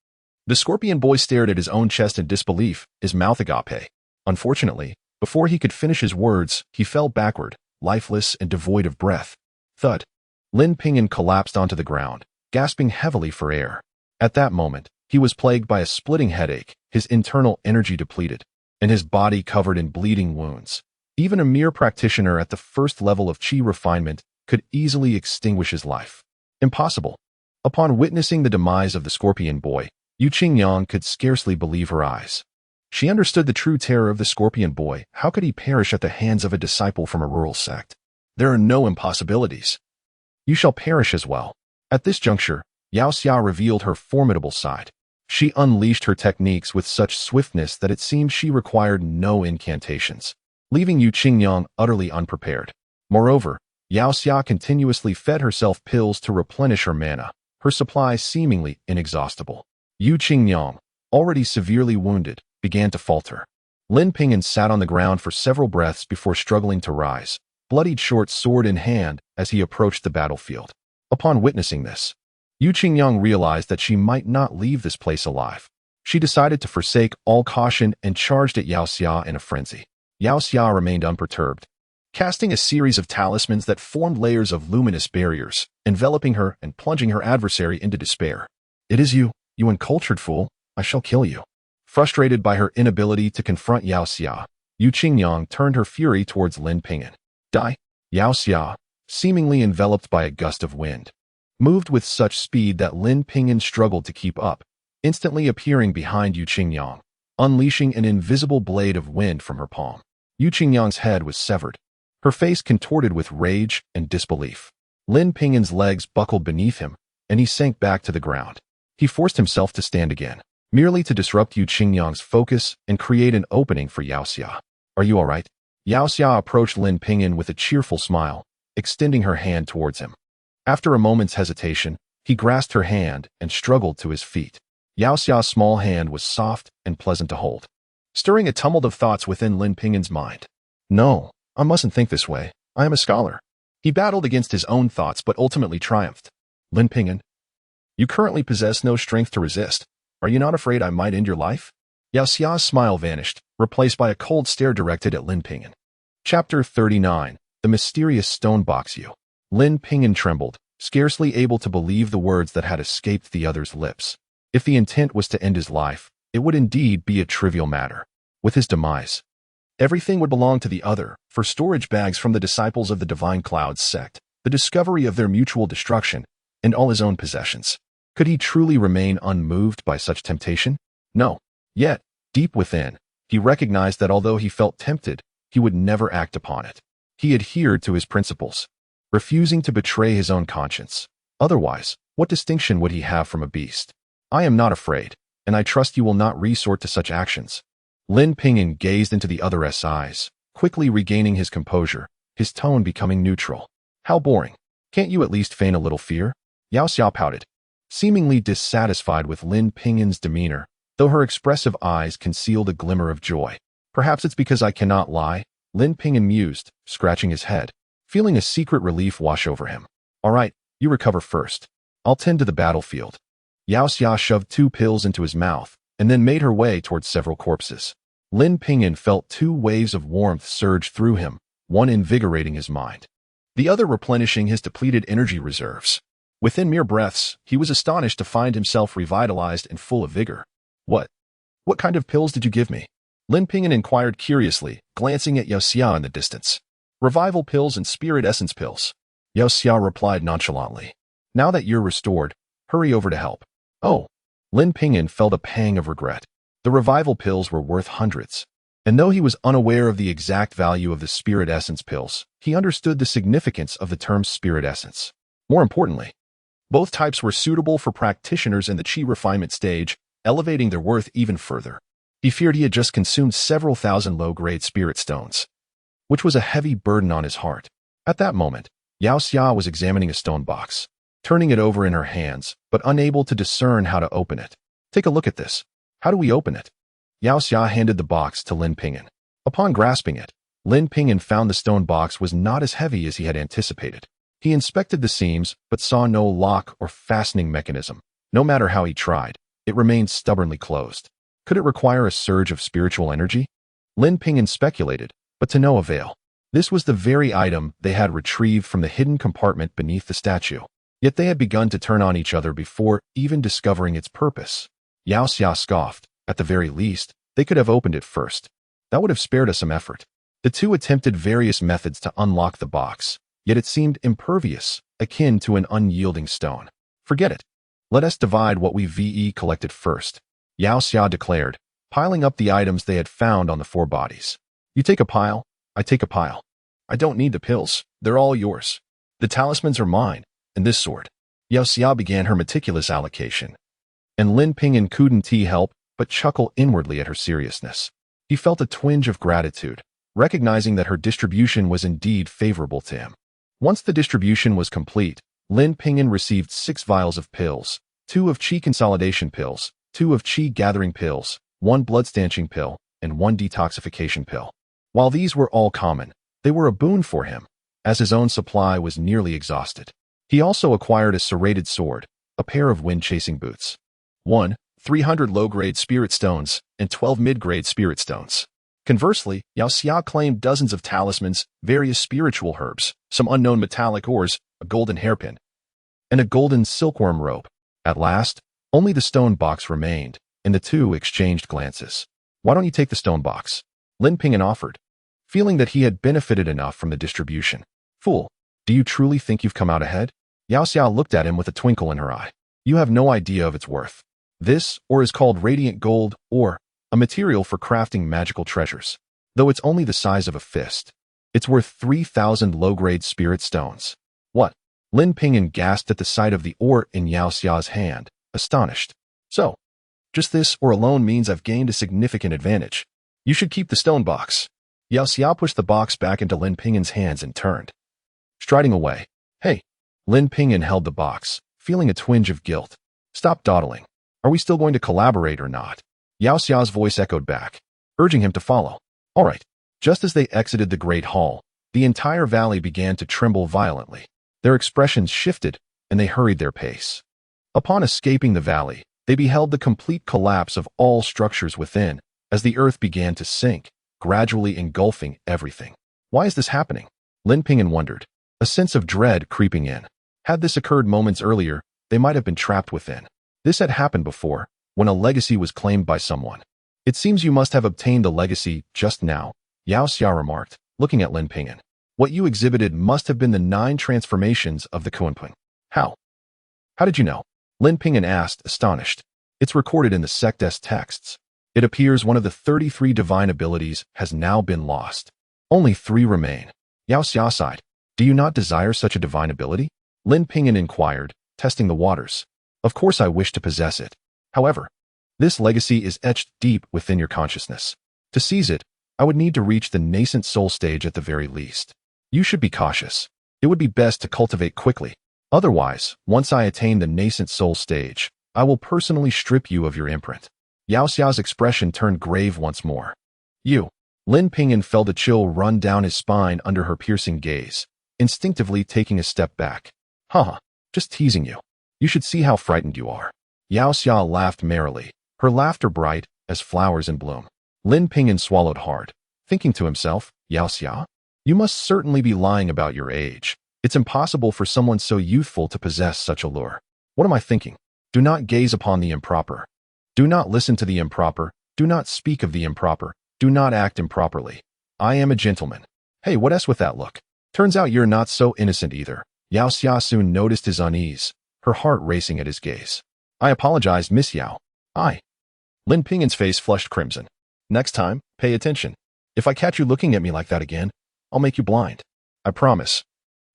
The Scorpion Boy stared at his own chest in disbelief, his mouth agape. Unfortunately, before he could finish his words, he fell backward, lifeless and devoid of breath. Thud. Lin Ping'an collapsed onto the ground, gasping heavily for air. At that moment, he was plagued by a splitting headache, his internal energy depleted, and his body covered in bleeding wounds. Even a mere practitioner at the first level of chi refinement could easily extinguish his life. Impossible. Upon witnessing the demise of the Scorpion Boy, Yu Qingyang could scarcely believe her eyes. She understood the true terror of the Scorpion Boy. How could he perish at the hands of a disciple from a rural sect? There are no impossibilities. You shall perish as well. At this juncture, Yao Xia revealed her formidable side. She unleashed her techniques with such swiftness that it seemed she required no incantations, leaving Yu Qingyang utterly unprepared. Moreover, Yao Xia continuously fed herself pills to replenish her mana, her supply seemingly inexhaustible. Yu Qingyang, already severely wounded, began to falter. Lin Ping'an sat on the ground for several breaths before struggling to rise, bloodied short sword in hand as he approached the battlefield. Upon witnessing this, Yu Qingyang realized that she might not leave this place alive. She decided to forsake all caution and charged at Yao Xia in a frenzy. Yao Xia remained unperturbed, casting a series of talismans that formed layers of luminous barriers, enveloping her and plunging her adversary into despair. "It is you, you uncultured fool. I shall kill you." Frustrated by her inability to confront Yao Xia, Yu Qingyang turned her fury towards Lin Ping'an. "Die!" Yao Xia, seemingly enveloped by a gust of wind, moved with such speed that Lin Ping'an struggled to keep up, instantly appearing behind Yu Qingyang, unleashing an invisible blade of wind from her palm. Yu Qingyang's head was severed, her face contorted with rage and disbelief. Lin Ping'an's legs buckled beneath him, and he sank back to the ground. He forced himself to stand again, merely to disrupt Yu Qingyang's focus and create an opening for Yao Xia. "Are you all right?" Yao Xia approached Lin Ping'an with a cheerful smile, extending her hand towards him. After a moment's hesitation, he grasped her hand and struggled to his feet. Yao Xia's small hand was soft and pleasant to hold, stirring a tumult of thoughts within Lin Ping'an's mind. "No, I mustn't think this way. I am a scholar." He battled against his own thoughts but ultimately triumphed. "Lin Ping'an, you currently possess no strength to resist. Are you not afraid I might end your life?" Yao Xia's smile vanished, replaced by a cold stare directed at Lin Ping'an. Chapter 39. The Mysterious Stone Box You. Lin Ping'an trembled, scarcely able to believe the words that had escaped the other's lips. If the intent was to end his life, it would indeed be a trivial matter. With his demise, everything would belong to the other, for storage bags from the disciples of the Divine Clouds sect, the discovery of their mutual destruction, and all his own possessions. Could he truly remain unmoved by such temptation? No. Yet, deep within, he recognized that although he felt tempted, he would never act upon it. He adhered to his principles, refusing to betray his own conscience. Otherwise, what distinction would he have from a beast? "I am not afraid, and I trust you will not resort to such actions." Lin Ping'an gazed into the other's eyes, quickly regaining his composure, his tone becoming neutral. "How boring. Can't you at least feign a little fear?" Yao Xia pouted, seemingly dissatisfied with Lin Ping'an's demeanor, though her expressive eyes concealed a glimmer of joy. "Perhaps it's because I cannot lie," Lin Ping'an mused, scratching his head, feeling a secret relief wash over him. "All right, you recover first. I'll tend to the battlefield." Yao Xia shoved 2 pills into his mouth, and then made her way towards several corpses. Lin Ping'an felt 2 waves of warmth surge through him, one invigorating his mind, the other replenishing his depleted energy reserves. Within mere breaths, he was astonished to find himself revitalized and full of vigor. What kind of pills did you give me?" Lin Ping'an inquired curiously, glancing at Yao Xia in the distance. "Revival pills and spirit essence pills." Yao Xia replied nonchalantly. "Now that you're restored, hurry over to help." "Oh." Lin Ping'an felt a pang of regret. The revival pills were worth hundreds, and though he was unaware of the exact value of the spirit essence pills, he understood the significance of the term spirit essence. More importantly, both types were suitable for practitioners in the Qi refinement stage, elevating their worth even further. He feared he had just consumed several thousand low-grade spirit stones, which was a heavy burden on his heart. At that moment, Yao Xia was examining a stone box, turning it over in her hands, but unable to discern how to open it. "Take a look at this. How do we open it?" Yao Xia handed the box to Lin Ping'an. Upon grasping it, Lin Ping'an found the stone box was not as heavy as he had anticipated. He inspected the seams, but saw no lock or fastening mechanism. No matter how he tried, it remained stubbornly closed. Could it require a surge of spiritual energy? Lin Ping'an speculated, but to no avail. This was the very item they had retrieved from the hidden compartment beneath the statue. Yet they had begun to turn on each other before even discovering its purpose. Yao Xia scoffed. At the very least, they could have opened it first. That would have spared us some effort. The two attempted various methods to unlock the box, yet it seemed impervious, akin to an unyielding stone. "Forget it. Let us divide what we collected first," Yao Xia declared, piling up the items they had found on the 4 bodies. "You take a pile, I take a pile. I don't need the pills. They're all yours. The talismans are mine, and this sword." Yao Xia began her meticulous allocation, and Lin Ping'an couldn't help but chuckle inwardly at her seriousness. He felt a twinge of gratitude, recognizing that her distribution was indeed favorable to him. Once the distribution was complete, Lin Ping'an received 6 vials of pills, 2 of Qi consolidation pills, 2 of qi-gathering pills, 1 blood-stanching pill, and 1 detoxification pill. While these were all common, they were a boon for him, as his own supply was nearly exhausted. He also acquired a serrated sword, a pair of wind-chasing boots, 300 low-grade spirit stones, and 12 mid-grade spirit stones. Conversely, Yao Xia claimed dozens of talismans, various spiritual herbs, some unknown metallic ores, a golden hairpin, and a golden silkworm rope. At last, only the stone box remained, and the two exchanged glances. "Why don't you take the stone box?" Lin Ping'an offered, feeling that he had benefited enough from the distribution. "Fool, do you truly think you've come out ahead?" Yao Xia looked at him with a twinkle in her eye. "You have no idea of its worth. This ore is called radiant gold, or a material for crafting magical treasures. Though it's only the size of a fist, it's worth 3,000 low-grade spirit stones." "What?" Lin Ping'an gasped at the sight of the ore in Yao Xia's hand, astonished. "So, just this ore alone means I've gained a significant advantage. You should keep the stone box." Yao Xia pushed the box back into Lin Ping'an's hands and turned, striding away. "Hey." Lin Ping'an held the box, feeling a twinge of guilt. "Stop dawdling. Are we still going to collaborate or not?" Yao Xia's voice echoed back, urging him to follow. "All right." Just as they exited the Great Hall, the entire valley began to tremble violently. Their expressions shifted, and they hurried their pace. Upon escaping the valley, they beheld the complete collapse of all structures within, as the earth began to sink, gradually engulfing everything. "Why is this happening?" Lin Ping'an wondered, a sense of dread creeping in. Had this occurred moments earlier, they might have been trapped within. This had happened before, when a legacy was claimed by someone. "It seems you must have obtained a legacy just now," Yao Xia remarked, looking at Lin Ping'an. "What you exhibited must have been the 9 transformations of the Kunpeng." "How? How did you know?" Lin Ping'an asked, astonished. "It's recorded in the sect's texts. It appears one of the 33 divine abilities has now been lost. Only 3 remain." Yao Xia sighed. "Do you not desire such a divine ability?" Lin Ping'an inquired, testing the waters. "Of course I wish to possess it. However, this legacy is etched deep within your consciousness. To seize it, I would need to reach the nascent soul stage at the very least. You should be cautious. It would be best to cultivate quickly. Otherwise, once I attain the nascent soul stage, I will personally strip you of your imprint." Yao Xia's expression turned grave once more. "You." Lin Ping'an felt a chill run down his spine under her piercing gaze, instinctively taking a step back. "Haha, just teasing you. You should see how frightened you are." Yao Xia laughed merrily, her laughter bright as flowers in bloom. Lin Ping'an swallowed hard, thinking to himself, "Yao Xia, you must certainly be lying about your age. It's impossible for someone so youthful to possess such a lure. What am I thinking? Do not gaze upon the improper. Do not listen to the improper. Do not speak of the improper. Do not act improperly. I am a gentleman. Hey, what's with that look? Turns out you're not so innocent either." Yao Xia soon noticed his unease, her heart racing at his gaze. "I apologize, Miss Yao. Lin Ping'an's face flushed crimson. "Next time, pay attention. If I catch you looking at me like that again, I'll make you blind. I promise.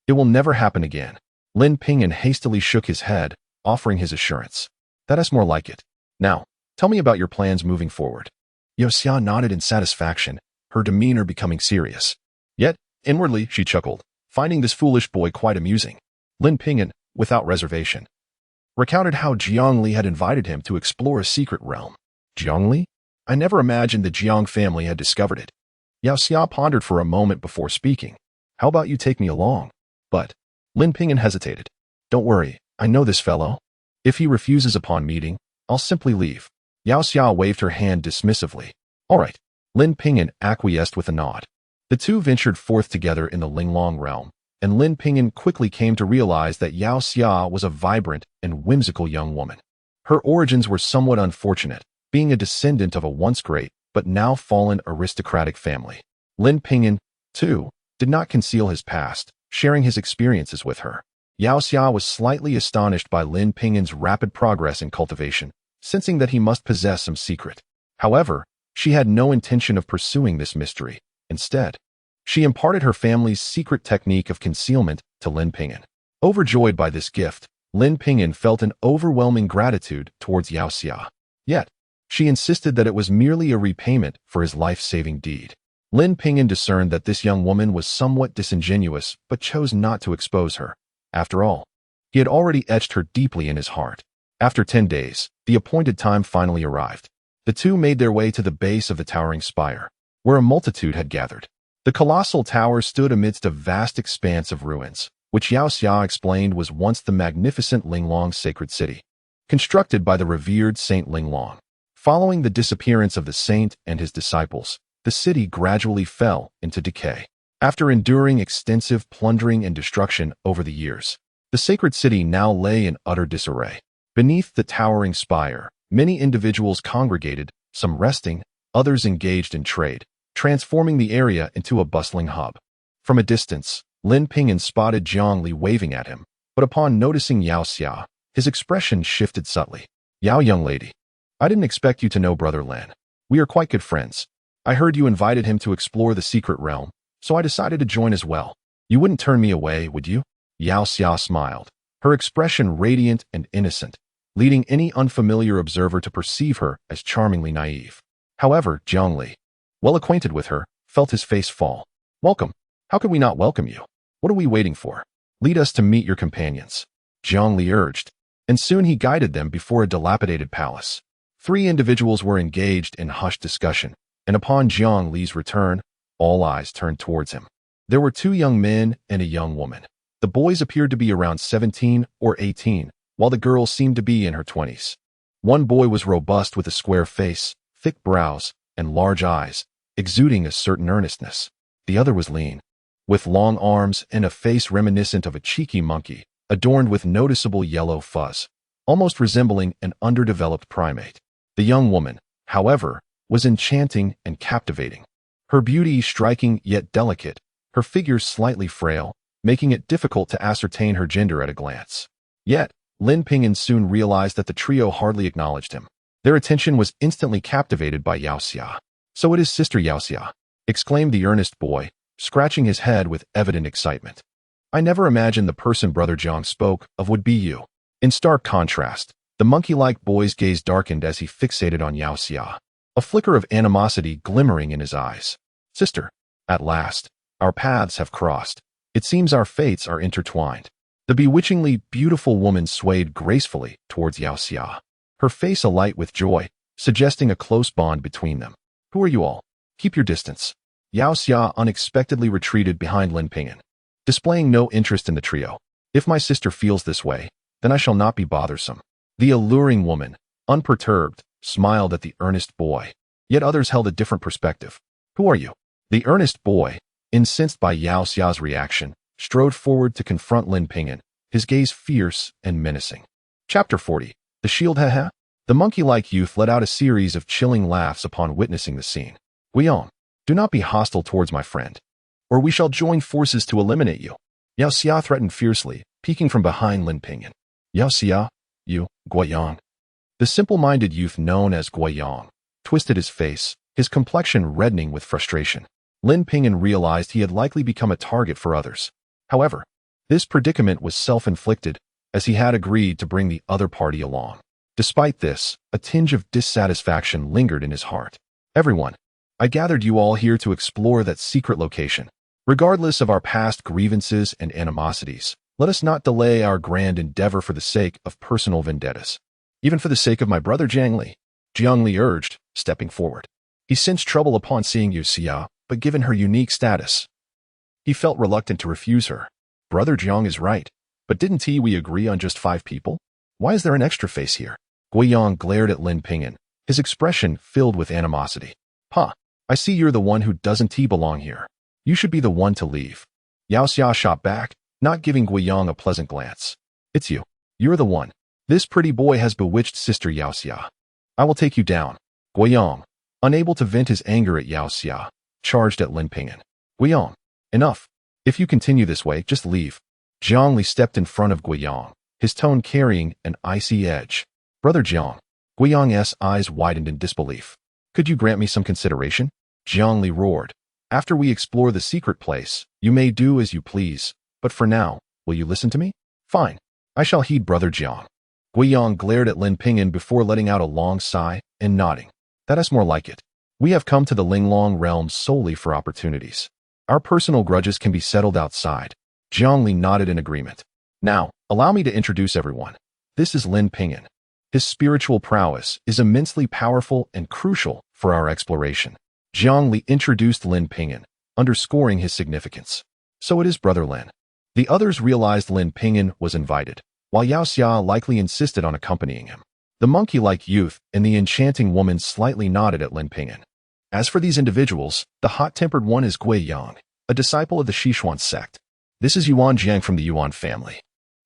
It will never happen again." Lin Ping'an hastily shook his head, offering his assurance. "That's more like it. Now, tell me about your plans moving forward." Yao Xia nodded in satisfaction, her demeanor becoming serious. Yet, inwardly, she chuckled, finding this foolish boy quite amusing. Lin Ping'an, without reservation, recounted how Jiang Li had invited him to explore a secret realm. "Jiang Li? I never imagined the Jiang family had discovered it." Yao Xia pondered for a moment before speaking. "How about you take me along?" "But," Lin Ping'an hesitated. "Don't worry, I know this fellow. If he refuses upon meeting, I'll simply leave." Yao Xia waved her hand dismissively. "All right." Lin Ping'an acquiesced with a nod. The two ventured forth together in the Linglong realm, and Lin Ping'an quickly came to realize that Yao Xia was a vibrant and whimsical young woman. Her origins were somewhat unfortunate, being a descendant of a once great but now fallen aristocratic family. Lin Ping'an, too, did not conceal his past, sharing his experiences with her. Yao Xia was slightly astonished by Lin Ping'an's rapid progress in cultivation, sensing that he must possess some secret. However, she had no intention of pursuing this mystery. Instead, she imparted her family's secret technique of concealment to Lin Ping'an. Overjoyed by this gift, Lin Ping'an felt an overwhelming gratitude towards Yao Xia. Yet, she insisted that it was merely a repayment for his life-saving deed. Lin Ping'an discerned that this young woman was somewhat disingenuous, but chose not to expose her. After all, he had already etched her deeply in his heart. After 10 days, the The appointed time finally arrived. The two made their way to the base of the towering spire, where a multitude had gathered. The colossal tower stood amidst a vast expanse of ruins, which Yao Xia explained was once the magnificent Linglong sacred city, constructed by the revered Saint Linglong. Following the disappearance of the saint and his disciples, the city gradually fell into decay. After enduring extensive plundering and destruction over the years, the sacred city now lay in utter disarray. Beneath the towering spire, many individuals congregated, some resting, others engaged in trade, transforming the area into a bustling hub. From a distance, Lin Ping'an spotted Zhongli waving at him, but upon noticing Yao Xia, his expression shifted subtly. "Yao, young lady, I didn't expect you to know Brother Lin. We are quite good friends. I heard you invited him to explore the secret realm, so I decided to join as well. You wouldn't turn me away, would you?" Yao Xia smiled, her expression radiant and innocent, leading any unfamiliar observer to perceive her as charmingly naive. However, Zhongli, well acquainted with her, felt his face fall. "Welcome. How could we not welcome you? What are we waiting for? Lead us to meet your companions," Zhongli urged, and soon he guided them before a dilapidated palace. 3 individuals were engaged in hushed discussion, and upon Zhongli's return, all eyes turned towards him. There were 2 young men and a young woman. The boys appeared to be around 17 or 18, while the girl seemed to be in her 20s. One boy was robust with a square face, thick brows, and large eyes, exuding a certain earnestness. The other was lean, with long arms and a face reminiscent of a cheeky monkey, adorned with noticeable yellow fuzz, almost resembling an underdeveloped primate. The young woman, however, was enchanting and captivating. Her beauty striking yet delicate, her figure slightly frail, making it difficult to ascertain her gender at a glance. Yet, Lin Ping'an soon realized that the trio hardly acknowledged him. Their attention was instantly captivated by Yao Xia. "So it is Sister Yao Xia," exclaimed the earnest boy, scratching his head with evident excitement. "I never imagined the person Brother Zhang spoke of would be you." In stark contrast, the monkey-like boy's gaze darkened as he fixated on Yao Xia, a flicker of animosity glimmering in his eyes. "Sister, at last, our paths have crossed. It seems our fates are intertwined." The bewitchingly beautiful woman swayed gracefully towards Yao Xia, her face alight with joy, suggesting a close bond between them. "Who are you all? Keep your distance." Yao Xia unexpectedly retreated behind Lin Ping'an, displaying no interest in the trio. "If my sister feels this way, then I shall not be bothersome." The alluring woman, unperturbed, smiled at the earnest boy, yet others held a different perspective. "Who are you?" The earnest boy, incensed by Yao Xia's reaction, strode forward to confront Lin Ping'an, his gaze fierce and menacing. Chapter 40. The Shield Haha? The monkey-like youth let out a series of chilling laughs upon witnessing the scene. "Guiyong, do not be hostile towards my friend, or we shall join forces to eliminate you," Yao Xia threatened fiercely, peeking from behind Lin Ping'an. "Yao Xia, you, Guiyong." The simple-minded youth known as Guiyong twisted his face, his complexion reddening with frustration. Lin Ping'an realized he had likely become a target for others. However, this predicament was self-inflicted, as he had agreed to bring the other party along. Despite this, a tinge of dissatisfaction lingered in his heart. "Everyone, I gathered you all here to explore that secret location. Regardless of our past grievances and animosities, let us not delay our grand endeavor for the sake of personal vendettas. Even for the sake of my brother Zhongli," Zhongli urged, stepping forward. He sensed trouble upon seeing Yao Xia, but given her unique status, he felt reluctant to refuse her. "Brother Zhang is right, but didn't we agree on just 5 people? Why is there an extra face here?" Guiyong glared at Lin Ping'an, his expression filled with animosity. "Huh, I see you're the one who doesn't belong here. You should be the one to leave." Yao Xia shot back, not giving Guiyong a pleasant glance. "It's you. You're the one. This pretty boy has bewitched Sister Yao Xia. I will take you down." Guiyong, unable to vent his anger at Yao Xia, charged at Lin Ping'an. "Guiyong, enough. If you continue this way, just leave." Zhongli stepped in front of Guiyong, his tone carrying an icy edge. "Brother Zhang." Guiyong's eyes widened in disbelief. "Could you grant me some consideration?" Zhongli roared. "After we explore the secret place, you may do as you please, but for now, will you listen to me?" "Fine. I shall heed Brother Zhang." Guiyong glared at Lin Ping'an before letting out a long sigh and nodding. "That is more like it. We have come to the Linglong realm solely for opportunities. Our personal grudges can be settled outside." Zhongli nodded in agreement. "Now, allow me to introduce everyone. This is Lin Ping'an. His spiritual prowess is immensely powerful and crucial for our exploration. Jiang Li introduced Lin Ping'an, underscoring his significance. So it is Brother Lin. The others realized Lin Ping'an was invited, while Yao Xia likely insisted on accompanying him. The monkey-like youth and the enchanting woman slightly nodded at Lin Ping'an. As for these individuals, the hot-tempered one is Gui Yang, a disciple of the Sichuan sect. This is Yuan Jiang from the Yuan family,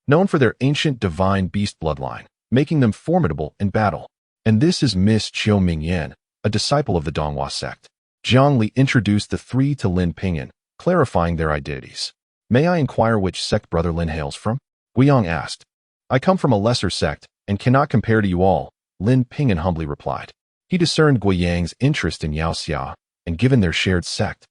known for their ancient divine beast bloodline, making them formidable in battle. And this is Miss Qiu Mingyan, a disciple of the Donghua sect. Jiang Li introduced the three to Lin Ping'an, clarifying their identities. May I inquire which sect Brother Lin hails from? Gui Yang asked. I come from a lesser sect and cannot compare to you all, Lin Ping'an humbly replied. He discerned Gui Yang's interest in Yao Xia, and given their shared sect,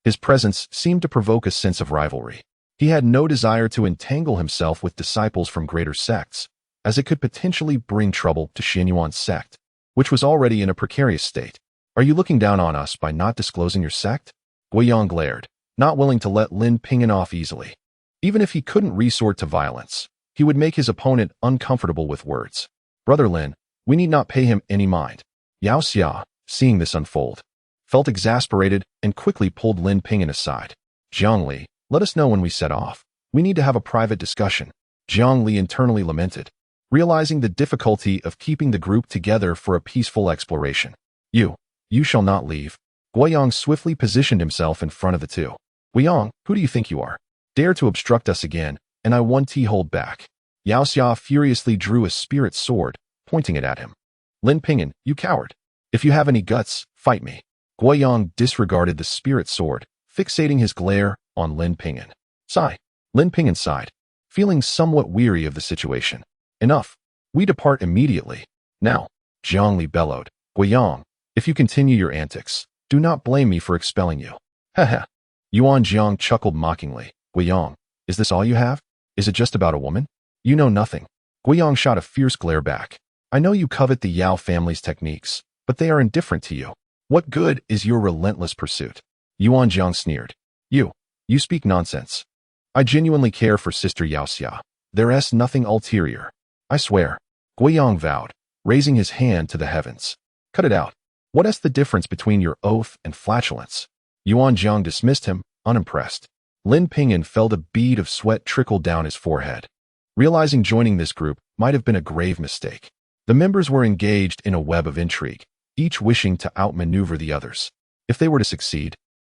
his presence seemed to provoke a sense of rivalry. He had no desire to entangle himself with disciples from greater sects, as it could potentially bring trouble to Xianyuan's sect, which was already in a precarious state. Are you looking down on us by not disclosing your sect? Gui Yang glared, not willing to let Lin Ping'an off easily. Even if he couldn't resort to violence, he would make his opponent uncomfortable with words. Brother Lin, we need not pay him any mind. Yao Xia, seeing this unfold, felt exasperated and quickly pulled Lin Ping'an aside. Jiang Li, let us know when we set off. We need to have a private discussion. Jiang Li internally lamented, realizing the difficulty of keeping the group together for a peaceful exploration. You shall not leave. Gui Yang swiftly positioned himself in front of the two. Gui Yang, who do you think you are? Dare to obstruct us again, and I one T hold back. Yao Xia furiously drew a spirit sword, pointing it at him. Lin Ping'an, you coward. If you have any guts, fight me. Gui Yang disregarded the spirit sword, fixating his glare on Lin Ping'an. Sigh. Lin Ping'an sighed, feeling somewhat weary of the situation. Enough. We depart immediately. Now. Jiang Li bellowed. Gui Yang, if you continue your antics, do not blame me for expelling you. Haha. Yuan Jiang chuckled mockingly. Gui Yang, is this all you have? Is it just about a woman? You know nothing. Gui Yang shot a fierce glare back. I know you covet the Yao family's techniques, but they are indifferent to you. What good is your relentless pursuit? Yuan Jiang sneered. You speak nonsense. I genuinely care for Sister Yao Xia. There's nothing ulterior. I swear. Gui Yang vowed, raising his hand to the heavens. Cut it out. What is the difference between your oath and flatulence? Yuan Jiang dismissed him, unimpressed. Lin Ping'an felt a bead of sweat trickle down his forehead, realizing joining this group might have been a grave mistake. The members were engaged in a web of intrigue, each wishing to outmaneuver the others. If they were to succeed,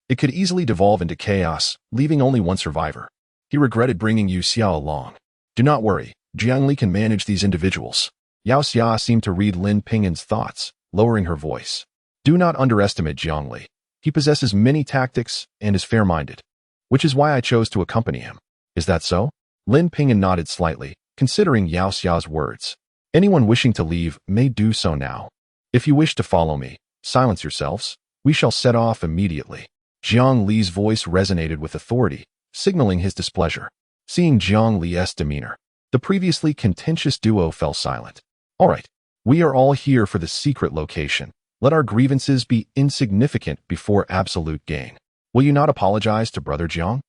it could easily devolve into chaos, leaving only one survivor. He regretted bringing Yu Xiao along. Do not worry, Jiang Li can manage these individuals. Yao Xia seemed to read Lin Ping'an's thoughts, lowering her voice. Do not underestimate Jiang Li. He possesses many tactics and is fair-minded, which is why I chose to accompany him. Is that so? Lin Ping'an nodded slightly, considering Yao Xia's words. Anyone wishing to leave may do so now. If you wish to follow me, silence yourselves. We shall set off immediately. Jiang Li's voice resonated with authority, signaling his displeasure. Seeing Jiang Li's demeanor, the previously contentious duo fell silent. All right, we are all here for the secret location. Let our grievances be insignificant before absolute gain. Will you not apologize to Brother Jiang?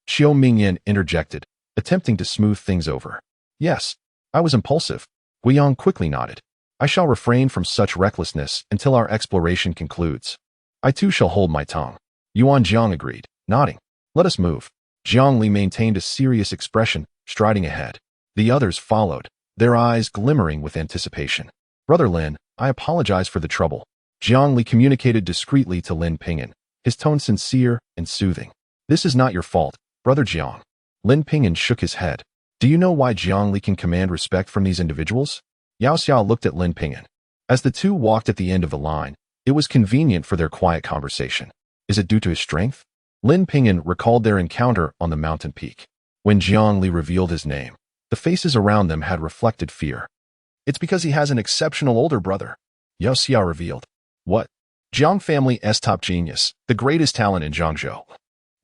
Qiu Mingyan interjected, attempting to smooth things over. Yes, I was impulsive. Gui Yang quickly nodded. I shall refrain from such recklessness until our exploration concludes. I too shall hold my tongue. Yuan Jiang agreed, nodding. Let us move. Jiang Li maintained a serious expression, striding ahead. The others followed, their eyes glimmering with anticipation. Brother Lin, I apologize for the trouble. Jiang Li communicated discreetly to Lin Ping'an, his tone sincere and soothing. This is not your fault, Brother Jiang. Lin Ping'an shook his head. Do you know why Jiang Li can command respect from these individuals? Yao Xia looked at Lin Ping'an. As the two walked at the end of the line, it was convenient for their quiet conversation. Is it due to his strength? Lin Ping'an recalled their encounter on the mountain peak. When Jiang Li revealed his name, the faces around them had reflected fear. It's because he has an exceptional older brother, Yao Xia revealed. What? Jiang family's top genius, the greatest talent in Zhangzhou.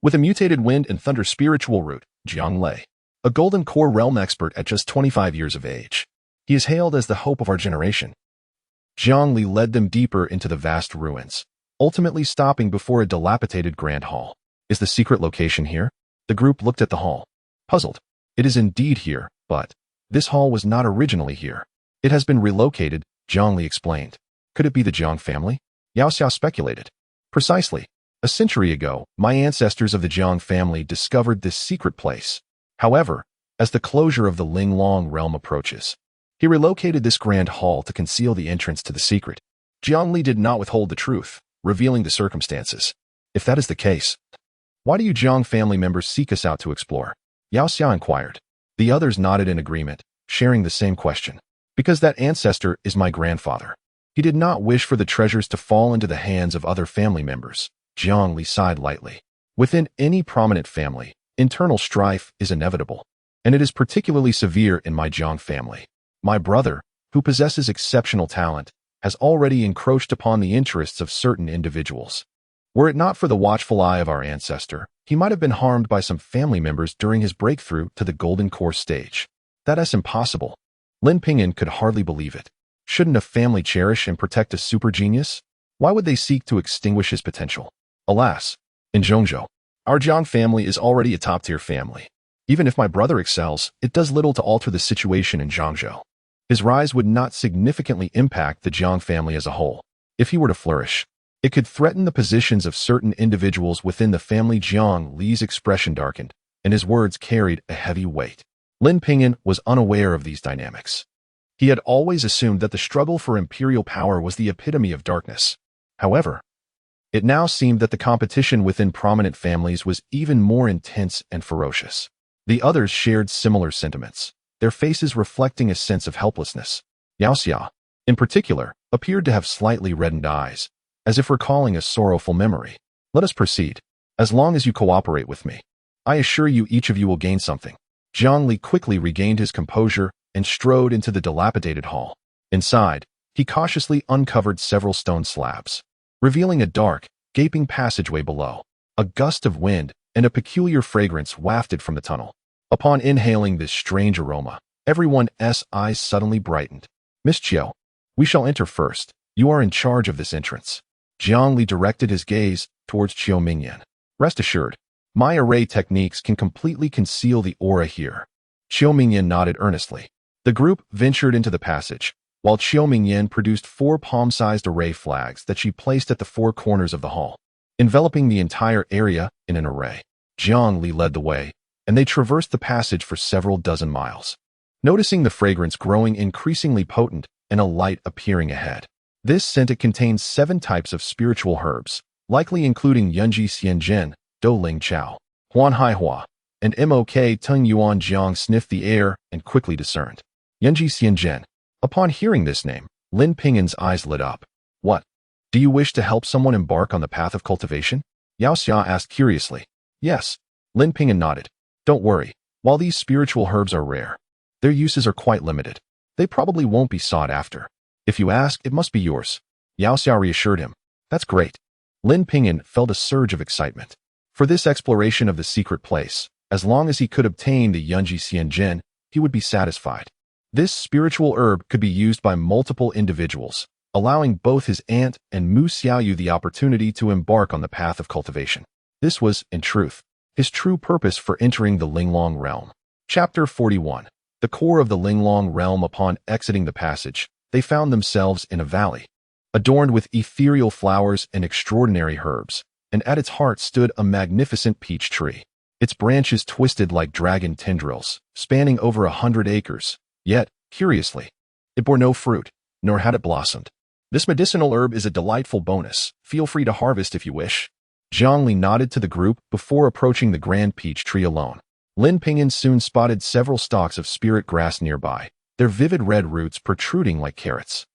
With a mutated wind and thunder spiritual root, Jiang Lei, a golden core realm expert at just 25 years of age. He is hailed as the hope of our generation. Jiang Li led them deeper into the vast ruins, ultimately stopping before a dilapidated grand hall. Is the secret location here? The group looked at the hall, puzzled. It is indeed here, but this hall was not originally here. It has been relocated, Zhongli explained. Could it be the Jiang family? Yao Xiao speculated. Precisely. A century ago, my ancestors of the Jiang family discovered this secret place. However, as the closure of the Linglong realm approaches, he relocated this grand hall to conceal the entrance to the secret. Zhongli did not withhold the truth, revealing the circumstances. If that is the case, why do you Jiang family members seek us out to explore? Yao Xiao inquired. The others nodded in agreement, sharing the same question. Because that ancestor is my grandfather. He did not wish for the treasures to fall into the hands of other family members. Zhongli sighed lightly. Within any prominent family, internal strife is inevitable, and it is particularly severe in my Jiang family. My brother, who possesses exceptional talent, has already encroached upon the interests of certain individuals. Were it not for the watchful eye of our ancestor, he might have been harmed by some family members during his breakthrough to the Golden Core stage. That is impossible. Lin Ping'an could hardly believe it. Shouldn't a family cherish and protect a super genius? Why would they seek to extinguish his potential? Alas, in Zhongzhou, our Jiang family is already a top-tier family. Even if my brother excels, it does little to alter the situation in Zhongzhou. His rise would not significantly impact the Jiang family as a whole. If he were to flourish, it could threaten the positions of certain individuals within the family. Jiang Li's expression darkened, and his words carried a heavy weight. Lin Ping'an was unaware of these dynamics. He had always assumed that the struggle for imperial power was the epitome of darkness. However, it now seemed that the competition within prominent families was even more intense and ferocious. The others shared similar sentiments, their faces reflecting a sense of helplessness. Yao Xia, in particular, appeared to have slightly reddened eyes, as if recalling a sorrowful memory. Let us proceed. As long as you cooperate with me, I assure you each of you will gain something. Zhongli quickly regained his composure and strode into the dilapidated hall. Inside, he cautiously uncovered several stone slabs, revealing a dark, gaping passageway below. A gust of wind and a peculiar fragrance wafted from the tunnel. Upon inhaling this strange aroma, everyone's eyes suddenly brightened. Miss Chiao, we shall enter first. You are in charge of this entrance. Zhongli directed his gaze towards Qiu Mingyan. Rest assured, my array techniques can completely conceal the aura here. Qiu Mingyan nodded earnestly. The group ventured into the passage, while Qiu Mingyan produced 4 palm-sized array flags that she placed at the 4 corners of the hall, enveloping the entire area in an array. Zhongli led the way, and they traversed the passage for several dozen miles, noticing the fragrance growing increasingly potent and a light appearing ahead. This scent contains 7 types of spiritual herbs, likely including Yunji Xianzhen, Do Ling Chao, Huan Hai Hua, and Mok Tung Yuan. Jiang sniffed the air and quickly discerned Yunji Xianzhen. Upon hearing this name, Lin Ping'an's eyes lit up. What? Do you wish to help someone embark on the path of cultivation? Yao Xia asked curiously. Yes. Lin Ping'an nodded. Don't worry. While these spiritual herbs are rare, their uses are quite limited. They probably won't be sought after. If you ask, it must be yours. Yao Xia reassured him. That's great. Lin Ping'an felt a surge of excitement. For this exploration of the secret place, as long as he could obtain the Yunji Xianzhen, he would be satisfied. This spiritual herb could be used by multiple individuals, allowing both his aunt and Mu Xiaoyu the opportunity to embark on the path of cultivation. This was, in truth, his true purpose for entering the Linglong realm. Chapter 41. The core of the Linglong realm. Upon exiting the passage, they found themselves in a valley, adorned with ethereal flowers and extraordinary herbs, and at its heart stood a magnificent peach tree. Its branches twisted like dragon tendrils, spanning over 100 acres. Yet, curiously, it bore no fruit, nor had it blossomed. This medicinal herb is a delightful bonus. Feel free to harvest if you wish. Zhongli nodded to the group before approaching the grand peach tree alone. Lin Ping'an soon spotted several stalks of spirit grass nearby, their vivid red roots protruding like carrots.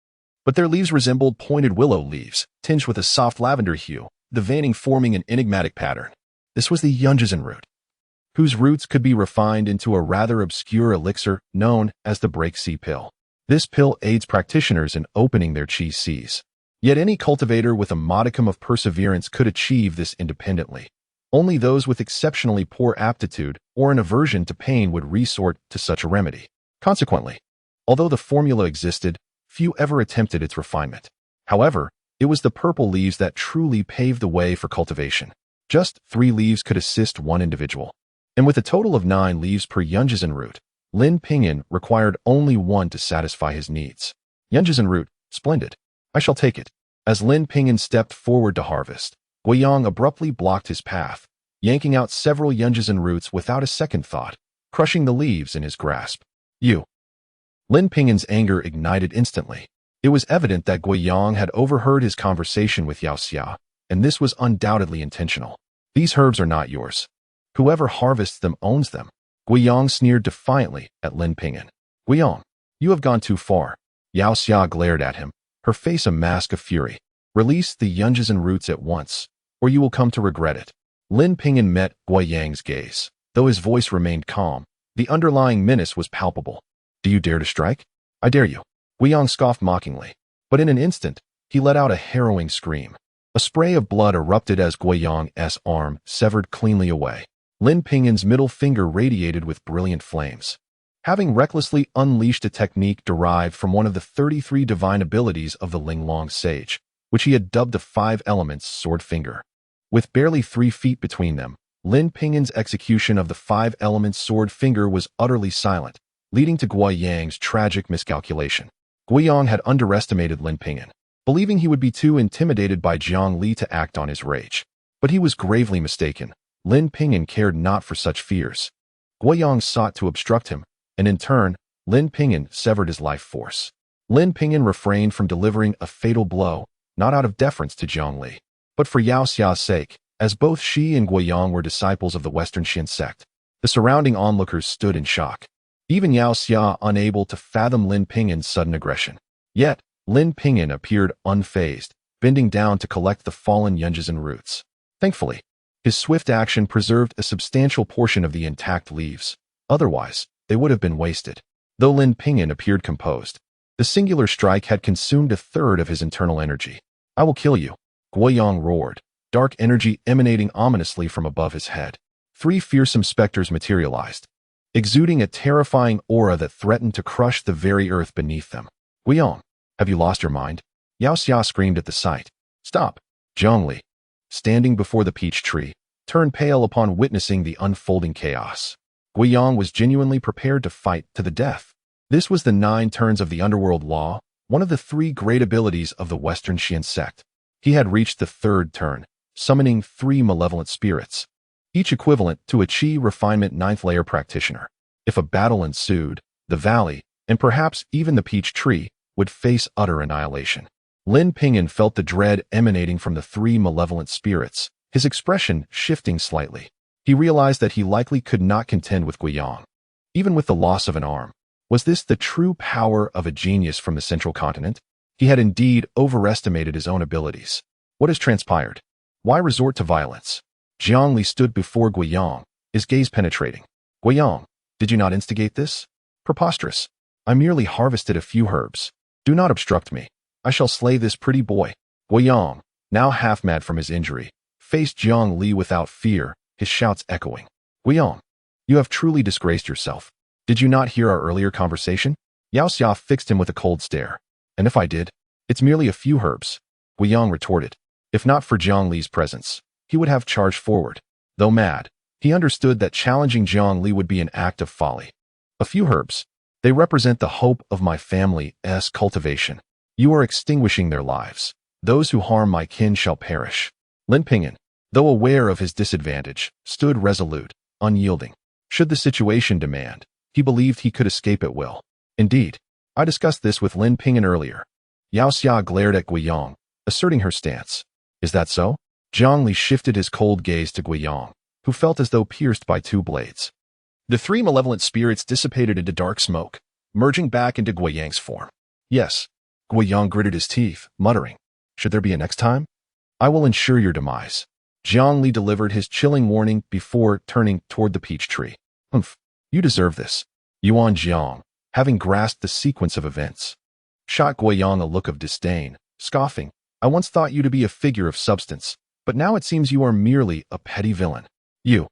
But their leaves resembled pointed willow leaves, tinged with a soft lavender hue, the veining forming an enigmatic pattern. This was the Yunjizhen root, whose roots could be refined into a rather obscure elixir known as the Break Sea Pill. This pill aids practitioners in opening their chi seas. Yet any cultivator with a modicum of perseverance could achieve this independently. Only those with exceptionally poor aptitude or an aversion to pain would resort to such a remedy. Consequently, although the formula existed, few ever attempted its refinement. However, it was the purple leaves that truly paved the way for cultivation. Just 3 leaves could assist one individual. And with a total of 9 leaves per Yunjizhen root, Lin Ping'an required only one to satisfy his needs. Yunges en route, splendid. I shall take it. As Lin Ping'an stepped forward to harvest, Guiyang abruptly blocked his path, yanking out several yunges en roots without a second thought, crushing the leaves in his grasp. You. Lin Ping'an's anger ignited instantly. It was evident that Guiyang had overheard his conversation with Yao Xia, and this was undoubtedly intentional. These herbs are not yours. Whoever harvests them owns them. Guiyang sneered defiantly at Lin Ping'an. Guiyang, you have gone too far. Yao Xia glared at him, her face a mask of fury. Release the yunges and roots at once, or you will come to regret it. Lin Ping'an met Guiyang's gaze. Though his voice remained calm, the underlying menace was palpable. Do you dare to strike? I dare you. Guiyang scoffed mockingly, but in an instant, he let out a harrowing scream. A spray of blood erupted as Guiyang's arm severed cleanly away. Lin Ping'an's middle finger radiated with brilliant flames. Having recklessly unleashed a technique derived from one of the 33 divine abilities of the Linglong sage, which he had dubbed the 5 elements sword finger. With barely 3 feet between them, Lin Ping'an's execution of the 5 elements sword finger was utterly silent, leading to Guiyang's tragic miscalculation. Guiyang had underestimated Lin Ping'an, believing he would be too intimidated by Jiang Li to act on his rage. But he was gravely mistaken. Lin Ping'an cared not for such fears. Guiyang sought to obstruct him, and in turn, Lin Ping'an severed his life force. Lin Ping'an refrained from delivering a fatal blow, not out of deference to Jiang Li, but for Yao Xia's sake, as both she and Guiyang were disciples of the Western Xian sect. The surrounding onlookers stood in shock. Even Yao Xia unable to fathom Lin Ping'an's sudden aggression. Yet, Lin Ping'an appeared unfazed, bending down to collect the fallen yunges and roots. Thankfully, his swift action preserved a substantial portion of the intact leaves. Otherwise, they would have been wasted. Though Lin Ping'an appeared composed, the singular strike had consumed a third of his internal energy. I will kill you, Guiyang roared, dark energy emanating ominously from above his head. 3 fearsome specters materialized, exuding a terrifying aura that threatened to crush the very earth beneath them. Guiyang, have you lost your mind? Yao Xia screamed at the sight. Stop! Jiang Li, standing before the peach tree, turned pale upon witnessing the unfolding chaos. Guiyang was genuinely prepared to fight to the death. This was the 9 turns of the underworld law, one of the 3 great abilities of the Western Xian sect. He had reached the 3rd turn, summoning 3 malevolent spirits, each equivalent to a Qi refinement 9th layer practitioner. If a battle ensued, the valley, and perhaps even the peach tree, would face utter annihilation. Lin Ping'an felt the dread emanating from the 3 malevolent spirits, his expression shifting slightly. He realized that he likely could not contend with Guiyang. Even with the loss of an arm, was this the true power of a genius from the central continent? He had indeed overestimated his own abilities. What has transpired? Why resort to violence? Jiang Li stood before Guiyang, his gaze penetrating. Guiyang, did you not instigate this? Preposterous. I merely harvested a few herbs. Do not obstruct me. I shall slay this pretty boy. Guiyang, now half-mad from his injury, faced Jiang Li without fear, his shouts echoing. Guiyang, you have truly disgraced yourself. Did you not hear our earlier conversation? Yao Xia fixed him with a cold stare. And if I did, it's merely a few herbs. Guiyang retorted. If not for Jiang Li's presence, he would have charged forward. Though mad, he understood that challenging Jiang Li would be an act of folly. A few herbs. They represent the hope of my family's cultivation. You are extinguishing their lives. Those who harm my kin shall perish. Lin Ping'an, though aware of his disadvantage, stood resolute, unyielding. Should the situation demand, he believed he could escape at will. Indeed, I discussed this with Lin Ping'an earlier. Yao Xia glared at Guiyang, asserting her stance. Is that so? Jiang Li shifted his cold gaze to Guiyang, who felt as though pierced by 2 blades. The 3 malevolent spirits dissipated into dark smoke, merging back into Guiyang's form. Yes, Guiyang gritted his teeth, muttering, should there be a next time? I will ensure your demise. Jiang Li delivered his chilling warning before turning toward the peach tree. Humph, you deserve this. Yuan Jiang, having grasped the sequence of events, shot Guiyang a look of disdain, scoffing, I once thought you to be a figure of substance, but now it seems you are merely a petty villain. You.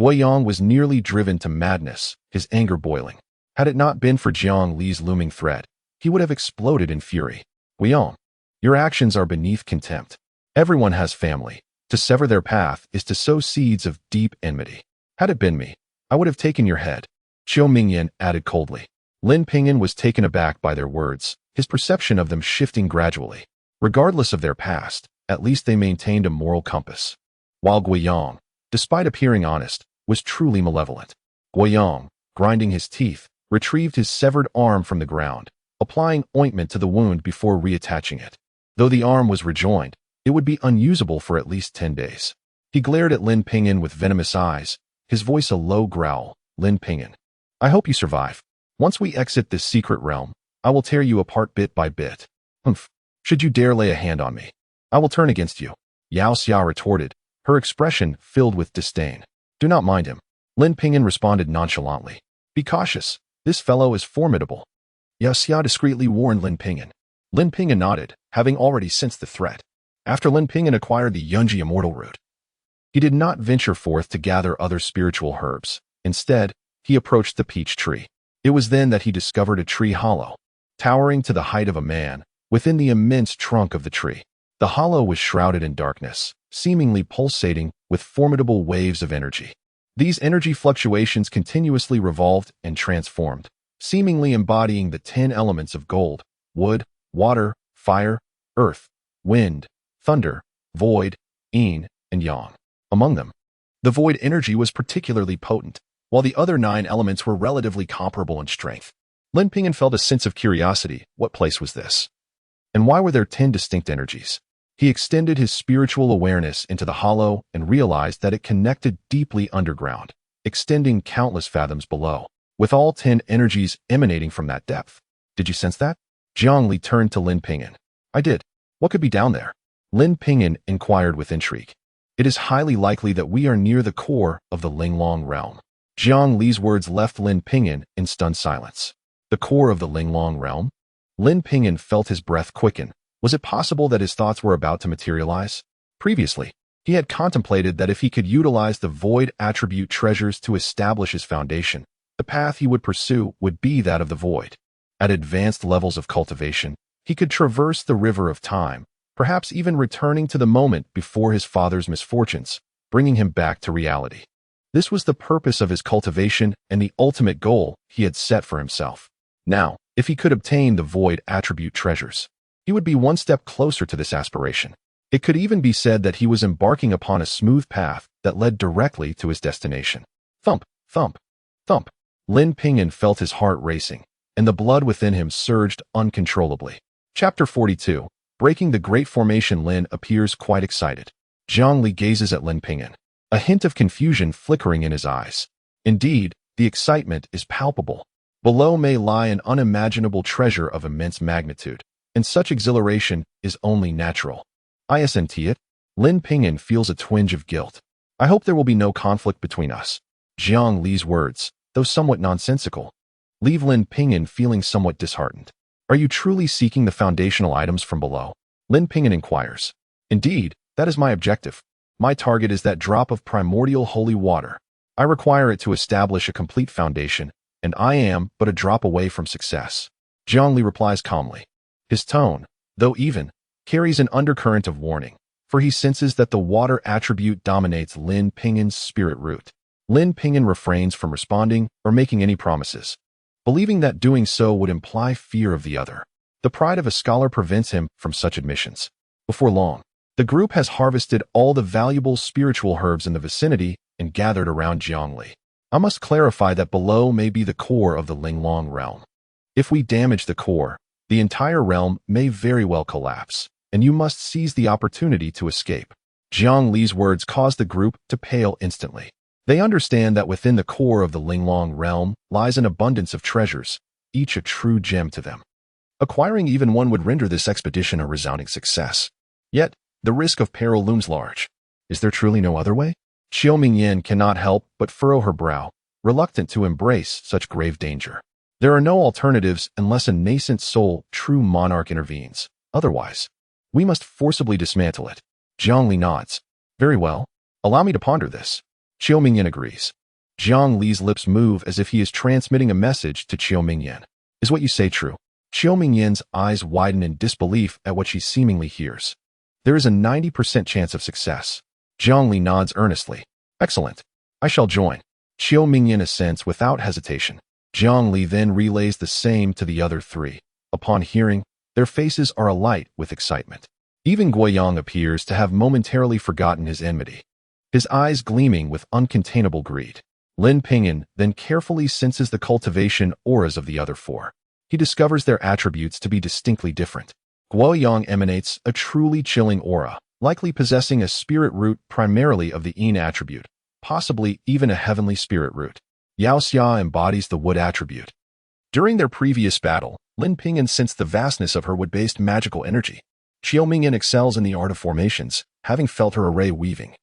Guiyang was nearly driven to madness, his anger boiling. Had it not been for Jiang Li's looming threat, he would have exploded in fury. Guiyang, your actions are beneath contempt. Everyone has family. To sever their path is to sow seeds of deep enmity. Had it been me, I would have taken your head. Qiu Mingyan added coldly. Lin Ping'an was taken aback by their words, his perception of them shifting gradually. Regardless of their past, at least they maintained a moral compass. While Guiyang, despite appearing honest, was truly malevolent. Guiyang, grinding his teeth, retrieved his severed arm from the ground, applying ointment to the wound before reattaching it. Though the arm was rejoined, it would be unusable for at least 10 days. He glared at Lin Ping'an with venomous eyes, his voice a low growl. Lin Ping'an, I hope you survive. Once we exit this secret realm, I will tear you apart bit by bit. Humph. Should you dare lay a hand on me, I will turn against you. Yao Xia retorted, her expression filled with disdain. Do not mind him. Lin Ping'an responded nonchalantly. Be cautious. This fellow is formidable. Yao Xia discreetly warned Lin Ping'an. Lin Ping'an nodded, having already sensed the threat. After Lin Ping'an acquired the Yunji immortal root, he did not venture forth to gather other spiritual herbs. Instead, he approached the peach tree. It was then that he discovered a tree hollow, towering to the height of a man, within the immense trunk of the tree. The hollow was shrouded in darkness, seemingly pulsating with formidable waves of energy. These energy fluctuations continuously revolved and transformed, seemingly embodying the 10 elements of gold, wood, water, fire, earth, wind, thunder, void, yin, and yang. Among them, the void energy was particularly potent, while the other 9 elements were relatively comparable in strength. Lin Ping'an felt a sense of curiosity. What place was this? And why were there 10 distinct energies? He extended his spiritual awareness into the hollow and realized that it connected deeply underground, extending countless fathoms below, with all 10 energies emanating from that depth. Did you sense that? Jiang Li turned to Lin Ping'an. I did. What could be down there? Lin Ping'an inquired with intrigue. It is highly likely that we are near the core of the Linglong realm. Jiang Li's words left Lin Ping'an in stunned silence. The core of the Linglong realm? Lin Ping'an felt his breath quicken. Was it possible that his thoughts were about to materialize? Previously, he had contemplated that if he could utilize the void attribute treasures to establish his foundation, the path he would pursue would be that of the void. At advanced levels of cultivation, he could traverse the river of time, perhaps even returning to the moment before his father's misfortunes, bringing him back to reality. This was the purpose of his cultivation and the ultimate goal he had set for himself. Now, if he could obtain the void attribute treasures, he would be one step closer to this aspiration. It could even be said that he was embarking upon a smooth path that led directly to his destination. Thump, thump, thump. Lin Ping'an felt his heart racing, and the blood within him surged uncontrollably. Chapter 42. Breaking the Great Formation. Lin appears quite excited. Jiang Li gazes at Lin Ping'an, a hint of confusion flickering in his eyes. Indeed, the excitement is palpable. Below may lie an unimaginable treasure of immense magnitude, and such exhilaration is only natural. Isn't it? Lin Ping'an feels a twinge of guilt. I hope there will be no conflict between us. Jiang Li's words, though somewhat nonsensical, leave Lin Ping'an feeling somewhat disheartened. Are you truly seeking the foundational items from below? Lin Ping'an inquires. Indeed, that is my objective. My target is that drop of primordial holy water. I require it to establish a complete foundation, and I am but a drop away from success. Jiang Li replies calmly. His tone, though even, carries an undercurrent of warning, for he senses that the water attribute dominates Lin Ping'an's spirit root. Lin Ping'an refrains from responding or making any promises, believing that doing so would imply fear of the other. The pride of a scholar prevents him from such admissions. Before long, the group has harvested all the valuable spiritual herbs in the vicinity and gathered around Jiang Li. I must clarify that below may be the core of the Linglong realm. If we damage the core, the entire realm may very well collapse, and you must seize the opportunity to escape. Jiang Li's words caused the group to pale instantly. They understand that within the core of the Linglong realm lies an abundance of treasures, each a true gem to them. Acquiring even one would render this expedition a resounding success. Yet, the risk of peril looms large. Is there truly no other way? Qiu Mingyan cannot help but furrow her brow, reluctant to embrace such grave danger. There are no alternatives unless a nascent soul true monarch intervenes. Otherwise, we must forcibly dismantle it. Jiang Li nods. Very well. Allow me to ponder this. Qiu Mingyan agrees. Jiang Li's lips move as if he is transmitting a message to Qiu Mingyan. Is what you say true? Qiu Mingyan's eyes widen in disbelief at what she seemingly hears. There is a 90% chance of success. Jiang Li nods earnestly. Excellent. I shall join. Qiu Mingyan assents without hesitation. Jiang Li then relays the same to the other three. Upon hearing, their faces are alight with excitement. Even Guiyang appears to have momentarily forgotten his enmity, his eyes gleaming with uncontainable greed. Lin Ping'an then carefully senses the cultivation auras of the other four. He discovers their attributes to be distinctly different. Guoyang emanates a truly chilling aura, likely possessing a spirit root primarily of the yin attribute, possibly even a heavenly spirit root. Yao Xia embodies the wood attribute. During their previous battle, Lin Ping'an sensed the vastness of her wood-based magical energy. Qiu Mingyan excels in the art of formations, having felt her array weaving.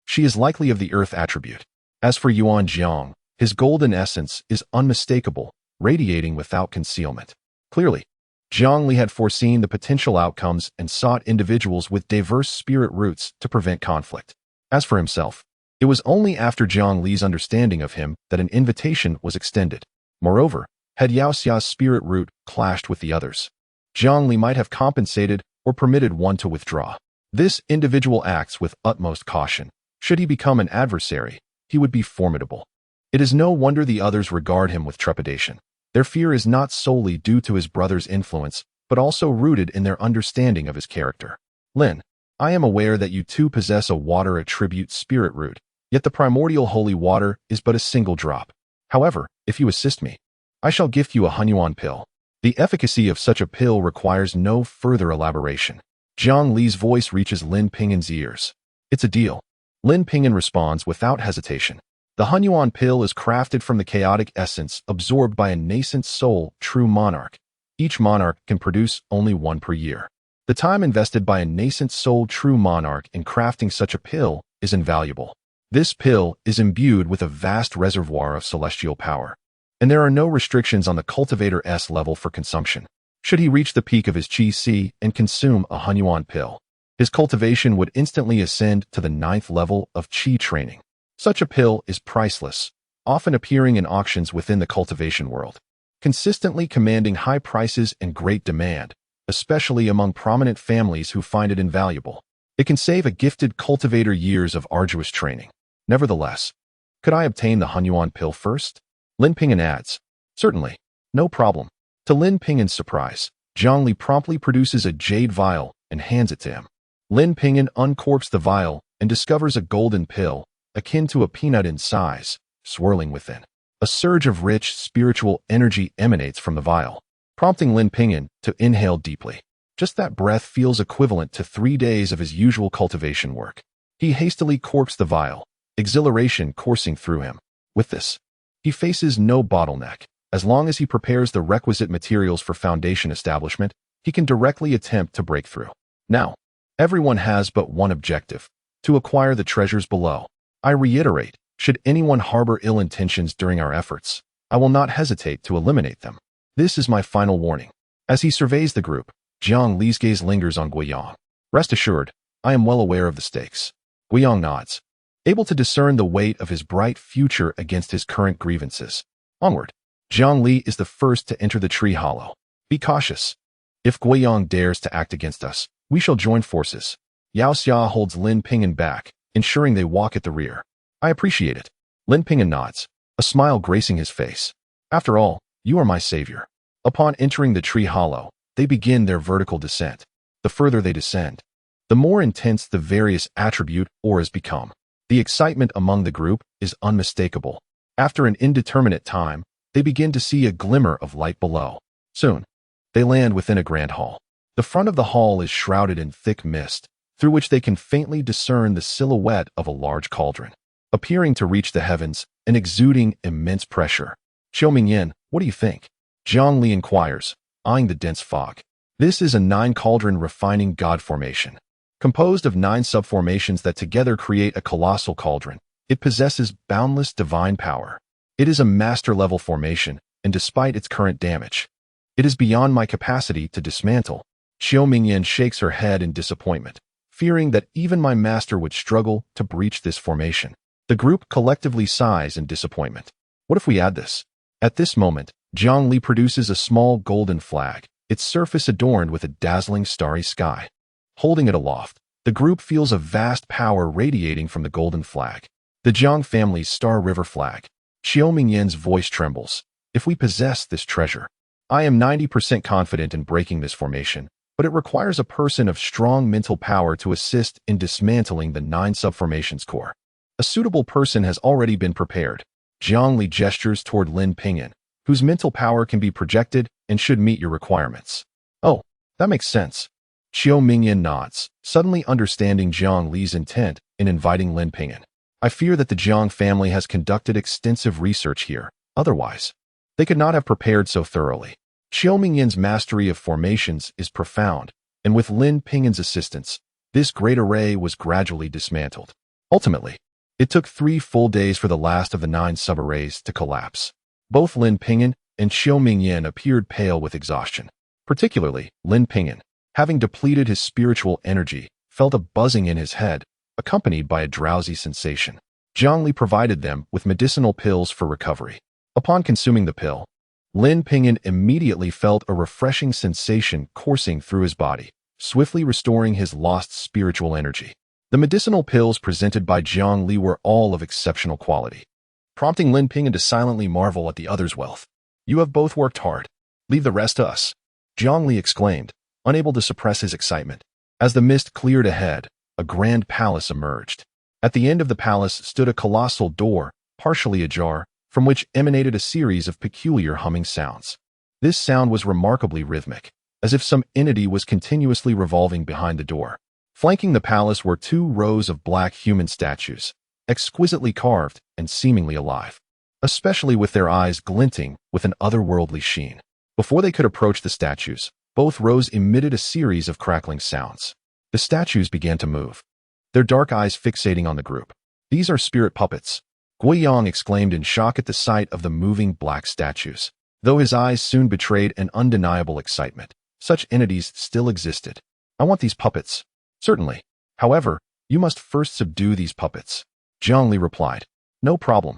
She is likely of the earth attribute. As for Yuan Jiang, his golden essence is unmistakable, radiating without concealment. Clearly, Jiang Li had foreseen the potential outcomes and sought individuals with diverse spirit roots to prevent conflict. As for himself, it was only after Jiang Li's understanding of him that an invitation was extended. Moreover, had Yao Xia's spirit root clashed with the others, Jiang Li might have compensated or permitted one to withdraw. This individual acts with utmost caution. Should he become an adversary, he would be formidable. It is no wonder the others regard him with trepidation. Their fear is not solely due to his brother's influence, but also rooted in their understanding of his character. Lin, I am aware that you too possess a water attribute spirit root, yet the primordial holy water is but a single drop. However, if you assist me, I shall gift you a Hunyuan pill. The efficacy of such a pill requires no further elaboration. Jiang Li's voice reaches Lin Ping'an's ears. It's a deal. Lin Ping'an responds without hesitation. The Hunyuan pill is crafted from the chaotic essence absorbed by a nascent soul, true monarch. Each monarch can produce only one per year. The time invested by a nascent soul true monarch in crafting such a pill is invaluable. This pill is imbued with a vast reservoir of celestial power, and there are no restrictions on the cultivator S level for consumption. Should he reach the peak of his Qi Si and consume a Hunyuan pill, his cultivation would instantly ascend to the 9th level of Qi training. Such a pill is priceless, often appearing in auctions within the cultivation world, consistently commanding high prices and great demand, especially among prominent families who find it invaluable. It can save a gifted cultivator years of arduous training. Nevertheless, could I obtain the Hunyuan pill first? Lin Ping'an adds. Certainly, no problem. To Lin Ping'an's surprise, Jiang Li promptly produces a jade vial and hands it to him. Lin Ping'an uncorks the vial and discovers a golden pill, akin to a peanut in size, swirling within. A surge of rich, spiritual energy emanates from the vial, prompting Lin Ping'an to inhale deeply. Just that breath feels equivalent to 3 days of his usual cultivation work. He hastily corks the vial, exhilaration coursing through him. With this, he faces no bottleneck. As long as he prepares the requisite materials for foundation establishment, he can directly attempt to break through. Now, everyone has but one objective: to acquire the treasures below. I reiterate, should anyone harbor ill intentions during our efforts, I will not hesitate to eliminate them. This is my final warning. As he surveys the group, Jiang Li's gaze lingers on Guiyang. Rest assured, I am well aware of the stakes. Guiyang nods, able to discern the weight of his bright future against his current grievances. Onward. Jiang Li is the first to enter the tree hollow. Be cautious. If Guiyang dares to act against us, we shall join forces. Yao Xia holds Lin Ping'an back, ensuring they walk at the rear. I appreciate it. Lin Ping'an nods, a smile gracing his face. After all, you are my savior. Upon entering the tree hollow, they begin their vertical descent. The further they descend, the more intense the various attribute auras become. The excitement among the group is unmistakable. After an indeterminate time, they begin to see a glimmer of light below. Soon, they land within a grand hall. The front of the hall is shrouded in thick mist, through which they can faintly discern the silhouette of a large cauldron, appearing to reach the heavens and exuding immense pressure. Qiu Mingyan, what do you think? Jiang Li inquires, eyeing the dense fog. This is a 9-cauldron refining god formation. Composed of 9 subformations that together create a colossal cauldron, it possesses boundless divine power. It is a master-level formation, and despite its current damage, it is beyond my capacity to dismantle. Qiu Mingyan shakes her head in disappointment, fearing that even my master would struggle to breach this formation. The group collectively sighs in disappointment. What if we add this? At this moment, Jiang Li produces a small golden flag, its surface adorned with a dazzling starry sky. Holding it aloft, the group feels a vast power radiating from the golden flag. The Jiang family's Star River flag. Xiao Mingyan's voice trembles. If we possess this treasure, I am 90% confident in breaking this formation, but it requires a person of strong mental power to assist in dismantling the 9 subformations core. A suitable person has already been prepared. Zhongli gestures toward Lin Ping'an, whose mental power can be projected and should meet your requirements. Oh, that makes sense. Xiao Mingyan nods, suddenly understanding Zhang Li's intent in inviting Lin Ping'an. I fear that the Zhang family has conducted extensive research here. Otherwise, they could not have prepared so thoroughly. Xiao Mingyan's mastery of formations is profound, and with Lin Ping'an's assistance, this great array was gradually dismantled. Ultimately, it took 3 full days for the last of the 9 sub-arrays to collapse. Both Lin Ping'an and Xiao Mingyan appeared pale with exhaustion. Particularly, Lin Ping'an, having depleted his spiritual energy, felt a buzzing in his head, accompanied by a drowsy sensation. Zhongli provided them with medicinal pills for recovery. Upon consuming the pill, Lin Ping'an immediately felt a refreshing sensation coursing through his body, swiftly restoring his lost spiritual energy. The medicinal pills presented by Zhongli were all of exceptional quality, prompting Lin Ping'an to silently marvel at the other's wealth. You have both worked hard. Leave the rest to us, Zhongli exclaimed, unable to suppress his excitement. As the mist cleared ahead, a grand palace emerged. At the end of the palace stood a colossal door, partially ajar, from which emanated a series of peculiar humming sounds. This sound was remarkably rhythmic, as if some entity was continuously revolving behind the door. Flanking the palace were 2 rows of black human statues, exquisitely carved and seemingly alive, especially with their eyes glinting with an otherworldly sheen. Before they could approach the statues, both rows emitted a series of crackling sounds. The statues began to move, their dark eyes fixating on the group. These are spirit puppets, Guiyang exclaimed in shock at the sight of the moving black statues. Though his eyes soon betrayed an undeniable excitement, such entities still existed. I want these puppets. Certainly. However, you must first subdue these puppets, Zhongli replied. No problem.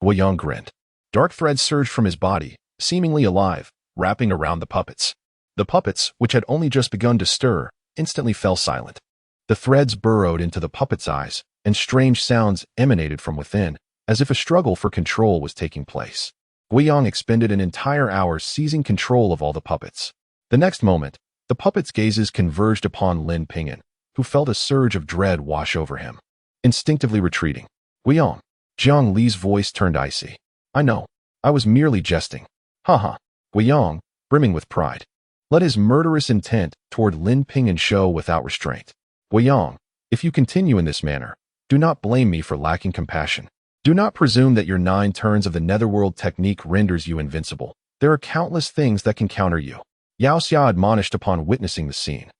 Guiyang grinned. Dark threads surged from his body, seemingly alive, wrapping around the puppets. The puppets, which had only just begun to stir, instantly fell silent. The threads burrowed into the puppets' eyes, and strange sounds emanated from within, as if a struggle for control was taking place. Guiyang expended an entire hour seizing control of all the puppets. The next moment, the puppets' gazes converged upon Lin Ping'an, who felt a surge of dread wash over him. Instinctively retreating, Guiyang, Zhang Li's voice turned icy. I know. I was merely jesting. Haha. Guiyang, brimming with pride, let his murderous intent toward Lin Ping'an show without restraint. Guiyang, if you continue in this manner, do not blame me for lacking compassion. Do not presume that your 9 turns of the netherworld technique renders you invincible. There are countless things that can counter you. Yao Xia admonished upon witnessing the scene.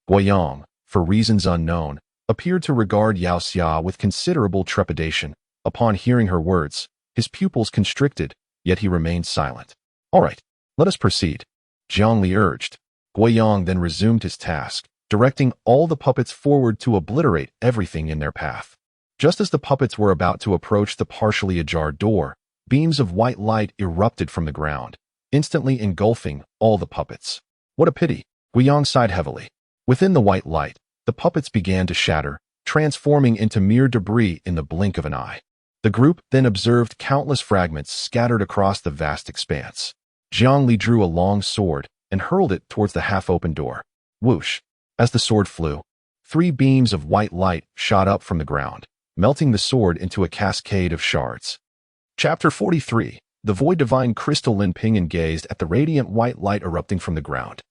Guiyang, for reasons unknown, appeared to regard Yao Xia with considerable trepidation. Upon hearing her words, his pupils constricted, yet he remained silent. All right, let us proceed, Zhongli urged. Guiyang then resumed his task, directing all the puppets forward to obliterate everything in their path. Just as the puppets were about to approach the partially ajar door, beams of white light erupted from the ground, instantly engulfing all the puppets. What a pity, Guiyang sighed heavily. Within the white light, the puppets began to shatter, transforming into mere debris in the blink of an eye. The group then observed countless fragments scattered across the vast expanse. Zhongli drew a long sword and hurled it towards the half-open door. Whoosh! As the sword flew, 3 beams of white light shot up from the ground, melting the sword into a cascade of shards. Chapter 43. The Void Divine Crystal. Lin Ping'an gazed at the radiant white light erupting from the ground,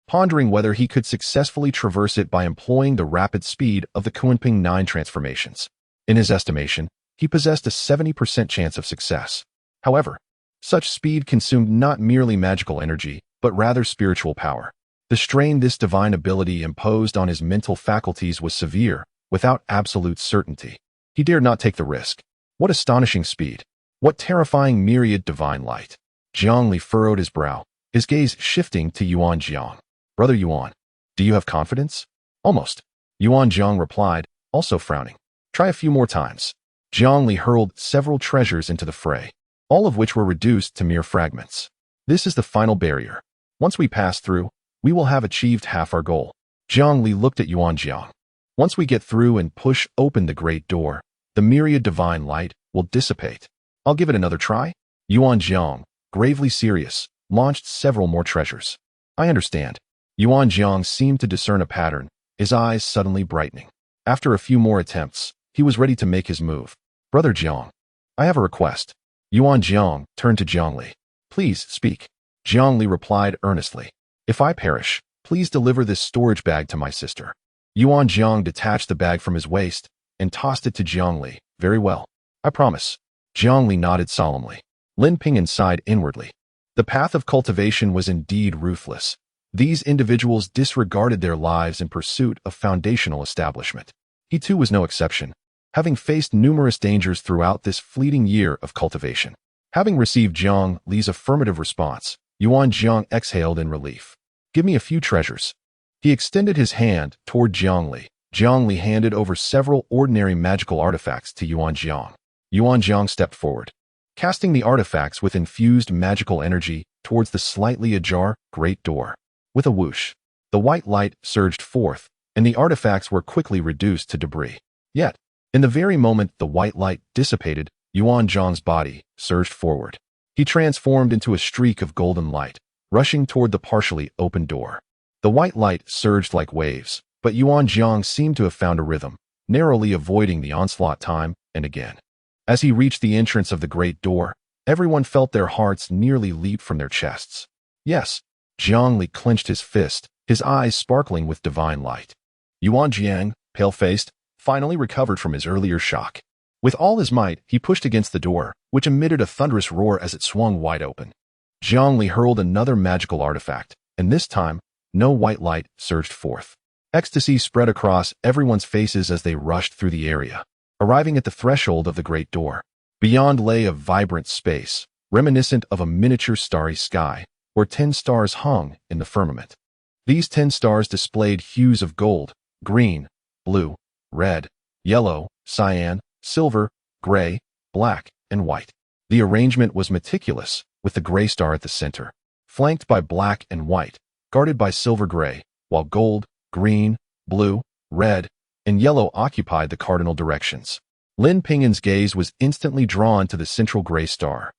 pondering whether he could successfully traverse it by employing the rapid speed of the Kunping 9 transformations. In his estimation, he possessed a 70% chance of success. However, such speed consumed not merely magical energy, but rather spiritual power. The strain this divine ability imposed on his mental faculties was severe, without absolute certainty. He dared not take the risk. What astonishing speed! What terrifying myriad divine light! Zhongli furrowed his brow, his gaze shifting to Yuan Jiang. Brother Yuan, do you have confidence? Almost, Yuan Jiang replied, also frowning. Try a few more times. Zhongli hurled several treasures into the fray, all of which were reduced to mere fragments. This is the final barrier. Once we pass through, we will have achieved half our goal. Zhongli looked at Yuan Jiang. Once we get through and push open the great door, the myriad divine light will dissipate. I'll give it another try. Yuan Jiang, gravely serious, launched several more treasures. I understand. Yuan Jiang seemed to discern a pattern, his eyes suddenly brightening. After a few more attempts, he was ready to make his move. Brother Jiang, I have a request. Yuan Jiang turned to Jiangli. Please speak. Jiangli replied earnestly. If I perish, please deliver this storage bag to my sister. Yuan Jiang detached the bag from his waist and tossed it to Jiangli. Very well. I promise. Jiangli nodded solemnly. Lin Ping'an sighed inwardly. The path of cultivation was indeed ruthless. These individuals disregarded their lives in pursuit of foundational establishment. He too was no exception, having faced numerous dangers throughout this fleeting year of cultivation. Having received Jiang Li's affirmative response, Yuan Jiang exhaled in relief. Give me a few treasures. He extended his hand toward Jiang Li. Jiang Li handed over several ordinary magical artifacts to Yuan Jiang. Yuan Jiang stepped forward, casting the artifacts with infused magical energy towards the slightly ajar great door. With a whoosh, the white light surged forth, and the artifacts were quickly reduced to debris. Yet, in the very moment the white light dissipated, Yuan Jiang's body surged forward. He transformed into a streak of golden light, rushing toward the partially open door. The white light surged like waves, but Yuan Jiang seemed to have found a rhythm, narrowly avoiding the onslaught time and again. As he reached the entrance of the great door, everyone felt their hearts nearly leap from their chests. Yes, Jiang Li clenched his fist, his eyes sparkling with divine light. Yuan Jiang, pale-faced, finally recovered from his earlier shock. With all his might, he pushed against the door, which emitted a thunderous roar as it swung wide open. Jiang Li hurled another magical artifact, and this time, no white light surged forth. Ecstasy spread across everyone's faces as they rushed through the area, arriving at the threshold of the great door. Beyond lay a vibrant space, reminiscent of a miniature starry sky, where 10 stars hung in the firmament. These 10 stars displayed hues of gold, green, blue, red, yellow, cyan, silver, gray, black, and white. The arrangement was meticulous, with the gray star at the center, flanked by black and white, guarded by silver-gray, while gold, green, blue, red, and yellow occupied the cardinal directions. Lin Ping'an's gaze was instantly drawn to the central gray star,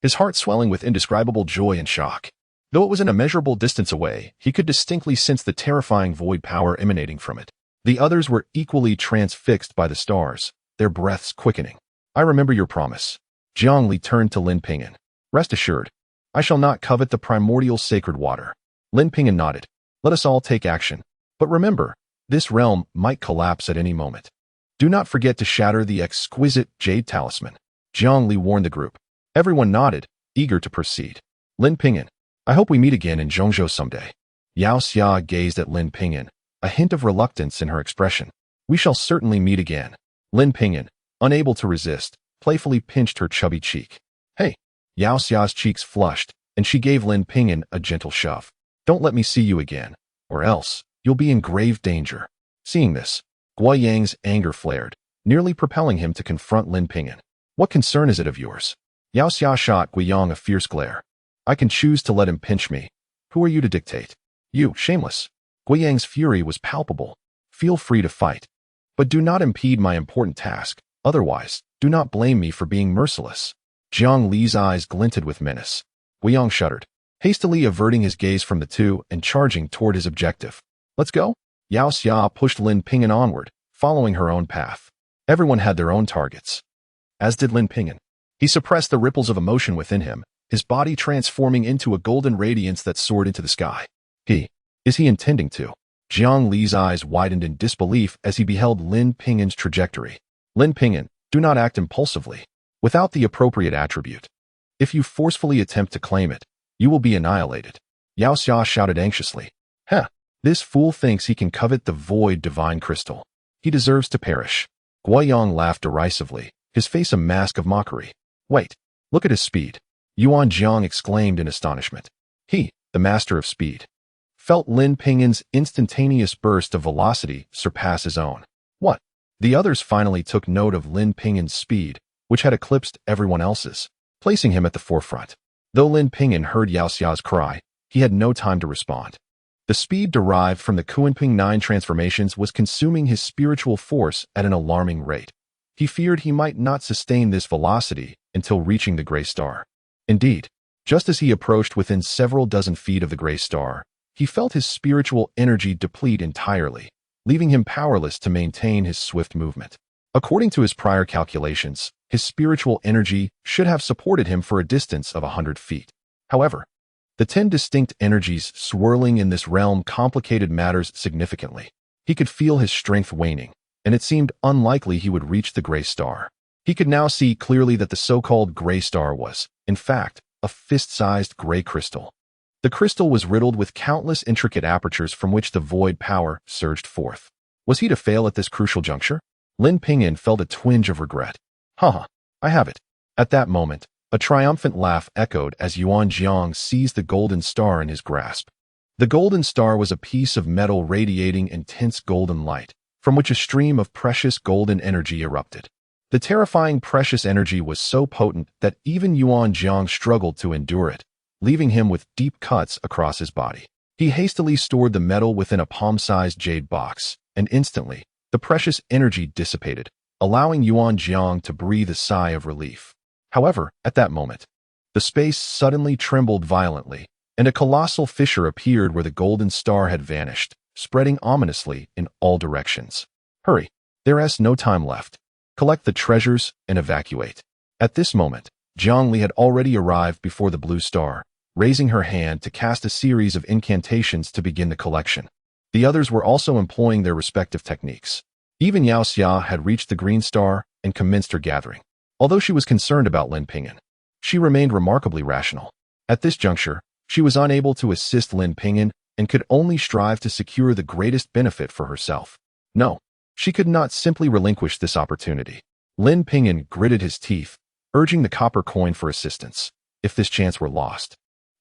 his heart swelling with indescribable joy and shock. Though it was an immeasurable distance away, he could distinctly sense the terrifying void power emanating from it. The others were equally transfixed by the stars, their breaths quickening. I remember your promise. Jiang Li turned to Lin Ping'an. Rest assured, I shall not covet the primordial sacred water. Lin Ping'an nodded. Let us all take action. But remember, this realm might collapse at any moment. Do not forget to shatter the exquisite jade talisman. Jiang Li warned the group. Everyone nodded, eager to proceed. Lin Ping'an, I hope we meet again in Zhongzhou someday. Yao Xia gazed at Lin Ping'an, a hint of reluctance in her expression. We shall certainly meet again. Lin Ping'an, unable to resist, playfully pinched her chubby cheek. Hey! Yao Xia's cheeks flushed, and she gave Lin Ping'an a gentle shove. Don't let me see you again, or else you'll be in grave danger. Seeing this, Guo Yang's anger flared, nearly propelling him to confront Lin Ping'an. What concern is it of yours? Yao Xia shot Guo Yang a fierce glare. I can choose to let him pinch me. Who are you to dictate? You, shameless. Guo Yang's fury was palpable. Feel free to fight. But do not impede my important task. Otherwise, do not blame me for being merciless. Jiang Li's eyes glinted with menace. Guo Yang shuddered, hastily averting his gaze from the two and charging toward his objective. Let's go. Yao Xia pushed Lin Ping'an onward, following her own path. Everyone had their own targets. As did Lin Ping'an. He suppressed the ripples of emotion within him, his body transforming into a golden radiance that soared into the sky. Is he intending to? Jiang Li's eyes widened in disbelief as he beheld Lin Ping'an's trajectory. Lin Ping'an, do not act impulsively, without the appropriate attribute. If you forcefully attempt to claim it, you will be annihilated. Yao Xia shouted anxiously. This fool thinks he can covet the void divine crystal. He deserves to perish. Guo Yang laughed derisively, his face a mask of mockery. Wait, look at his speed. Yuan Jiang exclaimed in astonishment. He, the master of speed, felt Lin Ping'an's instantaneous burst of velocity surpass his own. What? The others finally took note of Lin Ping'an's speed, which had eclipsed everyone else's, placing him at the forefront. Though Lin Ping'an heard Yao Xia's cry, he had no time to respond. The speed derived from the Kunping 9 transformations was consuming his spiritual force at an alarming rate. He feared he might not sustain this velocity until reaching the gray star. Indeed, just as he approached within several dozen feet of the gray star, he felt his spiritual energy deplete entirely, leaving him powerless to maintain his swift movement. According to his prior calculations, his spiritual energy should have supported him for a distance of 100 feet. However, the 10 distinct energies swirling in this realm complicated matters significantly. He could feel his strength waning, and it seemed unlikely he would reach the gray star. He could now see clearly that the so-called gray star was, in fact, a fist-sized gray crystal. The crystal was riddled with countless intricate apertures from which the void power surged forth. Was he to fail at this crucial juncture? Lin Ping'an felt a twinge of regret. Haha, I have it. At that moment, a triumphant laugh echoed as Yuan Jiang seized the golden star in his grasp. The golden star was a piece of metal radiating intense golden light, from which a stream of precious golden energy erupted. The terrifying precious energy was so potent that even Yuan Jiang struggled to endure it, leaving him with deep cuts across his body. He hastily stored the metal within a palm-sized jade box, and instantly, the precious energy dissipated, allowing Yuan Jiang to breathe a sigh of relief. However, at that moment, the space suddenly trembled violently, and a colossal fissure appeared where the golden star had vanished, spreading ominously in all directions. Hurry, there is no time left. Collect the treasures and evacuate. At this moment, Zhang Li had already arrived before the blue star, raising her hand to cast a series of incantations to begin the collection. The others were also employing their respective techniques. Even Yao Xia had reached the green star and commenced her gathering. Although she was concerned about Lin Ping'an, she remained remarkably rational. At this juncture, she was unable to assist Lin Ping'an and could only strive to secure the greatest benefit for herself. No, she could not simply relinquish this opportunity. Lin Ping'an gritted his teeth, urging the copper coin for assistance. If this chance were lost,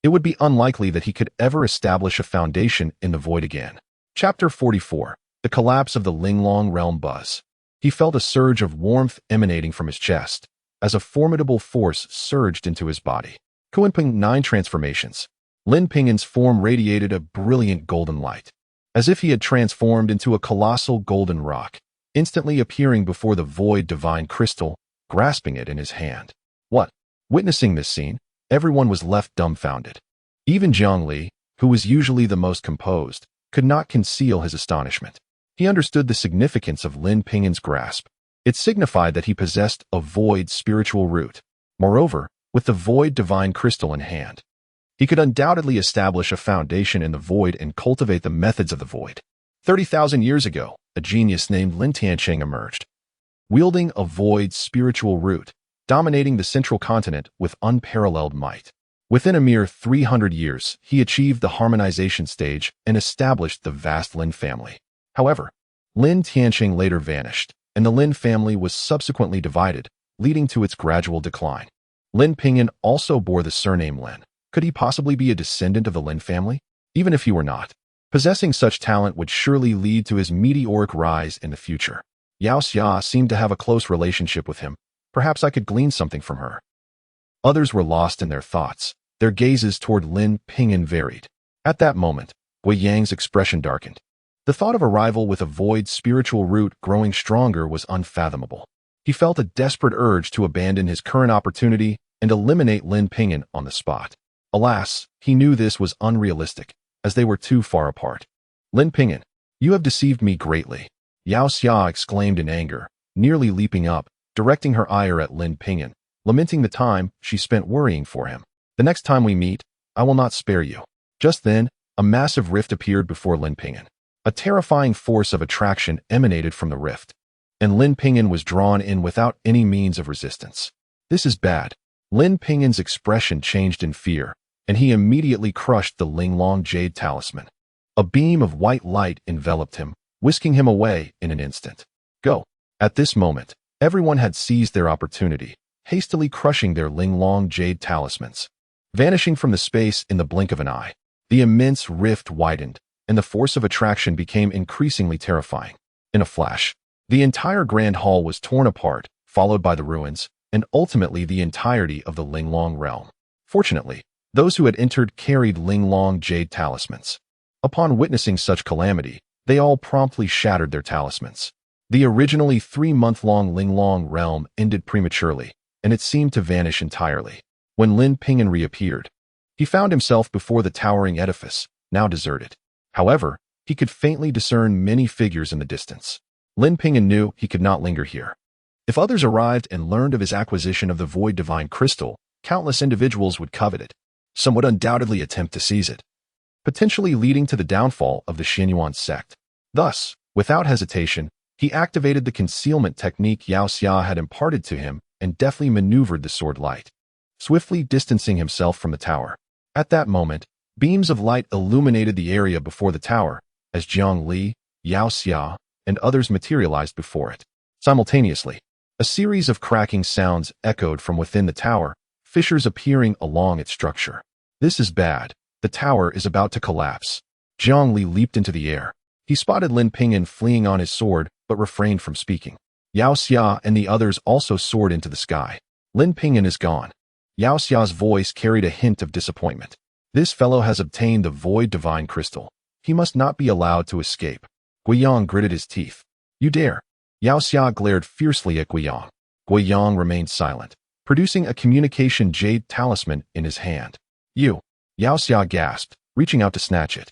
it would be unlikely that he could ever establish a foundation in the void again. Chapter 44. The Collapse of the Linglong Realm Buzz. He felt a surge of warmth emanating from his chest, as a formidable force surged into his body. Kuanping 9 transformations. Lin Ping'an's form radiated a brilliant golden light, as if he had transformed into a colossal golden rock, instantly appearing before the void divine crystal, grasping it in his hand. What? Witnessing this scene, everyone was left dumbfounded. Even Zhang Li, who was usually the most composed, could not conceal his astonishment. He understood the significance of Lin Ping'an's grasp. It signified that he possessed a void spiritual root. Moreover, with the void divine crystal in hand, he could undoubtedly establish a foundation in the void and cultivate the methods of the void. 30,000 years ago, a genius named Lin Tiancheng emerged, wielding a void spiritual root, dominating the central continent with unparalleled might. Within a mere 300 years, he achieved the harmonization stage and established the vast Lin family. However, Lin Tiancheng later vanished, and the Lin family was subsequently divided, leading to its gradual decline. Lin Ping'an also bore the surname Lin. Could he possibly be a descendant of the Lin family? Even if he were not, possessing such talent would surely lead to his meteoric rise in the future. Yao Xia seemed to have a close relationship with him. Perhaps I could glean something from her. Others were lost in their thoughts. Their gazes toward Lin Ping'an varied. At that moment, Wei Yang's expression darkened. The thought of a rival with a void spiritual root growing stronger was unfathomable. He felt a desperate urge to abandon his current opportunity and eliminate Lin Ping'an on the spot. Alas, he knew this was unrealistic, as they were too far apart. Lin Ping'an, you have deceived me greatly, Yao Xia exclaimed in anger, nearly leaping up, directing her ire at Lin Ping'an, lamenting the time she spent worrying for him. The next time we meet, I will not spare you. Just then, a massive rift appeared before Lin Ping'an. A terrifying force of attraction emanated from the rift, and Lin Ping'an was drawn in without any means of resistance. This is bad. Lin Ping'an's expression changed in fear, and he immediately crushed the Linglong Jade Talisman. A beam of white light enveloped him, whisking him away in an instant. Go. At this moment, everyone had seized their opportunity, hastily crushing their Linglong Jade Talismans. Vanishing from the space in the blink of an eye, the immense rift widened, and the force of attraction became increasingly terrifying. In a flash, the entire grand hall was torn apart, followed by the ruins, and ultimately the entirety of the Linglong realm. Fortunately, those who had entered carried Linglong Jade Talismans. Upon witnessing such calamity, they all promptly shattered their talismans. The originally 3-month-long Linglong realm ended prematurely, and it seemed to vanish entirely. When Lin Ping'an reappeared, he found himself before the towering edifice, now deserted. However, he could faintly discern many figures in the distance. Lin Ping'an knew he could not linger here. If others arrived and learned of his acquisition of the Void Divine Crystal, countless individuals would covet it. Some would undoubtedly attempt to seize it, potentially leading to the downfall of the Xinyuan sect. Thus, without hesitation, he activated the concealment technique Yao Xia had imparted to him and deftly maneuvered the sword light, swiftly distancing himself from the tower. At that moment, beams of light illuminated the area before the tower as Jiang Li, Yao Xia, and others materialized before it. Simultaneously, a series of cracking sounds echoed from within the tower, fissures appearing along its structure. This is bad. The tower is about to collapse. Jiang Li leaped into the air. He spotted Lin Ping'an fleeing on his sword, but refrained from speaking. Yao Xia and the others also soared into the sky. Lin Ping'an is gone. Yao Xia's voice carried a hint of disappointment. This fellow has obtained the Void Divine Crystal. He must not be allowed to escape. Guiyang gritted his teeth. You dare. Yao Xia glared fiercely at Guiyang. Guiyang remained silent, producing a communication jade talisman in his hand. You. Yao Xia gasped, reaching out to snatch it.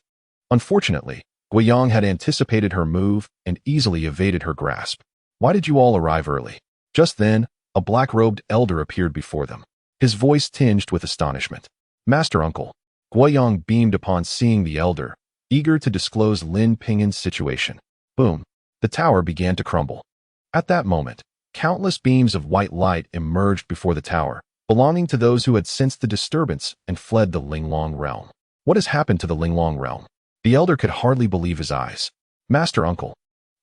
Unfortunately, Guiyang had anticipated her move and easily evaded her grasp. Why did you all arrive early? Just then, a black-robed elder appeared before them, his voice tinged with astonishment. Master Uncle. Guiyang beamed upon seeing the elder, eager to disclose Lin Ping'an's situation. Boom. The tower began to crumble. At that moment, countless beams of white light emerged before the tower, belonging to those who had sensed the disturbance and fled the Linglong realm. What has happened to the Linglong realm? The elder could hardly believe his eyes. Master Uncle,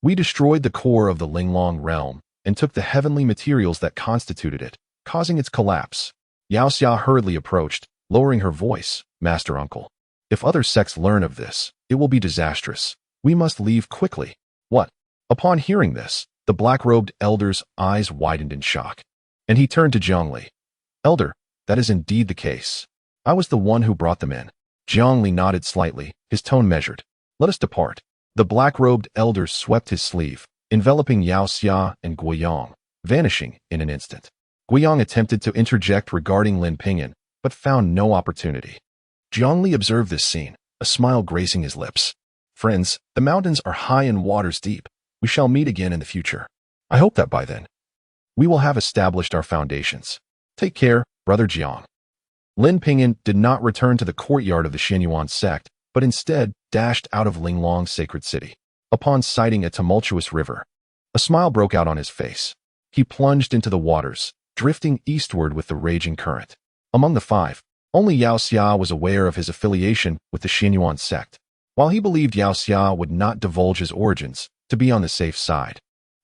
we destroyed the core of the Linglong realm and took the heavenly materials that constituted it, causing its collapse. Yao Xia hurriedly approached, lowering her voice. Master Uncle, if other sects learn of this, it will be disastrous. We must leave quickly. What? Upon hearing this, the black-robed elder's eyes widened in shock, and he turned to Jiang Li. Elder, that is indeed the case. I was the one who brought them in. Jiang Li nodded slightly, his tone measured. Let us depart. The black-robed elder swept his sleeve, enveloping Yao Xia and Guiyang, vanishing in an instant. Guiyang attempted to interject regarding Lin Ping'an, but found no opportunity. Jiang Li observed this scene, a smile gracing his lips. Friends, the mountains are high and waters deep. We shall meet again in the future. I hope that by then, we will have established our foundations. Take care, Brother Jiang. Lin Ping'an did not return to the courtyard of the Xinyuan sect, but instead dashed out of Linglong's sacred city. Upon sighting a tumultuous river, a smile broke out on his face. He plunged into the waters, drifting eastward with the raging current. Among the five, only Yao Xia was aware of his affiliation with the Xinyuan sect. While he believed Yao Xia would not divulge his origins, to be on the safe side,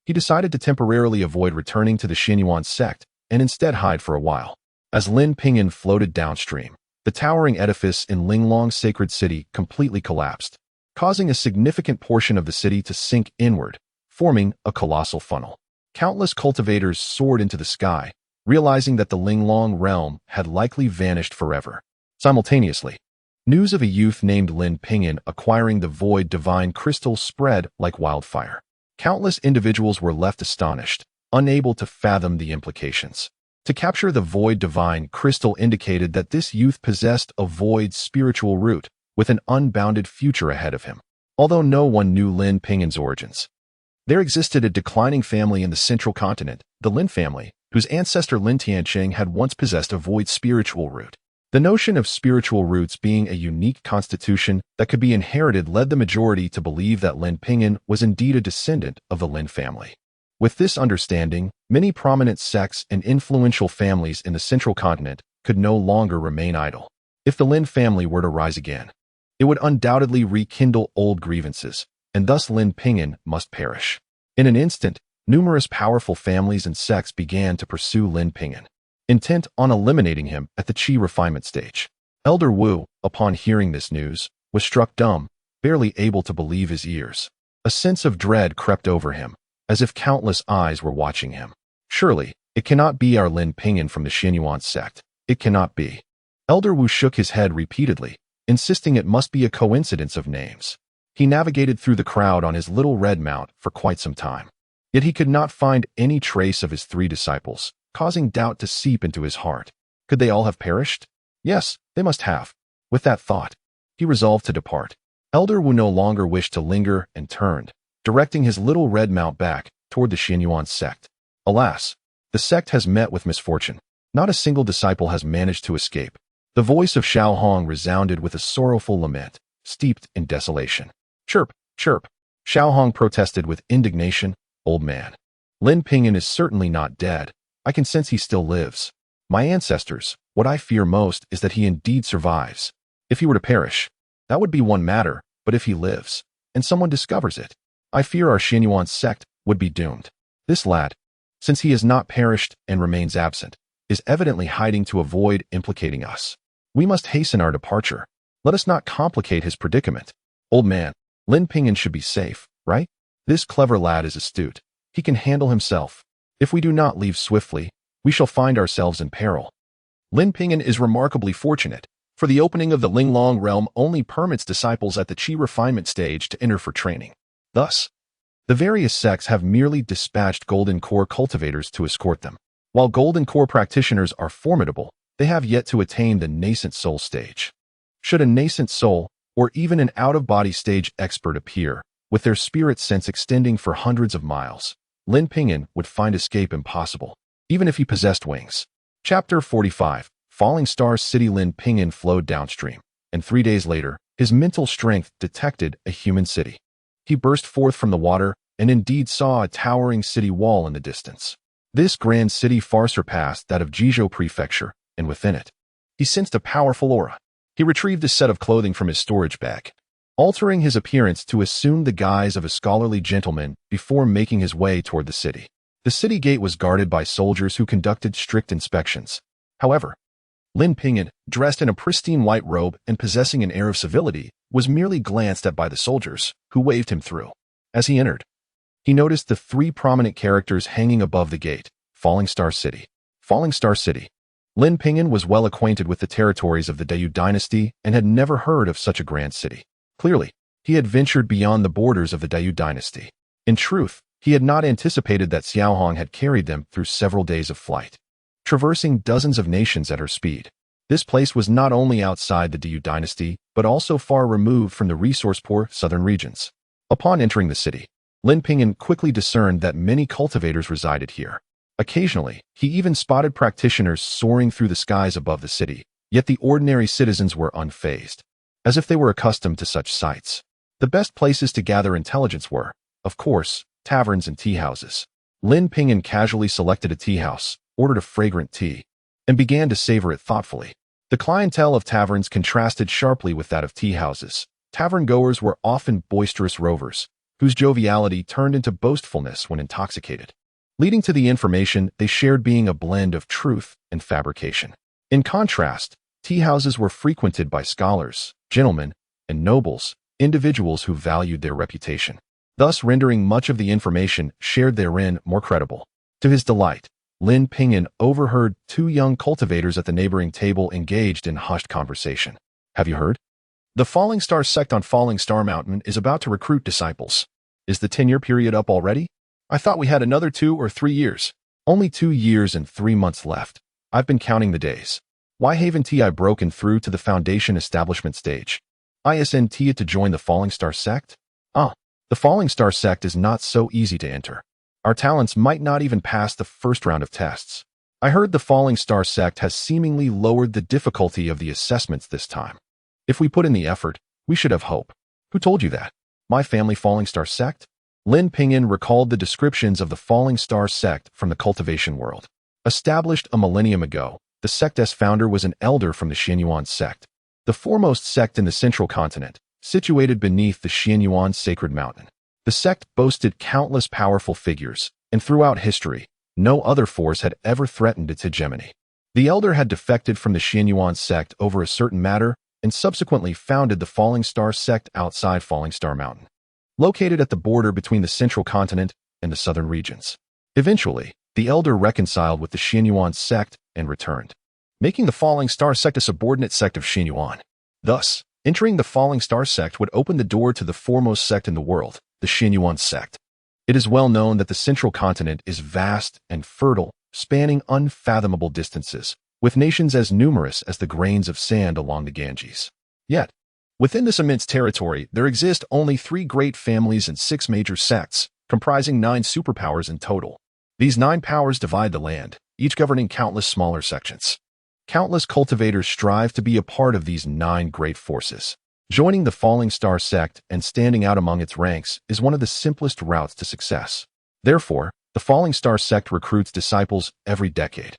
he decided to temporarily avoid returning to the Xinyuan sect and instead hide for a while. As Lin Ping'an floated downstream, the towering edifice in Linglong's sacred city completely collapsed, causing a significant portion of the city to sink inward, forming a colossal funnel. Countless cultivators soared into the sky, realizing that the Linglong realm had likely vanished forever. Simultaneously, news of a youth named Lin Ping'an acquiring the Void Divine Crystal spread like wildfire. Countless individuals were left astonished, unable to fathom the implications. To capture the Void Divine Crystal indicated that this youth possessed a void spiritual root with an unbounded future ahead of him. Although no one knew Lin Ping'an's origins, there existed a declining family in the central continent, the Lin family, whose ancestor Lin Tiancheng had once possessed a void spiritual root. The notion of spiritual roots being a unique constitution that could be inherited led the majority to believe that Lin Ping'an was indeed a descendant of the Lin family. With this understanding, many prominent sects and influential families in the central continent could no longer remain idle. If the Lin family were to rise again, it would undoubtedly rekindle old grievances, and thus Lin Ping'an must perish. In an instant, numerous powerful families and sects began to pursue Lin Ping'an, intent on eliminating him at the Qi refinement stage. Elder Wu, upon hearing this news, was struck dumb, barely able to believe his ears. A sense of dread crept over him, as if countless eyes were watching him. Surely, it cannot be our Lin Ping'an from the Xinyuan sect. It cannot be. Elder Wu shook his head repeatedly, insisting it must be a coincidence of names. He navigated through the crowd on his little red mount for quite some time. Yet he could not find any trace of his three disciples, causing doubt to seep into his heart. Could they all have perished? Yes, they must have. With that thought, he resolved to depart. Elder Wu no longer wished to linger and turned, directing his little red mount back toward the Xianyuan sect. Alas, the sect has met with misfortune. Not a single disciple has managed to escape. The voice of Xiao Hong resounded with a sorrowful lament, steeped in desolation. Chirp, chirp. Xiao Hong protested with indignation. Old man, Lin Ping'an is certainly not dead. I can sense he still lives. My ancestors, what I fear most is that he indeed survives. If he were to perish, that would be one matter, but if he lives, and someone discovers it, I fear our Xianyuan sect would be doomed. This lad, since he has not perished and remains absent, is evidently hiding to avoid implicating us. We must hasten our departure. Let us not complicate his predicament. Old man, Lin Ping'an should be safe, right? This clever lad is astute. He can handle himself. If we do not leave swiftly, we shall find ourselves in peril. Lin Ping'an is remarkably fortunate, for the opening of the Linglong realm only permits disciples at the Qi refinement stage to enter for training. Thus, the various sects have merely dispatched Golden Core cultivators to escort them. While Golden Core practitioners are formidable, they have yet to attain the nascent soul stage. Should a nascent soul, or even an out-of-body stage expert appear, with their spirit sense extending for hundreds of miles, Lin Ping'an would find escape impossible, even if he possessed wings. Chapter 45. Falling Star City. Lin Ping'an flowed downstream, and 3 days later, his mental strength detected a human city. He burst forth from the water and indeed saw a towering city wall in the distance. This grand city far surpassed that of Jizhou Prefecture, and within it, he sensed a powerful aura. He retrieved a set of clothing from his storage bag, altering his appearance to assume the guise of a scholarly gentleman before making his way toward the city. The city gate was guarded by soldiers who conducted strict inspections. However, Lin Ping'an, dressed in a pristine white robe and possessing an air of civility, was merely glanced at by the soldiers, who waved him through. As he entered, he noticed the 3 prominent characters hanging above the gate: Falling Star City. Falling Star City. Lin Ping'an was well acquainted with the territories of the Dayu dynasty and had never heard of such a grand city. Clearly, he had ventured beyond the borders of the Dayu dynasty. In truth, he had not anticipated that Xiao Hong had carried them through several days of flight, traversing dozens of nations at her speed. This place was not only outside the Dayu dynasty, but also far removed from the resource-poor southern regions. Upon entering the city, Lin Ping'an quickly discerned that many cultivators resided here. Occasionally, he even spotted practitioners soaring through the skies above the city, yet the ordinary citizens were unfazed, as if they were accustomed to such sights. The best places to gather intelligence were, of course, taverns and tea houses. Lin Ping'an casually selected a tea house, ordered a fragrant tea, and began to savor it thoughtfully. The clientele of taverns contrasted sharply with that of tea houses. Tavern-goers were often boisterous rovers, whose joviality turned into boastfulness when intoxicated, leading to the information they shared being a blend of truth and fabrication. In contrast, tea houses were frequented by scholars, gentlemen, and nobles, individuals who valued their reputation, thus rendering much of the information shared therein more credible. To his delight, Lin Ping'an overheard 2 young cultivators at the neighboring table engaged in hushed conversation. Have you heard? The Falling Star sect on Falling Star Mountain is about to recruit disciples. Is the tenure period up already? I thought we had another 2 or 3 years. Only 2 years and 3 months left. I've been counting the days. Why haven't I broken through to the foundation establishment stage? Isn't to join the Falling Star sect? The Falling Star sect is not so easy to enter. Our talents might not even pass the first round of tests. I heard the Falling Star sect has seemingly lowered the difficulty of the assessments this time. If we put in the effort, we should have hope. Who told you that? My family Falling Star sect? Lin Ping'an recalled the descriptions of the Falling Star sect from the cultivation world. Established a millennium ago, the sect's founder was an elder from the Xianyuan sect, the foremost sect in the central continent, situated beneath the Xianyuan sacred mountain. The sect boasted countless powerful figures, and throughout history, no other force had ever threatened its hegemony. The elder had defected from the Xianyuan sect over a certain matter, and subsequently founded the Falling Star sect outside Falling Star Mountain, located at the border between the central continent and the southern regions. Eventually, the elder reconciled with the Xianyuan sect and returned, making the Falling Star sect a subordinate sect of Xianyuan. Thus, entering the Falling Star sect would open the door to the foremost sect in the world, the Xianyuan sect. It is well known that the central continent is vast and fertile, spanning unfathomable distances, with nations as numerous as the grains of sand along the Ganges. Yet, within this immense territory, there exist only 3 great families and 6 major sects, comprising 9 superpowers in total. These 9 powers divide the land, each governing countless smaller sections. Countless cultivators strive to be a part of these 9 great forces. Joining the Falling Star sect and standing out among its ranks is one of the simplest routes to success. Therefore, the Falling Star sect recruits disciples every decade,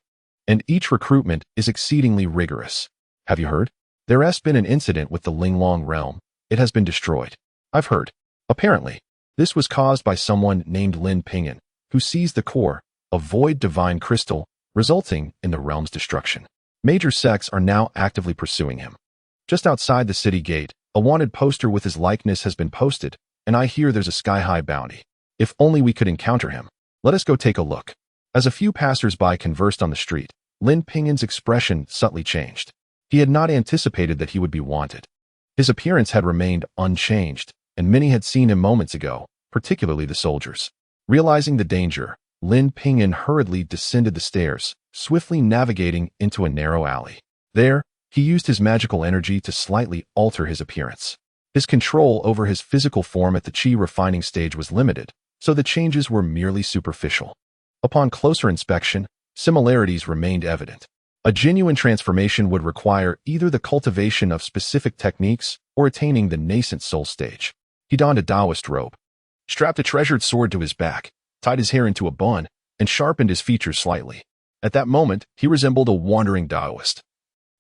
and each recruitment is exceedingly rigorous. Have you heard? There has been an incident with the Linglong realm. It has been destroyed. I've heard. Apparently, this was caused by someone named Lin Ping'an, who seized the core, a void divine crystal, resulting in the realm's destruction. Major sects are now actively pursuing him. Just outside the city gate, a wanted poster with his likeness has been posted, and I hear there's a sky-high bounty. If only we could encounter him. Let us go take a look. As a few passers-by conversed on the street, Lin Ping'an's expression subtly changed. He had not anticipated that he would be wanted. His appearance had remained unchanged, and many had seen him moments ago, particularly the soldiers. Realizing the danger, Lin Ping'an hurriedly descended the stairs, swiftly navigating into a narrow alley. There, he used his magical energy to slightly alter his appearance. His control over his physical form at the chi refining stage was limited, so the changes were merely superficial. Upon closer inspection, similarities remained evident. A genuine transformation would require either the cultivation of specific techniques or attaining the nascent soul stage. He donned a Taoist robe, strapped a treasured sword to his back, tied his hair into a bun, and sharpened his features slightly. At that moment, he resembled a wandering Taoist,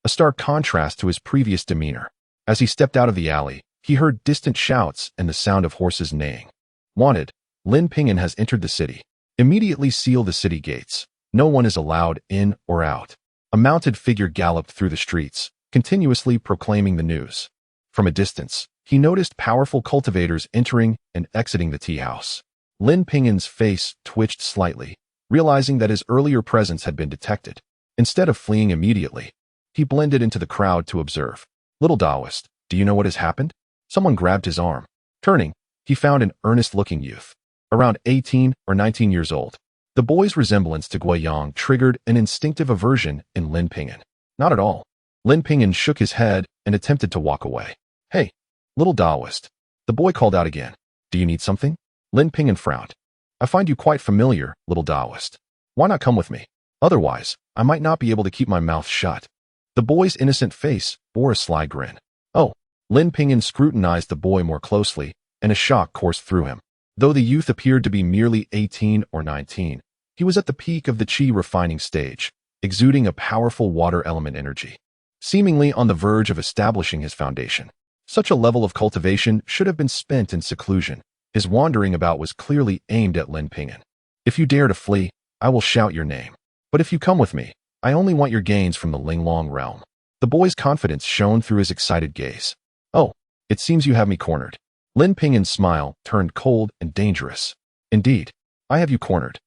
a stark contrast to his previous demeanor. As he stepped out of the alley, he heard distant shouts and the sound of horses neighing. Wanted, Lin Ping'an has entered the city. Immediately seal the city gates. No one is allowed in or out. A mounted figure galloped through the streets, continuously proclaiming the news. From a distance, he noticed powerful cultivators entering and exiting the tea house. Lin Ping'an's face twitched slightly, realizing that his earlier presence had been detected. Instead of fleeing immediately, he blended into the crowd to observe. Little Taoist, do you know what has happened? Someone grabbed his arm. Turning, he found an earnest-looking youth, around 18 or 19 years old. The boy's resemblance to Guiyang triggered an instinctive aversion in Lin Ping'an. Not at all. Lin Ping'an shook his head and attempted to walk away. Hey, little Taoist. The boy called out again. Do you need something? Lin Ping'an frowned. I find you quite familiar, little Taoist. Why not come with me? Otherwise, I might not be able to keep my mouth shut. The boy's innocent face bore a sly grin. Oh, Lin Ping'an scrutinized the boy more closely, and a shock coursed through him. Though the youth appeared to be merely 18 or 19, he was at the peak of the chi refining stage, exuding a powerful water element energy, seemingly on the verge of establishing his foundation. Such a level of cultivation should have been spent in seclusion. His wandering about was clearly aimed at Lin Ping'an. If you dare to flee, I will shout your name. But if you come with me, I only want your gains from the Linglong realm. The boy's confidence shone through his excited gaze. Oh, it seems you have me cornered. Lin Ping'an's smile turned cold and dangerous. Indeed, I have you cornered.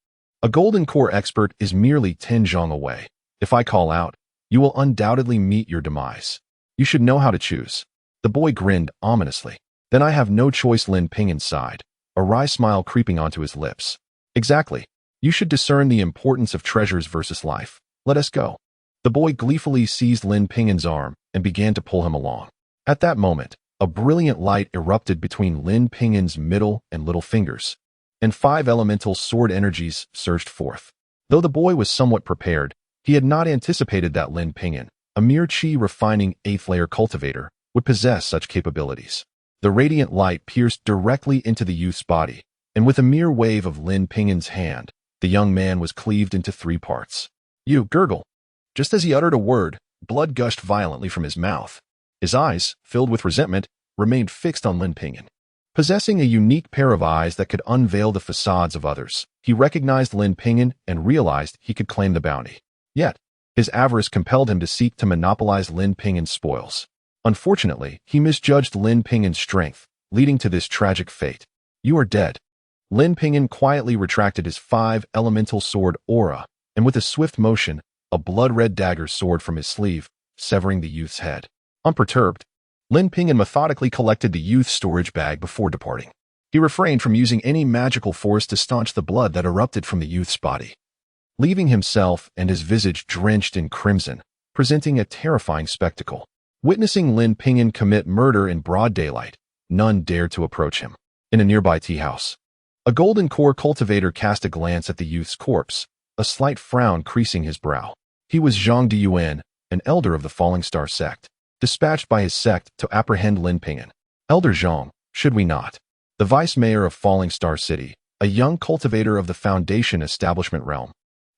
A golden core expert is merely 10 zhong away. If I call out, you will undoubtedly meet your demise. You should know how to choose. The boy grinned ominously. Then I have no choice, Lin Ping'an sighed, a wry smile creeping onto his lips. Exactly. You should discern the importance of treasures versus life. Let us go. The boy gleefully seized Lin Ping'an's arm and began to pull him along. At that moment, a brilliant light erupted between Lin Ping'an's middle and little fingers, and 5 elemental sword energies surged forth. Though the boy was somewhat prepared, he had not anticipated that Lin Ping'an, a mere chi refining 8th-layer cultivator, would possess such capabilities. The radiant light pierced directly into the youth's body, and with a mere wave of Lin Ping'an's hand, the young man was cleaved into 3 parts. You gurgle. Just as he uttered a word, blood gushed violently from his mouth. His eyes, filled with resentment, remained fixed on Lin Ping'an. Possessing a unique pair of eyes that could unveil the facades of others, he recognized Lin Ping'an and realized he could claim the bounty. Yet, his avarice compelled him to seek to monopolize Lin Ping'an's spoils. Unfortunately, he misjudged Lin Ping'an's strength, leading to this tragic fate. You are dead. Lin Ping'an quietly retracted his 5 elemental sword aura, and with a swift motion, a blood-red dagger soared from his sleeve, severing the youth's head. Unperturbed, Lin Ping'an methodically collected the youth's storage bag before departing. He refrained from using any magical force to staunch the blood that erupted from the youth's body. leaving himself and his visage drenched in crimson, presenting a terrifying spectacle. Witnessing Lin Ping'an commit murder in broad daylight, none dared to approach him. In a nearby tea house, a golden core cultivator cast a glance at the youth's corpse, a slight frown creasing his brow. He was Zhang Diyuan, an elder of the Falling Star sect, dispatched by his sect to apprehend Lin Ping'an. Elder Zhang, should we not? The vice mayor of Falling Star City, a young cultivator of the Foundation establishment realm,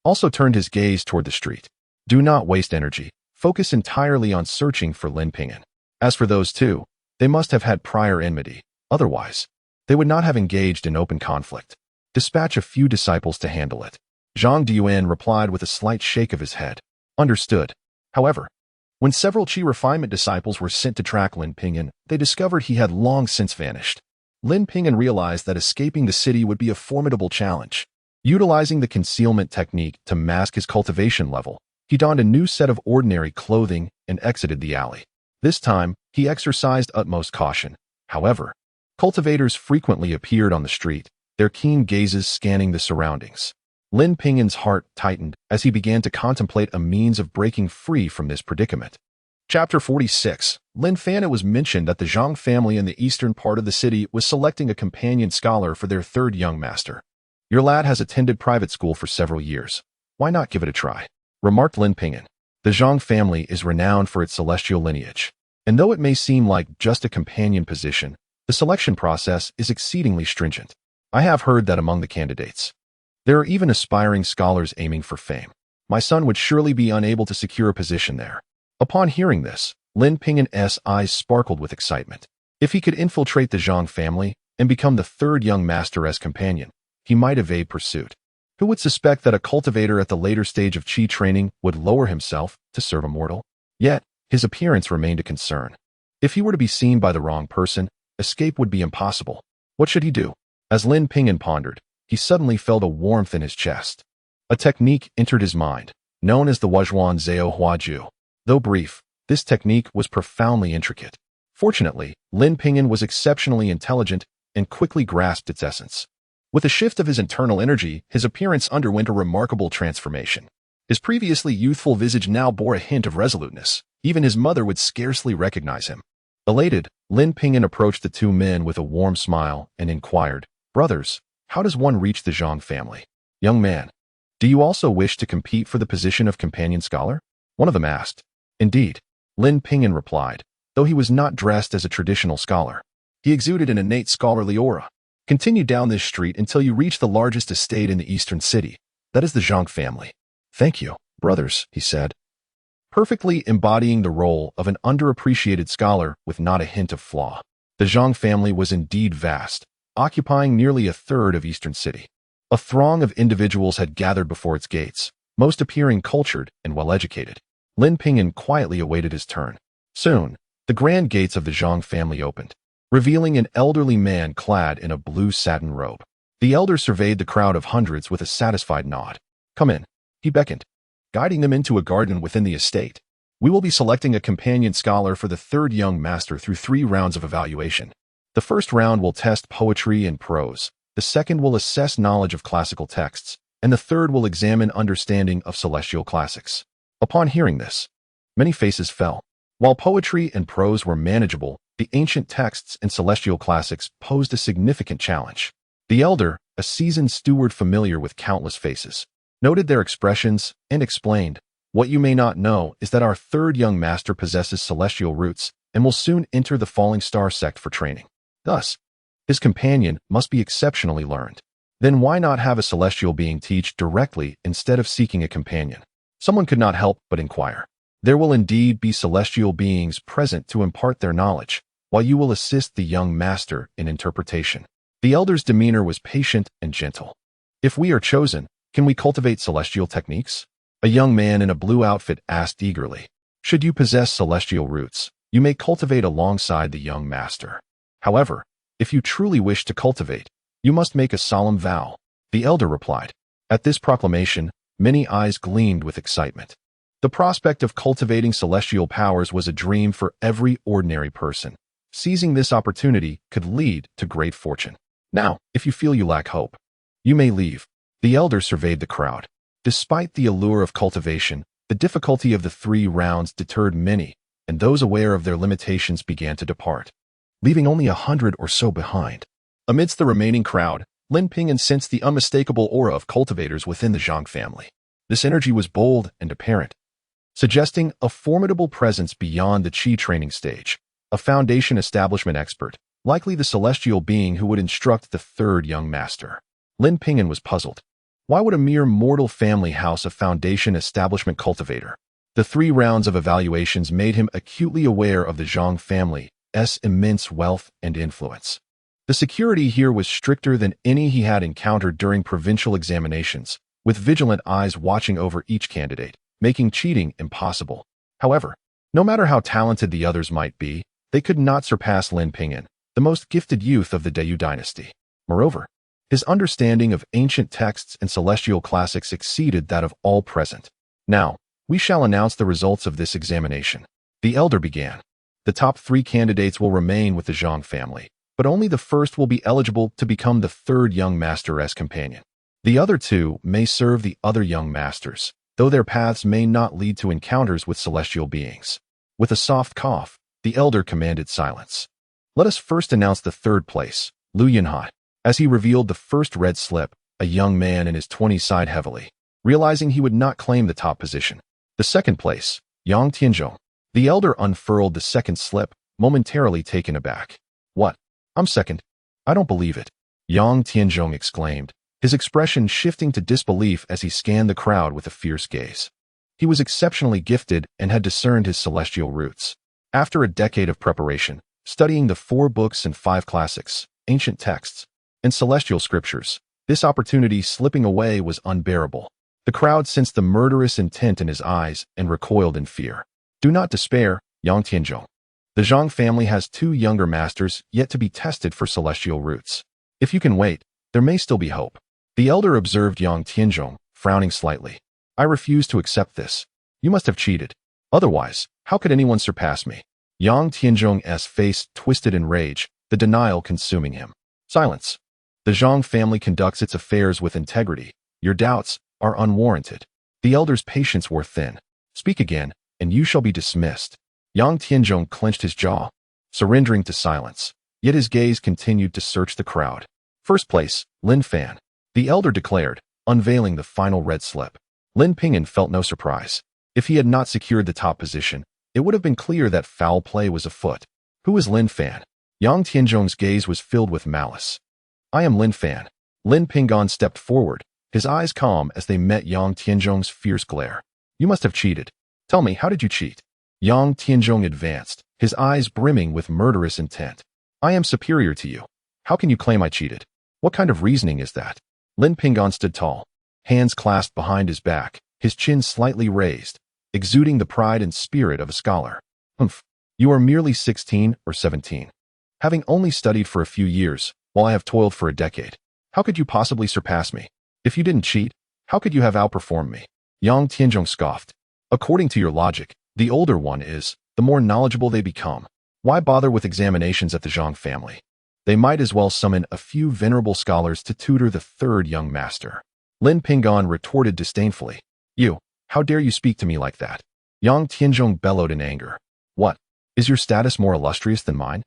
also turned his gaze toward the street. Do not waste energy. Focus entirely on searching for Lin Ping'an. As for those two, they must have had prior enmity. Otherwise, they would not have engaged in open conflict. Dispatch a few disciples to handle it. Zhang Diyuan replied with a slight shake of his head. Understood. However, when several Qi refinement disciples were sent to track Lin Ping'an, they discovered he had long since vanished. Lin Ping'an realized that escaping the city would be a formidable challenge. Utilizing the concealment technique to mask his cultivation level, he donned a new set of ordinary clothing and exited the alley. This time, he exercised utmost caution. However, cultivators frequently appeared on the street, their keen gazes scanning the surroundings. Lin Ping'an's heart tightened as he began to contemplate a means of breaking free from this predicament. Chapter 46. Lin Ping'an. It was mentioned that the Zhang family in the eastern part of the city was selecting a companion scholar for their third young master. Your lad has attended private school for several years. Why not give it a try? Remarked Lin Ping'an. The Zhang family is renowned for its celestial lineage, and though it may seem like just a companion position, the selection process is exceedingly stringent. I have heard that among the candidates, there are even aspiring scholars aiming for fame. My son would surely be unable to secure a position there. Upon hearing this, Lin Ping'an's eyes sparkled with excitement. If he could infiltrate the Zhang family and become the third young master as companion, he might evade pursuit. Who would suspect that a cultivator at the later stage of Qi training would lower himself to serve a mortal? Yet, his appearance remained a concern. If he were to be seen by the wrong person, escape would be impossible. What should he do? As Lin Ping'an pondered, he suddenly felt a warmth in his chest. A technique entered his mind, known as the Wuzhuan Zhao Huaju. Though brief, this technique was profoundly intricate. Fortunately, Lin Ping'an was exceptionally intelligent and quickly grasped its essence. With a shift of his internal energy, his appearance underwent a remarkable transformation. His previously youthful visage now bore a hint of resoluteness. Even his mother would scarcely recognize him. Elated, Lin Ping'an approached the two men with a warm smile and inquired, "Brothers, how does one reach the Zhang family?" "Young man, do you also wish to compete for the position of companion scholar?" one of them asked. "Indeed," Lin Ping'an replied, though he was not dressed as a traditional scholar. He exuded an innate scholarly aura. "Continue down this street until you reach the largest estate in the eastern city. That is the Zhang family." "Thank you, brothers," he said, perfectly embodying the role of an underappreciated scholar with not a hint of flaw. The Zhang family was indeed vast, occupying nearly a third of eastern city. A throng of individuals had gathered before its gates, most appearing cultured and well-educated. Lin Ping'an quietly awaited his turn. Soon, the grand gates of the Zhang family opened, revealing an elderly man clad in a blue satin robe. The elder surveyed the crowd of hundreds with a satisfied nod. "Come in," he beckoned, guiding them into a garden within the estate. "We will be selecting a companion scholar for the third young master through 3 rounds of evaluation. The first round will test poetry and prose, the second will assess knowledge of classical texts, and the third will examine understanding of celestial classics." Upon hearing this, many faces fell. While poetry and prose were manageable, the ancient texts and celestial classics posed a significant challenge. The elder, a seasoned steward familiar with countless faces, noted their expressions and explained, "What you may not know is that our third young master possesses celestial roots and will soon enter the Falling Star sect for training. Thus, his companion must be exceptionally learned. Then why not have a celestial being teach directly instead of seeking a companion?" Someone could not help but inquire. "There will indeed be celestial beings present to impart their knowledge, while you will assist the young master in interpretation." The elder's demeanor was patient and gentle. "If we are chosen, can we cultivate celestial techniques?" A young man in a blue outfit asked eagerly. "Should you possess celestial roots, you may cultivate alongside the young master. However, if you truly wish to cultivate, you must make a solemn vow," the elder replied. At this proclamation, many eyes gleamed with excitement. The prospect of cultivating celestial powers was a dream for every ordinary person. Seizing this opportunity could lead to great fortune. "Now, if you feel you lack hope, you may leave." The elder surveyed the crowd. Despite the allure of cultivation, the difficulty of the 3 rounds deterred many, and those aware of their limitations began to depart, leaving only 100 or so behind. Amidst the remaining crowd, Lin Ping'an sensed the unmistakable aura of cultivators within the Zhang family. This energy was bold and apparent, suggesting a formidable presence beyond the Qi training stage, a foundation establishment expert, likely the celestial being who would instruct the 3rd young master. Lin Ping'an was puzzled. Why would a mere mortal family house a foundation establishment cultivator? The 3 rounds of evaluations made him acutely aware of the Zhang family's immense wealth and influence. The security here was stricter than any he had encountered during provincial examinations, with vigilant eyes watching over each candidate, making cheating impossible. However, no matter how talented the others might be, they could not surpass Lin Ping'an, the most gifted youth of the Dayu dynasty. Moreover, his understanding of ancient texts and celestial classics exceeded that of all present. Now, we shall announce the results of this examination. The elder began. The top 3 candidates will remain with the Zhang family, but only the first will be eligible to become the 3rd young master's companion. The other 2 may serve the other young masters, though their paths may not lead to encounters with celestial beings. With a soft cough, the elder commanded silence. Let us first announce the 3rd place, Lu Yunhai. As he revealed the first red slip, a young man in his 20s sighed heavily, realizing he would not claim the top position. The 2nd place, Yang Tianzhong. The elder unfurled the 2nd slip, momentarily taken aback. What? I'm 2nd? I don't believe it. Yang Tianzhong exclaimed, his expression shifting to disbelief as he scanned the crowd with a fierce gaze. He was exceptionally gifted and had discerned his celestial roots. After a decade of preparation, studying the 4 books and 5 classics, ancient texts, and celestial scriptures, this opportunity slipping away was unbearable. The crowd sensed the murderous intent in his eyes and recoiled in fear. Do not despair, Yang Tianzhong. The Zhang family has 2 younger masters yet to be tested for celestial roots. If you can wait, there may still be hope. The elder observed Yang Tianzhong, frowning slightly. I refuse to accept this. You must have cheated. Otherwise, how could anyone surpass me? Yang Tianzhong's face twisted in rage, the denial consuming him. Silence. The Zhang family conducts its affairs with integrity. Your doubts are unwarranted. The elder's patience wore thin. Speak again, and you shall be dismissed. Yang Tianzhong clenched his jaw, surrendering to silence, yet his gaze continued to search the crowd. 1st place, Lin Fan. The elder declared, unveiling the final red slip. Lin Ping'an felt no surprise. If he had not secured the top position, it would have been clear that foul play was afoot. Who is Lin Fan? Yang Tianzhong's gaze was filled with malice. I am Lin Fan. Lin Ping'an stepped forward, his eyes calm as they met Yang Tianzhong's fierce glare. You must have cheated. Tell me, how did you cheat? Yang Tianzhong advanced, his eyes brimming with murderous intent. I am superior to you. How can you claim I cheated? What kind of reasoning is that? Lin Ping'an stood tall, hands clasped behind his back, his chin slightly raised, exuding the pride and spirit of a scholar. Humph. You are merely 16 or 17. Having only studied for a few years, while I have toiled for a decade. How could you possibly surpass me? If you didn't cheat, how could you have outperformed me? Yang Tianzhong scoffed. According to your logic, the older one is, the more knowledgeable they become. Why bother with examinations at the Zhang family? They might as well summon a few venerable scholars to tutor the 3rd young master. Lin Ping'an retorted disdainfully. You, how dare you speak to me like that? Yang Tianzhong bellowed in anger. What? Is your status more illustrious than mine?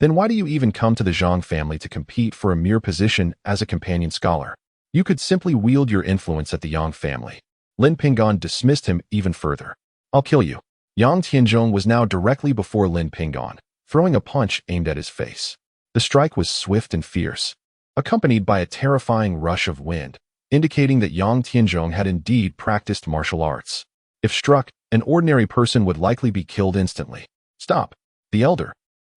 Then why do you even come to the Zhang family to compete for a mere position as a companion scholar? You could simply wield your influence at the Yang family. Lin Ping'an dismissed him even further. I'll kill you. Yang Tianzhong was now directly before Lin Ping'an, throwing a punch aimed at his face. The strike was swift and fierce, accompanied by a terrifying rush of wind, indicating that Yang Tianzhong had indeed practiced martial arts. If struck, an ordinary person would likely be killed instantly. Stop! The elder,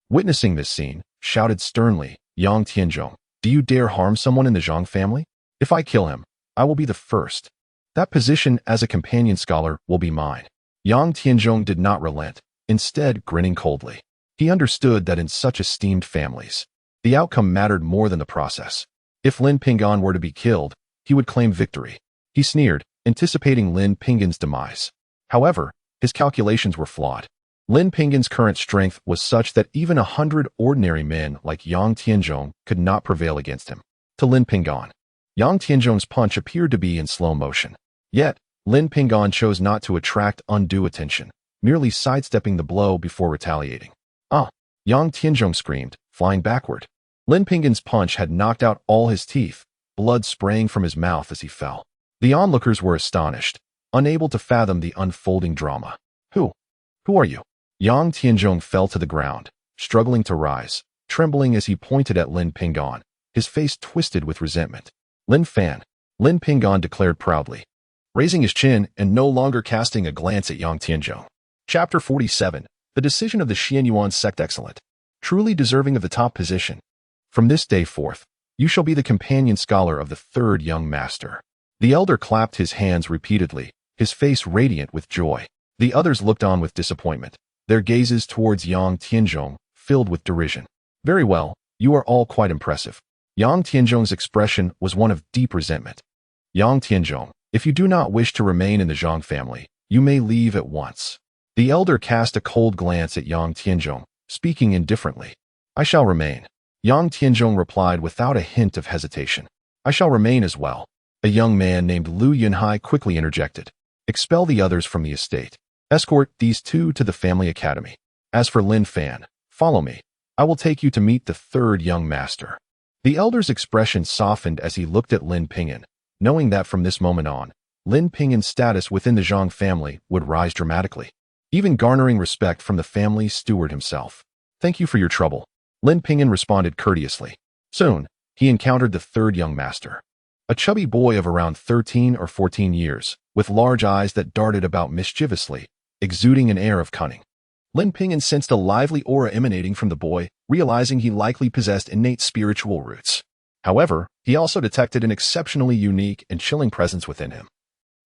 witnessing this scene, shouted sternly, Yang Tianzhong, do you dare harm someone in the Zhang family? If I kill him, I will be the first. That position as a companion scholar will be mine. Yang Tianzhong did not relent, instead grinning coldly. He understood that in such esteemed families, the outcome mattered more than the process. If Lin Ping'an were to be killed, he would claim victory. He sneered, anticipating Lin Ping'an's demise. However, his calculations were flawed. Lin Ping'an's current strength was such that even 100 ordinary men like Yang Tianzhong could not prevail against him. To Lin Ping'an, Yang Tianzhong's punch appeared to be in slow motion. Yet, Lin Ping'an chose not to attract undue attention, merely sidestepping the blow before retaliating. Ah! Yang Tianzhong screamed, flying backward. Lin Ping'an's punch had knocked out all his teeth, blood spraying from his mouth as he fell. The onlookers were astonished, unable to fathom the unfolding drama. Who are you? Yang Tianzhong fell to the ground, struggling to rise, trembling as he pointed at Lin Ping'an, his face twisted with resentment. Lin Fan, Lin Ping'an declared proudly, raising his chin and no longer casting a glance at Yang Tianzhong. Chapter 47. The decision of the Xianyuan sect excellent. Truly deserving of the top position. From this day forth, you shall be the companion scholar of the third young master. The elder clapped his hands repeatedly, his face radiant with joy. The others looked on with disappointment, their gazes towards Yang Tianzhong filled with derision. Very well, you are all quite impressive. Yang Tianzhong's expression was one of deep resentment. Yang Tianzhong, if you do not wish to remain in the Zhang family, you may leave at once. The elder cast a cold glance at Yang Tianzhong, speaking indifferently. I shall remain. Yang Tianzhong replied without a hint of hesitation. I shall remain as well. A young man named Lu Yunhai quickly interjected. Expel the others from the estate. Escort these two to the family academy. As for Lin Fan, follow me. I will take you to meet the third young master. The elder's expression softened as he looked at Lin Ping'an, knowing that from this moment on, Lin Ping'an's status within the Zhang family would rise dramatically, even garnering respect from the family steward himself. Thank you for your trouble. Lin Ping'an responded courteously. Soon, he encountered the third young master. A chubby boy of around 13 or 14 years, with large eyes that darted about mischievously, exuding an air of cunning. Lin Ping'an sensed a lively aura emanating from the boy, realizing he likely possessed innate spiritual roots. However, he also detected an exceptionally unique and chilling presence within him.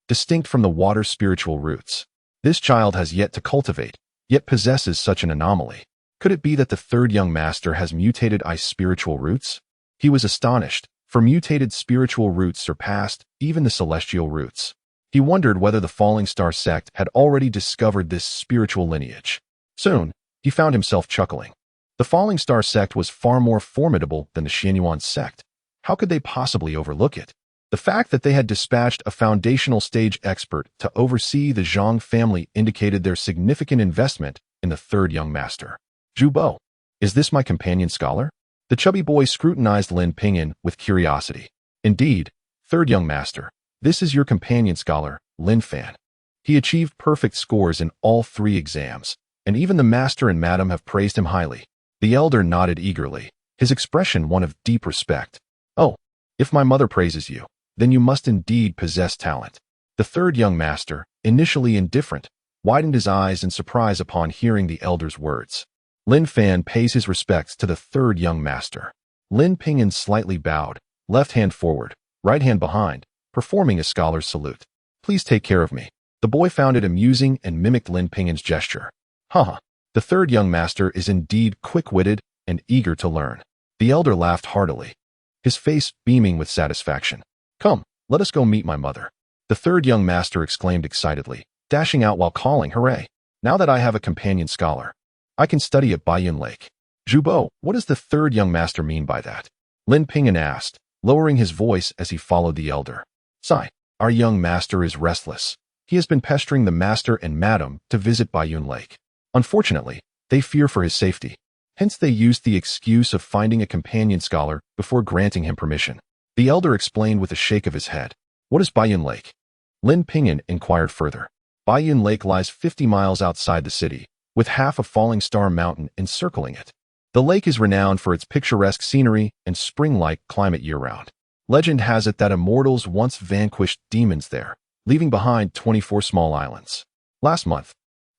Distinct from the water's spiritual roots. This child has yet to cultivate, yet possesses such an anomaly. Could it be that the third young master has mutated ice spiritual roots? He was astonished, for mutated spiritual roots surpassed even the celestial roots. He wondered whether the Falling Star sect had already discovered this spiritual lineage. Soon, he found himself chuckling. The Falling Star sect was far more formidable than the Xianyuan sect. How could they possibly overlook it? The fact that they had dispatched a foundational stage expert to oversee the Zhang family indicated their significant investment in the third young master. Zhubo, is this my companion scholar? The chubby boy scrutinized Lin Ping'an with curiosity. Indeed, third young master, this is your companion scholar, Lin Fan. He achieved perfect scores in all 3 exams, and even the master and madam have praised him highly. The elder nodded eagerly, his expression one of deep respect. Oh, if my mother praises you, then you must indeed possess talent. The third young master, initially indifferent, widened his eyes in surprise upon hearing the elder's words. Lin Fan pays his respects to the third young master. Lin Ping'an slightly bowed, left hand forward, right hand behind, performing a scholar's salute. Please take care of me. The boy found it amusing and mimicked Lin Ping'an's gesture. Haha, the third young master is indeed quick-witted and eager to learn. The elder laughed heartily, his face beaming with satisfaction. Come, let us go meet my mother. The third young master exclaimed excitedly, dashing out while calling, hooray! Now that I have a companion scholar, I can study at Baiyun Lake. Zhubo, what does the third young master mean by that? Lin Ping'an asked, lowering his voice as he followed the elder. Sigh, our young master is restless. He has been pestering the master and madam to visit Baiyun Lake. Unfortunately, they fear for his safety. Hence they used the excuse of finding a companion scholar before granting him permission. The elder explained with a shake of his head. What is Baiyun Lake? Lin Ping'an inquired further. Baiyun Lake lies 50 miles outside the city, with half a falling star mountain encircling it. The lake is renowned for its picturesque scenery and spring-like climate year-round. Legend has it that Immortals once vanquished demons there, leaving behind 24 small islands. Last month,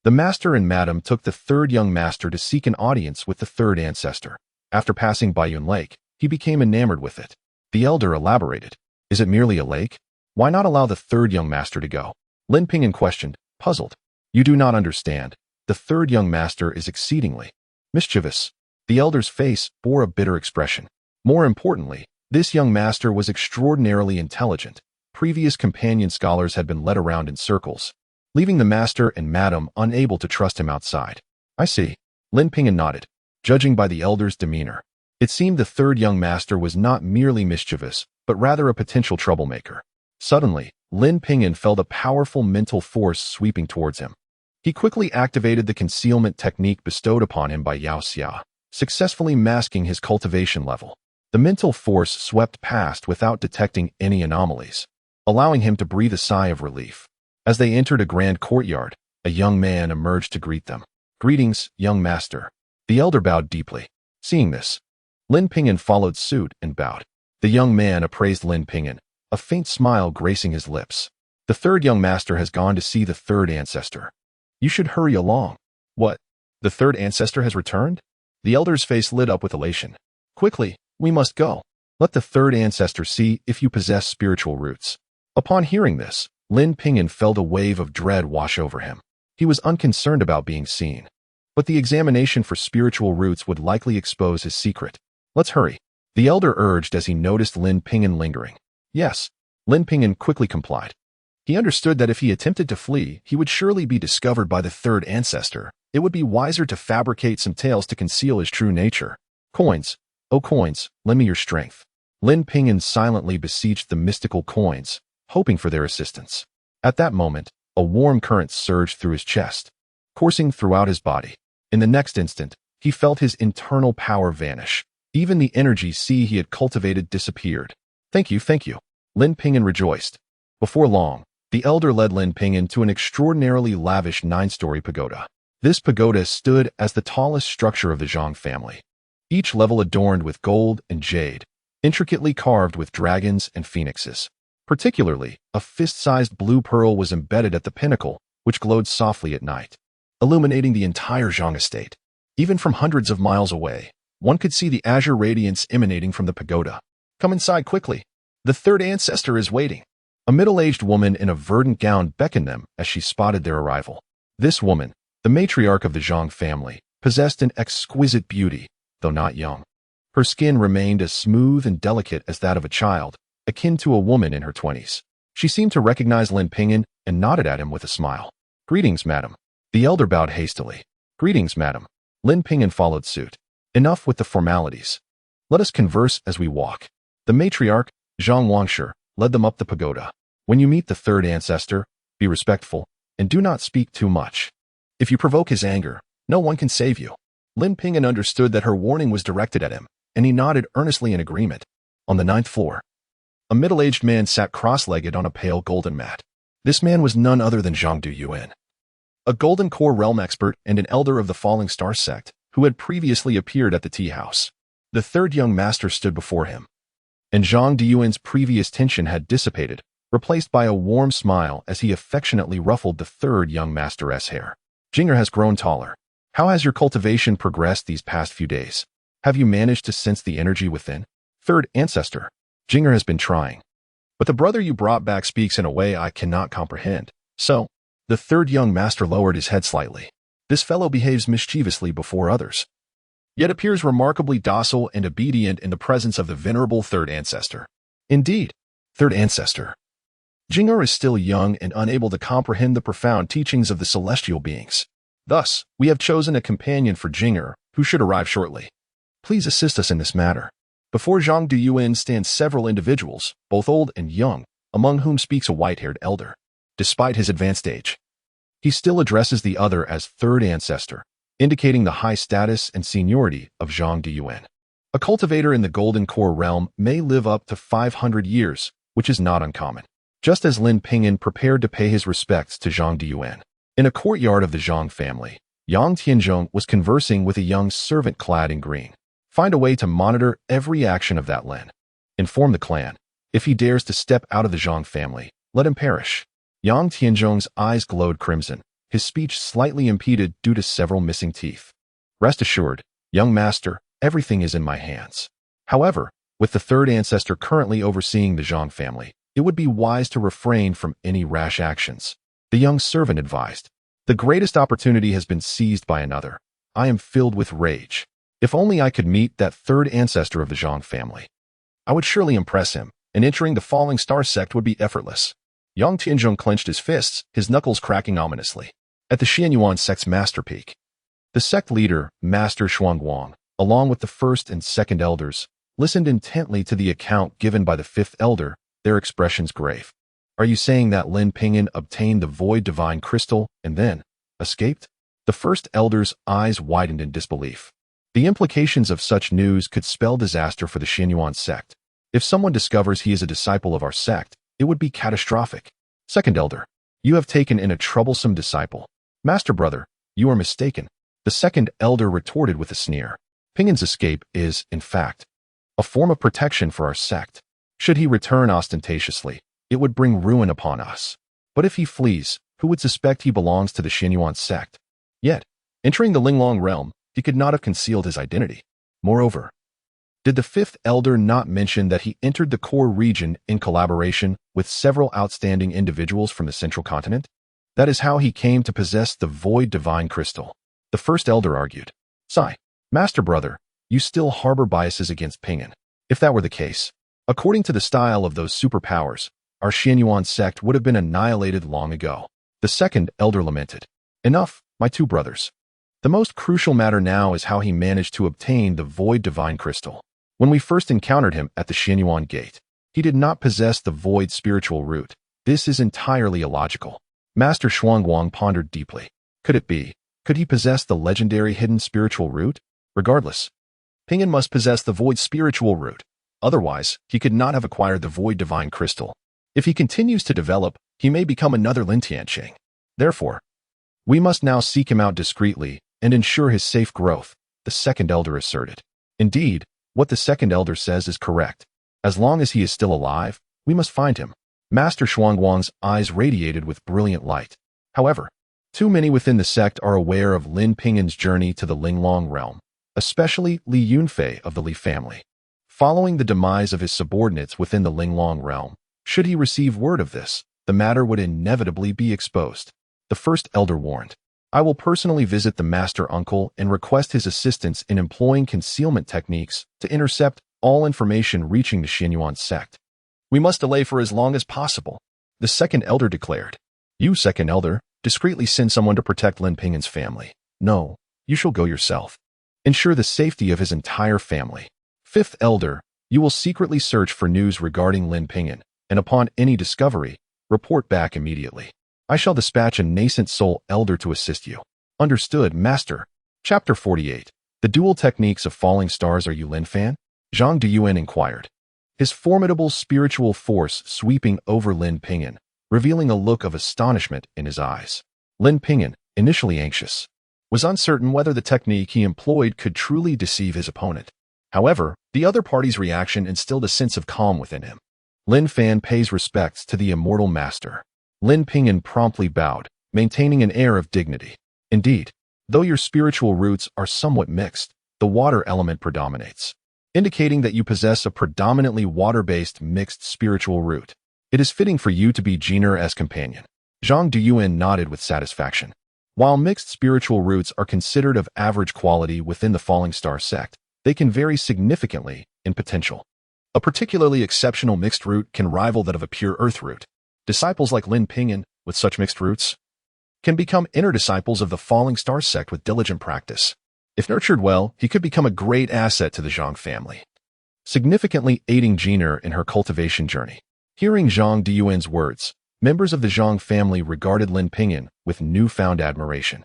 the master and madam took the third young master to seek an audience with the third ancestor. After passing Baiyun Lake, he became enamored with it. The elder elaborated. Is it merely a lake? Why not allow the third young master to go? Lin Ping'an questioned, puzzled. You do not understand. The third young master is exceedingly mischievous. The elder's face bore a bitter expression. More importantly, this young master was extraordinarily intelligent. Previous companion scholars had been led around in circles, leaving the master and madam unable to trust him outside. I see. Lin Ping'an nodded, judging by the elder's demeanor. It seemed the third young master was not merely mischievous, but rather a potential troublemaker. Suddenly, Lin Ping'an felt a powerful mental force sweeping towards him. He quickly activated the concealment technique bestowed upon him by Yao Xia, successfully masking his cultivation level. The mental force swept past without detecting any anomalies, allowing him to breathe a sigh of relief. As they entered a grand courtyard, a young man emerged to greet them. "Greetings, young master." The elder bowed deeply. Seeing this, Lin Ping'an followed suit and bowed. The young man appraised Lin Ping'an, a faint smile gracing his lips. "The third young master has gone to see the third ancestor. You should hurry along." "What? The third ancestor has returned?" The elder's face lit up with elation. "Quickly, we must go. Let the third ancestor see if you possess spiritual roots." Upon hearing this, Lin Ping'an felt a wave of dread wash over him. He was unconcerned about being seen, but the examination for spiritual roots would likely expose his secret. "Let's hurry," the elder urged as he noticed Lin Ping'an lingering. "Yes," Lin Ping'an quickly complied. He understood that if he attempted to flee, he would surely be discovered by the third ancestor. It would be wiser to fabricate some tales to conceal his true nature. "Coins, oh coins, lend me your strength." Lin Ping'an silently beseeched the mystical coins, hoping for their assistance. At that moment, a warm current surged through his chest, coursing throughout his body. In the next instant, he felt his internal power vanish. Even the energy sea he had cultivated disappeared. Thank you, Lin Ping'an rejoiced. Before long, the elder led Lin Ping'an to an extraordinarily lavish 9-story pagoda. This pagoda stood as the tallest structure of the Zhang family, each level adorned with gold and jade, intricately carved with dragons and phoenixes. Particularly, a fist-sized blue pearl was embedded at the pinnacle, which glowed softly at night, illuminating the entire Zhang estate. Even from hundreds of miles away, one could see the azure radiance emanating from the pagoda. "Come inside quickly. The third ancestor is waiting." A middle-aged woman in a verdant gown beckoned them as she spotted their arrival. This woman, the matriarch of the Zhang family, possessed an exquisite beauty, though not young. Her skin remained as smooth and delicate as that of a child, akin to a woman in her 20s. She seemed to recognize Lin Ping'an and nodded at him with a smile. "Greetings, madam." The elder bowed hastily. "Greetings, madam." Lin Ping'an followed suit. "Enough with the formalities. Let us converse as we walk." The matriarch, Zhang Wangshi, led them up the pagoda. "When you meet the third ancestor, be respectful, and do not speak too much. If you provoke his anger, no one can save you." Lin Ping'an understood that her warning was directed at him, and he nodded earnestly in agreement. On the 9th floor, a middle-aged man sat cross-legged on a pale golden mat. This man was none other than Zhang Duyuan, a golden core realm expert and an elder of the Falling Star sect, who had previously appeared at the tea house. The third young master stood before him, and Zhang Duyuan's previous tension had dissipated, replaced by a warm smile as he affectionately ruffled the third young master's hair. "Jinger has grown taller. How has your cultivation progressed these past few days? Have you managed to sense the energy within?" "Third ancestor, Jinger has been trying, but the brother you brought back speaks in a way I cannot comprehend. So," the third young master lowered his head slightly. "This fellow behaves mischievously before others, yet appears remarkably docile and obedient in the presence of the venerable third ancestor." "Indeed, third ancestor, Jinger is still young and unable to comprehend the profound teachings of the celestial beings. Thus, we have chosen a companion for Jinger, who should arrive shortly. Please assist us in this matter." Before Zhang Duyuan stand several individuals, both old and young, among whom speaks a white-haired elder. Despite his advanced age, he still addresses the other as third ancestor, indicating the high status and seniority of Zhang Duyuan. A cultivator in the Golden Core realm may live up to 500 years, which is not uncommon. Just as Lin Ping'an prepared to pay his respects to Zhang Duyuan, in a courtyard of the Zhang family, Yang Tianzhong was conversing with a young servant clad in green. "Find a way to monitor every action of that Lin. Inform the clan. If he dares to step out of the Zhang family, let him perish." Yang Tianzhong's eyes glowed crimson, his speech slightly impeded due to several missing teeth. "Rest assured, young master, everything is in my hands. However, with the third ancestor currently overseeing the Zhang family, it would be wise to refrain from any rash actions," the young servant advised. "The greatest opportunity has been seized by another. I am filled with rage. If only I could meet that third ancestor of the Zhang family, I would surely impress him, and entering the Falling Star sect would be effortless." Yang Tianzhong clenched his fists, his knuckles cracking ominously. At the Xianyuan sect's master peak, the sect leader, Master Shuangguang, along with the first and second elders, listened intently to the account given by the fifth elder, their expressions grave. Are you saying that Lin Ping'an obtained the void divine crystal and then escaped? The first elder's eyes widened in disbelief. The implications of such news could spell disaster for the Xianyuan sect. If someone discovers he is a disciple of our sect, it would be catastrophic. Second elder, you have taken in a troublesome disciple. Master brother, you are mistaken. The second elder retorted with a sneer. Ping'an's escape is, in fact, a form of protection for our sect. Should he return ostentatiously, it would bring ruin upon us. But if he flees, who would suspect he belongs to the Xianyuan sect? Yet, entering the Linglong realm, he could not have concealed his identity. Moreover, did the fifth elder not mention that he entered the core region in collaboration with several outstanding individuals from the central continent? That is how he came to possess the void divine crystal. The first elder argued. Sigh, Master brother, you still harbor biases against Ping'an. If that were the case, according to the style of those superpowers, our Xianyuan sect would have been annihilated long ago. The second elder lamented. Enough, my two brothers. The most crucial matter now is how he managed to obtain the void divine crystal. When we first encountered him at the Xianyuan gate, he did not possess the void spiritual root. This is entirely illogical. Master Shuangguang pondered deeply. Could it be? Could he possess the legendary hidden spiritual root? Regardless, Ping'an must possess the void spiritual root. Otherwise, he could not have acquired the void divine crystal. If he continues to develop, he may become another Lin Tianqing. Therefore, we must now seek him out discreetly and ensure his safe growth, the second elder asserted. Indeed, what the second elder says is correct. As long as he is still alive, we must find him. Master Shuangguang's eyes radiated with brilliant light. However, too many within the sect are aware of Lin Ping'an's journey to the Linglong realm, especially Li Yunfei of the Li family. Following the demise of his subordinates within the Linglong realm, should he receive word of this, the matter would inevitably be exposed. The first elder warned. I will personally visit the master uncle and request his assistance in employing concealment techniques to intercept all information reaching the Xianyuan sect. We must delay for as long as possible, the second elder declared. You, second elder, discreetly send someone to protect Lin Ping'an's family. No, you shall go yourself. Ensure the safety of his entire family. Fifth elder, you will secretly search for news regarding Lin Ping'an, and upon any discovery, report back immediately. I shall dispatch a nascent soul elder to assist you. Understood, master. Chapter 48. The dual techniques of falling stars. Are you Lin Fan? Zhang Duyuan inquired. His formidable spiritual force sweeping over Lin Ping'an, revealing a look of astonishment in his eyes. Lin Ping'an, initially anxious, was uncertain whether the technique he employed could truly deceive his opponent. However, the other party's reaction instilled a sense of calm within him. Lin Fan pays respects to the immortal master. Lin Ping'an promptly bowed, maintaining an air of dignity. Indeed, though your spiritual roots are somewhat mixed, the water element predominates, indicating that you possess a predominantly water-based mixed spiritual root. It is fitting for you to be Jiner as companion. Zhang Duyuan nodded with satisfaction. While mixed spiritual roots are considered of average quality within the Falling Star sect, they can vary significantly in potential. A particularly exceptional mixed root can rival that of a pure earth root. Disciples like Lin Ping'an, with such mixed roots, can become inner disciples of the Falling Star sect with diligent practice. If nurtured well, he could become a great asset to the Zhang family, significantly aiding Jiner in her cultivation journey. Hearing Zhang Duyuan's words, members of the Zhang family regarded Lin Ping'an with newfound admiration.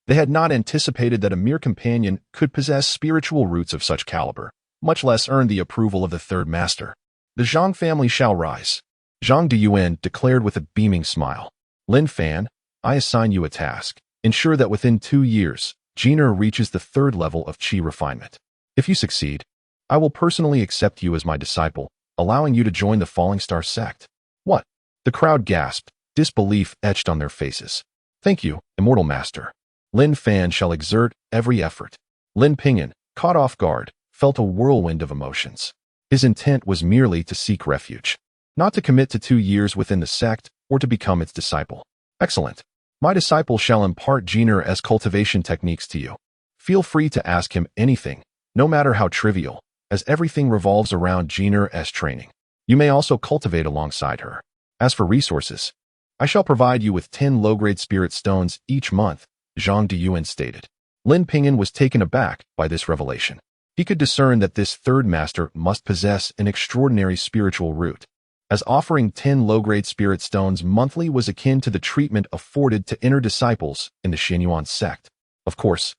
They had not anticipated that a mere companion could possess spiritual roots of such caliber, much less earn the approval of the third master. The Zhang family shall rise, Zhang Duyuan declared with a beaming smile. Lin Fan, I assign you a task. Ensure that within 2 years, Jiner reaches the 3rd level of Qi refinement. If you succeed, I will personally accept you as my disciple, allowing you to join the Falling Star sect. What? The crowd gasped, disbelief etched on their faces. Thank you, immortal master. Lin Fan shall exert every effort. Lin Ping'an, caught off guard, felt a whirlwind of emotions. His intent was merely to seek refuge, not to commit to 2 years within the sect or to become its disciple. Excellent. My disciple shall impart Jiner as cultivation techniques to you. Feel free to ask him anything, no matter how trivial, as everything revolves around Jiner as training. You may also cultivate alongside her. As for resources, I shall provide you with 10 low-grade spirit stones each month, Zhang Duyuan stated. Lin Ping'an was taken aback by this revelation. He could discern that this third master must possess an extraordinary spiritual root. as offering 10 low-grade spirit stones monthly was akin to the treatment afforded to inner disciples in the Xianyuan sect. Of course,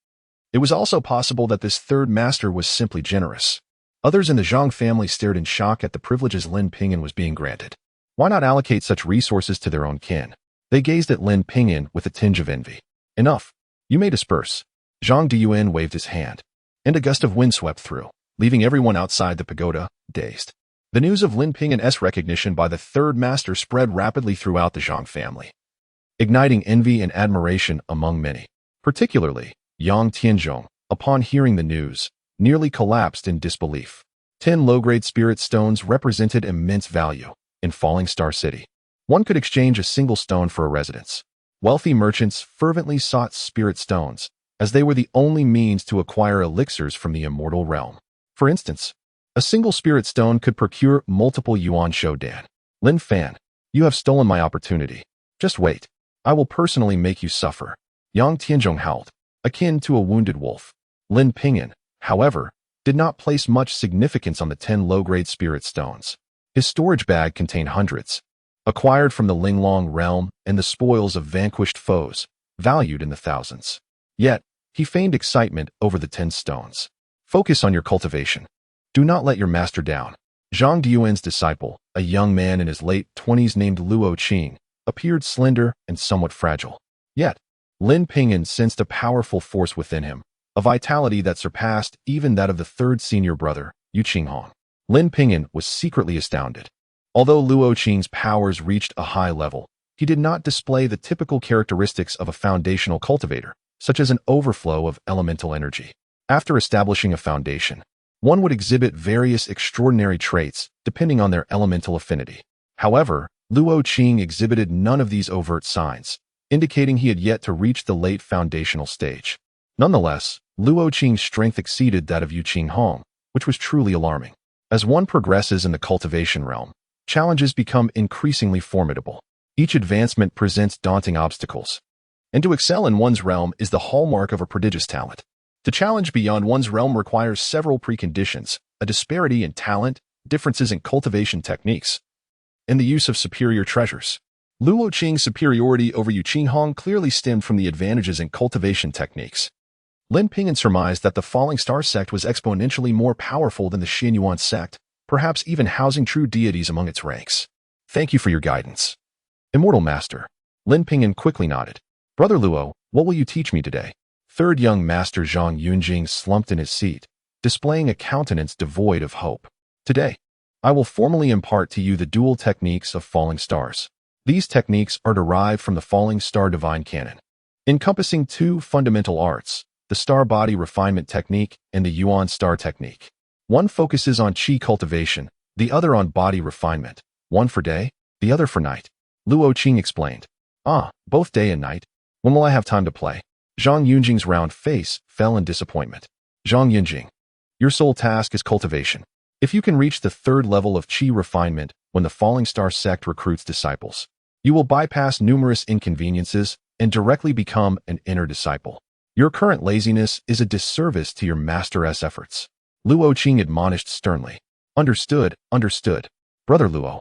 it was also possible that this third master was simply generous. Others in the Zhang family stared in shock at the privileges Lin Ping'an was being granted. Why not allocate such resources to their own kin? They gazed at Lin Ping'an with a tinge of envy. Enough. You may disperse. Zhang Diyuan waved his hand, and a gust of wind swept through, leaving everyone outside the pagoda dazed. The news of Lin Ping'an's recognition by the third master spread rapidly throughout the Zhang family, igniting envy and admiration among many. Particularly, Yang Tianzhong, upon hearing the news, nearly collapsed in disbelief. 10 low-grade spirit stones represented immense value in Falling Star City. One could exchange a single stone for a residence. Wealthy merchants fervently sought spirit stones, as they were the only means to acquire elixirs from the immortal realm. For instance, a single spirit stone could procure multiple yuan shodan. Lin Fan, you have stolen my opportunity. Just wait. I will personally make you suffer. Yang Tianzhong howled, akin to a wounded wolf. Lin Ping'an, however, did not place much significance on the 10 low-grade spirit stones. His storage bag contained hundreds, acquired from the Linglong realm and the spoils of vanquished foes, valued in the thousands. Yet, he feigned excitement over the 10 stones. Focus on your cultivation. Do not let your master down. Zhang Diyuan's disciple, a young man in his late 20s named Luo Qing, appeared slender and somewhat fragile. Yet, Lin Ping'an sensed a powerful force within him, a vitality that surpassed even that of the third senior brother, Yu Qinghong. Lin Ping'an was secretly astounded. Although Luo Qing's powers reached a high level, he did not display the typical characteristics of a foundational cultivator, such as an overflow of elemental energy. After establishing a foundation, one would exhibit various extraordinary traits depending on their elemental affinity. However, Luo Qing exhibited none of these overt signs, indicating he had yet to reach the late foundational stage. Nonetheless, Luo Qing's strength exceeded that of Yu Qinghong, which was truly alarming. As one progresses in the cultivation realm, challenges become increasingly formidable. Each advancement presents daunting obstacles. And to excel in one's realm is the hallmark of a prodigious talent. To challenge beyond one's realm requires several preconditions: a disparity in talent, differences in cultivation techniques, and the use of superior treasures. Luo Qing's superiority over Yu Qinghong clearly stemmed from the advantages in cultivation techniques. Lin Ping'an surmised that the Falling Star sect was exponentially more powerful than the Xianyuan sect, perhaps even housing true deities among its ranks. Thank you for your guidance. Immortal Master. Lin Ping'an quickly nodded. Brother Luo, what will you teach me today? Third young master Zhang Yunjing slumped in his seat, displaying a countenance devoid of hope. Today, I will formally impart to you the dual techniques of falling stars. These techniques are derived from the Falling Star Divine Canon, encompassing two fundamental arts, the Star Body Refinement Technique and the Yuan Star Technique. One focuses on qi cultivation, the other on body refinement, one for day, the other for night. Luo Qing explained. Both day and night. When will I have time to play? Zhang Yunjing's round face fell in disappointment. Zhang Yunjing, your sole task is cultivation. If you can reach the third level of qi refinement when the Falling Star sect recruits disciples, you will bypass numerous inconveniences and directly become an inner disciple. Your current laziness is a disservice to your master's efforts. Luo Qing admonished sternly. Understood, understood. Brother Luo,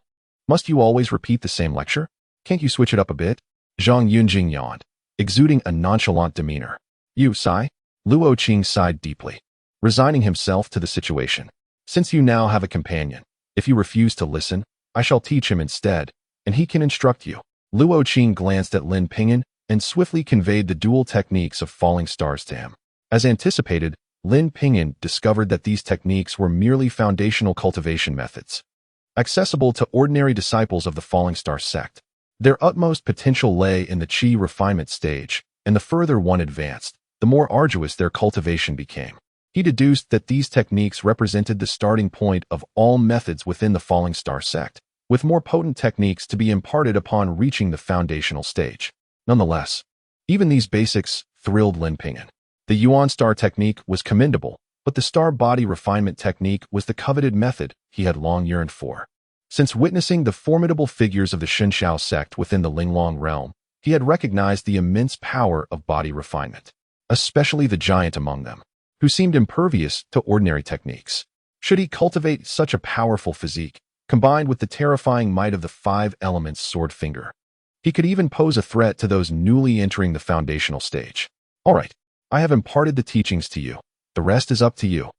must you always repeat the same lecture? Can't you switch it up a bit? Zhang Yunjing yawned, exuding a nonchalant demeanor. You sigh? Luo Qing sighed deeply, resigning himself to the situation. Since you now have a companion, if you refuse to listen, I shall teach him instead, and he can instruct you. Luo Qing glanced at Lin Ping'an and swiftly conveyed the dual techniques of falling stars to him. As anticipated, Lin Ping'an discovered that these techniques were merely foundational cultivation methods, accessible to ordinary disciples of the Falling Star sect. Their utmost potential lay in the qi refinement stage, and the further one advanced, the more arduous their cultivation became. He deduced that these techniques represented the starting point of all methods within the Falling Star sect, with more potent techniques to be imparted upon reaching the foundational stage. Nonetheless, even these basics thrilled Lin Ping'an. The Yuan Star technique was commendable, but the Star Body Refinement technique was the coveted method he had long yearned for. Since witnessing the formidable figures of the Shenshao sect within the Linglong realm, he had recognized the immense power of body refinement, especially the giant among them, who seemed impervious to ordinary techniques. Should he cultivate such a powerful physique, combined with the terrifying might of the five elements sword finger. He could even pose a threat to those newly entering the foundational stage. All right, I have imparted the teachings to you. The rest is up to you.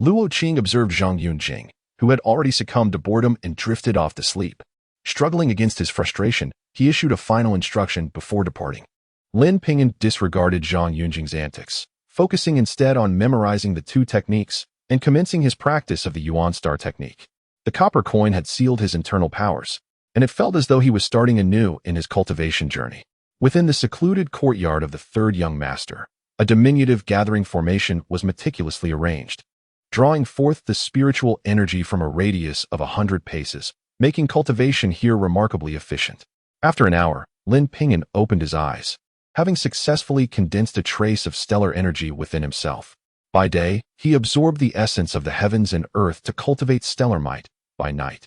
Luo Qing observed Zhang Yunjing, who had already succumbed to boredom and drifted off to sleep. Struggling against his frustration, he issued a final instruction before departing. Lin Ping'an disregarded Zhang Yunjing's antics, focusing instead on memorizing the two techniques and commencing his practice of the Yuan Star technique. The copper coin had sealed his internal powers, and it felt as though he was starting anew in his cultivation journey. Within the secluded courtyard of the third young master, a diminutive gathering formation was meticulously arranged, drawing forth the spiritual energy from a radius of 100 paces, making cultivation here remarkably efficient. After an hour, Lin Ping'an opened his eyes, having successfully condensed a trace of stellar energy within himself. By day, he absorbed the essence of the heavens and earth to cultivate stellar might. By night,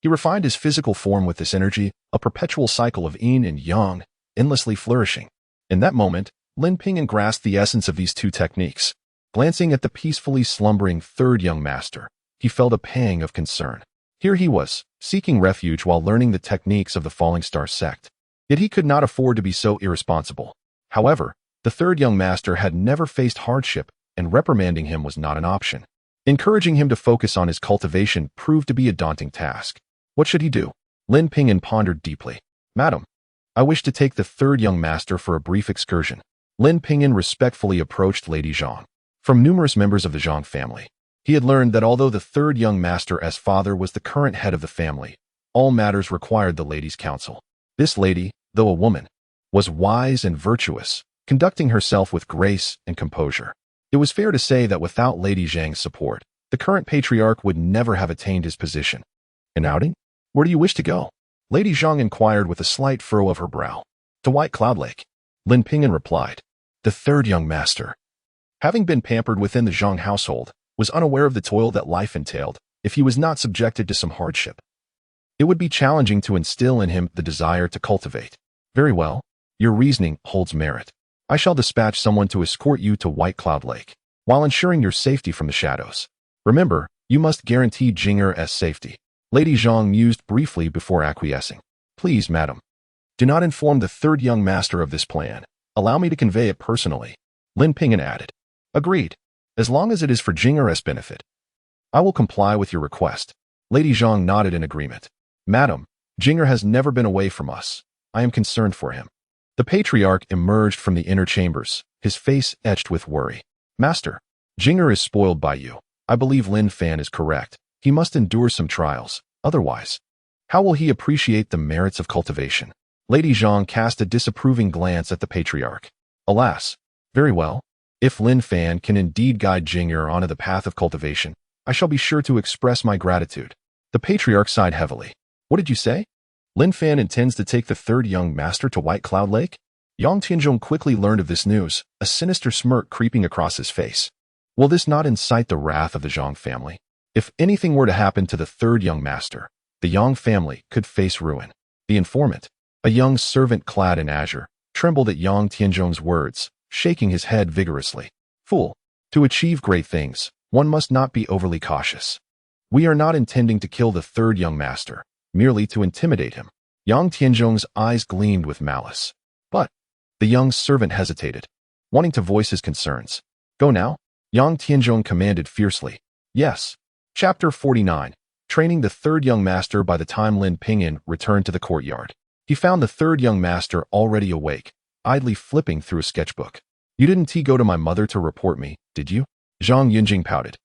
he refined his physical form with this energy, a perpetual cycle of yin and yang, endlessly flourishing. In that moment, Lin Ping'an grasped the essence of these two techniques. Glancing at the peacefully slumbering third young master, he felt a pang of concern. Here he was, seeking refuge while learning the techniques of the Falling Star sect. Yet he could not afford to be so irresponsible. However, the third young master had never faced hardship, and reprimanding him was not an option. Encouraging him to focus on his cultivation proved to be a daunting task. What should he do? Lin Ping'an pondered deeply. Madam, I wish to take the third young master for a brief excursion. Lin Ping'an respectfully approached Lady Zhang. From numerous members of the Zhang family, he had learned that although the third young master's father was the current head of the family, all matters required the lady's counsel. This lady, though a woman, was wise and virtuous, conducting herself with grace and composure. It was fair to say that without Lady Zhang's support, the current patriarch would never have attained his position. An outing? Where do you wish to go? Lady Zhang inquired with a slight furrow of her brow. To White Cloud Lake. Lin Ping'an replied. The third young master, having been pampered within the Zhang household, was unaware of the toil that life entailed if he was not subjected to some hardship. It would be challenging to instill in him the desire to cultivate. Very well, your reasoning holds merit. I shall dispatch someone to escort you to White Cloud Lake, while ensuring your safety from the shadows. Remember, you must guarantee Jinger's safety. Lady Zhang mused briefly before acquiescing. Please, madam, do not inform the third young master of this plan. Allow me to convey it personally. Lin Ping'an added. Agreed. As long as it is for Jinger's benefit. I will comply with your request. Lady Zhang nodded in agreement. Madam, Jinger has never been away from us. I am concerned for him. The patriarch emerged from the inner chambers, his face etched with worry. Master, Jinger is spoiled by you. I believe Lin Fan is correct. He must endure some trials. Otherwise, how will he appreciate the merits of cultivation? Lady Zhang cast a disapproving glance at the patriarch. Alas, very well. If Lin Fan can indeed guide Jinger onto the path of cultivation, I shall be sure to express my gratitude. The patriarch sighed heavily. What did you say? Lin Fan intends to take the third young master to White Cloud Lake? Yang Tianzhong quickly learned of this news, a sinister smirk creeping across his face. Will this not incite the wrath of the Zhang family? If anything were to happen to the third young master, the Yang family could face ruin. The informant, a young servant clad in azure, trembled at Yang Tianzhong's words, shaking his head vigorously. Fool, to achieve great things, one must not be overly cautious. We are not intending to kill the third young master, merely to intimidate him. Yang Tianzhong's eyes gleamed with malice. But the young servant hesitated, wanting to voice his concerns. Go now? Yang Tianzhong commanded fiercely. Yes. Chapter 49. Training the third young master. By the time Lin Ping'an returned to the courtyard, he found the third young master already awake, idly flipping through a sketchbook. You didn't go to my mother to report me, did you? Zhang Yunjing pouted.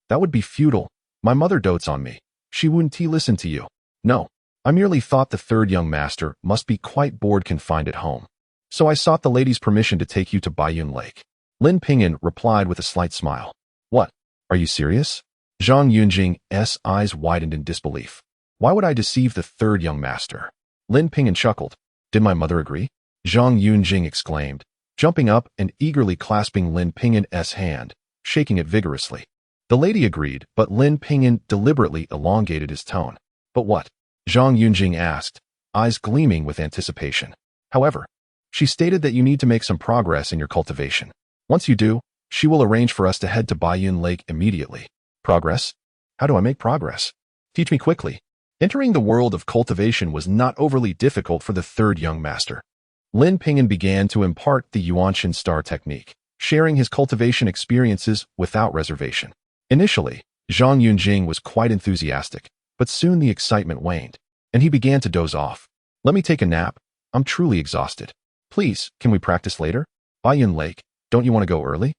That would be futile. My mother dotes on me. She wouldn't listen to you. No, I merely thought the third young master must be quite bored confined at home. So I sought the lady's permission to take you to Baiyun Lake. Lin Ping'an replied with a slight smile. What? Are you serious? Zhang Yunjing's eyes widened in disbelief. Why would I deceive the third young master? Lin Ping'an chuckled. Did my mother agree? Zhang Yunjing exclaimed, jumping up and eagerly clasping Lin Ping'an's hand, shaking it vigorously. The lady agreed, but Lin Ping'an deliberately elongated his tone. But what? Zhang Yunjing asked, eyes gleaming with anticipation. However, she stated that you need to make some progress in your cultivation. Once you do, she will arrange for us to head to Baiyun Lake immediately. Progress? How do I make progress? Teach me quickly. Entering the world of cultivation was not overly difficult for the third young master. Lin Ping'an began to impart the Yuanshan star technique, sharing his cultivation experiences without reservation. Initially, Zhang Yunjing was quite enthusiastic, but soon the excitement waned, and he began to doze off. Let me take a nap. I'm truly exhausted. Please, can we practice later? Baiyun Lake, don't you want to go early?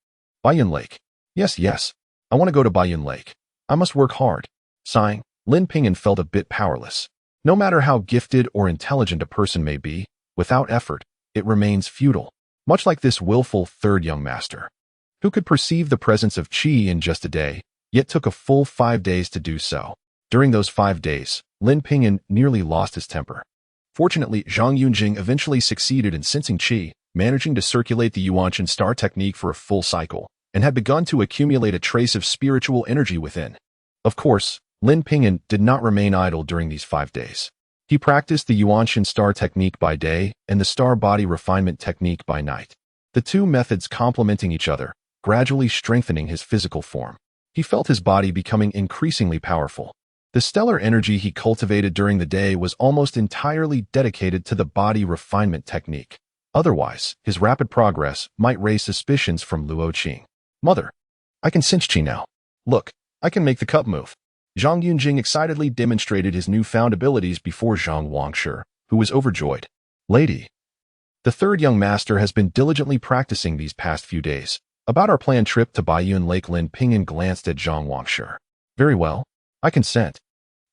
Baiyun Lake. Yes. I want to go to Baiyun Lake. I must work hard. Sighing, Lin Ping'an felt a bit powerless. No matter how gifted or intelligent a person may be, without effort, it remains futile, much like this willful third young master, who could perceive the presence of qi in just a day, yet took a full 5 days to do so. During those 5 days, Lin Ping'an nearly lost his temper. Fortunately, Zhang Yunjing eventually succeeded in sensing qi, managing to circulate the Yuanshan star technique for a full cycle, and had begun to accumulate a trace of spiritual energy within. Of course, Lin Ping'an did not remain idle during these 5 days. He practiced the Yuanshan star technique by day and the star body refinement technique by night, the two methods complementing each other, gradually strengthening his physical form. He felt his body becoming increasingly powerful. The stellar energy he cultivated during the day was almost entirely dedicated to the body refinement technique. Otherwise, his rapid progress might raise suspicions from Luo Qing. Mother, I can sense qi now. Look, I can make the cup move. Zhang Yunjing excitedly demonstrated his newfound abilities before Zhang Wangshi, who was overjoyed. Lady, the third young master has been diligently practicing these past few days. About our planned trip to Baiyun Lake, Lin Ping'an glanced at Zhang Wangshi. Very well, I consent.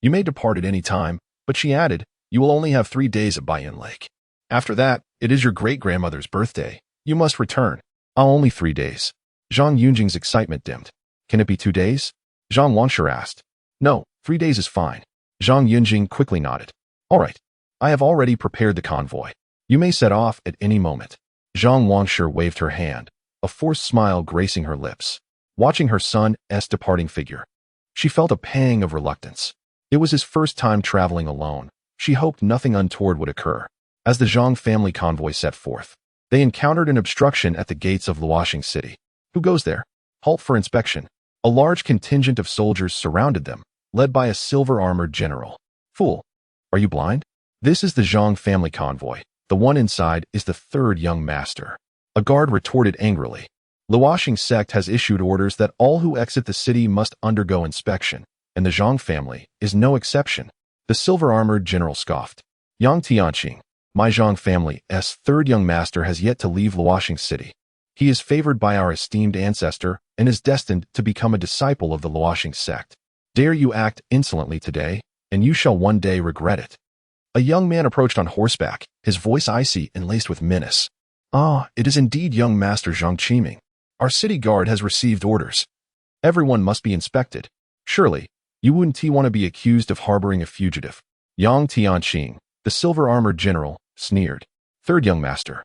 You may depart at any time, but she added, you will only have 3 days at Baiyun Lake. After that, it is your great-grandmother's birthday. You must return. Only 3 days. Zhang Yunjing's excitement dimmed. Can it be 2 days? Zhang Wangshi asked. No, 3 days is fine. Zhang Yunjing quickly nodded. All right. I have already prepared the convoy. You may set off at any moment. Zhang Wangshi waved her hand, a forced smile gracing her lips. Watching her son's departing figure, she felt a pang of reluctance. It was his first time traveling alone. She hoped nothing untoward would occur. As the Zhang family convoy set forth, they encountered an obstruction at the gates of Luoxing City. Who goes there? Halt for inspection. A large contingent of soldiers surrounded them, led by a silver-armored general. Fool, are you blind? This is the Zhang family convoy. The one inside is the third young master. A guard retorted angrily. Luoxing sect has issued orders that all who exit the city must undergo inspection, and the Zhang family is no exception. The silver-armored general scoffed. Yang Tianqing, my Zhang family's third young master has yet to leave Luoxing City. He is favored by our esteemed ancestor and is destined to become a disciple of the Luoxing sect. Dare you act insolently today, and you shall one day regret it. A young man approached on horseback, his voice icy and laced with menace. It is indeed young Master Zhang Qiming. Our city guard has received orders. Everyone must be inspected. Surely, you wouldn't want to be accused of harboring a fugitive. Yang Tianqing, the silver-armored general, sneered. Third young master.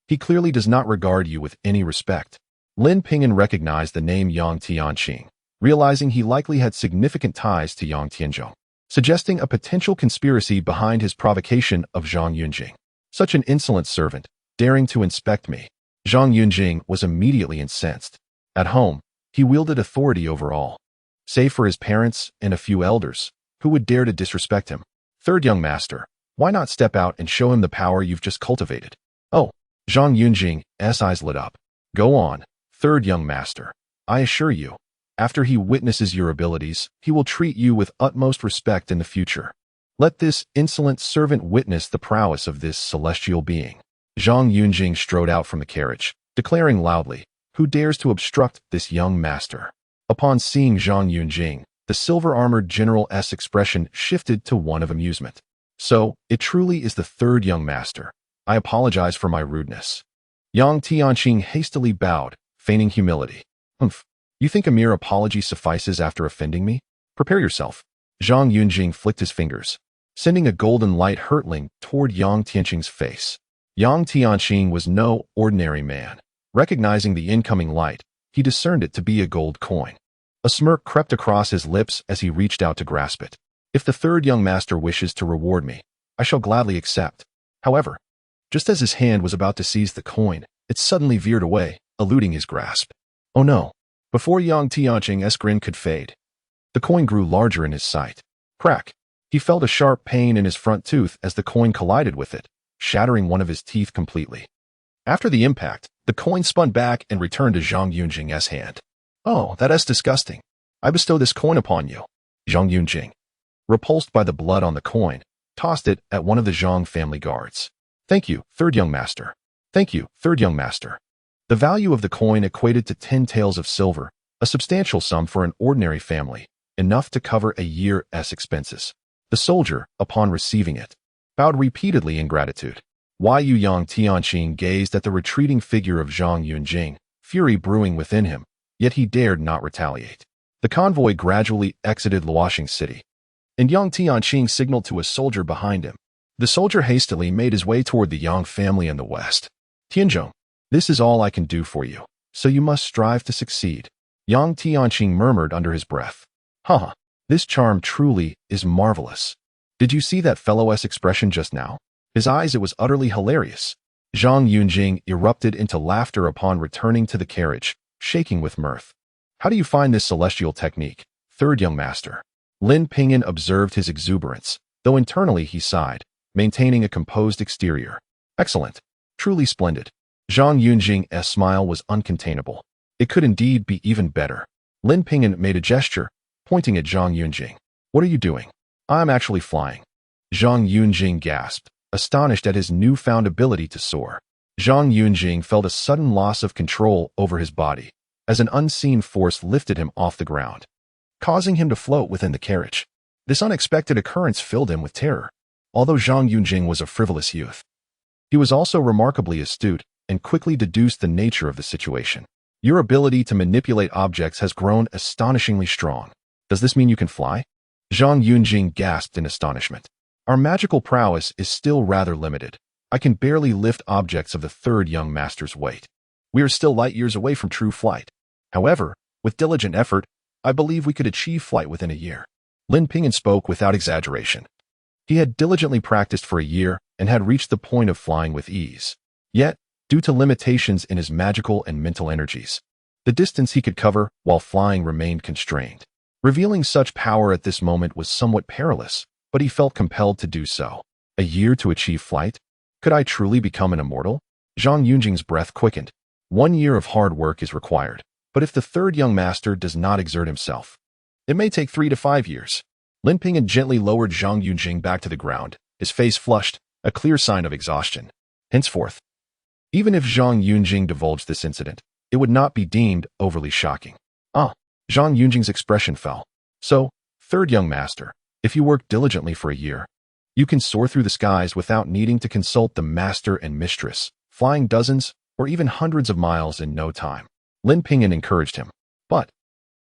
He clearly does not regard you with any respect. Lin Ping'an recognized the name Yang Tianqing, realizing he likely had significant ties to Yang Tianzhong, suggesting a potential conspiracy behind his provocation of Zhang Yunjing. Such an insolent servant, daring to inspect me. Zhang Yunjing was immediately incensed. At home, he wielded authority over all, save for his parents and a few elders, who would dare to disrespect him. Third young master, why not step out and show him the power you've just cultivated? Oh, Zhang Yunjing's eyes lit up. Go on, third young master. I assure you, after he witnesses your abilities, he will treat you with utmost respect in the future. Let this insolent servant witness the prowess of this celestial being. Zhang Yunjing strode out from the carriage, declaring loudly, who dares to obstruct this young master? Upon seeing Zhang Yunjing, the silver-armored general's expression shifted to one of amusement. So, it truly is the third young master. I apologize for my rudeness. Yang Tianqing hastily bowed, feigning humility. Humph. You think a mere apology suffices after offending me? Prepare yourself. Zhang Yunjing flicked his fingers, sending a golden light hurtling toward Yang Tianqing's face. Yang Tianqing was no ordinary man. Recognizing the incoming light, he discerned it to be a gold coin. A smirk crept across his lips as he reached out to grasp it. If the third young master wishes to reward me, I shall gladly accept. However, just as his hand was about to seize the coin, it suddenly veered away, eluding his grasp. Oh no. Before Yang Tianqing's grin could fade, the coin grew larger in his sight. Crack! He felt a sharp pain in his front tooth as the coin collided with it, shattering one of his teeth completely. After the impact, the coin spun back and returned to Zhang Yunjing's hand. "Oh, that is disgusting. I bestow this coin upon you." Zhang Yunjing, repulsed by the blood on the coin, tossed it at one of the Zhang family guards. "Thank you, third young master. Thank you, third young master." The value of the coin equated to 10 taels of silver, a substantial sum for an ordinary family, enough to cover a year's expenses. The soldier, upon receiving it, bowed repeatedly in gratitude. Yu Yang Tianqing gazed at the retreating figure of Zhang Yunjing, fury brewing within him, yet he dared not retaliate. The convoy gradually exited Luoxing City, and Yang Tianqing signaled to a soldier behind him. The soldier hastily made his way toward the Yang family in the west. "Tianzhong, this is all I can do for you, so you must strive to succeed," Yang Tianqing murmured under his breath. "Haha, this charm truly is marvelous. Did you see that fellow's expression just now? His eyes, it was utterly hilarious." Zhang Yunjing erupted into laughter upon returning to the carriage, shaking with mirth. "How do you find this celestial technique, third young master?" Lin Ping'an observed his exuberance, though internally he sighed, maintaining a composed exterior. "Excellent. Truly splendid." Zhang Yunjing's smile was uncontainable. It could indeed be even better. Lin Ping'an made a gesture, pointing at Zhang Yunjing. "What are you doing?" "I'm actually flying." Zhang Yunjing gasped, astonished at his newfound ability to soar. Zhang Yunjing felt a sudden loss of control over his body, as an unseen force lifted him off the ground, causing him to float within the carriage. This unexpected occurrence filled him with terror. Although Zhang Yunjing was a frivolous youth, he was also remarkably astute and quickly deduced the nature of the situation. "Your ability to manipulate objects has grown astonishingly strong. Does this mean you can fly?" Zhang Yunjing gasped in astonishment. "Our magical prowess is still rather limited. I can barely lift objects of the third young master's weight. We are still light years away from true flight. However, with diligent effort, I believe we could achieve flight within a year." Lin Ping'an spoke without exaggeration. He had diligently practiced for a year and had reached the point of flying with ease. Yet, due to limitations in his magical and mental energies, the distance he could cover while flying remained constrained. Revealing such power at this moment was somewhat perilous, but he felt compelled to do so. A year to achieve flight? Could I truly become an immortal? Zhang Yunjing's breath quickened. 1 year of hard work is required, but if the third young master does not exert himself, it may take 3 to 5 years. Lin Ping'an gently lowered Zhang Yunjing back to the ground, his face flushed, a clear sign of exhaustion. Henceforth, even if Zhang Yunjing divulged this incident, it would not be deemed overly shocking. Zhang Yunjing's expression fell. "So, third young master, if you work diligently for a year, you can soar through the skies without needing to consult the master and mistress, flying dozens or even hundreds of miles in no time." Lin Ping'an encouraged him. "But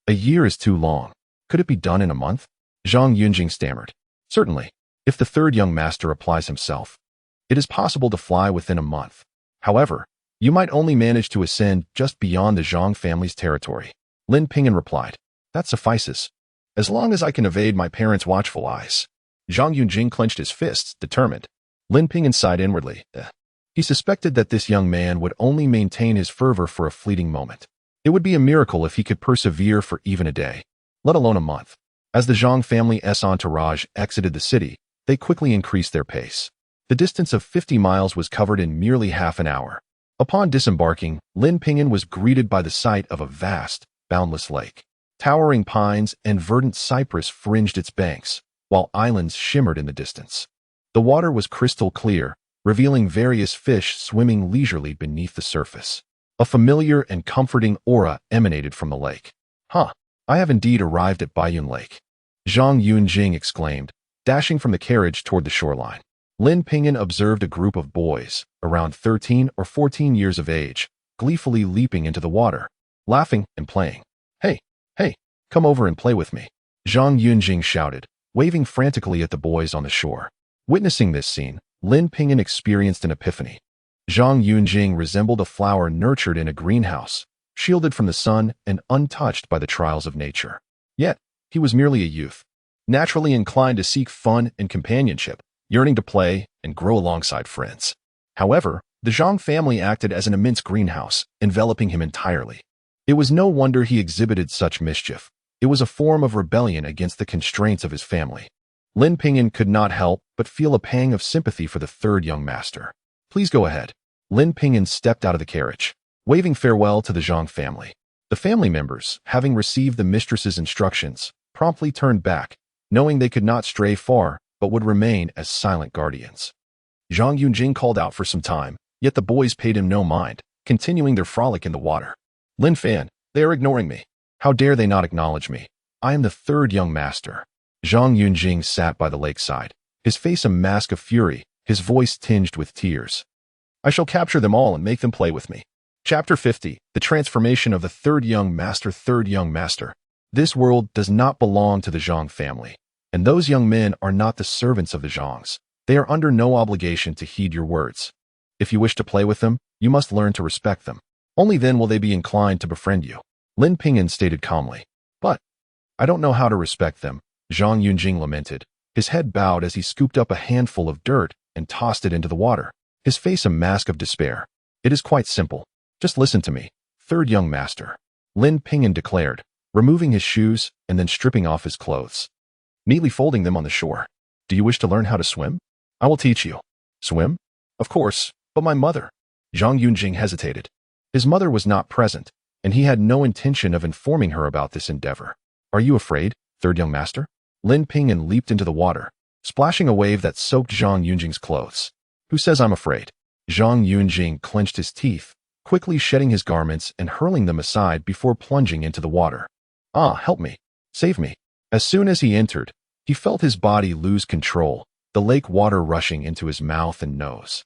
a year is too long. Could it be done in a month?" Zhang Yunjing stammered. "Certainly, if the third young master applies himself, it is possible to fly within a month. However, you might only manage to ascend just beyond the Zhang family's territory." Lin Ping'an replied. "That suffices, as long as I can evade my parents' watchful eyes." Zhang Yunjing clenched his fists, determined. Lin Ping'an sighed inwardly. He suspected that this young man would only maintain his fervor for a fleeting moment. It would be a miracle if he could persevere for even a day, let alone a month. As the Zhang family's entourage exited the city, they quickly increased their pace. The distance of 50 miles was covered in merely half an hour. Upon disembarking, Lin Ping'an was greeted by the sight of a vast, boundless lake. Towering pines and verdant cypress fringed its banks, while islands shimmered in the distance. The water was crystal clear, revealing various fish swimming leisurely beneath the surface. A familiar and comforting aura emanated from the lake. I have indeed arrived at Baiyun Lake," Zhang Yunjing exclaimed, dashing from the carriage toward the shoreline. Lin Ping'an observed a group of boys, around 13 or 14 years of age, gleefully leaping into the water, laughing and playing. Hey, come over and play with me," Zhang Yunjing shouted, waving frantically at the boys on the shore. Witnessing this scene, Lin Ping'an experienced an epiphany. Zhang Yunjing resembled a flower nurtured in a greenhouse, shielded from the sun and untouched by the trials of nature. Yet, he was merely a youth, naturally inclined to seek fun and companionship, yearning to play and grow alongside friends. However, the Zhang family acted as an immense greenhouse, enveloping him entirely. It was no wonder he exhibited such mischief. It was a form of rebellion against the constraints of his family. Lin Ping'an could not help but feel a pang of sympathy for the third young master. Please go ahead. Lin Ping'an stepped out of the carriage, waving farewell to the Zhang family. The family members, having received the mistress's instructions, promptly turned back, knowing they could not stray far but would remain as silent guardians. Zhang Yunjing called out for some time, yet the boys paid him no mind, continuing their frolic in the water. Lin Fan, they are ignoring me. How dare they not acknowledge me? I am the third young master. Zhang Yunjing sat by the lakeside, his face a mask of fury, his voice tinged with tears. I shall capture them all and make them play with me. Chapter 50, The Transformation of the Third Young Master. Third Young Master. This world does not belong to the Zhang family, and those young men are not the servants of the Zhangs. They are under no obligation to heed your words. If you wish to play with them, you must learn to respect them. Only then will they be inclined to befriend you. Lin Ping'an stated calmly. But I don't know how to respect them, Zhang Yunjing lamented. His head bowed as he scooped up a handful of dirt and tossed it into the water, his face a mask of despair. It is quite simple. Just listen to me, third young master, Lin Ping'an declared, removing his shoes and then stripping off his clothes, neatly folding them on the shore. Do you wish to learn how to swim? I will teach you. Swim? Of course, but my mother. Zhang Yunjing hesitated. His mother was not present, and he had no intention of informing her about this endeavor. Are you afraid, third young master? Lin Ping'an leaped into the water, splashing a wave that soaked Zhang Yunjing's clothes. Who says I'm afraid? Zhang Yunjing clenched his teeth, quickly shedding his garments and hurling them aside before plunging into the water. Ah, help me. Save me. As soon as he entered, he felt his body lose control, the lake water rushing into his mouth and nose,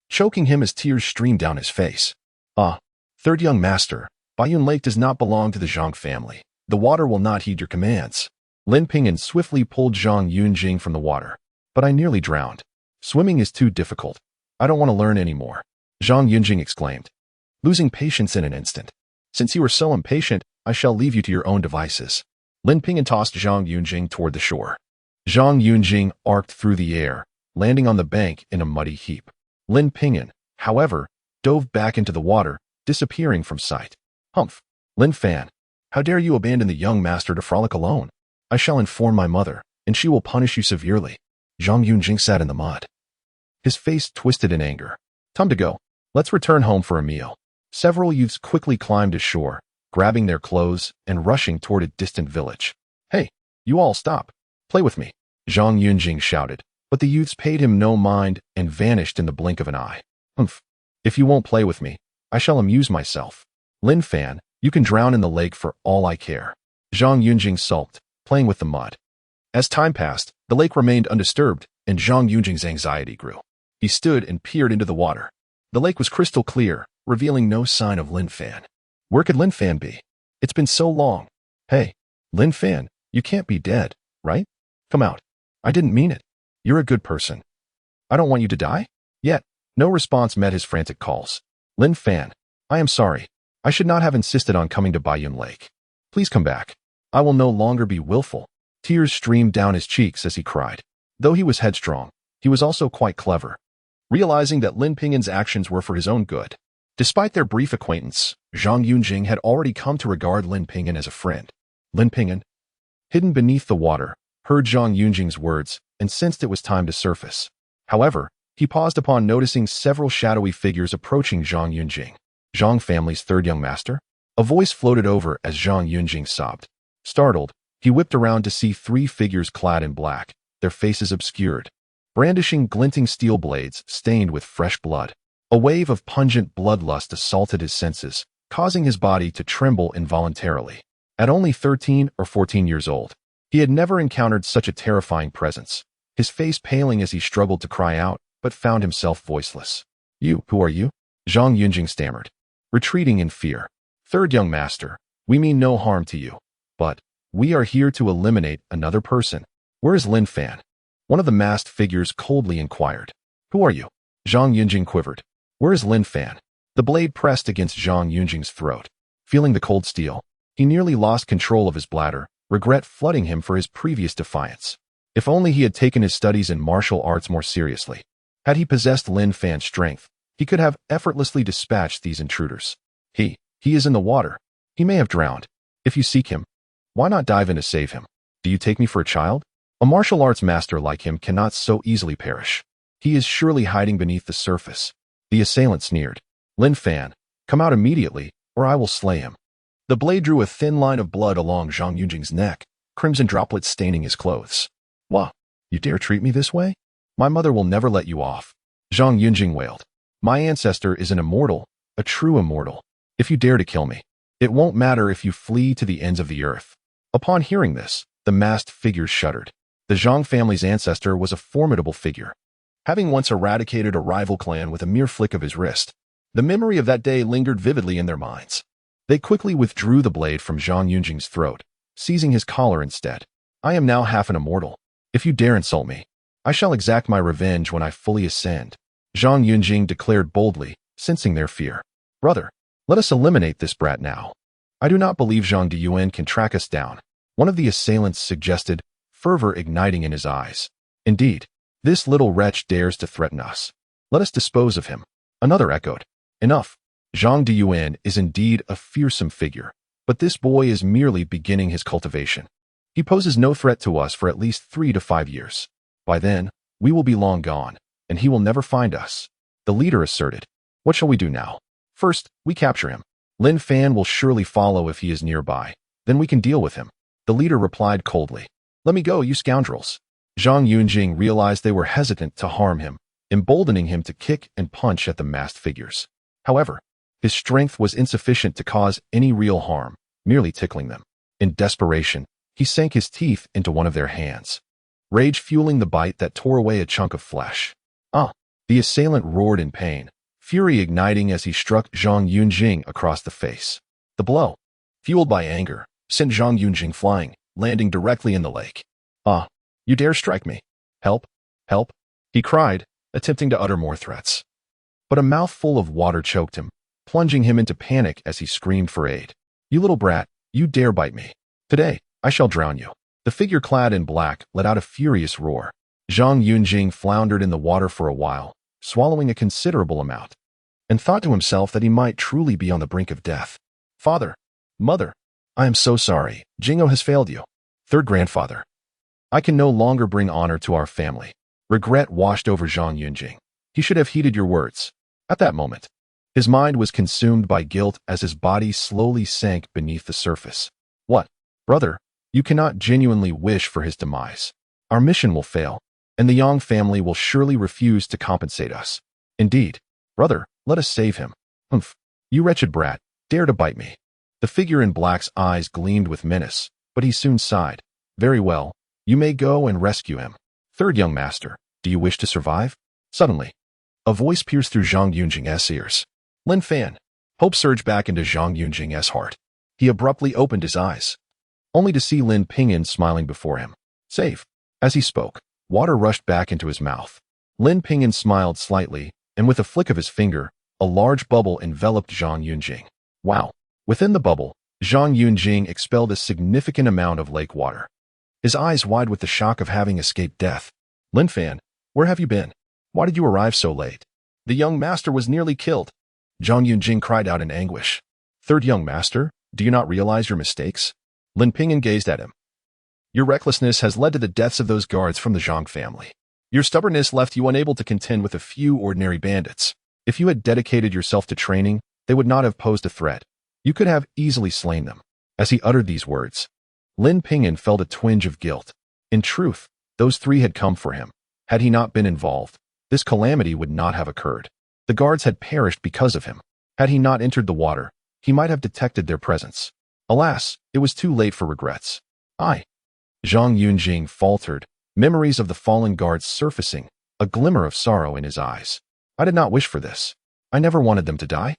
choking him as tears streamed down his face. Ah, third young master, Baiyun Lake does not belong to the Zhang family. The water will not heed your commands. Lin Ping'an swiftly pulled Zhang Yunjing from the water. But I nearly drowned. Swimming is too difficult. I don't want to learn anymore, Zhang Yunjing exclaimed, losing patience in an instant. Since you are so impatient, I shall leave you to your own devices. Lin Ping'an tossed Zhang Yunjing toward the shore. Zhang Yunjing arced through the air, landing on the bank in a muddy heap. Lin Ping'an, however, dove back into the water, disappearing from sight. Humph! Lin Fan, how dare you abandon the young master to frolic alone? I shall inform my mother, and she will punish you severely. Zhang Yunjing sat in the mud, his face twisted in anger. Time to go. Let's return home for a meal. Several youths quickly climbed ashore, grabbing their clothes and rushing toward a distant village. Hey, you all stop. Play with me, Zhang Yunjing shouted, but the youths paid him no mind and vanished in the blink of an eye. Humph. If you won't play with me, I shall amuse myself. Lin Fan, you can drown in the lake for all I care. Zhang Yunjing sulked, playing with the mud. As time passed, the lake remained undisturbed, and Zhang Yunjing's anxiety grew. He stood and peered into the water. The lake was crystal clear, revealing no sign of Lin Fan. Where could Lin Fan be? It's been so long. Hey, Lin Fan, you can't be dead, right? Come out. I didn't mean it. You're a good person. I don't want you to die? Yet, no response met his frantic calls. Lin Fan, I am sorry. I should not have insisted on coming to Baiyun Lake. Please come back. I will no longer be willful. Tears streamed down his cheeks as he cried. Though he was headstrong, he was also quite clever, realizing that Lin Ping'an's actions were for his own good. Despite their brief acquaintance, Zhang Yunjing had already come to regard Lin Ping'an as a friend. Lin Ping'an, hidden beneath the water, heard Zhang Yunjing's words and sensed it was time to surface. However, he paused upon noticing several shadowy figures approaching Zhang Yunjing. Zhang family's third young master? A voice floated over as Zhang Yunjing sobbed. Startled, he whipped around to see three figures clad in black, their faces obscured, brandishing glinting steel blades stained with fresh blood. A wave of pungent bloodlust assaulted his senses, causing his body to tremble involuntarily. At only 13 or 14 years old, he had never encountered such a terrifying presence, his face paling as he struggled to cry out, but found himself voiceless. Who are you? Zhang Yunjing stammered, retreating in fear. Third young master, we mean no harm to you, but we are here to eliminate another person. Where is Lin Fan? One of the masked figures coldly inquired. Who are you? Zhang Yunjing quivered. Where is Lin Fan? The blade pressed against Zhang Yunjing's throat. Feeling the cold steel, he nearly lost control of his bladder, regret flooding him for his previous defiance. If only he had taken his studies in martial arts more seriously. Had he possessed Lin Fan's strength, he could have effortlessly dispatched these intruders. He is in the water. He may have drowned. If you seek him, why not dive in to save him? Do you take me for a child? A martial arts master like him cannot so easily perish. He is surely hiding beneath the surface. The assailant sneered. Lin Ping'an, come out immediately, or I will slay him. The blade drew a thin line of blood along Zhang Yunjing's neck, crimson droplets staining his clothes. Wah, you dare treat me this way? My mother will never let you off. Zhang Yunjing wailed. My ancestor is an immortal, a true immortal. If you dare to kill me, it won't matter if you flee to the ends of the earth. Upon hearing this, the masked figures shuddered. The Zhang family's ancestor was a formidable figure, having once eradicated a rival clan with a mere flick of his wrist. The memory of that day lingered vividly in their minds. They quickly withdrew the blade from Zhang Yunjing's throat, seizing his collar instead. I am now half an immortal. If you dare insult me, I shall exact my revenge when I fully ascend. Zhang Yunjing declared boldly, sensing their fear. Brother, let us eliminate this brat now. I do not believe Zhang Diyuan can track us down, one of the assailants suggested, fervor igniting in his eyes. Indeed, this little wretch dares to threaten us. Let us dispose of him. Another echoed. Enough. Zhang Diyuan is indeed a fearsome figure, but this boy is merely beginning his cultivation. He poses no threat to us for at least 3 to 5 years. By then, we will be long gone, and he will never find us. The leader asserted. What shall we do now? First, we capture him. Lin Ping'an will surely follow if he is nearby. Then we can deal with him. The leader replied coldly. Let me go, you scoundrels. Zhang Yunjing realized they were hesitant to harm him, emboldening him to kick and punch at the masked figures. However, his strength was insufficient to cause any real harm, merely tickling them. In desperation, he sank his teeth into one of their hands, rage fueling the bite that tore away a chunk of flesh. The assailant roared in pain, fury igniting as he struck Zhang Yunjing across the face. The blow, fueled by anger, sent Zhang Yunjing flying, landing directly in the lake. You dare strike me? Help, help, he cried, attempting to utter more threats. But a mouthful of water choked him, plunging him into panic as he screamed for aid. You little brat, you dare bite me. Today, I shall drown you. The figure clad in black let out a furious roar. Zhang Yunjing floundered in the water for a while, swallowing a considerable amount, and thought to himself that he might truly be on the brink of death. Father, mother, I am so sorry. Jingo has failed you. Third grandfather, I can no longer bring honor to our family. Regret washed over Zhang Yunjing. He should have heeded your words. At that moment, his mind was consumed by guilt as his body slowly sank beneath the surface. What, brother, you cannot genuinely wish for his demise. Our mission will fail, and the Yang family will surely refuse to compensate us. Indeed, brother, let us save him. Humph, you wretched brat, dare to bite me. The figure in black's eyes gleamed with menace, but he soon sighed. Very well, you may go and rescue him. Third young master, do you wish to survive? Suddenly, a voice pierced through Zhang Yunjing's ears. Lin Ping'an. Hope surged back into Zhang Yunjing's heart. He abruptly opened his eyes, only to see Lin Ping'an smiling before him. Safe. As he spoke, water rushed back into his mouth. Lin Ping'an smiled slightly, and with a flick of his finger, a large bubble enveloped Zhang Yunjing. Wow. Within the bubble, Zhang Yunjing expelled a significant amount of lake water, his eyes wide with the shock of having escaped death. Lin Ping'an, where have you been? Why did you arrive so late? The young master was nearly killed. Zhang Yunjing cried out in anguish. Third young master, do you not realize your mistakes? Lin Ping'an gazed at him. Your recklessness has led to the deaths of those guards from the Zhang family. Your stubbornness left you unable to contend with a few ordinary bandits. If you had dedicated yourself to training, they would not have posed a threat. You could have easily slain them. As he uttered these words, Lin Ping'an felt a twinge of guilt. In truth, those 3 had come for him. Had he not been involved, this calamity would not have occurred. The guards had perished because of him. Had he not entered the water, he might have detected their presence. Alas, it was too late for regrets. Zhang Yunjing faltered, memories of the fallen guards surfacing, a glimmer of sorrow in his eyes. I did not wish for this. I never wanted them to die.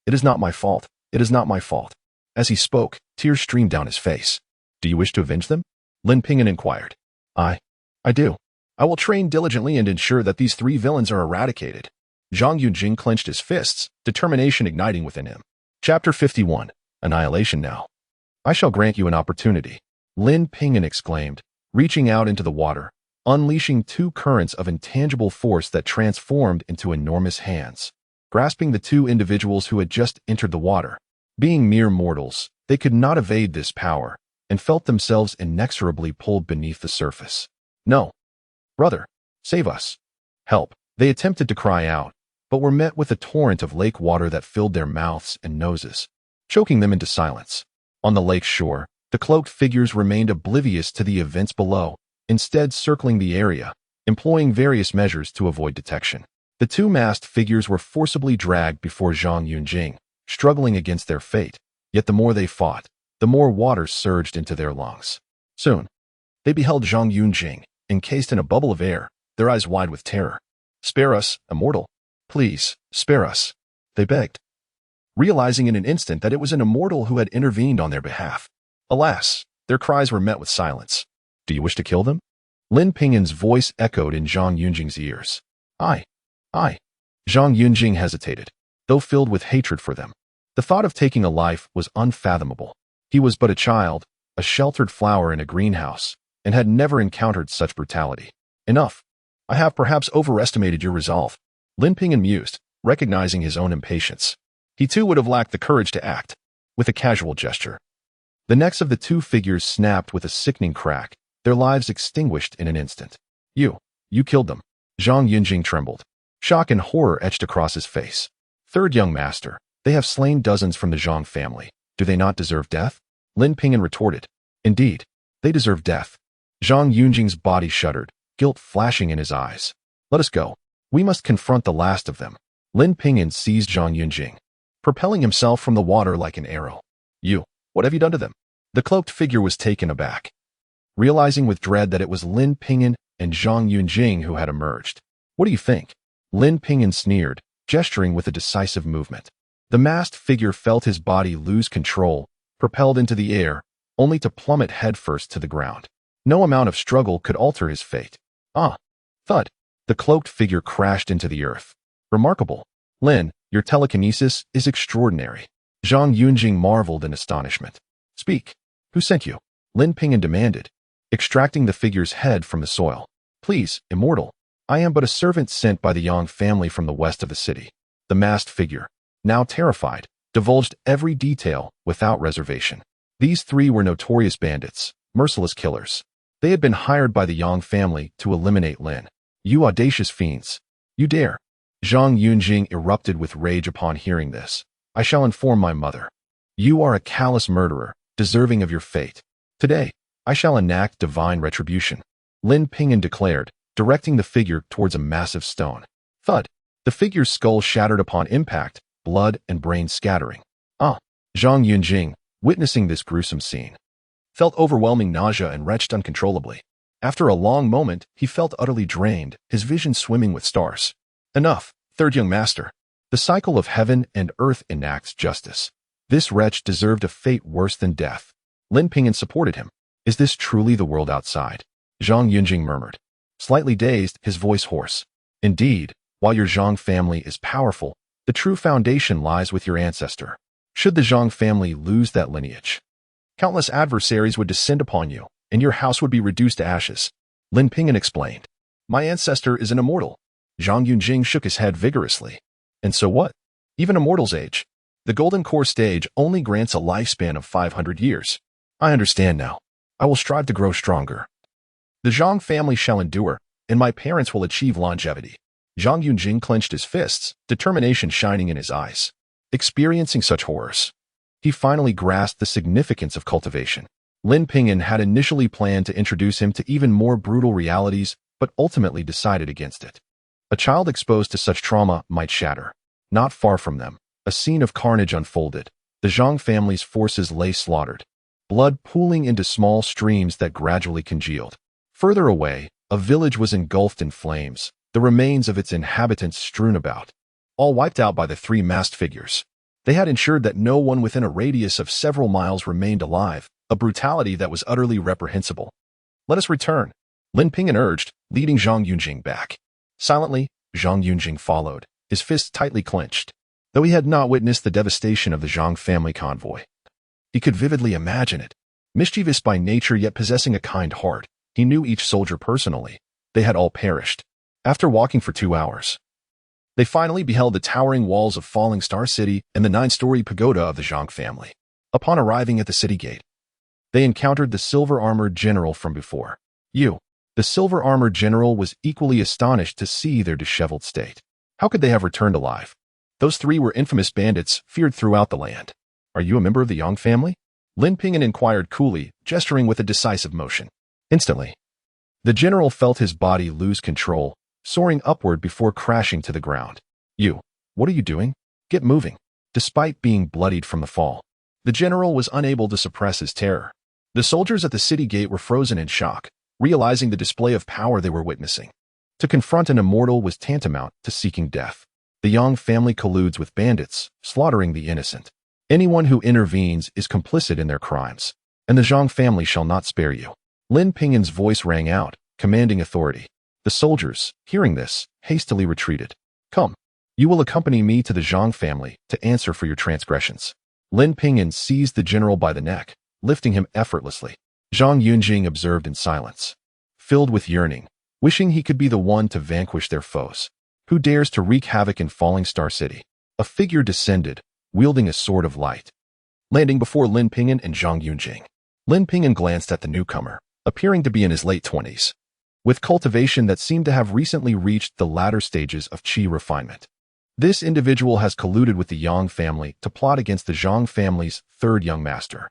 It is not my fault. It is not my fault. As he spoke, tears streamed down his face. Do you wish to avenge them? Lin Ping'an inquired. I do. I will train diligently and ensure that these 3 villains are eradicated. Zhang Yunjing clenched his fists, determination igniting within him. Chapter 51. Annihilation now. I shall grant you an opportunity. Lin Ping'an exclaimed, reaching out into the water, unleashing 2 currents of intangible force that transformed into enormous hands, grasping the 2 individuals who had just entered the water. Being mere mortals, they could not evade this power, and felt themselves inexorably pulled beneath the surface. No. Brother, save us. Help. They attempted to cry out, but were met with a torrent of lake water that filled their mouths and noses, choking them into silence. On the lake's shore, the cloaked figures remained oblivious to the events below, instead circling the area, employing various measures to avoid detection. The two masked figures were forcibly dragged before Zhang Yunjing, struggling against their fate, yet the more they fought, the more water surged into their lungs. Soon, they beheld Zhang Yunjing, encased in a bubble of air, their eyes wide with terror. "Spare us, immortal. Please, spare us," they begged, realizing in an instant that it was an immortal who had intervened on their behalf. Alas, their cries were met with silence. "Do you wish to kill them?" Lin Ping'an's voice echoed in Zhang Yunjing's ears. I. Zhang Yunjing hesitated, though filled with hatred for them. The thought of taking a life was unfathomable. He was but a child, a sheltered flower in a greenhouse, and had never encountered such brutality. "Enough. I have perhaps overestimated your resolve," Lin Ping'an mused, recognizing his own impatience. He too would have lacked the courage to act. With a casual gesture, the necks of the two figures snapped with a sickening crack, their lives extinguished in an instant. You killed them." Zhang Yunjing trembled. Shock and horror etched across his face. "Third young master, they have slain dozens from the Zhang family. Do they not deserve death?" Lin Ping'an retorted. "Indeed, they deserve death." Zhang Yunjing's body shuddered, guilt flashing in his eyes. "Let us go. We must confront the last of them." Lin Ping'an seized Zhang Yunjing, propelling himself from the water like an arrow. What have you done to them?" The cloaked figure was taken aback, realizing with dread that it was Lin Ping'an and Zhang Yunjing who had emerged. "What do you think?" Lin Ping'an sneered, gesturing with a decisive movement. The masked figure felt his body lose control, propelled into the air, only to plummet headfirst to the ground. No amount of struggle could alter his fate. Thud. The cloaked figure crashed into the earth. "Remarkable. Lin, your telekinesis is extraordinary." Zhang Yunjing marveled in astonishment. "Speak. Who sent you?" Lin Ping'an demanded, extracting the figure's head from the soil. "Please, immortal. I am but a servant sent by the Yang family from the west of the city." The masked figure, now terrified, divulged every detail without reservation. These three were notorious bandits, merciless killers. They had been hired by the Yang family to eliminate Lin. "You audacious fiends. You dare." Zhang Yunjing erupted with rage upon hearing this. "I shall inform my mother. You are a callous murderer, deserving of your fate. Today, I shall enact divine retribution," Lin Ping'an declared, directing the figure towards a massive stone. Thud. The figure's skull shattered upon impact, blood and brains scattering. Zhang Yunjing, witnessing this gruesome scene, felt overwhelming nausea and retched uncontrollably. After a long moment, he felt utterly drained, his vision swimming with stars. "Enough, third young master. The cycle of heaven and earth enacts justice. This wretch deserved a fate worse than death." Lin Ping'an supported him. "Is this truly the world outside?" Zhang Yunjing murmured, slightly dazed, his voice hoarse. "Indeed, while your Zhang family is powerful, the true foundation lies with your ancestor. Should the Zhang family lose that lineage, countless adversaries would descend upon you, and your house would be reduced to ashes," Lin Ping'an explained. "My ancestor is an immortal." Zhang Yunjing shook his head vigorously. "And so what? Even immortals age. The Golden Core stage only grants a lifespan of 500 years. I understand now. I will strive to grow stronger. The Zhang family shall endure, and my parents will achieve longevity." Zhang Yunjing clenched his fists, determination shining in his eyes. Experiencing such horrors, he finally grasped the significance of cultivation. Lin Ping'an had initially planned to introduce him to even more brutal realities, but ultimately decided against it. A child exposed to such trauma might shatter. Not far from them, a scene of carnage unfolded. The Zhang family's forces lay slaughtered, blood pooling into small streams that gradually congealed. Further away, a village was engulfed in flames, the remains of its inhabitants strewn about, all wiped out by the three masked figures. They had ensured that no one within a radius of several miles remained alive, a brutality that was utterly reprehensible. "Let us return," Lin Ping'an urged, leading Zhang Yunjing back. Silently, Zhang Yunjing followed, his fists tightly clenched. Though he had not witnessed the devastation of the Zhang family convoy, he could vividly imagine it. Mischievous by nature yet possessing a kind heart, he knew each soldier personally. They had all perished. After walking for 2 hours, they finally beheld the towering walls of Falling Star City and the 9-story pagoda of the Zhang family. Upon arriving at the city gate, they encountered the silver-armored general from before. "You." The silver-armored general was equally astonished to see their disheveled state. How could they have returned alive? Those three were infamous bandits feared throughout the land. Are you a member of the Yang family? Lin Ping'an inquired coolly, gesturing with a decisive motion. Instantly, the general felt his body lose control, soaring upward before crashing to the ground. You, what are you doing? Get moving. Despite being bloodied from the fall, the general was unable to suppress his terror. The soldiers at the city gate were frozen in shock, realizing the display of power they were witnessing. To confront an immortal was tantamount to seeking death. The Yang family colludes with bandits, slaughtering the innocent. Anyone who intervenes is complicit in their crimes, and the Zhang family shall not spare you. Lin Ping'an's voice rang out, commanding authority. The soldiers, hearing this, hastily retreated. Come, you will accompany me to the Zhang family to answer for your transgressions. Lin Ping'an seized the general by the neck, lifting him effortlessly. Zhang Yunjing observed in silence, filled with yearning, wishing he could be the one to vanquish their foes. Who dares to wreak havoc in Falling Star City? A figure descended, wielding a sword of light, landing before Lin Ping'an and Zhang Yunjing. Lin Ping'an glanced at the newcomer, appearing to be in his late 20s, with cultivation that seemed to have recently reached the latter stages of qi refinement. This individual has colluded with the Yang family to plot against the Zhang family's third young master.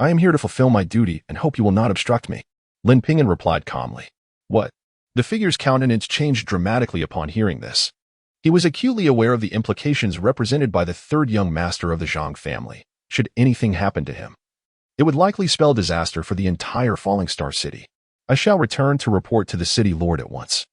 I am here to fulfill my duty and hope you will not obstruct me. Lin Ping'an replied calmly. What? The figure's countenance changed dramatically upon hearing this. He was acutely aware of the implications represented by the third young master of the Zhang family, should anything happen to him. It would likely spell disaster for the entire Falling Star City. I shall return to report to the city lord at once.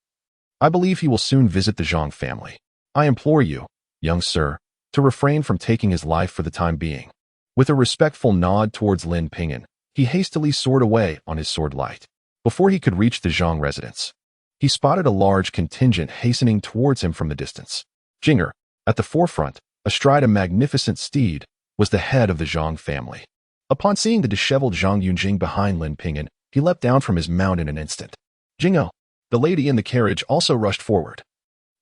I believe he will soon visit the Zhang family. I implore you, young sir, to refrain from taking his life for the time being. With a respectful nod towards Lin Ping'an, he hastily soared away on his sword light. Before he could reach the Zhang residence, he spotted a large contingent hastening towards him from the distance. Jinger, at the forefront, astride a magnificent steed, was the head of the Zhang family. Upon seeing the disheveled Zhang Yunjing behind Lin Ping'an, he leapt down from his mount in an instant. Jingo, the lady in the carriage, also rushed forward,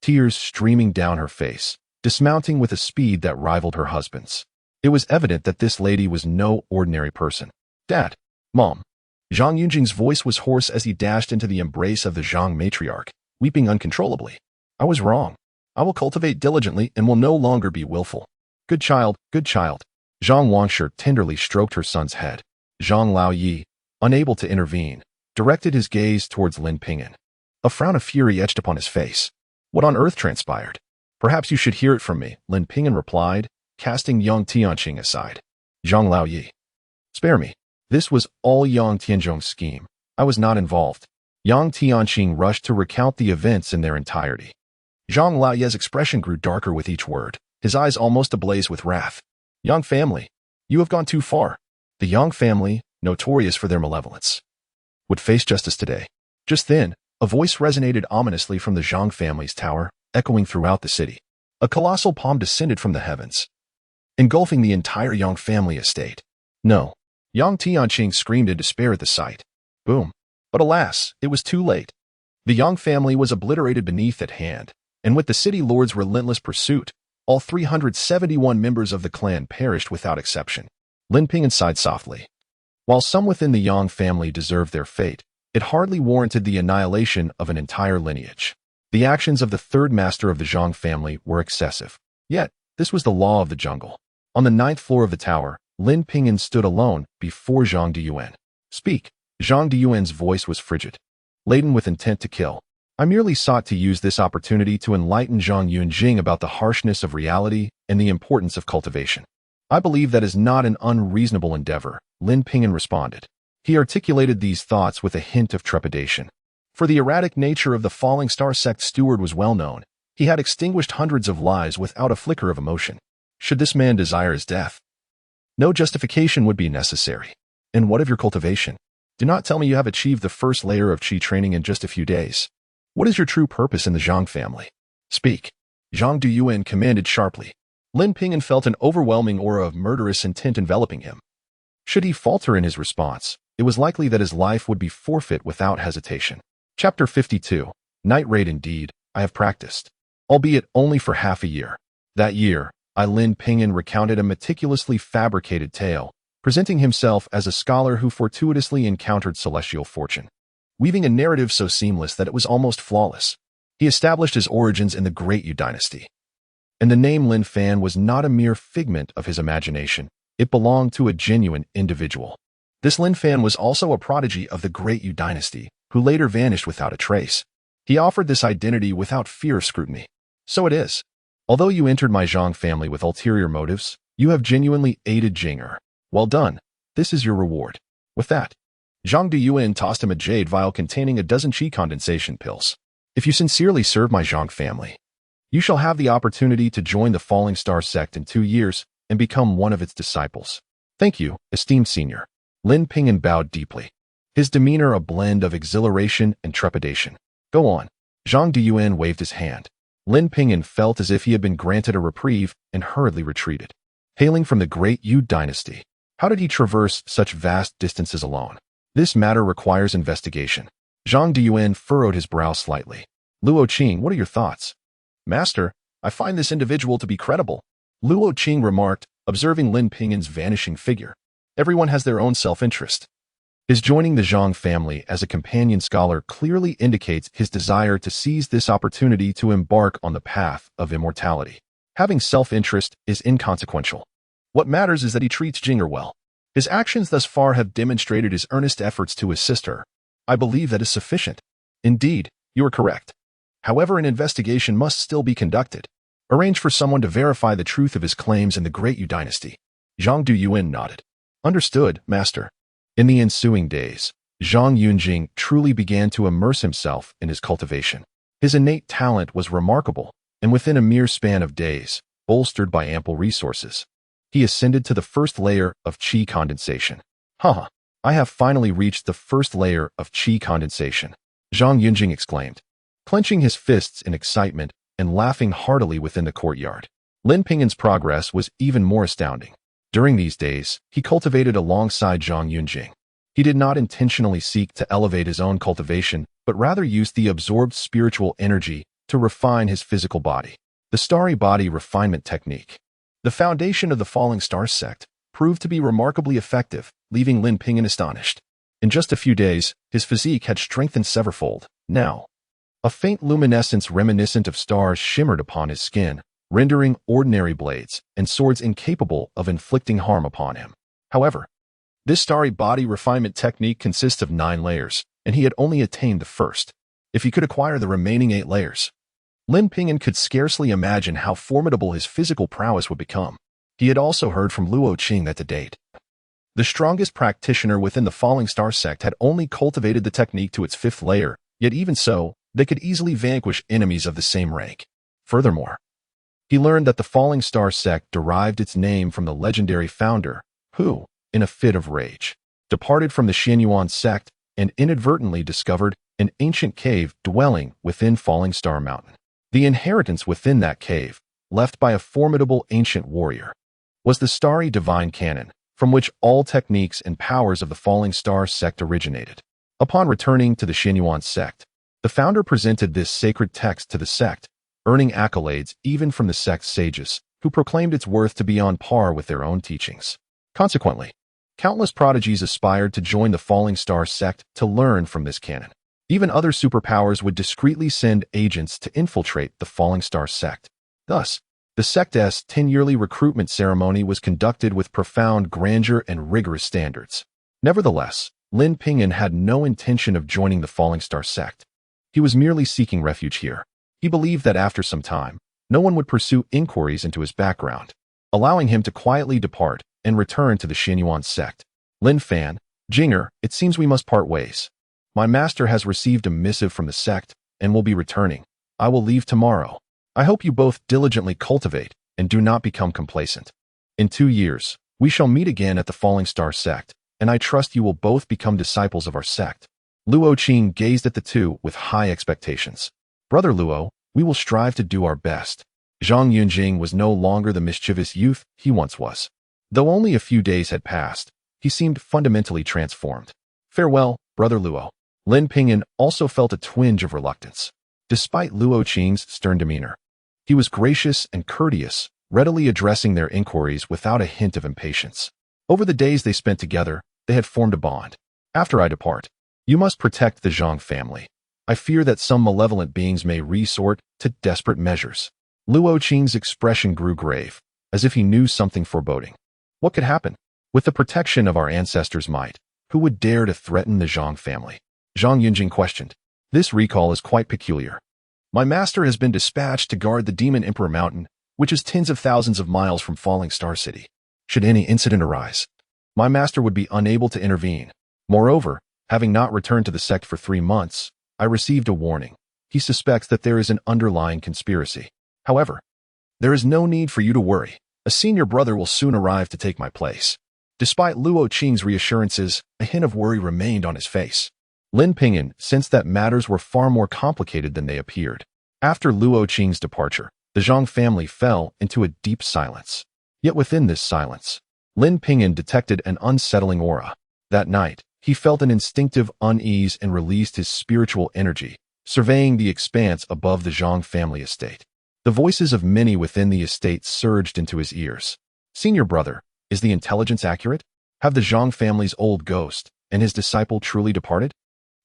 tears streaming down her face, dismounting with a speed that rivaled her husband's. It was evident that this lady was no ordinary person. Dad, Mom. Zhang Yunjing's voice was hoarse as he dashed into the embrace of the Zhang matriarch, weeping uncontrollably. I was wrong. I will cultivate diligently and will no longer be willful. Good child, good child. Zhang Wangshe tenderly stroked her son's head. Zhang Laoyi, unable to intervene, directed his gaze towards Lin Ping'an. A frown of fury etched upon his face. What on earth transpired? Perhaps you should hear it from me, Lin Ping'an replied, casting Yang Tianqing aside. Zhang Laoyi. Spare me. This was all Yang Tianzhong's scheme. I was not involved. Yang Tianqing rushed to recount the events in their entirety. Zhang Laoyi's expression grew darker with each word, his eyes almost ablaze with wrath. Yang family, you have gone too far. The Yang family, notorious for their malevolence, would face justice today. Just then, a voice resonated ominously from the Zhang family's tower, echoing throughout the city. A colossal palm descended from the heavens, engulfing the entire Yang family estate. No. Yang Tianqing screamed in despair at the sight. Boom. But alas, it was too late. The Yang family was obliterated beneath at hand, and with the city lord's relentless pursuit, all 371 members of the clan perished without exception. Lin Ping'an sighed softly. While some within the Yang family deserved their fate, it hardly warranted the annihilation of an entire lineage. The actions of the third master of the Zhang family were excessive. Yet, this was the law of the jungle. On the 9th floor of the tower, Lin Ping'an stood alone before Zhang Diyuan. Speak. Zhang Diyuan's voice was frigid, laden with intent to kill. I merely sought to use this opportunity to enlighten Zhang Yunjing about the harshness of reality and the importance of cultivation. I believe that is not an unreasonable endeavor, Lin Ping'an responded. He articulated these thoughts with a hint of trepidation. For the erratic nature of the Falling Star sect steward was well known. He had extinguished hundreds of lives without a flicker of emotion. Should this man desire his death, no justification would be necessary. And what of your cultivation? Do not tell me you have achieved the first layer of qi training in just a few days. What is your true purpose in the Zhang family? Speak. Zhang Diyuan commanded sharply. Lin Ping'an felt an overwhelming aura of murderous intent enveloping him. Should he falter in his response, it was likely that his life would be forfeit without hesitation. Chapter 52. Night Raid. Indeed, I have practiced, albeit only for half a year. That year, Lin Ping'an recounted a meticulously fabricated tale, presenting himself as a scholar who fortuitously encountered celestial fortune. weaving a narrative so seamless that it was almost flawless. He established his origins in the Great Yu dynasty. And the name Lin Ping'an was not a mere figment of his imagination. It belonged to a genuine individual. This Lin Ping'an was also a prodigy of the Great Yu dynasty, who later vanished without a trace. He offered this identity without fear of scrutiny. So it is. Although you entered my Zhang family with ulterior motives, you have genuinely aided Jing'er. Well done. This is your reward. With that, Zhang Duyuan tossed him a jade vial containing a dozen qi condensation pills. If you sincerely serve my Zhang family, you shall have the opportunity to join the Falling Star sect in 2 years and become one of its disciples. Thank you, esteemed senior. Lin Ping'an bowed deeply, his demeanor a blend of exhilaration and trepidation. Go on. Zhang Duyuan waved his hand. Lin Ping'an felt as if he had been granted a reprieve and hurriedly retreated. Hailing from the Great Yu dynasty, how did he traverse such vast distances alone? This matter requires investigation. Zhang Duyuan furrowed his brow slightly. Luo Qing, what are your thoughts? Master, I find this individual to be credible, Luo Qing remarked, observing Lin Ping'an's vanishing figure. Everyone has their own self-interest. His joining the Zhang family as a companion scholar clearly indicates his desire to seize this opportunity to embark on the path of immortality. Having self-interest is inconsequential. What matters is that he treats Jing'er well. His actions thus far have demonstrated his earnest efforts to assist her. I believe that is sufficient. Indeed, you are correct. However, an investigation must still be conducted. Arrange for someone to verify the truth of his claims in the Great Yu dynasty. Zhang Duyuan nodded. Understood, master. In the ensuing days, Zhang Yunjing truly began to immerse himself in his cultivation. His innate talent was remarkable, and within a mere span of days, bolstered by ample resources, he ascended to the first layer of qi condensation. Haha, I have finally reached the first layer of qi condensation, Zhang Yunjing exclaimed, clenching his fists in excitement and laughing heartily within the courtyard. Lin Ping'an's progress was even more astounding. During these days, he cultivated alongside Zhang Yunjing. He did not intentionally seek to elevate his own cultivation, but rather used the absorbed spiritual energy to refine his physical body. The starry body refinement technique, the foundation of the Falling Star sect, proved to be remarkably effective, leaving Lin Ping'an astonished. In just a few days, his physique had strengthened severfold. Now, a faint luminescence reminiscent of stars shimmered upon his skin, rendering ordinary blades and swords incapable of inflicting harm upon him. However, this starry body refinement technique consists of 9 layers, and he had only attained the first. If he could acquire the remaining 8 layers, Lin Ping'an could scarcely imagine how formidable his physical prowess would become. He had also heard from Luo Qing that to date, the strongest practitioner within the Falling Star sect had only cultivated the technique to its 5th layer, yet even so, they could easily vanquish enemies of the same rank. Furthermore, he learned that the Falling Star sect derived its name from the legendary founder, who, in a fit of rage, departed from the Xianyuan sect and inadvertently discovered an ancient cave dwelling within Falling Star Mountain. The inheritance within that cave, left by a formidable ancient warrior, was the starry divine canon, from which all techniques and powers of the Falling Star sect originated. Upon returning to the Xianyuan sect, the founder presented this sacred text to the sect, earning accolades even from the sect's sages, who proclaimed its worth to be on par with their own teachings. Consequently, countless prodigies aspired to join the Falling Star sect to learn from this canon. Even other superpowers would discreetly send agents to infiltrate the Falling Star sect. Thus, the sect's 10-yearly recruitment ceremony was conducted with profound grandeur and rigorous standards. Nevertheless, Lin Ping'an had no intention of joining the Falling Star sect. He was merely seeking refuge here. He believed that after some time, no one would pursue inquiries into his background, allowing him to quietly depart and return to the Xianyuan sect. Lin Fan, Jing'er, it seems we must part ways. My master has received a missive from the sect and will be returning. I will leave tomorrow. I hope you both diligently cultivate and do not become complacent. In 2 years, we shall meet again at the Falling Star sect, and I trust you will both become disciples of our sect. Luo Qing gazed at the two with high expectations. Brother Luo, we will strive to do our best. Zhang Yunjing was no longer the mischievous youth he once was. Though only a few days had passed, he seemed fundamentally transformed. Farewell, Brother Luo. Lin Ping'an also felt a twinge of reluctance. Despite Luo Qing's stern demeanor, he was gracious and courteous, readily addressing their inquiries without a hint of impatience. Over the days they spent together, they had formed a bond. After I depart, You must protect the Zhang family. I fear that some malevolent beings may resort to desperate measures. Luo Qing's expression grew grave, as if he knew something foreboding. What could happen? With the protection of our ancestors' might, who would dare to threaten the Zhang family? Zhang Yunjing questioned. This recall is quite peculiar. My master has been dispatched to guard the Demon Emperor Mountain, which is tens of thousands of miles from Falling Star City. Should any incident arise, my master would be unable to intervene. Moreover, having not returned to the sect for 3 months, I received a warning. He suspects that there is an underlying conspiracy. However, there is no need for you to worry. A senior brother will soon arrive to take my place. Despite Luo Qing's reassurances, a hint of worry remained on his face. Lin Ping'an sensed that matters were far more complicated than they appeared. After Luo Qing's departure, the Zhang family fell into a deep silence. Yet within this silence, Lin Ping'an detected an unsettling aura. That night, he felt an instinctive unease and released his spiritual energy, surveying the expanse above the Zhang family estate. The voices of many within the estate surged into his ears. Senior brother, is the intelligence accurate? Have the Zhang family's old ghost and his disciple truly departed?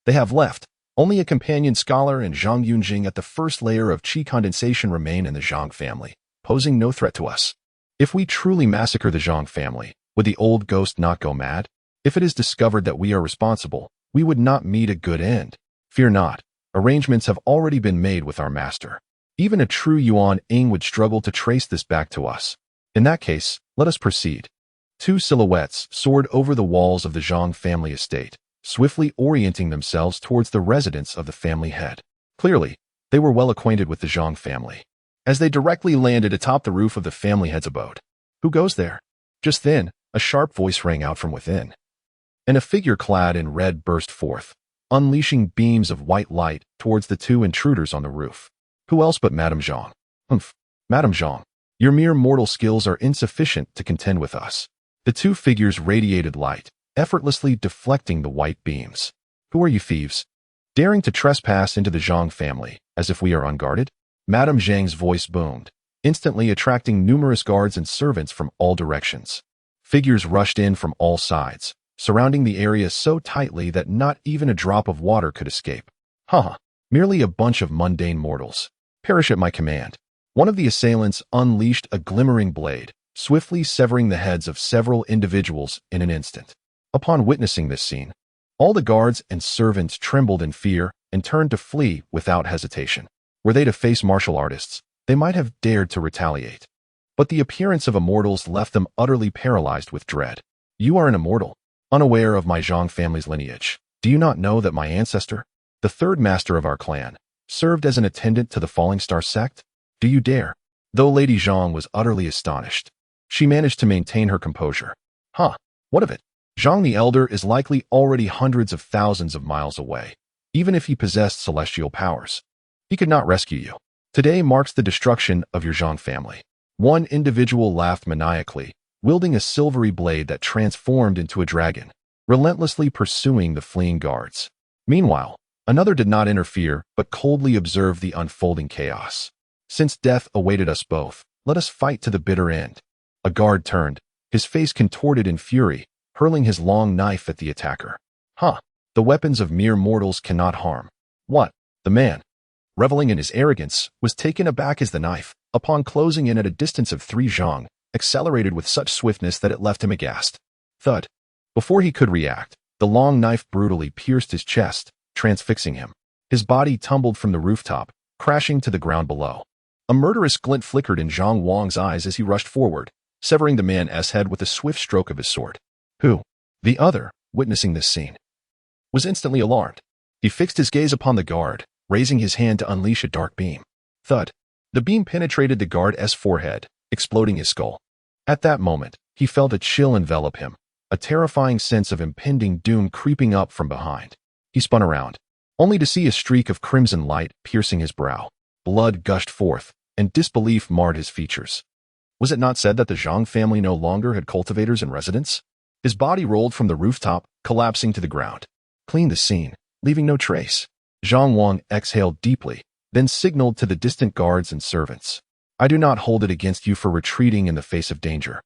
They have left. Only a companion scholar and Zhang Yunjing at the first layer of qi condensation remain in the Zhang family, posing no threat to us. If we truly massacre the Zhang family, would the old ghost not go mad? If it is discovered that we are responsible, we would not meet a good end. Fear not. Arrangements have already been made with our master. Even a true Yuan Ing would struggle to trace this back to us. In that case, let us proceed. 2 silhouettes soared over the walls of the Zhang family estate, swiftly orienting themselves towards the residence of the family head. Clearly, they were well acquainted with the Zhang family. As they directly landed atop the roof of the family head's abode. Who goes there? Just then, a sharp voice rang out from within. And a figure clad in red burst forth, unleashing beams of white light towards the 2 intruders on the roof. Who else but Madame Zhang? Humph, Madame Zhang, your mere mortal skills are insufficient to contend with us. The 2 figures radiated light, effortlessly deflecting the white beams. Who are you thieves? Daring to trespass into the Zhang family, as if we are unguarded? Madame Zhang's voice boomed, instantly attracting numerous guards and servants from all directions. Figures rushed in from all sides, surrounding the area so tightly that not even a drop of water could escape. Merely a bunch of mundane mortals. Perish at my command. One of the assailants unleashed a glimmering blade, swiftly severing the heads of several individuals in an instant. Upon witnessing this scene, all the guards and servants trembled in fear and turned to flee without hesitation. Were they to face martial artists, they might have dared to retaliate. But the appearance of Immortals left them utterly paralyzed with dread. You are an immortal, unaware of my Zhang family's lineage. Do you not know that my ancestor, the 3rd master of our clan, served as an attendant to the Falling Star sect? Do you dare? Though Lady Zhang was utterly astonished, she managed to maintain her composure. What of it? Zhang the Elder is likely already hundreds of thousands of miles away. Even if he possessed celestial powers, he could not rescue you. Today marks the destruction of your Zhang family. One individual laughed maniacally, wielding a silvery blade that transformed into a dragon, relentlessly pursuing the fleeing guards. Meanwhile, another did not interfere but coldly observed the unfolding chaos. Since death awaited us both, let us fight to the bitter end. A guard turned, his face contorted in fury, hurling his long knife at the attacker. The weapons of mere mortals cannot harm. What? The man, reveling in his arrogance, was taken aback as the knife, upon closing in at a distance of 3 zhang, accelerated with such swiftness that it left him aghast. Thud. Before he could react, the long knife brutally pierced his chest, transfixing him. His body tumbled from the rooftop, crashing to the ground below. A murderous glint flickered in Zhang Wang's eyes as he rushed forward, severing the man's head with a swift stroke of his sword. Who? The other, witnessing this scene, was instantly alarmed. He fixed his gaze upon the guard, raising his hand to unleash a dark beam. Thud. The beam penetrated the guard's forehead, exploding his skull. At that moment, he felt a chill envelop him, a terrifying sense of impending doom creeping up from behind. He spun around, only to see a streak of crimson light piercing his brow. Blood gushed forth, and disbelief marred his features. Was it not said that the Zhang family no longer had cultivators in residence? His body rolled from the rooftop, collapsing to the ground. Cleaned the scene, leaving no trace. Zhang Wang exhaled deeply, then signaled to the distant guards and servants. I do not hold it against you for retreating in the face of danger.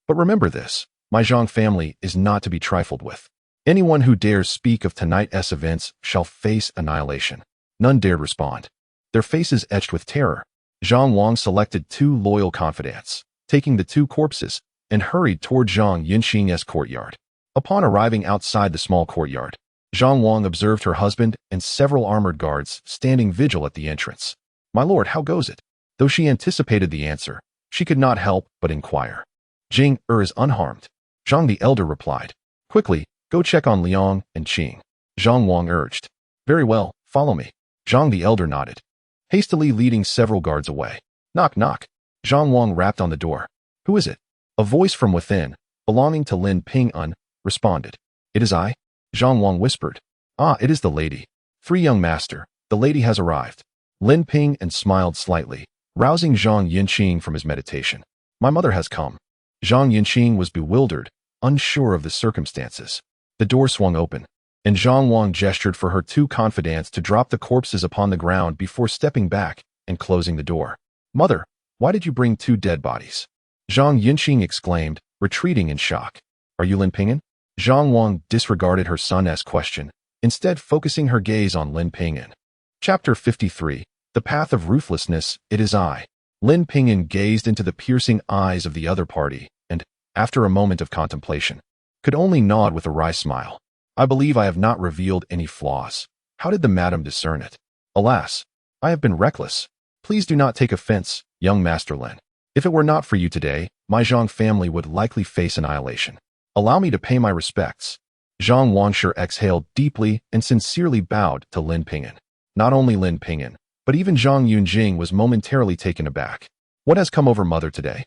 But remember this, my Zhang family is not to be trifled with. Anyone who dares speak of tonight's events shall face annihilation. None dared respond, their faces etched with terror. Zhang Wang selected 2 loyal confidants, taking the 2 corpses, and hurried toward Zhang Yunqing's courtyard. Upon arriving outside the small courtyard, Zhang Wang observed her husband and several armored guards standing vigil at the entrance. "My lord, how goes it?" Though she anticipated the answer, she could not help but inquire. "Jing is unharmed," Zhang the elder replied. "Quickly, go check on Liang and Qing," Zhang Wang urged. "Very well, follow me." Zhang the elder nodded, hastily leading several guards away. "Knock, knock." Zhang Wang rapped on the door. "Who is it?" A voice from within, belonging to Lin Ping'an, responded. "It is I," Zhang Wang whispered. "Ah, it is the lady." "Free young master, the lady has arrived." Lin Ping'an smiled slightly, rousing Zhang Yunqing from his meditation. "My mother has come." Zhang Yunqing was bewildered, unsure of the circumstances. The door swung open, and Zhang Wang gestured for her 2 confidants to drop the corpses upon the ground before stepping back and closing the door. "Mother, why did you bring 2 dead bodies?" Zhang Yunqing exclaimed, retreating in shock. "Are you Lin Ping'an?" Zhang Wang disregarded her son's question, instead focusing her gaze on Lin Ping'an. Chapter 53, The Path of Ruthlessness, It Is I. Lin Ping'an gazed into the piercing eyes of the other party, and, after a moment of contemplation, could only nod with a wry smile. "I believe I have not revealed any flaws. How did the madam discern it? Alas, I have been reckless. Please do not take offense, young Master Lin. If it were not for you today, my Zhang family would likely face annihilation. Allow me to pay my respects." Zhang Wangsher exhaled deeply and sincerely bowed to Lin Ping'an. Not only Lin Ping'an, but even Zhang Yunjing was momentarily taken aback. What has come over mother today?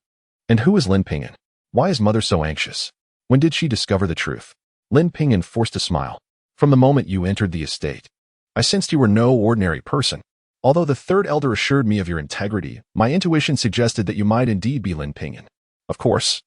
And who is Lin Ping'an? Why is mother so anxious? When did she discover the truth? Lin Ping'an forced a smile. "From the moment you entered the estate, I sensed you were no ordinary person. Although the 3rd elder assured me of your integrity, my intuition suggested that you might indeed be Lin Ping'an. Of course,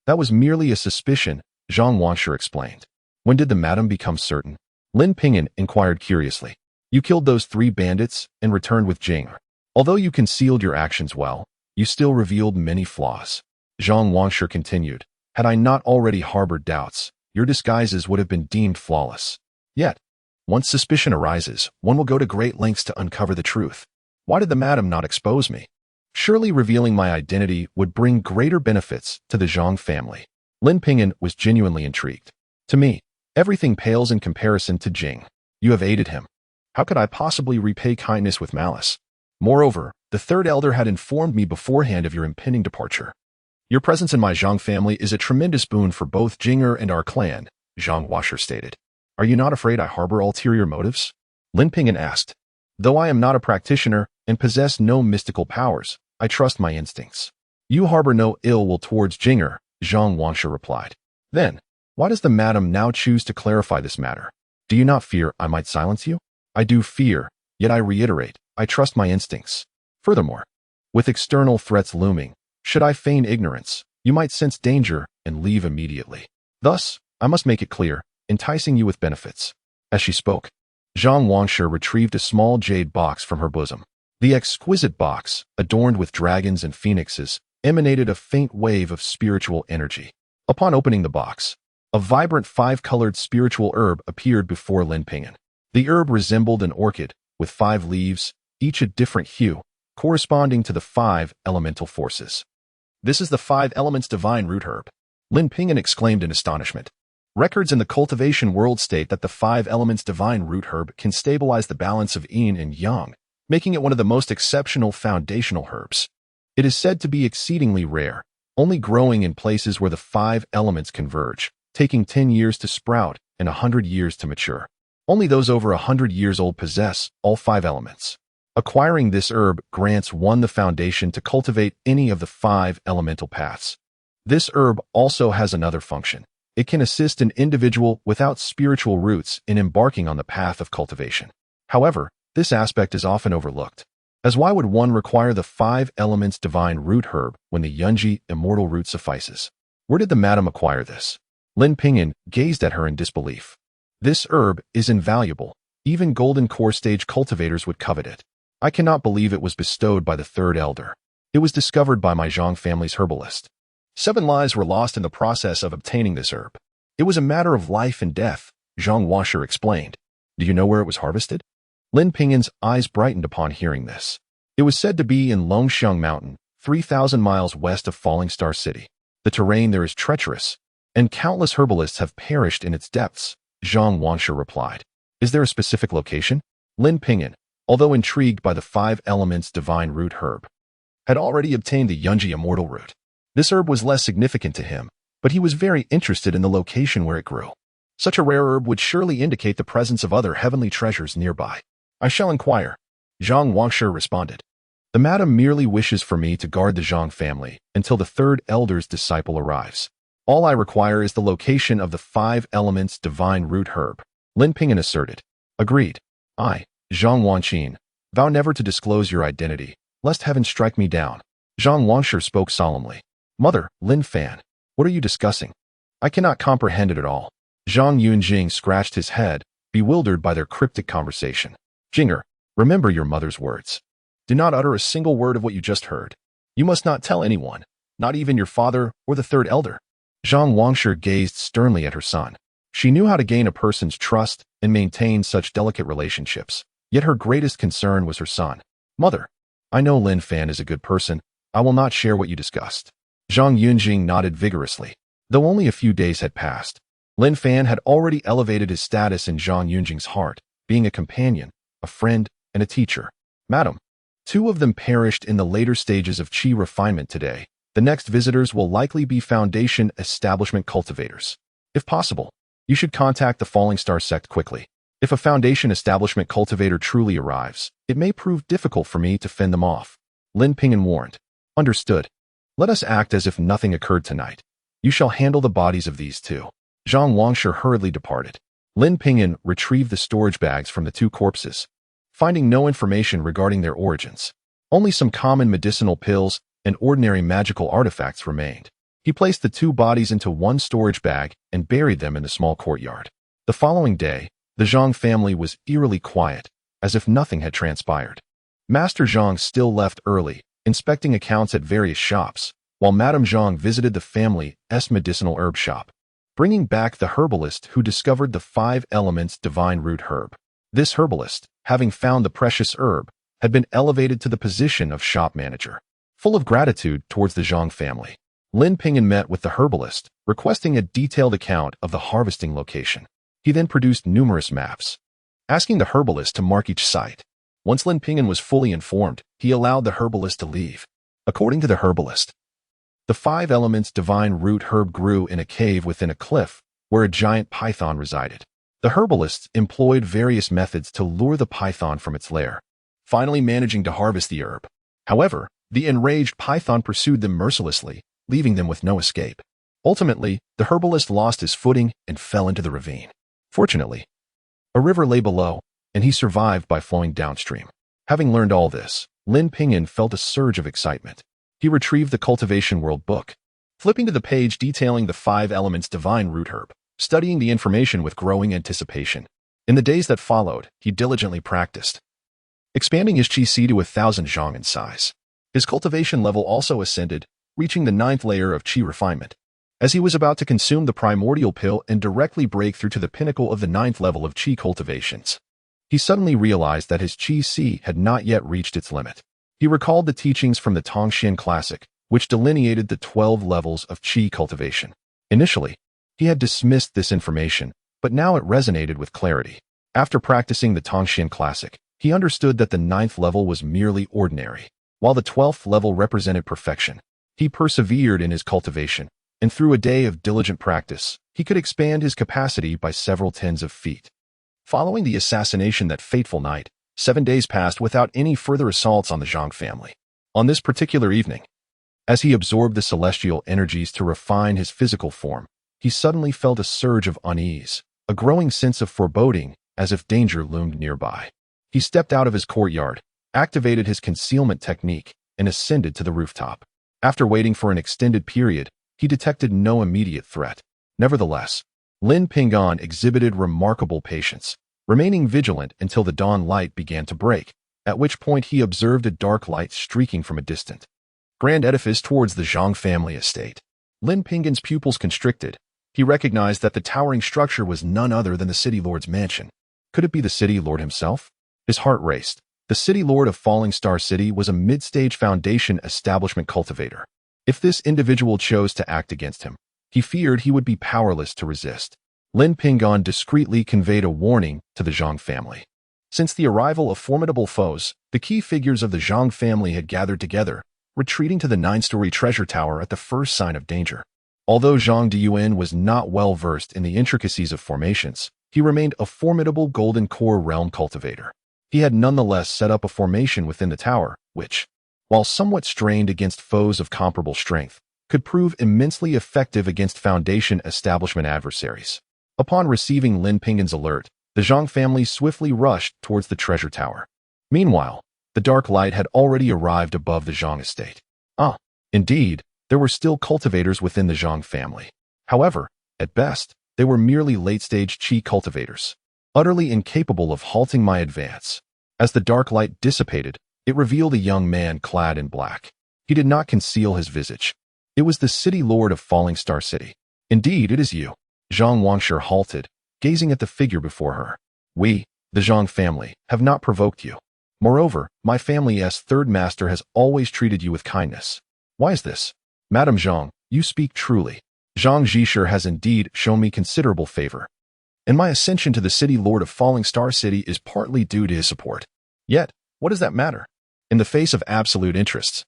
that was merely a suspicion," Zhang Wangsher explained. "When did the madam become certain?" Lin Ping'an inquired curiously. "You killed those 3 bandits and returned with Jing. Although you concealed your actions well, you still revealed many flaws." Zhang Wangsher continued. "Had I not already harbored doubts, your disguises would have been deemed flawless. Yet, once suspicion arises, one will go to great lengths to uncover the truth. Why did the madam not expose me? Surely revealing my identity would bring greater benefits to the Zhang family." Lin Ping'an was genuinely intrigued. "To me, everything pales in comparison to Jing. You have aided him. How could I possibly repay kindness with malice? Moreover, the 3rd elder had informed me beforehand of your impending departure. Your presence in my Zhang family is a tremendous boon for both Jinger and our clan," Zhang Washer stated. "Are you not afraid I harbor ulterior motives?" Lin Ping'an asked. "Though I am not a practitioner and possess no mystical powers, I trust my instincts." "You harbor no ill will towards Jinger," Zhang Wangsher replied. "Then, why does the madam now choose to clarify this matter? Do you not fear I might silence you?" "I do fear, yet I reiterate, I trust my instincts. Furthermore, with external threats looming, should I feign ignorance, you might sense danger and leave immediately. Thus, I must make it clear, enticing you with benefits." As she spoke, Zhang Wangsher retrieved a small jade box from her bosom. The exquisite box, adorned with dragons and phoenixes, emanated a faint wave of spiritual energy. Upon opening the box, a vibrant 5-colored spiritual herb appeared before Lin Ping'an. The herb resembled an orchid, with 5 leaves, each a different hue, corresponding to the 5 elemental forces. "This is the 5 elements divine root herb," Lin Ping'an exclaimed in astonishment. Records in the cultivation world state that the 5 elements divine root herb can stabilize the balance of yin and yang, making it one of the most exceptional foundational herbs. It is said to be exceedingly rare, only growing in places where the 5 elements converge, taking 10 years to sprout and 100 years to mature. Only those over 100 years old possess all 5 elements. Acquiring this herb grants one the foundation to cultivate any of the 5 elemental paths. This herb also has another function. It can assist an individual without spiritual roots in embarking on the path of cultivation. However, this aspect is often overlooked, as why would one require the 5 elements divine root herb when the Yunji immortal root suffices? Where did the madam acquire this? Lin Ping'an gazed at her in disbelief. "This herb is invaluable. Even golden core stage cultivators would covet it. I cannot believe it was bestowed by the 3rd elder. It was discovered by my Zhang family's herbalist. 7 lives were lost in the process of obtaining this herb. It was a matter of life and death, Zhang Washer explained. Do you know where it was harvested? Lin Ping'an's eyes brightened upon hearing this. It was said to be in Longxiang Mountain, 3,000 miles west of Falling Star City. The terrain there is treacherous, and countless herbalists have perished in its depths, Zhang Washer replied. Is there a specific location? Lin Ping'an, although intrigued by the 5 elements divine root herb, had already obtained the Yunji immortal root. This herb was less significant to him, but he was very interested in the location where it grew. Such a rare herb would surely indicate the presence of other heavenly treasures nearby. I shall inquire, Zhang Washer responded. The madam merely wishes for me to guard the Zhang family until the 3rd elder's disciple arrives. All I require is the location of the 5 elements divine root herb, Lin Ping'an asserted. Agreed. I, Zhang Wanqin, vow never to disclose your identity, lest heaven strike me down. Zhang Washer spoke solemnly. Mother, Lin Fan, what are you discussing? I cannot comprehend it at all. Zhang Yunjing scratched his head, bewildered by their cryptic conversation. Jinger, remember your mother's words. Do not utter a single word of what you just heard. You must not tell anyone, not even your father or the 3rd elder. Zhang Washer gazed sternly at her son. She knew how to gain a person's trust and maintain such delicate relationships, yet her greatest concern was her son. Mother, I know Lin Fan is a good person. I will not share what you discussed. Zhang Yunjing nodded vigorously. Though only a few days had passed, Lin Fan had already elevated his status in Zhang Yunjing's heart, being a companion, a friend, and a teacher. Madam, 2 of them perished in the later stages of qi refinement today. The next visitors will likely be Foundation Establishment cultivators. If possible, you should contact the Falling Star sect quickly. If a Foundation Establishment cultivator truly arrives, it may prove difficult for me to fend them off. Lin Ping'an warned. Understood. Let us act as if nothing occurred tonight. You shall handle the bodies of these 2. Zhang Washer hurriedly departed. Lin Ping'an retrieved the storage bags from the 2 corpses, finding no information regarding their origins. Only some common medicinal pills and ordinary magical artifacts remained. He placed the 2 bodies into one storage bag and buried them in the small courtyard. The following day, the Zhang family was eerily quiet, as if nothing had transpired. Master Zhang still left early, inspecting accounts at various shops, while Madame Zhang visited the family's medicinal herb shop, bringing back the herbalist who discovered the 5 elements divine root herb. This herbalist, having found the precious herb, had been elevated to the position of shop manager. Full of gratitude towards the Zhang family, Lin Ping'an met with the herbalist, requesting a detailed account of the harvesting location. He then produced numerous maps, asking the herbalist to mark each site. Once Lin Ping'an was fully informed, he allowed the herbalist to leave. According to the herbalist, the 5 elements divine root herb grew in a cave within a cliff where a giant python resided. The herbalists employed various methods to lure the python from its lair, finally managing to harvest the herb. However, the enraged python pursued them mercilessly, leaving them with no escape. Ultimately, the herbalist lost his footing and fell into the ravine. Fortunately, a river lay below, and he survived by flowing downstream. Having learned all this, Lin Ping'an felt a surge of excitement. He retrieved the Cultivation World book, flipping to the page detailing the 5 elements divine root herb, studying the information with growing anticipation. In the days that followed, he diligently practiced, expanding his qi to 1,000 zhang in size. His cultivation level also ascended, reaching the 9th layer of qi refinement. As he was about to consume the primordial pill and directly break through to the pinnacle of the 9th level of qi cultivations, he suddenly realized that his qi had not yet reached its limit. He recalled the teachings from the Tongxian Classic, which delineated the 12 levels of qi cultivation. Initially, he had dismissed this information, but now it resonated with clarity. After practicing the Tongxian Classic, he understood that the 9th level was merely ordinary, while the 12th level represented perfection. He persevered in his cultivation, and through a day of diligent practice, he could expand his capacity by several tens of feet. Following the assassination that fateful night, 7 days passed without any further assaults on the Zhang family. On this particular evening, as he absorbed the celestial energies to refine his physical form, he suddenly felt a surge of unease, a growing sense of foreboding, as if danger loomed nearby. He stepped out of his courtyard, activated his concealment technique, and ascended to the rooftop. After waiting for an extended period, he detected no immediate threat. Nevertheless, Lin Ping'an exhibited remarkable patience, remaining vigilant until the dawn light began to break, at which point he observed a dark light streaking from a distant grand edifice towards the Zhang family estate. Lin Ping'an's pupils constricted, He recognized that the towering structure was none other than the City Lord's mansion. Could it be the City Lord himself? His heart raced. The City Lord of Falling Star City was a mid-stage Foundation establishment cultivator. If this individual chose to act against him, he feared he would be powerless to resist. Lin Ping'an discreetly conveyed a warning to the Zhang family. Since the arrival of formidable foes, the key figures of the Zhang family had gathered together, retreating to the 9-story treasure tower at the first sign of danger. Although Zhang Diyuan was not well versed in the intricacies of formations, he remained a formidable Golden Core realm cultivator. He had nonetheless set up a formation within the tower, which, while somewhat strained against foes of comparable strength, could prove immensely effective against Foundation establishment adversaries. Upon receiving Lin Ping'an's alert, the Zhang family swiftly rushed towards the treasure tower. Meanwhile, the dark light had already arrived above the Zhang estate. Indeed, there were still cultivators within the Zhang family. However, at best, they were merely late-stage qi cultivators, utterly incapable of halting my advance. As the dark light dissipated, it revealed a young man clad in black. He did not conceal his visage. It was the City Lord of Falling Star City. Indeed, it is you. Zhang Wangshi halted, gazing at the figure before her. We, the Zhang family, have not provoked you. Moreover, my family's third master has always treated you with kindness. Why is this? Madame Zhang, you speak truly. Zhang Zhishir has indeed shown me considerable favor, and my ascension to the City Lord of Falling Star City is partly due to his support. Yet, what does that matter? In the face of absolute interests,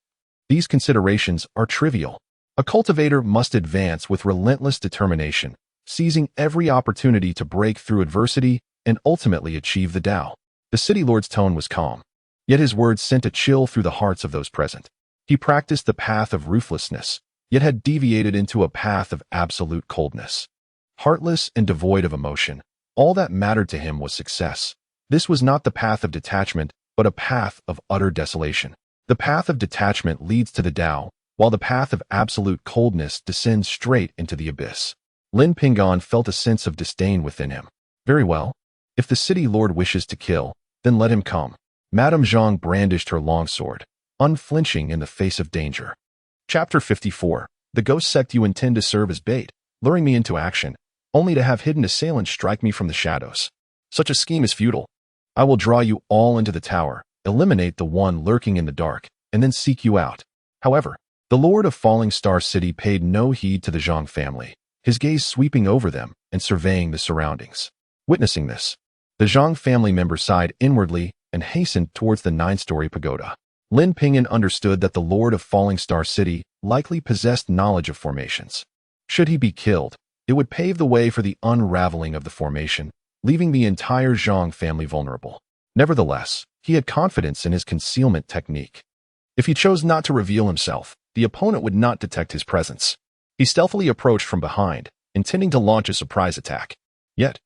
these considerations are trivial. A cultivator must advance with relentless determination, seizing every opportunity to break through adversity and ultimately achieve the Tao. The City Lord's tone was calm, yet his words sent a chill through the hearts of those present. He practiced the path of ruthlessness, yet had deviated into a path of absolute coldness. Heartless and devoid of emotion, all that mattered to him was success. This was not the path of detachment, but a path of utter desolation. The path of detachment leads to the Tao, while the path of absolute coldness descends straight into the abyss. Lin Ping'an felt a sense of disdain within him. Very well. If the City Lord wishes to kill, then let him come. Madame Zhang brandished her longsword, unflinching in the face of danger. Chapter 54. The ghost sect you intend to serve as bait, luring me into action, only to have hidden assailants strike me from the shadows. Such a scheme is futile. I will draw you all into the tower, eliminate the one lurking in the dark, and then seek you out. However, the Lord of Falling Star City paid no heed to the Zhang family, his gaze sweeping over them and surveying the surroundings. Witnessing this, the Zhang family member sighed inwardly and hastened towards the 9-story pagoda. Lin Ping'an understood that the Lord of Falling Star City likely possessed knowledge of formations. Should he be killed, it would pave the way for the unraveling of the formation, leaving the entire Zhang family vulnerable. Nevertheless, he had confidence in his concealment technique. If he chose not to reveal himself, the opponent would not detect his presence. He stealthily approached from behind, intending to launch a surprise attack. Yet,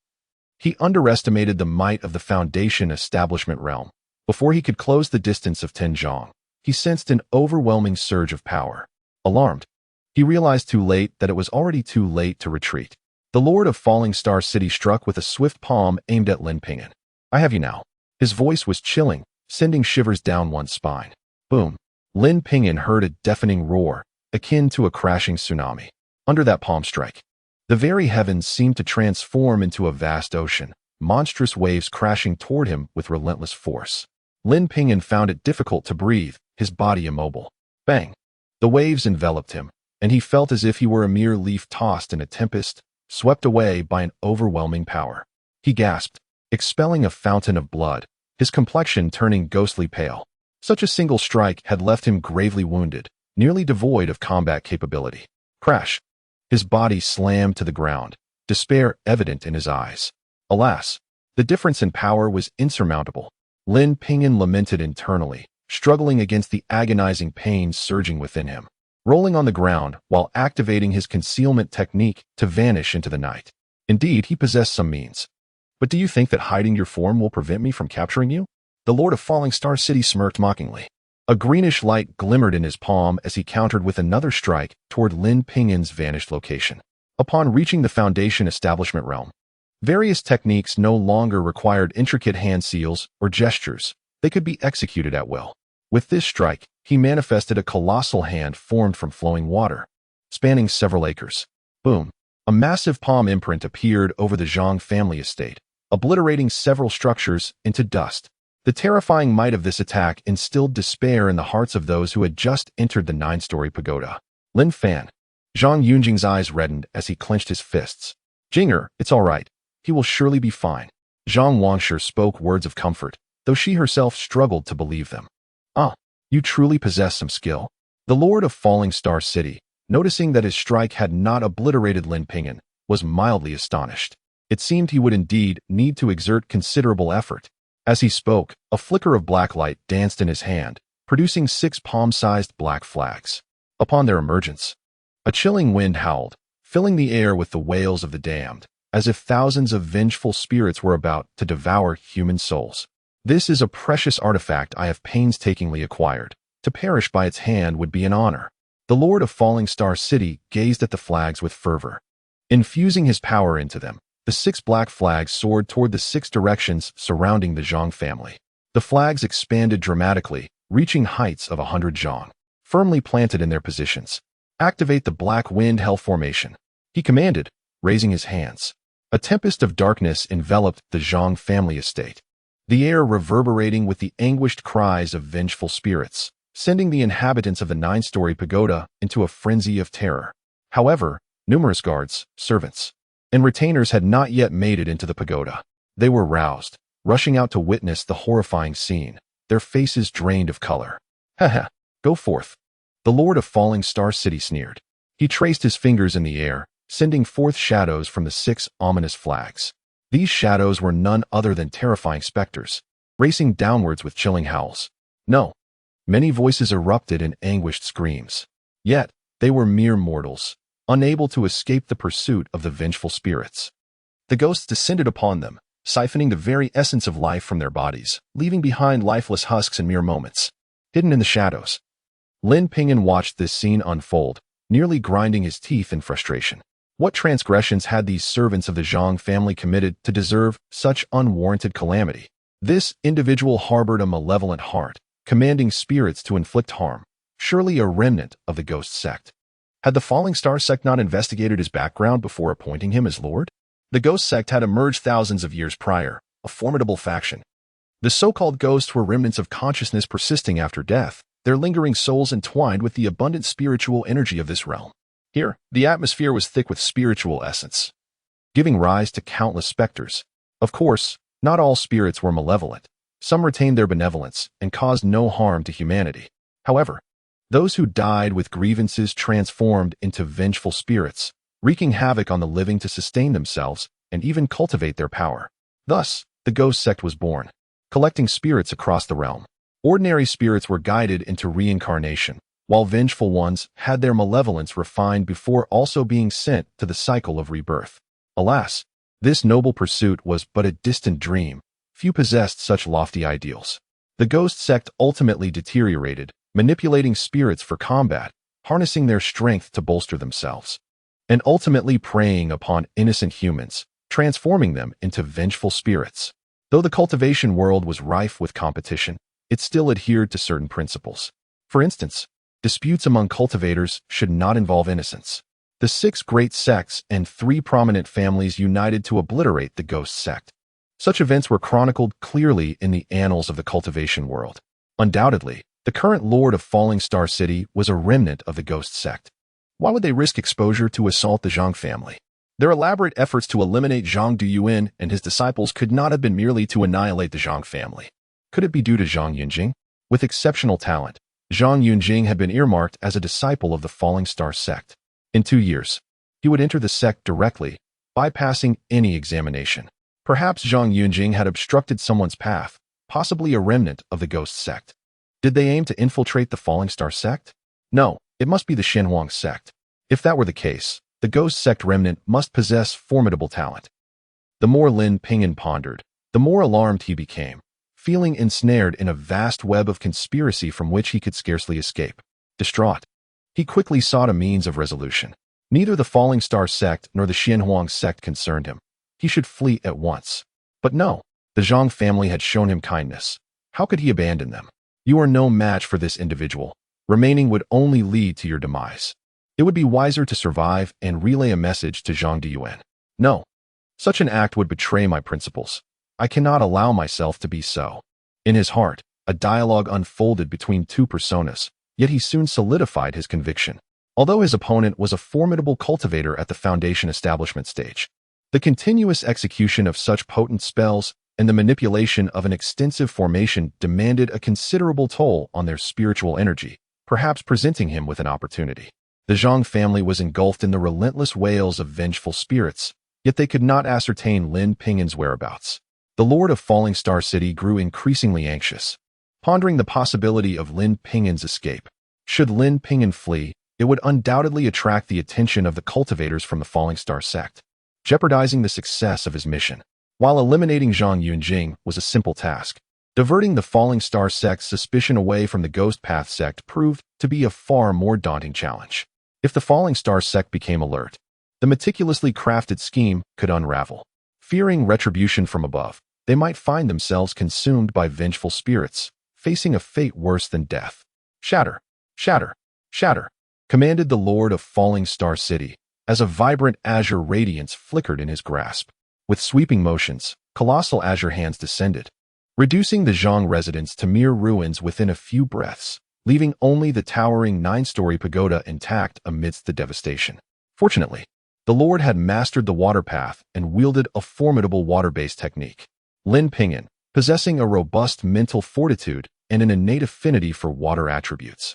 he underestimated the might of the Foundation establishment realm. Before he could close the distance of 10 zhang, he sensed an overwhelming surge of power. Alarmed, he realized too late that it was already too late to retreat. The Lord of Falling Star City struck with a swift palm aimed at Lin Ping'an. I have you now. His voice was chilling, sending shivers down one's spine. Boom. Lin Ping'an heard a deafening roar, akin to a crashing tsunami. Under that palm strike, the very heavens seemed to transform into a vast ocean, monstrous waves crashing toward him with relentless force. Lin Ping'an found it difficult to breathe, his body immobile. Bang! The waves enveloped him, and he felt as if he were a mere leaf tossed in a tempest, swept away by an overwhelming power. He gasped, expelling a fountain of blood, his complexion turning ghostly pale. Such a single strike had left him gravely wounded, nearly devoid of combat capability. Crash! His body slammed to the ground, despair evident in his eyes. Alas, the difference in power was insurmountable. Lin Ping'an lamented internally, struggling against the agonizing pain surging within him, rolling on the ground while activating his concealment technique to vanish into the night. Indeed, he possessed some means. But do you think that hiding your form will prevent me from capturing you? The Lord of Falling Star City smirked mockingly. A greenish light glimmered in his palm as he countered with another strike toward Lin Ping'an's vanished location. Upon reaching the Foundation establishment realm, various techniques no longer required intricate hand seals or gestures. They could be executed at will. With this strike, he manifested a colossal hand formed from flowing water, spanning several acres. Boom! A massive palm imprint appeared over the Zhang family estate, obliterating several structures into dust. The terrifying might of this attack instilled despair in the hearts of those who had just entered the 9-story pagoda. Lin Ping'an. Zhang Yunjing's eyes reddened as he clenched his fists. Jinger, it's all right. He will surely be fine. Zhang Wangshe spoke words of comfort, though she herself struggled to believe them. Ah, you truly possess some skill. The Lord of Falling Star City, noticing that his strike had not obliterated Lin Ping'an, was mildly astonished. It seemed he would indeed need to exert considerable effort. As he spoke, a flicker of black light danced in his hand, producing 6 palm-sized black flags. Upon their emergence, a chilling wind howled, filling the air with the wails of the damned, as if thousands of vengeful spirits were about to devour human souls. This is a precious artifact I have painstakingly acquired. To perish by its hand would be an honor. The Lord of Falling Star City gazed at the flags with fervor. Infusing his power into them, the 6 black flags soared toward the 6 directions surrounding the Zhang family. The flags expanded dramatically, reaching heights of 100 zhang, firmly planted in their positions. Activate the Black Wind Hell formation, he commanded, raising his hands. A tempest of darkness enveloped the Zhang family estate, the air reverberating with the anguished cries of vengeful spirits, sending the inhabitants of the 9-story pagoda into a frenzy of terror. However, numerous guards, servants, and retainers had not yet made it into the pagoda. They were roused, rushing out to witness the horrifying scene, their faces drained of color. Haha, go forth. The Lord of Falling Star City sneered. He traced his fingers in the air, sending forth shadows from the 6 ominous flags. These shadows were none other than terrifying specters, racing downwards with chilling howls. No. Many voices erupted in anguished screams. Yet, they were mere mortals, unable to escape the pursuit of the vengeful spirits. The ghosts descended upon them, siphoning the very essence of life from their bodies, leaving behind lifeless husks in mere moments. Hidden in the shadows, Lin Ping'an watched this scene unfold, nearly grinding his teeth in frustration. What transgressions had these servants of the Zhang family committed to deserve such unwarranted calamity? This individual harbored a malevolent heart, commanding spirits to inflict harm, surely a remnant of the ghost sect. Had the Falling Star sect not investigated his background before appointing him as lord? The ghost sect had emerged thousands of years prior, a formidable faction. The so-called ghosts were remnants of consciousness persisting after death, their lingering souls entwined with the abundant spiritual energy of this realm. Here, the atmosphere was thick with spiritual essence, giving rise to countless specters. Of course, not all spirits were malevolent. Some retained their benevolence and caused no harm to humanity. However, those who died with grievances transformed into vengeful spirits, wreaking havoc on the living to sustain themselves and even cultivate their power. Thus, the ghost sect was born, collecting spirits across the realm. Ordinary spirits were guided into reincarnation, while vengeful ones had their malevolence refined before also being sent to the cycle of rebirth. Alas, this noble pursuit was but a distant dream. Few possessed such lofty ideals. The ghost sect ultimately deteriorated, manipulating spirits for combat, harnessing their strength to bolster themselves, and ultimately preying upon innocent humans, transforming them into vengeful spirits. Though the cultivation world was rife with competition, it still adhered to certain principles. For instance, disputes among cultivators should not involve innocents. The 6 great sects and 3 prominent families united to obliterate the ghost sect. Such events were chronicled clearly in the annals of the cultivation world. Undoubtedly, the current Lord of Falling Star City was a remnant of the ghost sect. Why would they risk exposure to assault the Zhang family? Their elaborate efforts to eliminate Zhang Duyuan and his disciples could not have been merely to annihilate the Zhang family. Could it be due to Zhang Yunjing? With exceptional talent, Zhang Yunjing had been earmarked as a disciple of the Falling Star sect. In 2 years, he would enter the sect directly, bypassing any examination. Perhaps Zhang Yunjing had obstructed someone's path, possibly a remnant of the ghost sect. Did they aim to infiltrate the Falling Star sect? No, it must be the Shenhuang sect. If that were the case, the ghost sect remnant must possess formidable talent. The more Lin Ping'an pondered, the more alarmed he became, feeling ensnared in a vast web of conspiracy from which he could scarcely escape. Distraught, he quickly sought a means of resolution. Neither the Falling Star sect nor the Shenhuang sect concerned him. He should flee at once. But no, the Zhang family had shown him kindness. How could he abandon them? You are no match for this individual. Remaining would only lead to your demise. It would be wiser to survive and relay a message to Zhang Diyuan. No, such an act would betray my principles. I cannot allow myself to be so. In his heart, a dialogue unfolded between two personas, yet he soon solidified his conviction. Although his opponent was a formidable cultivator at the Foundation establishment stage, the continuous execution of such potent spells and the manipulation of an extensive formation demanded a considerable toll on their spiritual energy, perhaps presenting him with an opportunity. The Zhang family was engulfed in the relentless wails of vengeful spirits, yet they could not ascertain Lin Ping'an's whereabouts. The Lord of Falling Star City grew increasingly anxious, pondering the possibility of Lin Ping'an's escape. Should Lin Ping'an flee, it would undoubtedly attract the attention of the cultivators from the Falling Star sect, jeopardizing the success of his mission. While eliminating Zhang Yunjing was a simple task, diverting the Falling Star sect's suspicion away from the Ghost Path sect proved to be a far more daunting challenge. If the Falling Star sect became alert, the meticulously crafted scheme could unravel. Fearing retribution from above, they might find themselves consumed by vengeful spirits, facing a fate worse than death. Shatter, shatter, shatter, commanded the Lord of Falling Star City, as a vibrant azure radiance flickered in his grasp. With sweeping motions, colossal azure hands descended, reducing the Zhang residence to mere ruins within a few breaths, leaving only the towering 9-story pagoda intact amidst the devastation. Fortunately, the Lord had mastered the water path and wielded a formidable water-based technique. Lin Ping'an, possessing a robust mental fortitude and an innate affinity for water attributes,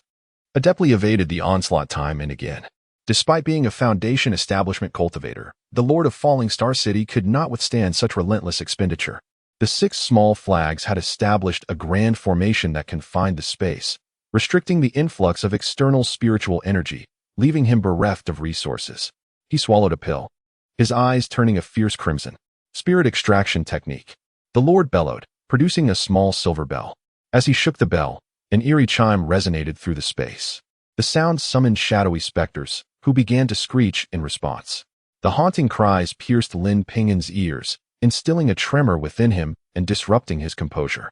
adeptly evaded the onslaught time and again. Despite being a Foundation establishment cultivator, the Lord of Falling Star City could not withstand such relentless expenditure. The 6 small flags had established a grand formation that confined the space, restricting the influx of external spiritual energy, leaving him bereft of resources. He swallowed a pill, his eyes turning a fierce crimson. Spirit extraction technique. The Lord bellowed, producing a small silver bell. As he shook the bell, an eerie chime resonated through the space. The sound summoned shadowy specters, who began to screech in response. The haunting cries pierced Lin Ping'an's ears, instilling a tremor within him and disrupting his composure.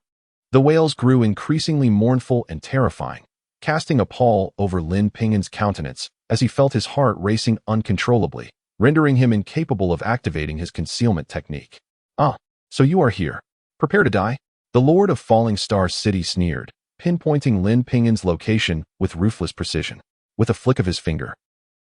The wails grew increasingly mournful and terrifying, casting a pall over Lin Ping'an's countenance as he felt his heart racing uncontrollably, rendering him incapable of activating his concealment technique. "Ah, so you are here. Prepare to die?" The Lord of Falling Star City sneered, pinpointing Lin Ping'an's location with ruthless precision. With a flick of his finger,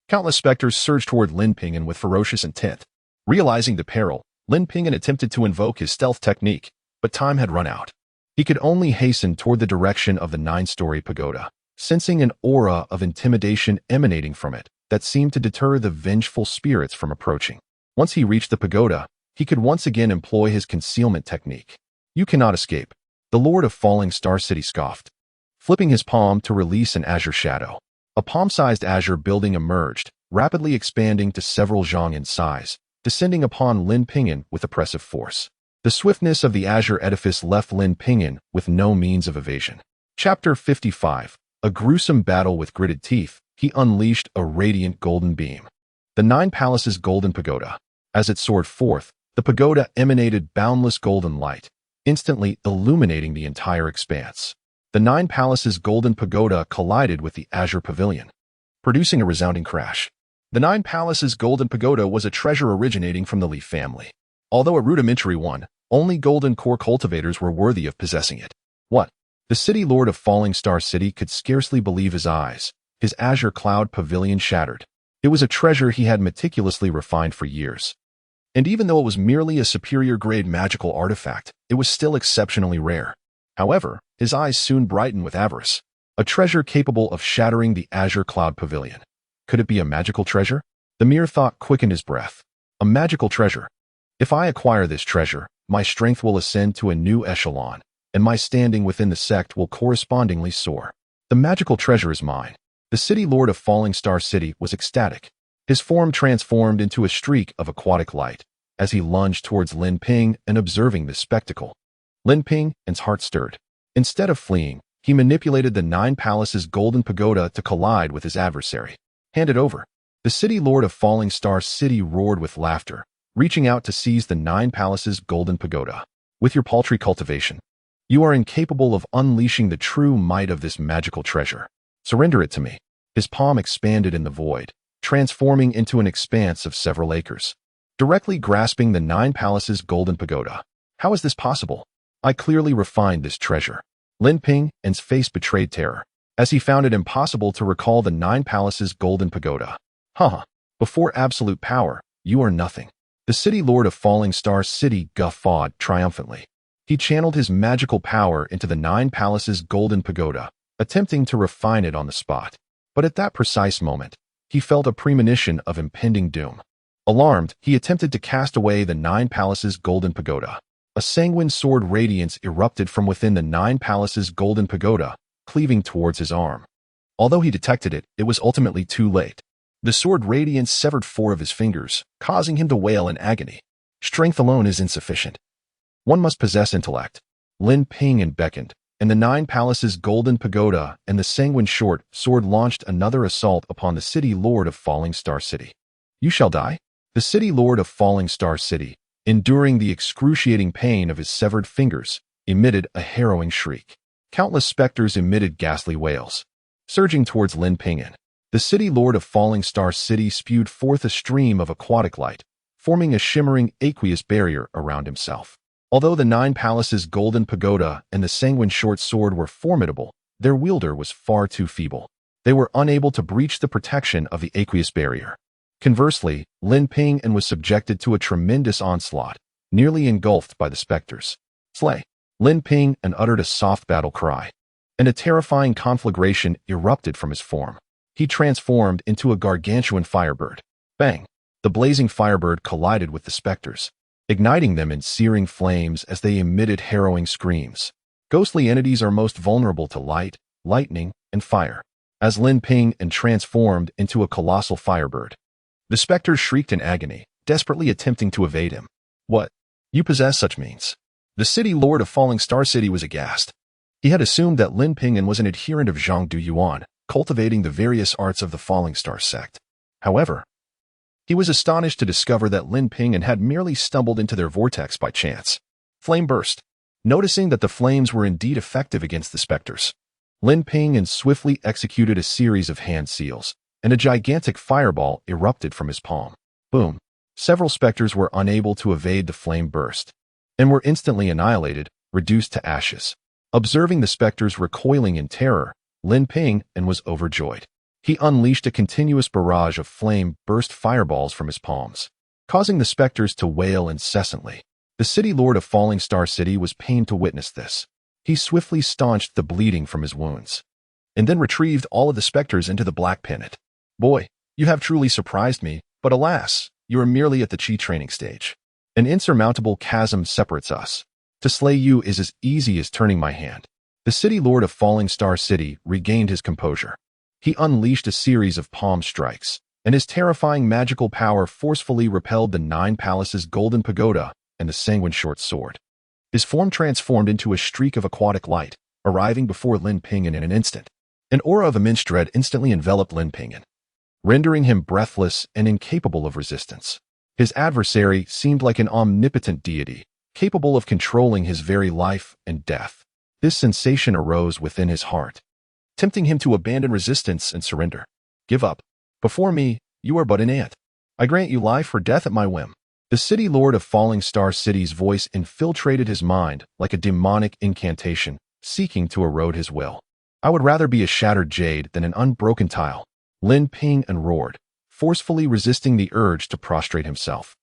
countless specters surged toward Lin Ping'an with ferocious intent. Realizing the peril, Lin Ping'an attempted to invoke his stealth technique, but time had run out. He could only hasten toward the direction of the 9-story pagoda, sensing an aura of intimidation emanating from it that seemed to deter the vengeful spirits from approaching. Once he reached the pagoda, he could once again employ his concealment technique. "You cannot escape," the Lord of Falling Star City scoffed, flipping his palm to release an azure shadow. A palm-sized azure building emerged, rapidly expanding to several zhang in size, descending upon Lin Ping'an with oppressive force. The swiftness of the azure edifice left Lin Ping'an with no means of evasion. Chapter 55. A gruesome battle with gritted teeth. He unleashed a radiant golden beam. The 9 Palaces Golden Pagoda. As it soared forth, the pagoda emanated boundless golden light, instantly illuminating the entire expanse. The 9 Palaces Golden Pagoda collided with the Azure Pavilion, producing a resounding crash. The 9 Palaces Golden Pagoda was a treasure originating from the Li family. Although a rudimentary one, only golden core cultivators were worthy of possessing it. What? The city lord of Falling Star City could scarcely believe his eyes. His azure cloud pavilion shattered. It was a treasure he had meticulously refined for years. And even though it was merely a superior-grade magical artifact, it was still exceptionally rare. However, his eyes soon brightened with avarice. A treasure capable of shattering the azure cloud pavilion. Could it be a magical treasure? The mere thought quickened his breath. A magical treasure. If I acquire this treasure, my strength will ascend to a new echelon, and my standing within the sect will correspondingly soar. The magical treasure is mine. The city lord of Falling Star City was ecstatic. His form transformed into a streak of aquatic light as he lunged towards Lin Ping and observing this spectacle. Lin Ping'an's heart stirred. Instead of fleeing, he manipulated the 9 Palaces Golden Pagoda to collide with his adversary. "Hand it over." The city lord of Falling Star City roared with laughter, reaching out to seize the 9 Palaces Golden Pagoda. "With your paltry cultivation, you are incapable of unleashing the true might of this magical treasure. Surrender it to me." His palm expanded in the void, transforming into an expanse of several acres, directly grasping the Nine Palaces' golden pagoda. How is this possible? I clearly refined this treasure. Lin Ping'an's face betrayed terror, as he found it impossible to recall the Nine Palaces' golden pagoda. Haha, before absolute power, you are nothing. The city lord of Falling Star City guffawed triumphantly. He channeled his magical power into the Nine Palaces' golden pagoda, attempting to refine it on the spot. But at that precise moment, he felt a premonition of impending doom. Alarmed, he attempted to cast away the Nine Palaces' golden pagoda. A sanguine sword radiance erupted from within the Nine Palaces' golden pagoda, cleaving towards his arm. Although he detected it, it was ultimately too late. The sword radiance severed 4 of his fingers, causing him to wail in agony. Strength alone is insufficient. One must possess intellect. Lin Ping'an beckoned, and the Nine Palaces' golden pagoda and the sanguine short sword launched another assault upon the city lord of Falling Star City. You shall die? The city lord of Falling Star City, enduring the excruciating pain of his severed fingers, emitted a harrowing shriek. Countless specters emitted ghastly wails. Surging towards Lin Ping'an, the city lord of Falling Star City spewed forth a stream of aquatic light, forming a shimmering aqueous barrier around himself. Although the Nine Palaces' golden pagoda and the sanguine short sword were formidable, their wielder was far too feeble. They were unable to breach the protection of the aqueous barrier. Conversely, Lin Ping'an was subjected to a tremendous onslaught, nearly engulfed by the specters. Slay! Lin Ping'an uttered a soft battle cry, and a terrifying conflagration erupted from his form. He transformed into a gargantuan firebird. Bang! The blazing firebird collided with the specters, igniting them in searing flames as they emitted harrowing screams. Ghostly entities are most vulnerable to light, lightning, and fire. As Lin Ping'an transformed into a colossal firebird, the specters shrieked in agony, desperately attempting to evade him. What? You possess such means? The city lord of Falling Star City was aghast. He had assumed that Lin Ping'an was an adherent of Zhang Du Yuan, cultivating the various arts of the Falling Star sect. However, he was astonished to discover that Lin Ping'an had merely stumbled into their vortex by chance. Flame burst. Noticing that the flames were indeed effective against the specters, Lin Ping'an swiftly executed a series of hand seals, and a gigantic fireball erupted from his palm. Boom! Several specters were unable to evade the flame burst, and were instantly annihilated, reduced to ashes. Observing the specters recoiling in terror, Lin Ping'an was overjoyed. He unleashed a continuous barrage of flame-burst fireballs from his palms, causing the specters to wail incessantly. The city lord of Falling Star City was pained to witness this. He swiftly staunched the bleeding from his wounds, and then retrieved all of the specters into the black pit. Boy, you have truly surprised me, but alas, you are merely at the chi training stage. An insurmountable chasm separates us. To slay you is as easy as turning my hand. The city lord of Falling Star City regained his composure. He unleashed a series of palm strikes, and his terrifying magical power forcefully repelled the Nine Palaces' golden pagoda and the sanguine short sword. His form transformed into a streak of aquatic light, arriving before Lin Ping'an in an instant. An aura of immense dread instantly enveloped Lin Ping'an, rendering him breathless and incapable of resistance. His adversary seemed like an omnipotent deity, capable of controlling his very life and death. This sensation arose within his heart, tempting him to abandon resistance and surrender. Give up. Before me, you are but an ant. I grant you life or death at my whim. The city lord of Falling Star City's voice infiltrated his mind like a demonic incantation, seeking to erode his will. I would rather be a shattered jade than an unbroken tile. Lin Ping'an roared, forcefully resisting the urge to prostrate himself,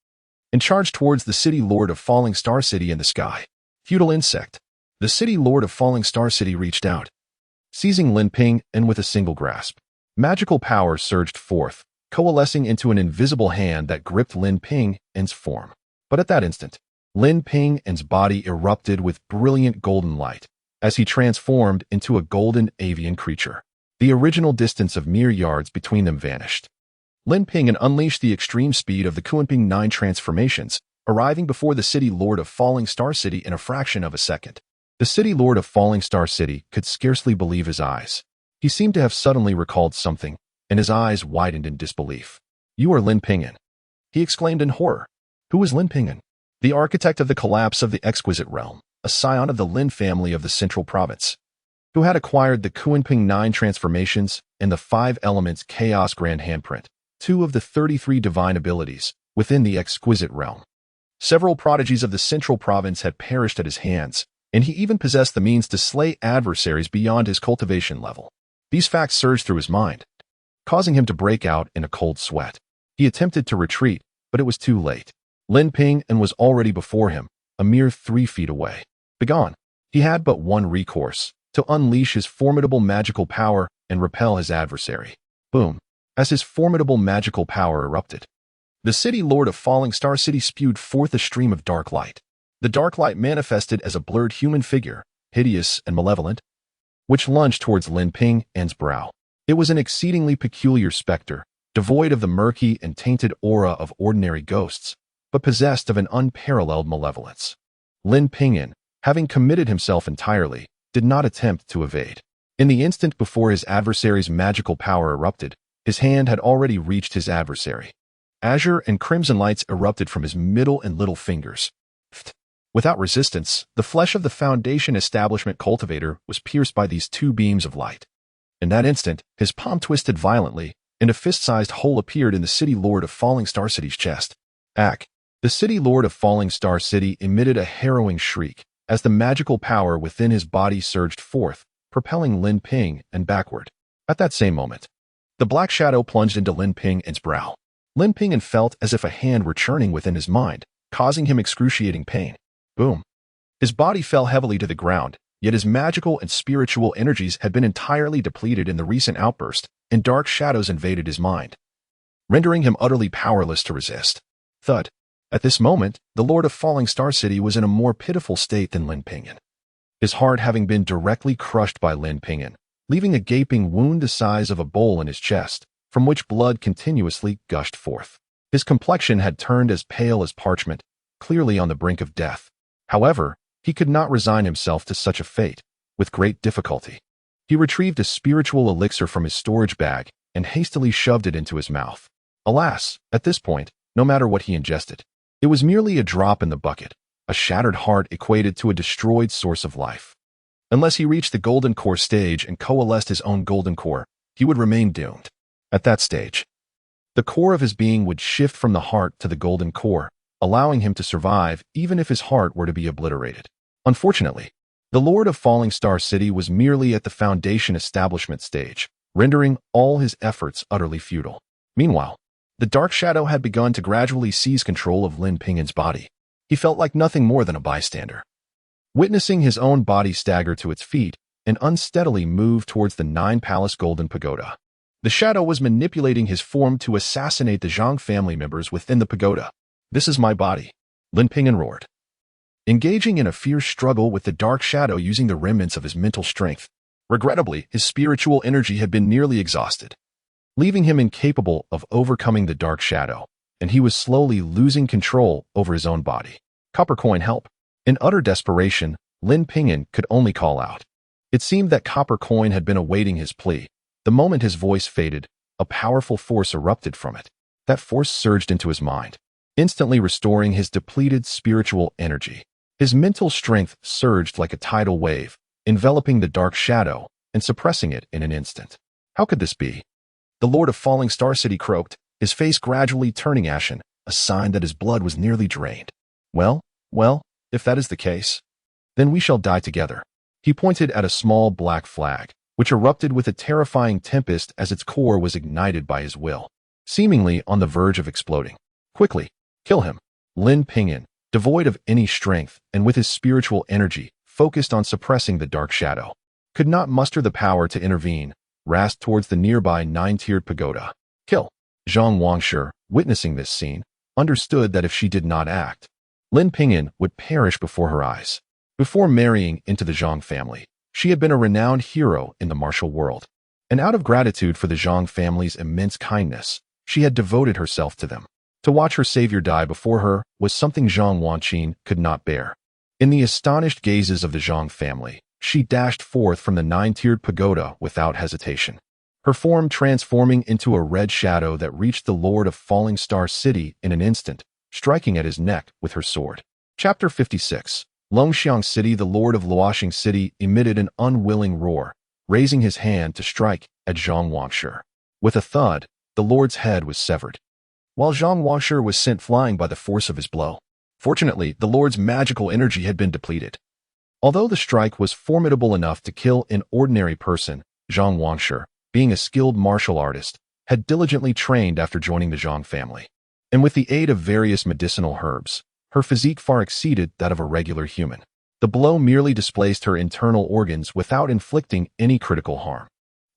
and charged towards the city lord of Falling Star City in the sky. Feudal insect. The city lord of Falling Star City reached out, seizing Lin Ping'an with a single grasp. Magical power surged forth, coalescing into an invisible hand that gripped Lin Ping'an's form. But at that instant, Lin Ping'an's body erupted with brilliant golden light, as he transformed into a golden avian creature. The original distance of mere yards between them vanished. Lin Ping'an unleashed the extreme speed of the Kunping 9 transformations, arriving before the city lord of Falling Star City in a fraction of a second. The city lord of Falling Star City could scarcely believe his eyes. He seemed to have suddenly recalled something, and his eyes widened in disbelief. You are Lin Ping'an, he exclaimed in horror. Who is Lin Ping'an? The architect of the collapse of the exquisite realm, a scion of the Lin family of the Central Province. who had acquired the Kunping 9 transformations and the 5 elements Chaos Grand Handprint, 2 of the 33 divine abilities within the exquisite realm. Several prodigies of the central province had perished at his hands, and he even possessed the means to slay adversaries beyond his cultivation level. These facts surged through his mind, causing him to break out in a cold sweat. He attempted to retreat, but it was too late. Lin Ping'an was already before him, a mere 3 feet away. Begone. He had but one recourse, to unleash his formidable magical power and repel his adversary. Boom. As his formidable magical power erupted, the city lord of Falling Star City spewed forth a stream of dark light. The dark light manifested as a blurred human figure, hideous and malevolent, which lunged towards Lin Ping'an's brow. It was an exceedingly peculiar specter, devoid of the murky and tainted aura of ordinary ghosts, but possessed of an unparalleled malevolence. Lin Ping'an, having committed himself entirely, did not attempt to evade. In the instant before his adversary's magical power erupted, his hand had already reached his adversary. Azure and crimson lights erupted from his middle and little fingers. Without resistance, the flesh of the Foundation Establishment cultivator was pierced by these 2 beams of light. In that instant, his palm twisted violently, and a fist-sized hole appeared in the City Lord of Falling Star City's chest. Ack! The City Lord of Falling Star City emitted a harrowing shriek as the magical power within his body surged forth, propelling Lin Ping'an backward. At that same moment, the black shadow plunged into Lin Ping'an's brow. Lin Ping'an felt as if a hand were churning within his mind, causing him excruciating pain. Boom. His body fell heavily to the ground, yet his magical and spiritual energies had been entirely depleted in the recent outburst, and dark shadows invaded his mind, rendering him utterly powerless to resist. Thud. At this moment, the Lord of Falling Star City was in a more pitiful state than Lin Ping'an, his heart having been directly crushed by Lin Ping'an, leaving a gaping wound the size of a bowl in his chest, from which blood continuously gushed forth. His complexion had turned as pale as parchment, clearly on the brink of death. However, he could not resign himself to such a fate. With great difficulty, he retrieved a spiritual elixir from his storage bag and hastily shoved it into his mouth. Alas, at this point, no matter what he ingested, it was merely a drop in the bucket. A shattered heart equated to a destroyed source of life. Unless he reached the golden core stage and coalesced his own golden core, he would remain doomed. At that stage, the core of his being would shift from the heart to the golden core, allowing him to survive even if his heart were to be obliterated. Unfortunately, the Lord of Falling Star City was merely at the Foundation Establishment stage, rendering all his efforts utterly futile. Meanwhile, the dark shadow had begun to gradually seize control of Lin Ping'an's body. He felt like nothing more than a bystander, witnessing his own body stagger to its feet and unsteadily move towards the 9-palace golden pagoda. The shadow was manipulating his form to assassinate the Zhang family members within the pagoda. "This is my body," Lin Ping'an roared, engaging in a fierce struggle with the dark shadow using the remnants of his mental strength. Regrettably, his spiritual energy had been nearly exhausted, leaving him incapable of overcoming the dark shadow, and he was slowly losing control over his own body. "Copper coin, help!" In utter desperation, Lin Ping'an could only call out. It seemed that Copper Coin had been awaiting his plea. The moment his voice faded, a powerful force erupted from it. That force surged into his mind, instantly restoring his depleted spiritual energy. His mental strength surged like a tidal wave, enveloping the dark shadow and suppressing it in an instant. How could this be? The Lord of Falling Star City croaked, his face gradually turning ashen, a sign that his blood was nearly drained. Well, if that is the case, then we shall die together." He pointed at a small black flag, which erupted with a terrifying tempest as its core was ignited by his will, seemingly on the verge of exploding. "Quickly, kill him." Lin Ping'an, devoid of any strength and with his spiritual energy focused on suppressing the dark shadow, could not muster the power to intervene, rasped towards the nearby 9-tiered pagoda. "Kill." Zhang Wangshi, witnessing this scene, understood that if she did not act, Lin Ping'an would perish before her eyes. Before marrying into the Zhang family, she had been a renowned hero in the martial world, and out of gratitude for the Zhang family's immense kindness, she had devoted herself to them. To watch her savior die before her was something Zhang Wanqin could not bear. In the astonished gazes of the Zhang family, she dashed forth from the 9-tiered pagoda without hesitation, her form transforming into a red shadow that reached the Lord of Falling Star City in an instant, striking at his neck with her sword. Chapter 56. Longxiang City, the lord of Luoxing City, emitted an unwilling roar, raising his hand to strike at Zhang Wangshi. With a thud, the lord's head was severed, while Zhang Wangshi was sent flying by the force of his blow. Fortunately, the lord's magical energy had been depleted. Although the strike was formidable enough to kill an ordinary person, Zhang Wangshi, being a skilled martial artist, had diligently trained after joining the Zhang family. And with the aid of various medicinal herbs, her physique far exceeded that of a regular human. The blow merely displaced her internal organs without inflicting any critical harm.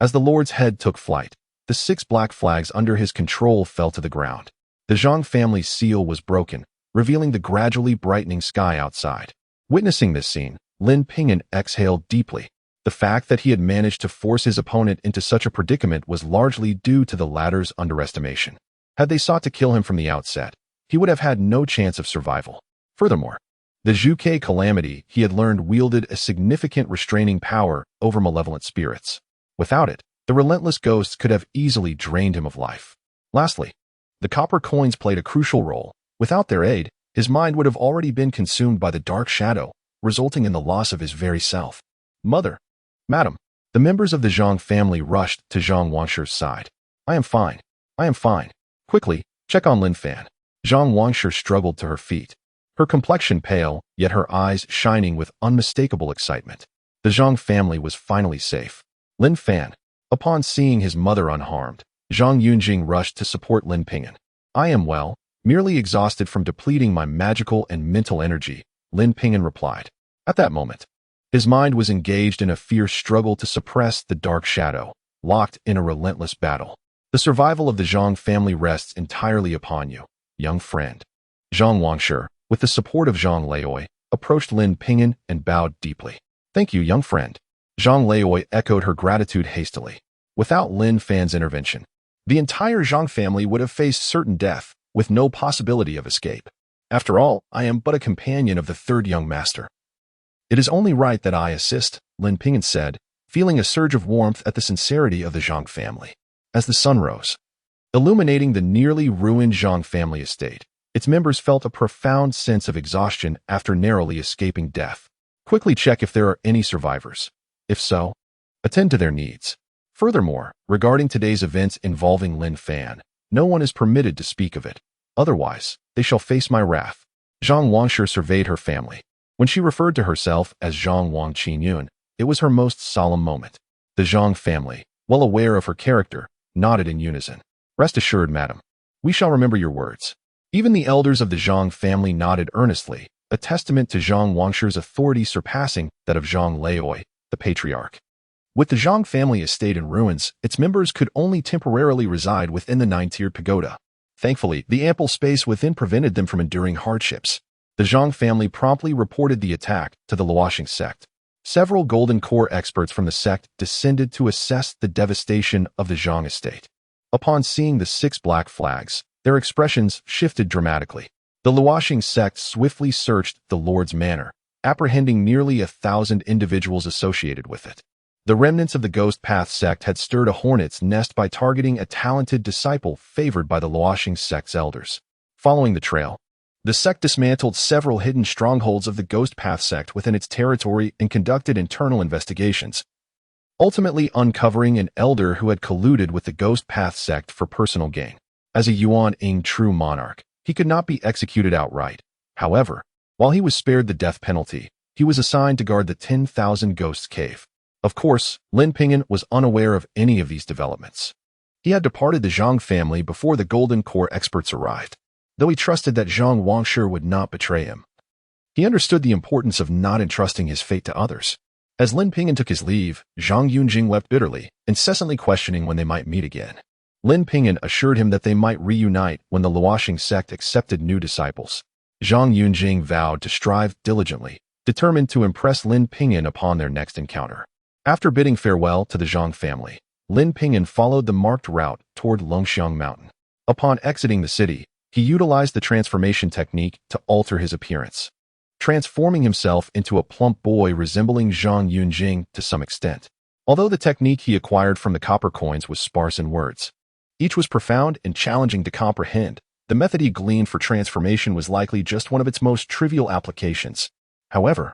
As the lord's head took flight, the 6 black flags under his control fell to the ground. The Zhang family's seal was broken, revealing the gradually brightening sky outside. Witnessing this scene, Lin Ping'an exhaled deeply. The fact that he had managed to force his opponent into such a predicament was largely due to the latter's underestimation. Had they sought to kill him from the outset, he would have had no chance of survival. Furthermore, the Zhuke calamity he had learned wielded a significant restraining power over malevolent spirits. Without it, the relentless ghosts could have easily drained him of life. Lastly, the copper coins played a crucial role. Without their aid, his mind would have already been consumed by the dark shadow, resulting in the loss of his very self. Mother, Madam, the members of the Zhang family rushed to Zhang Wangshi's side. I am fine. I am fine. Quickly, check on Lin Fan. Zhang Wangshi struggled to her feet, her complexion pale, yet her eyes shining with unmistakable excitement. The Zhang family was finally safe. Lin Fan. Upon seeing his mother unharmed, Zhang Yunjing rushed to support Lin Ping'an. I am well, merely exhausted from depleting my magical and mental energy, Lin Ping'an replied. At that moment, his mind was engaged in a fierce struggle to suppress the dark shadow, locked in a relentless battle. The survival of the Zhang family rests entirely upon you, young friend. Zhang Wangshi, with the support of Zhang Leoi, approached Lin Ping'an and bowed deeply. Thank you, young friend. Zhang Leoi echoed her gratitude hastily. Without Lin Fan's intervention, the entire Zhang family would have faced certain death, with no possibility of escape. After all, I am but a companion of the third young master. It is only right that I assist, Lin Ping'an said, feeling a surge of warmth at the sincerity of the Zhang family. As the sun rose, illuminating the nearly ruined Zhang family estate, its members felt a profound sense of exhaustion after narrowly escaping death. Quickly check if there are any survivors. If so, attend to their needs. Furthermore, regarding today's events involving Lin Fan, no one is permitted to speak of it. Otherwise, they shall face my wrath. Zhang Wangshi surveyed her family. When she referred to herself as Zhang Wang Qinyun, it was her most solemn moment. The Zhang family, well aware of her character, nodded in unison. Rest assured, madam, we shall remember your words. Even the elders of the Zhang family nodded earnestly, a testament to Zhang Wangshi's authority surpassing that of Zhang Leoi, the patriarch. With the Zhang family estate in ruins, its members could only temporarily reside within the 9-tiered pagoda. Thankfully, the ample space within prevented them from enduring hardships. The Zhang family promptly reported the attack to the Luoxing sect. Several Golden Core experts from the sect descended to assess the devastation of the Zhang estate. Upon seeing the 6 black flags, their expressions shifted dramatically. The Luoxing sect swiftly searched the Lord's manor, apprehending nearly 1,000 individuals associated with it. The remnants of the Ghost Path sect had stirred a hornet's nest by targeting a talented disciple favored by the Luoxing sect's elders. Following the trail, the sect dismantled several hidden strongholds of the Ghost Path sect within its territory and conducted internal investigations, ultimately uncovering an elder who had colluded with the Ghost Path sect for personal gain. As a Yuan-ing true monarch, he could not be executed outright. However, while he was spared the death penalty, he was assigned to guard the 10,000 Ghosts Cave. Of course, Lin Ping'an was unaware of any of these developments. He had departed the Zhang family before the Golden Core experts arrived, though he trusted that Zhang Wangshi would not betray him. He understood the importance of not entrusting his fate to others. As Lin Ping'an took his leave, Zhang Yunjing wept bitterly, incessantly questioning when they might meet again. Lin Ping'an assured him that they might reunite when the Luoxing sect accepted new disciples. Zhang Yunjing vowed to strive diligently, determined to impress Lin Ping'an upon their next encounter. After bidding farewell to the Zhang family, Lin Ping'an followed the marked route toward Longxiang Mountain. Upon exiting the city, he utilized the transformation technique to alter his appearance, transforming himself into a plump boy resembling Zhang Yunjing to some extent. Although the technique he acquired from the copper coins was sparse in words, each was profound and challenging to comprehend. The method he gleaned for transformation was likely just one of its most trivial applications. However,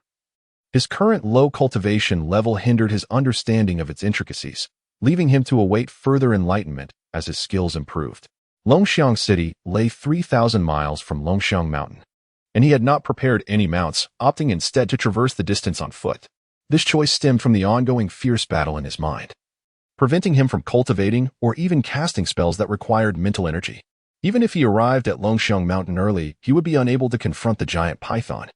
his current low cultivation level hindered his understanding of its intricacies, leaving him to await further enlightenment as his skills improved. Longxiang City lay 3,000 miles from Longxiang Mountain, and he had not prepared any mounts, opting instead to traverse the distance on foot. This choice stemmed from the ongoing fierce battle in his mind, preventing him from cultivating or even casting spells that required mental energy. Even if he arrived at Longxiang Mountain early, he would be unable to confront the giant python.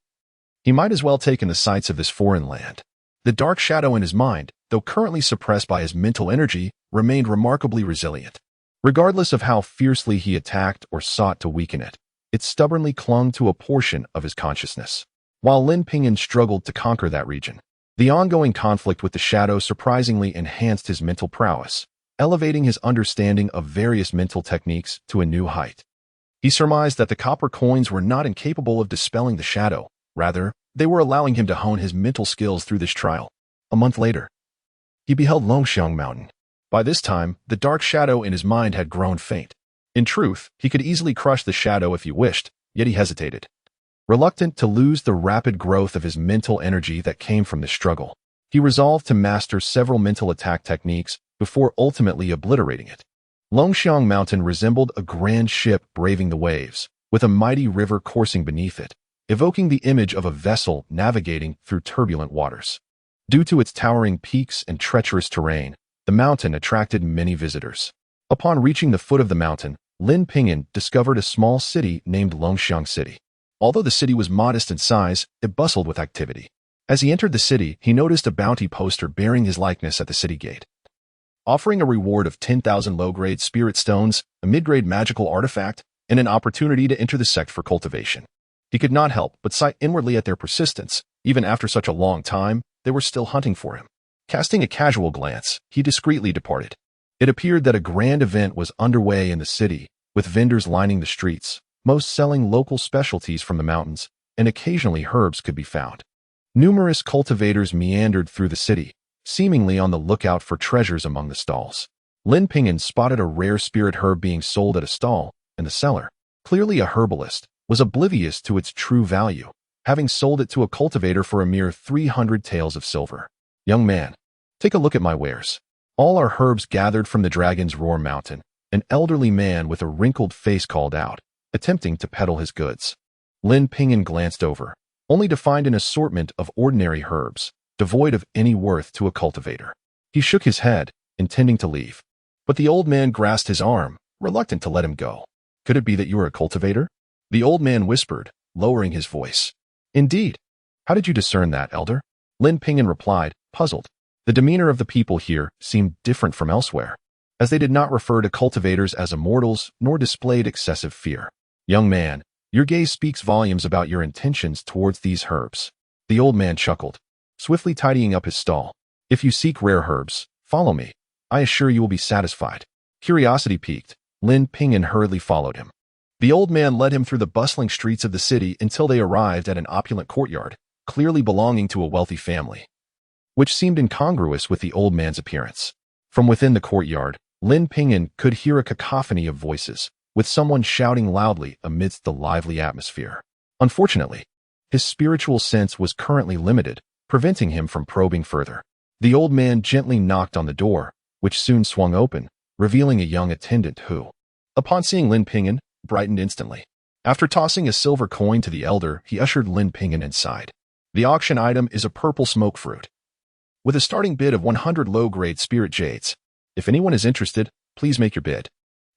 He might as well take in the sights of this foreign land. The dark shadow in his mind, though currently suppressed by his mental energy, remained remarkably resilient. Regardless of how fiercely he attacked or sought to weaken it, it stubbornly clung to a portion of his consciousness. While Lin Ping'an struggled to conquer that region, the ongoing conflict with the shadow surprisingly enhanced his mental prowess, elevating his understanding of various mental techniques to a new height. He surmised that the copper coins were not incapable of dispelling the shadow. Rather, they were allowing him to hone his mental skills through this trial. A month later, he beheld Longxiang Mountain. By this time, the dark shadow in his mind had grown faint. In truth, he could easily crush the shadow if he wished, yet he hesitated, reluctant to lose the rapid growth of his mental energy that came from this struggle. He resolved to master several mental attack techniques before ultimately obliterating it. Longxiang Mountain resembled a grand ship braving the waves, with a mighty river coursing beneath it, evoking the image of a vessel navigating through turbulent waters. Due to its towering peaks and treacherous terrain, the mountain attracted many visitors. Upon reaching the foot of the mountain, Lin Ping'an discovered a small city named Longxiang City. Although the city was modest in size, it bustled with activity. As he entered the city, he noticed a bounty poster bearing his likeness at the city gate, offering a reward of 10,000 low-grade spirit stones, a mid-grade magical artifact, and an opportunity to enter the sect for cultivation. He could not help but sigh inwardly at their persistence. Even after such a long time, they were still hunting for him. Casting a casual glance, he discreetly departed. It appeared that a grand event was underway in the city, with vendors lining the streets, most selling local specialties from the mountains, and occasionally herbs could be found. Numerous cultivators meandered through the city, seemingly on the lookout for treasures among the stalls. Lin Ping'an spotted a rare spirit herb being sold at a stall, and the seller, clearly a herbalist, was oblivious to its true value, having sold it to a cultivator for a mere 300 taels of silver. "Young man, take a look at my wares. All are herbs gathered from the Dragon's Roar Mountain," an elderly man with a wrinkled face called out, attempting to peddle his goods. Lin Ping'an glanced over, only to find an assortment of ordinary herbs, devoid of any worth to a cultivator. He shook his head, intending to leave, but the old man grasped his arm, reluctant to let him go. "Could it be that you are a cultivator?" the old man whispered, lowering his voice. "Indeed. How did you discern that, elder?" Lin Ping'an replied, puzzled. The demeanor of the people here seemed different from elsewhere, as they did not refer to cultivators as immortals nor displayed excessive fear. "Young man, your gaze speaks volumes about your intentions towards these herbs." The old man chuckled, swiftly tidying up his stall. "If you seek rare herbs, follow me. I assure you will be satisfied." Curiosity piqued, Lin Ping'an hurriedly followed him. The old man led him through the bustling streets of the city until they arrived at an opulent courtyard, clearly belonging to a wealthy family, which seemed incongruous with the old man's appearance. From within the courtyard, Lin Ping'an could hear a cacophony of voices, with someone shouting loudly amidst the lively atmosphere. Unfortunately, his spiritual sense was currently limited, preventing him from probing further. The old man gently knocked on the door, which soon swung open, revealing a young attendant who, upon seeing Lin Ping'an, brightened instantly. After tossing a silver coin to the elder, he ushered Lin Ping'an inside. The auction item is a purple smoke fruit, with a starting bid of 100 low-grade spirit jades. If anyone is interested, please make your bid.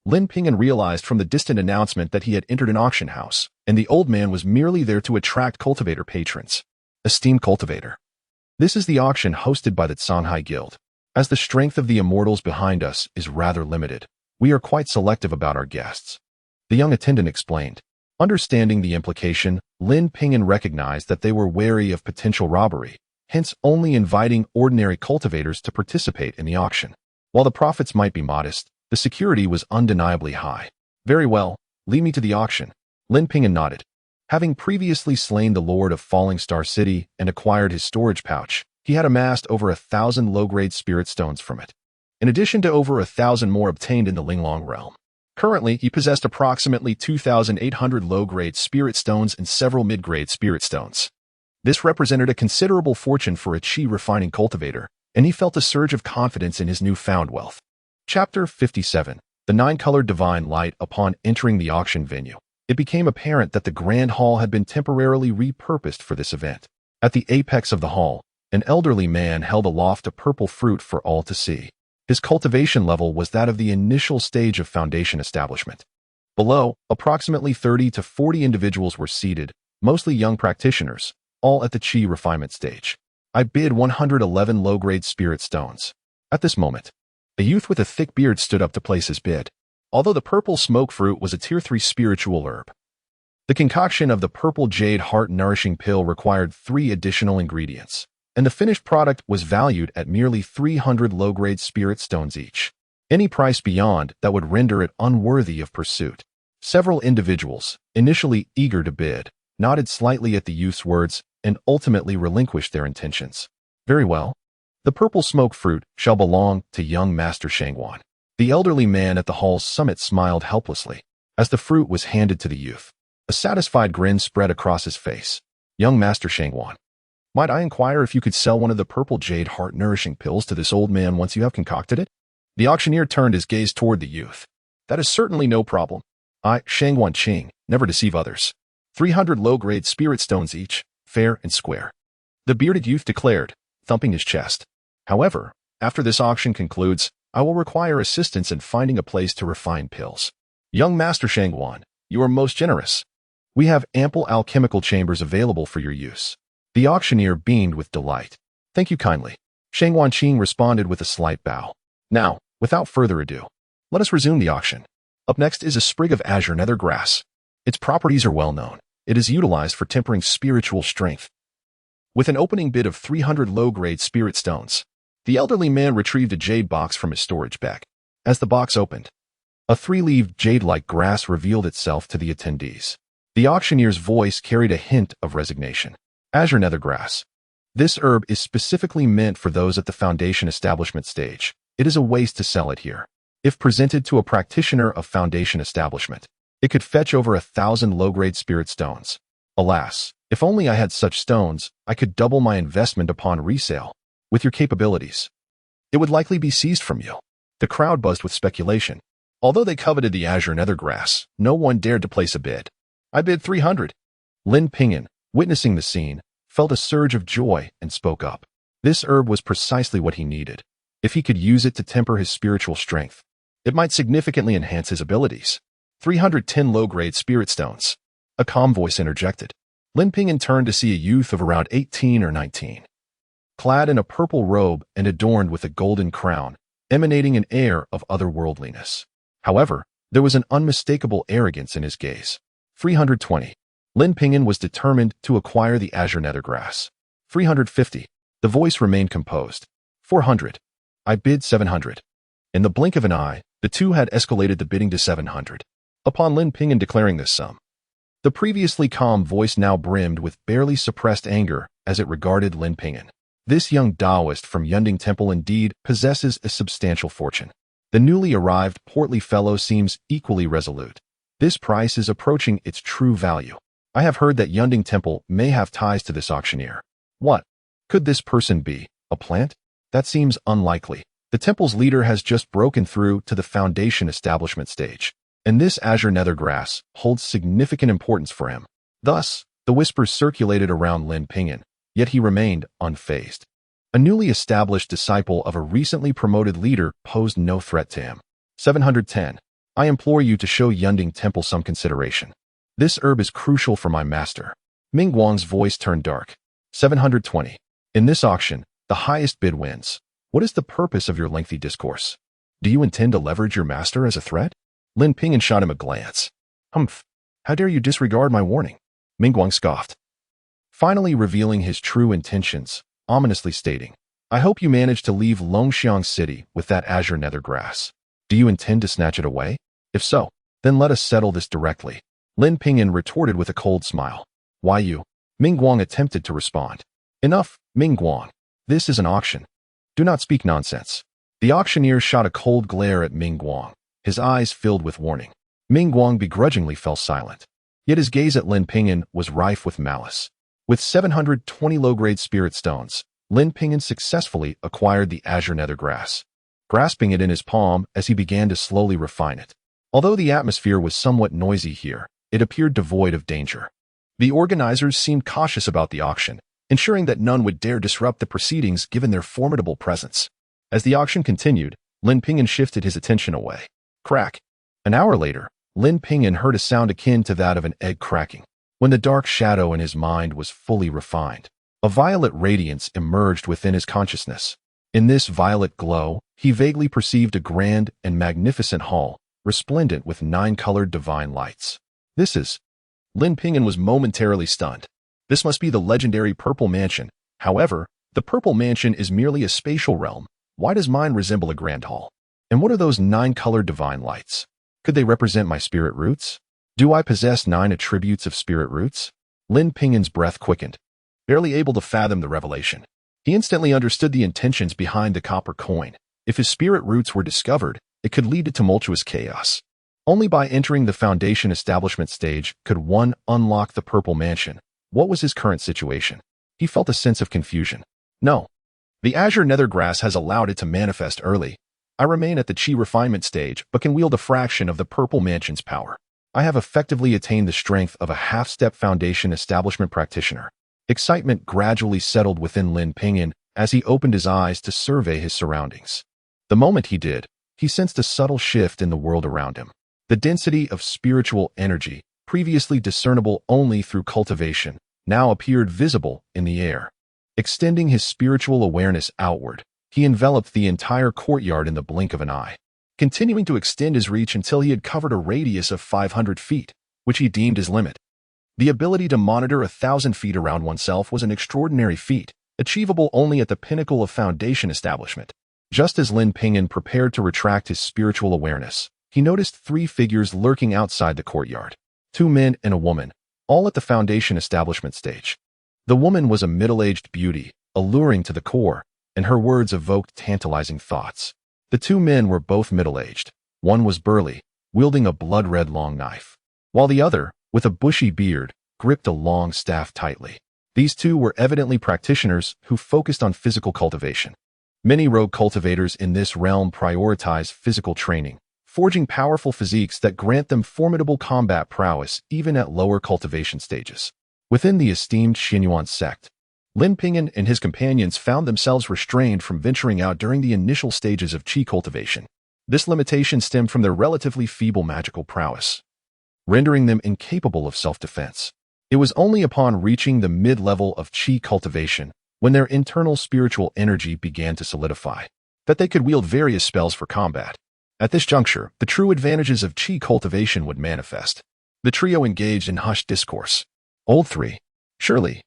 Lin Ping'an realized from the distant announcement that he had entered an auction house, and the old man was merely there to attract cultivator patrons. Esteemed cultivator, this is the auction hosted by the Shanghai Guild. As the strength of the Immortals behind us is rather limited, we are quite selective about our guests. The young attendant explained. Understanding the implication, Lin Ping'an recognized that they were wary of potential robbery, hence only inviting ordinary cultivators to participate in the auction. While the profits might be modest, the security was undeniably high. "Very well, lead me to the auction." Lin Ping'an nodded. Having previously slain the Lord of Falling Star City and acquired his storage pouch, he had amassed over 1,000 low-grade spirit stones from it, in addition to over 1,000 more obtained in the Linglong realm. Currently, he possessed approximately 2,800 low-grade spirit stones and several mid-grade spirit stones. This represented a considerable fortune for a chi refining cultivator, and he felt a surge of confidence in his newfound wealth. Chapter 57. The Nine-Colored Divine Light. Upon entering the auction venue, it became apparent that the Grand Hall had been temporarily repurposed for this event. At the apex of the hall, an elderly man held aloft a purple fruit for all to see. His cultivation level was that of the initial stage of foundation establishment. Below, approximately 30 to 40 individuals were seated, mostly young practitioners, all at the chi refinement stage. I bid 111 low-grade spirit stones. At this moment, a youth with a thick beard stood up to place his bid. Although the purple smoke fruit was a Tier 3 spiritual herb, the concoction of the purple jade heart-nourishing pill required 3 additional ingredients, and the finished product was valued at merely 300 low-grade spirit stones each. Any price beyond that would render it unworthy of pursuit. Several individuals, initially eager to bid, nodded slightly at the youth's words and ultimately relinquished their intentions. Very well. The purple smoke fruit shall belong to young Master Shangwan. The elderly man at the hall's summit smiled helplessly as the fruit was handed to the youth. A satisfied grin spread across his face. Young Master Shangwan, might I inquire if you could sell one of the purple jade heart-nourishing pills to this old man once you have concocted it? The auctioneer turned his gaze toward the youth. That is certainly no problem. I, Shangwan Qing, never deceive others. 300 low-grade spirit stones each, fair and square. The bearded youth declared, thumping his chest. However, after this auction concludes, I will require assistance in finding a place to refine pills. Young Master Shangwan, you are most generous. We have ample alchemical chambers available for your use. The auctioneer beamed with delight. Thank you kindly. Shangwan Qing responded with a slight bow. Now, without further ado, let us resume the auction. Up next is a sprig of azure nether grass. Its properties are well known. It is utilized for tempering spiritual strength. With an opening bid of 300 low-grade spirit stones, the elderly man retrieved a jade box from his storage bag. As the box opened, a 3-leaved jade-like grass revealed itself to the attendees. The auctioneer's voice carried a hint of resignation. Azure nether grass. This herb is specifically meant for those at the foundation establishment stage. It is a waste to sell it here. If presented to a practitioner of foundation establishment, it could fetch over 1,000 low-grade spirit stones. Alas, if only I had such stones, I could double my investment upon resale. With your capabilities, it would likely be seized from you. The crowd buzzed with speculation. Although they coveted the azure nether grass, no one dared to place a bid. I bid 300. Lin Ping'an, witnessing the scene, felt a surge of joy and spoke up. This herb was precisely what he needed. If he could use it to temper his spiritual strength, it might significantly enhance his abilities. 310 low-grade spirit stones. A calm voice interjected. Lin Ping'an turned to see a youth of around 18 or 19. Clad in a purple robe and adorned with a golden crown, emanating an air of otherworldliness. However, there was an unmistakable arrogance in his gaze. 320. Lin Ping'an was determined to acquire the azure nether grass. 350. The voice remained composed. 400. I bid 700. In the blink of an eye, the two had escalated the bidding to 700. Upon Lin Ping'an declaring this sum, the previously calm voice now brimmed with barely suppressed anger as it regarded Lin Ping'an. This young Taoist from Yunding Temple indeed possesses a substantial fortune. The newly arrived portly fellow seems equally resolute. This price is approaching its true value. I have heard that Yunding Temple may have ties to this auctioneer. What? Could this person be? A plant? That seems unlikely. The temple's leader has just broken through to the foundation establishment stage, and this azure nether grass holds significant importance for him. Thus, the whispers circulated around Lin Ping'an, yet he remained unfazed. A newly established disciple of a recently promoted leader posed no threat to him. 710. I implore you to show Yunding Temple some consideration. This herb is crucial for my master. Ming Guang's voice turned dark. 720. In this auction, the highest bid wins. What is the purpose of your lengthy discourse? Do you intend to leverage your master as a threat? Lin Ping'an shot him a glance. Humph. How dare you disregard my warning? Ming Guang scoffed, finally revealing his true intentions, ominously stating, I hope you manage to leave Longxiang City with that azure nether grass. Do you intend to snatch it away? If so, then let us settle this directly. Lin Ping'an retorted with a cold smile. Why you? Ming Guang attempted to respond. Enough, Ming Guang. This is an auction. Do not speak nonsense. The auctioneer shot a cold glare at Ming Guang, his eyes filled with warning. Ming Guang begrudgingly fell silent. Yet his gaze at Lin Ping'an was rife with malice. With 720 low-grade spirit stones, Lin Ping'an successfully acquired the azure nether grass, grasping it in his palm as he began to slowly refine it. Although the atmosphere was somewhat noisy here, it appeared devoid of danger. The organizers seemed cautious about the auction, ensuring that none would dare disrupt the proceedings given their formidable presence. As the auction continued, Lin Ping'an shifted his attention away. Crack. An hour later, Lin Ping'an heard a sound akin to that of an egg cracking. When the dark shadow in his mind was fully refined, a violet radiance emerged within his consciousness. In this violet glow, he vaguely perceived a grand and magnificent hall, resplendent with 9-colored divine lights. This is... Lin Ping'an was momentarily stunned. This must be the legendary Purple Mansion. However, the Purple Mansion is merely a spatial realm. Why does mine resemble a grand hall? And what are those 9-colored divine lights? Could they represent my spirit roots? Do I possess 9 attributes of spirit roots? Lin Ping'an's breath quickened, barely able to fathom the revelation. He instantly understood the intentions behind the copper coin. If his spirit roots were discovered, it could lead to tumultuous chaos. Only by entering the Foundation establishment stage could one unlock the Purple Mansion. What was his current situation? He felt a sense of confusion. No. The azure nether grass has allowed it to manifest early. I remain at the chi refinement stage, but can wield a fraction of the Purple Mansion's power. I have effectively attained the strength of a half-step Foundation establishment practitioner. Excitement gradually settled within Lin Ping'an as he opened his eyes to survey his surroundings. The moment he did, he sensed a subtle shift in the world around him. The density of spiritual energy, previously discernible only through cultivation, now appeared visible in the air. Extending his spiritual awareness outward, he enveloped the entire courtyard in the blink of an eye, continuing to extend his reach until he had covered a radius of 500 feet, which he deemed his limit. The ability to monitor 1,000 feet around oneself was an extraordinary feat, achievable only at the pinnacle of Foundation establishment. Just as Lin Ping'an prepared to retract his spiritual awareness, he noticed 3 figures lurking outside the courtyard. 2 men and a woman, all at the Foundation establishment stage. The woman was a middle-aged beauty, alluring to the core, and her words evoked tantalizing thoughts. The 2 men were both middle-aged. One was burly, wielding a blood-red long knife, while the other, with a bushy beard, gripped a long staff tightly. These 2 were evidently practitioners who focused on physical cultivation. Many rogue cultivators in this realm prioritize physical training, forging powerful physiques that grant them formidable combat prowess even at lower cultivation stages. Within the esteemed Xinyuan sect, Lin Ping'an and his companions found themselves restrained from venturing out during the initial stages of qi cultivation. This limitation stemmed from their relatively feeble magical prowess, rendering them incapable of self-defense. It was only upon reaching the mid-level of qi cultivation, when their internal spiritual energy began to solidify, that they could wield various spells for combat. At this juncture, the true advantages of qi cultivation would manifest. The trio engaged in hushed discourse. Old 3. Surely,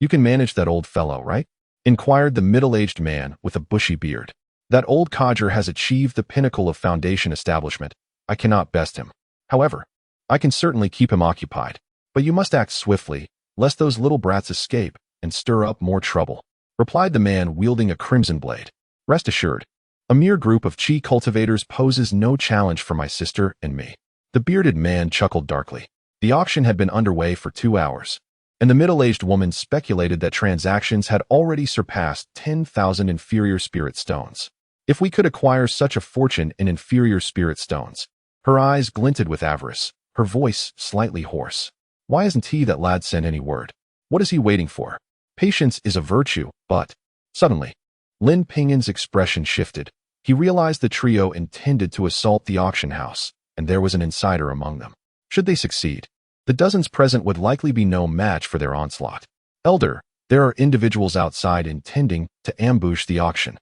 you can manage that old fellow, right? Inquired the middle-aged man with a bushy beard. That old codger has achieved the pinnacle of Foundation establishment. I cannot best him. However, I can certainly keep him occupied. But you must act swiftly, lest those little brats escape and stir up more trouble, replied the man wielding a crimson blade. Rest assured, a mere group of qi cultivators poses no challenge for my sister and me. The bearded man chuckled darkly. The auction had been underway for 2 hours, and the middle-aged woman speculated that transactions had already surpassed 10,000 inferior spirit stones. If we could acquire such a fortune in inferior spirit stones. Her eyes glinted with avarice, her voice slightly hoarse. Why isn't he that lad sent any word? What is he waiting for? Patience is a virtue, but... Suddenly, Lin Ping'an's expression shifted. He realized the trio intended to assault the auction house, and there was an insider among them. Should they succeed, the dozens present would likely be no match for their onslaught. Elder, there are individuals outside intending to ambush the auction.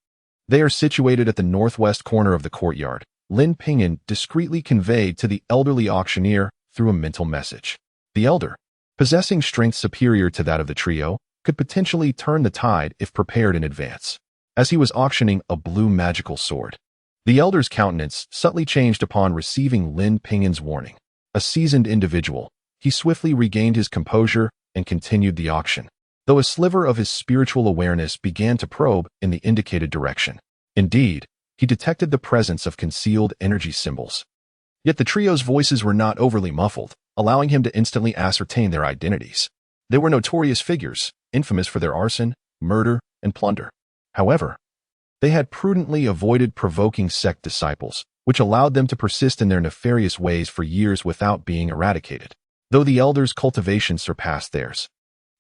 They are situated at the northwest corner of the courtyard, Lin Ping'an discreetly conveyed to the elderly auctioneer through a mental message. The elder, possessing strength superior to that of the trio, could potentially turn the tide if prepared in advance. As he was auctioning a blue magical sword, the elder's countenance subtly changed upon receiving Lin Ping'an's warning. A seasoned individual, he swiftly regained his composure and continued the auction, though a sliver of his spiritual awareness began to probe in the indicated direction. Indeed, he detected the presence of concealed energy symbols. Yet the trio's voices were not overly muffled, allowing him to instantly ascertain their identities. They were notorious figures, infamous for their arson, murder, and plunder. However, they had prudently avoided provoking sect disciples, which allowed them to persist in their nefarious ways for years without being eradicated. Though the elders' cultivation surpassed theirs.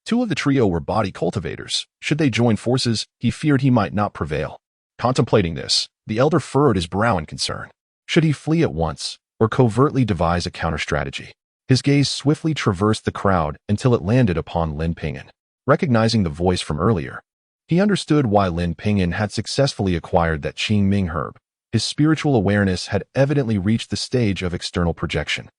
Two of the trio were body cultivators. Should they join forces, he feared he might not prevail. Contemplating this, the elder furrowed his brow in concern. Should he flee at once, or covertly devise a counter-strategy? His gaze swiftly traversed the crowd until it landed upon Lin Ping'an. Recognizing the voice from earlier, he understood why Lin Ping'an had successfully acquired that Qing Ming herb. His spiritual awareness had evidently reached the stage of external projection.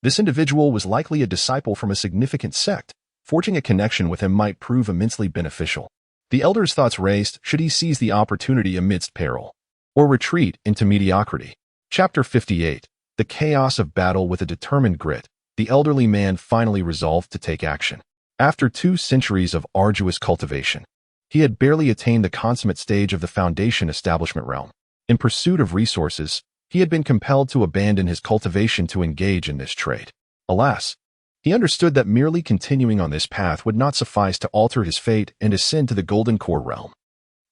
This individual was likely a disciple from a significant sect. Forging a connection with him might prove immensely beneficial. The elder's thoughts raced, should he seize the opportunity amidst peril, or retreat into mediocrity? Chapter 58. The chaos of battle. With a determined grit, the elderly man finally resolved to take action. After 2 centuries of arduous cultivation, he had barely attained the consummate stage of the foundation establishment realm. In pursuit of resources, he had been compelled to abandon his cultivation to engage in this trade. Alas, he understood that merely continuing on this path would not suffice to alter his fate and ascend to the Golden Core realm.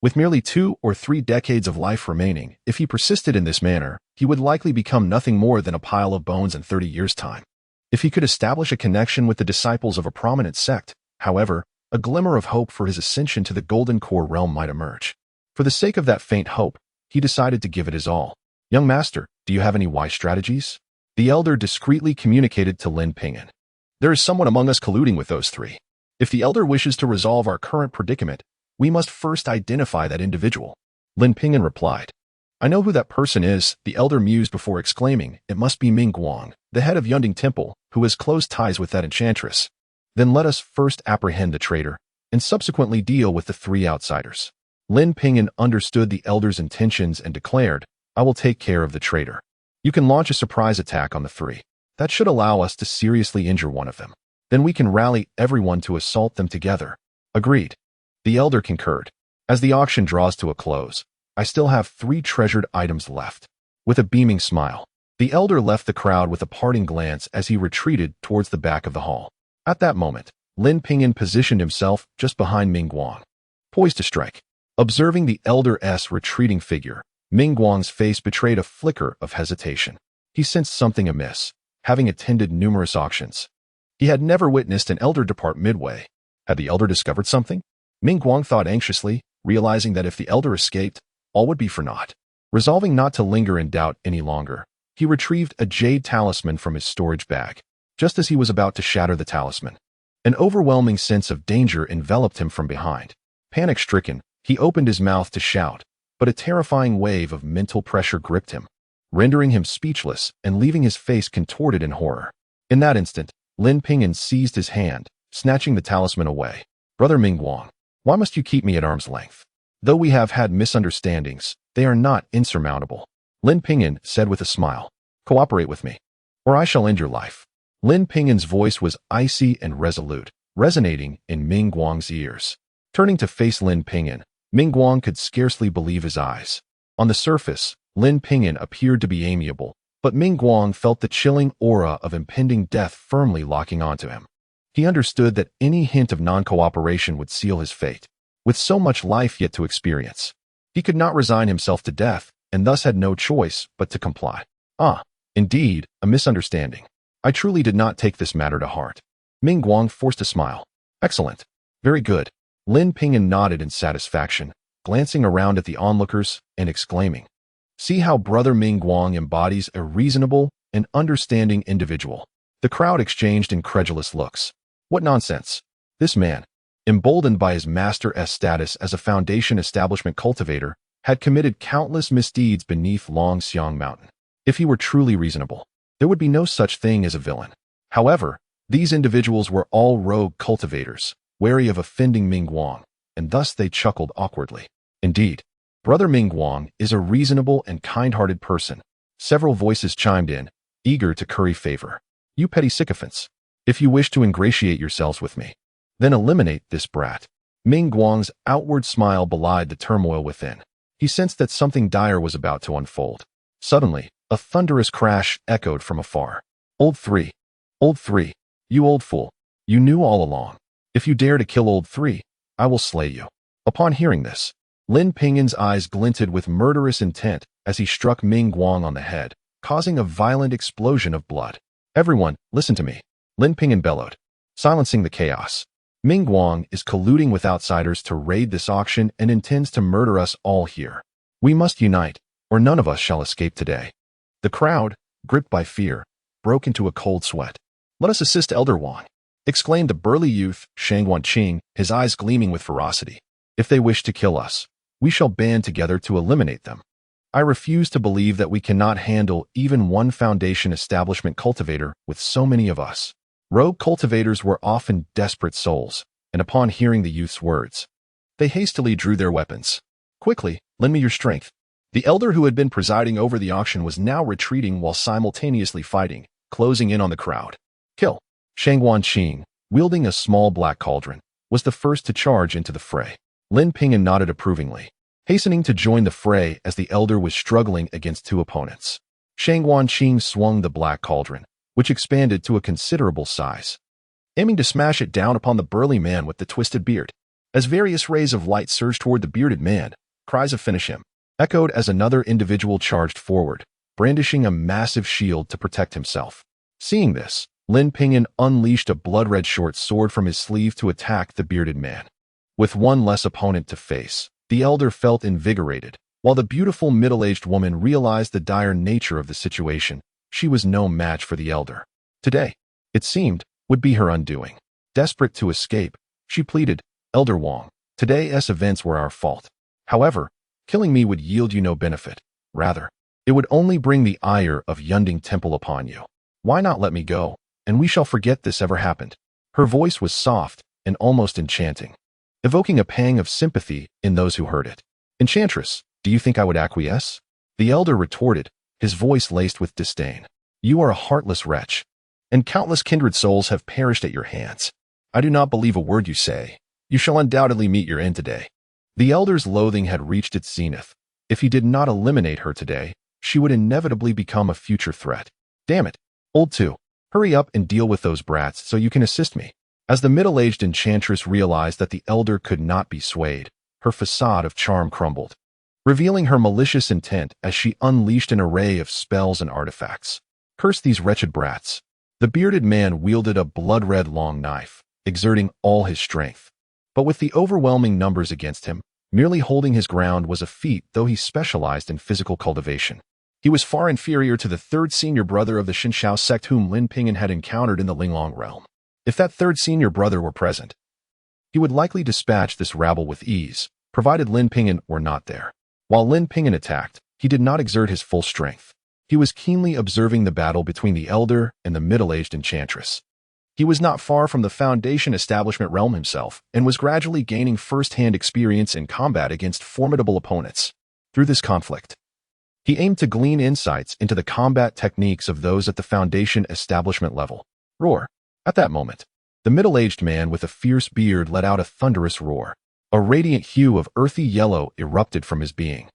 With merely 2 or 3 decades of life remaining, if he persisted in this manner, he would likely become nothing more than a pile of bones in 30 years' time. If he could establish a connection with the disciples of a prominent sect, however, a glimmer of hope for his ascension to the Golden Core realm might emerge. For the sake of that faint hope, he decided to give it his all. Young master, do you have any wise strategies? The elder discreetly communicated to Lin Ping'an. There is someone among us colluding with those 3. If the elder wishes to resolve our current predicament, we must first identify that individual. Lin Ping'an replied. I know who that person is, the elder mused before exclaiming, it must be Mingguang, the head of Yunding Temple, who has close ties with that enchantress. Then let us first apprehend the traitor, and subsequently deal with the 3 outsiders. Lin Ping'an understood the elder's intentions and declared, I will take care of the traitor. You can launch a surprise attack on the 3. That should allow us to seriously injure one of them. Then we can rally everyone to assault them together. Agreed. The elder concurred. As the auction draws to a close, I still have 3 treasured items left. With a beaming smile, the elder left the crowd with a parting glance as he retreated towards the back of the hall. At that moment, Lin Ping'an positioned himself just behind Mingguang, poised to strike. Observing the elder's retreating figure, Mingguang's face betrayed a flicker of hesitation. He sensed something amiss, having attended numerous auctions. He had never witnessed an elder depart midway. Had the elder discovered something? Mingguang thought anxiously, realizing that if the elder escaped, all would be for naught. Resolving not to linger in doubt any longer, he retrieved a jade talisman from his storage bag. Just as he was about to shatter the talisman, an overwhelming sense of danger enveloped him from behind. Panic-stricken, he opened his mouth to shout, but a terrifying wave of mental pressure gripped him, rendering him speechless and leaving his face contorted in horror. In that instant, Lin Ping'an seized his hand, snatching the talisman away. Brother Mingguang, why must you keep me at arm's length? Though we have had misunderstandings, they are not insurmountable. Lin Ping'an said with a smile. Cooperate with me, or I shall end your life. Lin Ping'an's voice was icy and resolute, resonating in Mingguang's ears. Turning to face Lin Ping'an, Mingguang could scarcely believe his eyes. On the surface, Lin Ping'an appeared to be amiable, but Mingguang felt the chilling aura of impending death firmly locking onto him. He understood that any hint of non-cooperation would seal his fate. With so much life yet to experience, he could not resign himself to death, and thus had no choice but to comply. Indeed, a misunderstanding. I truly did not take this matter to heart. Mingguang forced a smile. Excellent. Very good. Lin Ping'an nodded in satisfaction, glancing around at the onlookers and exclaiming, see how Brother Mingguang embodies a reasonable and understanding individual. The crowd exchanged incredulous looks. What nonsense. This man, emboldened by his master's status as a foundation establishment cultivator, had committed countless misdeeds beneath Longxiang Mountain. If he were truly reasonable, there would be no such thing as a villain. However, these individuals were all rogue cultivators, wary of offending Mingguang, and thus they chuckled awkwardly. Indeed, Brother Mingguang is a reasonable and kind-hearted person. Several voices chimed in, eager to curry favor. You petty sycophants, if you wish to ingratiate yourselves with me, then eliminate this brat. Mingguang's outward smile belied the turmoil within. He sensed that something dire was about to unfold. Suddenly, a thunderous crash echoed from afar. Old three, you old fool, you knew all along. If you dare to kill old 3, I will slay you." Upon hearing this, Lin Ping'an's eyes glinted with murderous intent as he struck Ming Guang on the head, causing a violent explosion of blood. "Everyone, listen to me," Lin Ping'an bellowed, silencing the chaos. "Ming Guang is colluding with outsiders to raid this auction and intends to murder us all here. We must unite, or none of us shall escape today." The crowd, gripped by fear, broke into a cold sweat. "Let us assist Elder Wang," exclaimed the burly youth, Shang Wanqing, his eyes gleaming with ferocity. "If they wish to kill us, we shall band together to eliminate them. I refuse to believe that we cannot handle even one Foundation establishment cultivator with so many of us." Rogue cultivators were often desperate souls, and upon hearing the youth's words, they hastily drew their weapons. "Quickly, lend me your strength." The elder who had been presiding over the auction was now retreating while simultaneously fighting, closing in on the crowd. "Kill!" Shang Wanqing, wielding a small black cauldron, was the first to charge into the fray. Lin Ping'an nodded approvingly, hastening to join the fray as the elder was struggling against 2 opponents. Shang Wanqing swung the black cauldron, which expanded to a considerable size, aiming to smash it down upon the burly man with the twisted beard. As various rays of light surged toward the bearded man, cries of "Finish him!" echoed as another individual charged forward, brandishing a massive shield to protect himself. Seeing this, Lin Ping'an unleashed a blood-red short sword from his sleeve to attack the bearded man. With one less opponent to face, the elder felt invigorated, while the beautiful middle-aged woman realized the dire nature of the situation. She was no match for the elder. Today, it seemed, would be her undoing. Desperate to escape, she pleaded, "Elder Wang, today's events were our fault. However, killing me would yield you no benefit. Rather, it would only bring the ire of Yunding Temple upon you. Why not let me go, and we shall forget this ever happened?" Her voice was soft and almost enchanting, evoking a pang of sympathy in those who heard it. "Enchantress, do you think I would acquiesce?" The elder retorted, his voice laced with disdain. "You are a heartless wretch, and countless kindred souls have perished at your hands. I do not believe a word you say. You shall undoubtedly meet your end today." The elder's loathing had reached its zenith. If he did not eliminate her today, she would inevitably become a future threat. "Damn it, old 2, hurry up and deal with those brats so you can assist me." As the middle-aged enchantress realized that the elder could not be swayed, her facade of charm crumbled, revealing her malicious intent as she unleashed an array of spells and artifacts. "Curse these wretched brats." The bearded man wielded a blood-red long knife, exerting all his strength. But with the overwhelming numbers against him, merely holding his ground was a feat, though he specialized in physical cultivation. He was far inferior to the 3rd senior brother of the Shinshao sect whom Lin Ping'an had encountered in the Linglong realm. If that 3rd senior brother were present, he would likely dispatch this rabble with ease, provided Lin Ping'an were not there. While Lin Ping'an attacked, he did not exert his full strength. He was keenly observing the battle between the elder and the middle-aged enchantress. He was not far from the Foundation establishment realm himself, and was gradually gaining first-hand experience in combat against formidable opponents. Through this conflict, he aimed to glean insights into the combat techniques of those at the Foundation establishment level. Roar. At that moment, the middle-aged man with a fierce beard let out a thunderous roar. A radiant hue of earthy yellow erupted from his being,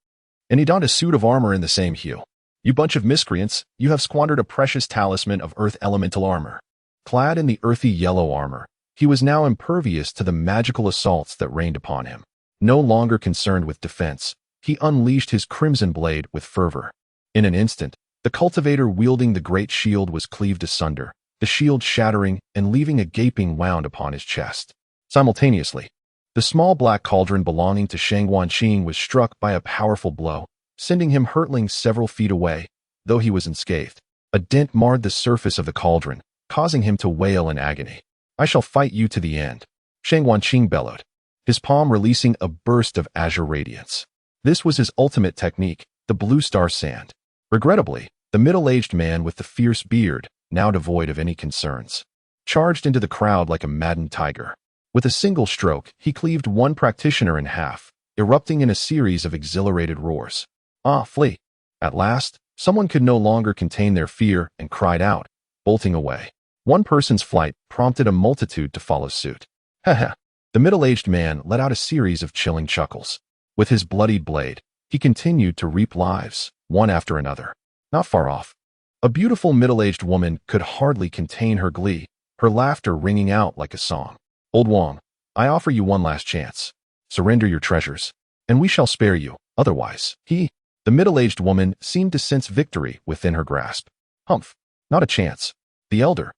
and he donned a suit of armor in the same hue. "You bunch of miscreants, you have squandered a precious talisman of earth elemental armor." Clad in the earthy yellow armor, he was now impervious to the magical assaults that rained upon him. No longer concerned with defense, he unleashed his crimson blade with fervor. In an instant, the cultivator wielding the great shield was cleaved asunder, the shield shattering and leaving a gaping wound upon his chest. Simultaneously, the small black cauldron belonging to Shang Wanqing was struck by a powerful blow, sending him hurtling several feet away, though he was unscathed. A dent marred the surface of the cauldron, causing him to wail in agony. "I shall fight you to the end," Shang Wanqing bellowed, his palm releasing a burst of azure radiance. This was his ultimate technique, the blue star sand. Regrettably, the middle-aged man with the fierce beard, now devoid of any concerns, charged into the crowd like a maddened tiger. With a single stroke, he cleaved one practitioner in half, erupting in a series of exhilarated roars. "Ah, flee!" At last, someone could no longer contain their fear and cried out, bolting away. One person's flight prompted a multitude to follow suit. "Heh." The middle-aged man let out a series of chilling chuckles. With his bloodied blade, he continued to reap lives, one after another. Not far off, a beautiful middle-aged woman could hardly contain her glee, her laughter ringing out like a song. Old Wang, I offer you one last chance. Surrender your treasures, and we shall spare you. Otherwise, the middle-aged woman seemed to sense victory within her grasp. Humph, not a chance. The elder,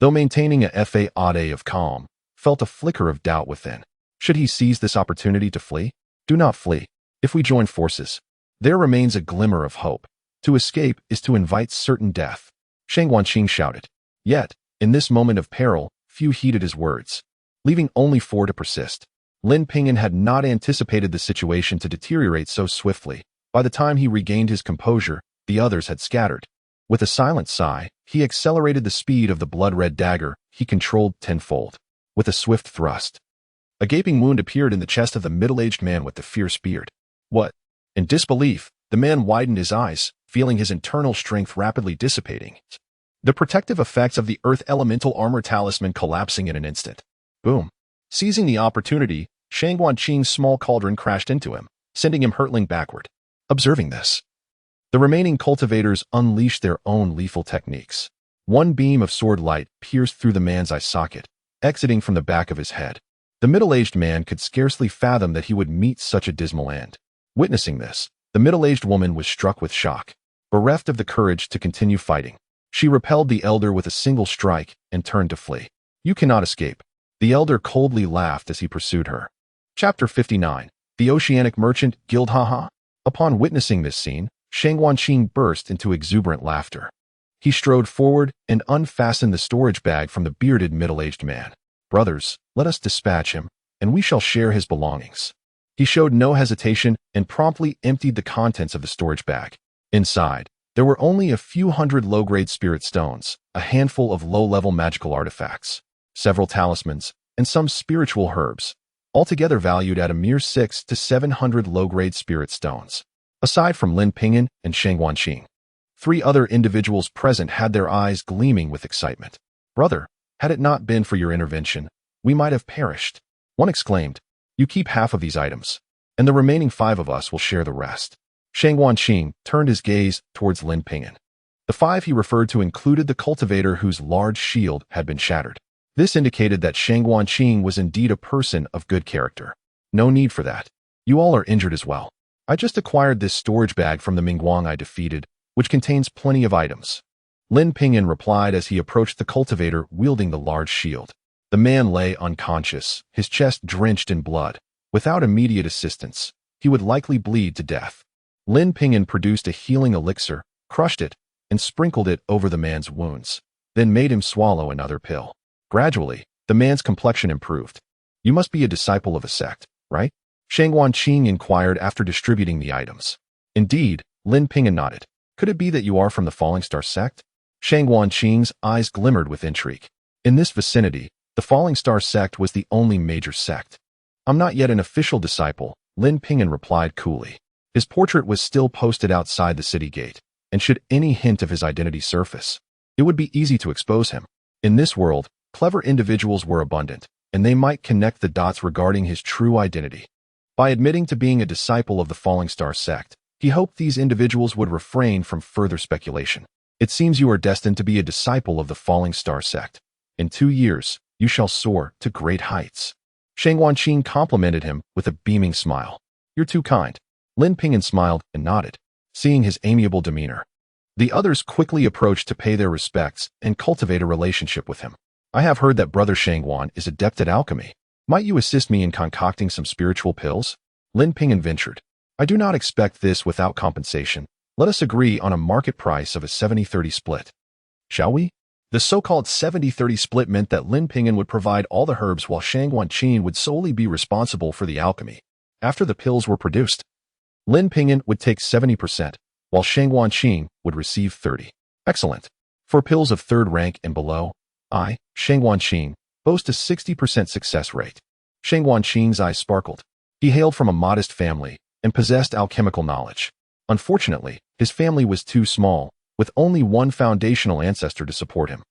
though maintaining a facade of calm, felt a flicker of doubt within. Should he seize this opportunity to flee? Do not flee. If we join forces, there remains a glimmer of hope. To escape is to invite certain death. Shang Wanqing shouted. Yet, in this moment of peril, few heeded his words, leaving only 4 to persist. Lin Ping'an had not anticipated the situation to deteriorate so swiftly. By the time he regained his composure, the others had scattered. With a silent sigh, he accelerated the speed of the blood-red dagger he controlled tenfold. With a swift thrust, a gaping wound appeared in the chest of the middle-aged man with the fierce beard. What? In disbelief, the man widened his eyes, feeling his internal strength rapidly dissipating. The protective effects of the earth elemental armor talisman collapsing in an instant. Boom. Seizing the opportunity, Shang Wanqing's small cauldron crashed into him, sending him hurtling backward. Observing this, the remaining cultivators unleashed their own lethal techniques. One beam of sword light pierced through the man's eye socket, exiting from the back of his head. The middle-aged man could scarcely fathom that he would meet such a dismal end. Witnessing this, the middle-aged woman was struck with shock. Bereft of the courage to continue fighting, she repelled the elder with a single strike and turned to flee. You cannot escape. The elder coldly laughed as he pursued her. Chapter 59. The Oceanic Merchant Guild. Haha. Upon witnessing this scene, Shang Wanqing burst into exuberant laughter. He strode forward and unfastened the storage bag from the bearded middle-aged man. Brothers, let us dispatch him, and we shall share his belongings. He showed no hesitation and promptly emptied the contents of the storage bag. Inside, there were only a few hundred low-grade spirit stones, a handful of low-level magical artifacts, several talismans, and some spiritual herbs, altogether valued at a mere 600 to 700 low-grade spirit stones. Aside from Lin Ping'an and Shang Wanqing, 3 other individuals present had their eyes gleaming with excitement. Brother, had it not been for your intervention, we might have perished. One exclaimed, you keep half of these items, and the remaining 5 of us will share the rest. Shang Wanqing turned his gaze towards Lin Ping'an. The 5 he referred to included the cultivator whose large shield had been shattered. This indicated that Shang Wanqing was indeed a person of good character. No need for that. You all are injured as well. I just acquired this storage bag from the Mingguang I defeated, which contains plenty of items. Lin Ping'an replied as he approached the cultivator wielding the large shield. The man lay unconscious, his chest drenched in blood. Without immediate assistance, he would likely bleed to death. Lin Ping'an produced a healing elixir, crushed it, and sprinkled it over the man's wounds, then made him swallow another pill. Gradually, the man's complexion improved. You must be a disciple of a sect, right? Shang Wanqing inquired after distributing the items. Indeed, Lin Ping'an nodded. Could it be that you are from the Falling Star sect? Shang Wanqing's eyes glimmered with intrigue. In this vicinity, the Falling Star sect was the only major sect. I'm not yet an official disciple, Lin Ping'an replied coolly. His portrait was still posted outside the city gate, and should any hint of his identity surface, it would be easy to expose him. In this world, clever individuals were abundant, and they might connect the dots regarding his true identity. By admitting to being a disciple of the Falling Star sect, he hoped these individuals would refrain from further speculation. It seems you are destined to be a disciple of the Falling Star sect. In 2 years, you shall soar to great heights. Shang Wanqing complimented him with a beaming smile. You're too kind. Lin Ping'an smiled and nodded, seeing his amiable demeanor. The others quickly approached to pay their respects and cultivate a relationship with him. I have heard that Brother Shangwan is adept at alchemy. Might you assist me in concocting some spiritual pills? Lin Ping'an ventured. I do not expect this without compensation. Let us agree on a market price of a 70-30 split. Shall we? The so-called 70-30 split meant that Lin Ping'an would provide all the herbs while Shang Wanqing would solely be responsible for the alchemy. After the pills were produced, Lin Ping'an would take 70%, while Shang Wanqing would receive 30%. Excellent. For pills of 3rd rank and below, I, Shang Wanqing, boast a 60% success rate. Shang Wanqing's eyes sparkled. He hailed from a modest family and possessed alchemical knowledge. Unfortunately, his family was too small, with only one foundational ancestor to support him.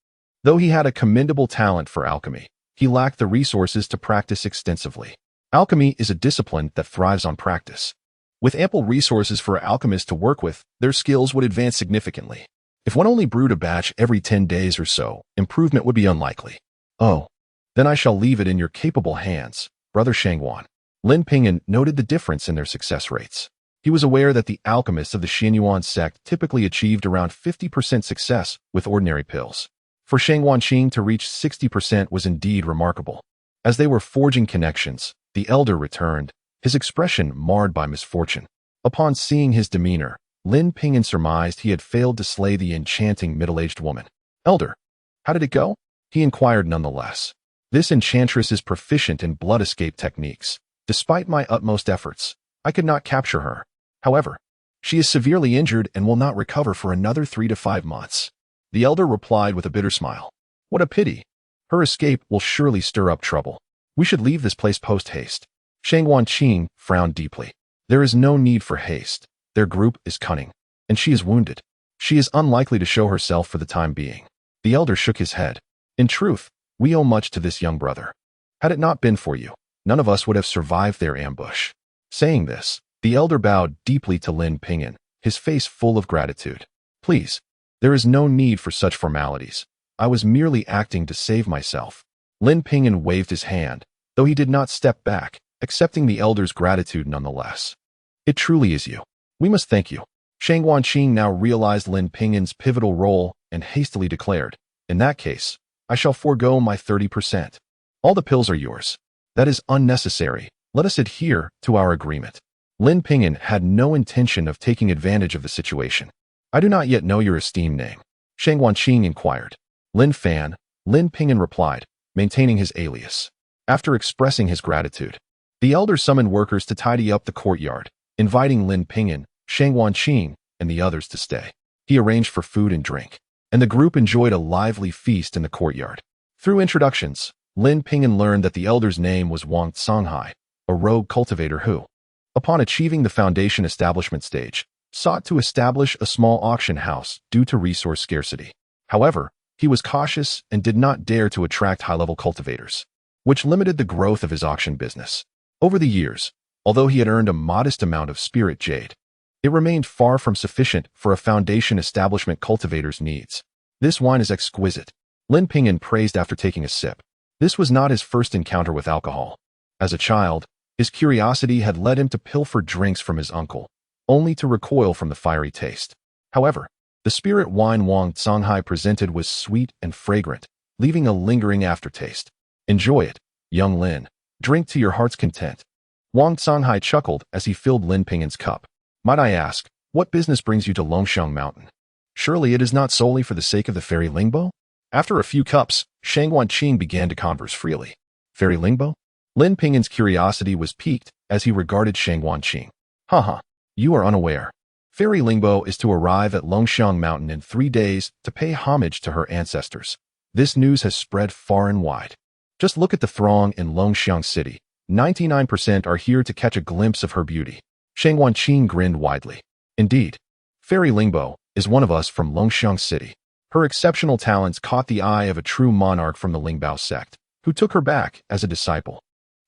Though he had a commendable talent for alchemy, he lacked the resources to practice extensively. Alchemy is a discipline that thrives on practice. With ample resources for alchemists to work with, their skills would advance significantly. If one only brewed a batch every 10 days or so, improvement would be unlikely. Oh, Then I shall leave it in your capable hands, Brother Shangguan. Lin Ping'an noted the difference in their success rates. He was aware that the alchemists of the Xianyuan sect typically achieved around 50% success with ordinary pills. For Shangguan to reach 60% was indeed remarkable. As they were forging connections, the elder returned, his expression marred by misfortune. Upon seeing his demeanor, Lin Ping'an surmised he had failed to slay the enchanting middle-aged woman. Elder, how did it go? He inquired nonetheless. This enchantress is proficient in blood escape techniques. Despite my utmost efforts, I could not capture her. However, she is severely injured and will not recover for another 3 to 5 months. The elder replied with a bitter smile. What a pity. Her escape will surely stir up trouble. We should leave this place post-haste. Shangguan frowned deeply. There is no need for haste. Their group is cunning, and she is wounded. She is unlikely to show herself for the time being. The elder shook his head. In truth, we owe much to this young brother. Had it not been for you, none of us would have survived their ambush. Saying this, the elder bowed deeply to Lin Ping'an, his face full of gratitude. Please, there is no need for such formalities. I was merely acting to save myself. Lin Ping'an waved his hand, though he did not step back, accepting the elder's gratitude nonetheless. It truly is you. We must thank you. Shangguan now realized Lin Ping'an's pivotal role and hastily declared, in that case, I shall forego my 30%. All the pills are yours. That is unnecessary. Let us adhere to our agreement. Lin Ping'an had no intention of taking advantage of the situation. I do not yet know your esteemed name. Shangguan inquired. Lin Fan, Lin Ping'an replied, maintaining his alias. After expressing his gratitude, the elder summoned workers to tidy up the courtyard, inviting Lin Ping'an, Shangguan and the others to stay. He arranged for food and drink, and the group enjoyed a lively feast in the courtyard. Through introductions, Lin Ping'an learned that the elder's name was Wang Songhai, a rogue cultivator who, upon achieving the foundation establishment stage, sought to establish a small auction house due to resource scarcity. However, he was cautious and did not dare to attract high-level cultivators, which limited the growth of his auction business. Over the years, although he had earned a modest amount of spirit jade, it remained far from sufficient for a foundation establishment cultivator's needs. This wine is exquisite, Lin Ping'an praised after taking a sip. This was not his first encounter with alcohol. As a child, his curiosity had led him to pilfer drinks from his uncle, only to recoil from the fiery taste. However, the spirit wine Wang Songhai presented was sweet and fragrant, leaving a lingering aftertaste. Enjoy it, young Lin. Drink to your heart's content. Wang Songhai chuckled as he filled Lin Ping'an's cup. Might I ask, what business brings you to Longxiang Mountain? Surely it is not solely for the sake of the fairy Lingbo? After a few cups, Shangguan began to converse freely. Fairy Lingbo? Lin Ping'an's curiosity was piqued as he regarded Shangguan. Haha, you are unaware. Fairy Lingbo is to arrive at Longxiang Mountain in 3 days to pay homage to her ancestors. This news has spread far and wide. Just look at the throng in Longxiang City. 99% are here to catch a glimpse of her beauty. Shangguan grinned widely. Indeed, Fairy Lingbo is one of us from Longxiang City. Her exceptional talents caught the eye of a true monarch from the Lingbao sect, who took her back as a disciple.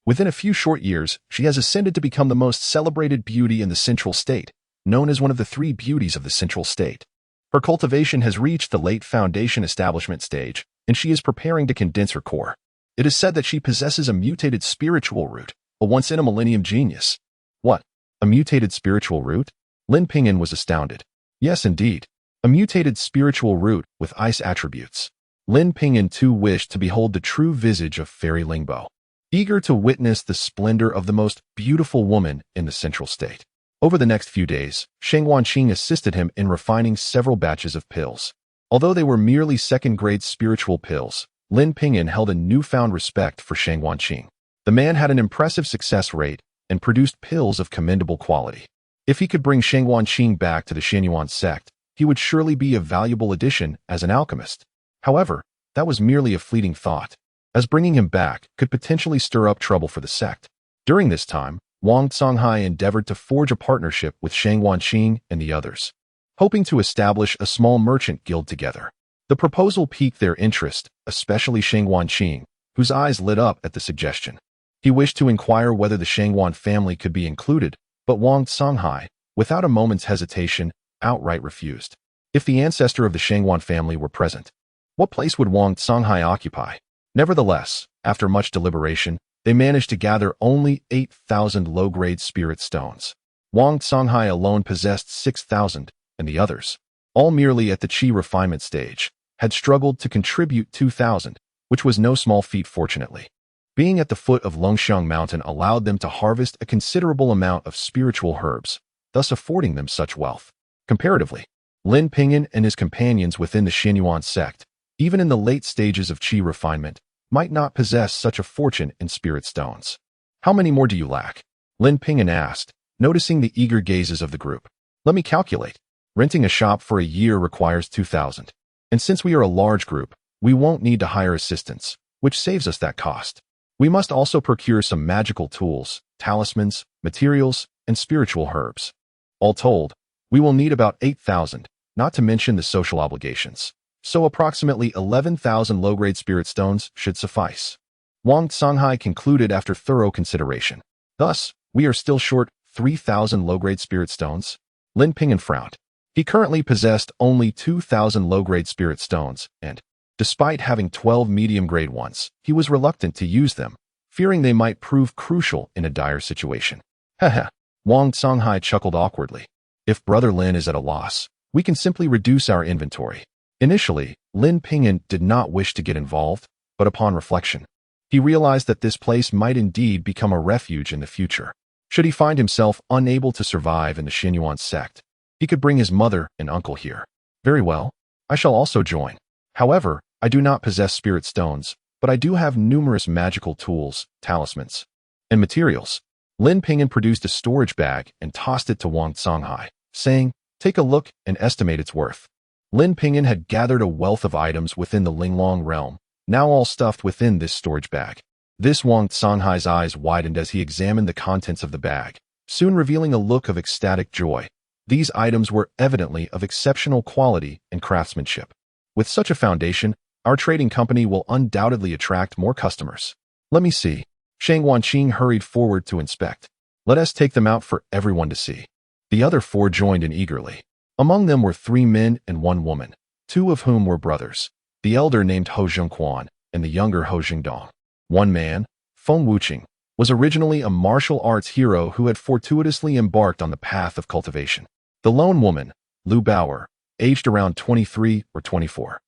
Within a few short years, she has ascended to become the most celebrated beauty in the Central State, known as one of the 3 beauties of the Central State. Her cultivation has reached the late foundation establishment stage, and she is preparing to condense her core. It is said that she possesses a mutated spiritual root, a once-in-a-millennium genius. What? A mutated spiritual root? Lin Ping'an was astounded. Yes, indeed. A mutated spiritual root with ice attributes. Lin Ping'an too wished to behold the true visage of Fairy Lingbo, eager to witness the splendor of the most beautiful woman in the Central State. Over the next few days, Shangguan assisted him in refining several batches of pills. Although they were merely second-grade spiritual pills, Lin Ping'an held a newfound respect for Shangguan. The man had an impressive success rate and produced pills of commendable quality. If he could bring Shangguan back to the Xianyuan sect, he would surely be a valuable addition as an alchemist. However, that was merely a fleeting thought, as bringing him back could potentially stir up trouble for the sect. During this time, Wang Songhai endeavored to forge a partnership with Shangguan and the others, hoping to establish a small merchant guild together. The proposal piqued their interest, especially Shangguan, whose eyes lit up at the suggestion. He wished to inquire whether the Shangguan family could be included, but Wang Songhai, without a moment's hesitation, outright refused. If the ancestor of the Shangguan family were present, what place would Wang Songhai occupy? Nevertheless, after much deliberation, they managed to gather only 8,000 low-grade spirit stones. Wang Songhai alone possessed 6,000, and the others, all merely at the qi refinement stage, had struggled to contribute 2,000, which was no small feat fortunately. Being at the foot of Longxiang Mountain allowed them to harvest a considerable amount of spiritual herbs, thus affording them such wealth. Comparatively, Lin Ping'an and his companions within the Xinyuan sect, even in the late stages of qi refinement, might not possess such a fortune in spirit stones. How many more do you lack? Lin Ping'an asked, noticing the eager gazes of the group. Let me calculate. Renting a shop for a year requires 2,000. And since we are a large group, we won't need to hire assistants, which saves us that cost. We must also procure some magical tools, talismans, materials, and spiritual herbs. All told, we will need about 8,000, not to mention the social obligations. So approximately 11,000 low-grade spirit stones should suffice. Wang Songhai concluded after thorough consideration. Thus, we are still short 3,000 low-grade spirit stones. Lin Ping'an frowned. He currently possessed only 2,000 low-grade spirit stones, and, despite having 12 medium-grade ones, he was reluctant to use them, fearing they might prove crucial in a dire situation. Haha, Wang Songhai chuckled awkwardly. If Brother Lin is at a loss, we can simply reduce our inventory. Initially, Lin Ping'an did not wish to get involved, but upon reflection, he realized that this place might indeed become a refuge in the future. Should he find himself unable to survive in the Xinyuan sect, he could bring his mother and uncle here. Very well, I shall also join. However, I do not possess spirit stones, but I do have numerous magical tools, talismans, and materials. Lin Ping'an produced a storage bag and tossed it to Wang Songhai, saying, "Take a look and estimate its worth." Lin Ping'an had gathered a wealth of items within the Linglong realm, now all stuffed within this storage bag. This Wang Songhai's eyes widened as he examined the contents of the bag, soon revealing a look of ecstatic joy. These items were evidently of exceptional quality and craftsmanship. With such a foundation, our trading company will undoubtedly attract more customers. Let me see. Shang Wanqing hurried forward to inspect. Let us take them out for everyone to see. The other four joined in eagerly. Among them were 3 men and 1 woman, 2 of whom were brothers, the elder named Ho Zhengquan and the younger Ho Zhengdong. One man, Feng Wuqing, was originally a martial arts hero who had fortuitously embarked on the path of cultivation. The lone woman, Lu Bauer, aged around 23 or 24,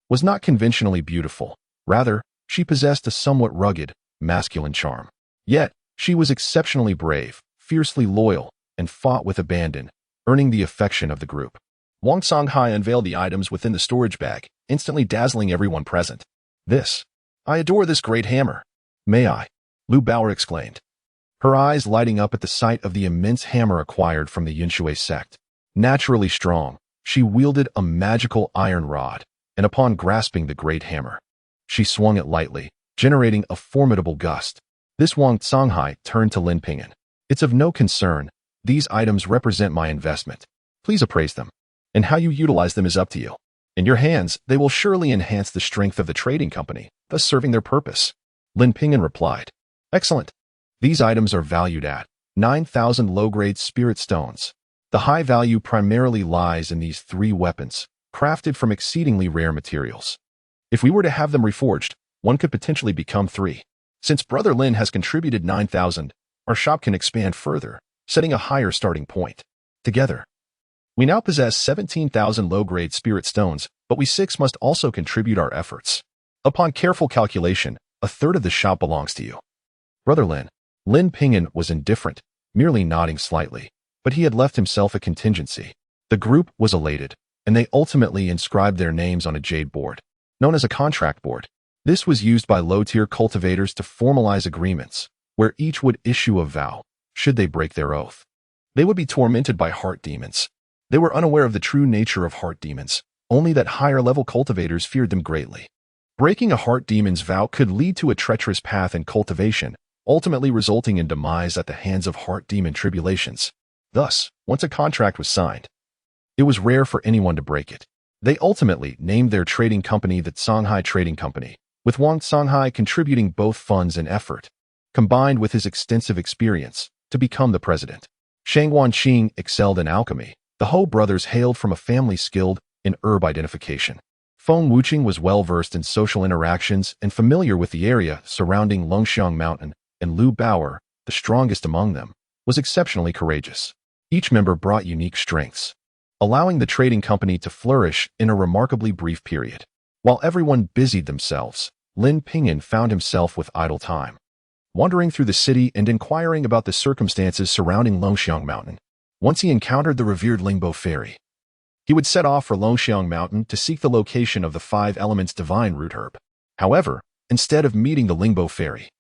was not conventionally beautiful. Rather, she possessed a somewhat rugged, masculine charm. Yet, she was exceptionally brave, fiercely loyal, and fought with abandon, earning the affection of the group. Wang Songhai unveiled the items within the storage bag, instantly dazzling everyone present. I adore this great hammer. May I? Lu Bauer exclaimed, her eyes lighting up at the sight of the immense hammer acquired from the Yunshui sect. Naturally strong, she wielded a magical iron rod, and upon grasping the great hammer, she swung it lightly, generating a formidable gust. This Wang Songhai turned to Lin Ping'an. It's of no concern. These items represent my investment. Please appraise them. And how you utilize them is up to you. In your hands, they will surely enhance the strength of the trading company, thus serving their purpose. Lin Ping'an replied. Excellent. These items are valued at 9,000 low-grade spirit stones. The high value primarily lies in these 3 weapons, crafted from exceedingly rare materials. If we were to have them reforged, one could potentially become 3. Since Brother Lin has contributed 9,000, our shop can expand further, setting a higher starting point. Together, we now possess 17,000 low-grade spirit stones, but we 6 must also contribute our efforts. Upon careful calculation, a third of the shop belongs to you. Brother Lin. Lin Ping'an was indifferent, merely nodding slightly, but he had left himself a contingency. The group was elated, and they ultimately inscribed their names on a jade board, known as a contract board. This was used by low-tier cultivators to formalize agreements, where each would issue a vow, should they break their oath. They would be tormented by heart demons. They were unaware of the true nature of heart demons, only that higher-level cultivators feared them greatly. Breaking a heart demon's vow could lead to a treacherous path in cultivation, ultimately resulting in demise at the hands of heart demon tribulations. Thus, once a contract was signed, it was rare for anyone to break it. They ultimately named their trading company the Songhai Trading Company, with Wang Songhai contributing both funds and effort, combined with his extensive experience, to become the president. Shang Wanqing excelled in alchemy. The Ho brothers hailed from a family skilled in herb identification. Feng Wuqing was well-versed in social interactions and familiar with the area surrounding Longxiang Mountain, and Liu Bauer, the strongest among them, was exceptionally courageous. Each member brought unique strengths, allowing the trading company to flourish in a remarkably brief period. While everyone busied themselves, Lin Ping'an found himself with idle time, wandering through the city and inquiring about the circumstances surrounding Longxiang Mountain. Once he encountered the revered Lingbo Fairy, he would set off for Longxiang Mountain to seek the location of the 5 elements divine root herb. However, instead of meeting the Lingbo Fairy,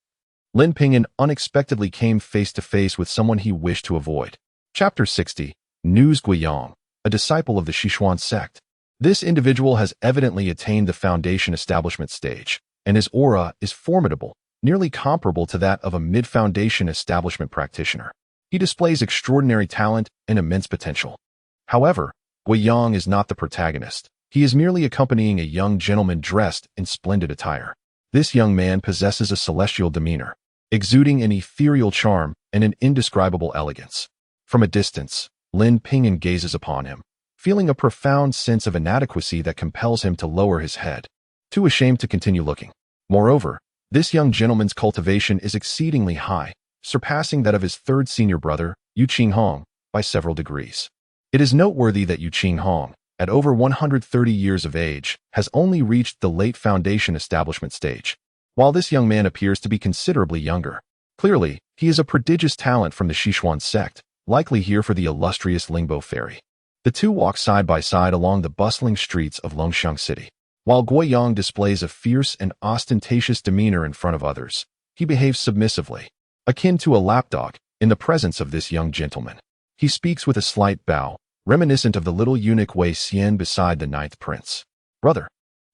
Lin Ping'an unexpectedly came face to face with someone he wished to avoid. Chapter 60. News Guiyang, a disciple of the Sichuan sect. This individual has evidently attained the foundation establishment stage, and his aura is formidable, nearly comparable to that of a mid-foundation establishment practitioner. He displays extraordinary talent and immense potential. However, Guiyang is not the protagonist. He is merely accompanying a young gentleman dressed in splendid attire. This young man possesses a celestial demeanor, exuding an ethereal charm and an indescribable elegance. From a distance, Lin Ping'an gazes upon him, feeling a profound sense of inadequacy that compels him to lower his head, too ashamed to continue looking. Moreover, this young gentleman's cultivation is exceedingly high, surpassing that of his third senior brother, Yu Qinghong, by several degrees. It is noteworthy that Yu Qinghong, at over 130 years of age, has only reached the late foundation establishment stage, while this young man appears to be considerably younger. Clearly, he is a prodigious talent from the Sichuan sect, likely here for the illustrious Lingbo Fairy. The two walk side by side along the bustling streets of Longxiang City. While Guiyang displays a fierce and ostentatious demeanor in front of others, he behaves submissively, akin to a lapdog, in the presence of this young gentleman. He speaks with a slight bow, reminiscent of the little eunuch Wei Xian beside the 9th prince. Brother.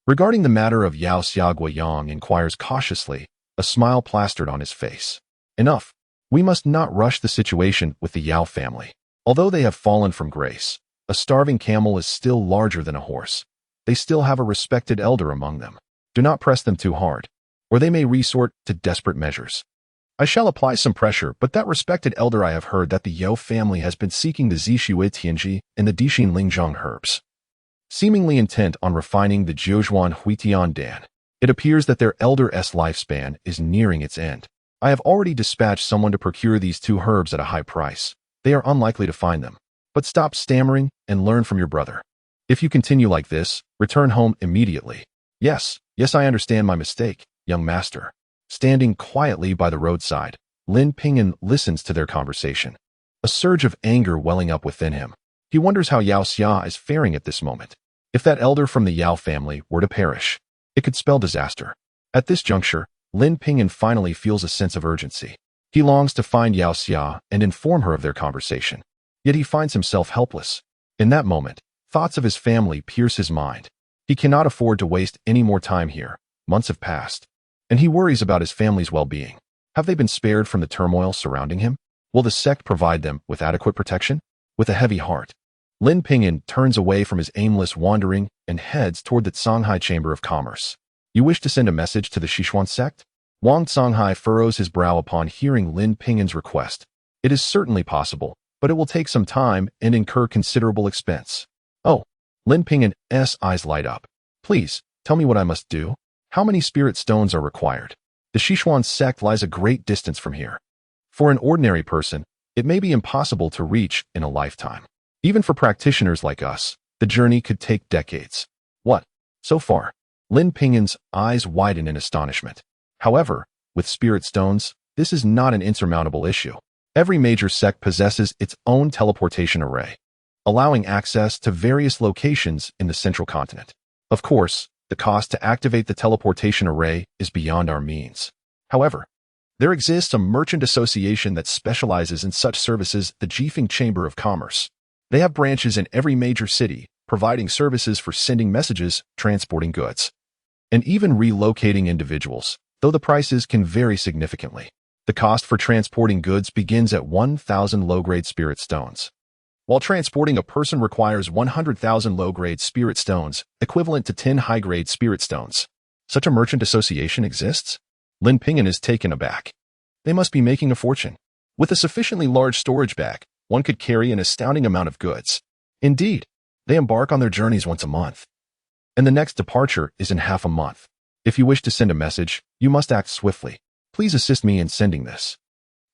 Regarding the matter of Yao Xia, Guiyang inquires cautiously, a smile plastered on his face. Enough. We must not rush the situation with the Yao family. Although they have fallen from grace, a starving camel is still larger than a horse. They still have a respected elder among them. Do not press them too hard, or they may resort to desperate measures. I shall apply some pressure, but that respected elder, I have heard that the Yao family has been seeking the Zixue Tianji and the Dixin Lingzhong herbs, seemingly intent on refining the Jiuzhuan Huitian Dan. It appears that their elder's lifespan is nearing its end. I have already dispatched someone to procure these 2 herbs at a high price. They are unlikely to find them. But stop stammering and learn from your brother. If you continue like this, return home immediately. Yes, I understand my mistake, young master. Standing quietly by the roadside, Lin Ping'an listens to their conversation, a surge of anger welling up within him. He wonders how Yao Xia is faring at this moment. If that elder from the Yao family were to perish, it could spell disaster. At this juncture, Lin Ping'an finally feels a sense of urgency. He longs to find Yao Xia and inform her of their conversation. Yet he finds himself helpless. In that moment, thoughts of his family pierce his mind. He cannot afford to waste any more time here. Months have passed, and he worries about his family's well-being. Have they been spared from the turmoil surrounding him? Will the sect provide them with adequate protection? With a heavy heart, Lin Ping'an turns away from his aimless wandering and heads toward the Shanghai Chamber of Commerce. You wish to send a message to the Sichuan sect? Wang Shanghai furrows his brow upon hearing Lin Ping'an's request. It is certainly possible, but it will take some time and incur considerable expense. Oh, Lin Ping'an's eyes light up. Please, tell me what I must do. How many spirit stones are required? The Sichuan sect lies a great distance from here. For an ordinary person, it may be impossible to reach in a lifetime. Even for practitioners like us, the journey could take decades. What? So far? Lin Ping'an's eyes widen in astonishment. However, with spirit stones, this is not an insurmountable issue. Every major sect possesses its own teleportation array, allowing access to various locations in the central continent. Of course, the cost to activate the teleportation array is beyond our means. However, there exists a merchant association that specializes in such services, the Jifeng Chamber of Commerce. They have branches in every major city, providing services for sending messages, transporting goods, and even relocating individuals, though the prices can vary significantly. The cost for transporting goods begins at 1,000 low-grade spirit stones, while transporting a person requires 100,000 low-grade spirit stones, equivalent to 10 high-grade spirit stones. Such a merchant association exists? Lin Ping'an is taken aback. They must be making a fortune. With a sufficiently large storage bag, one could carry an astounding amount of goods. Indeed, they embark on their journeys once a month. and the next departure is in half a month. If you wish to send a message, you must act swiftly. Please assist me in sending this.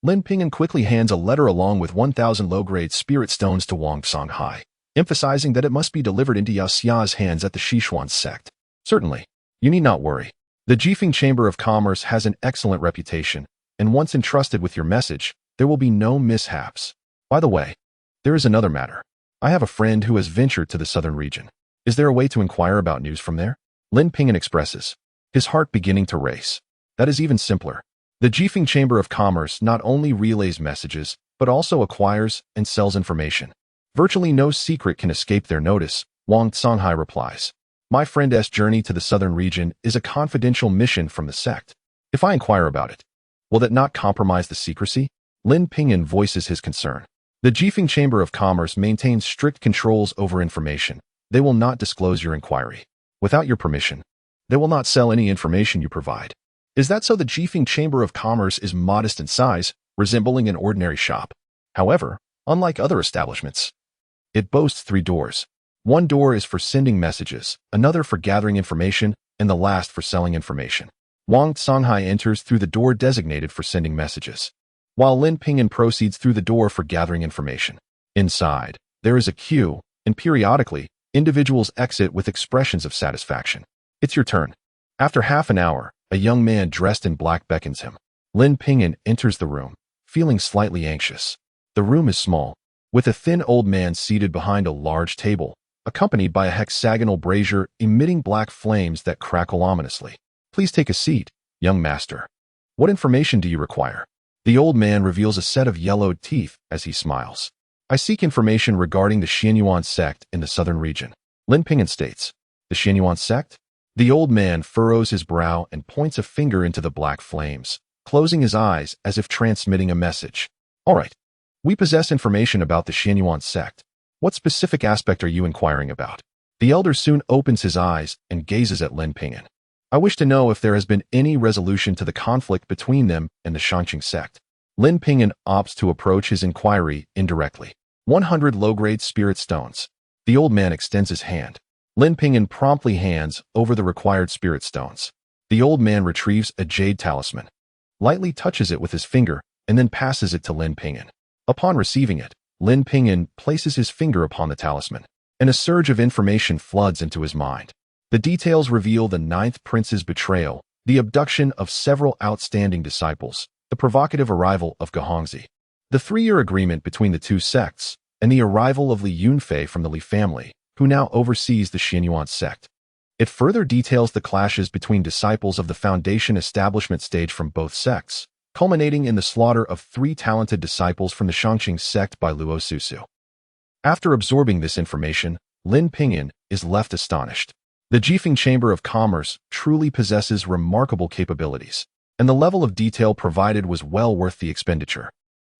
Lin Ping'an quickly hands a letter along with 1,000 low-grade spirit stones to Wang Songhai, emphasizing that it must be delivered into Yaxia's hands at the Sichuan sect. Certainly, you need not worry. The Jifeng Chamber of Commerce has an excellent reputation, and once entrusted with your message, there will be no mishaps. By the way, there is another matter. I have a friend who has ventured to the southern region. Is there a way to inquire about news from there? Lin Ping'an expresses, his heart beginning to race. That is even simpler. The Jifeng Chamber of Commerce not only relays messages, but also acquires and sells information. Virtually no secret can escape their notice, Wang Songhai replies. My friend's journey to the southern region is a confidential mission from the sect. If I inquire about it, will that not compromise the secrecy? Lin Ping'an voices his concern. The Jifeng Chamber of Commerce maintains strict controls over information. They will not disclose your inquiry. Without your permission, they will not sell any information you provide. Is that so? The Jifeng Chamber of Commerce is modest in size, resembling an ordinary shop. However, unlike other establishments, it boasts 3 doors. One door is for sending messages, another for gathering information, and the last for selling information. Wang Songhai enters through the door designated for sending messages, while Lin Ping'an proceeds through the door for gathering information. Inside, there is a queue, and periodically, individuals exit with expressions of satisfaction. It's your turn. After half an hour, a young man dressed in black beckons him. Lin Ping'an enters the room, feeling slightly anxious. The room is small, with a thin old man seated behind a large table, accompanied by a hexagonal brazier emitting black flames that crackle ominously. Please take a seat, young master. What information do you require? The old man reveals a set of yellowed teeth as he smiles. I seek information regarding the Xianyuan sect in the southern region. Lin Ping'an states, the Xianyuan sect? The old man furrows his brow and points a finger into the black flames, closing his eyes as if transmitting a message. All right. We possess information about the Xianyuan sect. What specific aspect are you inquiring about? The elder soon opens his eyes and gazes at Lin Ping'an. I wish to know if there has been any resolution to the conflict between them and the Shangqing sect. Lin Ping'an opts to approach his inquiry indirectly. 100 low-grade spirit stones. The old man extends his hand. Lin Ping'an promptly hands over the required spirit stones. The old man retrieves a jade talisman, lightly touches it with his finger, and then passes it to Lin Ping'an. Upon receiving it, Lin Ping'an places his finger upon the talisman, and a surge of information floods into his mind. The details reveal the 9th prince's betrayal, the abduction of several outstanding disciples, the provocative arrival of Gahongzi, the 3-year agreement between the 2 sects, and the arrival of Li Yunfei from the Li family, who now oversees the Xianyuan sect. It further details the clashes between disciples of the foundation establishment stage from both sects, culminating in the slaughter of 3 talented disciples from the Shangqing sect by Luo Susu. After absorbing this information, Lin Ping'an is left astonished. The Jifeng Chamber of Commerce truly possesses remarkable capabilities, and the level of detail provided was well worth the expenditure.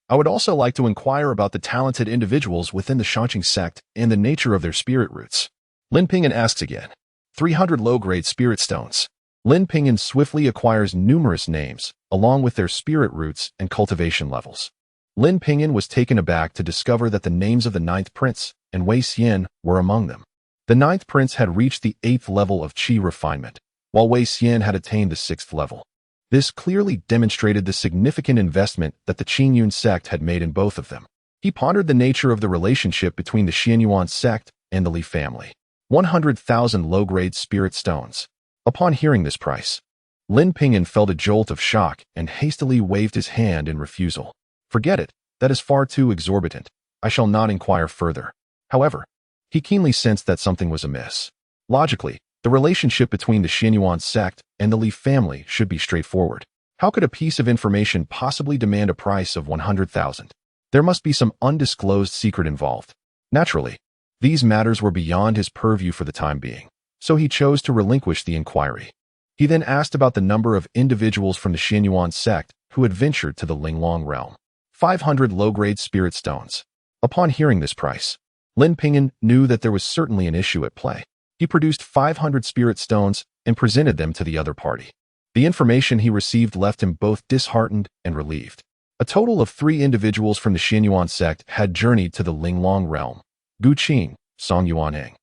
I would also like to inquire about the talented individuals within the Shangqing sect and the nature of their spirit roots. Lin Ping'an asks again. 300 low-grade spirit stones. Lin Ping'an swiftly acquires numerous names, along with their spirit roots and cultivation levels. Lin Ping'an was taken aback to discover that the names of the 9th prince and Wei Xian were among them. The 9th prince had reached the 8th level of qi refinement, while Wei Xian had attained the 6th level. This clearly demonstrated the significant investment that the Qingyun sect had made in both of them. He pondered the nature of the relationship between the Xianyuan sect and the Li family. 100,000 low-grade spirit stones. Upon hearing this price, Lin Ping'an felt a jolt of shock and hastily waved his hand in refusal. Forget it, that is far too exorbitant. I shall not inquire further. However, he keenly sensed that something was amiss. Logically, the relationship between the Xianyuan sect and the Li family should be straightforward. How could a piece of information possibly demand a price of 100,000? There must be some undisclosed secret involved. Naturally, these matters were beyond his purview for the time being, so he chose to relinquish the inquiry. He then asked about the number of individuals from the Xianyuan sect who had ventured to the Linglong realm. 500 low-grade spirit stones. Upon hearing this price, Lin Ping'an knew that there was certainly an issue at play. He produced 500 spirit stones and presented them to the other party. The information he received left him both disheartened and relieved. A total of 3 individuals from the Xianyuan sect had journeyed to the Linglong realm: Gu Qing, Song Yuanheng,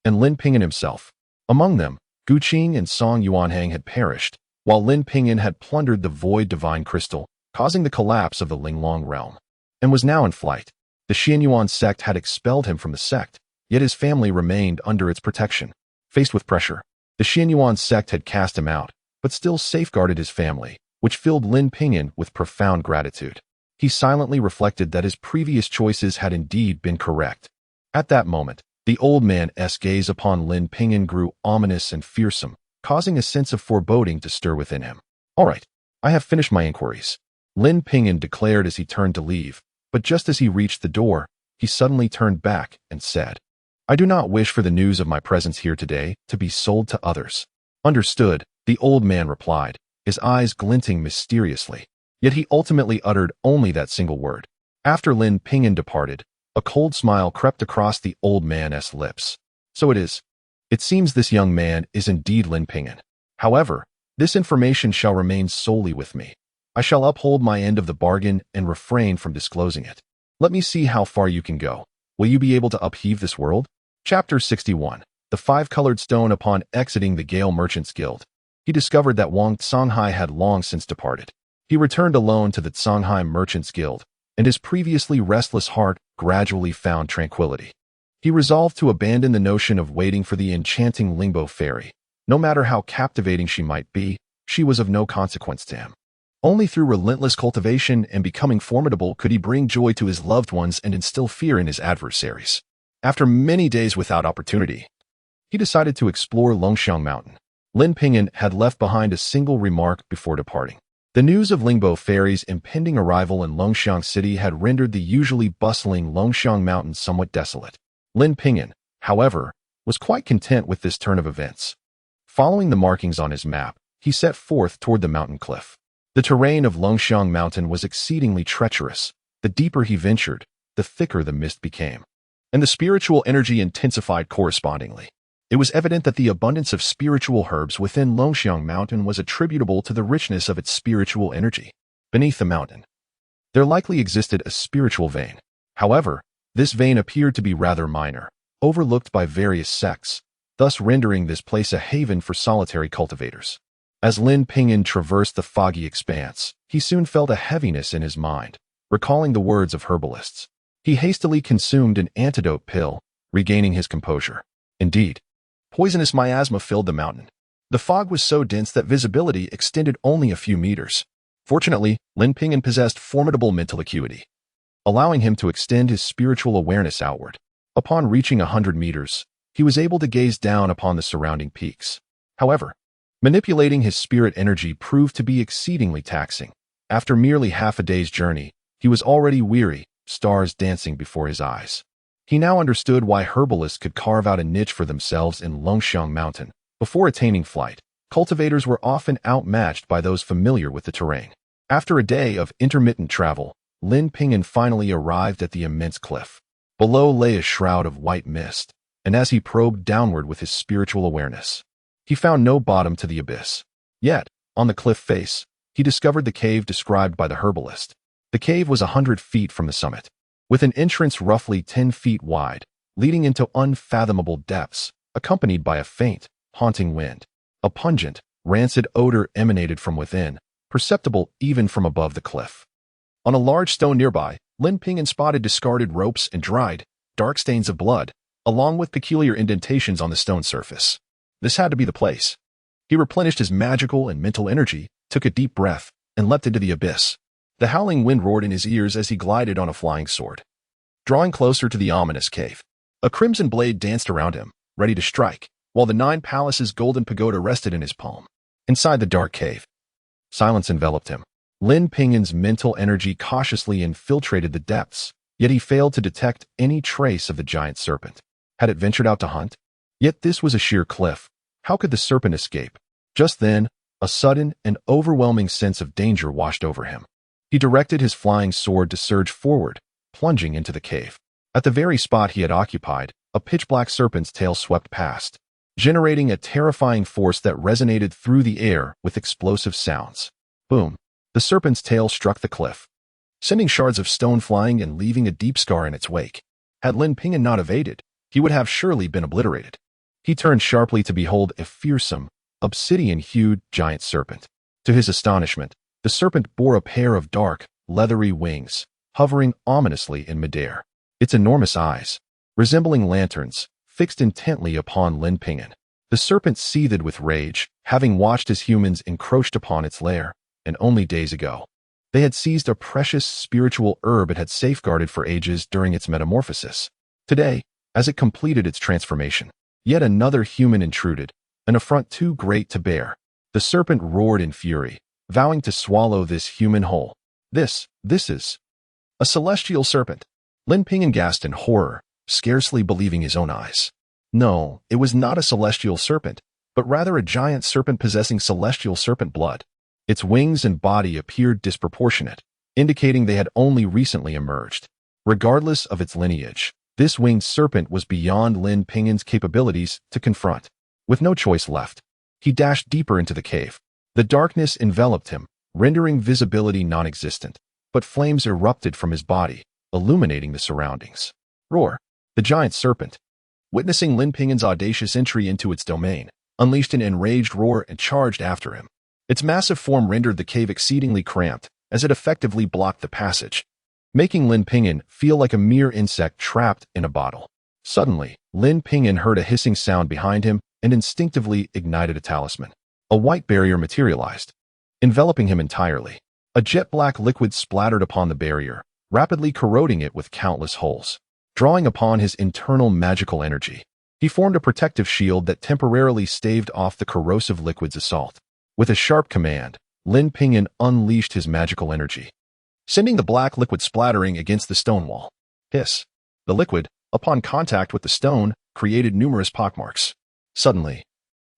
and Lin Ping'an himself. Among them, Gu Qing and Song Yuanhang had perished, while Lin Ping'an had plundered the void divine crystal, causing the collapse of the Linglong realm, and was now in flight. The Xianyuan sect had expelled him from the sect, yet his family remained under its protection. Faced with pressure, the Xianyuan sect had cast him out, but still safeguarded his family, which filled Lin Ping'an with profound gratitude. He silently reflected that his previous choices had indeed been correct. At that moment, the old man's gaze upon Lin Ping'an grew ominous and fearsome, causing a sense of foreboding to stir within him. "All right, I have finished my inquiries," Lin Ping'an declared as he turned to leave, but just as he reached the door, he suddenly turned back and said, "I do not wish for the news of my presence here today to be sold to others." "Understood," the old man replied, his eyes glinting mysteriously. Yet he ultimately uttered only that single word. After Lin Ping'an departed, a cold smile crept across the old man's lips. "So it is. It seems this young man is indeed Lin Ping'an. However, this information shall remain solely with me. I shall uphold my end of the bargain and refrain from disclosing it. Let me see how far you can go. Will you be able to upheave this world?" Chapter 61. The Five-Colored Stone. Upon exiting the Gale Merchants Guild, he discovered that Wang Songhai had long since departed. He returned alone to the Songhai Merchants Guild, and his previously restless heart gradually found tranquility. He resolved to abandon the notion of waiting for the enchanting Lingbo fairy. No matter how captivating she might be, she was of no consequence to him. Only through relentless cultivation and becoming formidable could he bring joy to his loved ones and instill fear in his adversaries. After many days without opportunity, he decided to explore Longxiang Mountain. Lin Ping'an had left behind a single remark before departing. The news of Lingbo Fairy's impending arrival in Longxiang City had rendered the usually bustling Longxiang Mountain somewhat desolate. Lin Ping'an, however, was quite content with this turn of events. Following the markings on his map, he set forth toward the mountain cliff. The terrain of Longxiang Mountain was exceedingly treacherous. The deeper he ventured, the thicker the mist became, and the spiritual energy intensified correspondingly. It was evident that the abundance of spiritual herbs within Longxiang Mountain was attributable to the richness of its spiritual energy. Beneath the mountain, there likely existed a spiritual vein. However, this vein appeared to be rather minor, overlooked by various sects, thus rendering this place a haven for solitary cultivators. As Lin Ping'an traversed the foggy expanse, he soon felt a heaviness in his mind, recalling the words of herbalists. He hastily consumed an antidote pill, regaining his composure. Indeed, poisonous miasma filled the mountain. The fog was so dense that visibility extended only a few meters. Fortunately, Lin Ping'an possessed formidable mental acuity, allowing him to extend his spiritual awareness outward. Upon reaching 100 meters, he was able to gaze down upon the surrounding peaks. However, manipulating his spirit energy proved to be exceedingly taxing. After merely half a day's journey, he was already weary, stars dancing before his eyes. He now understood why herbalists could carve out a niche for themselves in Longxiang Mountain. Before attaining flight, cultivators were often outmatched by those familiar with the terrain. After a day of intermittent travel, Lin Ping'an finally arrived at the immense cliff. Below lay a shroud of white mist, and as he probed downward with his spiritual awareness, he found no bottom to the abyss. Yet, on the cliff face, he discovered the cave described by the herbalist. The cave was 100 feet from the summit, with an entrance roughly 10 feet wide, leading into unfathomable depths, accompanied by a faint, haunting wind. A pungent, rancid odor emanated from within, perceptible even from above the cliff. On a large stone nearby, Lin Ping'an spotted discarded ropes and dried, dark stains of blood, along with peculiar indentations on the stone surface. This had to be the place. He replenished his magical and mental energy, took a deep breath, and leapt into the abyss. The howling wind roared in his ears as he glided on a flying sword. Drawing closer to the ominous cave, a crimson blade danced around him, ready to strike, while the 9 palaces' golden pagoda rested in his palm. Inside the dark cave, silence enveloped him. Lin Ping'an's mental energy cautiously infiltrated the depths, yet he failed to detect any trace of the giant serpent. Had it ventured out to hunt? Yet this was a sheer cliff. How could the serpent escape? Just then, a sudden and overwhelming sense of danger washed over him. He directed his flying sword to surge forward, plunging into the cave. At the very spot he had occupied, a pitch-black serpent's tail swept past, generating a terrifying force that resonated through the air with explosive sounds. Boom! The serpent's tail struck the cliff, sending shards of stone flying and leaving a deep scar in its wake. Had Lin Ping'an not evaded, he would have surely been obliterated. He turned sharply to behold a fearsome, obsidian-hued giant serpent. To his astonishment, the serpent bore a pair of dark, leathery wings, hovering ominously in midair. Its enormous eyes, resembling lanterns, fixed intently upon Lin Ping'an. The serpent seethed with rage, having watched as humans encroached upon its lair, and only days ago. They had seized a precious spiritual herb it had safeguarded for ages during its metamorphosis. Today, as it completed its transformation, yet another human intruded, an affront too great to bear. The serpent roared in fury, vowing to swallow this human whole. This is a celestial serpent. Lin Ping'an gasped in horror, scarcely believing his own eyes. No, it was not a celestial serpent, but rather a giant serpent possessing celestial serpent blood. Its wings and body appeared disproportionate, indicating they had only recently emerged. Regardless of its lineage, this winged serpent was beyond Lin Ping'an's capabilities to confront. With no choice left, he dashed deeper into the cave. The darkness enveloped him, rendering visibility non-existent, but flames erupted from his body, illuminating the surroundings. Roar! The giant serpent, witnessing Lin Ping'an's audacious entry into its domain, unleashed an enraged roar and charged after him. Its massive form rendered the cave exceedingly cramped, as it effectively blocked the passage, making Lin Ping'an feel like a mere insect trapped in a bottle. Suddenly, Lin Ping'an heard a hissing sound behind him and instinctively ignited a talisman. A white barrier materialized, enveloping him entirely. A jet-black liquid splattered upon the barrier, rapidly corroding it with countless holes. Drawing upon his internal magical energy, he formed a protective shield that temporarily staved off the corrosive liquid's assault. With a sharp command, Lin Ping'an unleashed his magical energy, sending the black liquid splattering against the stone wall. Hiss! The liquid, upon contact with the stone, created numerous pockmarks. Suddenly,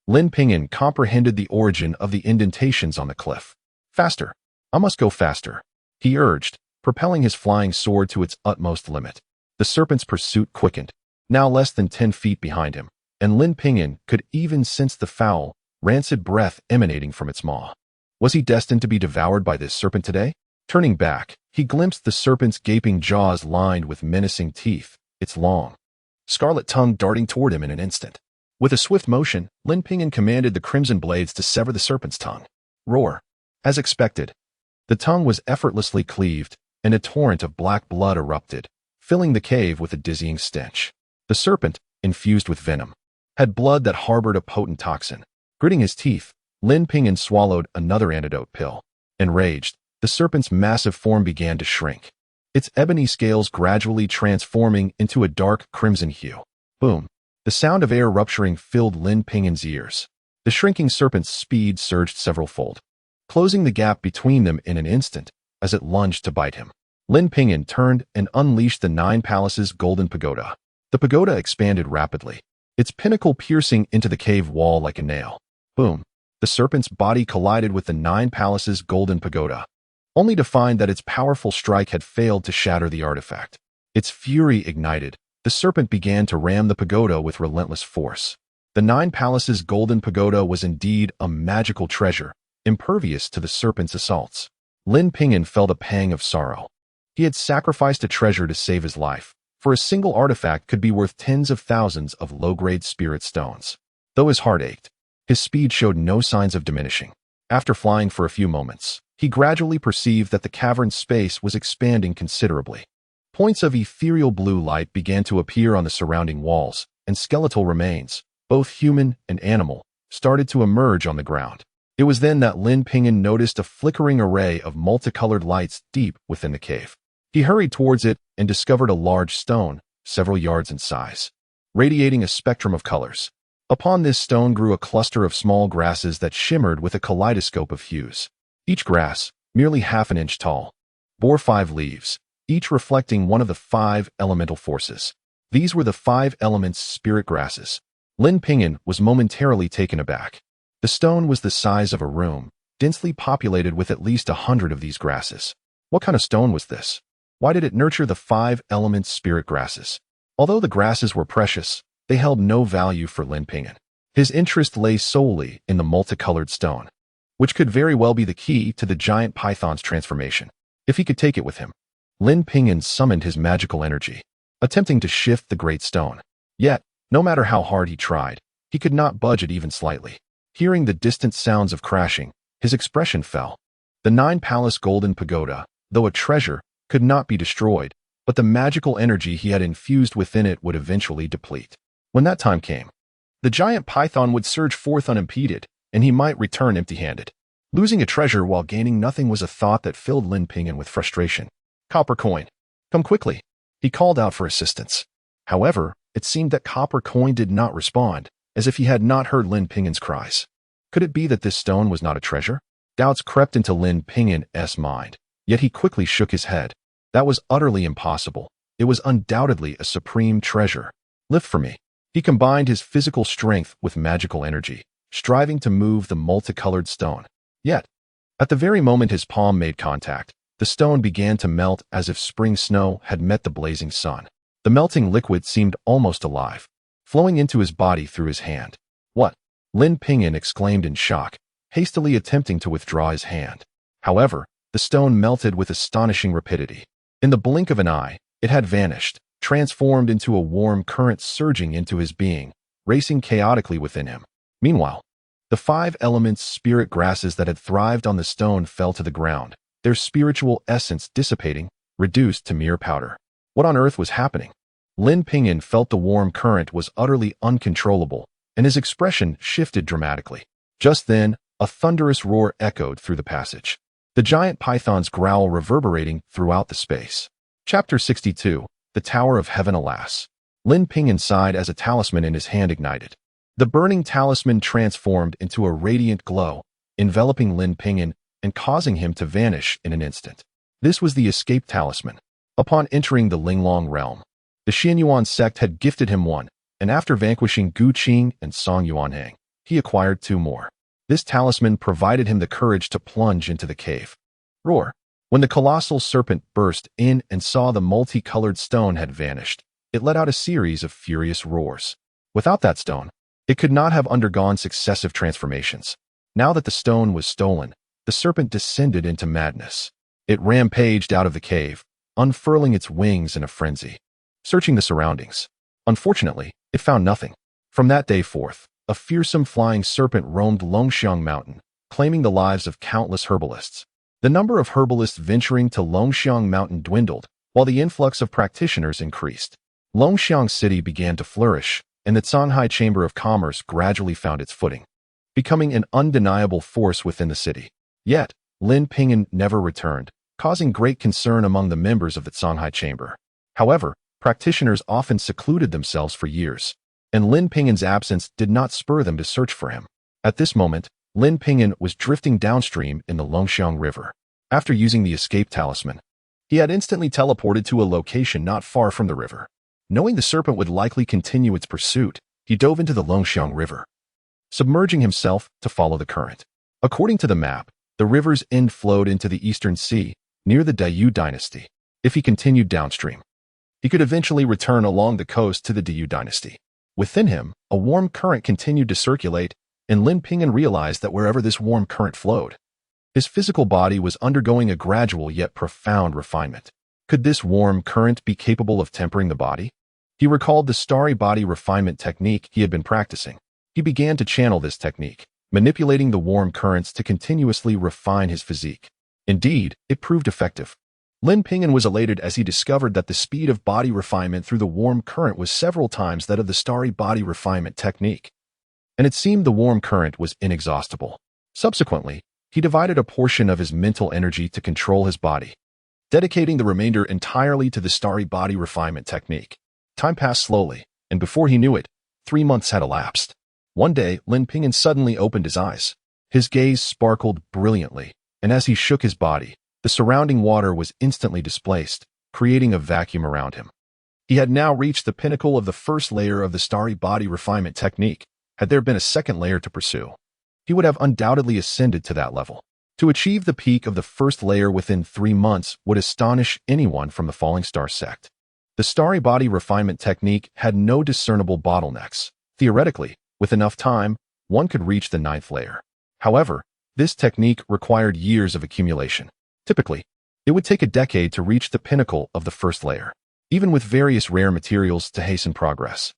Lin Ping'an comprehended the origin of the indentations on the cliff. Faster! I must go faster, he urged, propelling his flying sword to its utmost limit. The serpent's pursuit quickened, now less than 10 feet behind him, and Lin Ping'an could even sense the foul, rancid breath emanating from its maw. Was he destined to be devoured by this serpent today? Turning back, he glimpsed the serpent's gaping jaws lined with menacing teeth, its long, scarlet tongue darting toward him in an instant. With a swift motion, Lin Ping'an commanded the crimson blades to sever the serpent's tongue. Roar! As expected, the tongue was effortlessly cleaved, and a torrent of black blood erupted, filling the cave with a dizzying stench. The serpent, infused with venom, had blood that harbored a potent toxin. Gritting his teeth, Lin Ping'an swallowed another antidote pill. Enraged, the serpent's massive form began to shrink, its ebony scales gradually transforming into a dark crimson hue. Boom! The sound of air rupturing filled Lin Ping'an's ears. The shrinking serpent's speed surged several-fold, closing the gap between them in an instant as it lunged to bite him. Lin Ping'an turned and unleashed the 9 Palaces Golden Pagoda. The pagoda expanded rapidly, its pinnacle piercing into the cave wall like a nail. Boom! The serpent's body collided with the 9 Palaces Golden Pagoda, only to find that its powerful strike had failed to shatter the artifact. Its fury ignited. The serpent began to ram the pagoda with relentless force. The 9 Palaces Golden Pagoda was indeed a magical treasure, impervious to the serpent's assaults. Lin Ping'an felt a pang of sorrow. He had sacrificed a treasure to save his life, for a single artifact could be worth tens of thousands of low-grade spirit stones. Though his heart ached, his speed showed no signs of diminishing. After flying for a few moments, he gradually perceived that the cavern's space was expanding considerably. Points of ethereal blue light began to appear on the surrounding walls, and skeletal remains, both human and animal, started to emerge on the ground. It was then that Lin Ping'an noticed a flickering array of multicolored lights deep within the cave. He hurried towards it and discovered a large stone, several yards in size, radiating a spectrum of colors. Upon this stone grew a cluster of small grasses that shimmered with a kaleidoscope of hues. Each grass, merely half an inch tall, bore 5 leaves, each reflecting one of the 5 elemental forces. These were the 5 elements spirit grasses. Lin Ping'an was momentarily taken aback. The stone was the size of a room, densely populated with at least 100 of these grasses. What kind of stone was this? Why did it nurture the 5 elements spirit grasses? Although the grasses were precious, they held no value for Lin Ping'an. His interest lay solely in the multicolored stone, which could very well be the key to the giant python's transformation. If he could take it with him. Lin Ping'an summoned his magical energy, attempting to shift the great stone. Yet, no matter how hard he tried, He could not budge it even slightly. Hearing the distant sounds of crashing, his expression fell. The nine-palace golden pagoda, though a treasure, could not be destroyed, but the magical energy he had infused within it would eventually deplete. When that time came, the giant python would surge forth unimpeded, and he might return empty-handed. Losing a treasure while gaining nothing was a thought that filled Lin Ping'an with frustration. Copper Coin, come quickly. He called out for assistance. However, it seemed that Copper Coin did not respond, as if he had not heard Lin Ping'an's cries. Could it be that this stone was not a treasure? Doubts crept into Lin Ping'an's mind, yet he quickly shook his head. That was utterly impossible. It was undoubtedly a supreme treasure. Lift for me. He combined his physical strength with magical energy, striving to move the multicolored stone. Yet, at the very moment his palm made contact, the stone began to melt as if spring snow had met the blazing sun. The melting liquid seemed almost alive, flowing into his body through his hand. What? Lin Ping'an exclaimed in shock, hastily attempting to withdraw his hand. However, the stone melted with astonishing rapidity. In the blink of an eye, it had vanished, transformed into a warm current surging into his being, racing chaotically within him. Meanwhile, the 5 elements spirit grasses that had thrived on the stone fell to the ground, their spiritual essence dissipating, reduced to mere powder. What on earth was happening? Lin Ping'an felt the warm current was utterly uncontrollable, and his expression shifted dramatically. Just then, a thunderous roar echoed through the passage, the giant python's growl reverberating throughout the space. Chapter 62, The Tower of Heaven. Alas! Lin Ping'an sighed as a talisman in his hand ignited. The burning talisman transformed into a radiant glow, enveloping Lin Ping'an and causing him to vanish in an instant. This was the escape talisman. Upon entering the Linglong realm, the Xianyuan sect had gifted him one, and after vanquishing Gu Qing and Song Yuanhang, he acquired 2 more. This talisman provided him the courage to plunge into the cave. Roar! When the colossal serpent burst in and saw the multicolored stone had vanished, it let out a series of furious roars. Without that stone, it could not have undergone successive transformations. Now that the stone was stolen, the serpent descended into madness. It rampaged out of the cave, unfurling its wings in a frenzy, searching the surroundings. Unfortunately, it found nothing. From that day forth, a fearsome flying serpent roamed Longxiang Mountain, claiming the lives of countless herbalists. The number of herbalists venturing to Longxiang Mountain dwindled, while the influx of practitioners increased. Longxiang City began to flourish, and the Shanghai Chamber of Commerce gradually found its footing, becoming an undeniable force within the city. Yet, Lin Ping'an never returned, causing great concern among the members of the Shanghai Chamber. However, practitioners often secluded themselves for years, and Lin Ping'an's absence did not spur them to search for him. At this moment, Lin Ping'an was drifting downstream in the Longxiang River. After using the escape talisman, he had instantly teleported to a location not far from the river. Knowing the serpent would likely continue its pursuit, he dove into the Longxiang River, submerging himself to follow the current. According to the map, the river's end flowed into the Eastern Sea, near the Diyu dynasty. If he continued downstream, he could eventually return along the coast to the Diyu dynasty. Within him, a warm current continued to circulate, and Lin Ping'an realized that wherever this warm current flowed, his physical body was undergoing a gradual yet profound refinement. Could this warm current be capable of tempering the body? He recalled the starry body refinement technique he had been practicing. He began to channel this technique, manipulating the warm currents to continuously refine his physique. Indeed, it proved effective. Lin Ping'an was elated as he discovered that the speed of body refinement through the warm current was several times that of the starry body refinement technique, and it seemed the warm current was inexhaustible. Subsequently, he divided a portion of his mental energy to control his body, dedicating the remainder entirely to the starry body refinement technique. Time passed slowly, and before he knew it, 3 months had elapsed. One day, Lin Ping'an suddenly opened his eyes. His gaze sparkled brilliantly, and as he shook his body, the surrounding water was instantly displaced, creating a vacuum around him. He had now reached the pinnacle of the first layer of the starry body refinement technique. Had there been a second layer to pursue, he would have undoubtedly ascended to that level. To achieve the peak of the first layer within 3 months would astonish anyone from the Falling Star sect. The starry body refinement technique had no discernible bottlenecks. Theoretically, with enough time, one could reach the 9th layer. However, this technique required years of accumulation. Typically, it would take a decade to reach the pinnacle of the first layer, even with various rare materials to hasten progress.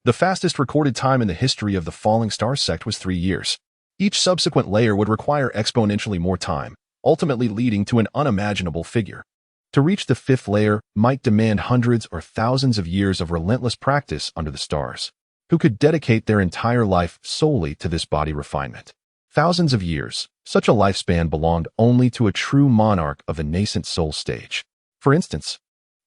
The fastest recorded time in the history of the falling star sect was 3 years. Each subsequent layer would require exponentially more time, ultimately leading to an unimaginable figure. To reach the 5th layer might demand hundreds or thousands of years of relentless practice under the stars, who could dedicate their entire life solely to this body refinement. Thousands of years, such a lifespan belonged only to a true monarch of the nascent soul stage. For instance,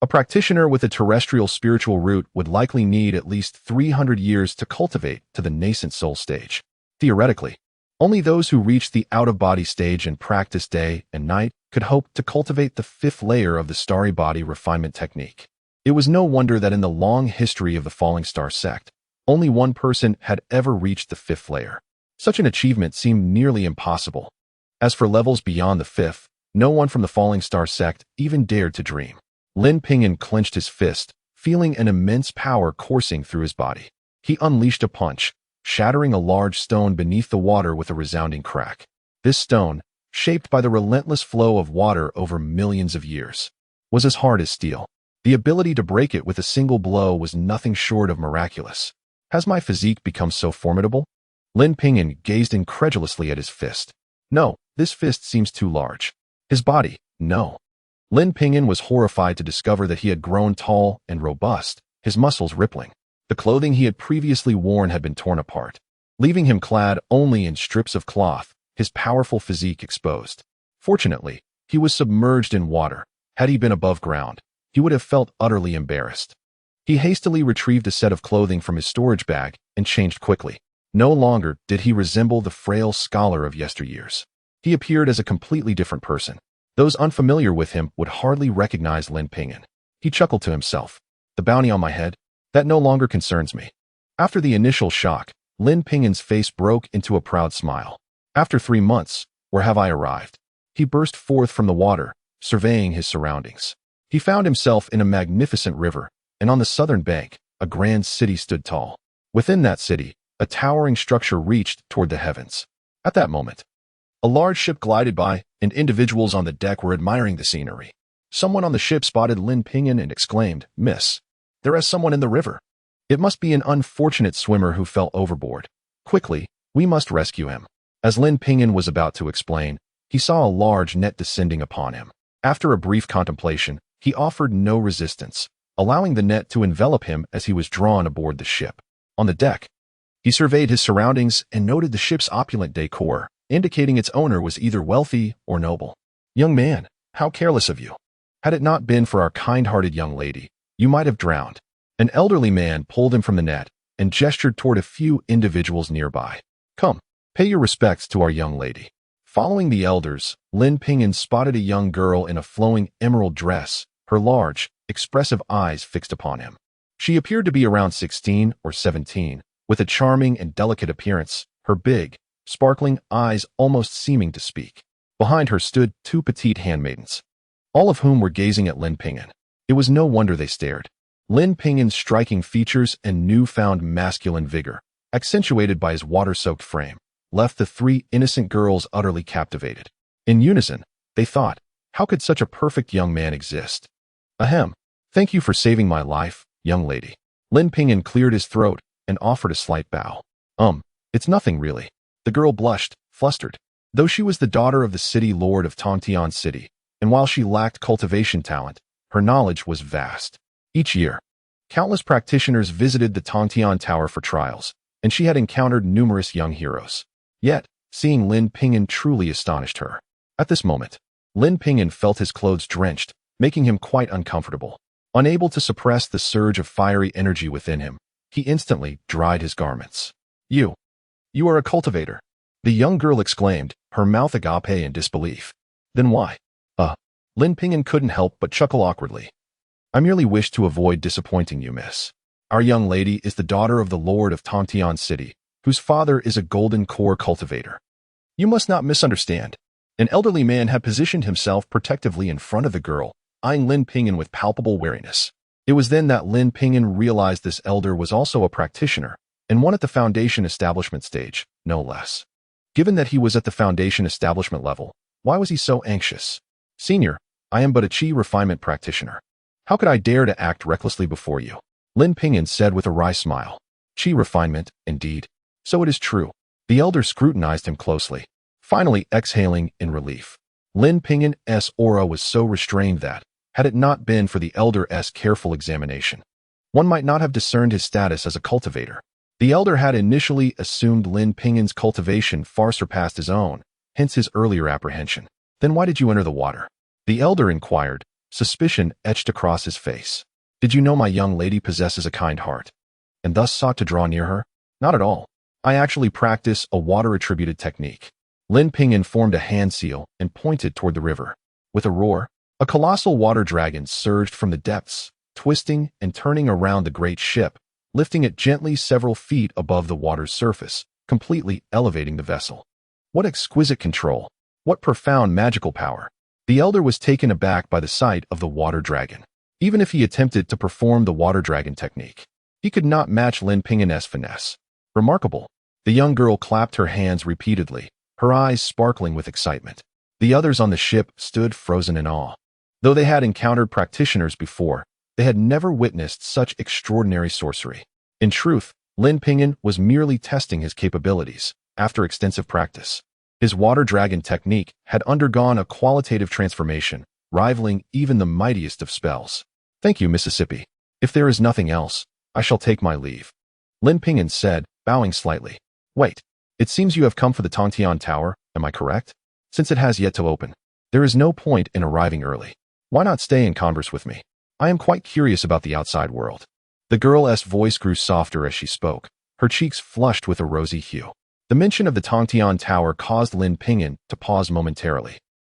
a practitioner with a terrestrial spiritual root would likely need at least 300 years to cultivate to the nascent soul stage. Theoretically, only those who reach the out-of-body stage and practice day and night could hope to cultivate the 5th layer of the starry body refinement technique. It was no wonder that in the long history of the falling star sect, only one person had ever reached the 5th layer. Such an achievement seemed nearly impossible. As for levels beyond the 5th, no one from the falling star sect even dared to dream. Lin Ping'an clenched his fist, feeling an immense power coursing through his body. He unleashed a punch, shattering a large stone beneath the water with a resounding crack. This stone, shaped by the relentless flow of water over millions of years, was as hard as steel. The ability to break it with a single blow was nothing short of miraculous. Has my physique become so formidable? Lin Ping'an gazed incredulously at his fist. No, this fist seems too large. His body, no. Lin Ping'an was horrified to discover that he had grown tall and robust, his muscles rippling. The clothing he had previously worn had been torn apart, leaving him clad only in strips of cloth, his powerful physique exposed. Fortunately, he was submerged in water. Had he been above ground, he would have felt utterly embarrassed. He hastily retrieved a set of clothing from his storage bag and changed quickly. No longer did he resemble the frail scholar of yesteryears. He appeared as a completely different person. Those unfamiliar with him would hardly recognize Lin Ping'an. He chuckled to himself. The bounty on my head? That no longer concerns me. After the initial shock, Lin Ping'an's face broke into a proud smile. After 3 months, where have I arrived? He burst forth from the water, surveying his surroundings. He found himself in a magnificent river, and on the southern bank, a grand city stood tall. Within that city, a towering structure reached toward the heavens. At that moment, a large ship glided by, and individuals on the deck were admiring the scenery. Someone on the ship spotted Lin Ping'an and exclaimed, "Miss, there is someone in the river. It must be an unfortunate swimmer who fell overboard. Quickly, we must rescue him." As Lin Ping'an was about to explain, he saw a large net descending upon him. After a brief contemplation, he offered no resistance, allowing the net to envelop him as he was drawn aboard the ship. On the deck, he surveyed his surroundings and noted the ship's opulent decor, indicating its owner was either wealthy or noble. "Young man, how careless of you. Had it not been for our kind-hearted young lady, you might have drowned." An elderly man pulled him from the net and gestured toward a few individuals nearby. "Come, pay your respects to our young lady." Following the elders, Lin Ping'an spotted a young girl in a flowing emerald dress, her large, expressive eyes fixed upon him. She appeared to be around 16 or 17, with a charming and delicate appearance, her big, sparkling eyes almost seeming to speak. Behind her stood 2 petite handmaidens, all of whom were gazing at Lin Ping'an. It was no wonder they stared. Lin Ping'an's striking features and newfound masculine vigor, accentuated by his water-soaked frame, left the 3 innocent girls utterly captivated. In unison, they thought, how could such a perfect young man exist? Ahem. Thank you for saving my life, young lady. Lin Ping'an cleared his throat and offered a slight bow. It's nothing really. The girl blushed, flustered. Though she was the daughter of the city lord of Tongtian City, and while she lacked cultivation talent, her knowledge was vast. Each year, countless practitioners visited the Tongtian Tower for trials, and she had encountered numerous young heroes. Yet, seeing Lin Ping'an truly astonished her. At this moment, Lin Ping'an felt his clothes drenched, making him quite uncomfortable. Unable to suppress the surge of fiery energy within him, he instantly dried his garments. You are a cultivator," the young girl exclaimed, her mouth agape in disbelief. "Then why?" Lin Ping'an couldn't help but chuckle awkwardly. "I merely wish to avoid disappointing you, miss. Our young lady is the daughter of the lord of Tongtian City, whose father is a golden core cultivator. You must not misunderstand." An elderly man had positioned himself protectively in front of the girl, eyeing Lin Ping'an with palpable wariness. It was then that Lin Ping'an realized this elder was also a practitioner, and one at the foundation establishment stage, no less. Given that he was at the foundation establishment level, why was he so anxious? "Senior, I am but a chi refinement practitioner. How could I dare to act recklessly before you?" Lin Ping'an said with a wry smile. Chi refinement, indeed. So it is true. The elder scrutinized him closely, finally exhaling in relief. Lin Ping'an's aura was so restrained that, had it not been for the elder's careful examination, one might not have discerned his status as a cultivator. The elder had initially assumed Lin Ping'an's cultivation far surpassed his own, hence his earlier apprehension. Then why did you enter the water? The elder inquired, suspicion etched across his face. Did you know my young lady possesses a kind heart, and thus sought to draw near her? Not at all. I actually practice a water-attributed technique. Lin Ping'an formed a hand seal and pointed toward the river. With a roar, a colossal water dragon surged from the depths, twisting and turning around the great ship, lifting it gently several feet above the water's surface, completely elevating the vessel. What exquisite control! What profound magical power! The elder was taken aback by the sight of the water dragon. Even if he attempted to perform the water dragon technique, he could not match Lin Ping'an's finesse. Remarkable! The young girl clapped her hands repeatedly, her eyes sparkling with excitement. The others on the ship stood frozen in awe. Though they had encountered practitioners before, they had never witnessed such extraordinary sorcery. In truth, Lin Ping'an was merely testing his capabilities after extensive practice. His water dragon technique had undergone a qualitative transformation, rivaling even the mightiest of spells. Thank you, Mississippi. If there is nothing else, I shall take my leave. Lin Ping'an said, bowing slightly. Wait, it seems you have come for the Tongtian Tower, am I correct? Since it has yet to open, there is no point in arriving early. Why not stay and converse with me? I am quite curious about the outside world. The girl's voice grew softer as she spoke, her cheeks flushed with a rosy hue. The mention of the Tongtian Tower caused Lin Ping'an to pause momentarily.